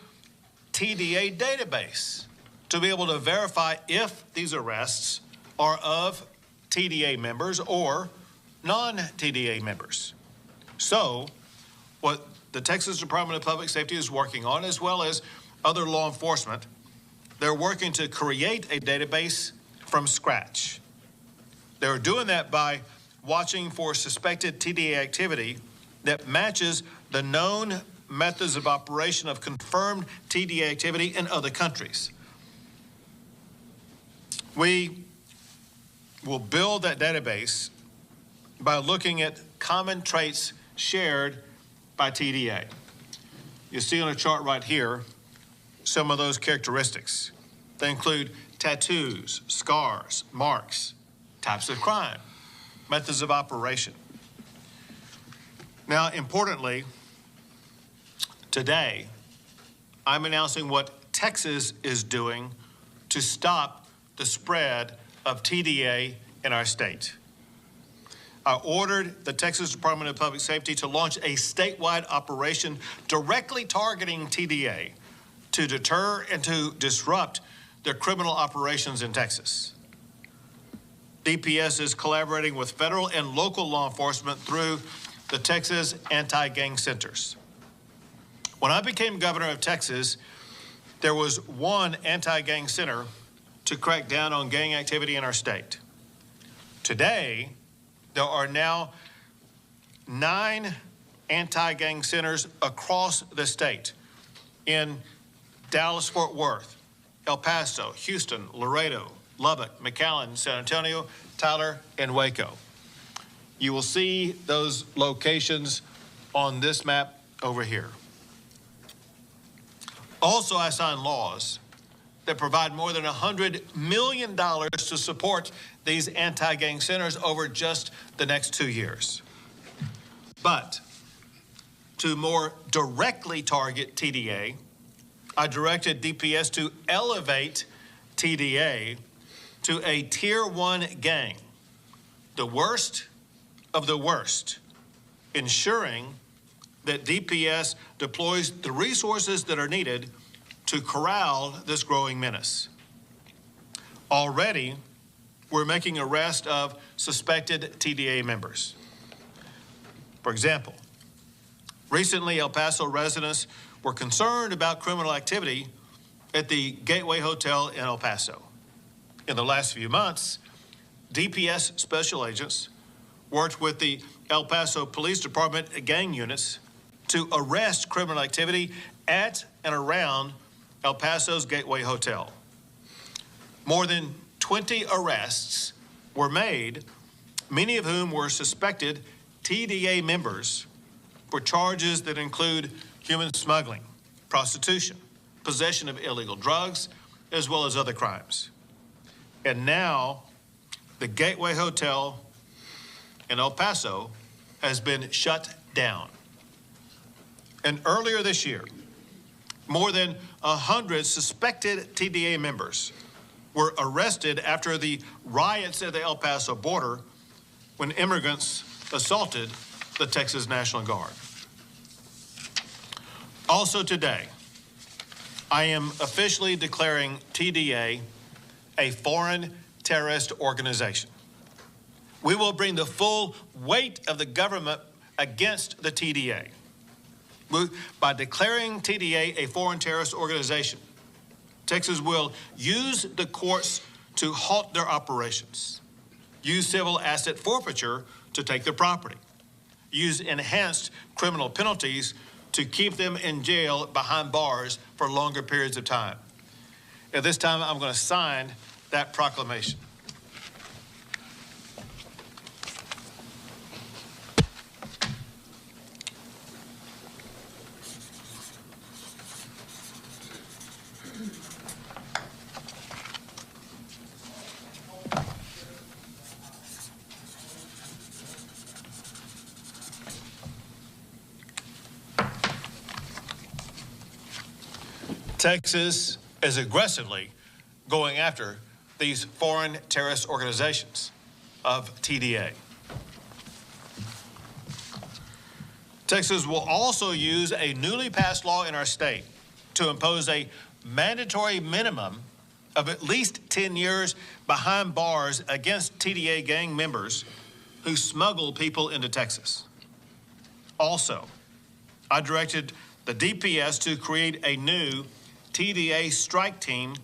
TDA database to be able to verify if these arrests are of TDA members or non-TDA members. So what the Texas Department of Public Safety is working on, as well as other law enforcement, they're working to create a database from scratch. They're doing that by watching for suspected TDA activity that matches the known methods of operation of confirmed TDA activity in other countries. We will build that database by looking at common traits shared by TDA. You see on a chart right here some of those characteristics. They include tattoos, scars, marks, types of crime, methods of operation. Now, importantly, today, I'm announcing what Texas is doing to stop the spread of TDA in our state. I ordered the Texas Department of Public Safety to launch a statewide operation directly targeting TDA to deter and to disrupt their criminal operations in Texas. DPS is collaborating with federal and local law enforcement through the Texas Anti-Gang Centers. When I became governor of Texas, there was one anti-gang center to crack down on gang activity in our state. Today, there are now 9 anti-gang centers across the state in Dallas-Fort Worth, El Paso, Houston, Laredo, Lubbock, McAllen, San Antonio, Tyler, and Waco. You will see those locations on this map over here. Also, I signed laws that provide more than $100 million to support these anti-gang centers over just the next 2 years. But to more directly target TDA, I directed DPS to elevate TDA to a Tier 1 gang, the worst of the worst, ensuring that DPS deploys the resources that are needed to corral this growing menace. Already, we're making arrests of suspected TDA members. For example, recently El Paso residents were concerned about criminal activity at the Gateway Hotel in El Paso. In the last few months, DPS special agents worked with the El Paso Police Department gang units to arrest criminal activity at and around El Paso's Gateway Hotel. More than 20 arrests were made, many of whom were suspected TDA members for charges that include human smuggling, prostitution, possession of illegal drugs, as well as other crimes. And now, the Gateway Hotel in El Paso has been shut down. And earlier this year, more than 100 suspected TDA members were arrested after the riots at the El Paso border when immigrants assaulted the Texas National Guard. Also today, I am officially declaring TDA a foreign terrorist organization. We will bring the full weight of the government against the TDA. By declaring TDA a foreign terrorist organization, Texas will use the courts to halt their operations, use civil asset forfeiture to take their property, use enhanced criminal penalties to keep them in jail behind bars for longer periods of time. At this time, I'm going to sign that proclamation. Texas is aggressively going after these foreign terrorist organizations of TDA. Texas will also use a newly passed law in our state to impose a mandatory minimum of at least 10 years behind bars against TDA gang members who smuggle people into Texas. Also, I directed the DPS to create a new TDA strike team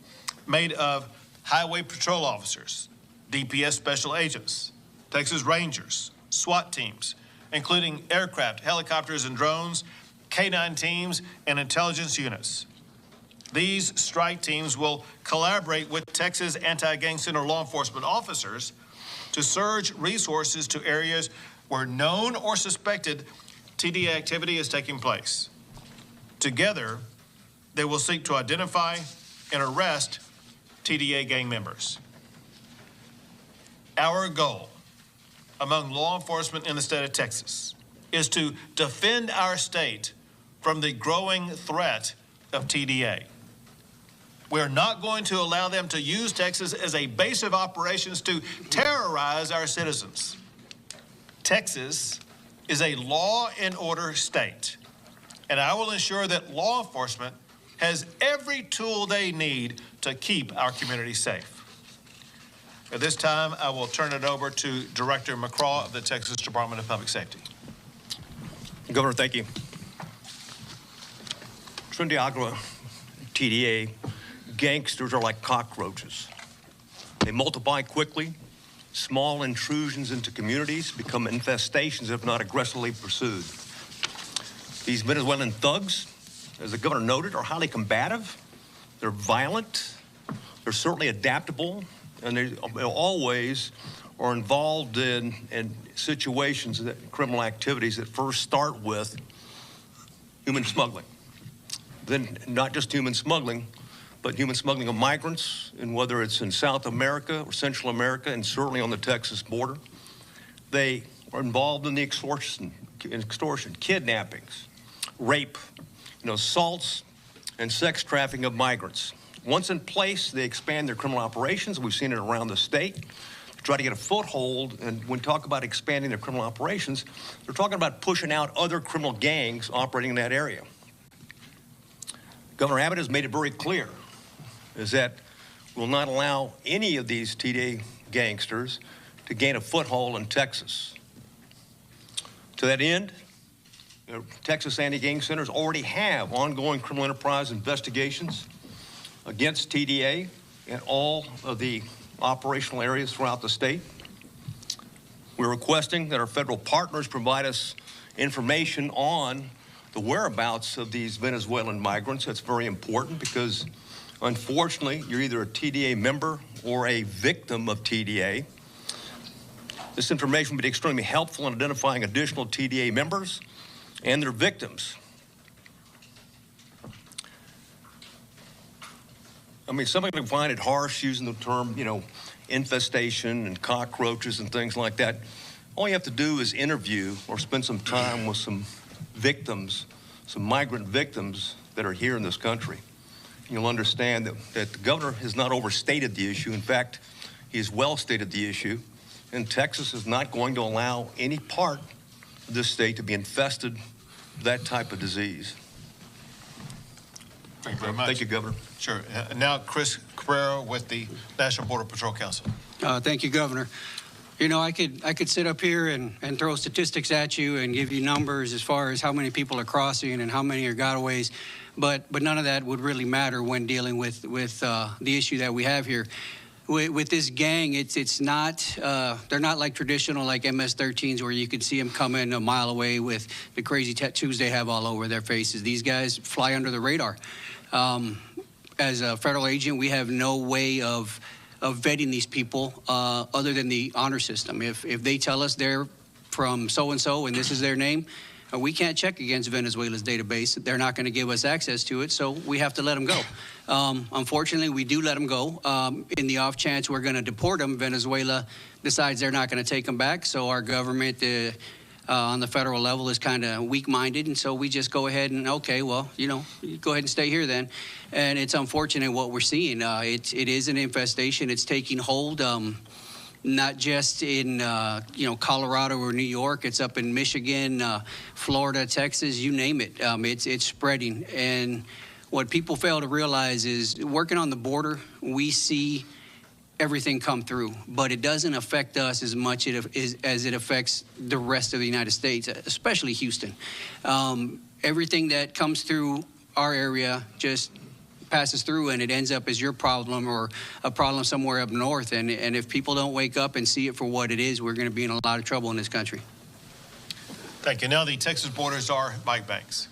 made of highway patrol officers, DPS special agents, Texas Rangers, SWAT teams, including aircraft, helicopters, and drones, K-9 teams, and intelligence units. These strike teams will collaborate with Texas anti-gang center law enforcement officers to surge resources to areas where known or suspected TDA activity is taking place. Together, they will seek to identify and arrest TDA gang members. Our goal among law enforcement in the state of Texas is to defend our state from the growing threat of TDA. We're not going to allow them to use Texas as a base of operations to terrorize our citizens. Texas is a law and order state, and I will ensure that law enforcement has every tool they need to keep our community safe. At this time, I will turn it over to Director McCraw of the Texas Department of Public Safety.
Governor, thank you. Trinity Agua, TDA, gangsters are like cockroaches. They multiply quickly. Small intrusions into communities become infestations if not aggressively pursued. These Venezuelan thugs, as the governor noted, are highly combative. They're violent. They're certainly adaptable, and they always are involved in situations, criminal activities that first start with human smuggling. Then not just human smuggling, but human smuggling of migrants, and whether it's in South America or Central America, and certainly on the Texas border. They are involved in the extortion, kidnappings, rape, assaults, and sex trafficking of migrants. Once in place, they expand their criminal operations. We've seen it around the state to try to get a foothold. And when we talk about expanding their criminal operations, they're talking about pushing out other criminal gangs operating in that area. Governor Abbott has made it very clear is that we'll not allow any of these TDA gangsters to gain a foothold in Texas. To that end, Texas anti-gang centers already have ongoing criminal enterprise investigations against TDA in all of the operational areas throughout the state. We're requesting that our federal partners provide us information on the whereabouts of these Venezuelan migrants. That's very important because, unfortunately, you're either a TDA member or a victim of TDA. This information would be extremely helpful in identifying additional TDA members and their victims. I mean, some people find it harsh using the term, infestation and cockroaches and things like that. All you have to do is interview or spend some time with some victims, some migrant victims that are here in this country. And you'll understand that the governor has not overstated the issue. In fact, he has well stated the issue. And Texas is not going to allow any part of this state to be infested with that type of disease.
Thank you very much.
Thank you, Governor.
Sure. Now, Chris Cabrera with the National Border Patrol Council.
Thank you, Governor. I could sit up here and throw statistics at you and give you numbers as far as how many people are crossing and how many are gotaways, but none of that would really matter when dealing with the issue that we have here. With this gang, it's not they're not like traditional like MS-13s where you can see them coming a mile away with the crazy tattoos they have all over their faces. These guys fly under the radar. As a federal agent, we have no way of vetting these people other than the honor system. If they tell us they're from so-and-so and this is their name, we can't check against Venezuela's database. They're not going to give us access to it, so we have to let them go. Unfortunately, we do let them go. In the off chance we're going to deport them, Venezuela decides they're not going to take them back, so our government on the federal level is kind of weak-minded, and so we just go ahead and, okay, well, you go ahead and stay here then. And it's unfortunate what we're seeing. It is an infestation. It's taking hold. Not just in Colorado or New York. It's up in Michigan, Florida, Texas, you name it. It's spreading. And what people fail to realize is working on the border, we see everything come through, but it doesn't affect us as much as it affects the rest of the United States, especially Houston. Everything that comes through our area just passes through and it ends up as your problem or a problem somewhere up north. And if people don't wake up and see it for what it is, we're going to be in a lot of trouble in this country.
Thank you. Now the Texas Border Czar, Mike Banks.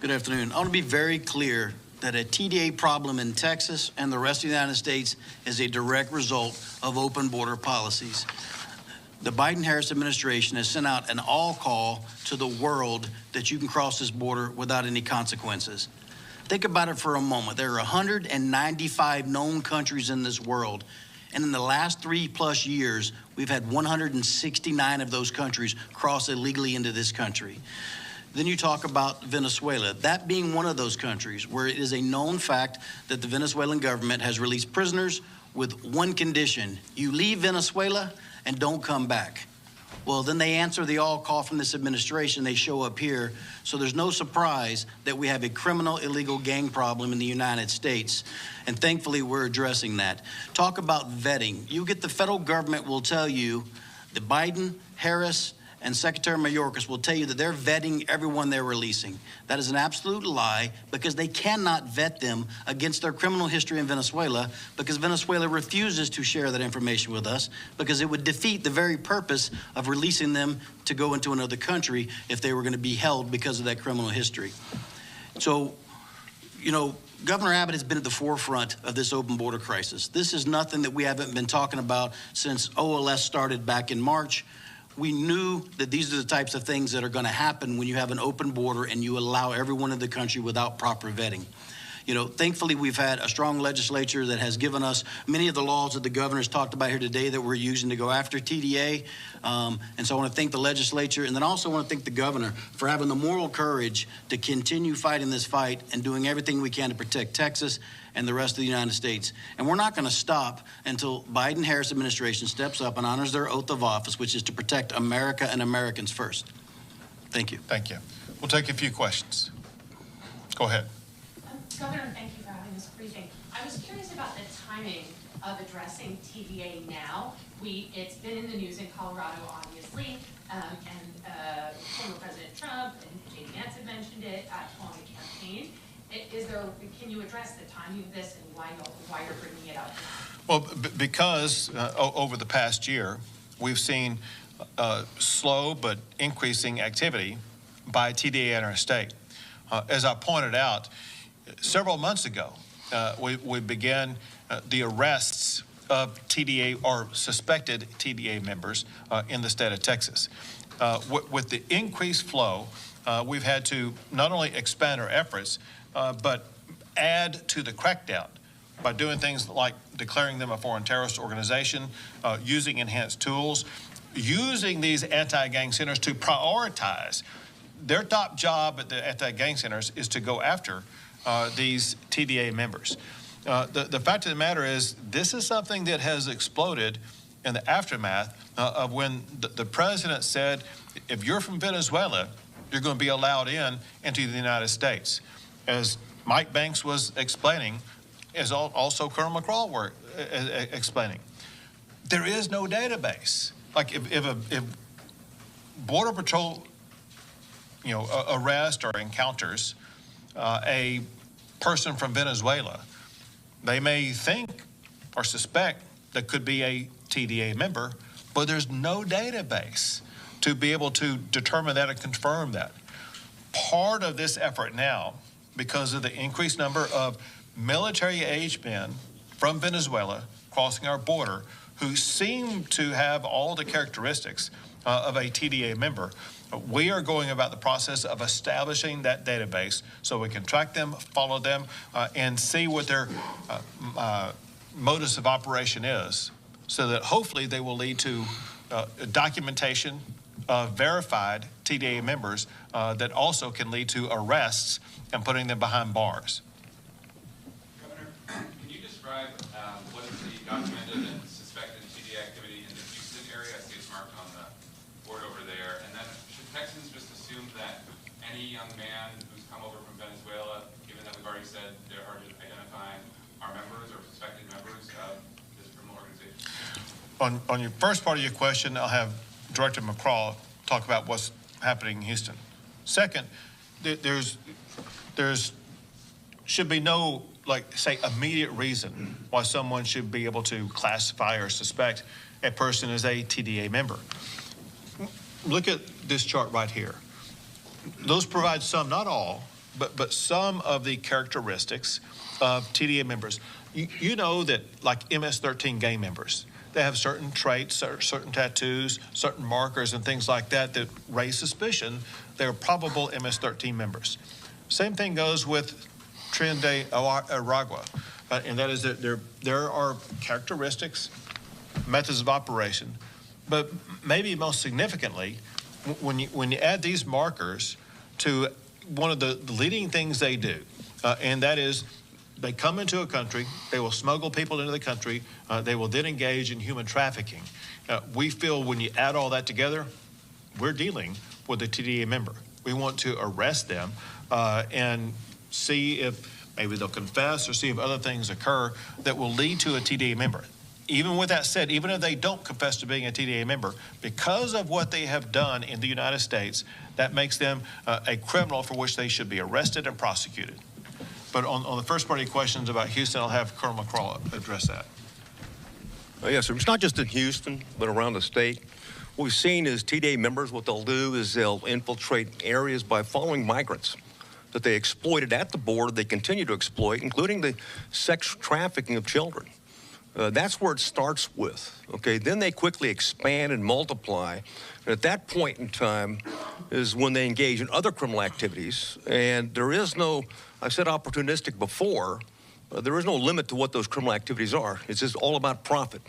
Good afternoon. I want to be very clear that a TDA problem in Texas and the rest of the United States is a direct result of open border policies. The Biden-Harris administration has sent out an all call to the world that you can cross this border without any consequences. Think about it for a moment. There are 195 known countries in this world, and in the last 3+ years, we've had 169 of those countries cross illegally into this country. Then you talk about Venezuela, that being one of those countries where it is a known fact that the Venezuelan government has released prisoners with one condition: you leave Venezuela and don't come back. Well, then they answer the all call from this administration. They show up here. So there's no surprise that we have a criminal illegal gang problem in the United States. And thankfully, we're addressing that. Talk about vetting. You get the federal government will tell you, the Biden, Harris, and Secretary Mayorkas will tell you that they're vetting everyone they're releasing. That is an absolute lie, because they cannot vet them against their criminal history in Venezuela, because Venezuela refuses to share that information with us, because it would defeat the very purpose of releasing them to go into another country if they were going to be held because of that criminal history. So, you know, Governor Abbott has been at the forefront of this open border crisis. This is nothing that we haven't been talking about since OLS started back in March. We knew that these are the types of things that are going to happen when you have an open border and you allow everyone in the country without proper vetting. You know, thankfully, we've had a strong legislature that has given us many of the laws that the governor's talked about here today that we're using to go after TDA. And so I want to thank the legislature, and then also want to thank the governor for having the moral courage to continue fighting this fight and doing everything we can to protect Texas and the rest of the United States. And we're not going to stop until Biden-Harris administration steps up and honors their oath of office, which is to protect America and Americans first. Thank you.
Thank you. We'll take a few questions. Go ahead.
Governor, thank you for having this briefing. I was curious about the timing of addressing TDA now. It's been in the news in Colorado, obviously, and former President Trump and J.D. Vance have mentioned it on the campaign. Can you address the timing of this and why you're bringing it up?
Well, because over the past year, we've seen slow but increasing activity by TDA in our state. As I pointed out, several months ago, we began the arrests of TDA or suspected TDA members in the state of Texas. With the increased flow, we've had to not only expand our efforts, but add to the crackdown by doing things like declaring them a foreign terrorist organization, using enhanced tools, using these anti-gang centers to prioritize. Their top job at the anti-gang centers is to go after these TDA members. The fact of the matter is, this is something that has exploded in the aftermath of when the president said, if you're from Venezuela, you're going to be allowed into the United States. As Mike Banks was explaining, as also Colonel McCraw were explaining, there is no database. Like if Border Patrol, arrest or encounters a person from Venezuela, they may think or suspect that could be a TDA member, but there's no database to be able to determine that and confirm that. Part of this effort now, because of the increased number of military-aged men from Venezuela crossing our border who seem to have all the characteristics of a TDA member, we are going about the process of establishing that database so we can track them, follow them, and see what their modus of operation is, so that hopefully they will lead to documentation of verified TDA members that also can lead to arrests and putting them behind bars.
Governor, can you describe what is the documented and suspected TDA activity in the Houston area? I see it's marked on the board over there. And then should Texans just assume that any young man who's come over from Venezuela, given that we've already said they're hard to identify, are members or suspected members of
organization?
On your first part of your question, I'll have Director McCraw talk about what's happening in Houston. Second, there's should be no, like, say, immediate reason why someone should be able to classify or suspect a person as a TDA member. Look at this chart right here. Those provide some, not all, but some of the characteristics of TDA members. You know that, like MS-13 gang members, they have certain traits, or certain tattoos, certain markers and things like that that raise suspicion they're probable MS-13 members. Same thing goes with Tren de Aragua, and that is that there are characteristics, methods of operation, but maybe most significantly, when you add these markers to one of the leading things they do, and that is they come into a country, they will smuggle people into the country, they will then engage in human trafficking. We feel when you add all that together, we're dealing with a TDA member. We want to arrest them and see if maybe they'll confess or see if other things occur that will lead to a TDA member. Even with that said, even if they don't confess to being a TDA member, because of what they have done in the United States, that makes them a criminal for which they should be arrested and prosecuted. But on the first part of your questions about Houston, I'll have Colonel McCraw address that.
Yes, sir. It's not just in Houston, but around the state. What we've seen is TDA members, what they'll do is they'll infiltrate areas by following migrants that they exploited at the border, they continue to exploit, including the sex trafficking of children. That's where it starts with, okay? Then they quickly expand and multiply. And at that point in time is when they engage in other criminal activities. And there is no, I've said opportunistic before, there is no limit to what those criminal activities are. It's just all about profit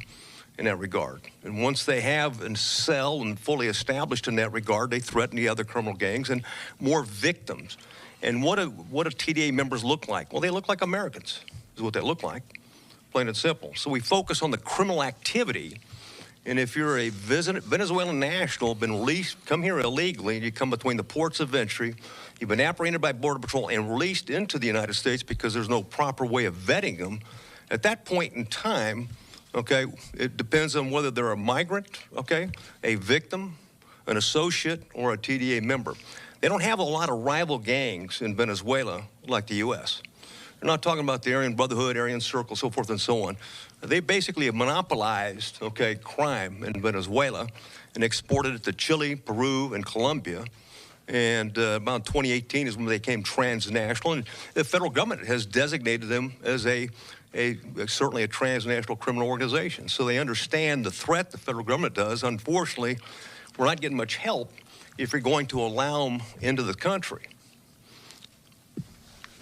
in that regard. And once they have and sell and fully established in that regard, they threaten the other criminal gangs and more victims. And what do TDA members look like? Well, they look like Americans, is what they look like, plain and simple. So we focus on the criminal activity. And if you're a Venezuelan national, been released, come here illegally, and you come between the ports of entry, you've been apprehended by Border Patrol and released into the United States because there's no proper way of vetting them, at that point in time, okay, it depends on whether they're a migrant, okay, a victim, an associate, or a TDA member. They don't have a lot of rival gangs in Venezuela like the U.S. They're not talking about the Aryan Brotherhood, Aryan Circle, so forth and so on. They basically have monopolized, okay, crime in Venezuela and exported it to Chile, Peru, and Colombia. And about 2018 is when they became transnational. And the federal government has designated them as certainly a transnational criminal organization. So they understand the threat the federal government does. Unfortunately, we're not getting much help if you're going to allow them into the country.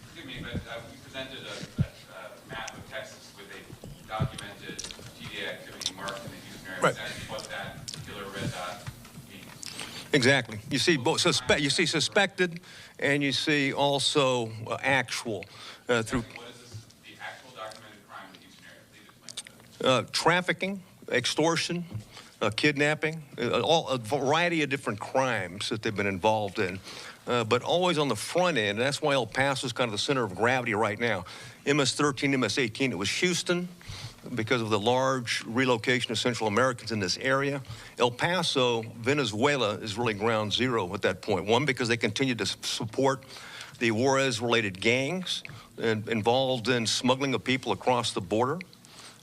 Forgive me, but we presented a map of Texas with a documented TDA activity marked in the Houston area.
Right.
That's what that particular red dot means.
Exactly. You see both suspected, and you see also actual through.
What is this, the actual documented crime in the Houston area? Please explain.
Trafficking, extortion, kidnapping, a variety of different crimes that they've been involved in, but always on the front end. And that's why El Paso is kind of the center of gravity right now. MS-13, MS-18, it was Houston because of the large relocation of Central Americans in this area. El Paso, Venezuela is really ground zero at that point. One, because they continue to support the Juarez-related gangs involved in smuggling of people across the border.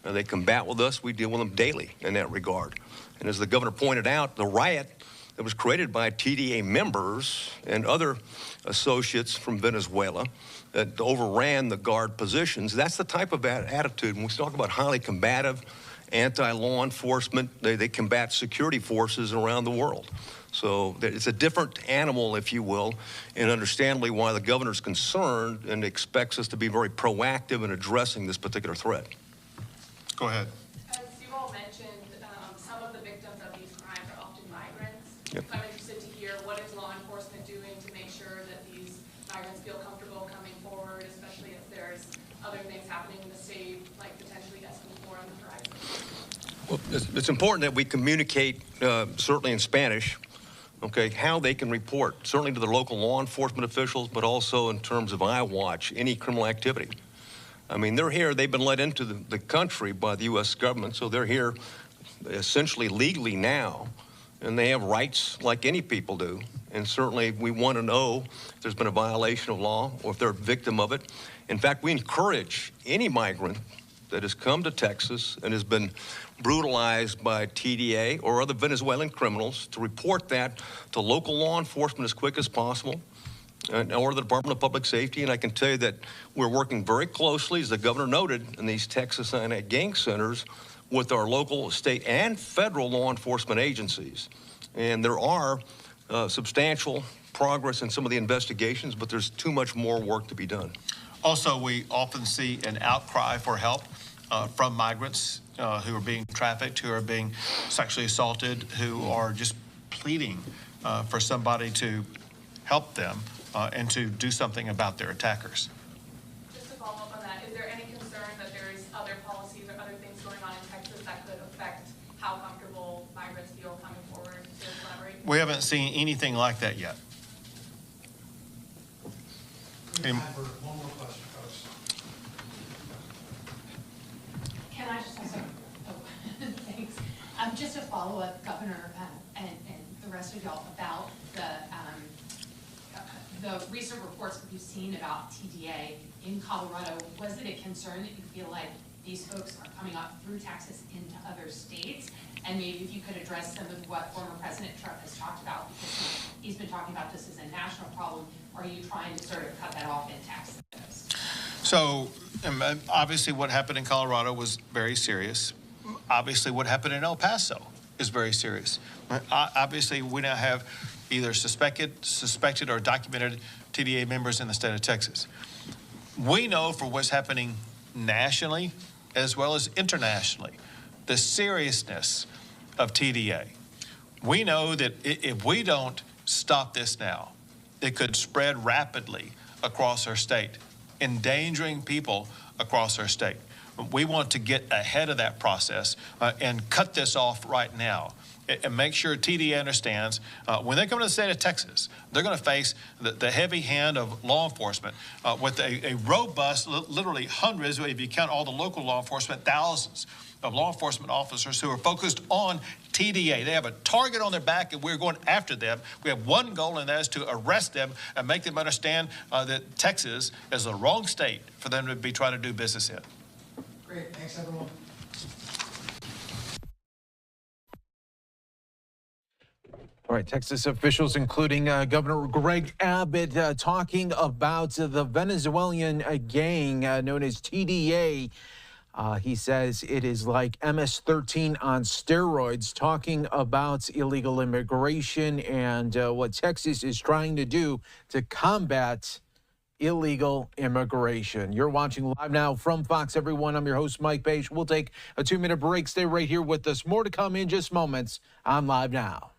They combat with us. We deal with them daily in that regard. And as the governor pointed out, the riot that was created by TDA members and other associates from Venezuela that overran the guard positions, that's the type of attitude. When we talk about highly combative, anti-law enforcement, they combat security forces around the world. So it's a different animal, if you will, and understandably why the governor's concerned and expects us to be very proactive in addressing this particular threat.
Go ahead.
As you all mentioned, some of the victims of these crimes are often migrants.
Yep.
I'm interested to hear what is law enforcement doing to make sure that these migrants feel comfortable coming forward, especially if there's other things happening in the state, like potentially SM4 on the horizon.
Well, it's important that we communicate, certainly in Spanish, okay, how they can report, certainly to the local law enforcement officials, but also in terms of IWatch, any criminal activity. I mean, they're here. They've been let into the country by the U.S. government, so they're here essentially legally now, and they have rights like any people do. And certainly we want to know if there's been a violation of law or if they're a victim of it. In fact, we encourage any migrant that has come to Texas and has been brutalized by TDA or other Venezuelan criminals to report that to local law enforcement as quick as possible, or the Department of Public Safety. And I can tell you that we're working very closely, as the governor noted, in these Texas anti-gang centers with our local, state, and federal law enforcement agencies. And there are substantial progress in some of the investigations, but there's too much more work to be done.
Also, we often see an outcry for help from migrants who are being trafficked, who are being sexually assaulted, who are just pleading for somebody to help them and to do something about their attackers.
Just to follow up on that, is there any concern that there's other policies or other things going on in Texas that could affect how comfortable migrants feel coming forward to collaborate?
We haven't seen anything like that yet.
One more question, folks.
Can I just ask thanks. Just to follow up, Governor, and the rest of y'all about the recent reports that you've seen about TDA in Colorado. Was it a concern that you feel like these folks are coming up through Texas into other states? And maybe if you could address some of what former President Trump has talked about, because he's been talking about this as a national problem. Are you trying to sort of cut that off in Texas?
So obviously what happened in Colorado was very serious. Obviously what happened in El Paso is very serious. Obviously we now have either suspected or documented TDA members in the state of Texas. We know for what's happening nationally as well as internationally, the seriousness of TDA. We know that if we don't stop this now, it could spread rapidly across our state, endangering people across our state. We want to get ahead of that process and cut this off right now. And make sure TDA understands when they come to the state of Texas, they're going to face the heavy hand of law enforcement with a robust, literally hundreds, if you count all the local law enforcement, thousands of law enforcement officers who are focused on TDA. They have a target on their back, and we're going after them. We have one goal, and that is to arrest them and make them understand that Texas is the wrong state for them to be trying to do business in.
Great. Thanks, everyone.
All right, Texas officials, including Governor Greg Abbott, talking about the Venezuelan gang known as TDA. He says it is like MS-13 on steroids, talking about illegal immigration and what Texas is trying to do to combat illegal immigration. You're watching Live Now from Fox, everyone. I'm your host, Mike Page. We'll take a 2-minute break. Stay right here with us. More to come in just moments on Live Now.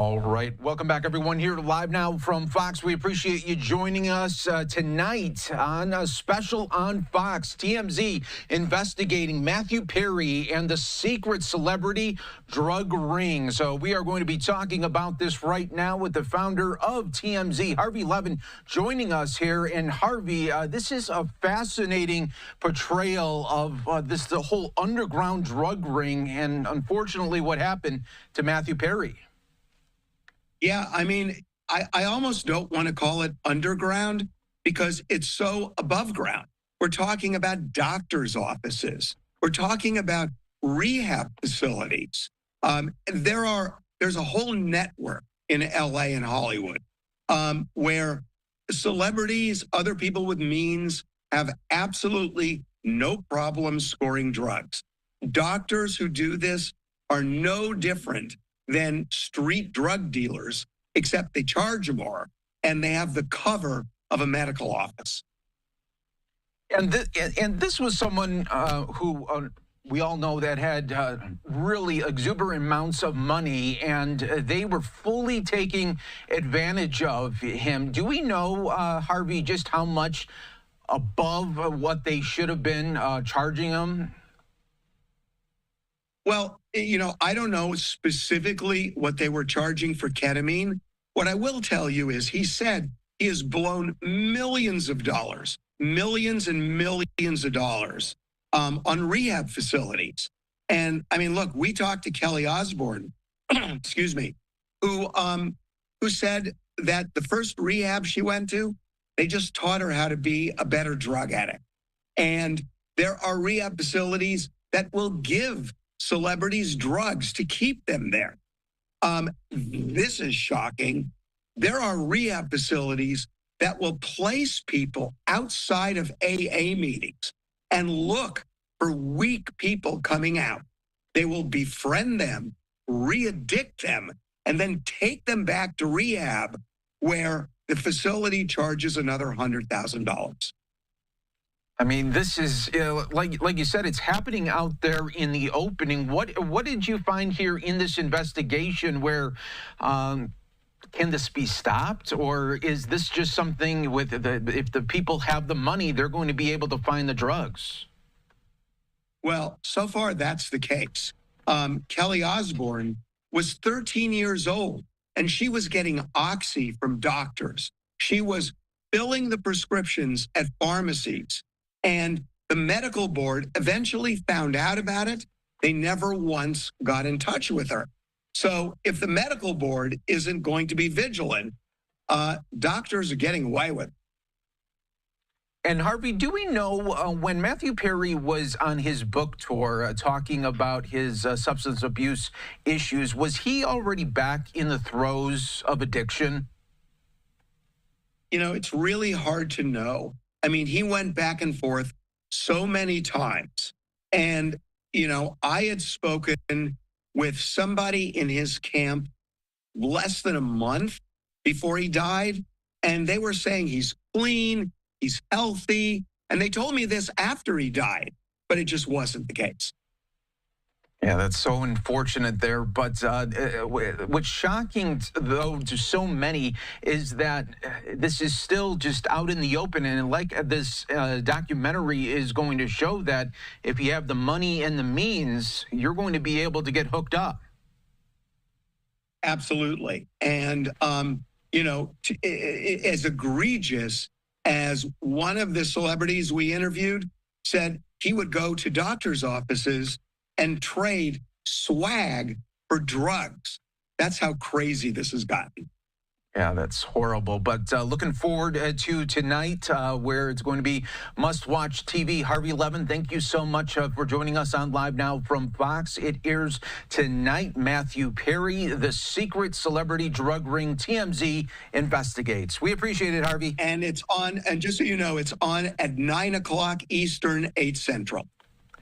All right. Welcome back, everyone, here to Live Now from Fox. We appreciate you joining us tonight on a special on Fox. TMZ investigating Matthew Perry and the secret celebrity drug ring. So we are going to be talking about this right now with the founder of TMZ, Harvey Levin, joining us here. And Harvey, this is a fascinating portrayal of the whole underground drug ring and unfortunately what happened to Matthew Perry.
Yeah, I mean, I almost don't want to call it underground because it's so above ground. We're talking about doctors' offices. We're talking about rehab facilities. There's a whole network in LA and Hollywood where celebrities, other people with means have absolutely no problem scoring drugs. Doctors who do this are no different than street drug dealers, except they charge more and they have the cover of a medical office.
And this was someone who we all know that had really exuberant amounts of money, and they were fully taking advantage of him. Do we know, Harvey, just how much above what they should have been charging him?
Well, you know, I don't know specifically what they were charging for ketamine. What I will tell you is he said he has blown millions of dollars, millions and millions of dollars on rehab facilities. And I mean, look, we talked to Kelly Osbourne, excuse me, who said that the first rehab she went to, they just taught her how to be a better drug addict. And there are rehab facilities that will give celebrities drugs to keep them there. This is shocking. There are rehab facilities that will place people outside of AA meetings and look for weak people coming out. They will befriend them, re-addict them, and then take them back to rehab where the facility charges another $100,000.
I mean, this is, like you said, it's happening out there in the opening. What did you find here in this investigation where, can this be stopped? Or is this just something with, if the people have the money, they're going to be able to find the drugs?
Well, so far that's the case. Kelly Osbourne was 13 years old and she was getting Oxy from doctors. She was filling the prescriptions at pharmacies. And the medical board eventually found out about it. They never once got in touch with her. So if the medical board isn't going to be vigilant, doctors are getting away with it.
And Harvey, do we know when Matthew Perry was on his book tour talking about his substance abuse issues, was he already back in the throes of addiction?
You know, it's really hard to know. I mean, he went back and forth so many times. And, you know, I had spoken with somebody in his camp less than a month before he died. And they were saying he's clean, he's healthy. And they told me this after he died, but it just wasn't the case.
Yeah, that's so unfortunate there. But what's shocking, though, to so many is that this is still just out in the open. And like this documentary is going to show that if you have the money and the means, you're going to be able to get hooked up.
Absolutely. And, you know, as egregious as one of the celebrities we interviewed said, he would go to doctors' offices and trade swag for drugs. That's how crazy this has gotten.
Yeah, that's horrible. But looking forward to tonight, where it's going to be must-watch TV. Harvey Levin, thank you so much for joining us on Live Now from Fox. It airs tonight. Matthew Perry, the secret celebrity drug ring, TMZ investigates. We appreciate it, Harvey.
And it's on, and just so you know, it's on at 9 o'clock Eastern, 8 Central.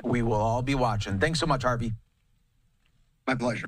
We will all be watching. Thanks so much, Harvey.
My pleasure.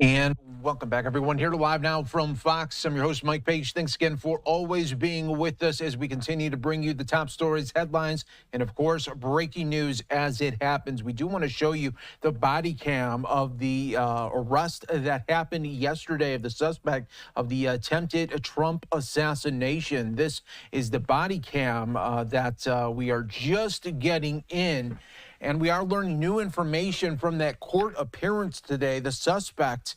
And welcome back, everyone, here to Live Now from Fox. I'm your host, Mike Page. Thanks again for always being with us as we continue to bring you the top stories, headlines, and, of course, breaking news as it happens. We do want to show you the body cam of the arrest that happened yesterday of the suspect of the attempted Trump assassination. This is the body cam that we are just getting in. And we are learning new information from that court appearance today. The suspect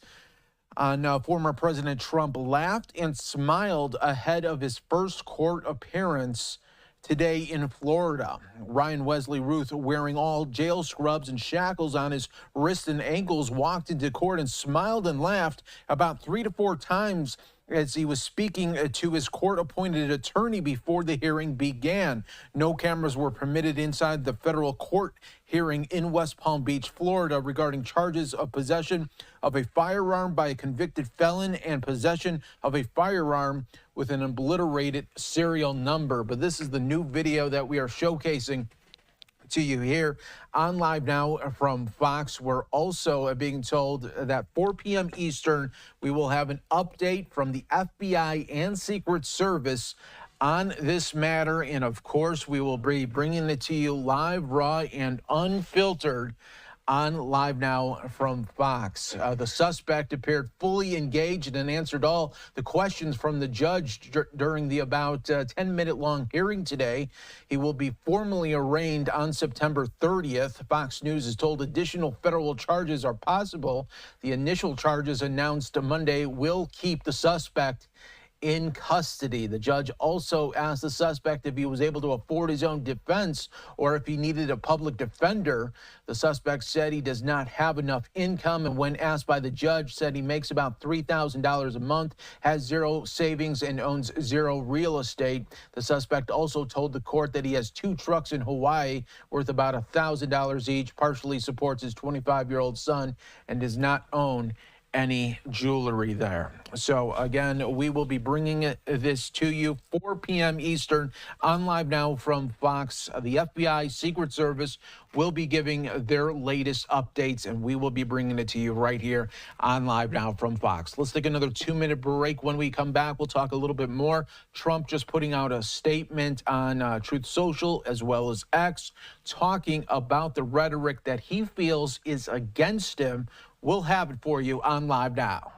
on former President Trump laughed and smiled ahead of his first court appearance today in Florida. Ryan Wesley Ruth, wearing all jail scrubs and shackles on his wrists and ankles, walked into court and smiled and laughed about 3 to 4 times as he was speaking to his court-appointed attorney before the hearing began. No cameras were permitted inside the federal court hearing in West Palm Beach, Florida, regarding charges of possession of a firearm by a convicted felon and possession of a firearm with an obliterated serial number. But this is the new video that we are showcasing to you here on Live Now from Fox. We're also being told that 4 p.m. Eastern, we will have an update from the FBI and Secret Service on this matter. And of course, we will be bringing it to you live, raw, and unfiltered on Live Now from Fox. The suspect appeared fully engaged and answered all the questions from the judge during the about 10-minute long hearing today. He will be formally arraigned on September 30th. Fox News is told additional federal charges are possible. The initial charges announced Monday will keep the suspect in custody. The judge also asked the suspect if he was able to afford his own defense or if he needed a public defender. The suspect said he does not have enough income, and when asked by the judge, said he makes about $3,000 a month, has zero savings, and owns zero real estate. The suspect also told the court that he has 2 trucks in Hawaii worth about $1,000 each, partially supports his 25-year-old son, and does not own any jewelry there. So again, we will be bringing this to you 4 p.m. Eastern on Live Now from Fox. The FBI, Secret Service will be giving their latest updates, and we will be bringing it to you right here on Live Now from Fox. Let's take another 2-minute break. When we come back, we'll talk a little bit more. Trump just putting out a statement on Truth Social as well as X, talking about the rhetoric that he feels is against him. We'll have it for you on Live Now.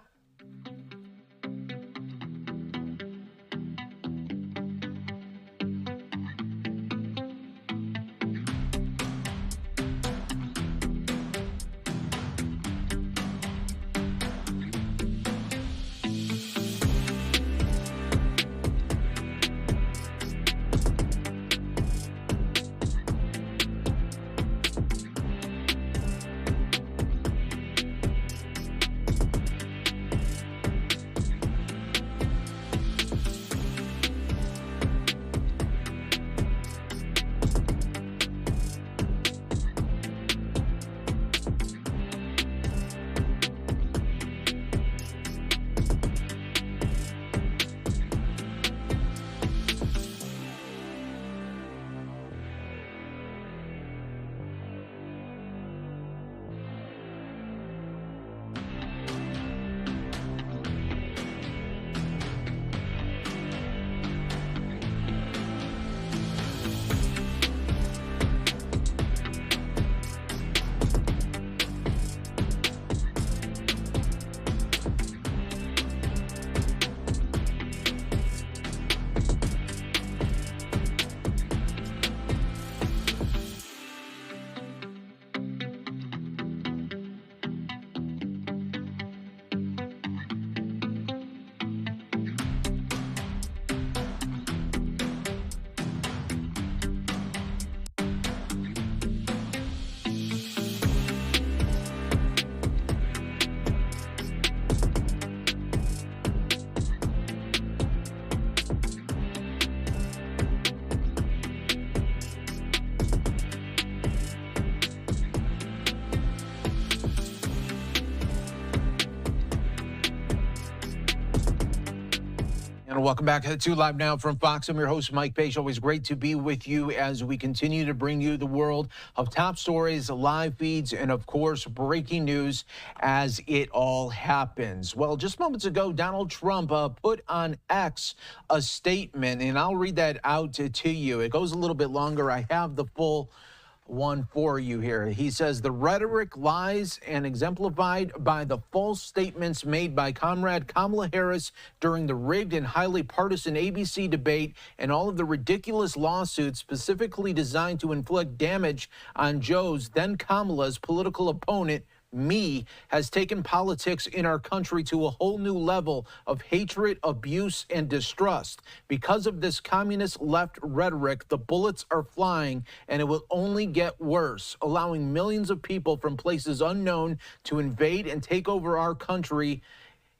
And welcome back to Live Now from Fox. I'm your host, Mike Page. Always great to be with you as we continue to bring you the world of top stories, live feeds, and of course, breaking news as it all happens. Well, just moments ago, Donald Trump put on X a statement, and I'll read that out to you. It goes a little bit longer. I have the full one for you here. He says the rhetoric lies and exemplified by the false statements made by Comrade Kamala Harris during the rigged and highly partisan ABC debate and all of the ridiculous lawsuits specifically designed to inflict damage on Joe's, then Kamala's, political opponent, me, has taken politics in our country to a whole new level of hatred, abuse, and distrust. Because of this communist left rhetoric, the bullets are flying, and it will only get worse, allowing millions of people from places unknown to invade and take over our country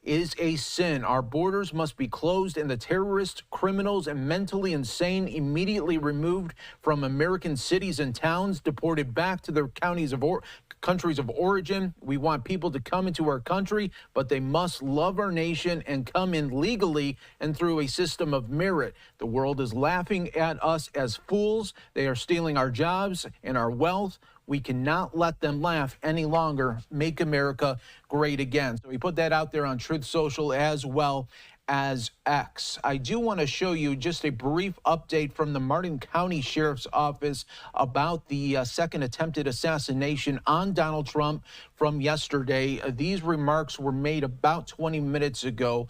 is a sin. Our borders must be closed and the terrorists, criminals, and mentally insane immediately removed from American cities and towns, deported back to their countries of origin. We want people to come into our country, but they must love our nation and come in legally and through a system of merit. The world is laughing at us as fools. They are stealing our jobs and our wealth. We cannot let them laugh any longer. Make America great again. So we put that out there on Truth Social as well as X. I do want to show you just a brief update from the Martin County Sheriff's Office about the second attempted assassination on Donald Trump from yesterday. These remarks were made about 20 minutes ago.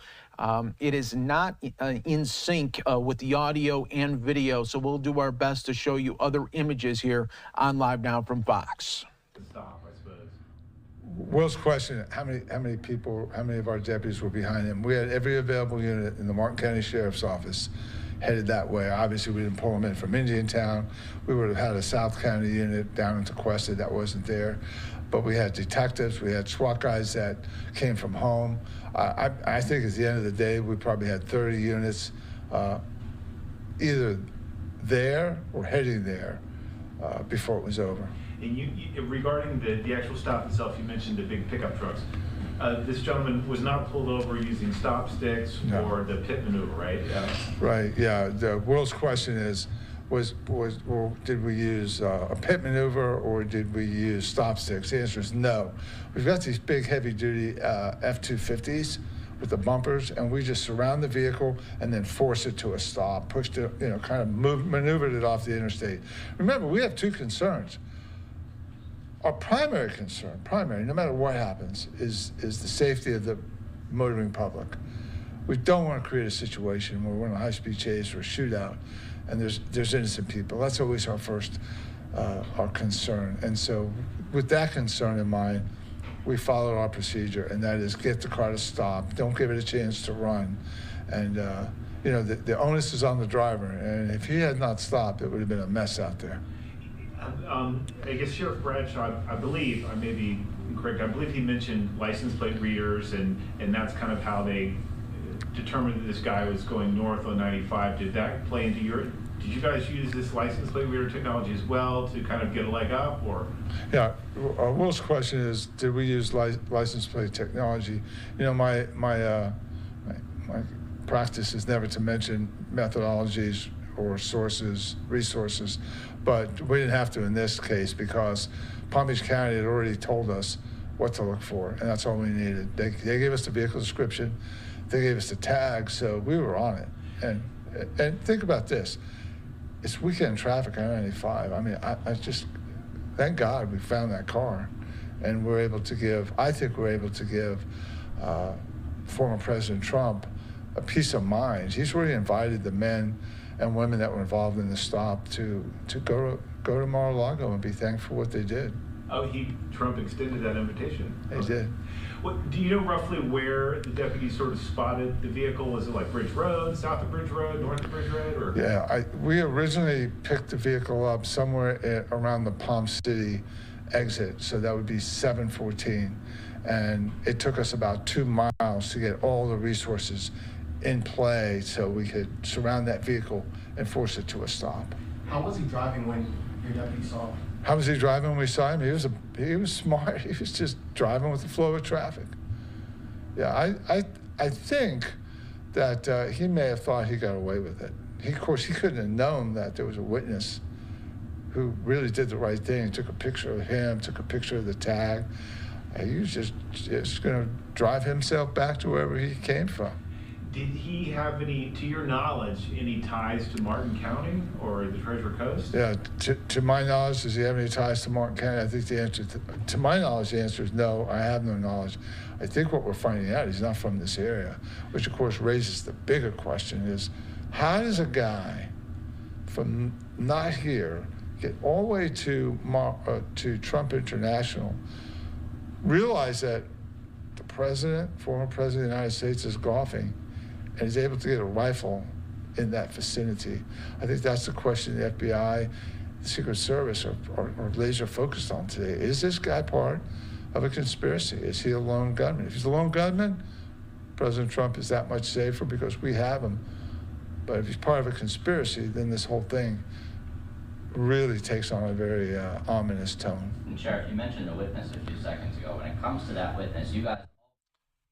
It is not in sync with the audio and video, so we'll do our best to show you other images here on Live Now from Fox.
Will's question, how many people, how many of our deputies were behind him? We had every available unit in the Martin County Sheriff's Office headed that way. Obviously, we didn't pull them in from Indiantown. We would have had a South County unit down in Tequesta that wasn't there. But we had detectives, we had SWAT guys that came from home. I think at the end of the day, we probably had 30 units either there or heading there before it was over.
And you regarding the actual stop itself, you mentioned the big pickup trucks. This gentleman was not pulled over using stop sticks or the pit maneuver, right?
Right, yeah. The Will's question is, did we use a pit maneuver or did we use stop sticks? The answer is no. We've got these big heavy-duty F-250s with the bumpers, and we just surround the vehicle and then force it to a stop, pushed it, kind of maneuvered it off the interstate. Remember, we have two concerns. Our primary concern, no matter what happens, is the safety of the motoring public. We don't want to create a situation where we're in a high-speed chase or a shootout and there's innocent people. That's always our first our concern. And so with that concern in mind, we followed our procedure, and that is get the car to stop, don't give it a chance to run. And the onus is on the driver, and if he had not stopped, it would have been a mess out there.
I guess Sheriff Bradshaw, I believe, I may be incorrect, I believe he mentioned license plate readers, and that's kind of how they determined that this guy was going north on 95. Did that play into did you guys use this license plate reader technology as well to kind of get a leg up, or? Yeah,
Will's question is, did we use license plate technology? My practice is never to mention methodologies or resources, but we didn't have to in this case because Palm Beach County had already told us what to look for, and that's all we needed. They gave us the vehicle description, they gave us the tag, so we were on it. And think about this, it's weekend traffic on 95. I mean, I just, thank God we found that car, and I think we're able to give former President Trump a peace of mind. He's already invited the men and women that were involved in the stop to go to Mar-a-Lago and be thankful for what they did.
Oh, Trump extended that invitation.
He did.
Do you know roughly where the deputies sort of spotted the vehicle? Was it like Bridge Road, south of Bridge Road, north of Bridge Road? Or?
Yeah, we originally picked the vehicle up somewhere around the Palm City exit, so that would be 714. And it took us about 2 miles to get all the resources in play so we could surround that vehicle and force it to a stop.
How was he driving when your deputy saw him?
How was he driving when we saw him? He was smart. He was just driving with the flow of traffic. Yeah, I think that he may have thought he got away with it. Of course, he couldn't have known that there was a witness who really did the right thing, took a picture of him, took a picture of the tag. He was just going to drive himself back to wherever he came from.
Did he have any, to your knowledge, any ties to Martin County or the Treasure Coast?
Yeah, to my knowledge, does he have any ties to Martin County? I think the answer, to my knowledge, the answer is no, I have no knowledge. I think what we're finding out, he's not from this area, which of course raises the bigger question is, how does a guy from not here get all the way to Trump International, realize that the president, former president of the United States, is golfing, and he's able to get a rifle in that vicinity? I think that's the question the FBI, the Secret Service are laser focused on today. Is this guy part of a conspiracy? Is he a lone gunman? If he's a lone gunman, President Trump is that much safer because we have him. But if he's part of a conspiracy, then this whole thing really takes on a very ominous tone.
And Sheriff, you mentioned a witness a few seconds ago. When it comes to that witness, you guys...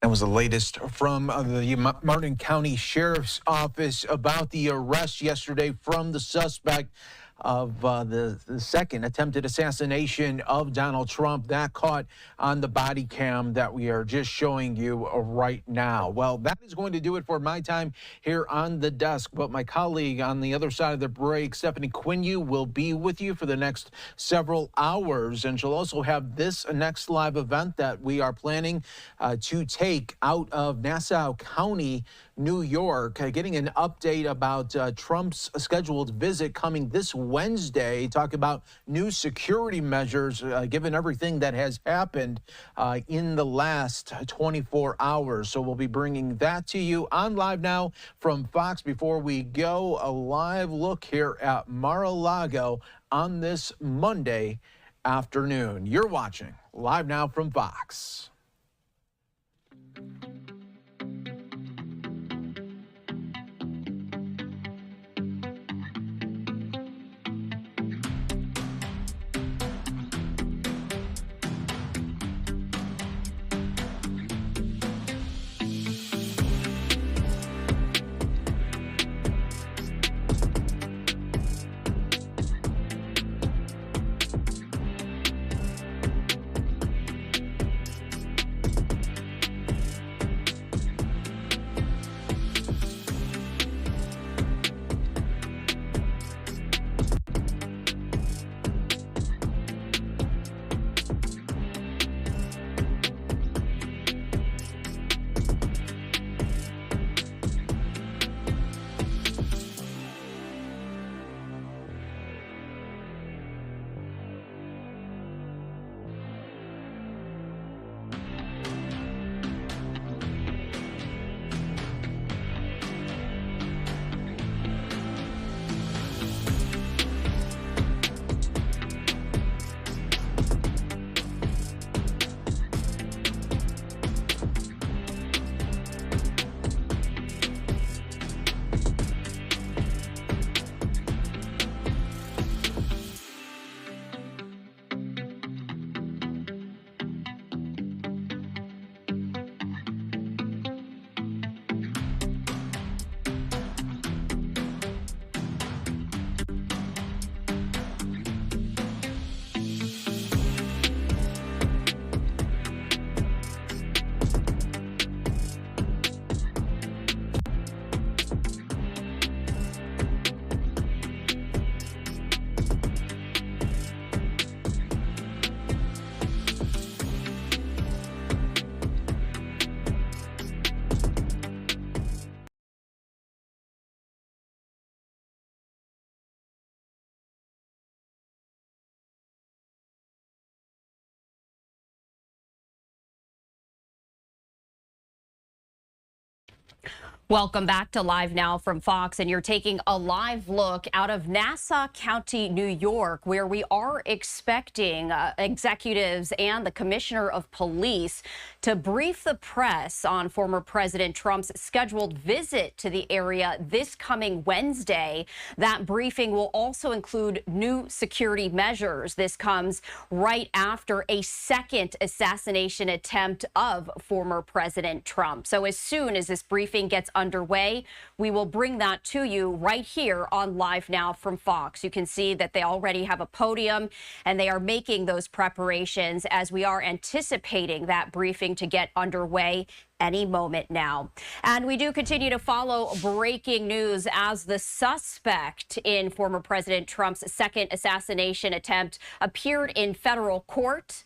That was the latest from the Martin County Sheriff's Office about the arrest yesterday from the suspect of the second attempted assassination of Donald Trump. That caught on the body cam that we are just showing you right now. Well, that is going to do it for my time here on the desk. But my colleague on the other side of the break, Stephanie Quinu, will be with you for the next several hours. And she'll also have this next live event that we are planning to take out of Nassau County, New York, getting an update about Trump's scheduled visit coming this Wednesday. Talk about new security measures given everything that has happened in the last 24 hours. So we'll be bringing that to you on Live Now from Fox. Before we go, a live look here at Mar-a-Lago on this Monday afternoon. You're watching Live Now from Fox.
Welcome back to Live Now from Fox, and you're taking a live look out of Nassau County, New York, where we are expecting executives and the Commissioner of Police to brief the press on former President Trump's scheduled visit to the area this coming Wednesday. That briefing will also include new security measures. This comes right after a second assassination attempt of former President Trump. So as soon as this briefing gets underway. We will bring that to you right here on Live Now from Fox. You can see that they already have a podium and they are making those preparations as we are anticipating that briefing to get underway any moment now. And we do continue to follow breaking news as the suspect in former President Trump's second assassination attempt appeared in federal court.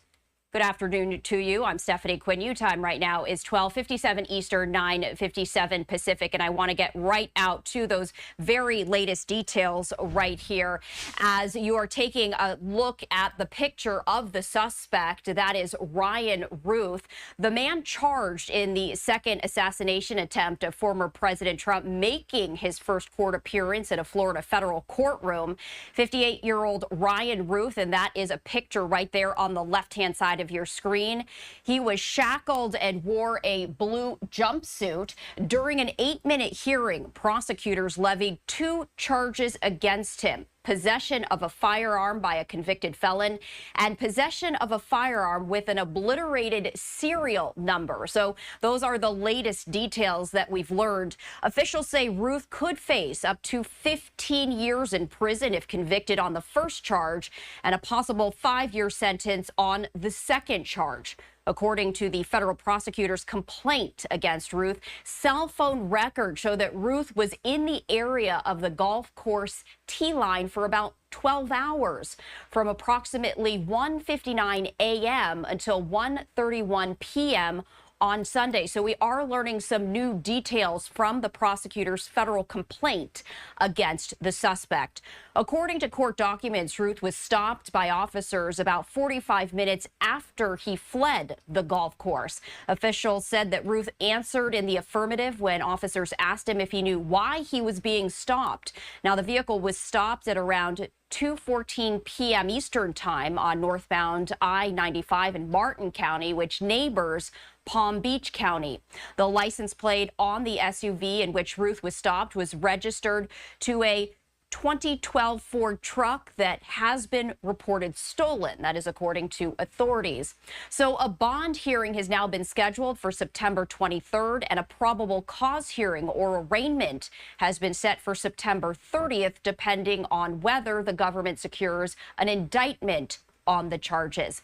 Good afternoon to you. I'm Stephanie Quinn. Time right now is 12:57 Eastern, 9:57 Pacific, and I want to get right out to those very latest details right here as you are taking a look at the picture of the suspect. That is Ryan Ruth, the man charged in the second assassination attempt of former President Trump, making his first court appearance at a Florida federal courtroom. 58-year-old Ryan Ruth, and that is a picture right there on the left-hand side of your screen. He was shackled and wore a blue jumpsuit. During an 8-minute hearing, prosecutors levied 2 charges against him: possession of a firearm by a convicted felon and possession of a firearm with an obliterated serial number. So those are the latest details that we've learned. Officials say Ruth could face up to 15 years in prison if convicted on the first charge and a possible 5-year sentence on the second charge. According to the federal prosecutor's complaint against Ruth, cell phone records show that Ruth was in the area of the golf course tee line for about 12 hours, from approximately 1:59 a.m. until 1:31 p.m. on Sunday. So we are learning some new details from the prosecutor's federal complaint against the suspect. According to court documents, Ruth was stopped by officers about 45 minutes after he fled the golf course. Officials said that Ruth answered in the affirmative when officers asked him if he knew why he was being stopped. Now, the vehicle was stopped at around 2:14 p.m. Eastern time on northbound I-95 in Martin County, which neighbors Palm Beach County. The license plate on the SUV in which Ruth was stopped was registered to a 2012 Ford truck that has been reported stolen. That is according to authorities. So a bond hearing has now been scheduled for September 23rd, and a probable cause hearing or arraignment has been set for September 30th, depending on whether the government secures an indictment on the charges.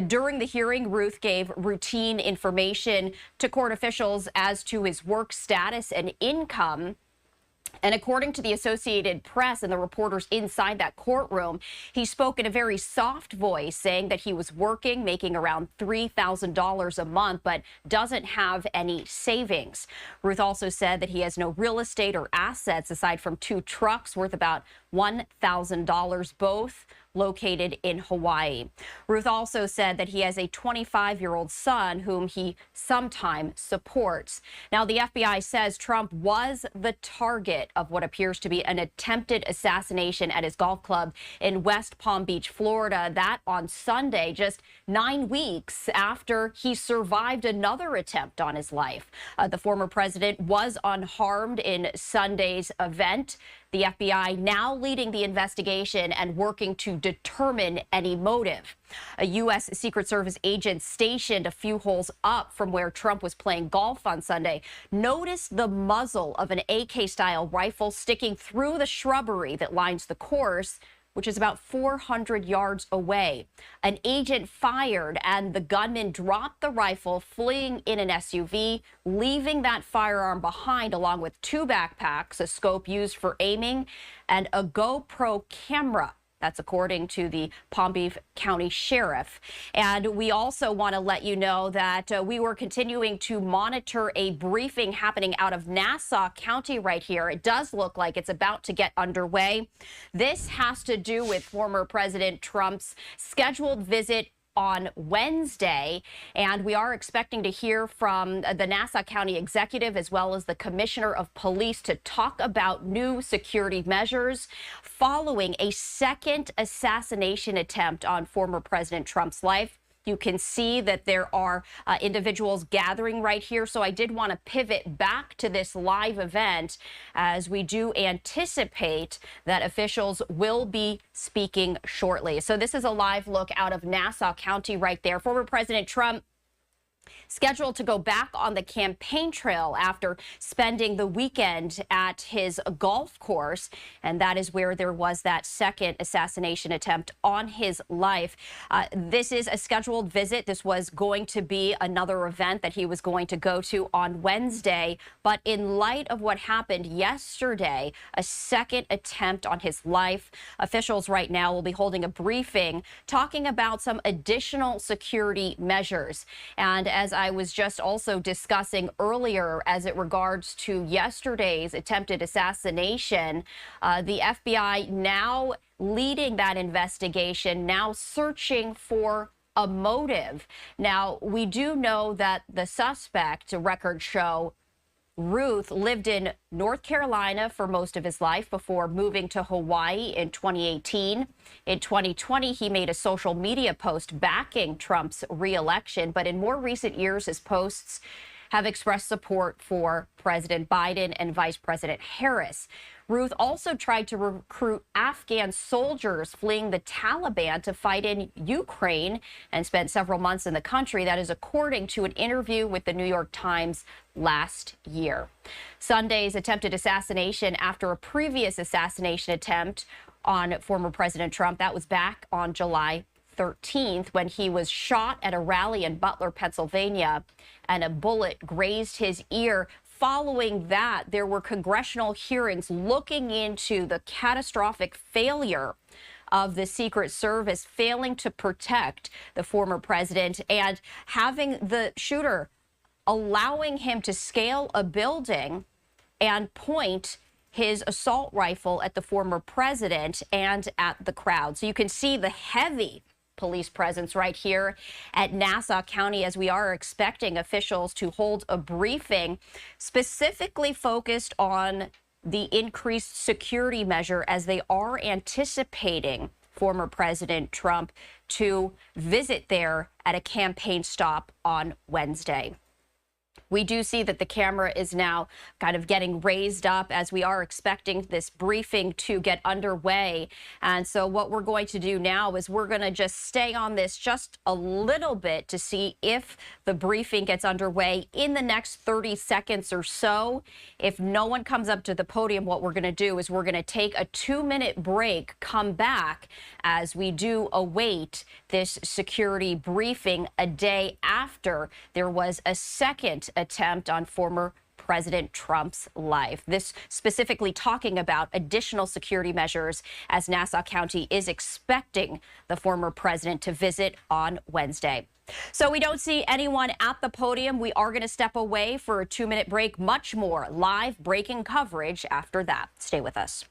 During the hearing, Ruth gave routine information to court officials as to his work status and income. And according to the Associated Press and the reporters inside that courtroom, he spoke in a very soft voice, saying that he was working, making around $3,000 a month, but doesn't have any savings. Ruth also said that he has no real estate or assets aside from 2 trucks worth about $1,000, both located in Hawaii. Ruth also said that he has a 25-year-old son whom he sometimes supports. Now, the FBI says Trump was the target of what appears to be an attempted assassination at his golf club in West Palm Beach, Florida. That on Sunday, just 9 weeks after he survived another attempt on his life. The former president was unharmed in Sunday's event. The FBI now leading the investigation and working to determine any motive. A U.S. Secret Service agent stationed a few holes up from where Trump was playing golf on Sunday noticed the muzzle of an AK-style rifle sticking through the shrubbery that lines the course, which is about 400 yards away. An agent fired and the gunman dropped the rifle, fleeing in an SUV, leaving that firearm behind along with 2 backpacks, a scope used for aiming, and a GoPro camera. That's according to the Palm Beach County Sheriff. And we also want to let you know that we were continuing to monitor a briefing happening out of Nassau County right here. It does look like it's about to get underway. This has to do with former President Trump's scheduled visit on Wednesday, and we are expecting to hear from the Nassau County executive as well as the commissioner of police to talk about new security measures following a second assassination attempt on former President Trump's life. You can see that there are individuals gathering right here. So I did want to pivot back to this live event as we do anticipate that officials will be speaking shortly. So this is a live look out of Nassau County right there. Former President Trump scheduled to go back on the campaign trail after spending the weekend at his golf course. And that is where there was that second assassination attempt on his life. This is a scheduled visit. This was going to be another event that he was going to go to on Wednesday. But in light of what happened yesterday, a second attempt on his life, officials right now will be holding a briefing talking about some additional security measures. And as I was just also discussing earlier, as it regards to yesterday's attempted assassination, the FBI now leading that investigation, now searching for a motive. Now, we do know that the suspect, records show, Ruth lived in North Carolina for most of his life before moving to Hawaii in 2018. In 2020, he made a social media post backing Trump's re-election, but in more recent years, his posts have expressed support for President Biden and Vice President Harris. Ruth also tried to recruit Afghan soldiers fleeing the Taliban to fight in Ukraine and spent several months in the country. That is according to an interview with the New York Times last year. Sunday's attempted assassination after a previous assassination attempt on former President Trump, that was back on July 13th when he was shot at a rally in Butler, Pennsylvania, and a bullet grazed his ear. Following that, there were congressional hearings looking into the catastrophic failure of the Secret Service failing to protect the former president and having the shooter allowing him to scale a building and point his assault rifle at the former president and at the crowd. So you can see the heavy police presence right here at Nassau County as we are expecting officials to hold a briefing specifically focused on the increased security measure as they are anticipating former President Trump to visit there at a campaign stop on Wednesday. We do see that the camera is now kind of getting raised up as we are expecting this briefing to get underway. And so what we're going to do now is we're going to just stay on this just a little bit to see if the briefing gets underway in the next 30 seconds or so. If no one comes up to the podium, what we're going to do is we're going to take a 2-minute break, come back as we do await this security briefing a day after there was a second attempt on former President Trump's life. This specifically talking about additional security measures as Nassau County is expecting the former president to visit on Wednesday. So we don't see anyone at the podium. We are going to step away for a 2-minute break. Much more live breaking coverage after that. Stay with us.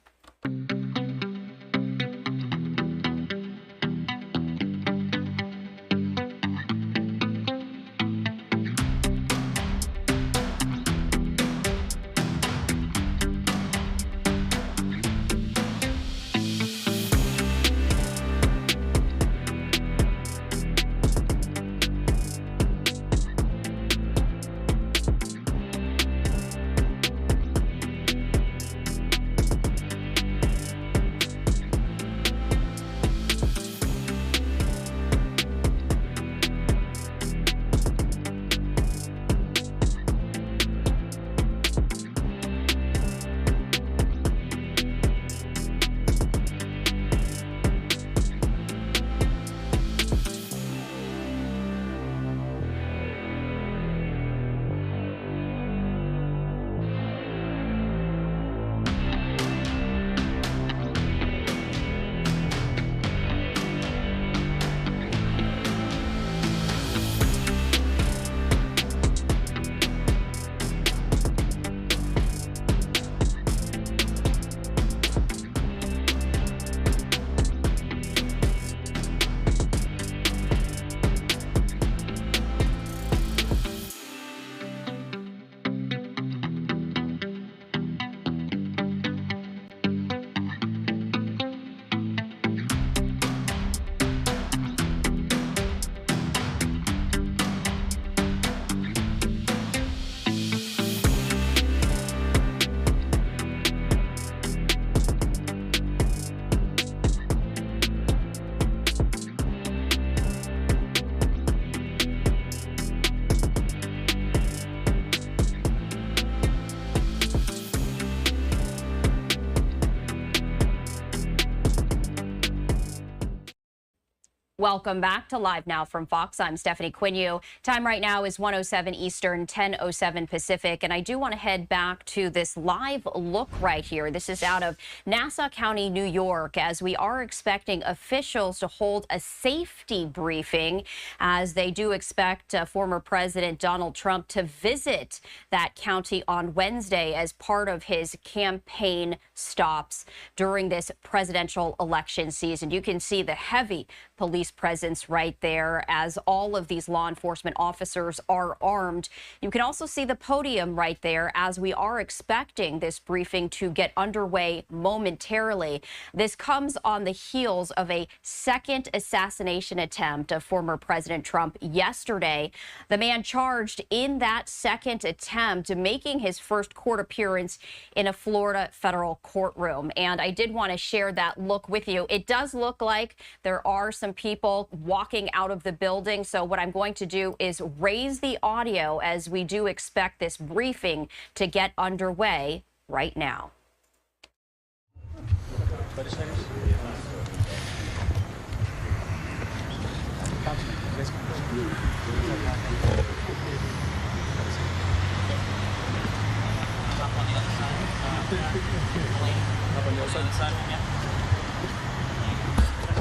Welcome back to Live Now from Fox. I'm Stephanie Quinu. Time right now is 1:07 Eastern, 10:07 Pacific. And I do want to head back to this live look right here. This is out of Nassau County, New York, as we are expecting officials to hold a safety briefing as they do expect former President Donald Trump to visit that county on Wednesday as part of his campaign stops during this presidential election season. You can see the heavy police presence right there as all of these law enforcement officers are armed. You can also see the podium right there as we are expecting this briefing to get underway momentarily. This comes on the heels of a second assassination attempt of former President Trump yesterday. The man charged in that second attempt making his first court appearance in a Florida federal courtroom. And I did want to share that look with you. It does look like there are some people walking out of the building. So what I'm going to do is raise the audio as we do expect this briefing to get underway right now.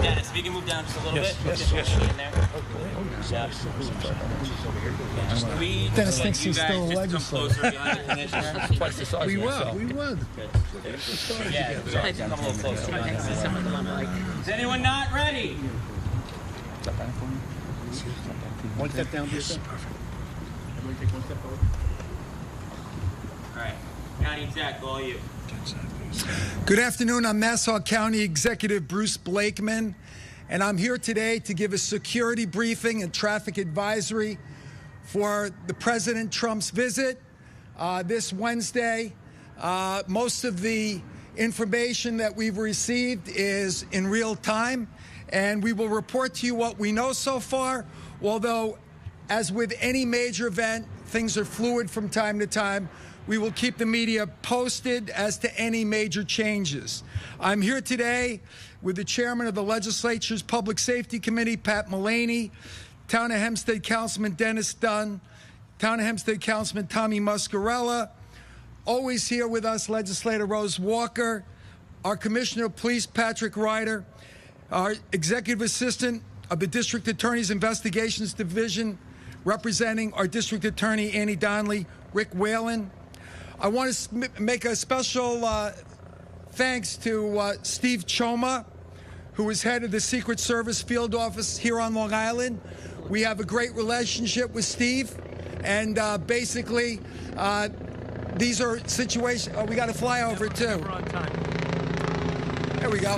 Dennis, if you can move down just a little bit.
Yes.
In there.
Dennis thinks he's still a legislator.
Twice the size.
We would.
Yeah, come a little closer. Is anyone not ready?
One step down, please.
Everybody take one step forward. All right. County Exec, all you.
Good afternoon. I'm Nassau County Executive Bruce Blakeman, and I'm here today to give a security briefing and traffic advisory for the President Trump's visit this Wednesday. Most of the information that we've received is in real time, and we will report to you what we know so far, although, as with any major event, things are fluid from time to time. We will keep the media posted as to any major changes. I'm here today with the chairman of the legislature's Public Safety Committee, Pat Mullaney, Town of Hempstead Councilman Dennis Dunn, Town of Hempstead Councilman Tommy Muscarella, always here with us, Legislator Rose Walker, our Commissioner of Police, Patrick Ryder, our Executive Assistant of the District Attorney's Investigations Division, representing our District Attorney, Annie Donnelly, Rick Whalen. I want to make a special thanks to Steve Choma, who is head of the Secret Service Field Office here on Long Island. We have a great relationship with Steve, and basically, these are situations. Oh, we got a flyover too. We're on time. There we go.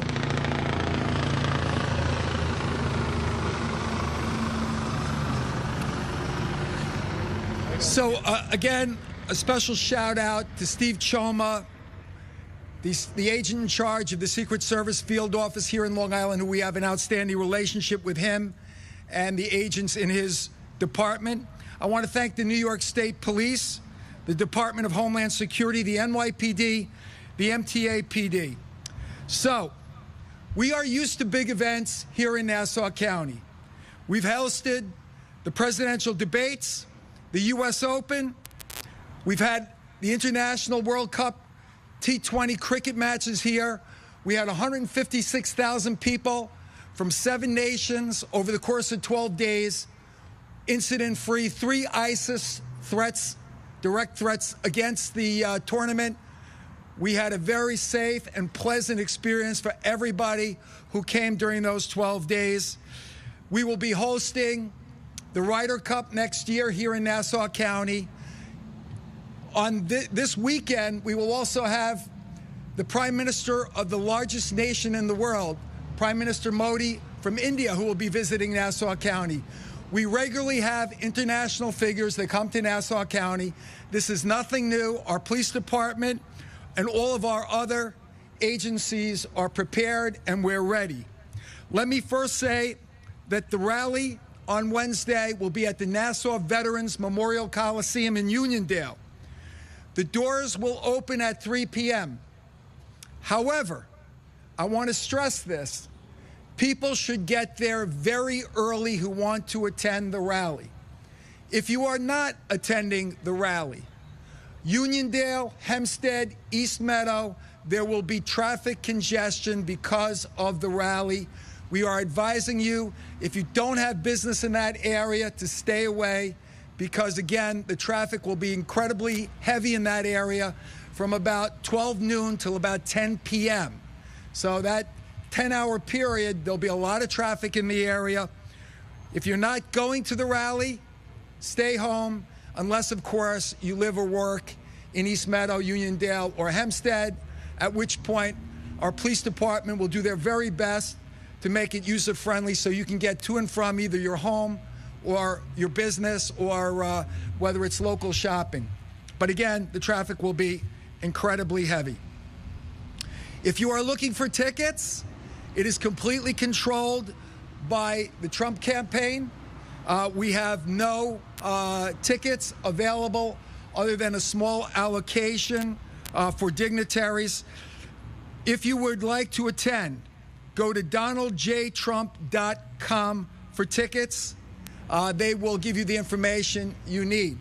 So again, a special shout out to Steve Choma, the agent in charge of the Secret Service Field Office here in Long Island, who we have an outstanding relationship with him and the agents in his department. I want to thank the New York State Police, the Department of Homeland Security, the NYPD, the MTAPD. So, we are used to big events here in Nassau County. We've hosted the presidential debates, the U.S. Open. We've had the International World Cup T20 cricket matches here. We had 156,000 people from 7 nations over the course of 12 days, incident-free, 3 ISIS threats, direct threats against the tournament. We had a very safe and pleasant experience for everybody who came during those 12 days. We will be hosting the Ryder Cup next year here in Nassau County. On this weekend, we will also have the Prime Minister of the largest nation in the world, Prime Minister Modi from India, who will be visiting Nassau County. We regularly have international figures that come to Nassau County. This is nothing new. Our police department and all of our other agencies are prepared and we're ready. Let me first say that the rally on Wednesday will be at the Nassau Veterans Memorial Coliseum in Uniondale. The doors will open at 3 p.m. However, I want to stress this. People should get there very early who want to attend the rally. If you are not attending the rally, Uniondale, Hempstead, East Meadow, there will be traffic congestion because of the rally. We are advising you, if you don't have business in that area, to stay away because, again, the traffic will be incredibly heavy in that area from about 12 noon till about 10 p.m. So that 10-hour period, there'll be a lot of traffic in the area. If you're not going to the rally, stay home, unless, of course, you live or work in East Meadow, Uniondale, or Hempstead, at which point our police department will do their very best to make it user-friendly so you can get to and from either your home or your business or whether it's local shopping. But again, the traffic will be incredibly heavy. If you are looking for tickets, it is completely controlled by the Trump campaign. We have no tickets available other than a small allocation for dignitaries. If you would like to attend, go to donaldjtrump.com for tickets. They will give you the information you need.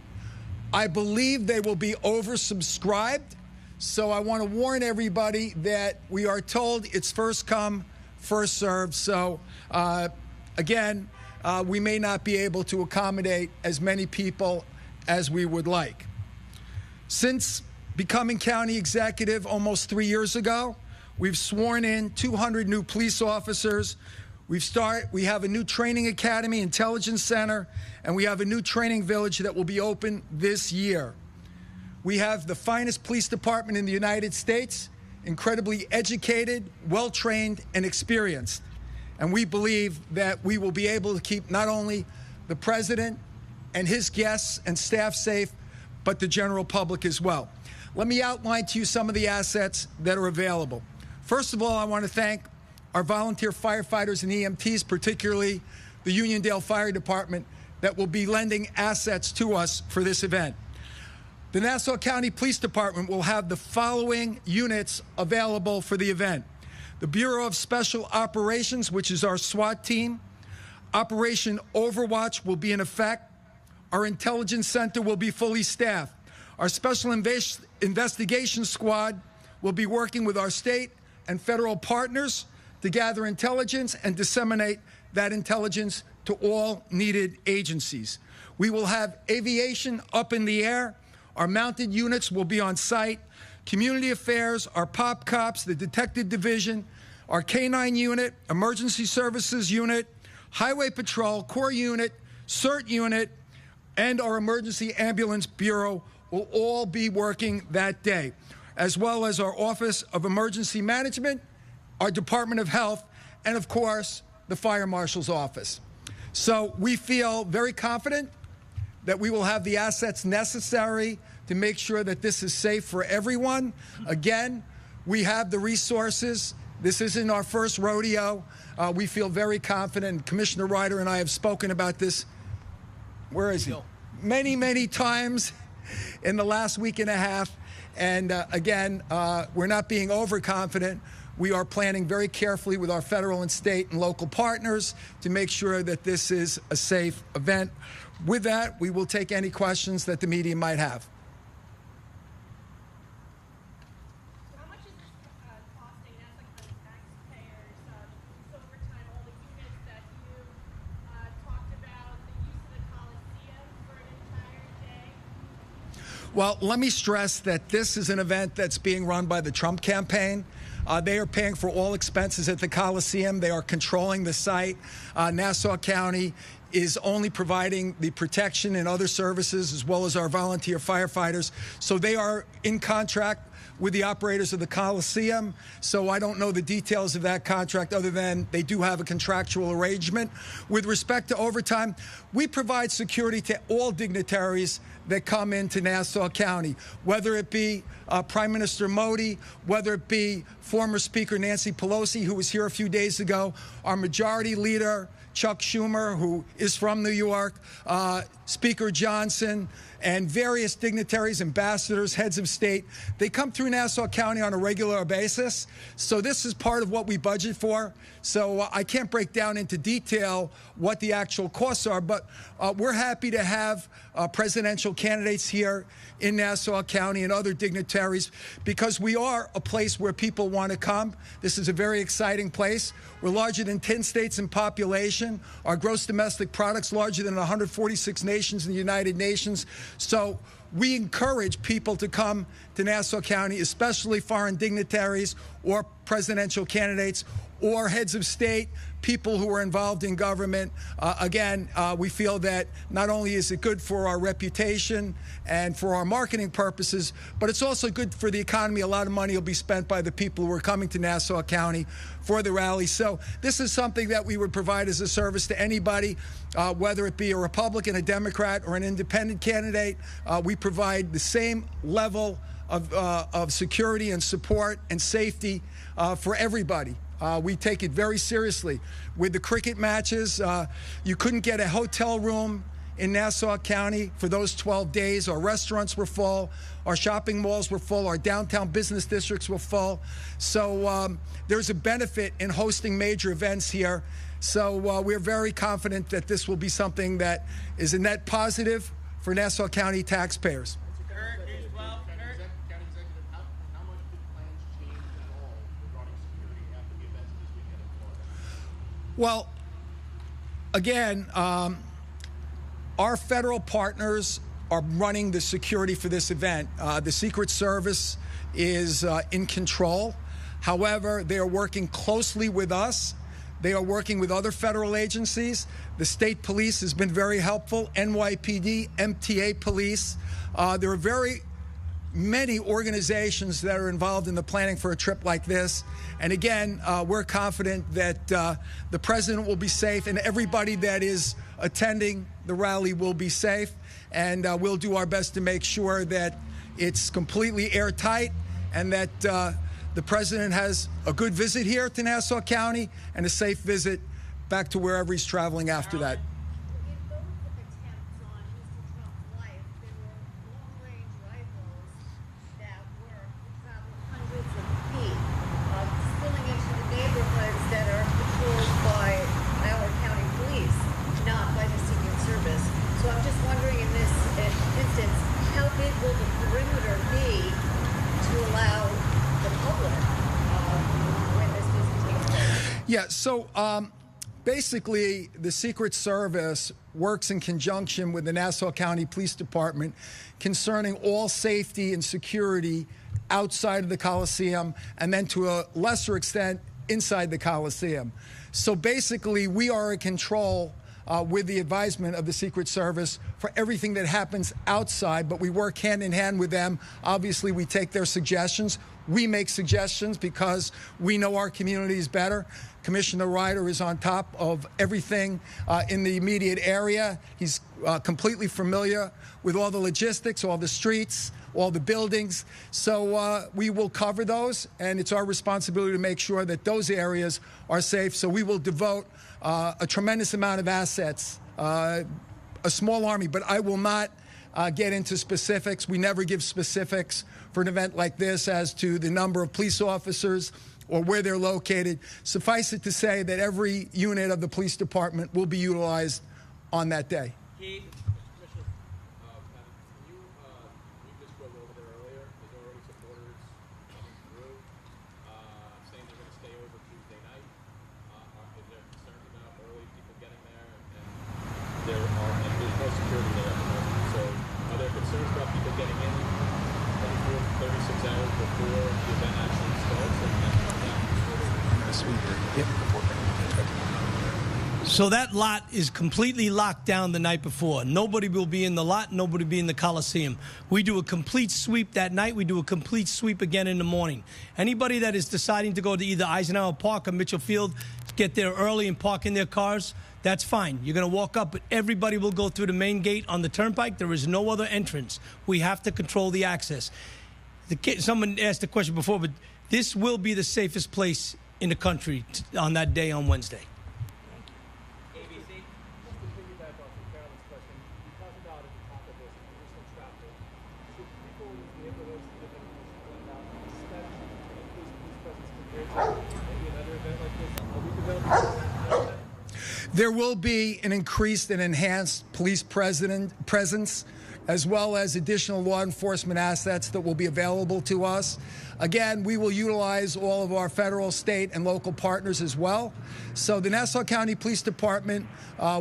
I believe they will be oversubscribed, so I want to warn everybody that we are told it's first come, first served. So again, we may not be able to accommodate as many people as we would like. Since becoming county executive almost 3 years ago, we've sworn in 200 new police officers. We have a new training academy, intelligence center, and we have a new training village that will be open this year. We have the finest police department in the United States, incredibly educated, well-trained, and experienced. And we believe that we will be able to keep not only the president and his guests and staff safe, but the general public as well. Let me outline to you some of the assets that are available. First of all, I want to thank our volunteer firefighters and EMTs, particularly the Uniondale Fire Department, that will be lending assets to us for this event. The Nassau County Police Department will have the following units available for the event. The Bureau of Special Operations, which is our SWAT team. Operation Overwatch will be in effect. Our intelligence center will be fully staffed. Our special investigation squad will be working with our state and federal partners to gather intelligence and disseminate that intelligence to all needed agencies. We will have aviation up in the air. Our mounted units will be on site. Community affairs, our pop cops, the detective division, our K-9 unit, emergency services unit, highway patrol, core unit, CERT unit, and our emergency ambulance bureau will all be working that day, as well as our Office of Emergency Management, our Department of Health, and of course, the Fire Marshal's office. So we feel very confident that we will have the assets necessary to make sure that this is safe for everyone. Again, we have the resources. This isn't our first rodeo. We feel very confident. Commissioner Ryder and I have spoken about this. Where is he? Many, many times in the last week and a half. And again, we're not being overconfident. We are planning very carefully with our federal and state and local partners to make sure that this is a safe event. With that, we will take any questions that the media might have.
How much is this costing Nassau County taxpayers over time, all the units that you talked about, the use of the Coliseum for an entire day?
Well, let me stress that this is an event that's being run by the Trump campaign. They are paying for all expenses at the Coliseum. They are controlling the site. Nassau County is only providing the protection and other services, as well as our volunteer firefighters. So they are in contract with the operators of the Coliseum. So I don't know the details of that contract other than they do have a contractual arrangement. With respect to overtime, we provide security to all dignitaries that come into Nassau County, whether it be Prime Minister Modi, whether it be former Speaker Nancy Pelosi, who was here a few days ago, our Majority Leader, Chuck Schumer, who is from New York, Speaker Johnson, and various dignitaries, ambassadors, heads of state. They come through Nassau County on a regular basis. So this is part of what we budget for. So I can't break down into detail what the actual costs are, but we're happy to have presidential candidates here in Nassau County and other dignitaries because we are a place where people want to come. This is a very exciting place. We're larger than 10 states in population. Our gross domestic product's larger than 146 nations in the United Nations. So we encourage people to come to Nassau County, especially foreign dignitaries or presidential candidates or heads of state, people who are involved in government. Again, we feel that not only is it good for our reputation and for our marketing purposes, but it's also good for the economy. A lot of money will be spent by the people who are coming to Nassau County for the rally. So this is something that we would provide as a service to anybody, whether it be a Republican, a Democrat, or an independent candidate. We provide the same level of security and support and safety for everybody. We take it very seriously. With the cricket matches, you couldn't get a hotel room in Nassau County for those 12 days. Our restaurants were full. Our shopping malls were full. Our downtown business districts were full. So there's a benefit in hosting major events here. So we're very confident that this will be something that is a net positive for Nassau County taxpayers. Well, again, our federal partners are running the security for this event. The Secret Service is in control. However, they are working closely with us. They are working with other federal agencies. The state police has been very helpful, NYPD, MTA police. There are very many organizations that are involved in the planning for a trip like this. And again, we're confident that the president will be safe and everybody that is attending the rally will be safe. And we'll do our best to make sure that it's completely airtight and that the president has a good visit here to Nassau County and a safe visit back to wherever he's traveling after that.
So I'm just wondering in this instance, how big will the perimeter be to allow the public when this visit takes place?
Yeah, so basically the Secret Service works in conjunction with the Nassau County Police Department concerning all safety and security outside of the Coliseum and then to a lesser extent inside the Coliseum. So basically we are in control with the advisement of the Secret Service for everything that happens outside, but we work hand in hand with them. Obviously, we take their suggestions. We make suggestions because we know our communities better. Commissioner Ryder is on top of everything in the immediate area. He's completely familiar with all the logistics, all the streets, all the buildings. So we will cover those, and it's our responsibility to make sure that those areas are safe. So we will devote a tremendous amount of assets, a small army, but I will not get into specifics. We never give specifics for an event like this as to the number of police officers or where they're located. Suffice it to say that every unit of the police department will be utilized on that day.
There's no security there at the moment. So are there concerns about people getting in 24, 36 hours before the event actually starts and then
So that lot is completely locked down the night before. Nobody will be in the lot, nobody will be in the Coliseum. We do a complete sweep that night. We do a complete sweep again in the morning. Anybody that is deciding to go to either Eisenhower Park or Mitchell Field, get there early and park in their cars, that's fine. You're going to walk up, but everybody will go through the main gate on the turnpike. There is no other entrance. We have to control the access. Someone asked the question before, but this will be the safest place in the country on that day on Wednesday.
There will be an increased and enhanced police presence, as well as additional law enforcement assets that will be available to us. Again, we will utilize all of our federal, state, and local partners as well. So the Nassau County Police Department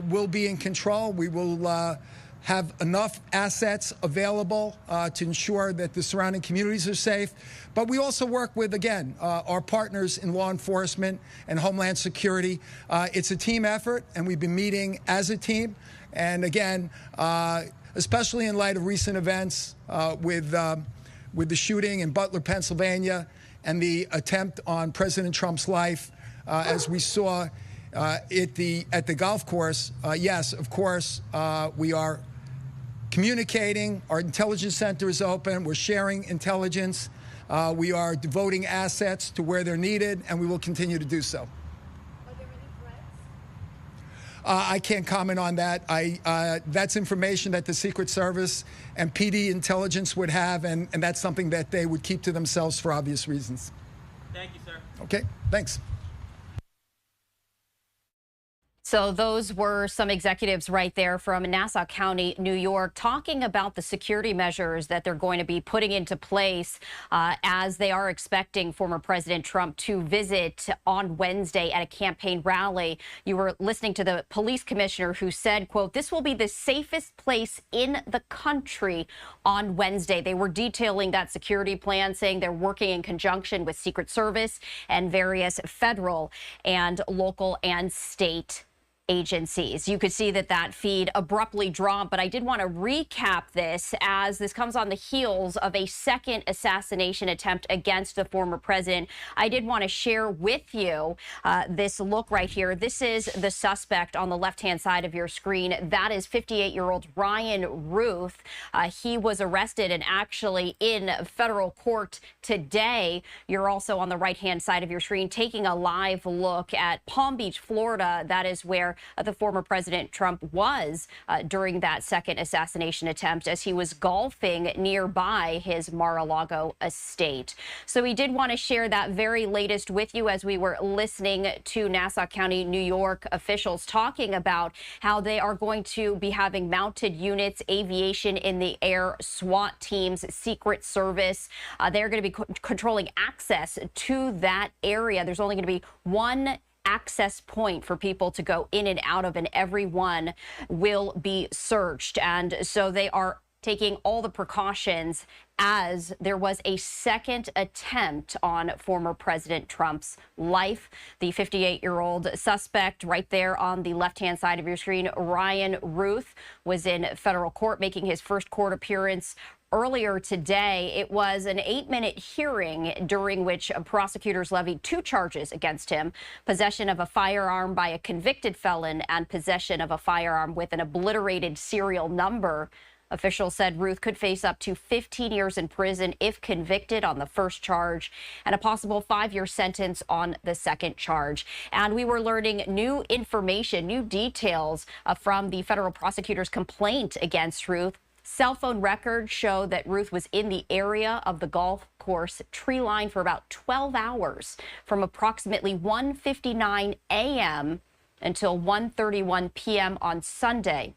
will be in control. We will have enough assets available to ensure that the surrounding communities are safe. But we also work with, again, our partners in law enforcement and Homeland Security. It's a team effort, and we've been meeting as a team. And again, especially in light of recent events with the shooting in Butler, Pennsylvania, and the attempt on President Trump's life, as we saw at the golf course. Yes, of course, we are communicating. Our intelligence center is open. We're sharing intelligence. We are devoting assets to where they're needed, and we will continue to do so.
Are there any threats?
I can't comment on that. That's information that the Secret Service and PD intelligence would have, and that's something that they would keep to themselves for obvious reasons.
Thank you, sir.
Okay, thanks.
So those were some executives right there from Nassau County, New York, talking about the security measures that they're going to be putting into place as they are expecting former President Trump to visit on Wednesday at a campaign rally. You were listening to the police commissioner who said, quote, "This will be the safest place in the country on Wednesday." They were detailing that security plan, saying they're working in conjunction with Secret Service and various federal and local and state agencies. You could see that feed abruptly dropped, but I did want to recap this as this comes on the heels of a second assassination attempt against the former president. I did want to share with you this look right here. This is the suspect on the left-hand side of your screen. That is 58-year-old Ryan Ruth. He was arrested and actually in federal court today. You're also on the right-hand side of your screen taking a live look at Palm Beach, Florida. That is where the former President Trump was during that second assassination attempt as he was golfing nearby his Mar-a-Lago estate. So we did want to share that very latest with you as we were listening to Nassau County, New York officials talking about how they are going to be having mounted units, aviation in the air, SWAT teams, Secret Service. They're going to be controlling access to that area. There's only going to be one access point for people to go in and out of, and everyone will be searched. And so they are taking all the precautions as there was a second attempt on former President Trump's life. The 58-year-old suspect right there on the left-hand side of your screen, Ryan Ruth, was in federal court making his first court appearance earlier today. It was an 8-minute hearing during which prosecutors levied 2 charges against him: possession of a firearm by a convicted felon and possession of a firearm with an obliterated serial number. Officials said Ruth could face up to 15 years in prison if convicted on the first charge and a possible 5-year sentence on the second charge. And we were learning new information, new details from the federal prosecutor's complaint against Ruth. Cell phone records show that Ruth was in the area of the golf course tree line for about 12 hours from approximately 1:59 a.m. until 1:31 p.m. on Sunday.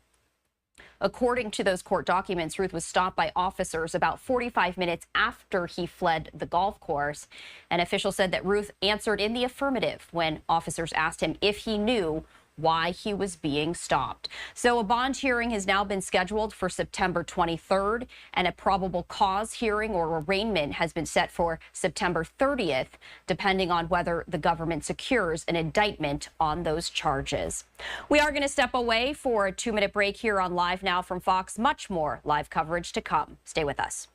According to those court documents, Ruth was stopped by officers about 45 minutes after he fled the golf course. An official said that Ruth answered in the affirmative when officers asked him if he knew why he was being stopped. So a bond hearing has now been scheduled for September 23rd, and a probable cause hearing or arraignment has been set for September 30th, depending on whether the government secures an indictment on those charges. We are going to step away for a 2-minute break here on Live Now from Fox. Much more live coverage to come. Stay with us.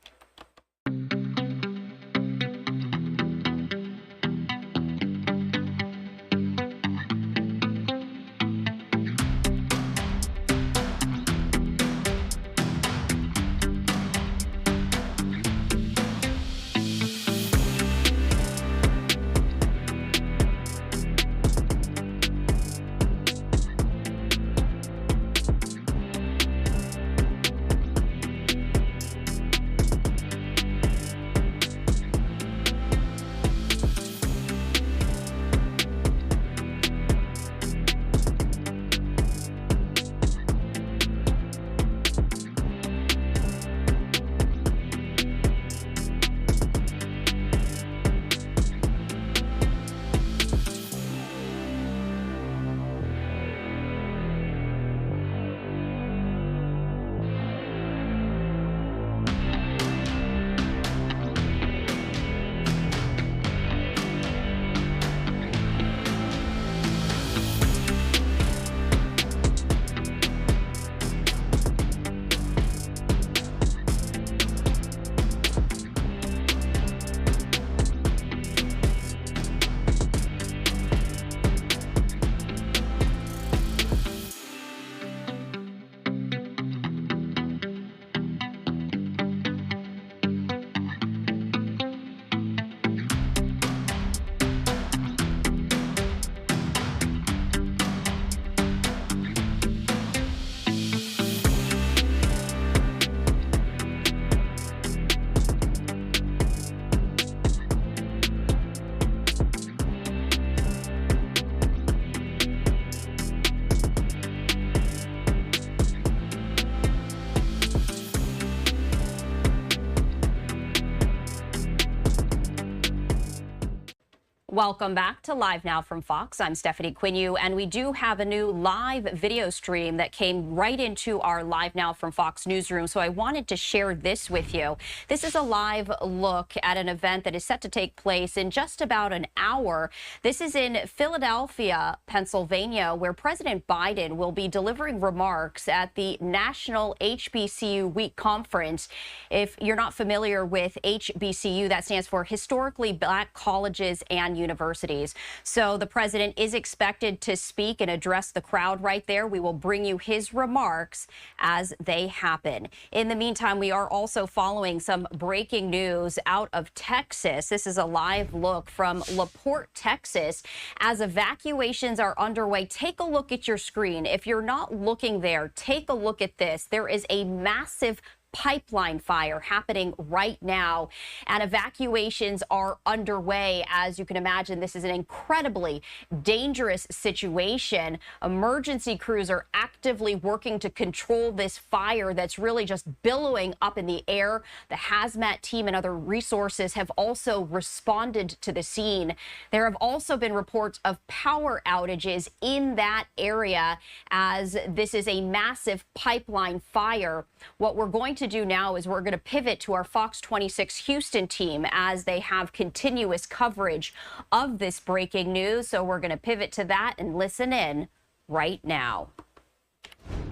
Welcome back to Live Now from Fox. I'm Stephanie Quinu, and we do have a new live video stream that came right into our Live Now from Fox newsroom, so I wanted to share this with you. This is a live look at an event that is set to take place in just about an hour. This is in Philadelphia, Pennsylvania, where President Biden will be delivering remarks at the National HBCU Week Conference. If you're not familiar with HBCU, that stands for Historically Black Colleges and Universities. So the president is expected to speak and address the crowd right there. We will bring you his remarks as they happen. In the meantime, we are also following some breaking news out of Texas. This is a live look from LaPorte, Texas. As evacuations are underway, take a look at your screen. If you're not looking there, take a look at this. There is a massive pipeline fire happening right now, and evacuations are underway. As you can imagine, this is an incredibly dangerous situation. Emergency crews are actively working to control this fire that's really just billowing up in the air. The hazmat team and other resources have also responded to the scene. There have also been reports of power outages in that area, as this is a massive pipeline fire. What we're going to do now is we're going to pivot to our Fox 26 Houston team as they have continuous coverage of this breaking news. So we're going to pivot to that and listen in right now.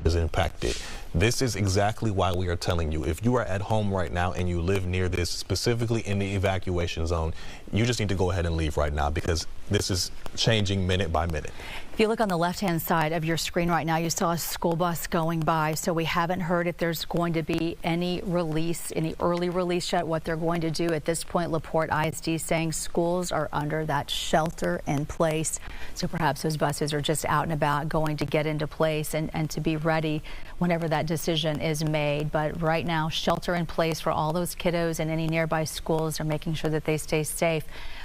Is impacted. This is exactly why we are telling you, if you are at home right now and you live near this, specifically in the evacuation zone, you just need to go ahead and leave right now, because this is changing minute by minute.
If you look on the left-hand side of your screen right now, you saw a school bus going by, so we haven't heard if there's going to be any release, any early release yet. What they're going to do at this point, LaPorte ISD saying schools are under that shelter in place. So perhaps those buses are just out and about, going to get into place and to be ready whenever that decision is made. But right now, shelter in place for all those kiddos, and any nearby schools are making sure that they stay safe.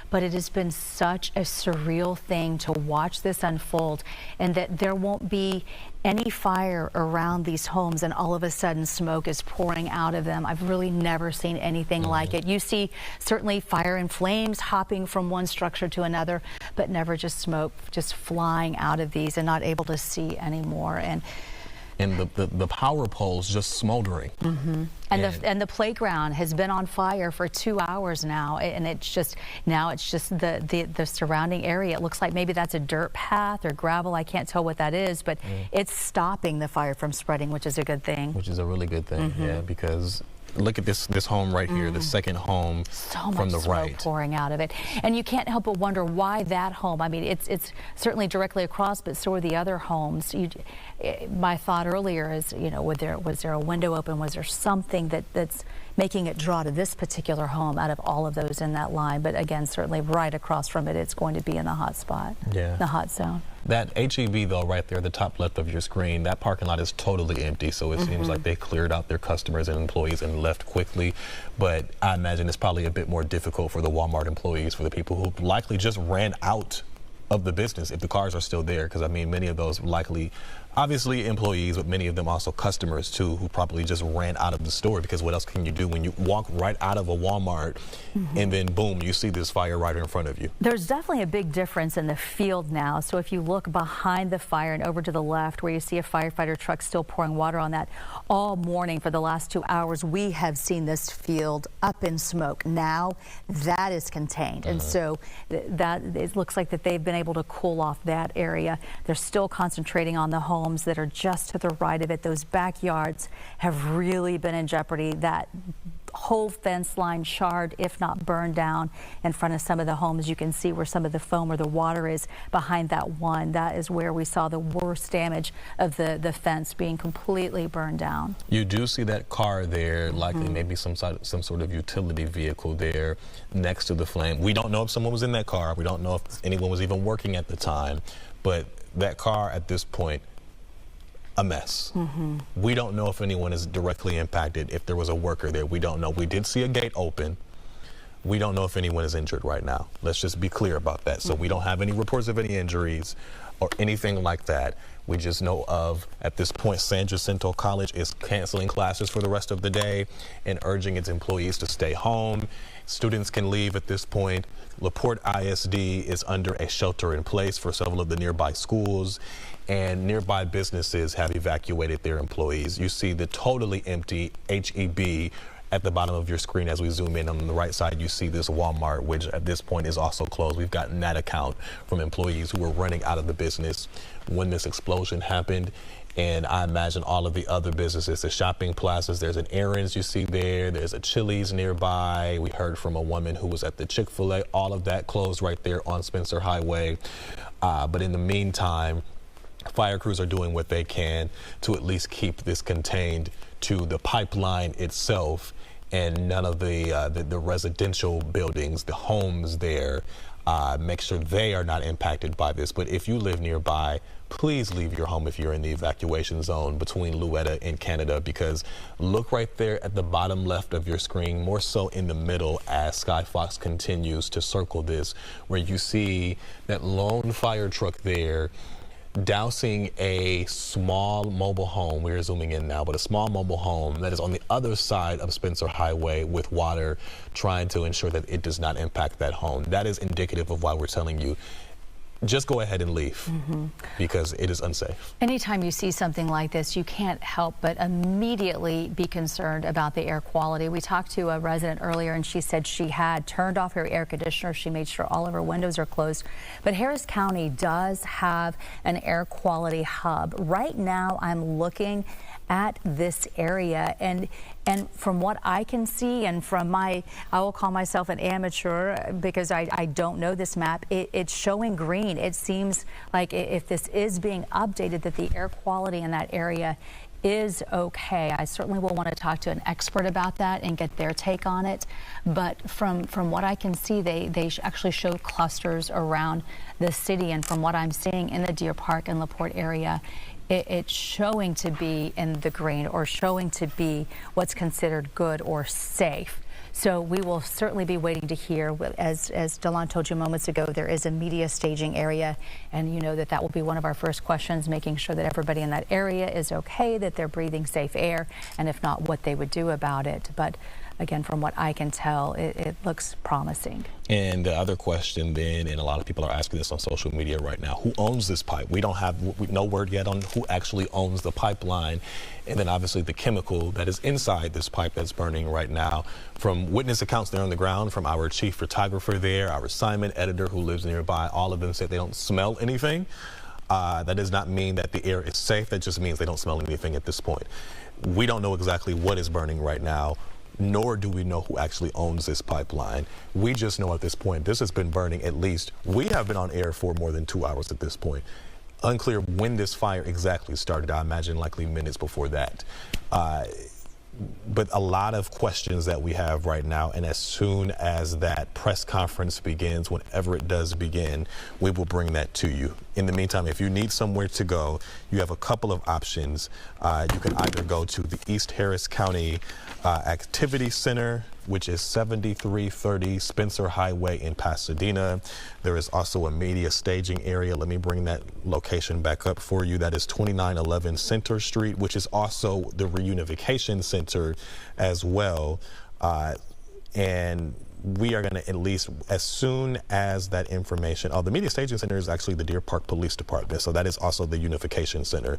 But it has been such a surreal thing to watch this unfold, and that there won't be any fire around these homes and all of a sudden smoke is pouring out of them. I've really never seen anything like it. You see certainly fire and flames hopping from one structure to another, but never just smoke just flying out of these and not able to see anymore.
And the power poles just smoldering.
And the playground has been on fire for 2 hours now, and it's just the surrounding area. It looks like maybe that's a dirt path or gravel. I can't tell what that is, but it's stopping the fire from spreading, which is a good thing.
Which is a really good thing, yeah, because look at this home right here, the second home from the right.
Smoke pouring out of it. And you can't help but wonder why that home. I mean, it's certainly directly across, but so are the other homes. My thought earlier is, you know, was there a window open? Was there something that's making it draw to this particular home out of all of those in that line? But again, certainly right across from it, it's going to be in the hot spot, the hot zone.
That HEB, though, right there, the top left of your screen, that parking lot is totally empty, so it seems like they cleared out their customers and employees and left quickly. But I imagine it's probably a bit more difficult for the Walmart employees, for the people who likely just ran out of the business if the cars are still there, because I mean, many of those likely, obviously employees, but many of them also customers too, who probably just ran out of the store, because what else can you do when you walk right out of a Walmart and then boom, you see this fire right in front of you?
There's definitely a big difference in the field now. So if you look behind the fire and over to the left, where you see a firefighter truck still pouring water on that, all morning for the last 2 hours, we have seen this field up in smoke. Now that is contained, and so that it looks like that they've been able to cool off that area. They're still concentrating on the homes that are just to the right of it. Those backyards have really been in jeopardy. That whole fence line charred, if not burned down, in front of some of the homes. You can see where some of the foam or the water is behind that one. That is where we saw the worst damage of the fence being completely burned down.
You do see that car there, likely maybe some sort of utility vehicle there next to the flame. We don't know if someone was in that car. We don't know if anyone was even working at the time, but that car at this point, a mess. We don't know if anyone is directly impacted, if there was a worker there. We don't know. We did see a gate open. We don't know if anyone is injured right now. Let's just be clear about that. So we don't have any reports of any injuries. or anything like that. We just know of, at this point, San Jacinto College is canceling classes for the rest of the day and urging its employees to stay home. Students can leave at this point. LaPorte ISD is under a shelter in place for several of the nearby schools, and nearby businesses have evacuated their employees. You see the totally empty HEB at the bottom of your screen. As we zoom in on the right side, you see this Walmart, which at this point is also closed. We've gotten that account from employees who were running out of the business when this explosion happened. And I imagine all of the other businesses, the shopping plazas, there's an Aaron's you see there, there's a Chili's nearby. We heard from a woman who was at the Chick-fil-A. All of that closed right there on Spencer Highway. But in the meantime, fire crews are doing what they can to at least keep this contained to the pipeline itself, and none of the residential buildings, the homes there, make sure they are not impacted by this. But if you live nearby, please leave your home if you're in the evacuation zone between Louetta and Canada, because look right there at the bottom left of your screen, more so in the middle as Sky Fox continues to circle this, where you see that lone fire truck there dousing a small mobile home. We're zooming in now, but a small mobile home that is on the other side of Spencer Highway with water, trying to ensure that it does not impact that home. That is indicative of why we're telling you, just go ahead and leave, because it is unsafe.
Anytime you see something like this, you can't help but immediately be concerned about the air quality. We talked to a resident earlier, and she said she had turned off her air conditioner. She made sure all of her windows are closed. But Harris County does have an air quality hub. Right now, I'm looking at this area, and from what I can see, and from I will call myself an amateur because I don't know this map, it's showing green. It seems like if this is being updated, that the air quality in that area is okay. I certainly will want to talk to an expert about that and get their take on it. But from what I can see, they actually show clusters around the city, and from what I'm seeing in the Deer Park and LaPorte area, it's showing to be in the green, or showing to be what's considered good or safe. So we will certainly be waiting to hear. As Delon told you moments ago, there is a media staging area, and you know that will be one of our first questions, making sure that everybody in that area is okay, that they're breathing safe air, and if not, what they would do about it. But again, from what I can tell, it looks promising.
And the other question then, and a lot of people are asking this on social media right now, who owns this pipe? We don't have no word yet on who actually owns the pipeline. And then obviously the chemical that is inside this pipe that's burning right now. From witness accounts there on the ground, from our chief photographer there, our assignment editor who lives nearby, all of them said they don't smell anything. That does not mean that the air is safe. That just means they don't smell anything at this point. We don't know exactly what is burning right now, nor do we know who actually owns this pipeline. We just know at this point, this has been burning at least. We have been on air for more than 2 hours at this point. Unclear when this fire exactly started. I imagine likely minutes before that. But a lot of questions that we have right now, and as soon as that press conference begins, whenever it does begin, we will bring that to you. In the meantime, if you need somewhere to go, you have a couple of options. You can either go to the East Harris County Activity Center, which is 7330 Spencer Highway in Pasadena. There is also a media staging area. Let me bring that location back up for you. That is 2911 Center Street, which is also the reunification center as well. And we are going to, at least as soon as that information, the media staging center is actually the Deer Park Police Department, so that is also the unification center.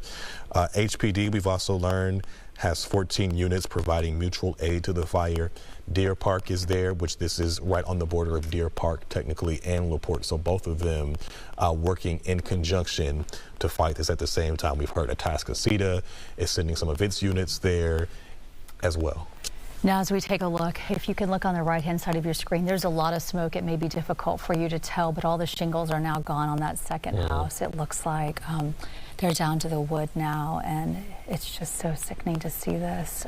HPD, we've also learned, has 14 units providing mutual aid to the fire. Deer Park is there, which this is right on the border of Deer Park technically and LaPorte, so both of them working in conjunction to fight this at the same time. We've heard Atascocita is sending some of its units there as well.
Now, as we take a look, if you can look on the right-hand side of your screen, there's a lot of smoke. It may be difficult for you to tell, but all the shingles are now gone on that second house. It looks like they're down to the wood now, and it's just so sickening to see this.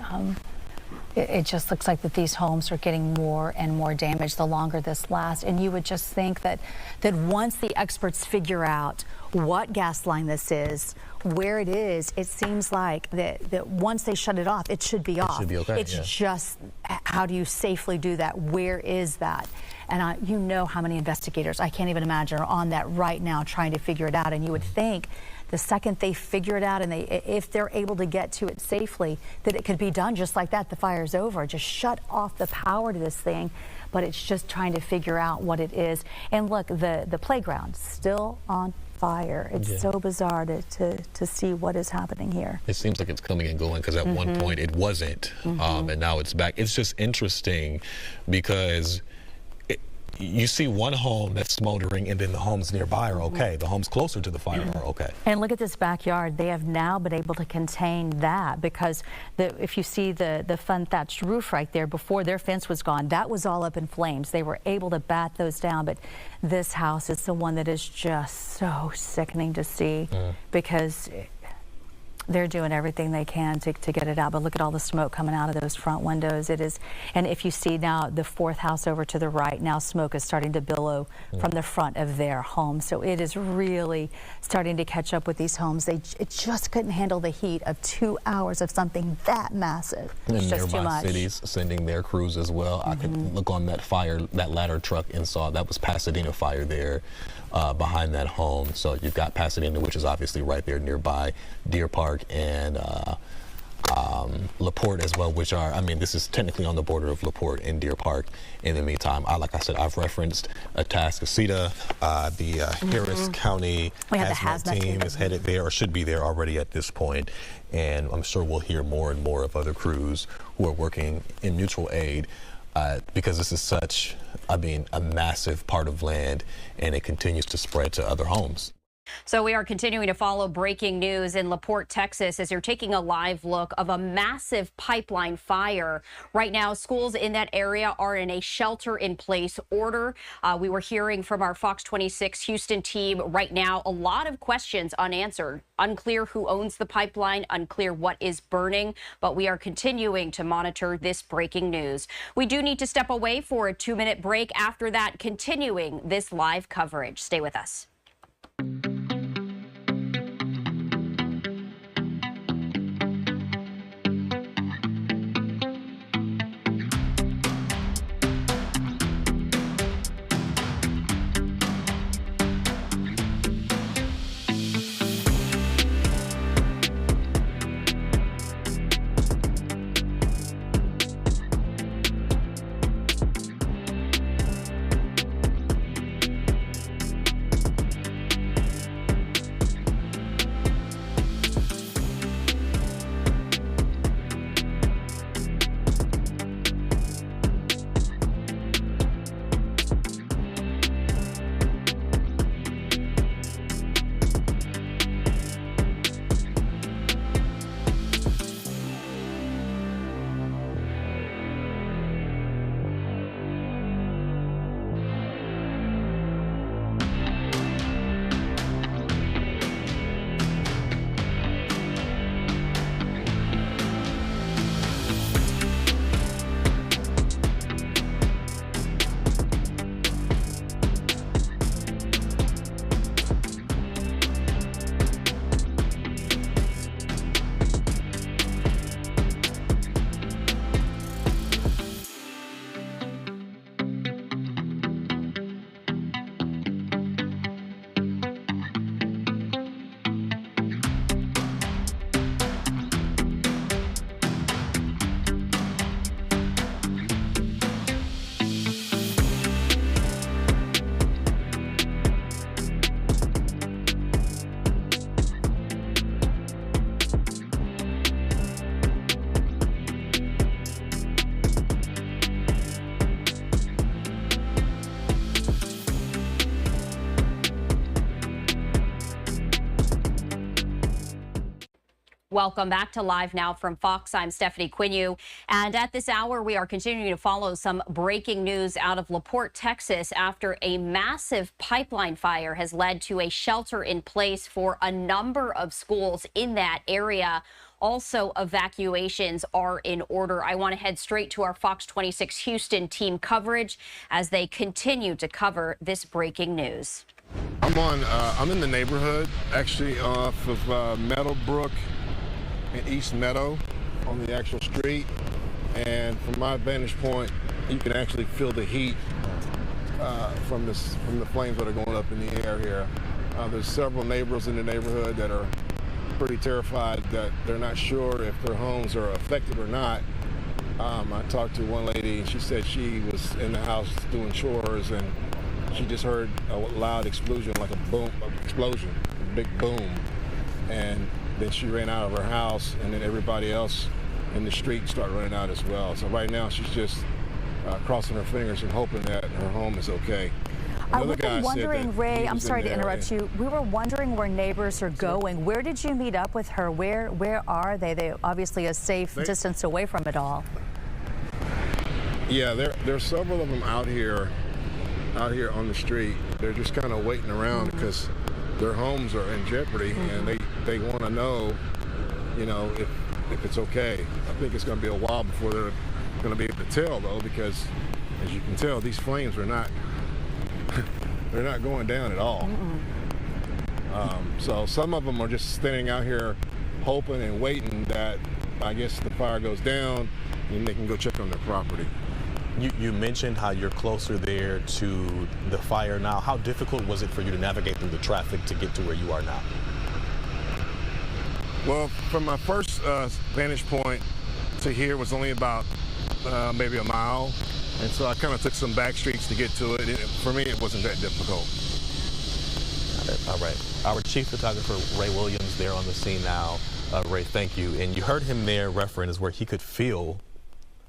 It just looks like that these homes are getting more and more damaged the longer this lasts. And you would just think that once the experts figure out what gas line this is, where it is, it seems like that once they shut it off, it should be off.
It should be okay,
It's
yeah.
just, how do you safely do that? Where is that? And you know how many investigators, I can't even imagine, are on that right now trying to figure it out. And you would think the second they figure it out and if they're able to get to it safely, that it could be done just like that. The fire's over. Just shut off the power to this thing. But it's just trying to figure out what it is. And look, the playground still on fire. It's so bizarre to see what is happening here.
It seems like it's coming and going because at one point it wasn't, and now it's back. It's just interesting because you see one home that's smoldering and then the homes nearby are okay. The homes closer to the fire are okay.
And look at this backyard. They have now been able to contain that because if you see the fun thatched roof right there, before their fence was gone, that was all up in flames. They were able to bat those down, but this house is the one that is just so sickening to see because they're doing everything they can to get it out. But look at all the smoke coming out of those front windows. It is, and if you see now the fourth house over to the right, now smoke is starting to billow from the front of their home. So it is really starting to catch up with these homes. It just couldn't handle the heat of 2 hours of something that massive. It's
And
just too
nearby
much.
cities sending their crews as well. I could look on that fire, that ladder truck, and saw that was Pasadena fire there behind that home. So you've got Pasadena, which is obviously right there nearby, Deer Park and LaPorte as well, which are, I mean, this is technically on the border of LaPorte and Deer Park. In the meantime, like I said, I've referenced Atascocita, the Harris County hazmat team is headed there or should be there already at this point. And I'm sure we'll hear more and more of other crews who are working in mutual aid because this is such, I mean, a massive part of land and it continues to spread to other homes.
So we are continuing to follow breaking news in LaPorte, Texas, as you're taking a live look of a massive pipeline fire. Right now, schools in that area are in a shelter-in-place order. We were hearing from our Fox 26 Houston team right now, a lot of questions unanswered. Unclear who owns the pipeline, unclear what is burning, but we are continuing to monitor this breaking news. We do need to step away for a 2-minute break. After that, continuing this live coverage. Stay with us. Welcome back to Live Now from Fox. I'm Stephanie Quinu. And at this hour, we are continuing to follow some breaking news out of LaPorte, Texas, after a massive pipeline fire has led to a shelter in place for a number of schools in that area. Also, evacuations are in order. I want to head straight to our Fox 26 Houston team coverage as they continue to cover this breaking news.
I'm in the neighborhood, actually off of Meadowbrook and East Meadow on the actual street. And from my vantage point, you can actually feel the heat from the flames that are going up in the air here. There's several neighbors in the neighborhood that are pretty terrified that they're not sure if their homes are affected or not. I talked to one lady, and she said she was in the house doing chores, and she just heard a loud explosion, like a boom, explosion, a big boom. And then she ran out of her house, and then everybody else in the street started running out as well. So right now she's just crossing her fingers and hoping that her home is okay.
We've been wondering, Ray, I'm sorry to interrupt you. We were wondering where neighbors are going. Where did you meet up with her? Where are they? They obviously a safe distance away from it all.
Yeah, there's several of them out here on the street. They're just kind of waiting around because their homes are in jeopardy, and they want to know, you know, if it's okay. I think it's going to be a while before they're going to be able to tell, though, because as you can tell, these flames are not they're not going down at all. So some of them are just standing out here hoping and waiting that, I guess, the fire goes down and they can go check on their property.
You mentioned how you're closer there to the fire now. How difficult was it for you to navigate through the traffic to get to where you are now?
Well, from my first vantage point to here was only about maybe a mile. And so I kind of took some back streets to get to it. For me, it wasn't that difficult.
All right. Our chief photographer, Ray Williams, there on the scene now. Ray, thank you. And you heard him there reference where he could feel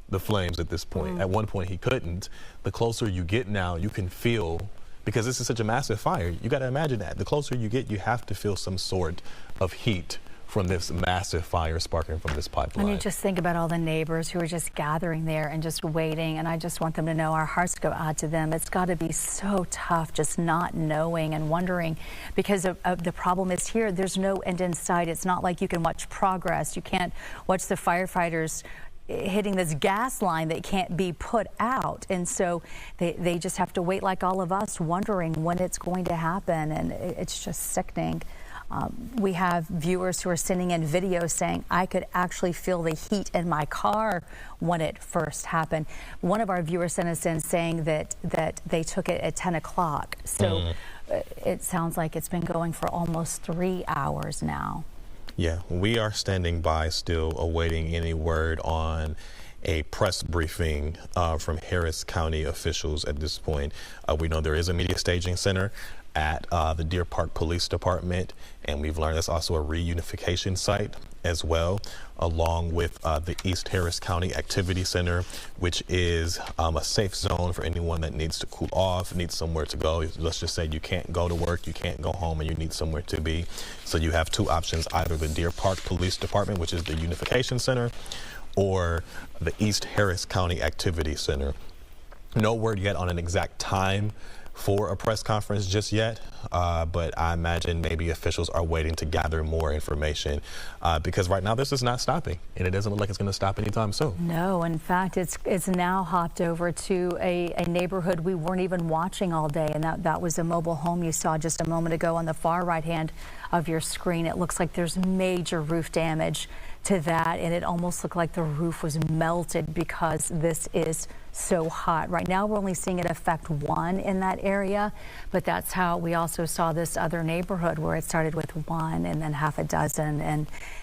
the flames at this point. At one point, he couldn't. The closer you get now, you can feel, because this is such a massive fire, you got to imagine that. The closer you get, you have to feel some sort of heat from this massive fire sparking from this pipeline.
And you just think about all the neighbors who are just gathering there and just waiting, and I just want them to know our hearts go out to them. It's got to be so tough just not knowing and wondering, because of the problem is here, there's no end in sight. It's not like you can watch progress. You can't watch the firefighters hitting this gas line that can't be put out, and so they just have to wait like all of us, wondering when it's going to happen, and it's just sickening. We have viewers who are sending in videos saying, I could actually feel the heat in my car when it first happened. One of our viewers sent us in saying that they took it at 10 o'clock. So it sounds like it's been going for almost 3 hours now.
Yeah, we are standing by still awaiting any word on a press briefing from Harris County officials at this point. We know there is a media staging center at the Deer Park Police Department, and we've learned that's also a reunification site as well, along with the East Harris County Activity Center, which is a safe zone for anyone that needs to cool off, needs somewhere to go. Let's just say you can't go to work, you can't go home, and you need somewhere to be. So you have two options, either the Deer Park Police Department, which is the Unification Center, or the East Harris County Activity Center. No word yet on an exact time for a press conference just yet, but I imagine maybe officials are waiting to gather more information because right now this is not stopping, and it doesn't look like it's going to stop anytime soon.
No, in fact, it's now hopped over to a neighborhood we weren't even watching all day, and that was a mobile home you saw just a moment ago on the far right hand of your screen. It looks like there's major roof damage to that, and it almost looked like the roof was melted because this is so hot. Right now we're only seeing it affect one in that area, but that's how we also saw this other neighborhood where it started with one and then half a dozen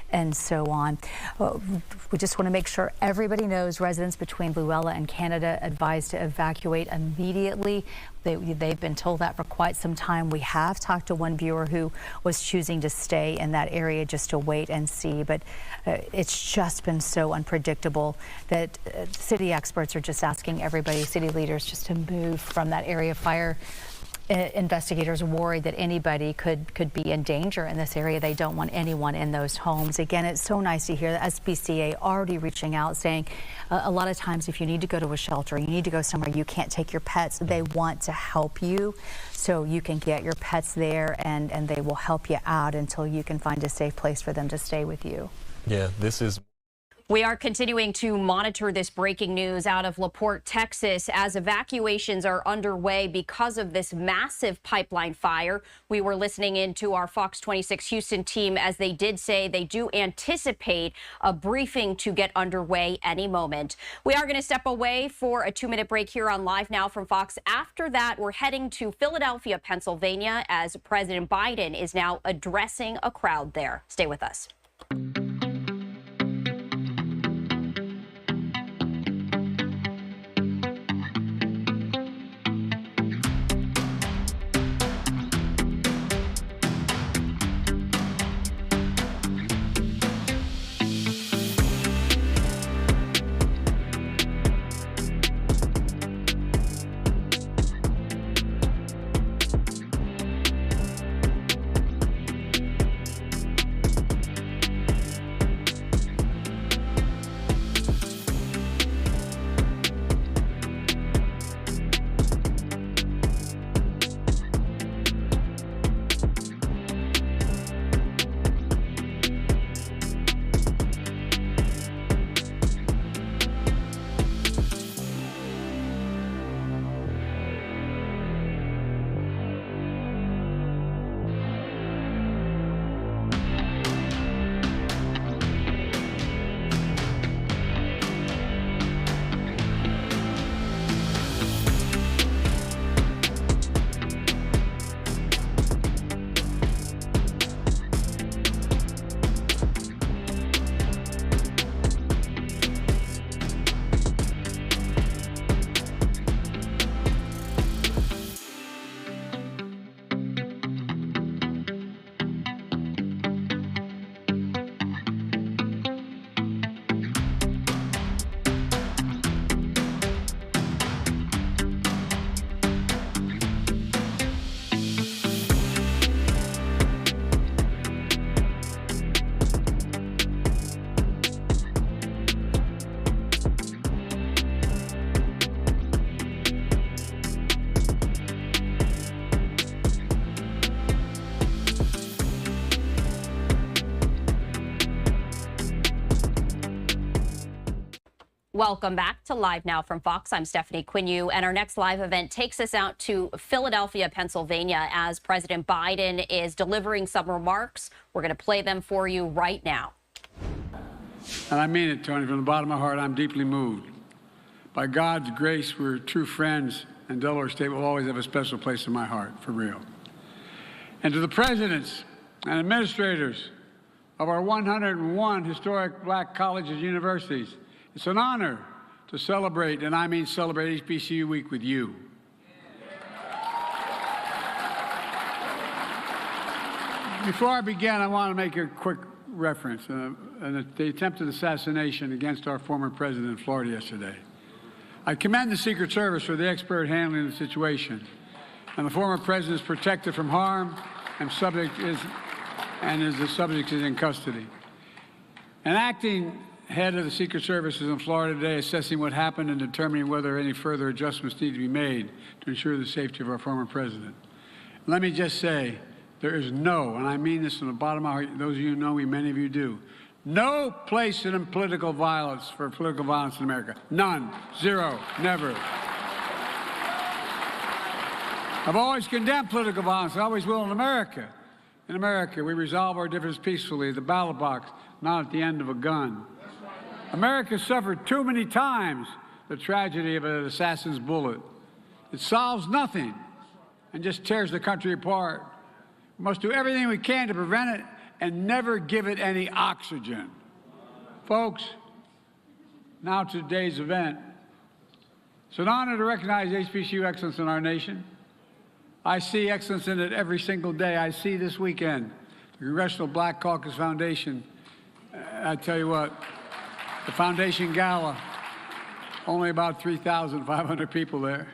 and so on. We just want to make sure everybody knows residents between Luella and Canada advised to evacuate immediately. They've been told that for quite some time. We have talked to one viewer who was choosing to stay in that area just to wait and see, but it's just been so unpredictable that city experts are just asking everybody, city leaders, just to move from that area. Fire investigators are worried that anybody could be in danger in this area. They don't want anyone in those homes. Again, it's so nice to hear the SPCA already reaching out, saying a lot of times if you need to go to a shelter, you need to go somewhere you can't take your pets, they want to help you so you can get your pets there, and they will help you out until you can find a safe place for them to stay with you.
Yeah, this is.
We are continuing to monitor this breaking news out of LaPorte, Texas, as evacuations are underway because of this massive pipeline fire. We were listening in to our Fox 26 Houston team as they did say they do anticipate a briefing to get underway any moment. We are going to step away for a 2-minute break here on Live Now from Fox. After that, we're heading to Philadelphia, Pennsylvania, as President Biden is now addressing a crowd there. Stay with us. Welcome back to Live Now from Fox. I'm Stephanie Quinu, and our next live event takes us out to Philadelphia, Pennsylvania, as President Biden is delivering some remarks. We're going to play them for you right now.
And I mean it, Tony, from the bottom of my heart, I'm deeply moved. By God's grace, we're true friends, and Delaware State will always have a special place in my heart, for real. And to the presidents and administrators of our 101 historic black colleges and universities, it's an honor to celebrate, and I mean celebrate, HBCU Week with you. Before I begin, I want to make a quick reference, the attempted assassination against our former president in Florida yesterday. I commend the Secret Service for the expert handling of the situation, and the former president is protected from harm, and the subject is in custody. An acting head of the Secret Service is in Florida today assessing what happened and determining whether any further adjustments need to be made to ensure the safety of our former president. Let me just say, there is no, and I mean this from the bottom of my heart, those of you who know me, many of you do, no place in political violence for political violence in America. None. Zero. Never. I've always condemned political violence. I always will in America. In America, we resolve our differences peacefully at the ballot box, not at the end of a gun. America suffered too many times the tragedy of an assassin's bullet. It solves nothing and just tears the country apart. We must do everything we can to prevent it and never give it any oxygen. Folks, now to today's event. It's an honor to recognize HBCU excellence in our nation. I see excellence in it every single day. I see this weekend the Congressional Black Caucus Foundation. I tell you what, the Foundation Gala, only about 3,500 people there.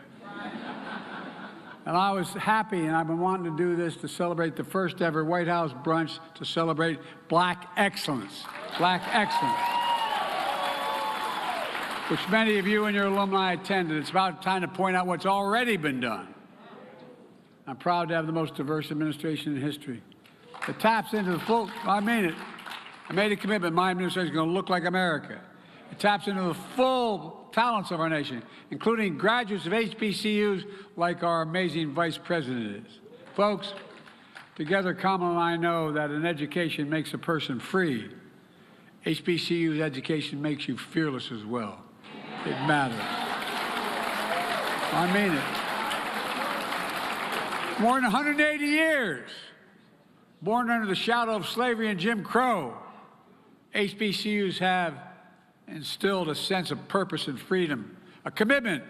And I was happy, and I've been wanting to do this to celebrate the first ever White House brunch to celebrate black excellence. Black excellence. Which many of you and your alumni attended. It's about time to point out what's already been done. I'm proud to have the most diverse administration in history. It taps into the full, I mean it, I made a commitment my administration is going to look like America. It taps into the full talents of our nation, including graduates of HBCUs like our amazing Vice President is. Folks, together, Kamala and I know that an education makes a person free. HBCU's education makes you fearless as well. It matters. I mean it. More than 180 years, born under the shadow of slavery and Jim Crow, HBCUs have instilled a sense of purpose and freedom, a commitment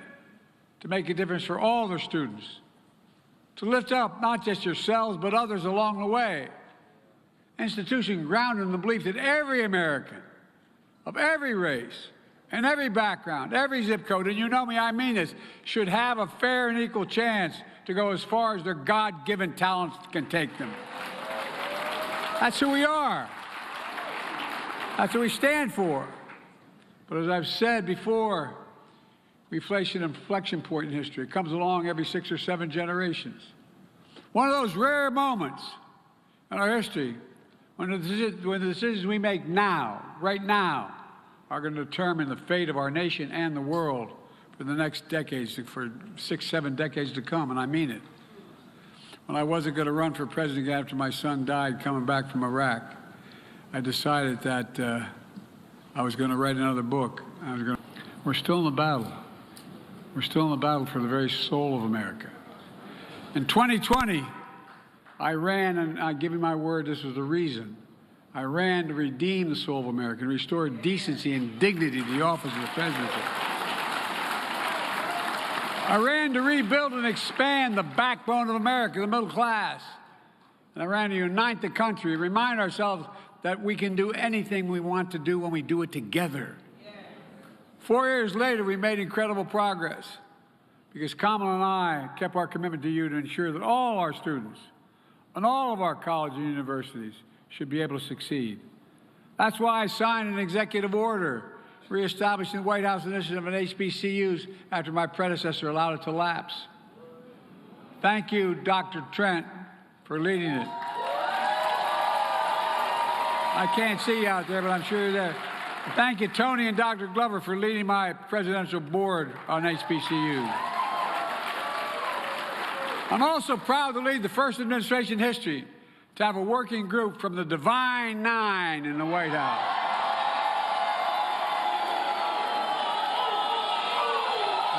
to make a difference for all their students, to lift up not just yourselves, but others along the way. Institution grounded in the belief that every American, of every race, and every background, every zip code, and you know me, I mean this, should have a fair and equal chance to go as far as their God-given talents can take them. That's who we are. That's what we stand for. But as I've said before, we face an inflection point in history. It comes along every 6 or 7 generations. One of those rare moments in our history when the decisions we make now, right now, are going to determine the fate of our nation and the world for the next decades, for 6, 7 decades to come, and I mean it. When I wasn't going to run for president after my son died coming back from Iraq, I decided that I was going to write another book. We're still in the battle. We're still in the battle for the very soul of America. In 2020, I ran, and I give you my word, this was the reason. I ran to redeem the soul of America and restore decency and dignity to the office of the presidency. I ran to rebuild and expand the backbone of America, the middle class. And I ran to unite the country, remind ourselves that we can do anything we want to do when we do it together. 4 years later, we made incredible progress because Kamala and I kept our commitment to you to ensure that all our students and all of our colleges and universities should be able to succeed. That's why I signed an executive order reestablishing the White House initiative on HBCUs after my predecessor allowed it to lapse. Thank you, Dr. Trent, for leading it. I can't see you out there, but I'm sure you're there. Thank you, Tony and Dr. Glover, for leading my presidential board on HBCUs. I'm also proud to lead the first administration in history to have a working group from the Divine Nine in the White House.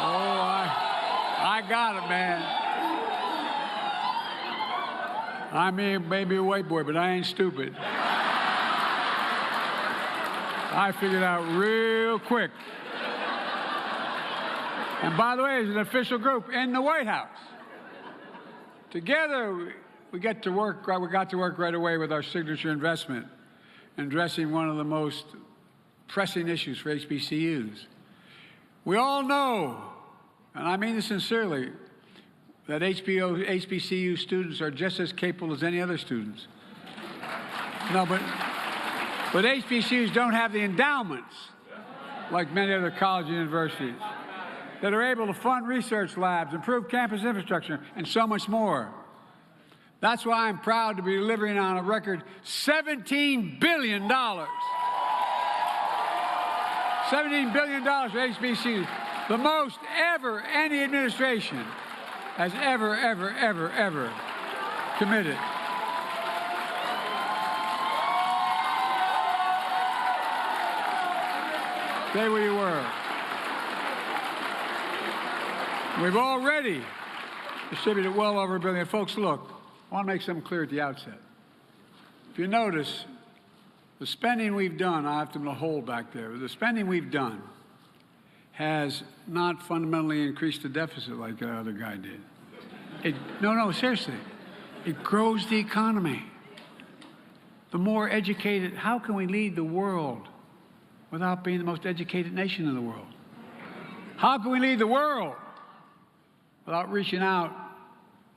Oh, I got it, man. I may be a white boy, but I ain't stupid. I figured out real quick. And by the way, it's an official group in the White House. Together, we got to work right away with our signature investment in addressing one of the most pressing issues for HBCUs. We all know, and I mean this sincerely, that HBCU students are just as capable as any other students. No, but HBCUs don't have the endowments like many other colleges and universities that are able to fund research labs, improve campus infrastructure, and so much more. That's why I'm proud to be delivering on a record $17 billion. $17 billion for HBCUs, the most ever any administration has ever committed. Stay where you were. We've already distributed well over $1 billion. Folks, look, I want to make something clear at the outset. If you notice, the spending we've done, I have to hold back there, the spending we've done has not fundamentally increased the deficit like the other guy did. No, seriously. It grows the economy. The more educated, how can we lead the world without being the most educated nation in the world? How can we lead the world without reaching out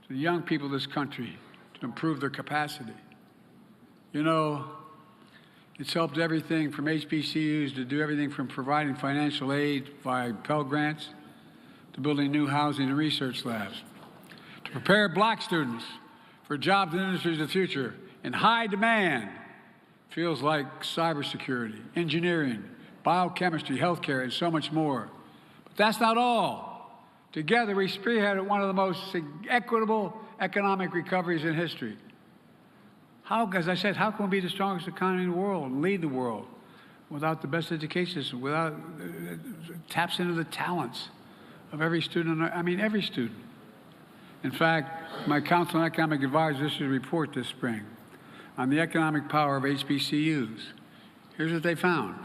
to the young people of this country to improve their capacity? You know, it's helped everything from HBCUs to do everything from providing financial aid via Pell Grants to building new housing and research labs, to prepare black students for jobs and industries of the future in high demand fields like cybersecurity, engineering, biochemistry, healthcare, and so much more. But that's not all. Together, we spearheaded one of the most equitable economic recoveries in history. How, as I said, how can we be the strongest economy in the world and lead the world without the best education system, without taps into the talents of every student, every student. In fact, my Council on Economic Advisors issued a report this spring on the economic power of HBCUs. Here's what they found.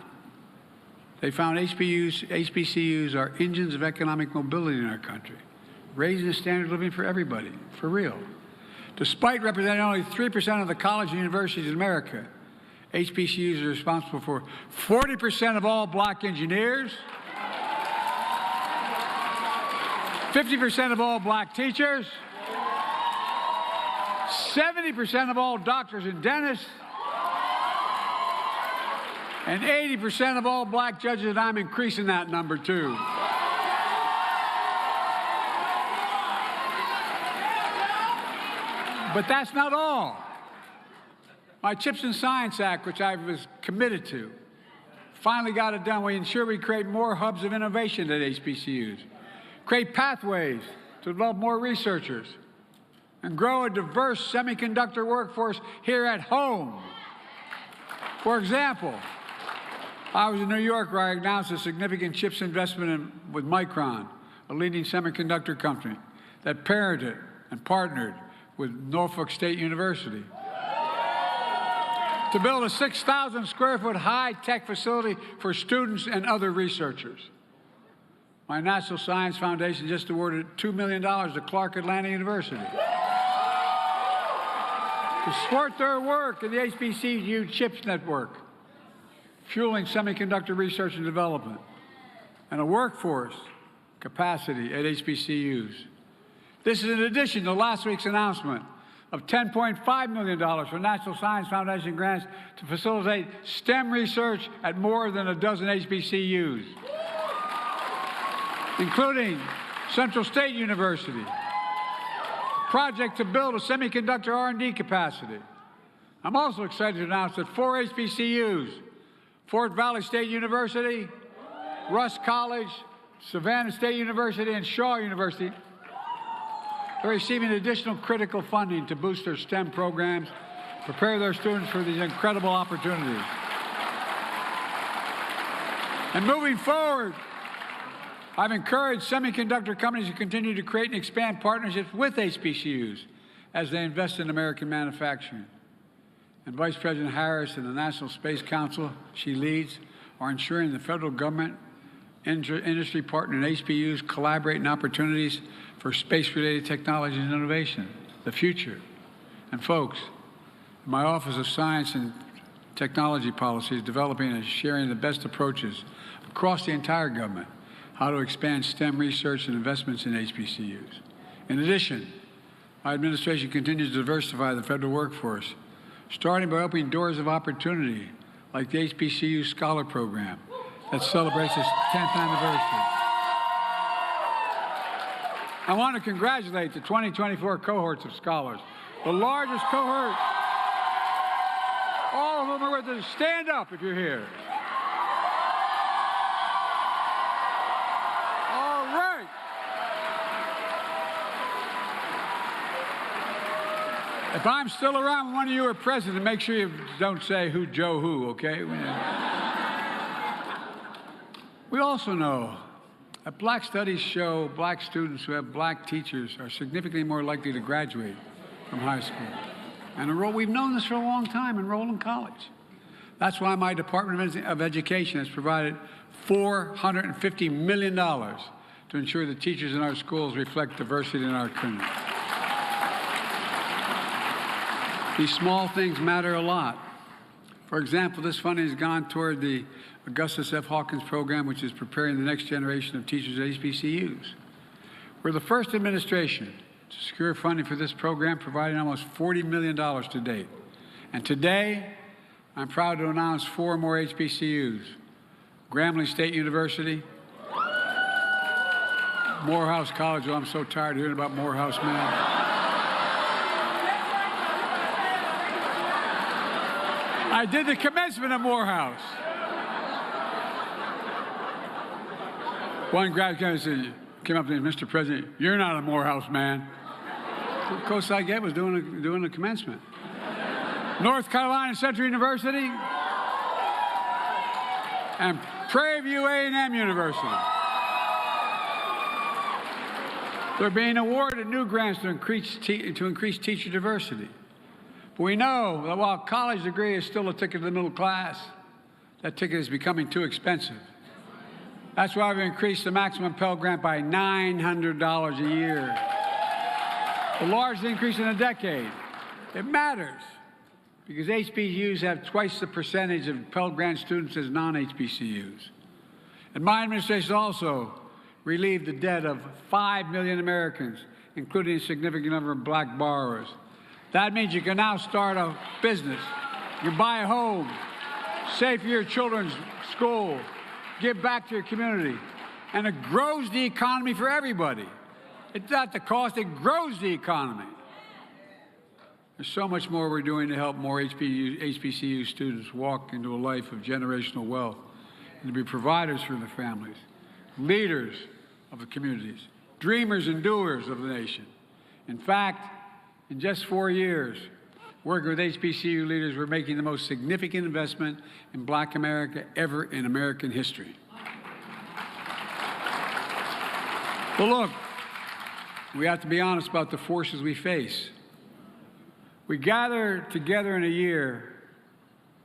They found HBCUs are engines of economic mobility in our country, raising the standard of living for everybody, for real. Despite representing only 3% of the colleges and universities in America, HBCUs are responsible for 40% of all black engineers, 50% of all black teachers, 70% of all doctors and dentists, and 80% of all black judges, and I'm increasing that number too. But that's not all. My Chips and Science Act, which I was committed to, finally got it done. We ensure we create more hubs of innovation at HBCUs, create pathways to develop more researchers, and grow a diverse semiconductor workforce here at home. For example, I was in New York where I announced a significant chips investment with Micron, a leading semiconductor company that parented and partnered with Norfolk State University to build a 6,000 square foot high-tech facility for students and other researchers. My National Science Foundation just awarded $2 million to Clark Atlanta University to support their work in the HBCU CHIPS network, fueling semiconductor research and development, and a workforce capacity at HBCUs. This is in addition to last week's announcement of $10.5 million for National Science Foundation grants to facilitate STEM research at more than a dozen HBCUs, including Central State University, a project to build a semiconductor R&D capacity. I'm also excited to announce that 4 HBCUs, Fort Valley State University, Russ College, Savannah State University, and Shaw University, are receiving additional critical funding to boost their STEM programs, prepare their students for these incredible opportunities. And moving forward, I've encouraged semiconductor companies to continue to create and expand partnerships with HBCUs as they invest in American manufacturing. And Vice President Harris and the National Space Council she leads are ensuring the federal government, industry partner, and HBCUs collaborate in opportunities for space-related technology and innovation, the future. And folks, my Office of Science and Technology Policy is developing and sharing the best approaches across the entire government, how to expand STEM research and investments in HBCUs. In addition, my administration continues to diversify the federal workforce, starting by opening doors of opportunity like the HBCU Scholar Program that celebrates its 10th anniversary. I want to congratulate the 2024 cohorts of scholars, the largest cohort, all of whom are with us. Stand up if you're here. All right. If I'm still around when one of you are president, make sure you don't say who Joe who, okay? We also know that black studies show black students who have black teachers are significantly more likely to graduate from high school and enroll. We've known this for a long time, enroll in college. That's why my Department of Education has provided $450 million to ensure the teachers in our schools reflect diversity in our community. These small things matter a lot. For example, this funding has gone toward the Augustus F. Hawkins program, which is preparing the next generation of teachers at HBCUs. We're the first administration to secure funding for this program, providing almost $40 million to date. And today, I'm proud to announce 4 more HBCUs: Grambling State University, Morehouse College. Oh, I'm so tired of hearing about Morehouse, man. I did the commencement at Morehouse. One grad came up to me, Mr. President, you're not a Morehouse man. The closest I get was doing the commencement. North Carolina Central University and Prairie View A&M University. They're being awarded new grants to increase teacher diversity. But we know that while a college degree is still a ticket to the middle class, that ticket is becoming too expensive. That's why we've increased the maximum Pell Grant by $900 a year. The largest increase in a decade. It matters because HBCUs have twice the percentage of Pell Grant students as non-HBCUs. And my administration also relieved the debt of 5 million Americans, including a significant number of black borrowers. That means you can now start a business, you can buy a home, save for your children's school, give back to your community, and it grows the economy for everybody. It's not the cost, it grows the economy. There's so much more we're doing to help more HBCU students walk into a life of generational wealth and to be providers for their families, leaders of the communities, dreamers and doers of the nation. In fact, in just 4 years, working with HBCU leaders, we're making the most significant investment in Black America ever in American history. Well, look, we have to be honest about the forces we face. We gather together in a year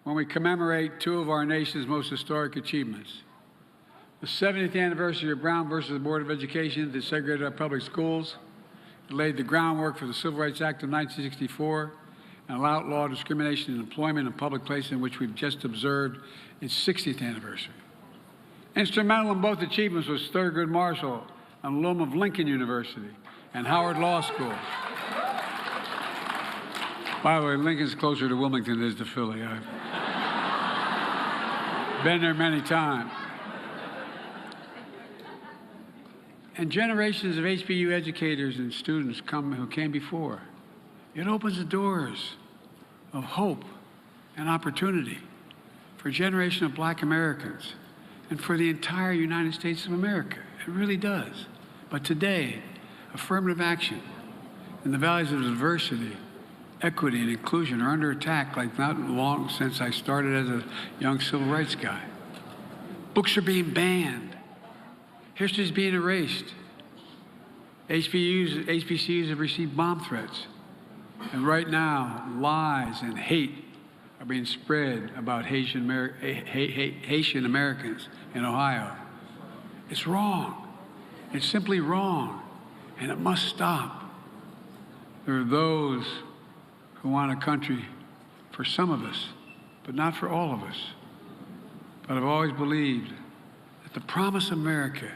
when we commemorate two of our nation's most historic achievements. The 70th anniversary of Brown versus the Board of Education that segregated our public schools. It laid the groundwork for the Civil Rights Act of 1964 and outlawed discrimination in employment and public places, in which we've just observed its 60th anniversary. Instrumental in both achievements was Thurgood Marshall, an alum of Lincoln University and Howard Law School. By the way, Lincoln's closer to Wilmington than it is to Philly. I've been there many times. And generations of HBCU educators and students who came before. It opens the doors of hope and opportunity for a generation of Black Americans and for the entire United States of America. It really does. But today, affirmative action and the values of diversity, equity, and inclusion are under attack like not long since I started as a young civil rights guy. Books are being banned. History is being erased. HBCUs have received bomb threats. And right now, lies and hate are being spread about Haitian Americans in Ohio. It's wrong. It's simply wrong. And it must stop. There are those who want a country for some of us, but not for all of us. But I've always believed that the promise of America,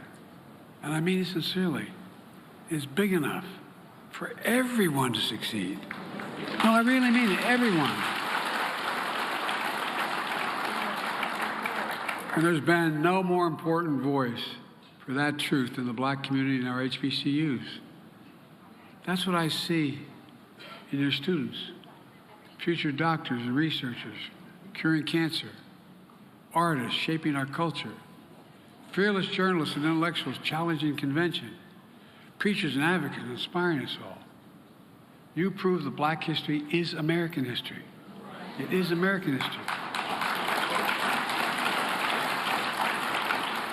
and I mean it sincerely, is big enough for everyone to succeed. No, I really mean it, everyone. And there's been no more important voice for that truth than the Black community and our HBCUs. That's what I see in your students, future doctors and researchers, curing cancer, artists shaping our culture, fearless journalists and intellectuals challenging convention, preachers and advocates inspiring us all. You prove that Black history is American history. It is American history.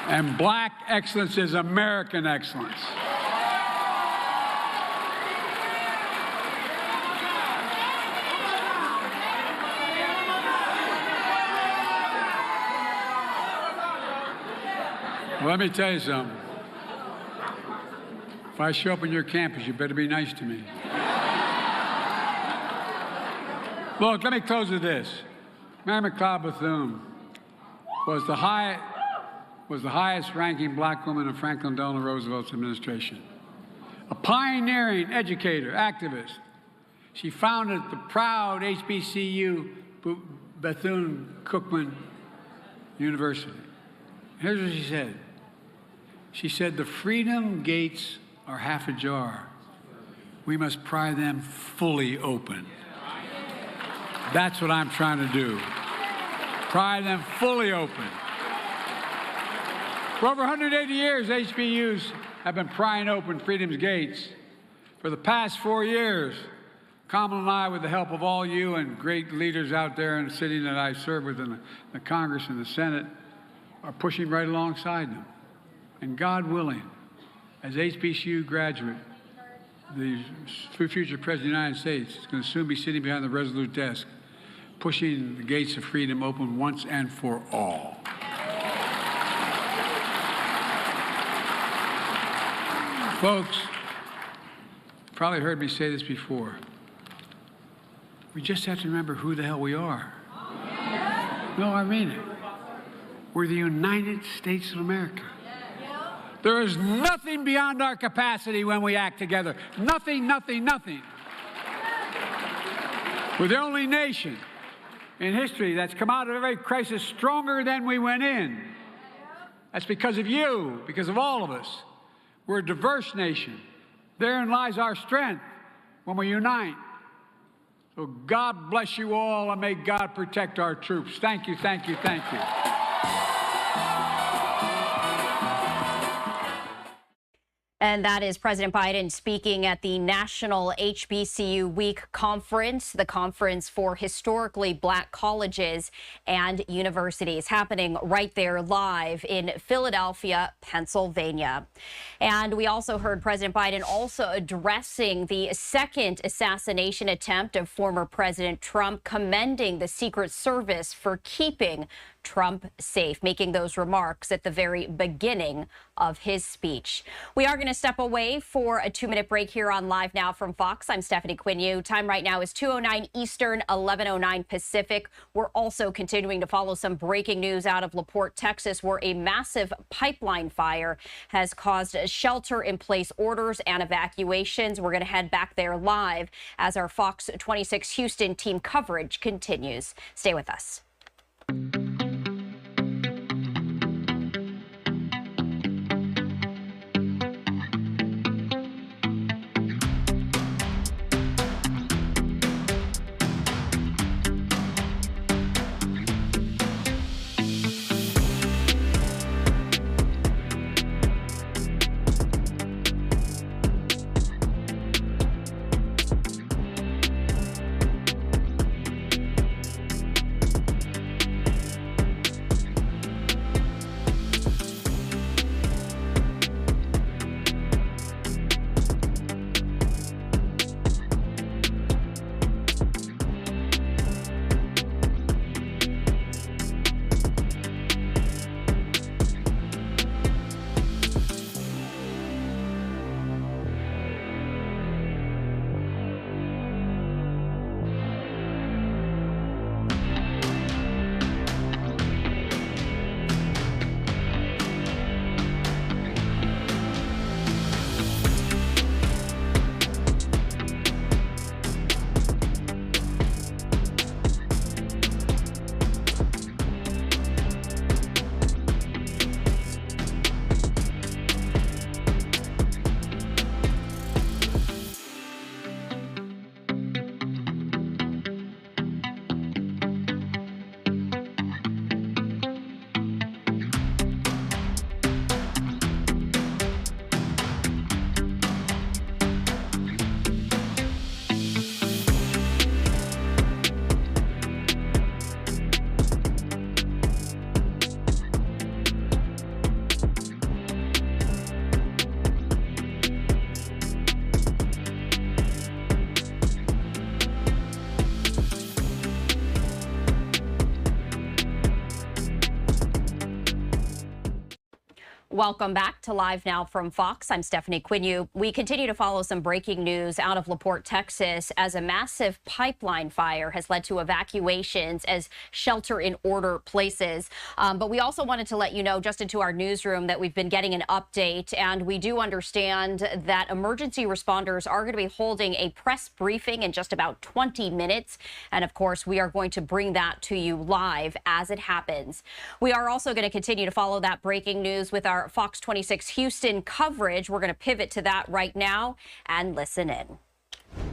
And Black excellence is American excellence. Well, let me tell you something. If I show up on your campus, you better be nice to me. Look, let me close with this. Mary McLeod Bethune was the highest-ranking Black woman in Franklin Delano Roosevelt's administration. A pioneering educator, activist. She founded the proud HBCU Bethune-Cookman University. Here's what she said. She said, "The freedom gates are half ajar. We must pry them fully open." That's what I'm trying to do. pry them fully open. For over 180 years, HBUs have been prying open freedom's gates. For the past 4 years, Kamala and I, with the help of all you and great leaders out there in the city that I serve with in the Congress and the Senate, are pushing right alongside them. And God willing, as HBCU graduate, the future President of the United States is going to soon be sitting behind the Resolute desk, pushing the gates of freedom open once and for all. Folks, you probably heard me say this before. We just have to remember who the hell we are. No, I mean it. We're the United States of America. There is nothing beyond our capacity when we act together. Nothing, nothing, nothing. We're the only nation in history that's come out of every crisis stronger than we went in. That's because of you, because of all of us. We're a diverse nation. Therein lies our strength when we unite. So God bless you all, and may God protect our troops. Thank you, thank you, thank you.
And that is President Biden speaking at the National HBCU Week Conference, the conference for historically black colleges and universities, happening right there live in Philadelphia, Pennsylvania. And we also heard President Biden also addressing the second assassination attempt of former President Trump, commending the Secret Service for keeping Trump safe, making those remarks at the very beginning of his speech. We are going to step away for a 2-minute break here on Live Now from Fox. I'm Stephanie Quinn. Time right now is 2:09 Eastern, 11:09 Pacific. We're also continuing to follow some breaking news out of LaPorte, Texas, where a massive pipeline fire has caused shelter-in-place orders and evacuations. We're going to head back there live as our Fox 26 Houston team coverage continues. Stay with us. Welcome back to Live Now from Fox. I'm Stephanie Quinn. We continue to follow some breaking news out of LaPorte, Texas, as a massive pipeline fire has led to evacuations as shelter-in-order places. But we also wanted to let you know, just into our newsroom, that we've been getting an update, and we do understand that emergency responders are going to be holding a press briefing in just about 20 minutes. And of course, we are going to bring that to you live as it happens. We are also going to continue to follow that breaking news with our Fox 26 Houston coverage. We're going to pivot to that right now and listen in.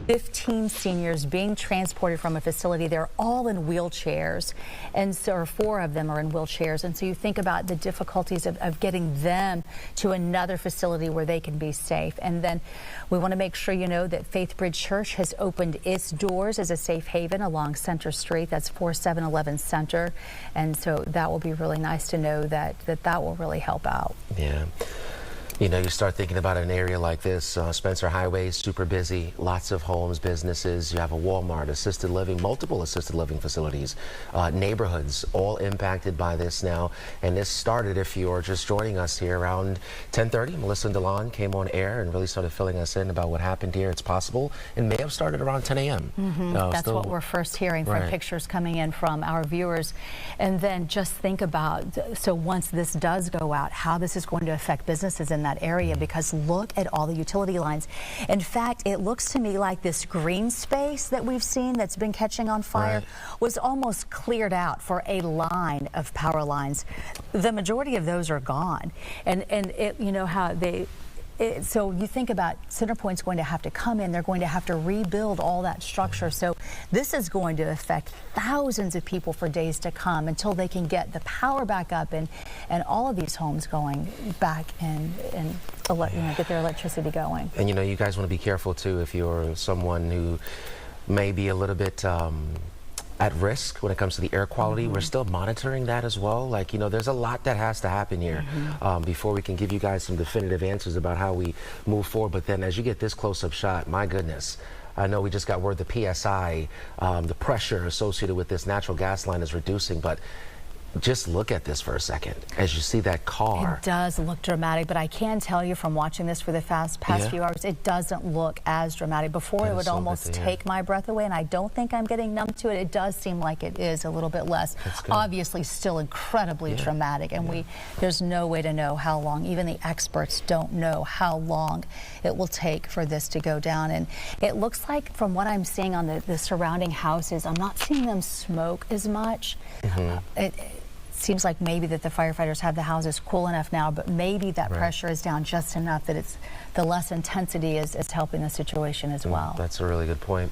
15 seniors being transported from a facility. They're all in wheelchairs, and so, or 4 of them are in wheelchairs. And so you think about the difficulties of getting them to another facility where they can be safe. And then we want to make sure you know that Faith Bridge Church has opened its doors as a safe haven along Center Street. That's 4711 Center. And so that will be really nice to know that will really help out.
Yeah. You know, you start thinking about an area like this, Spencer Highway is super busy, lots of homes, businesses. You have a Walmart, assisted living, multiple assisted living facilities, neighborhoods, all impacted by this now. And this started, if you're just joining us here, around 10:30. Melissa and Delon came on air and really started filling us in about what happened here. It's possible it may have started around 10 a.m.
That's what we're first hearing from pictures coming in from our viewers. And then just think about, so once this does go out, how this is going to affect businesses in that area, because look at all the utility lines. In fact, it looks to me like this green space that we've seen that's been catching on fire was almost cleared out for a line of power lines. The majority of those are gone. And it, you know how so you think about CenterPoint's going to have to come in, they're going to have to rebuild all that structure. So this is going to affect thousands of people for days to come until they can get the power back up and all of these homes going back and get their electricity going.
And you know, you guys want to be careful too if you're someone who may be a little bit at risk when it comes to the air quality. We're still monitoring that as well. Like, you know, there's a lot that has to happen here before we can give you guys some definitive answers about how we move forward. But then as you get this close-up shot, my goodness, I know we just got word the PSI, the pressure associated with this natural gas line is reducing, but just look at this for a second as you see that car.
It does look dramatic, but I can tell you from watching this for the past few hours, it doesn't look as dramatic. Before, it would almost take my breath away, and I don't think I'm getting numb to it. It does seem like it is a little bit less. Obviously, still incredibly traumatic, and there's no way to know how long. Even the experts don't know how long it will take for this to go down. And it looks like, from what I'm seeing on the surrounding houses, I'm not seeing them smoke as much. It seems like maybe that the firefighters have the houses cool enough now, but maybe that pressure is down just enough that it's the less intensity is helping the situation as well.
That's a really good point.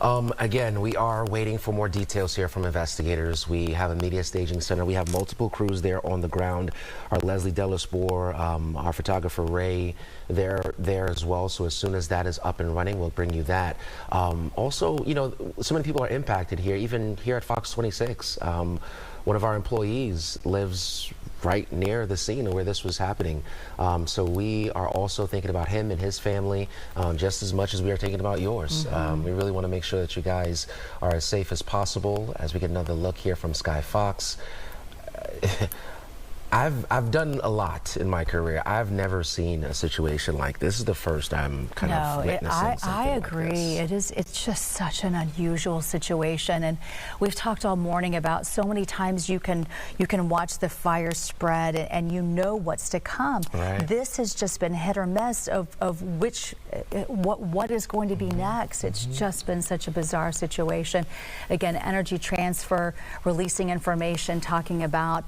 Again, we are waiting for more details here from investigators. We have a media staging center. We have multiple crews there on the ground. Our Leslie Delaspore, our photographer Ray, they're there as well. So as soon as that is up and running, we'll bring you that. Also, you know, so many people are impacted here, even here at Fox 26. One of our employees lives right near the scene where this was happening. So we are also thinking about him and his family just as much as we are thinking about yours. We really want to make sure that you guys are as safe as possible. As we get another look here from Sky Fox. I've done a lot in my career. I've never seen a situation like this. This is the first I'm kind of witnessing something
I agree.
like this.
It's just such an unusual situation, and we've talked all morning about so many times you can watch the fire spread and you know what's to come. This has just been hit or miss of what is going to be next. It's just been such a bizarre situation. Again, Energy Transfer releasing information talking about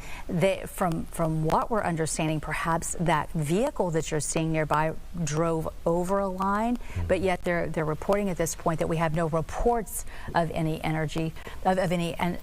from what we're understanding, perhaps that vehicle that you're seeing nearby drove over a line, but yet they're reporting at this point that we have no reports of any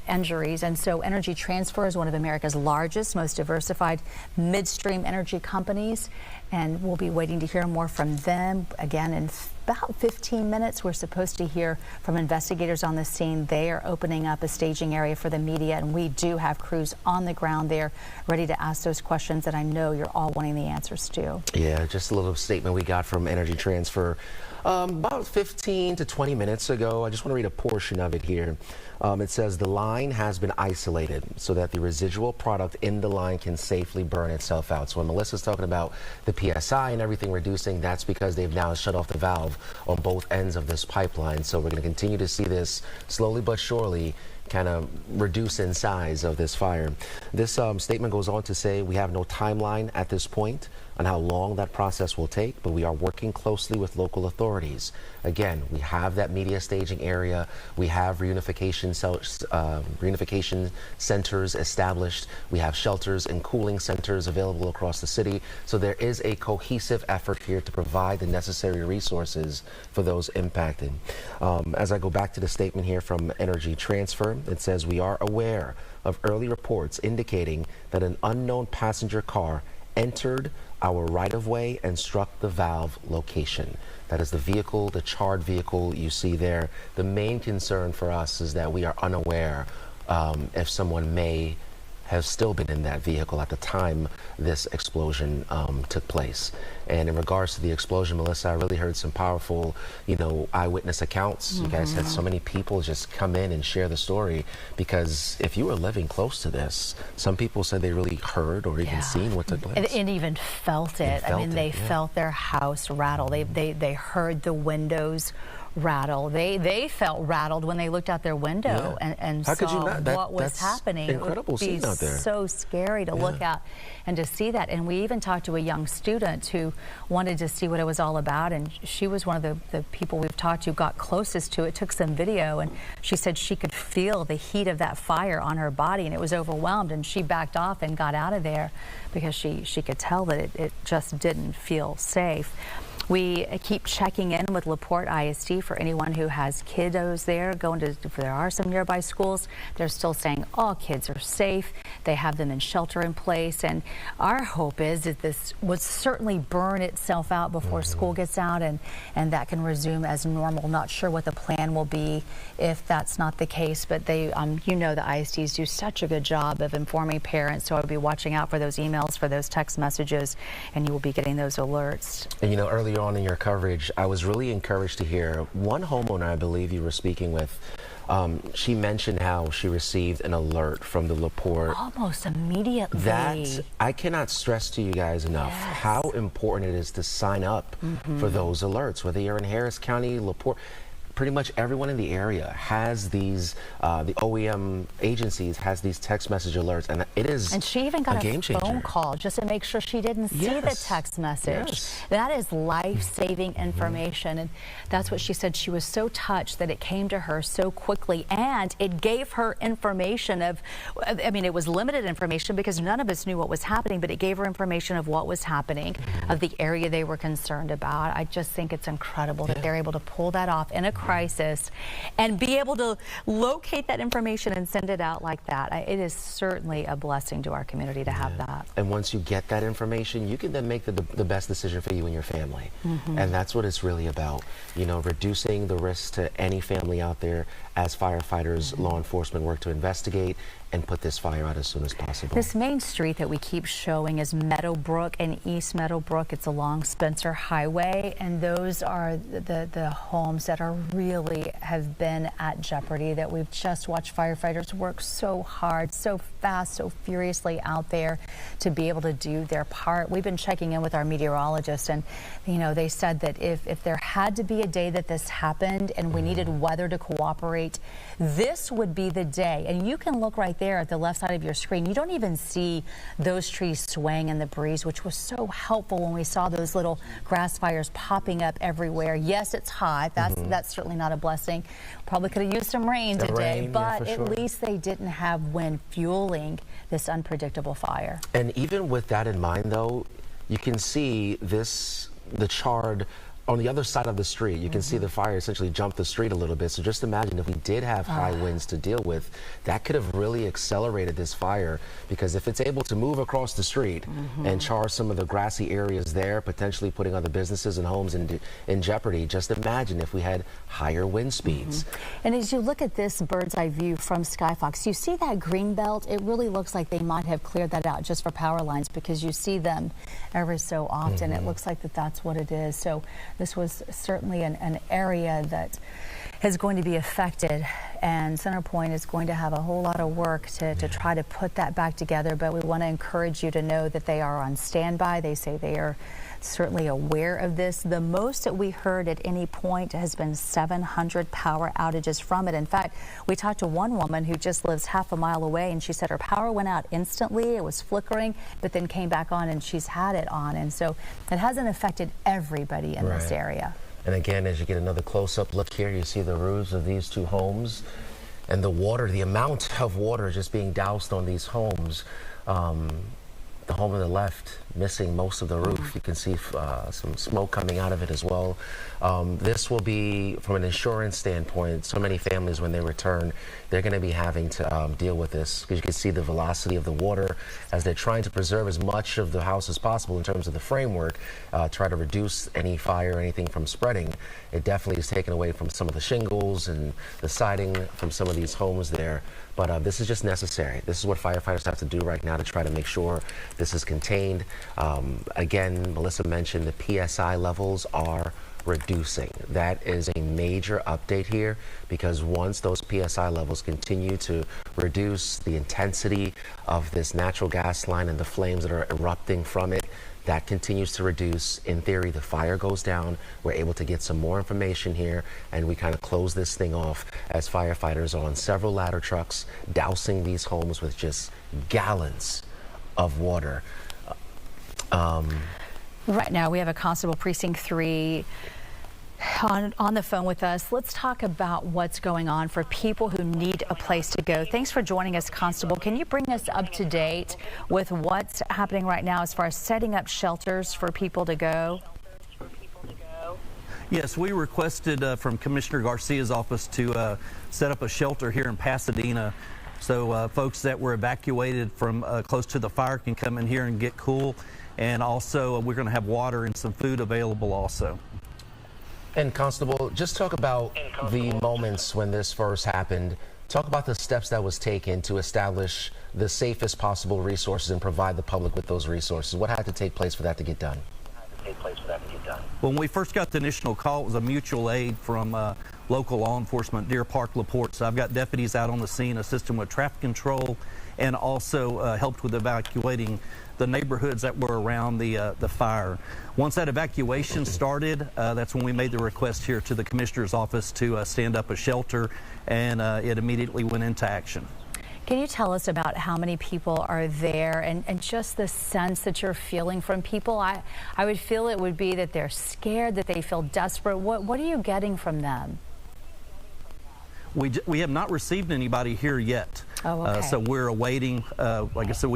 injuries. And so Energy Transfer is one of America's largest, most diversified midstream energy companies, and we'll be waiting to hear more from them. Again, in about 15 minutes, we're supposed to hear from investigators on the scene. They are opening up a staging area for the media, and we do have crews on the ground there ready to ask those questions that I know you're all wanting the answers to.
Yeah, just a little statement we got from Energy Transfer about 15 to 20 minutes ago. I just want to read a portion of it here. It says the line has been isolated so that the residual product in the line can safely burn itself out. So when Melissa's talking about the PSI and everything reducing, that's because they've now shut off the valve on both ends of this pipeline. So we're going to continue to see this slowly but surely kind of reduce in size of this fire. This statement goes on to say we have no timeline at this point on how long that process will take, but we are working closely with local authorities. Again, we have that media staging area. We have reunification centers established. We have shelters and cooling centers available across the city. So there is a cohesive effort here to provide the necessary resources for those impacted. As I go back to the statement here from Energy Transfer, it says we are aware of early reports indicating that an unknown passenger car entered our right-of-way and struck the valve location. That is the vehicle, the charred vehicle you see there. The main concern for us is that we are unaware if someone may have still been in that vehicle at the time this explosion took place. And in regards to the explosion, Melissa, I really heard some powerful, eyewitness accounts. You guys had so many people just come in and share the story, because if you were living close to this, some people said they really heard or even seen what took place.
And even felt it. They felt their house rattle. They heard the windows rattle. They felt rattled when they looked out their window and
How
saw
could you not?
what was
That's
happening.
Incredible
It would be
scene out there.
so scary to look at and to see that. And we even talked to a young student who wanted to see what it was all about, and she was one of the people we've talked to got closest to it, took some video, and she said she could feel the heat of that fire on her body, and it was overwhelmed, and she backed off and got out of there because she could tell that it just didn't feel safe. We keep checking in with LaPorte ISD for anyone who has kiddos there going to, if there are some nearby schools, they're still saying all kids are safe. They have them in shelter in place. And our hope is that this would certainly burn itself out before school gets out, and that can resume as normal. Not sure what the plan will be if that's not the case, but they, the ISDs do such a good job of informing parents. So I'll be watching out for those emails, for those text messages, and you will be getting those alerts.
And earlier on in your coverage, I was really encouraged to hear one homeowner I believe you were speaking with. She mentioned how she received an alert from the LaPorte.
Almost immediately.
That, I cannot stress to you guys enough how important it is to sign up for those alerts, whether you're in Harris County, LaPorte. Pretty much everyone in the area has these, the OEM agencies has these text message alerts, and it is
And she even got a
game changer.
phone call just to make sure she didn't see the text message. That is life-saving information, and that's what she said. She was so touched that it came to her so quickly, and it gave her information of, it was limited information because none of us knew what was happening, but it gave her information of what was happening, of the area they were concerned about. I just think it's incredible that they're able to pull that off in a crisis and be able to locate that information and send it out like that. It is certainly a blessing to our community to have that.
And once you get that information, you can then make the best decision for you and your family. And that's what it's really about, reducing the risk to any family out there as firefighters, law enforcement work to investigate and put this fire out as soon as possible.
This main street that we keep showing is Meadowbrook and East Meadowbrook. It's along Spencer Highway, and those are the homes that are really have been at jeopardy, that we've just watched firefighters work so hard, so fast, so furiously out there to be able to do their part. We've been checking in with our meteorologists, and they said that if there had to be a day that this happened and we needed weather to cooperate, this would be the day. And you can look right there at the left side of your screen. You don't even see those trees swaying in the breeze, which was so helpful when we saw those little grass fires popping up everywhere. Yes, it's hot. That's certainly not a blessing. Probably could have used some rain today, but at least they didn't have wind fueling this unpredictable fire.
And even with that in mind, though, you can see the charred on the other side of the street. You can see the fire essentially jump the street a little bit. So just imagine if we did have high winds to deal with, that could have really accelerated this fire, because if it's able to move across the street and char some of the grassy areas there, potentially putting other businesses and homes in jeopardy, just imagine if we had higher wind speeds.
And as you look at this bird's eye view from Skyfox, you see that green belt. It really looks like they might have cleared that out just for power lines, because you see them every so often. It looks like that's what it is. So this was certainly an area that is going to be affected, and CenterPoint is going to have a whole lot of work to try to put that back together. But we want to encourage you to know that they are on standby. They say they are certainly aware of this. The most that we heard at any point has been 700 power outages from it. In fact, we talked to one woman who just lives half a mile away, and she said her power went out instantly. It was flickering, but then came back on, and she's had it on. And so it hasn't affected everybody in this area.
And again, as you get another close-up look here, you see the roofs of these two homes and the water, the amount of water just being doused on these homes. The home on the left missing most of the roof. You can see some smoke coming out of it as well. This will be, from an insurance standpoint, so many families when they return, they're going to be having to deal with this, because you can see the velocity of the water as they're trying to preserve as much of the house as possible in terms of the framework, try to reduce any fire or anything from spreading. It definitely is taken away from some of the shingles and the siding from some of these homes there. But this is just necessary. This is what firefighters have to do right now to try to make sure this is contained. Again, Melissa mentioned the PSI levels are reducing. That is a major update here, because once those PSI levels continue to reduce, the intensity of this natural gas line and the flames that are erupting from it, that continues to reduce. In theory, the fire goes down. We're able to get some more information here, and we kind of close this thing off as firefighters are on several ladder trucks dousing these homes with just gallons of water.
Right now, we have a Constable Precinct 3 on the phone with us. Let's talk about what's going on for people who need a place to go. Thanks for joining us, Constable. Can you bring us up to date with what's happening right now as far as setting up shelters for people to go?
Yes, we requested from Commissioner Garcia's office to set up a shelter here in Pasadena, so folks that were evacuated from close to the fire can come in here and get cool. And also, we're going to have water and some food available also.
And Constable, just talk about the moments when this first happened. Talk about the steps that was taken to establish the safest possible resources and provide the public with those resources. What had to take place for that to get done?
When we first got the initial call, it was a mutual aid from local law enforcement, Deer Park, LaPorte. So I've got deputies out on the scene assisting with traffic control, and also helped with evacuating the neighborhoods that were around the fire. Once that evacuation started, that's when we made the request here to the Commissioner's office to stand up a shelter, and it immediately went into action.
Can you tell us about how many people are there, and just the sense that you're feeling from people? I would feel it would be that they're scared, that they feel desperate. What are you getting from them?
We have not received anybody here yet.
Oh, okay.
So we're awaiting. Like I said,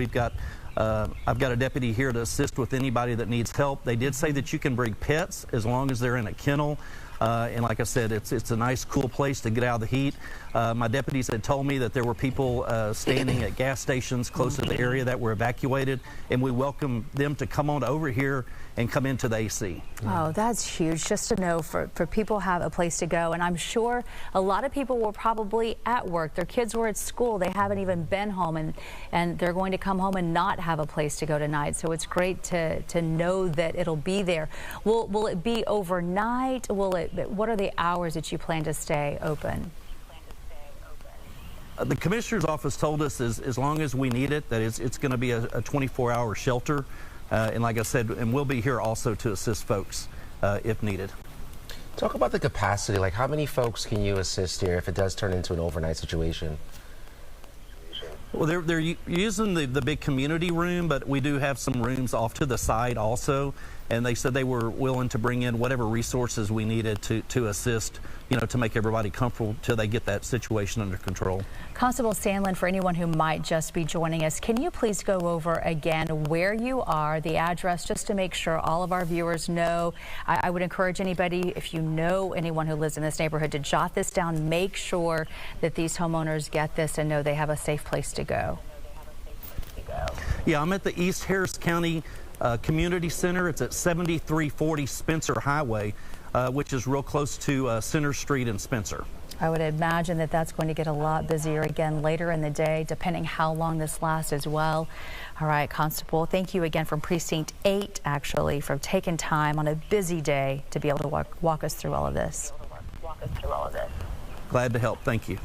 I've got a deputy here to assist with anybody that needs help. They did say that you can bring pets as long as they're in a kennel. And like I said, it's a nice, cool place to get out of the heat. My deputies had told me that there were people standing at gas stations close to the area that were evacuated, and we welcome them to come on over here and come into the AC.
Oh, that's huge, just to know for people have a place to go. And I'm sure a lot of people were probably at work. Their kids were at school. They haven't even been home, and they're going to come home and not have a place to go tonight. So it's great to know that it'll be there. Will it be overnight? What are the hours that you plan to stay open?
The Commissioner's office told us as long as we need it, that it's going to be a 24-hour shelter. And like I said, and we'll be here also to assist folks if needed.
Talk about the capacity. Like, how many folks can you assist here if it does turn into an overnight situation?
Well, they're using the big community room, but we do have some rooms off to the side also. And they said they were willing to bring in whatever resources we needed to assist, to make everybody comfortable till they get that situation under control.
Constable Sandlin, for anyone who might just be joining us, can you please go over again where you are, the address, just to make sure all of our viewers know? I would encourage anybody, if you know anyone who lives in this neighborhood, to jot this down. Make sure that these homeowners get this and know they have a safe place to go.
Yeah, I'm at the East Harris County Community Center. It's at 7340 Spencer Highway, which is real close to Center Street in Spencer.
I would imagine that that's going to get a lot busier again later in the day, depending how long this lasts as well. All right, Constable, thank you again from Precinct 8, actually, for taking time on a busy day to be able to walk us through all of this.
Glad to help. Thank you.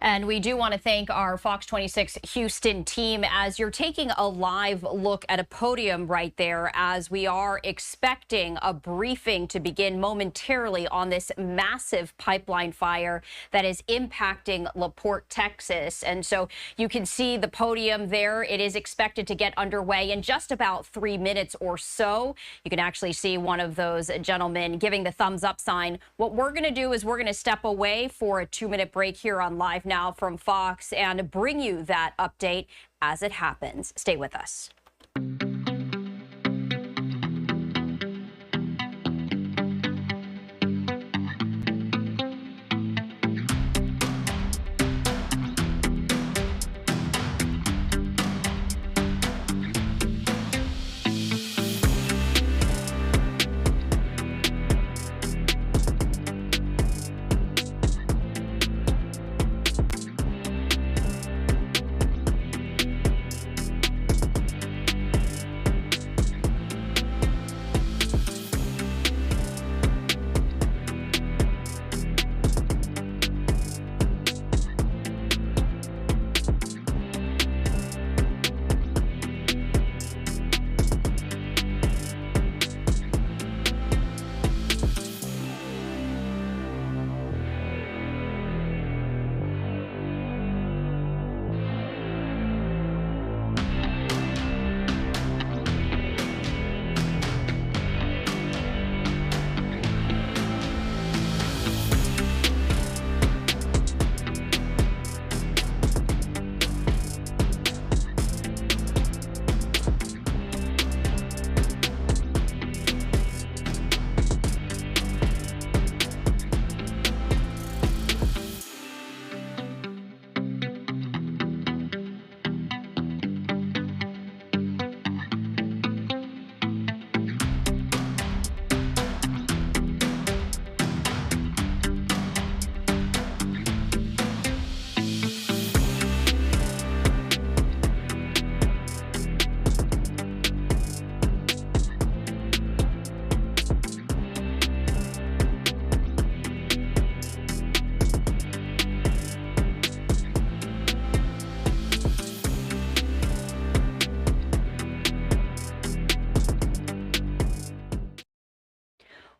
And we do want to thank our Fox 26 Houston team as you're taking a live look at a podium right there as we are expecting a briefing to begin momentarily on this massive pipeline fire that is impacting LaPorte, Texas. And so you can see the podium there. It is expected to get underway in just about 3 minutes or so. You can actually see one of those gentlemen giving the thumbs up sign. What we're going to do is we're going to step away for a 2-minute break here on Live Now from Fox and bring you that update as it happens. Stay with us.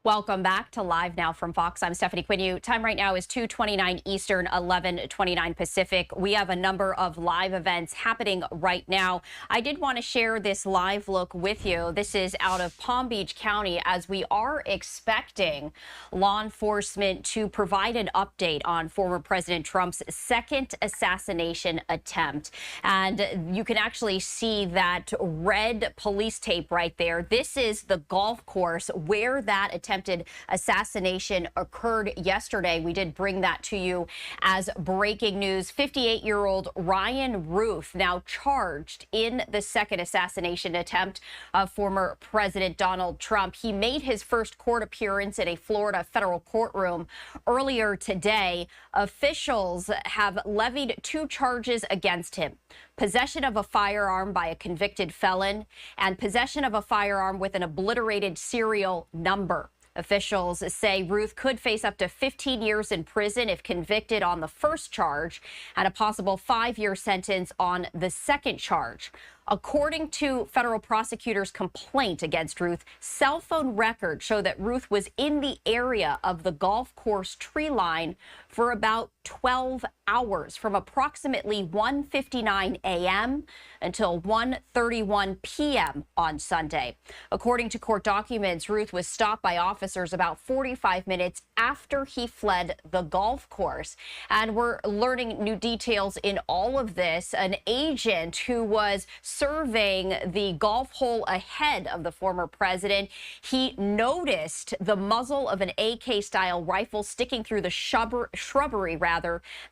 Welcome back to Live Now from Fox. I'm Stephanie Quinn. Time right now is 2:29 Eastern, 11:29 Pacific. We have a number of live events happening right now. I did want to share this live look with you. This is out of Palm Beach County as we are expecting law enforcement to provide an update on former President Trump's second assassination attempt. And you can actually see that red police tape right there. This is the golf course where that attempted assassination occurred yesterday. We did bring that to you as breaking news. 58-year-old Ryan Ruth now charged in the second assassination attempt of former President Donald Trump. He made his first court appearance in a Florida federal courtroom earlier today. Officials have levied 2 charges against him: possession of a firearm by a convicted felon and possession of a firearm with an obliterated serial number. Officials say Ruth could face up to 15 years in prison if convicted on the first charge and a possible 5-year sentence on the second charge. According to federal prosecutors' complaint against Ruth, cell phone records show that Ruth was in the area of the golf course tree line for about 12 hours, from approximately 1:59 a.m. until 1:31 p.m. on Sunday. According to court documents, Ruth was stopped by officers about 45 minutes after he fled the golf course. And we're learning new details in all of this. An agent who was surveying the golf hole ahead of the former president, he noticed the muzzle of an AK-style rifle sticking through the shrubbery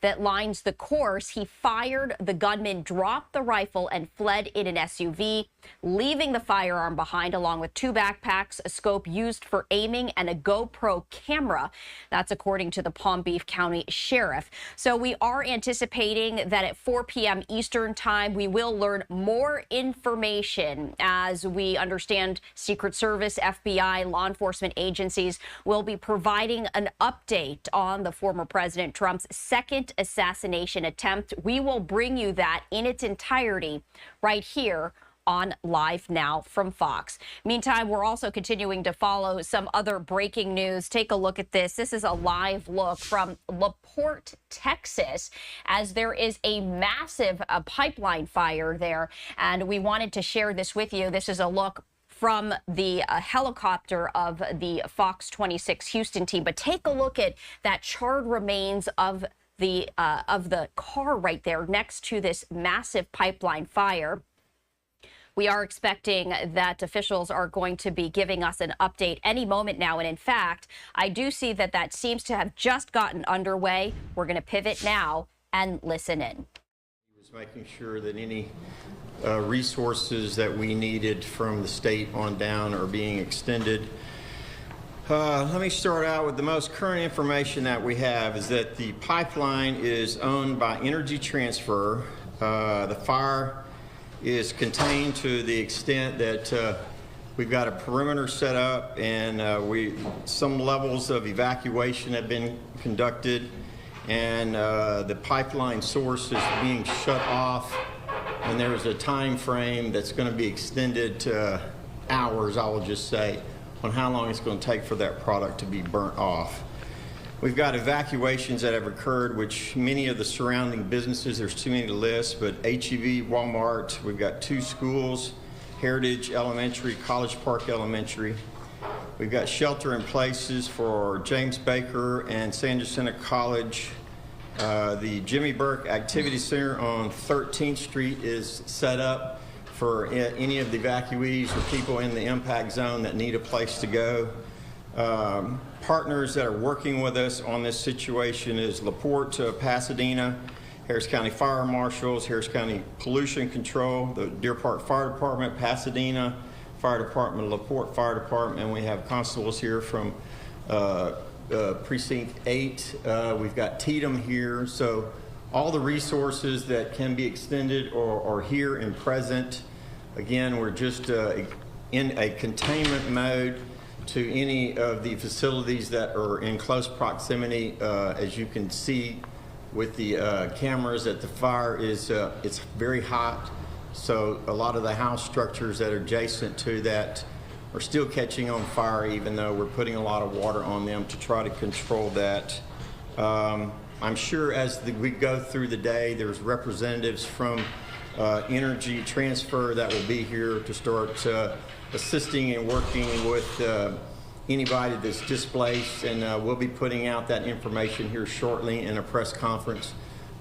that lines the course. He fired. The gunman dropped the rifle and fled in an SUV, leaving the firearm behind along with 2 backpacks, a scope used for aiming, and a GoPro camera. That's according to the Palm Beach County Sheriff. So we are anticipating that at 4 p.m. Eastern time, we will learn more more information. As we understand, Secret Service, FBI, law enforcement agencies will be providing an update on the former President Trump's second assassination attempt. We will bring you that in its entirety right here on Live Now from Fox. Meantime, we're also continuing to follow some other breaking news. Take a look at this. This is a live look from LaPorte, Texas, as there is a massive pipeline fire there. And we wanted to share this with you. This is a look from the helicopter of the Fox 26 Houston team. But take a look at that charred remains of the car right there next to this massive pipeline fire. We are expecting that officials are going to be giving us an update any moment now. And in fact, I do see that that seems to have just gotten underway. We're going to pivot now and listen in.
He was making sure that any resources that we needed from the state on down are being extended. Let me start out with the most current information that we have is that the pipeline is owned by Energy Transfer. The fire is contained to the extent that we've got a perimeter set up, and some levels of evacuation have been conducted, and the pipeline source is being shut off, and there is a time frame that's going to be extended to hours, I will just say, on how long it's going to take for that product to be burnt off. We've got evacuations that have occurred, which many of the surrounding businesses, there's too many to list, but HEB, Walmart, we've got 2 schools, Heritage Elementary, College Park Elementary. We've got shelter in places for James Baker and San Jacinto College. The Jimmy Burke Activity Center on 13th Street is set up for any of the evacuees or people in the impact zone that need a place to go. Partners that are working with us on this situation is LaPorte, Pasadena, Harris County Fire Marshals, Harris County Pollution Control, the Deer Park Fire Department, Pasadena Fire Department, LaPorte Fire Department, and we have constables here from Precinct 8. We've got Tatum here. So all the resources that can be extended are here and present. Again, we're just in a containment mode to any of the facilities that are in close proximity. As you can see with the cameras, that the fire is it's very hot, so a lot of the house structures that are adjacent to that are still catching on fire, even though we're putting a lot of water on them to try to control that. I'm sure as we go through the day, there's representatives from Energy Transfer that will be here to start assisting and working with anybody that's displaced, and we'll be putting out that information here shortly in a press conference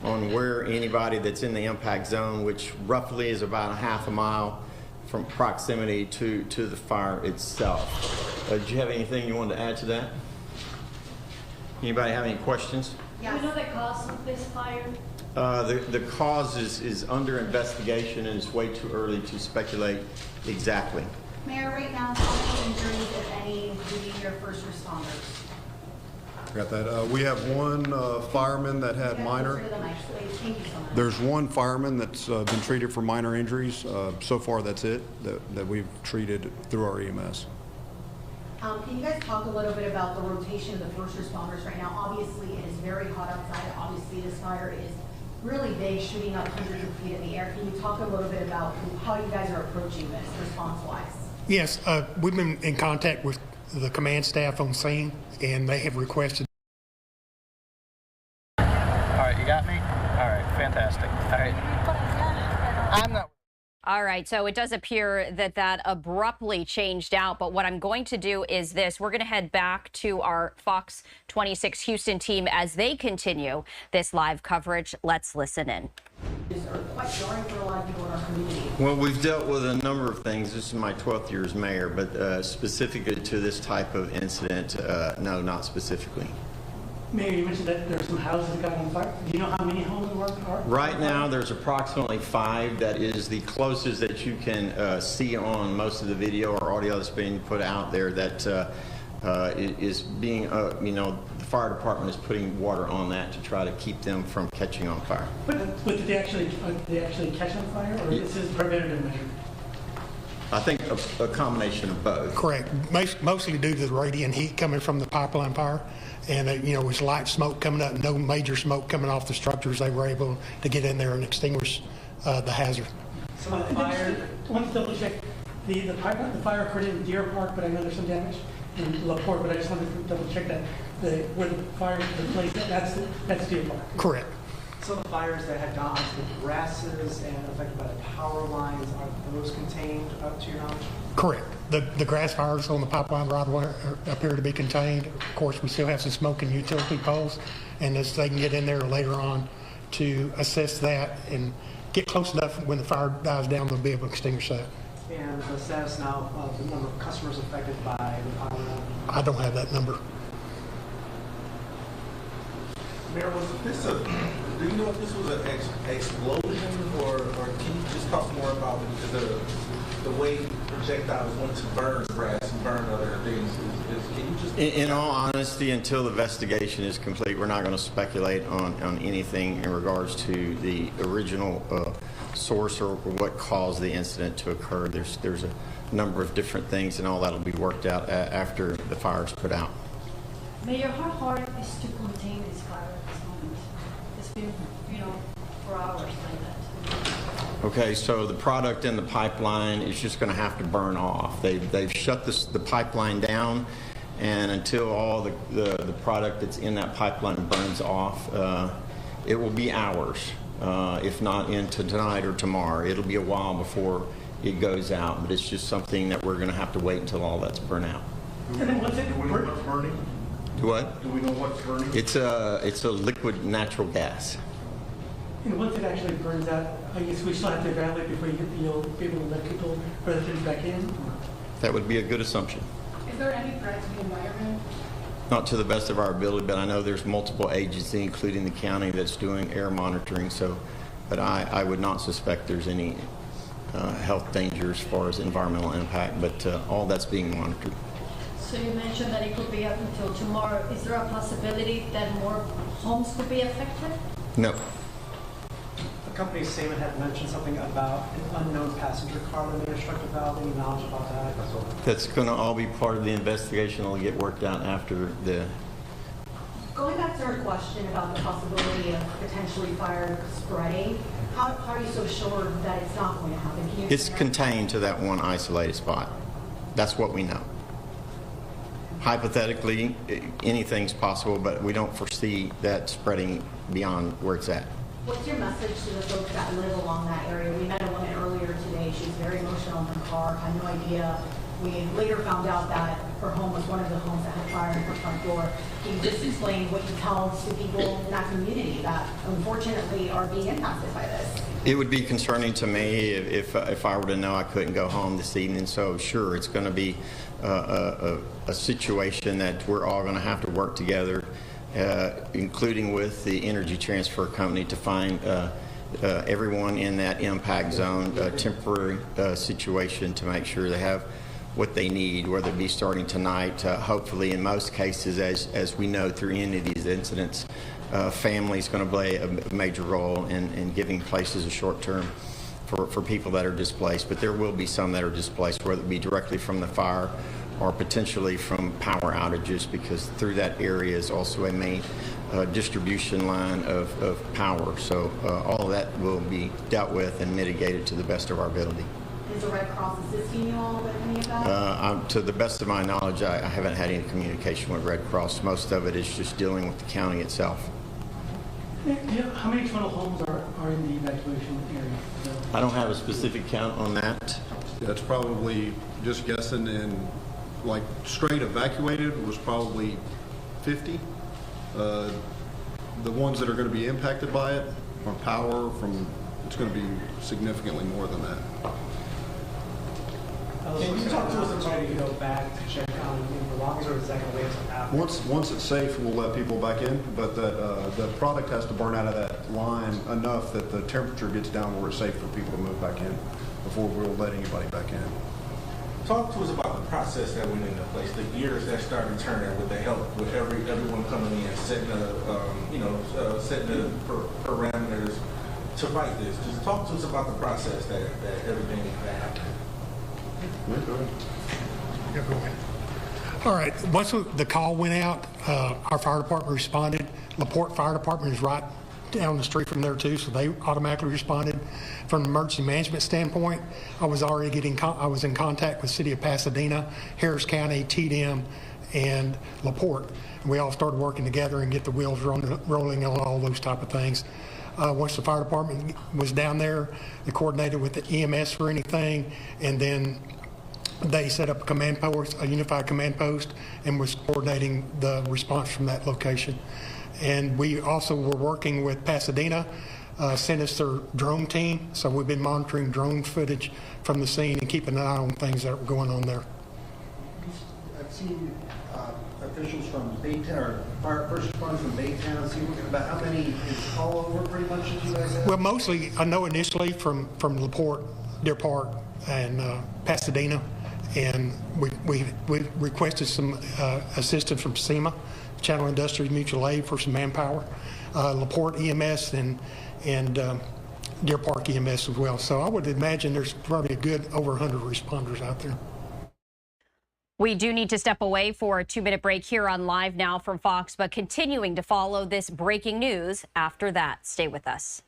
on where anybody that's in the impact zone, which roughly is about a half a mile from proximity to the fire itself. Did you have anything you wanted to add to that? Anybody have any questions?
Do we know the cause of this fire?
The cause is under investigation, and it's way too early to speculate exactly.
Mayor, right now, how many injuries, if any, including your first responders?
Got that. We have one fireman that had minor.
Thank you so much.
There's one fireman that's been treated for minor injuries. So far, that's it that we've treated through our EMS.
Can you guys talk a little bit about the rotation of the first responders right now? Obviously, it is very hot outside. Obviously, this fire is really big, shooting up hundreds of feet in the air. Can you talk a little bit about how you guys are approaching this response-wise?
Yes, we've been in contact with the command staff on scene, and they have requested.
All right, you got me? All right, fantastic. All right. I'm not.
All right, so it does appear that that abruptly changed out, but what I'm going to do is this. We're going to head back to our Fox 26 Houston team as they continue this live coverage. Let's listen in.
Are quite jarring for a lot of people in our community.
Well, we've dealt with a number of things. This is my 12th year as mayor, but specifically to this type of incident, no, not specifically.
Mayor, you mentioned that there's some houses that got on fire. Do you know how many homes are?
Right now, there's approximately 5. That is the closest that you can see on most of the video or audio that's being put out there. That is being, you know, the fire department is putting water on that to try to keep them from catching on fire.
But did they actually catch on fire, or this is preventative measure?
I think a combination of both.
Correct. Mostly due to the radiant heat coming from the pipeline fire. And, you know, it was light smoke coming up, no major smoke coming off the structures. They were able to get in there and extinguish the hazard.
So the fire, I want to double check. The fire occurred in Deer Park, but I know there's some damage in LaPorte, but I just wanted to double check that where the fire took place, that's Deer Park.
Correct.
Some of the fires that had gone onto the grasses and affected by the power lines, are those contained up to your knowledge?
Correct. The grass fires on the pipeline right away appear to be contained. Of course, we still have some smoke in utility poles, and as they can get in there later on to assess that and get close enough when the fire dies down, they'll be able to extinguish that.
And the status now of the number of customers affected by the power line?
I don't have that number.
Mayor, do you know if this was an explosion, or can you just talk more about the way projectiles went to burn grass and burn other things? Can you just...
In all honesty, until the investigation is complete, we're not going to speculate on anything in regards to the original source or what caused the incident to occur. There's a number of different things, and all that will be worked out after the fire is put out.
Mayor, how hard is to contain this fire at this moment? It's been, you know, for hours like that.
Okay, so the product in the pipeline is just going to have to burn off. They've shut the pipeline down, and until all the product that's in that pipeline burns off, it will be hours, if not into tonight or tomorrow. It'll be a while before it goes out, but it's just something that we're going to have to wait until all that's burnt out.
And then what's it?
Do we know what's burning?
What?
Do we know what's burning?
It's a liquid natural gas.
And once it actually burns out, I guess we still have to evaluate before you'll be able to let people put the things back in?
That would be a good assumption.
Is there any threat to the environment?
Not to the best of our ability, but I know there's multiple agencies, including the county, that's doing air monitoring. So, but I would not suspect there's any health danger as far as environmental impact. But all that's being monitored.
So you mentioned that it could be up until tomorrow. Is there a possibility that more homes could be affected?
No.
The company's statement had mentioned something about an unknown passenger car that may have struck the valve. Any knowledge about that?
That's going to all be part of the investigation. It'll get worked out after the...
Going back to our question about the possibility of potentially fire spreading, how are you so sure that it's not going to happen? Can you
It's contained to that one isolated spot. That's what we know. Hypothetically, anything's possible, but we don't foresee that spreading beyond where it's at.
What's your message to the folks that live along that area? We met a woman earlier today. She was very emotional in her car, had no idea. We later found out that her home was one of the homes that had fire in her front door. Can you just explain what you tell to people in that community that unfortunately are being impacted by this?
It would be concerning to me if I were to know I couldn't go home this evening. So sure, it's going to be a situation that we're all going to have to work together, including with the Energy Transfer Company, to find everyone in that impact zone a temporary situation to make sure they have what they need, whether it be starting tonight. Hopefully, in most cases, as we know through any of these incidents, family is going to play a major role in giving places a short term for people that are displaced. But there will be some that are displaced, whether it be directly from the fire or potentially from power outages, because through that area is also a main distribution line of power. So all of that will be dealt with and mitigated to the best of our ability.
Is the Red Cross assisting you all with any of that?
To the best of my knowledge, I haven't had any communication with Red Cross. Most of it is just dealing with the county itself.
How many total homes are in the evacuation area?
I don't have a specific count on that.
That's probably, just guessing, and like straight evacuated was probably 50. The ones that are going to be impacted by it from power, it's going to be significantly more than that.
Can you talk to us about if you go back to check on the belongings, or is that going to wait until after?
Once it's safe, we'll let people back in, but the product has to burn out of that line enough that the temperature gets down where it's safe for people to move back in before we'll let anybody back in.
talk to us about the process that went into place, the gears that started turning with the help, with everyone coming in, setting setting the parameters to fight this. Just talk to us about the process that everything that happened.
Yeah, go ahead. All right, once the call went out, our fire department responded. LaPorte Fire Department is right down the street from there too, so they automatically responded. From an emergency management standpoint, I was already I was in contact with the City of Pasadena, Harris County, TDM, and LaPorte. And we all started working together and get the wheels rolling on all those type of things. Once the fire department was down there, they coordinated with the EMS for anything, and then they set up a command post, a unified command post, and was coordinating the response from that location. And we also were working with Pasadena, sent us their drone team, so we've been monitoring drone footage from the scene and keeping an eye on things that were going on there.
I've seen officials from Baytown, or first responders from Baytown, see about how many is all over pretty much that you guys have?
Well, mostly, I know initially from LaPorte, Deer Park, and Pasadena, and we requested some assistance from SEMA, Channel Industries Mutual Aid, for some manpower, LaPorte EMS, and Deer Park EMS as well. So I would imagine there's probably a good over 100 responders out there.
We do need to step away for a 2-minute break here on Live Now from Fox, but continuing to follow this breaking news after that. Stay with us.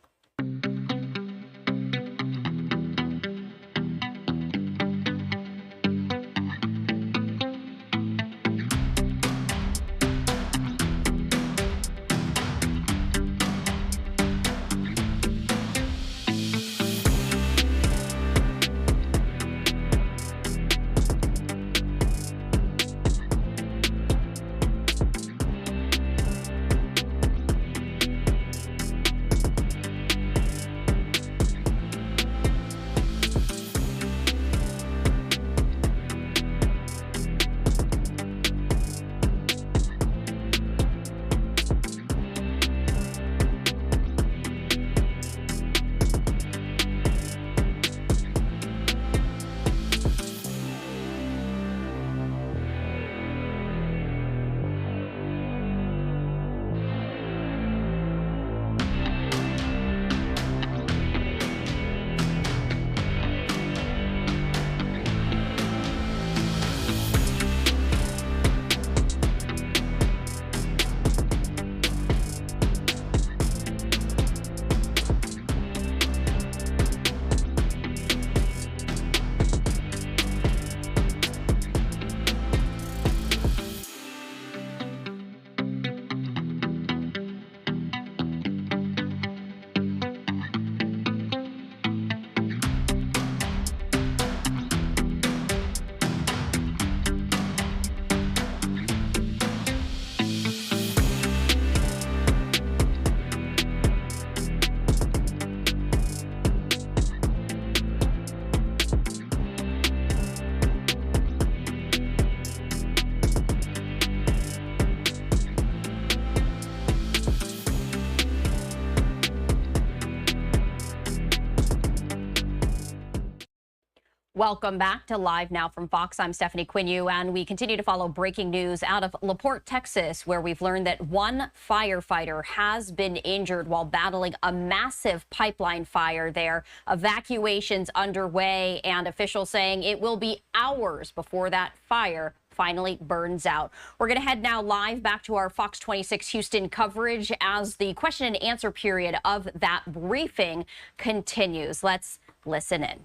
Welcome back to Live Now from Fox. I'm Stephanie Quinu, and we continue to follow breaking news out of LaPorte, Texas, where we've learned that one firefighter has been injured while battling a massive pipeline fire there. Evacuations underway, and officials saying it will be hours before that fire finally burns out. We're going to head now live back to our Fox 26 Houston coverage as the question and answer period of that briefing continues. Let's listen in.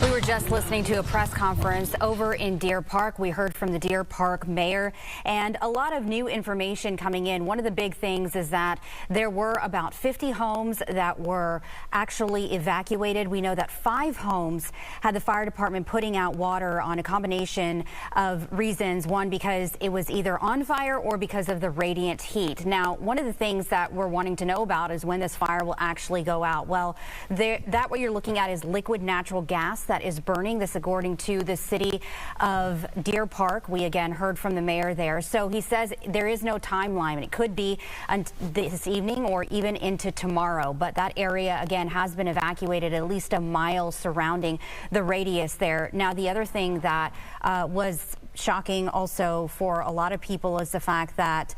We were just listening to a press conference over in Deer Park. We heard from the Deer Park mayor and a lot of new information coming in. One of the big things is that there were about 50 homes that were actually evacuated. We know that 5 homes had the fire department putting out water on a combination of reasons. One, because it was either on fire or because of the radiant heat. Now, one of the things that we're wanting to know about is when this fire will actually go out. Well, that what you're looking at is liquid natural gas that is is burning. This according to the city of Deer Park. We again heard from the mayor there. So he says there is no timeline. It could be this evening or even into tomorrow. But that area again has been evacuated, at least a mile surrounding the radius there. Now, the other thing that was shocking also for a lot of people is the fact that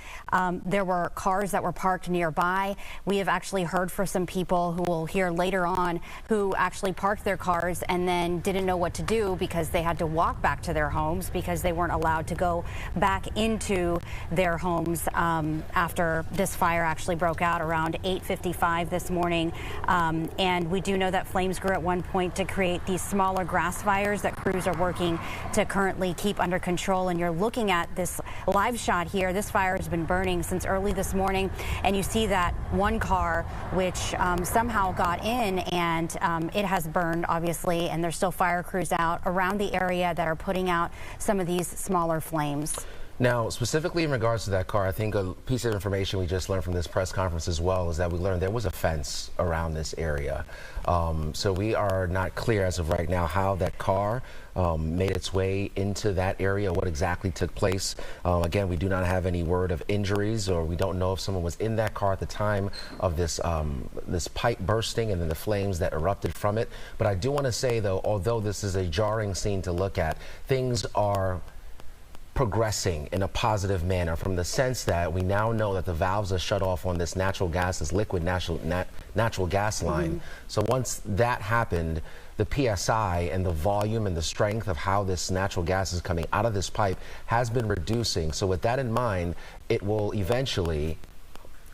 there were cars that were parked nearby. We have actually heard from some people who we'll hear later on who actually parked their cars and then didn't know what to do because they had to walk back to their homes because they weren't allowed to go back into their homes after this fire actually broke out around 8:55 this morning. And we do know that flames grew at one point to create these smaller grass fires that crews are working to currently keep under control. And you're looking at this live shot here. This fire has been burning since early this morning, and you see that one car which somehow got in, and it has burned obviously, and there's still fire crews out around the area that are putting out some of these smaller flames.
Now, specifically in regards to that car, I think a piece of information we just learned from this press conference as well is that we learned there was a fence around this area. So we are not clear as of right now how that car made its way into that area, what exactly took place. Again, we do not have any word of injuries, or we don't know if someone was in that car at the time of this this pipe bursting and then the flames that erupted from it. But I do want to say, though, although this is a jarring scene to look at, things are progressing in a positive manner, from the sense that we now know that the valves are shut off on this natural gas, this liquid natural gas line. So once that happened, the PSI and the volume and the strength of how this natural gas is coming out of this pipe has been reducing. So with that in mind, it will eventually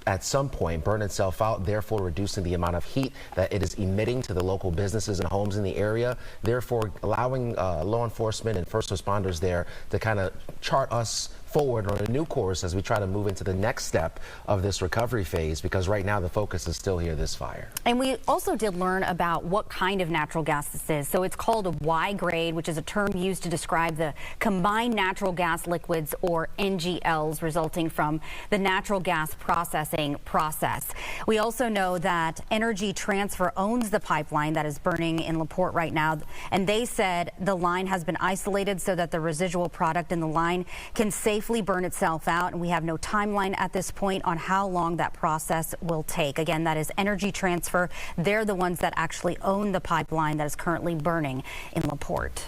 at some point burn itself out, therefore reducing the amount of heat that it is emitting to the local businesses and homes in the area, therefore allowing law enforcement and first responders there to kind of chart us forward on a new course as we try to move into the next step of this recovery phase, because right now the focus is still here, this fire.
And we also did learn about what kind of natural gas this is. So it's called a Y grade, which is a term used to describe the combined natural gas liquids, or NGLs, resulting from the natural gas processing process. We also know that Energy Transfer owns the pipeline that is burning in LaPorte right now, and they said the line has been isolated so that the residual product in the line can safely burn itself out, and we have no timeline at this point on how long that process will take. Again, that is Energy Transfer. They're the ones that actually own the pipeline that is currently burning in LaPorte.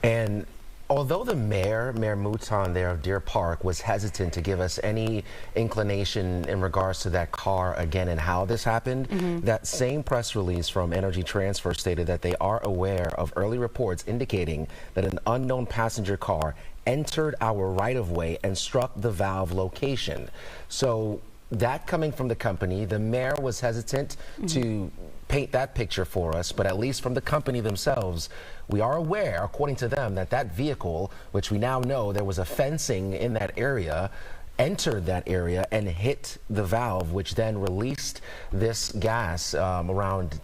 And although the Mayor Mouton there of Deer Park was hesitant to give us any inclination in regards to that car again and how this happened, that same press release from Energy Transfer stated that they are aware of early reports indicating that an unknown passenger car entered our right-of-way and struck the valve location. So that coming from the company, the mayor was hesitant to paint that picture for us, but at least from the company themselves, we are aware, according to them, that that vehicle, which we now know there was a fencing in that area, entered that area and hit the valve, which then released this gas around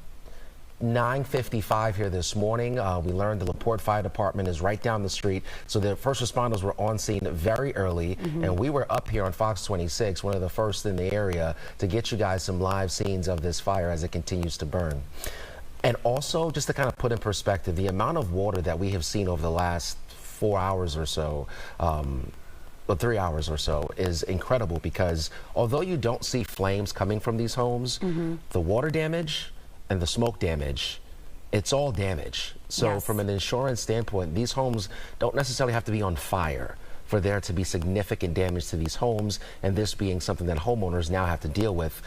9:55 here this morning. We learned the LaPorte Fire Department is right down the street, so the first responders were on scene very early, and we were up here on Fox 26, one of the first in the area, to get you guys some live scenes of this fire as it continues to burn. And also, just to kind of put in perspective, the amount of water that we have seen over the last 4 hours or so, or 3 hours or so, is incredible, because although you don't see flames coming from these homes, the water damage and the smoke damage, it's all damage. So from an insurance standpoint, these homes don't necessarily have to be on fire for there to be significant damage to these homes, and this being something that homeowners now have to deal with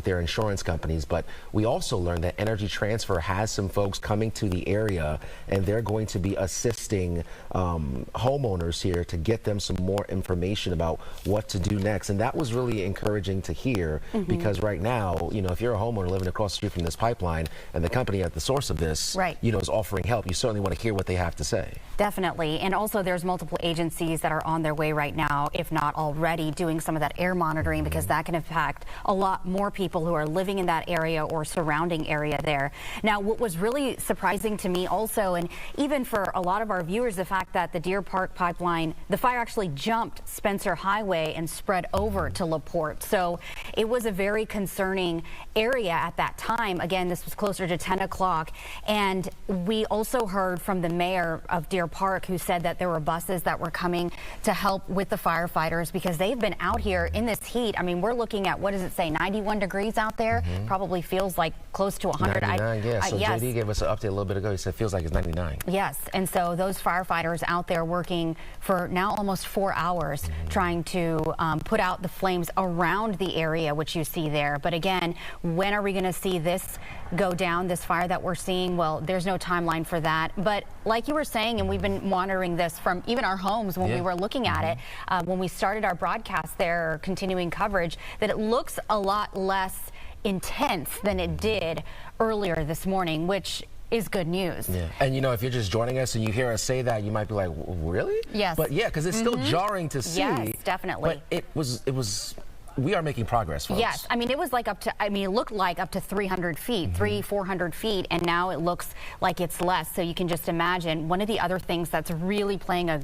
their insurance companies. But we also learned that Energy Transfer has some folks coming to the area, and they're going to be assisting homeowners here to get them some more information about what to do next. And that was really encouraging to hear, because right now, you know, if you're a homeowner living across the street from this pipeline and the company at the source of this, you know, is offering help, you certainly want to hear what they have to say.
Definitely. And also there's multiple agencies that are are on their way right now, if not already, doing some of that air monitoring, because that can impact a lot more people who are living in that area or surrounding area there. Now, what was really surprising to me also, and even for a lot of our viewers, the fact that the Deer Park pipeline, the fire actually jumped Spencer Highway and spread over to LaPorte. So it was a very concerning area at that time. Again, this was closer to 10 o'clock. And we also heard from the mayor of Deer Park, who said that there were buses that were coming to help with the firefighters because they've been out here in this heat. I mean, we're looking at, what does it say, 91 degrees out there? Probably feels like close to 100.
99, yeah. So
yes.
JD gave us an update a little bit ago. He said it feels like it's 99.
Yes, and so those firefighters out there working for now almost 4 hours trying to put out the flames around the area, which you see there. But again, when are we going to see this go down, this fire that we're seeing? Well, there's no timeline for that. But like you were saying, and we've been monitoring this from even our homes when we were looking at it, when we started our broadcast there, continuing coverage, that it looks a lot less intense than it did earlier this morning, which is good news.
Yeah. And you know, if you're just joining us and you hear us say that, you might be like, really?
Yes.
But yeah, because it's still jarring to see.
Yes, definitely.
But it was, we are making progress, folks.
Yes, I mean, it was like up to, I mean, it looked like up to 300 feet, 400 feet, and now it looks like it's less. So you can just imagine. One of the other things that's really playing a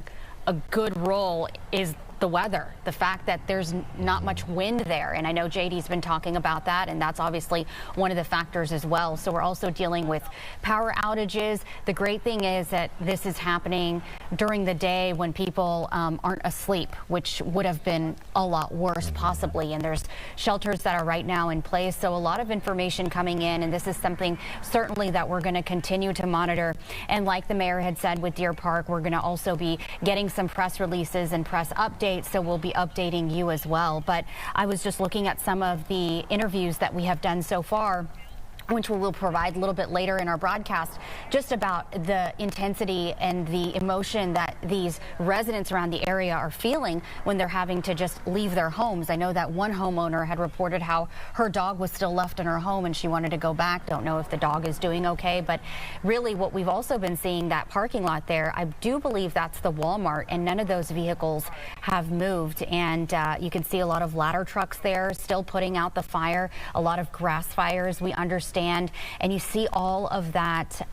good role is the weather, the fact that there's not much wind there. And I know JD's been talking about that, and that's obviously one of the factors as well. So we're also dealing with power outages. The great thing is that this is happening during the day when people aren't asleep, which would have been a lot worse possibly. And there's shelters that are right now in place. So a lot of information coming in, and this is something certainly that we're going to continue to monitor. And like the mayor had said with Deer Park, we're going to also be getting some press releases and press updates. So we'll be updating you as well. But I was just looking at some of the interviews that we have done so far, which we will provide a little bit later in our broadcast, just about the intensity and the emotion that these residents around the area are feeling when they're having to just leave their homes. I know that one homeowner had reported how her dog was still left in her home and she wanted to go back. Don't know if the dog is doing okay, but really what we've also been seeing, that parking lot there, I do believe that's the Walmart, and none of those vehicles have moved. And you can see a lot of ladder trucks there still putting out the fire, a lot of grass fires, we understand. And you see all of that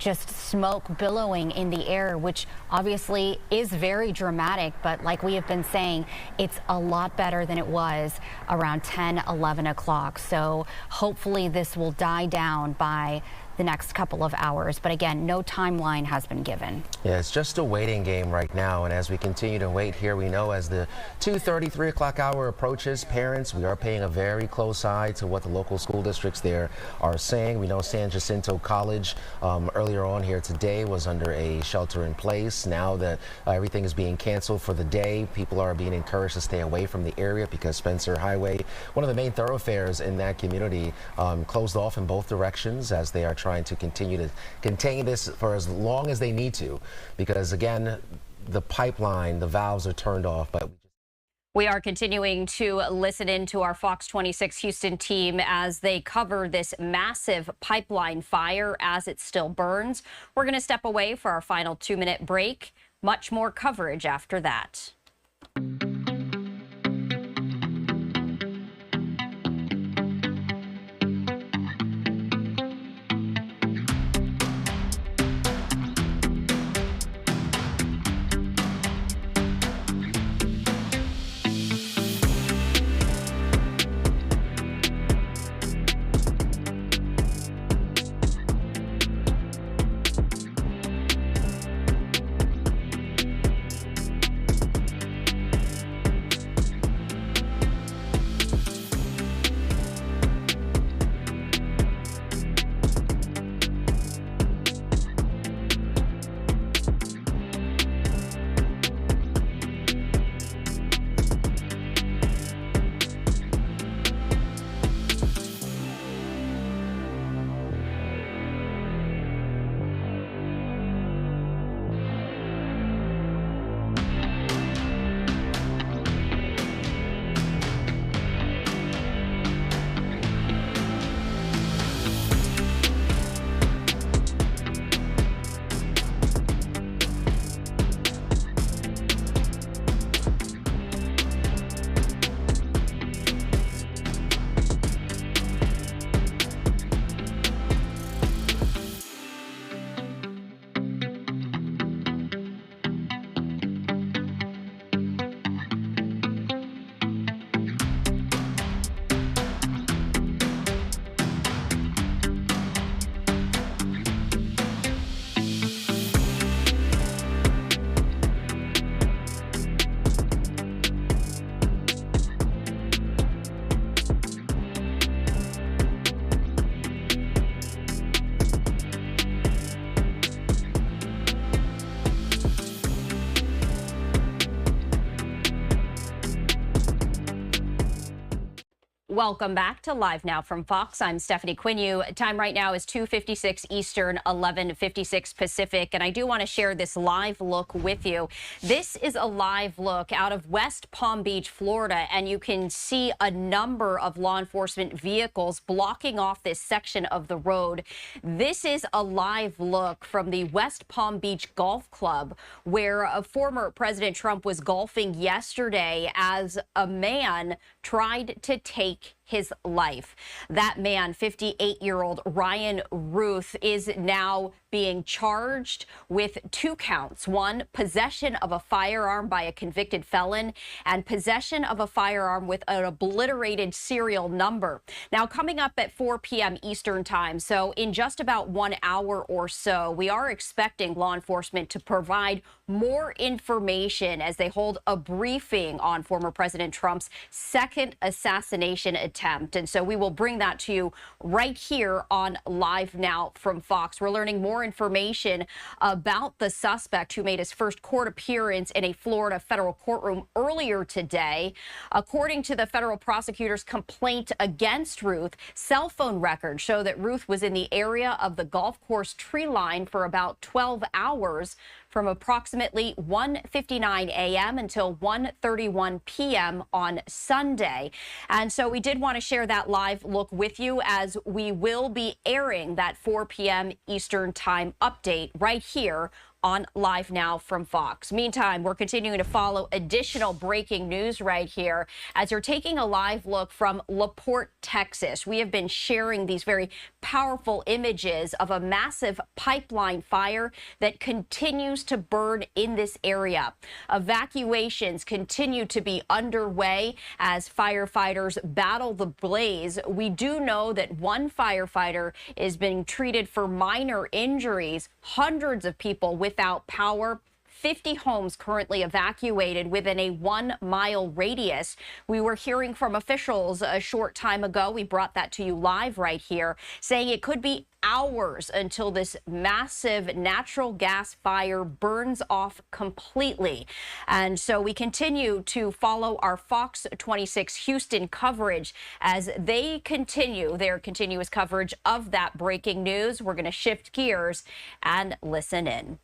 just smoke billowing in the air, which obviously is very dramatic. But like we have been saying, it's a lot better than it was around 10, 11 o'clock. So hopefully this will die down by the next couple of hours. But again, no timeline has been given.
Yeah, it's just a waiting game right now. And as we continue to wait here, we know as the 2:30, 3 o'clock hour approaches, parents, we are paying a very close eye to what the local school districts there are saying. We know San Jacinto College earlier on here today was under a shelter in place. Now that everything is being canceled for the day, people are being encouraged to stay away from the area because Spencer Highway, one of the main thoroughfares in that community, closed off in both directions as they are trying to continue to contain this for as long as they need to, because again, the pipeline, the valves are turned off. But
we are continuing to listen in to our Fox 26 Houston team as they cover this massive pipeline fire as it still burns. We're going to step away for our final 2-minute break. Much more coverage after that. Welcome back to Live Now from Fox. I'm Stephanie Quinu. Time right now is 2:56 Eastern, 11:56 Pacific, and I do want to share this live look with you. This is a live look out of West Palm Beach, Florida, and you can see a number of law enforcement vehicles blocking off this section of the road. This is a live look from the West Palm Beach Golf Club, where former President Trump was golfing yesterday as a man tried to take his life. That man, 58-year-old Ryan Ruth, is now being charged with 2 counts. One, possession of a firearm by a convicted felon, and possession of a firearm with an obliterated serial number. Now, coming up at 4 p.m. Eastern time, so in just about 1 hour or so, we are expecting law enforcement to provide more information as they hold a briefing on former President Trump's second assassination attempt. And so we will bring that to you right here on Live Now from Fox. We're learning more information about the suspect who made his first court appearance in a Florida federal courtroom earlier today. According to the federal prosecutor's complaint against Ruth, cell phone records show that Ruth was in the area of the golf course tree line for about 12 hours from approximately 1:59 a.m. until 1:31 p.m. on Sunday. And so we did want to share that live look with you, as we will be airing that 4 p.m. Eastern time update right here on Live Now from Fox. Meantime, we're continuing to follow additional breaking news right here as you're taking a live look from LaPorte, Texas. We have been sharing these very powerful images of a massive pipeline fire that continues to burn in this area. Evacuations continue to be underway as firefighters battle the blaze. We do know that one firefighter is being treated for minor injuries. Hundreds of people without power. 50 homes currently evacuated within a 1-mile radius. We were hearing from officials a short time ago. We brought that to you live right here, saying it could be hours until this massive natural gas fire burns off completely. And so we continue to follow our Fox 26 Houston coverage as they continue their continuous coverage of that breaking news. We're going to shift gears and listen in.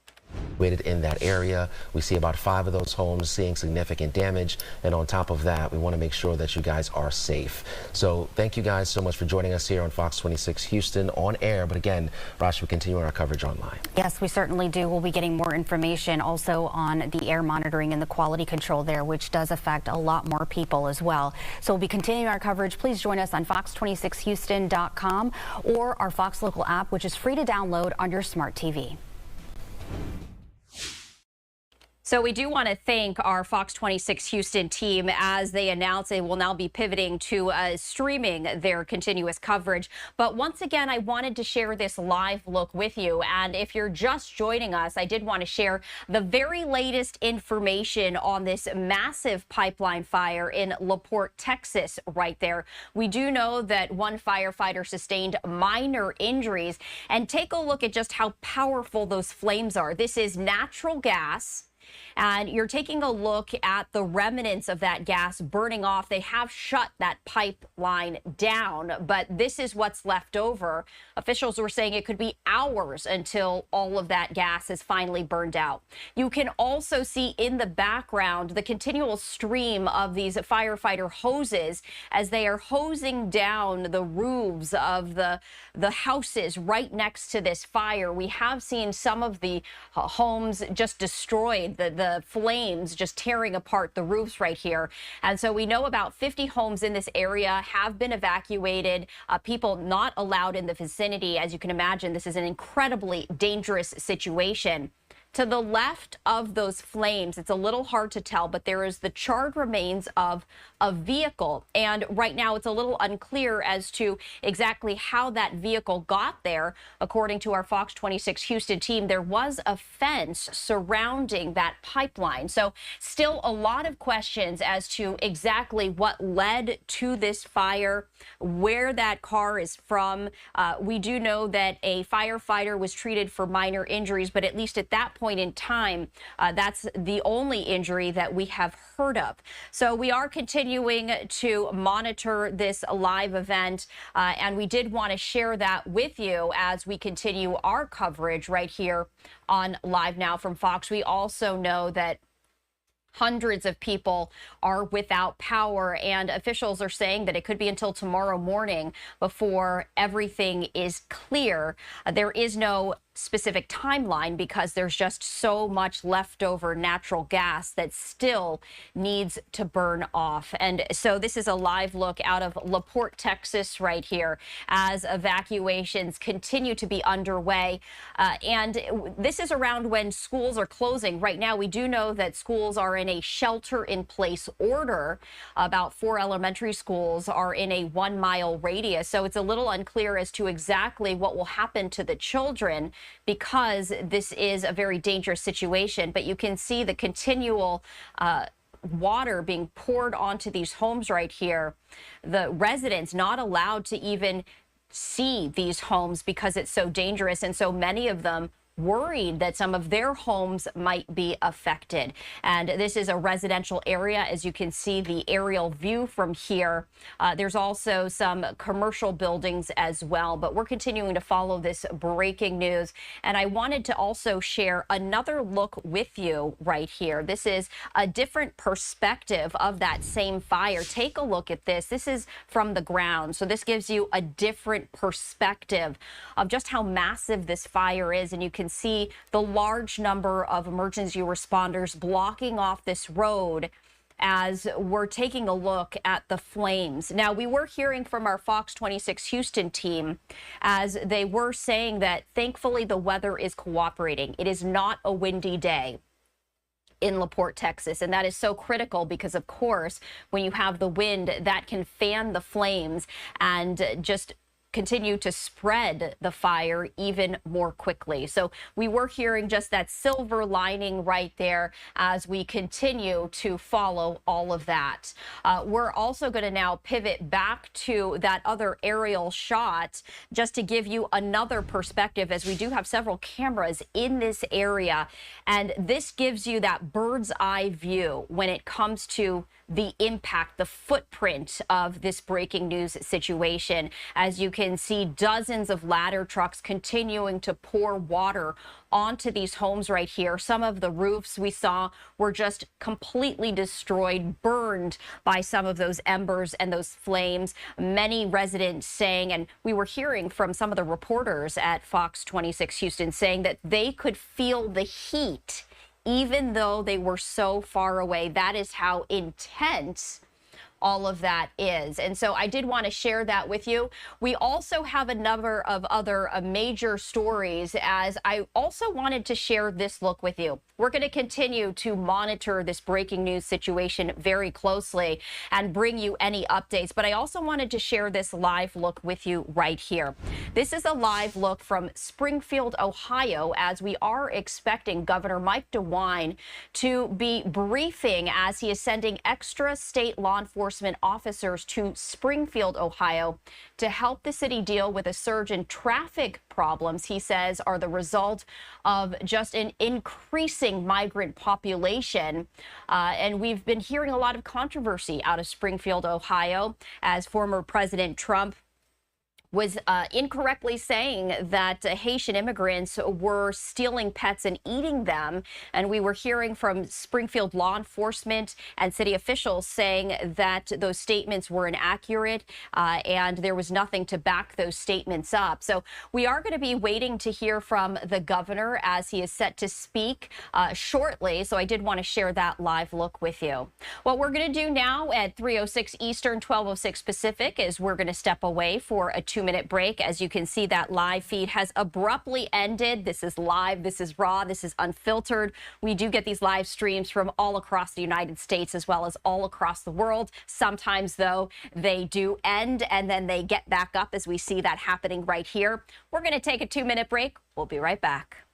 In that area, we see about 5 of those homes seeing significant damage, and on top of that, we want to make sure that you guys are safe. So thank you guys so much for joining us here on Fox 26 Houston on air. But again, Rosh, we continue our coverage online.
Yes, we certainly do. We'll be getting more information also on the air monitoring and the quality control there, which does affect a lot more people as well. So we'll be continuing our coverage. Please join us on fox26houston.com or our Fox Local app, which is free to download on your smart TV.
So we do want to thank our Fox 26 Houston team as they announce they will now be pivoting to streaming their continuous coverage. But once again, I wanted to share this live look with you. And if you're just joining us, I did want to share the very latest information on this massive pipeline fire in LaPorte, Texas, right there. We do know that one firefighter sustained minor injuries. And take a look at just how powerful those flames are. This is natural gas. And you're taking a look at the remnants of that gas burning off. They have shut that pipeline down, but this is what's left over. Officials were saying it could be hours until all of that gas is finally burned out. You can also see in the background the continual stream of these firefighter hoses as they are hosing down the roofs of the houses right next to this fire. We have seen some of the homes just destroyed, the flames just tearing apart the roofs right here. And so we know about 50 homes in this area have been evacuated. People not allowed in the vicinity. As you can imagine, this is an incredibly dangerous situation. To the left of those flames, it's a little hard to tell, but there is the charred remains of a vehicle. And right now it's a little unclear as to exactly how that vehicle got there. According to our Fox 26 Houston team, there was a fence surrounding that pipeline. So still a lot of questions as to exactly what led to this fire, where that car is from. We do know that a firefighter was treated for minor injuries, but at least at that point in time, that's the only injury that we have heard of. So we are continuing to monitor this live event, and we did want to share that with you as we continue our coverage right here on Live Now from Fox. We also know that hundreds of people are without power, and officials are saying that it could be until tomorrow morning before everything is clear. There is no specific timeline because there's just so much leftover natural gas that still needs to burn off. And so this is a live look out of LaPorte, Texas right here as evacuations continue to be underway. And this is around when schools are closing. Right now, we do know that schools are in a shelter-in-place order. About 4 elementary schools are in a 1-mile radius. So it's a little unclear as to exactly what will happen to the children, because this is a very dangerous situation. But you can see the continual water being poured onto these homes right here. The residents not allowed to even see these homes because it's so dangerous, and so many of them worried that some of their homes might be affected. And this is a residential area, as you can see the aerial view from here. There's also some commercial buildings as well, but we're continuing to follow this breaking news. And I wanted to also share another look with you right here. This is a different perspective of that same fire. Take a look at this. This is from the ground, so this gives you a different perspective of just how massive this fire is. And you can see the large number of emergency responders blocking off this road as we're taking a look at the flames. Now, we were hearing from our Fox 26 Houston team as they were saying that thankfully the weather is cooperating. It is not a windy day in LaPorte, Texas. And that is so critical because, of course, when you have the wind, that can fan the flames and just continue to spread the fire even more quickly. So we were hearing just that silver lining right there as we continue to follow all of that. We're also going to now pivot back to that other aerial shot just to give you another perspective, as we do have several cameras in this area. And this gives you that bird's eye view when it comes to the impact, the footprint of this breaking news situation. As you can see, dozens of ladder trucks continuing to pour water onto these homes right here. Some of the roofs we saw were just completely destroyed, burned by some of those embers and those flames. Many residents saying, and we were hearing from some of the reporters at Fox 26 Houston saying that they could feel the heat even though they were so far away. That is how intense all of that is. And so I did want to share that with you. We also have a number of other major stories, as I also wanted to share this look with you. We're going to continue to monitor this breaking news situation very closely and bring you any updates. But I also wanted to share this live look with you right here. This is a live look from Springfield, Ohio, as we are expecting Governor Mike DeWine to be briefing as he is sending extra state law enforcement officers to Springfield, Ohio, to help the city deal with a surge in traffic problems he says are the result of just an increasing migrant population. And we've been hearing a lot of controversy out of Springfield, Ohio, as former President Trump was incorrectly saying that Haitian immigrants were stealing pets and eating them. And we were hearing from Springfield law enforcement and city officials saying that those statements were inaccurate and there was nothing to back those statements up. So we are going to be waiting to hear from the governor as he is set to speak shortly. So I did want to share that live look with you. What we're going to do now at 3:06 Eastern, 12:06 Pacific is we're going to step away for a 2-minute break. As you can see, that live feed has abruptly ended. This is live, this is raw, this is unfiltered. We do get these live streams from all across the United States as well as all across the world. Sometimes, though, they do end and then they get back up, as we see that happening right here. We're going to take a 2-minute break. We'll be right back.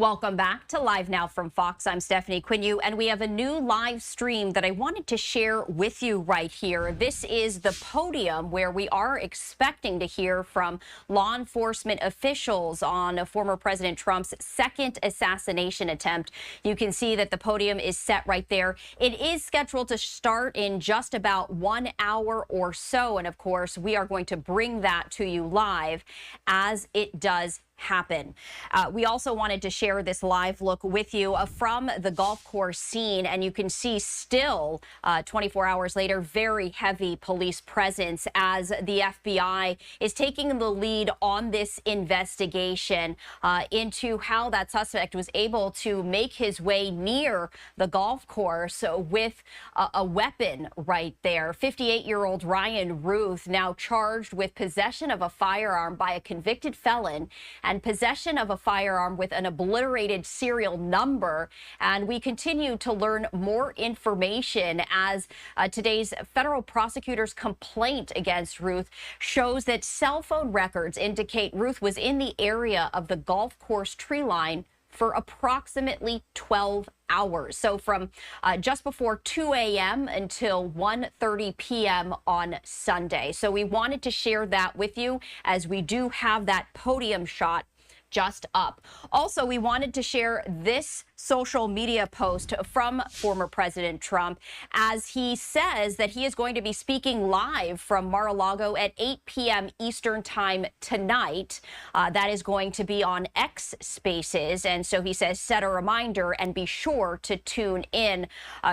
Welcome back to Live Now from Fox. I'm Stephanie Quinu, and we have a new live stream that I wanted to share with you right here. This is the podium where we are expecting to hear from law enforcement officials on former President Trump's second assassination attempt. You can see that the podium is set right there. It is scheduled to start in just about 1 hour or so, and of course, we are going to bring that to you live as it does happen. We also wanted to share this live look with you from the golf course scene, and you can see still 24 hours later, very heavy police presence as the FBI is taking the lead on this investigation into how that suspect was able to make his way near the golf course with a weapon right there. 58-year-old Ryan Ruth now charged with possession of a firearm by a convicted felon and possession of a firearm with an obliterated serial number. And we continue to learn more information as today's federal prosecutor's complaint against Ruth shows that cell phone records indicate Ruth was in the area of the golf course tree line for approximately 12 hours. So from just before 2 a.m. until 1:30 p.m. on Sunday. So we wanted to share that with you as we do have that podium shot just up. Also, we wanted to share this social media post from former President Trump as he says that he is going to be speaking live from Mar-a-Lago at 8 p.m. Eastern time tonight. That is going to be on X Spaces. And so he says, set a reminder and be sure to tune in.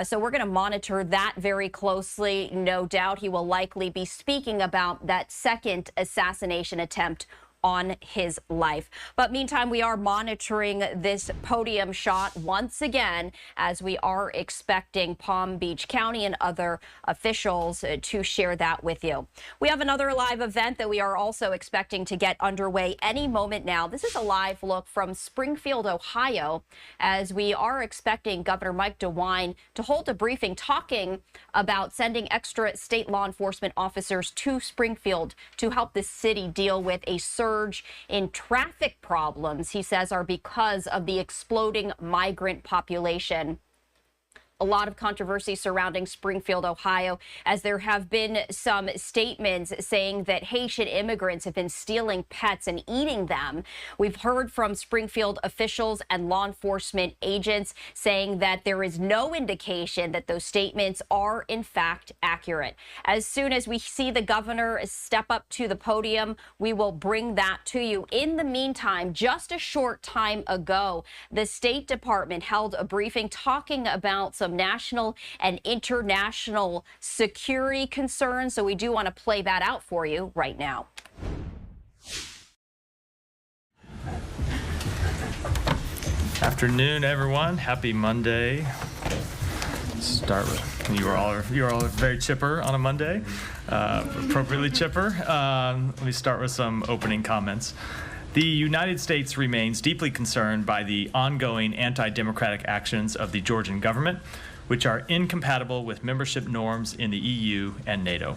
So we're going to monitor that very closely. No doubt he will likely be speaking about that second assassination attempt on his life. But meantime, we are monitoring this podium shot once again as we are expecting Palm Beach County and other officials to share that with you. We have another live event that we are also expecting to get underway any moment now. This is a live look from Springfield, Ohio, as we are expecting Governor Mike DeWine to hold a briefing talking about sending extra state law enforcement officers to Springfield to help the city deal with a surge in traffic problems, he says, are because of the exploding migrant population. A lot of controversy surrounding Springfield, Ohio, as there have been some statements saying that Haitian immigrants have been stealing pets and eating them. We've heard from Springfield officials and law enforcement agents saying that there is no indication that those statements are in fact accurate. As soon as we see the governor step up to the podium, we will bring that to you. In the meantime, just a short time ago, the State Department held a briefing talking about some national and international security concerns. So we do want to play that out for you right now.
Afternoon, everyone. Happy Monday. Start with you are all very chipper on a Monday, appropriately chipper. Let me start with some opening comments. The United States remains deeply concerned by the ongoing anti-democratic actions of the Georgian government, which are incompatible with membership norms in the EU and NATO.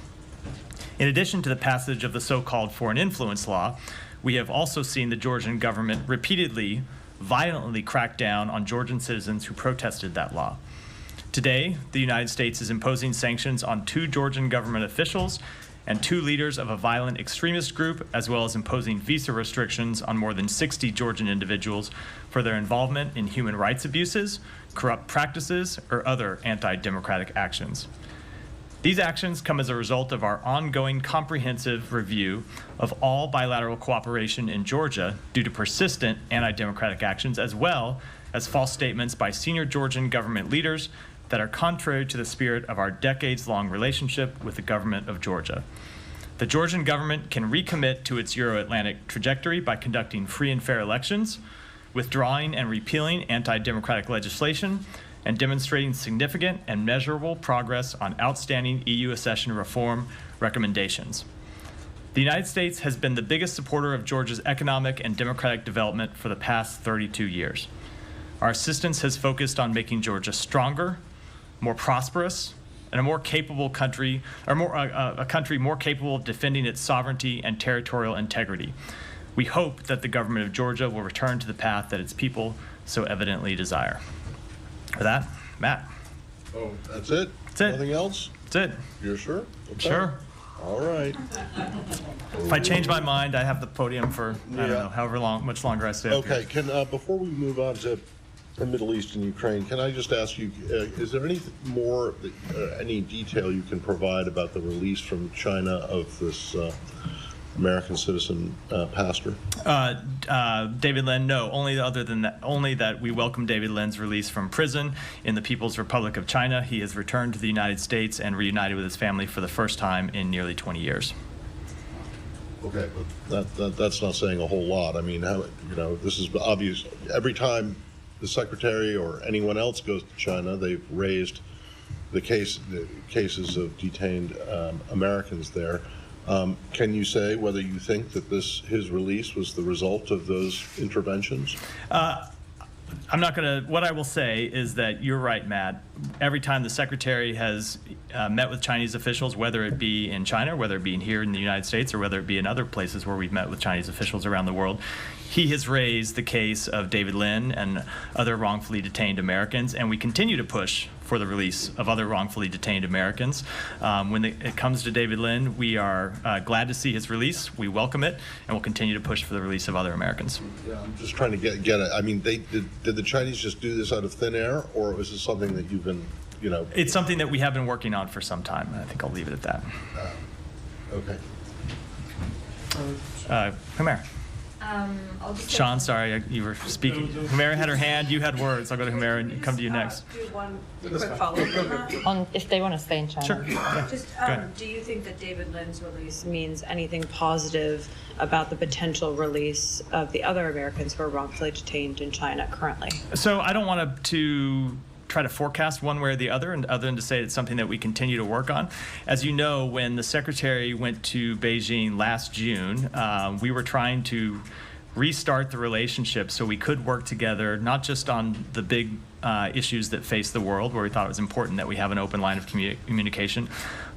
In addition to the passage of the so-called foreign influence law, we have also seen the Georgian government repeatedly, violently crack down on Georgian citizens who protested that law. Today, the United States is imposing sanctions on 2 Georgian government officials and 2 leaders of a violent extremist group, as well as imposing visa restrictions on more than 60 Georgian individuals for their involvement in human rights abuses, corrupt practices, or other anti-democratic actions. These actions come as a result of our ongoing comprehensive review of all bilateral cooperation in Georgia due to persistent anti-democratic actions, as well as false statements by senior Georgian government leaders that are contrary to the spirit of our decades-long relationship with the government of Georgia. The Georgian government can recommit to its Euro-Atlantic trajectory by conducting free and fair elections, withdrawing and repealing anti-democratic legislation, and demonstrating significant and measurable progress on outstanding EU accession reform recommendations. The United States has been the biggest supporter of Georgia's economic and democratic development for the past 32 years. Our assistance has focused on making Georgia stronger, more prosperous, and a more capable country, or a country more capable of defending its sovereignty and territorial integrity. We hope that the government of Georgia will return to the path that its people so evidently desire. For that, Matt.
Oh, that's it?
That's it.
Nothing else?
That's it.
You're sure? Okay.
Sure.
All right.
If I change my mind, I have the podium for, I don't
Yeah.
know, however much longer I stay up
Okay,
here.
can before we move on to the Middle East and Ukraine, can I just ask you, is there any more, any detail you can provide about the release from China of this American citizen pastor?
David Lin, no. Only that we welcome David Lin's release from prison in the People's Republic of China. He has returned to the United States and reunited with his family for the first time in nearly 20 years.
Okay, but that's not saying a whole lot. I mean, this is obvious. Every time the secretary or anyone else goes to China, they've raised the cases of detained Americans there. Can you say whether you think that his release was the result of those interventions?
I'm not going to. What I will say is that you're right, Matt. Every time the secretary has met with Chinese officials, whether it be in China, whether it be here in the United States, or whether it be in other places where we've met with Chinese officials around the world, he has raised the case of David Lin and other wrongfully detained Americans, and we continue to push for the release of other wrongfully detained Americans. When it comes to David Lin, we are glad to see his release. We welcome it, and we'll continue to push for the release of other Americans.
Yeah, I'm just trying to get it. I mean, did the Chinese just do this out of thin air, or was this something that you've been,
It's something that we have been working on for some time, and I think I'll leave it at that.
Okay.
Humera.
I'll just
Sean, sorry, you were speaking. Humera had her hand. You had words. I'll go to Humera and come to you next.
do one quick follow-up on if they want to stay in China.
Sure. Yeah.
Just,
Go ahead.
do you think that David Lin's release means anything positive about the potential release of the other Americans who are wrongfully detained in China currently?
So I don't want to try to forecast one way or the other, and other than to say it's something that we continue to work on. As you know, when the secretary went to Beijing last June, we were trying to restart the relationship so we could work together, not just on the big issues that face the world, where we thought it was important that we have an open line of communication,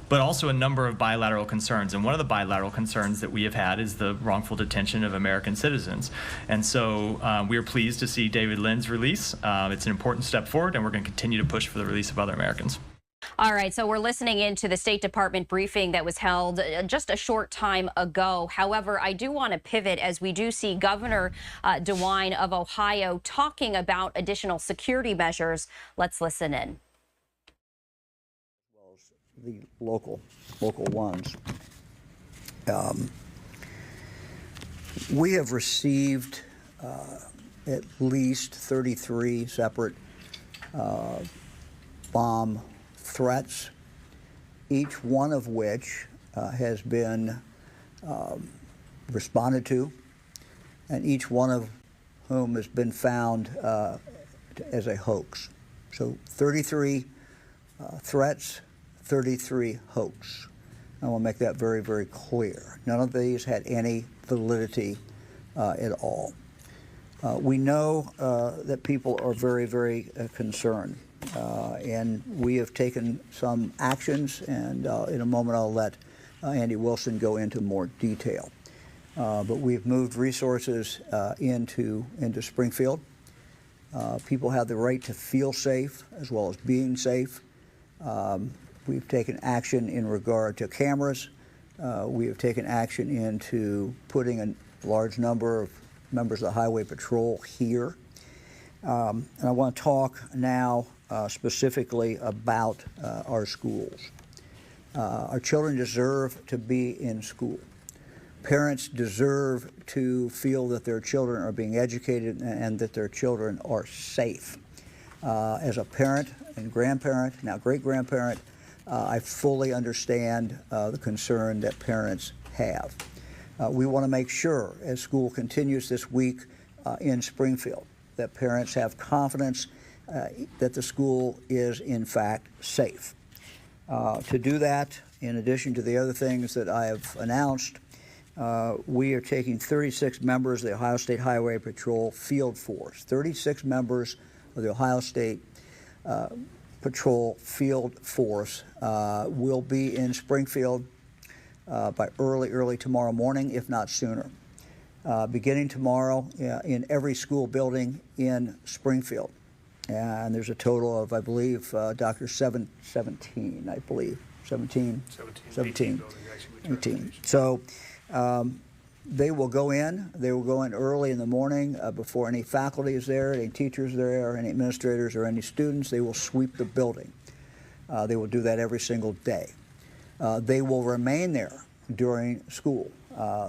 but also a number of bilateral concerns. And one of the bilateral concerns that we have had is the wrongful detention of American citizens. And so we are pleased to see David Lin's release. It's an important step forward, and we're going to continue to push for the release of other Americans.
All right, so we're listening into the State Department briefing that was held just a short time ago. However, I do want to pivot as we do see Governor DeWine of Ohio talking about additional security measures. Let's listen in.
The local ones. We have received at least 33 separate bomb threats, each one of which has been responded to, and each one of whom has been found as a hoax. So 33 threats, 33 hoax. I want to make that very, very clear. None of these had any validity at all. We know that people are very, very concerned, and we have taken some actions, and in a moment I'll let Andy Wilson go into more detail. But we've moved resources into Springfield. People have the right to feel safe as well as being safe. We've taken action in regard to cameras. We have taken action into putting a large number of members of the Highway Patrol here. And I want to talk now specifically about our schools. Our children deserve to be in school. Parents deserve to feel that their children are being educated and that their children are safe. As a parent and grandparent, now great-grandparent, I fully understand the concern that parents have. We want to make sure, as school continues this week in Springfield, that parents have confidence that the school is, in fact, safe. To do that, in addition to the other things that I have announced, we are taking 36 members of the Ohio State Highway Patrol Field Force. 36 members of the Ohio State Patrol Field Force will be in Springfield by early tomorrow morning, if not sooner. beginning tomorrow in every school building in Springfield. And there's a total of, I believe, Dr. 17, I believe. 17? 18. So they will go in. They will go in early in the morning before any faculty is there, any teachers there, any administrators or any students. They will sweep the building. They will do that every single day. They will remain there during school.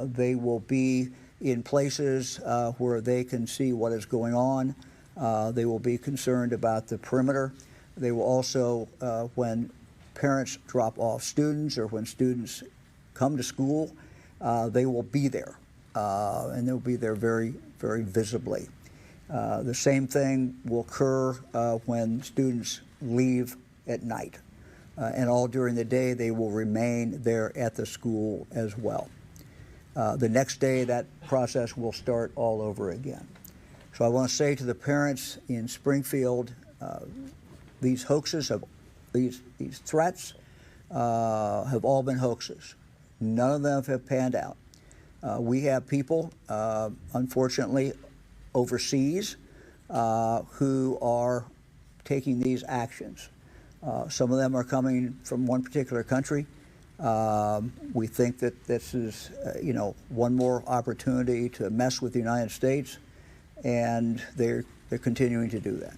They will be in places where they can see what is going on. They will be concerned about the perimeter. They will also, when parents drop off students or when students come to school, they will be there, and they'll be there very, very visibly. The same thing will occur when students leave at night, and all during the day they will remain there at the school as well. The next day that process will start all over again. So I want to say to the parents in Springfield, these hoaxes have these threats have all been hoaxes. None of them have panned out. We have people, unfortunately, overseas who are taking these actions. Some of them are coming from one particular country. We think that this is, one more opportunity to mess with the United States, and they're continuing to do that.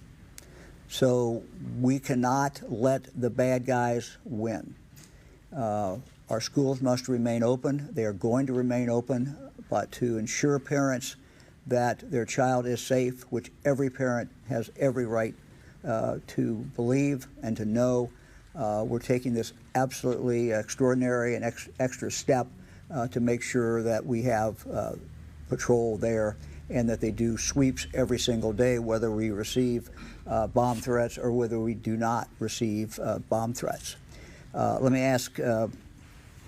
So we cannot let the bad guys win. Our schools must remain open. They are going to remain open, but to ensure parents that their child is safe, which every parent has every right to believe and to know, we're taking this absolutely extraordinary and extra step to make sure that we have patrol there and that they do sweeps every single day, whether we receive bomb threats or whether we do not receive bomb threats. Let me ask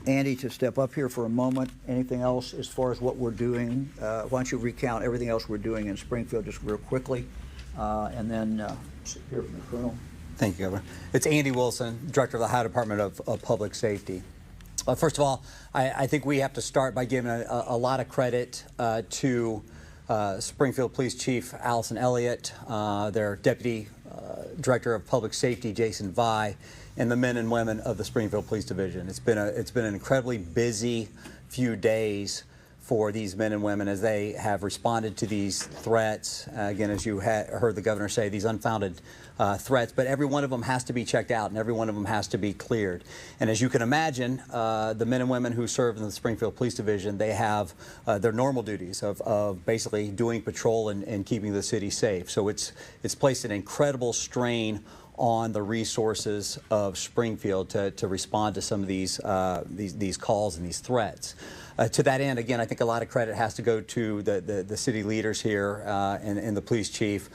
Andy to step up here for a moment. Anything else as far as what we're doing? Why don't you recount everything else we're doing in Springfield just real quickly, and then hear from the Colonel.
Thank you, Governor. It's Andy Wilson, Director of the Ohio Department of Public Safety. First of all, I think we have to start by giving a lot of credit to Springfield Police Chief Allison Elliott, their Deputy Director of Public Safety Jason Vai, and the men and women of the Springfield Police Division. It's been an incredibly busy few days for these men and women as they have responded to these threats. Again, as you heard the governor say, these unfounded threats, but every one of them has to be checked out and every one of them has to be cleared. And as you can imagine, the men and women who serve in the Springfield Police Division, they have their normal duties of basically doing patrol and keeping the city safe. So it's placed an incredible strain on the resources of Springfield to respond to some of these calls and these threats. To that end, again, I think a lot of credit has to go to the city leaders here and the police chief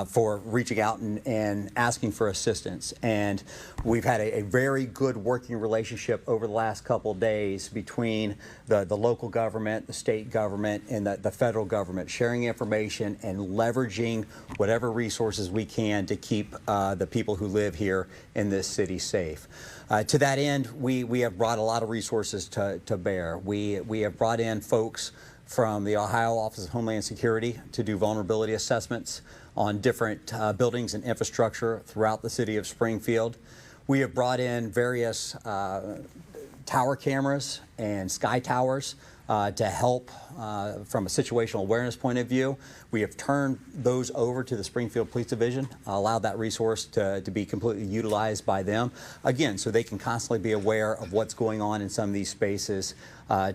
for reaching out and asking for assistance. And we've had a very good working relationship over the last couple of days between the local government, the state government, and the federal government, sharing information and leveraging whatever resources we can to keep the people who live here in this city safe. To that end, we have brought a lot of resources to bear. We have brought in folks from the Ohio Office of Homeland Security to do vulnerability assessments on different buildings and infrastructure throughout the city of Springfield. We have brought in various tower cameras and sky towers to help from a situational awareness point of view. We have turned those over to the Springfield Police Division, allowed that resource to be completely utilized by them, again, so they can constantly be aware of what's going on in some of these spaces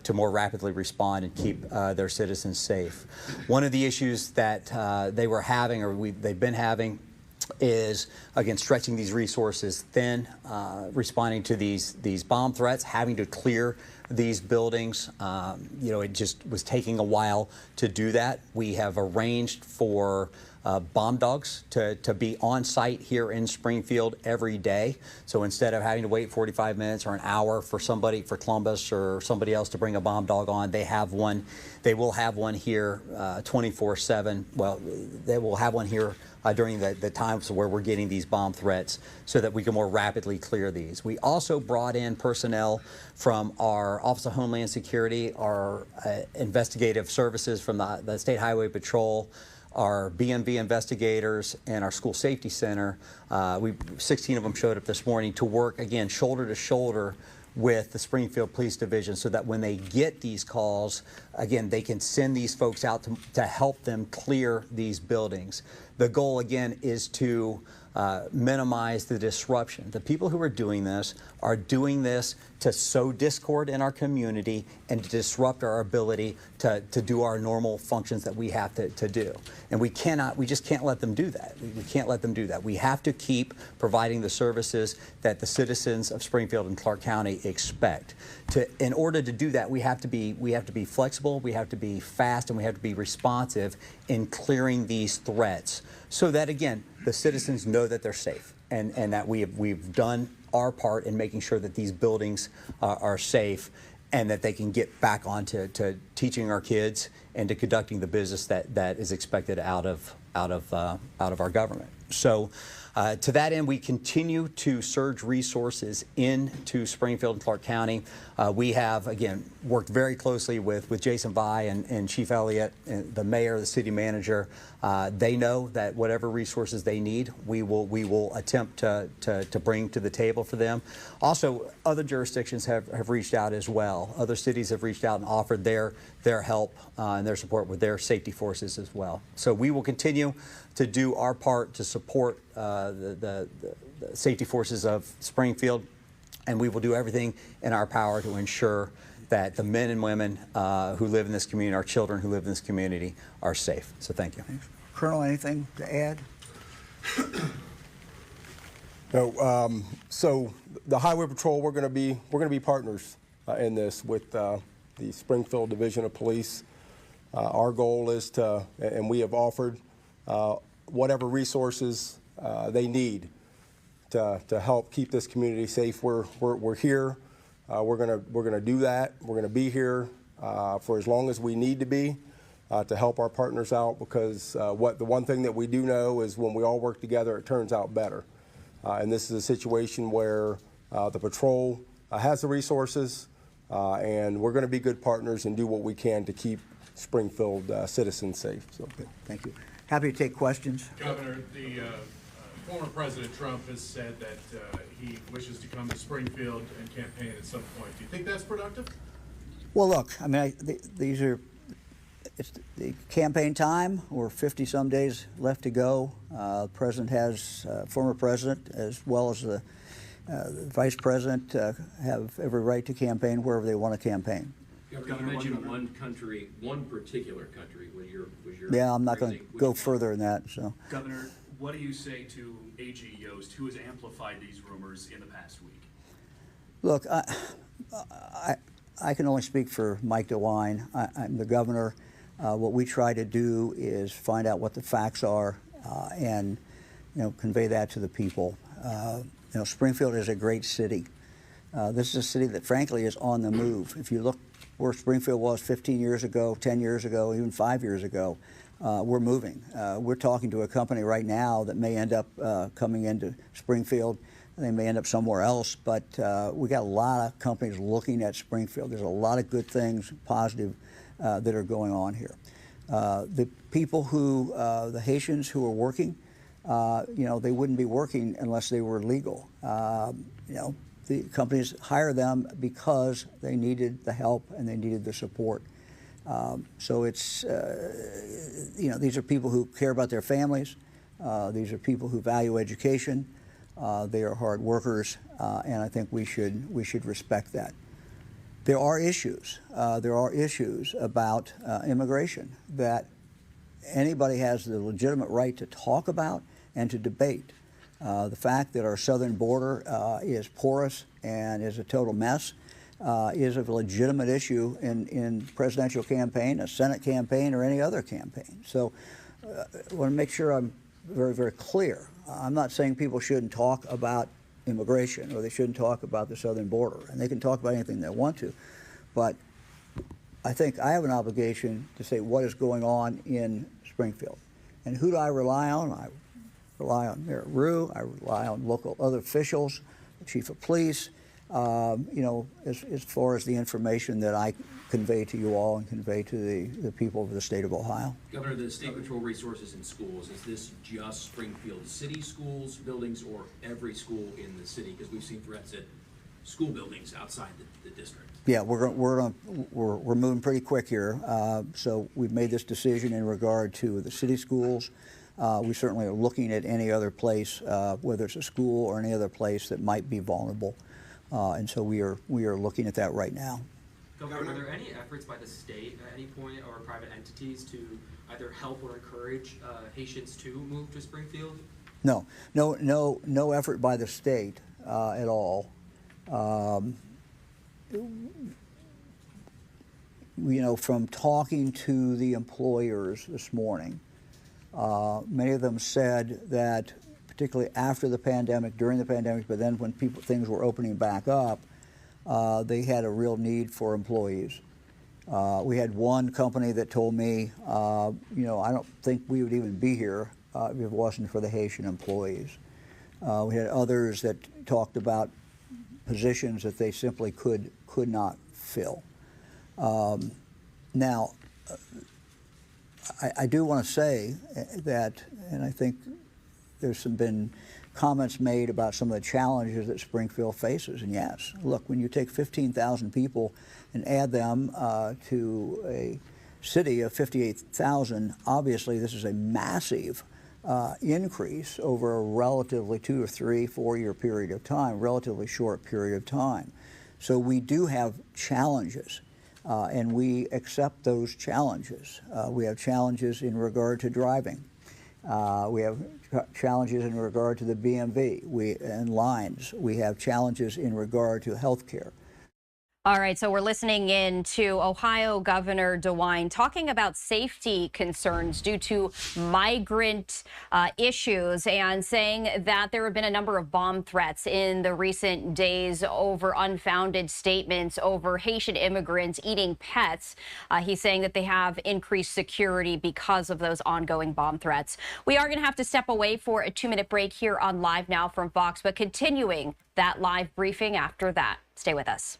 to more rapidly respond and keep their citizens safe. One of the issues that they were having, or they've been having, is, again, stretching these resources thin, responding to these bomb threats, having to clear these buildings. It just was taking a while to do that. We have arranged for bomb dogs to be on site here in Springfield every day. So instead of having to wait 45 minutes or an hour for somebody, for Columbus or somebody else to bring a bomb dog on, they have one. They will have one here 24/7. Well, they will have one here during the times where we're getting these bomb threats so that we can more rapidly clear these. We also brought in personnel from our Office of Homeland Security, our investigative services from the State Highway Patrol, our BMV investigators, and our School Safety Center. 16 of them showed up this morning to work, again, shoulder to shoulder with the Springfield Police Division so that when they get these calls, again, they can send these folks out to help them clear these buildings. The goal, again, is to minimize the disruption. The people who are doing this to sow discord in our community and to disrupt our ability to do our normal functions that we have to do. And we just can't let them do that. We can't let them do that. We have to keep providing the services that the citizens of Springfield and Clark County expect. In order to do that, we have to be flexible, we have to be fast, and we have to be responsive in clearing these threats so that, again, the citizens know that they're safe and that we've done our part in making sure that these buildings are safe and that they can get back on to teaching our kids and to conducting the business that is expected out of our government. So to that end, we continue to surge resources into Springfield and Clark County. We have, again, worked very closely with Jason Vai and Chief Elliott, and the mayor, the city manager. They know that whatever resources they need, we will attempt to bring to the table for them. Also, other jurisdictions have reached out as well. Other cities have reached out and offered their help and their support with their safety forces as well. So we will continue to do our part to support the safety forces of Springfield, and we will do everything in our power to ensure that the men and women who live in this community, our children who live in this community, are safe. So thank you.
Thanks. Colonel, anything to add?
No. So the Highway Patrol, we're going to be partners in this with the Springfield Division of Police. Our goal is to, and we have offered whatever resources they need to help keep this community safe. We're here. We're gonna do that. We're gonna be here for as long as we need to be to help our partners out, because the one thing that we do know is when we all work together, it turns out better. And this is a situation where the patrol has the resources, and we're going to be good partners and do what we can to keep Springfield citizens safe. So,
thank you. Happy to take questions.
Governor, the former President Trump has said that he wishes to come to Springfield and campaign at some point. Do you think that's productive?
Well, look, I mean, it's the campaign time. We're 50-some days left to go. The president has, former president, as well as the vice president, have every right to campaign wherever they want to campaign.
Governor, you mentioned one country, one particular country. Was your
Yeah, I'm not going to go further than that. So,
Governor, what do you say to AG Yost, who has amplified these rumors in the past week?
look, I can only speak for Mike DeWine. I'm the governor. What we try to do is find out what the facts are and convey that to the people. Springfield is a great city. This is a city that, frankly, is on the move. If you look where Springfield was 15 years ago, 10 years ago, even 5 years ago, we're moving. We're talking to a company right now that may end up coming into Springfield. They may end up somewhere else, but we got a lot of companies looking at Springfield. There's a lot of good things, positive, that are going on here. The people who, the Haitians who are working, they wouldn't be working unless they were legal. The companies hire them because they needed the help and they needed the support. So it's, these are people who care about their families. These are people who value education. They are hard workers, and I think we should respect that. There are issues. There are issues about immigration that anybody has the legitimate right to talk about and to debate. The fact that our southern border is porous and is a total mess is a legitimate issue in presidential campaign, a Senate campaign, or any other campaign. So I want to make sure I'm very, very clear. I'm not saying people shouldn't talk about immigration or they shouldn't talk about the southern border, and they can talk about anything they want to, but I think I have an obligation to say what is going on in Springfield. And who do I rely on? I rely on Mayor Rue, I rely on local other officials, the chief of police, you know, as far as the information that I convey to you all and convey to the people of the state of Ohio.
Governor, the state patrol resources in schools, is this just Springfield City schools, buildings, or every school in the city? Because we've seen threats at school buildings outside the district.
Yeah, we're moving pretty quick here. So we've made this decision in regard to the city schools. We certainly are looking at any other place, whether it's a school or any other place that might be vulnerable. And so we are looking at that right now.
Governor, are there any efforts by the state at any point or private entities to either help or encourage Haitians to move to Springfield?
No effort by the state at all. You know, from talking to the employers this morning, many of them said that, particularly after the pandemic, during the pandemic, but then when things were opening back up, they had a real need for employees. We had one company that told me, you know, I don't think we would even be here if it wasn't for the Haitian employees. We had others that talked about positions that they simply could not fill. Now, I do want to say that, and I think there's been comments made about some of the challenges that Springfield faces. And yes, look, when you take 15,000 people and add them to a city of 58,000, obviously this is a massive increase over a relatively 2 or 3, 4 year period of time, relatively short period of time. So we do have challenges. And we accept those challenges. We have challenges in regard to driving. We have challenges in regard to the BMV and lines. We have challenges in regard to health care.
All right, so we're listening in to Ohio Governor DeWine talking about safety concerns due to migrant issues and saying that there have been a number of bomb threats in the recent days over unfounded statements over Haitian immigrants eating pets. He's saying that they have increased security because of those ongoing bomb threats. We are going to have to step away for a 2-minute break here on Live Now from Fox, but continuing that live briefing after that. Stay with us.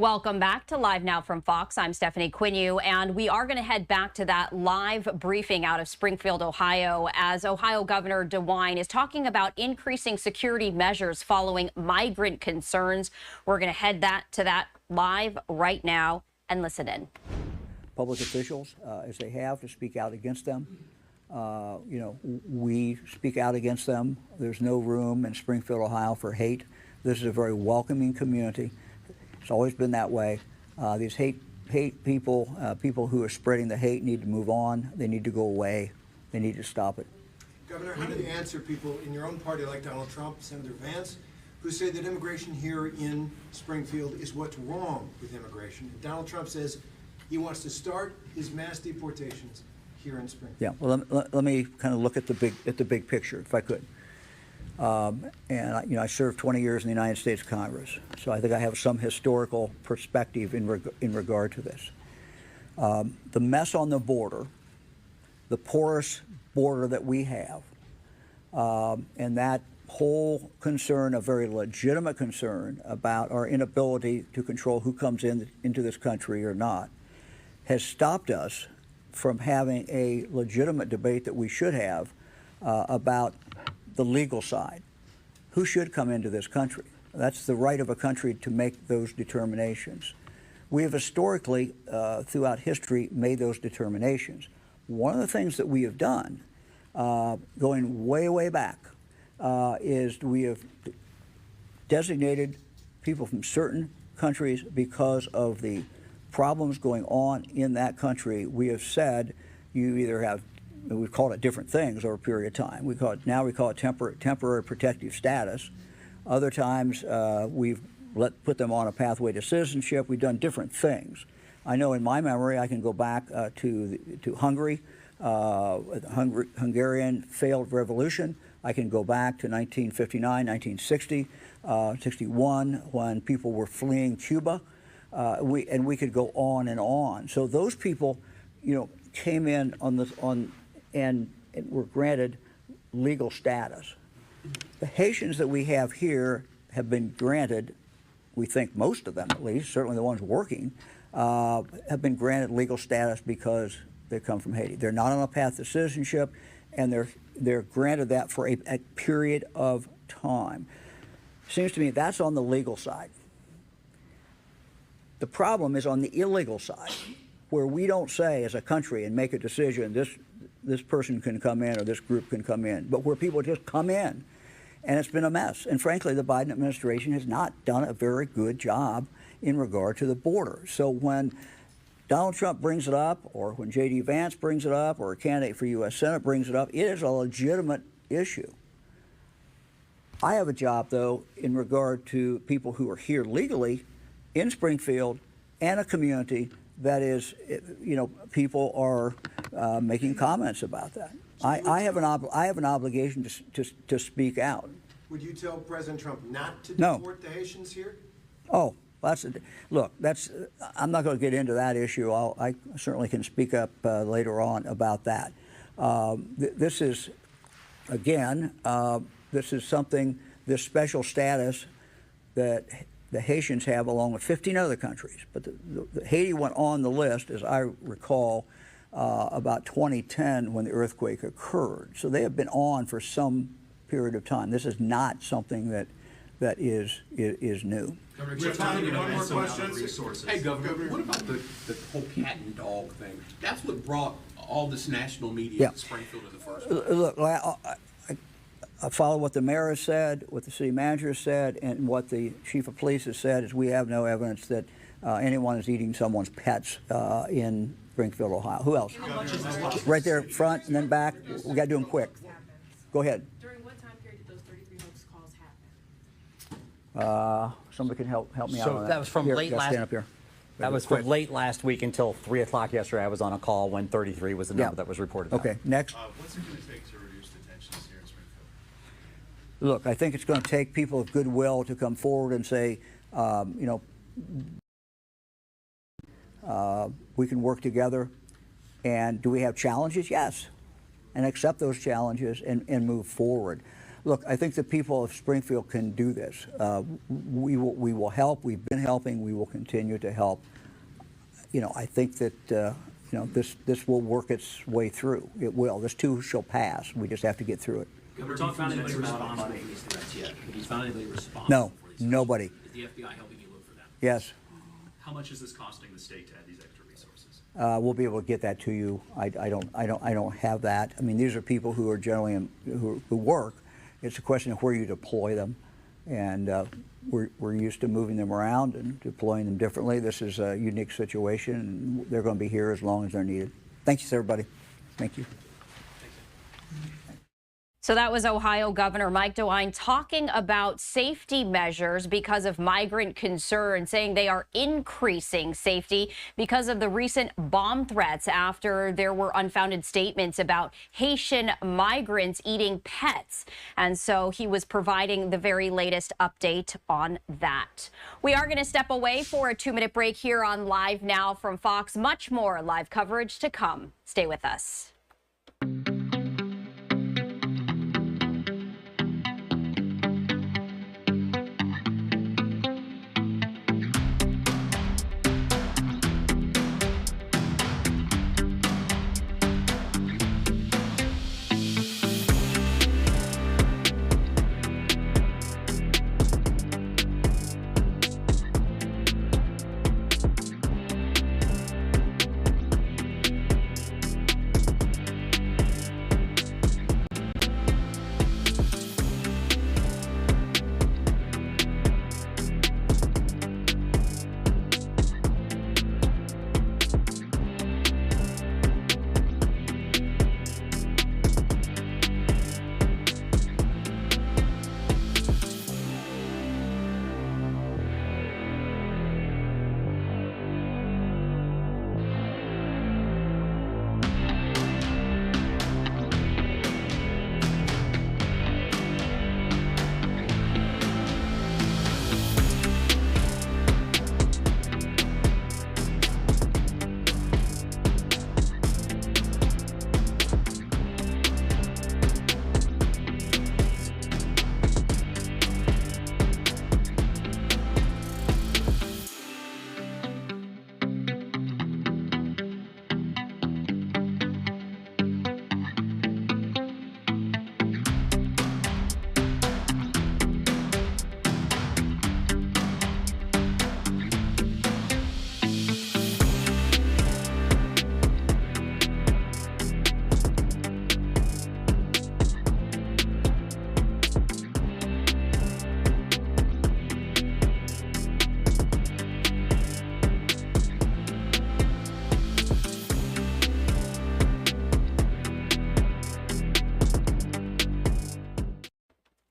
Welcome back to Live Now from Fox. I'm Stephanie Quinu, and we are going to head back to that live briefing out of Springfield, Ohio, as Ohio Governor DeWine is talking about increasing security measures following migrant concerns. We're going to head to that live right now and listen in.
Public officials, as they have, to speak out against them. We speak out against them. There's no room in Springfield, Ohio for hate. This is a very welcoming community. It's always been that way. These hate people, people who are spreading the hate need to move on. They need to go away. They need to stop it.
Governor, how do you answer people in your own party like Donald Trump, Senator Vance, who say that immigration here in Springfield is what's wrong with immigration? And Donald Trump says he wants to start his mass deportations here in Springfield.
Yeah, well, let me kind of look at the big picture, if I could. I served 20 years in the United States Congress, so I think I have some historical perspective in regard to this. The mess on the border, the porous border that we have, and that whole concern, a very legitimate concern about our inability to control who comes into this country or not, has stopped us from having a legitimate debate that we should have about the legal side. Who should come into this country? That's the right of a country to make those determinations. We have historically, throughout history, made those determinations. One of the things that we have done, going way, way back, is we have designated people from certain countries because of the problems going on in that country. We have said you either have, we've called it different things over a period of time. Now we call it temporary protective status. Other times we've put them on a pathway to citizenship. We've done different things. I know in my memory I can go back to Hungary, the Hungarian failed revolution. I can go back to 1959, 1960, 61, when people were fleeing Cuba. We could go on and on. So those people, came in and were granted legal status. The Haitians that we have here have been granted, we think most of them at least, certainly the ones working, have been granted legal status because they come from Haiti. They're not on a path to citizenship, and they're granted that for a period of time. Seems to me that's on the legal side. The problem is on the illegal side, where we don't say as a country and make a decision, this person can come in or this group can come in, but where people just come in, and it's been a mess. And frankly, the Biden administration has not done a very good job in regard to the border. So when Donald Trump brings it up, or when J.D. Vance brings it up, or a candidate for U.S. Senate brings it up, it is a legitimate issue. I have a job, though, in regard to people who are here legally in Springfield and a community that is, people are making comments about that. I have an obligation to speak out.
Would you tell President Trump not to
No.
deport the Haitians here?
Oh, I'm not going to get into that issue. I certainly can speak up later on about that. This is something, this special status that the Haitians have along with 15 other countries. But Haiti went on the list, as I recall, about 2010 when the earthquake occurred. So they have been on for some period of time. This is not something that is new.
Governor,
We have time for one more question.
resources.
Hey, Governor, what about the whole cat and dog thing? That's what brought all this national media to Springfield in the first place.
Look, I follow what the mayor has said, what the city manager has said, and what the chief of police has said is we have no evidence that anyone is eating someone's pets in Springfield, Ohio. Who else? Right there front and then back. We got to do them quick. Go ahead.
During what time period did those 33 hoax calls happen?
Somebody can help me out
So
on that.
that was from
Here,
late
gotta
last.
stand up here.
That was from late last week until 3 o'clock yesterday. I was on a call when 33 was the number that was reported.
Okay, next.
What's it going to take to reduce detentions here in Springfield?
Look, I think it's going to take people of goodwill to come forward and say, we can work together. And do we have challenges? Yes. And accept those challenges and move forward. look, I think the people of Springfield can do this. We will help. We've been helping. We will continue to help. You know, I think that you know, this will work its way through. It will. This too shall pass. We just have to get through it.
Have you found anybody responsible for these threats yet? Have you found anybody responsible
No,
for these
nobody.
Is the FBI helping you look for them?
Yes.
How much is this costing the state to add these extra resources?
We'll be able to get that to you. I don't have that. I mean, these are people who are generally who work. It's a question of where you deploy them, and we're used to moving them around and deploying them differently. This is a unique situation, and they're going to be here as long as they're needed. Thanks, everybody. Thank you.
So that was Ohio Governor Mike DeWine talking about safety measures because of migrant concerns, saying they are increasing safety because of the recent bomb threats after there were unfounded statements about Haitian migrants eating pets. And so he was providing the very latest update on that. We are going to step away for a 2-minute break here on Live Now from Fox. Much more live coverage to come. Stay with us.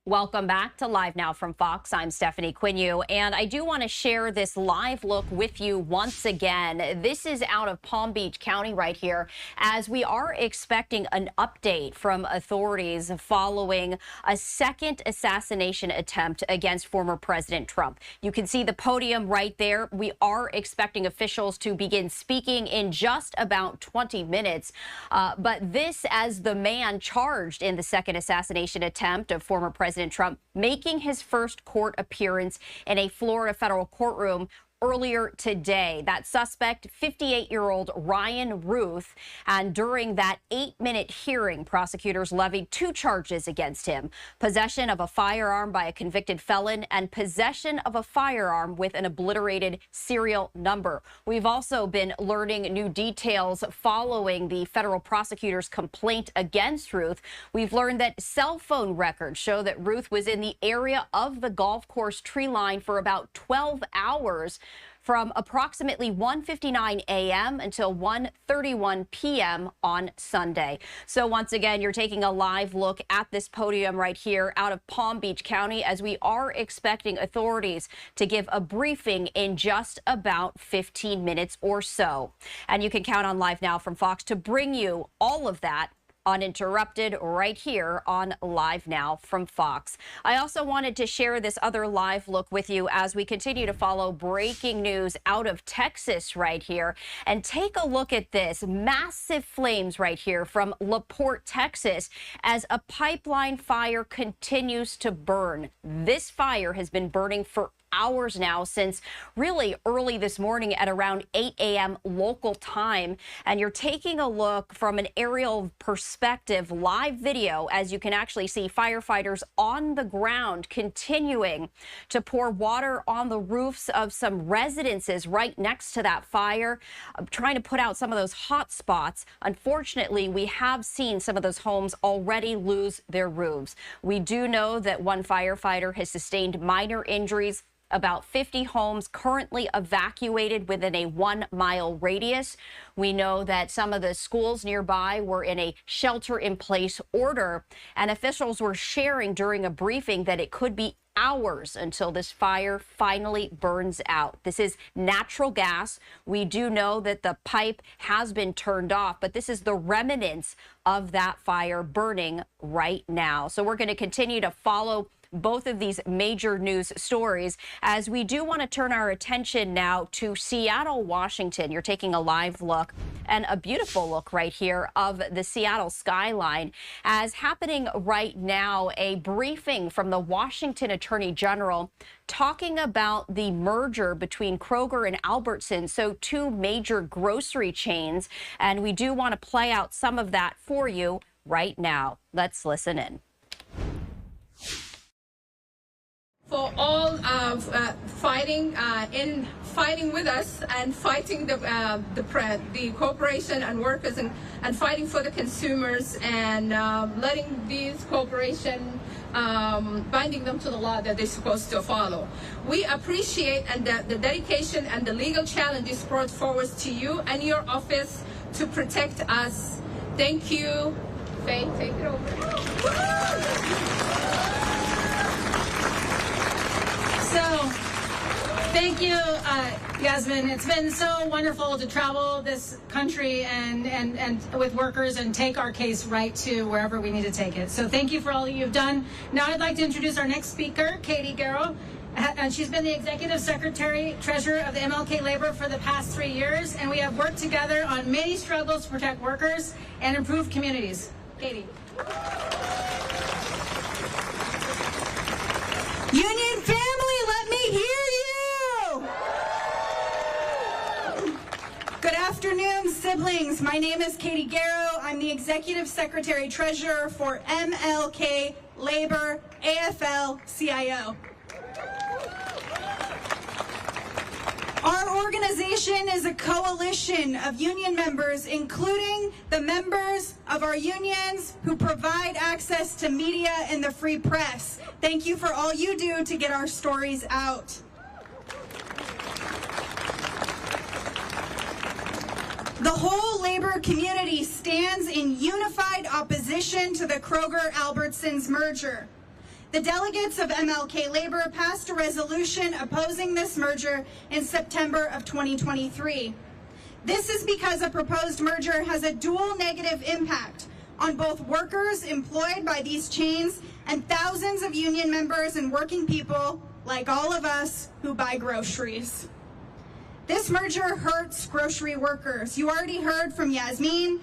Welcome back to Live Now from Fox. I'm Stephanie Quinu, and I do want to share this live look with you once again. This is out of Palm Beach County right here, as we are expecting an update from authorities following a second assassination attempt against former President Trump. You can see the podium right there. We are expecting officials to begin speaking in just about 20 minutes. But this as the man charged in the second assassination attempt of former President Trump making his first court appearance in a Florida federal courtroom earlier today. That suspect, 58-year-old Ryan Ruth, and during that 8-minute hearing, prosecutors levied 2 charges against him: possession of a firearm by a convicted felon and possession of a firearm with an obliterated serial number. We've also been learning new details following the federal prosecutor's complaint against Ruth. We've learned that cell phone records show that Ruth was in the area of the golf course tree line for about 12 hours from approximately 1:59 a.m. until 1:31 p.m. on Sunday. So once again, you're taking a live look at this podium right here out of Palm Beach County, as we are expecting authorities to give a briefing in just about 15 minutes or so. And you can count on Live Now from Fox to bring you all of that uninterrupted right here on Live Now from Fox. I also wanted to share this other live look with you as we continue to follow breaking news out of Texas right here. And take a look at this. Massive flames right here from LaPorte, Texas, as a pipeline fire continues to burn. This fire has been burning for hours now, since really early this morning at around 8 a.m. local time. And you're taking a look from an aerial perspective, live video, as you can actually see firefighters on the ground continuing to pour water on the roofs of some residences right next to that fire, trying to put out some of those hot spots. Unfortunately, we have seen some of those homes already lose their roofs. We do know that one firefighter has sustained minor injuries. About 50 homes currently evacuated within a 1-mile radius. We know that some of the schools nearby were in a shelter-in-place order, and officials were sharing during a briefing that it could be hours until this fire finally burns out. This is natural gas. We do know that the pipe has been turned off, but this is the remnants of that fire burning right now. So we're going to continue to follow both of these major news stories, as we do want to turn our attention now to Seattle, Washington. You're taking a live look, and a beautiful look right here of the Seattle skyline. As happening right now, a briefing from the Washington Attorney General talking about the merger between Kroger and Albertsons, so two major grocery chains. And we do want to play out some of that for you right now. Let's listen in.
For all fighting with us and fighting the corporation and workers and fighting for the consumers and letting these corporations binding them to the law that they're supposed to follow. We appreciate and the dedication and the legal challenges brought forward to you and your office to protect us. Thank you. Faye, take it over.
So, thank you, Yasmin. It's been so wonderful to travel this country and with workers and take our case right to wherever we need to take it. So thank you for all that you've done. Now I'd like to introduce our next speaker, Katie Garrow. And she's been the Executive Secretary Treasurer of the MLK Labor for the past 3 years, and we have worked together on many struggles to protect workers and improve communities. Katie.
Union family, let me hear you! Good afternoon, siblings. My name is Katie Garrow. I'm the Executive Secretary Treasurer for MLK Labor, AFL-CIO. Our organization is a coalition of union members, including the members of our unions who provide access to media and the free press. Thank you for all you do to get our stories out. The whole labor community stands in unified opposition to the Kroger-Albertsons merger. The delegates of MLK Labor passed a resolution opposing this merger in September of 2023. This is because a proposed merger has a dual negative impact on both workers employed by these chains and thousands of union members and working people, like all of us, who buy groceries. This merger hurts grocery workers. You already heard from Yasmin.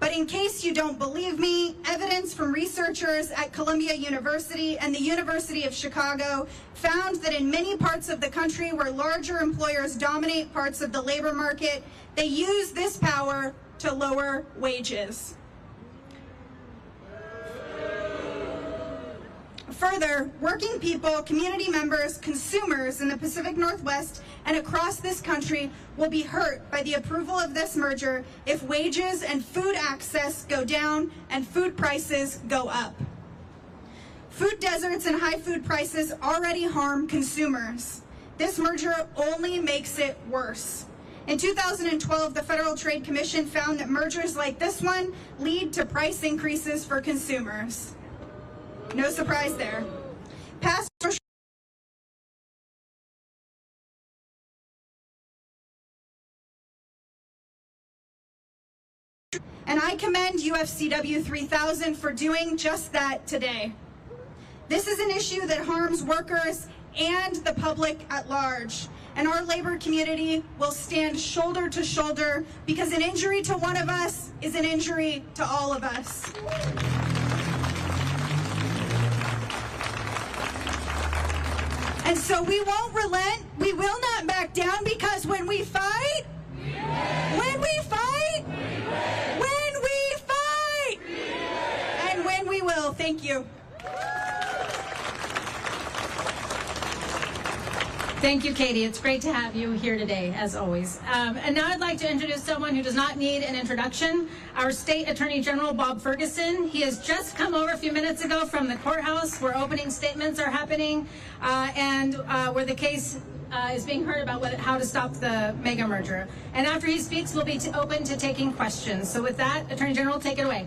But in case you don't believe me, evidence from researchers at Columbia University and the University of Chicago found that in many parts of the country where larger employers dominate parts of the labor market, they use this power to lower wages. Further, working people, community members, consumers in the Pacific Northwest and across this country will be hurt by the approval of this merger if wages and food access go down and food prices go up. Food deserts and high food prices already harm consumers. This merger only makes it worse. In 2012, the Federal Trade Commission found that mergers like this one lead to price increases for consumers. No surprise there. Past And I commend UFCW 3000 for doing just that today. This is an issue that harms workers and the public at large. And our labor community will stand shoulder to shoulder because an injury to one of us is an injury to all of us. And so we won't relent, we will not back down, because when we fight, when we fight, when we fight, and when we will. Thank you.
Thank you, Katie. It's great to have you here today, as always. And now I'd like to introduce someone who does not need an introduction, our State Attorney General, Bob Ferguson. He has just come over a few minutes ago from the courthouse where opening statements are happening and where the case is being heard about how to stop the mega merger. And after he speaks, we'll be open to taking questions. So with that, Attorney General, take it away.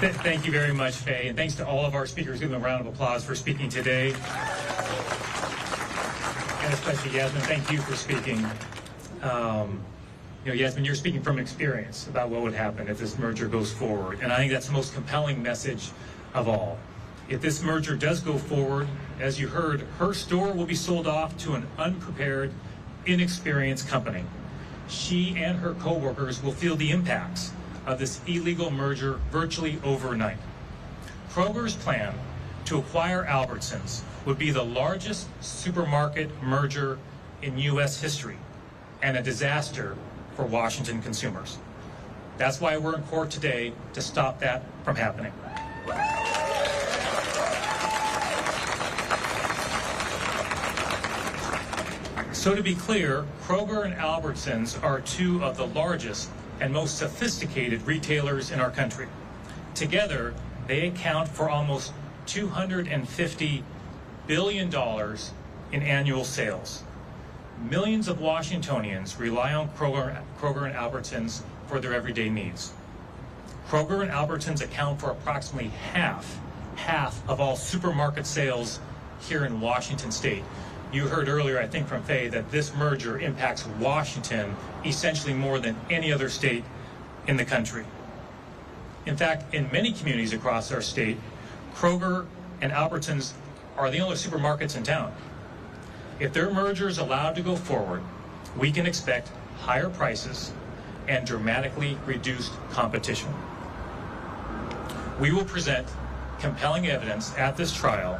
Thank you very much, Faye, and thanks to all of our speakers. Give them a round of applause for speaking today. And especially Yasmin, thank you for speaking. Yasmin, you're speaking from experience about what would happen if this merger goes forward. And I think that's the most compelling message of all. If this merger does go forward, as you heard, her store will be sold off to an unprepared, inexperienced company. She and her co-workers will feel the impacts of this illegal merger virtually overnight. Kroger's plan to acquire Albertsons would be the largest supermarket merger in U.S. history and a disaster for Washington consumers. That's why we're in court today, to stop that from happening. So to be clear, Kroger and Albertsons are two of the largest and most sophisticated retailers in our country. Together, they account for almost $250 billion in annual sales. Millions of Washingtonians rely on Kroger and Albertsons for their everyday needs. Kroger and Albertsons account for approximately half of all supermarket sales here in Washington state. You heard earlier, I think from Faye, that this merger impacts Washington essentially more than any other state in the country. In fact, in many communities across our state, Kroger and Albertsons are the only supermarkets in town. If their merger is allowed to go forward, we can expect higher prices and dramatically reduced competition. We will present compelling evidence at this trial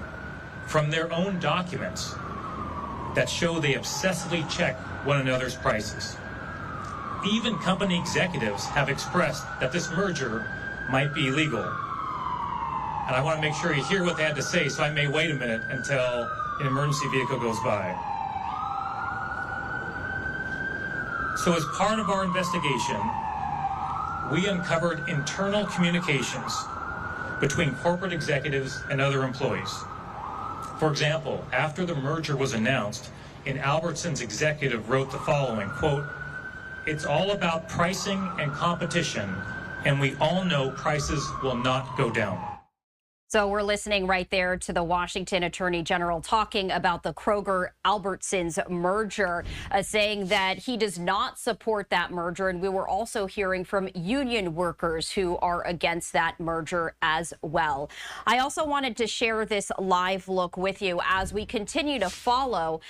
from their own documents that show they obsessively check one another's prices. Even company executives have expressed that this merger might be illegal. And I want to make sure you hear what they had to say, so I may wait a minute until an emergency vehicle goes by. So as part of our investigation, we uncovered internal communications between corporate executives and other employees. For example, after the merger was announced, an Albertsons executive wrote the following, quote, "It's all about pricing and competition, and we all know prices will not go down."
So we're listening right there to the Washington Attorney General talking about the Kroger-Albertsons merger, saying that he does not support that merger. And we were also hearing from union workers who are against that merger as well. I also wanted to share this live look with you as we continue to follow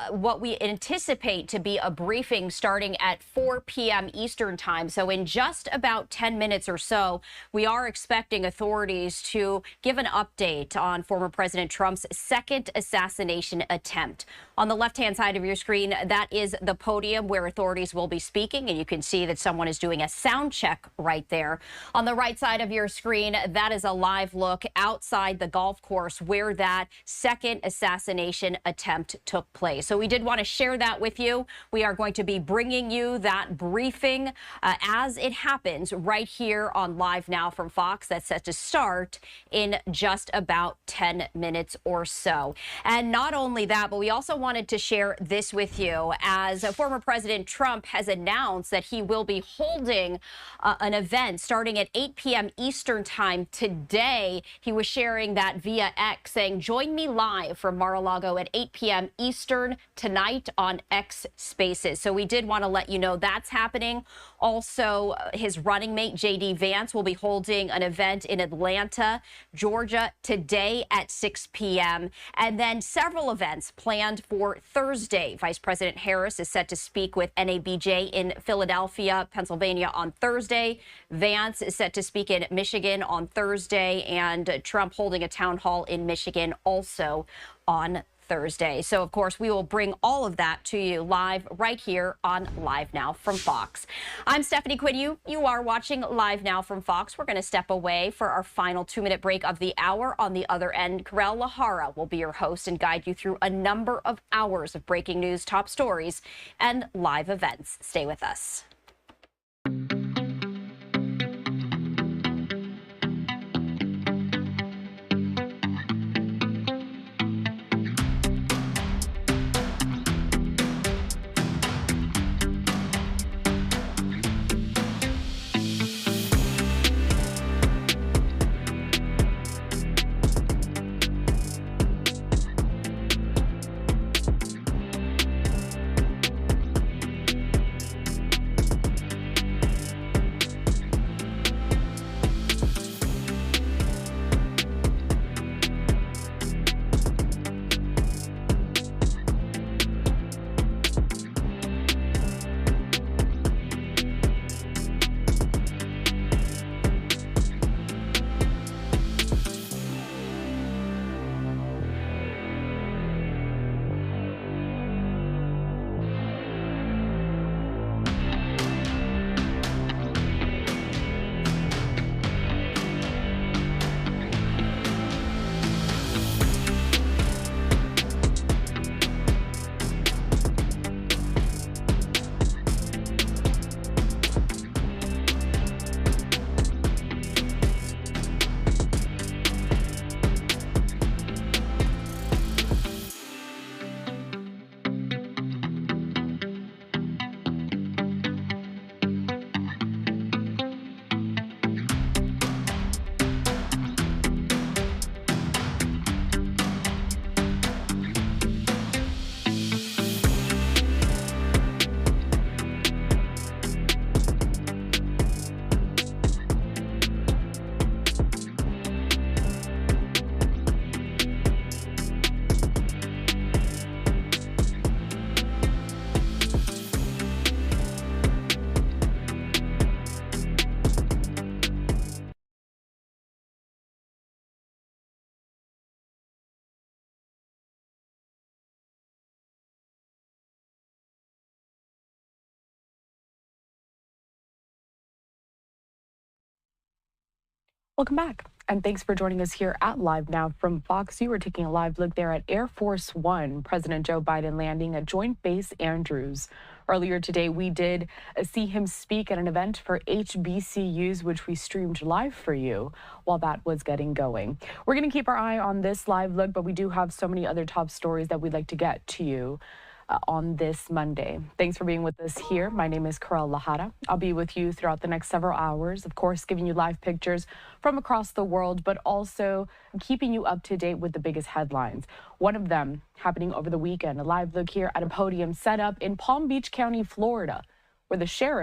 what we anticipate to be a briefing starting at 4 p.m. Eastern time. So in just about 10 minutes or so, we are expecting authorities to give an update on former President Trump's second assassination attempt. On the left-hand side of your screen, that is the podium where authorities will be speaking, and you can see that someone is doing a sound check right there. On the right side of your screen, that is a live look outside the golf course where that second assassination attempt took place. So we did want to share that with you. We are going to be bringing you that briefing as it happens right here on Live Now from Fox. That's set to start in in just about 10 minutes or so. And not only that, but we also wanted to share this with you, as former President Trump has announced that he will be holding an event starting at 8 p.m. Eastern time today. He was sharing that via X, saying, "Join me live from Mar-a-Lago at 8 p.m. Eastern tonight on X Spaces." So we did want to let you know that's happening. Also, his running mate, J.D. Vance, will be holding an event in Atlanta, Georgia today at 6 p.m. And then several events planned for Thursday. Vice President Harris is set to speak with NABJ in Philadelphia, Pennsylvania on Thursday. Vance is set to speak in Michigan on Thursday, and Trump holding a town hall in Michigan also on Thursday. So, of course, we will bring all of that to you live right here on Live Now from Fox. I'm Stephanie Quinn. You are watching Live Now from Fox. We're going to step away for our final 2-minute break of the hour. On the other end, Karel Lahara will be your host and guide you through a number of hours of breaking news, top stories, and live events. Stay with us.
Welcome back, and thanks for joining us here at Live Now from Fox. You were taking a live look there at Air Force One, President Joe Biden landing at Joint Base Andrews. Earlier today, we did see him speak at an event for HBCUs, which we streamed live for you while that was getting going. We're going to keep our eye on this live look, but we do have so many other top stories that we'd like to get to you on this Monday. Thanks for being with us here. My name is Karel Lahara. I'll be with you throughout the next several hours, of course, giving you live pictures from across the world, but also keeping you up to date with the biggest headlines. One of them happening over the weekend, a live look here at a podium set up in Palm Beach County, Florida, where the sheriff